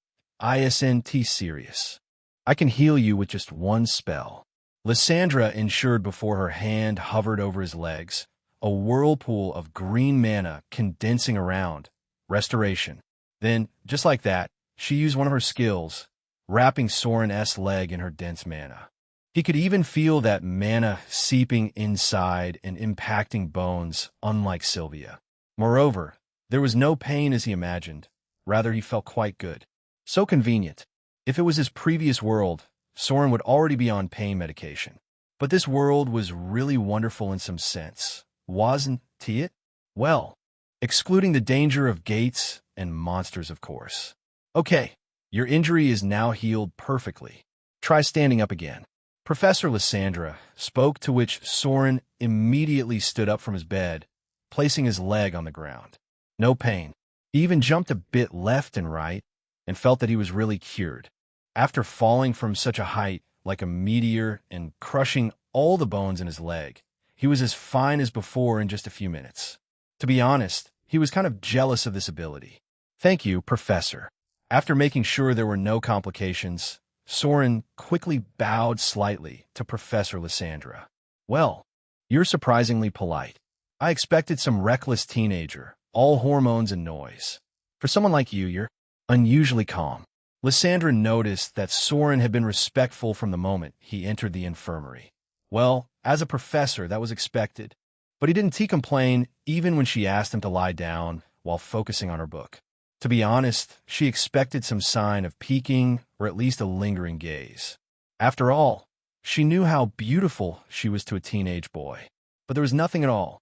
isn't serious. I can heal you with just one spell. Lysandra ensured before her hand hovered over his legs, a whirlpool of green mana condensing around. Restoration. Then, just like that, she used one of her skills, wrapping Soren's leg in her dense mana. He could even feel that mana seeping inside and impacting bones, unlike Sylvia. Moreover, there was no pain as he imagined. Rather, he felt quite good. So convenient. If it was his previous world, Soren would already be on pain medication. But this world was really wonderful in some sense. Wasn't it? Well, excluding the danger of gates and monsters, of course. Okay, your injury is now healed perfectly. Try standing up again. Professor Lysandra spoke, to which Soren immediately stood up from his bed, placing his leg on the ground. No pain. He even jumped a bit left and right and felt that he was really cured. After falling from such a height, like a meteor, and crushing all the bones in his leg, he was as fine as before in just a few minutes. To be honest, he was kind of jealous of this ability. Thank you, Professor. After making sure there were no complications, Soren quickly bowed slightly to Professor Lysandra. Well, you're surprisingly polite. I expected some reckless teenager, all hormones and noise. For someone like you, you're unusually calm. Lysandra noticed that Soren had been respectful from the moment he entered the infirmary. Well, as a professor, that was expected. But he didn't complain even when she asked him to lie down while focusing on her book. To be honest, she expected some sign of peeking or at least a lingering gaze. After all, she knew how beautiful she was to a teenage boy. But there was nothing at all.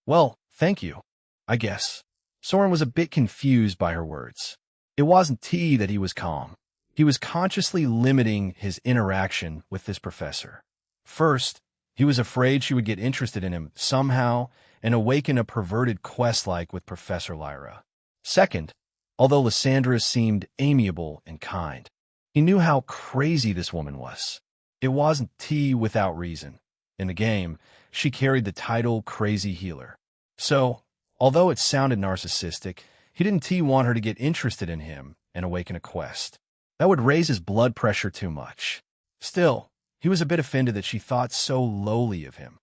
Well, thank you, I guess. Soren was a bit confused by her words. It wasn't that he was calm. He was consciously limiting his interaction with this professor. First, he was afraid she would get interested in him somehow and awaken a perverted quest-like with Professor Lyra. Second, although Lysandra seemed amiable and kind, he knew how crazy this woman was. It wasn't without reason. In the game, she carried the title Crazy Healer. So, although it sounded narcissistic, he didn't want her to get interested in him and awaken a quest. That would raise his blood pressure too much. Still, he was a bit offended that she thought so lowly of him.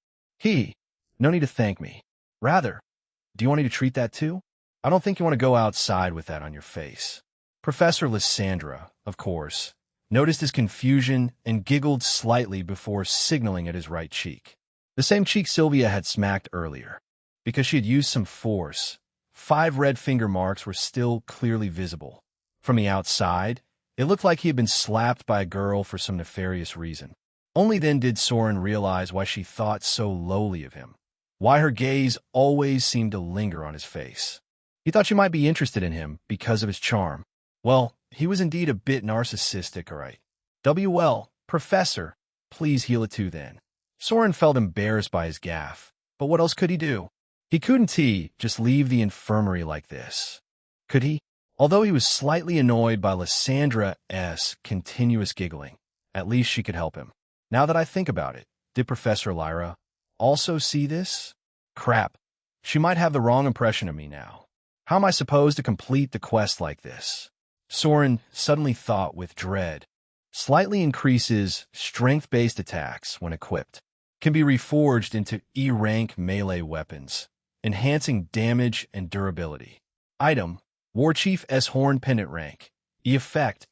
No need to thank me. Rather, do you want me to treat that too? I don't think you want to go outside with that on your face. Professor Lysandra, of course, noticed his confusion and giggled slightly before signaling at his right cheek. The same cheek Sylvia had smacked earlier. Because she had used some force, 5 red finger marks were still clearly visible. From the outside, it looked like he had been slapped by a girl for some nefarious reason. Only then did Soren realize why she thought so lowly of him, why her gaze always seemed to linger on his face. He thought she might be interested in him because of his charm. Well, he was indeed a bit narcissistic, all right. Well, Professor, please heal it too then. Soren felt embarrassed by his gaffe, but what else could he do? He couldn't just leave the infirmary like this. Could he? Although he was slightly annoyed by Lysandra's continuous giggling, at least she could help him. Now that I think about it, did Professor Lyra also see this? Crap, she might have the wrong impression of me now. How am I supposed to complete the quest like this? Soren suddenly thought with dread. Slightly increases strength-based attacks when equipped. Can be reforged into E-rank melee weapons, enhancing damage and durability. Item, Warchief S Horn Pendant Rank. E-effect,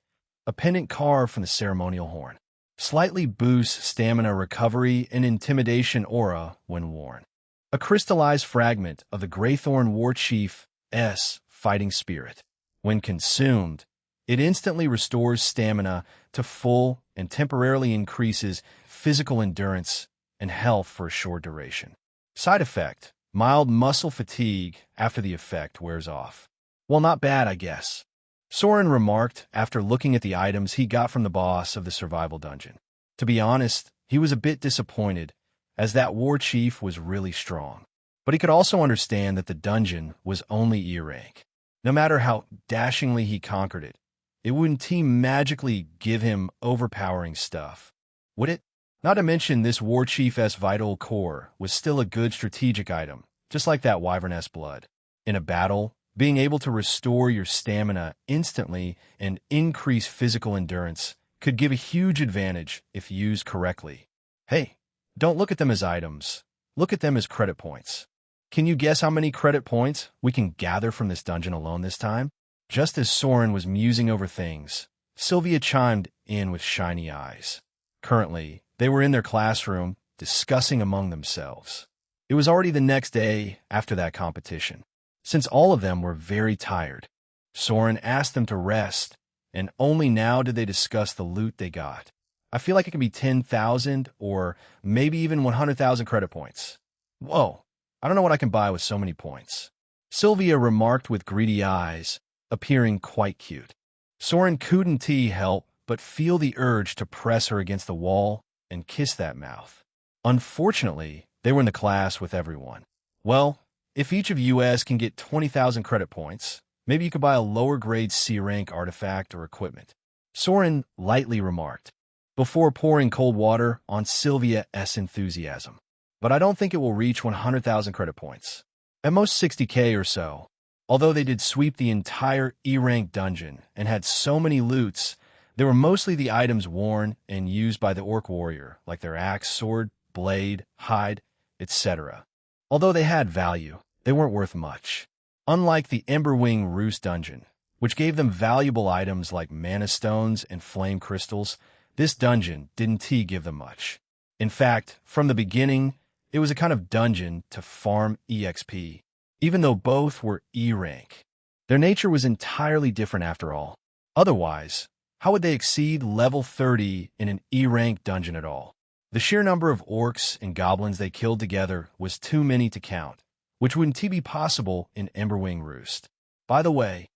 a pendant carved from the ceremonial horn. Slightly boosts stamina recovery and intimidation aura when worn. A crystallized fragment of the Greythorn Warchief S Fighting Spirit. When consumed, it instantly restores stamina to full and temporarily increases physical endurance and health for a short duration. Side effect, mild muscle fatigue after the effect wears off. Well, not bad, I guess. Soren remarked after looking at the items he got from the boss of the survival dungeon. To be honest, he was a bit disappointed, as that war chief was really strong. But he could also understand that the dungeon was only E-rank. No matter how dashingly he conquered it, it wouldn't magically give him overpowering stuff, would it? Not to mention this war chief's vital core was still a good strategic item, just like that wyvern's blood. In a battle, being able to restore your stamina instantly and increase physical endurance could give a huge advantage if used correctly. Hey, don't look at them as items. Look at them as credit points. Can you guess how many credit points we can gather from this dungeon alone this time? Just as Soren was musing over things, Sylvia chimed in with shiny eyes. Currently, they were in their classroom, discussing among themselves. It was already the next day after that competition. Since all of them were very tired, Soren asked them to rest, and only now did they discuss the loot they got. I feel like it can be 10,000 or maybe even 100,000 credit points. Whoa, I don't know what I can buy with so many points. Sylvia remarked with greedy eyes, appearing quite cute. Soren couldn't help but feel the urge to press her against the wall and kiss that mouth. Unfortunately, they were in the class with everyone. Well, if each of you can get 20,000 credit points, maybe you could buy a lower-grade C-rank artifact or equipment, Soren lightly remarked, before pouring cold water on Sylvia's enthusiasm. But I don't think it will reach 100,000 credit points. At most 60k or so. Although they did sweep the entire E-rank dungeon and had so many loots, they were mostly the items worn and used by the orc warrior, like their axe, sword, blade, hide, etc. Although they had value, they weren't worth much. Unlike the Emberwing Roost dungeon, which gave them valuable items like mana stones and flame crystals, this dungeon didn't give them much. In fact, from the beginning, it was a kind of dungeon to farm EXP, even though both were E-rank. Their nature was entirely different after all. Otherwise, how would they exceed level 30 in an E-rank dungeon at all? The sheer number of orcs and goblins they killed together was too many to count, which wouldn't be possible in Emberwing Roost. By the way,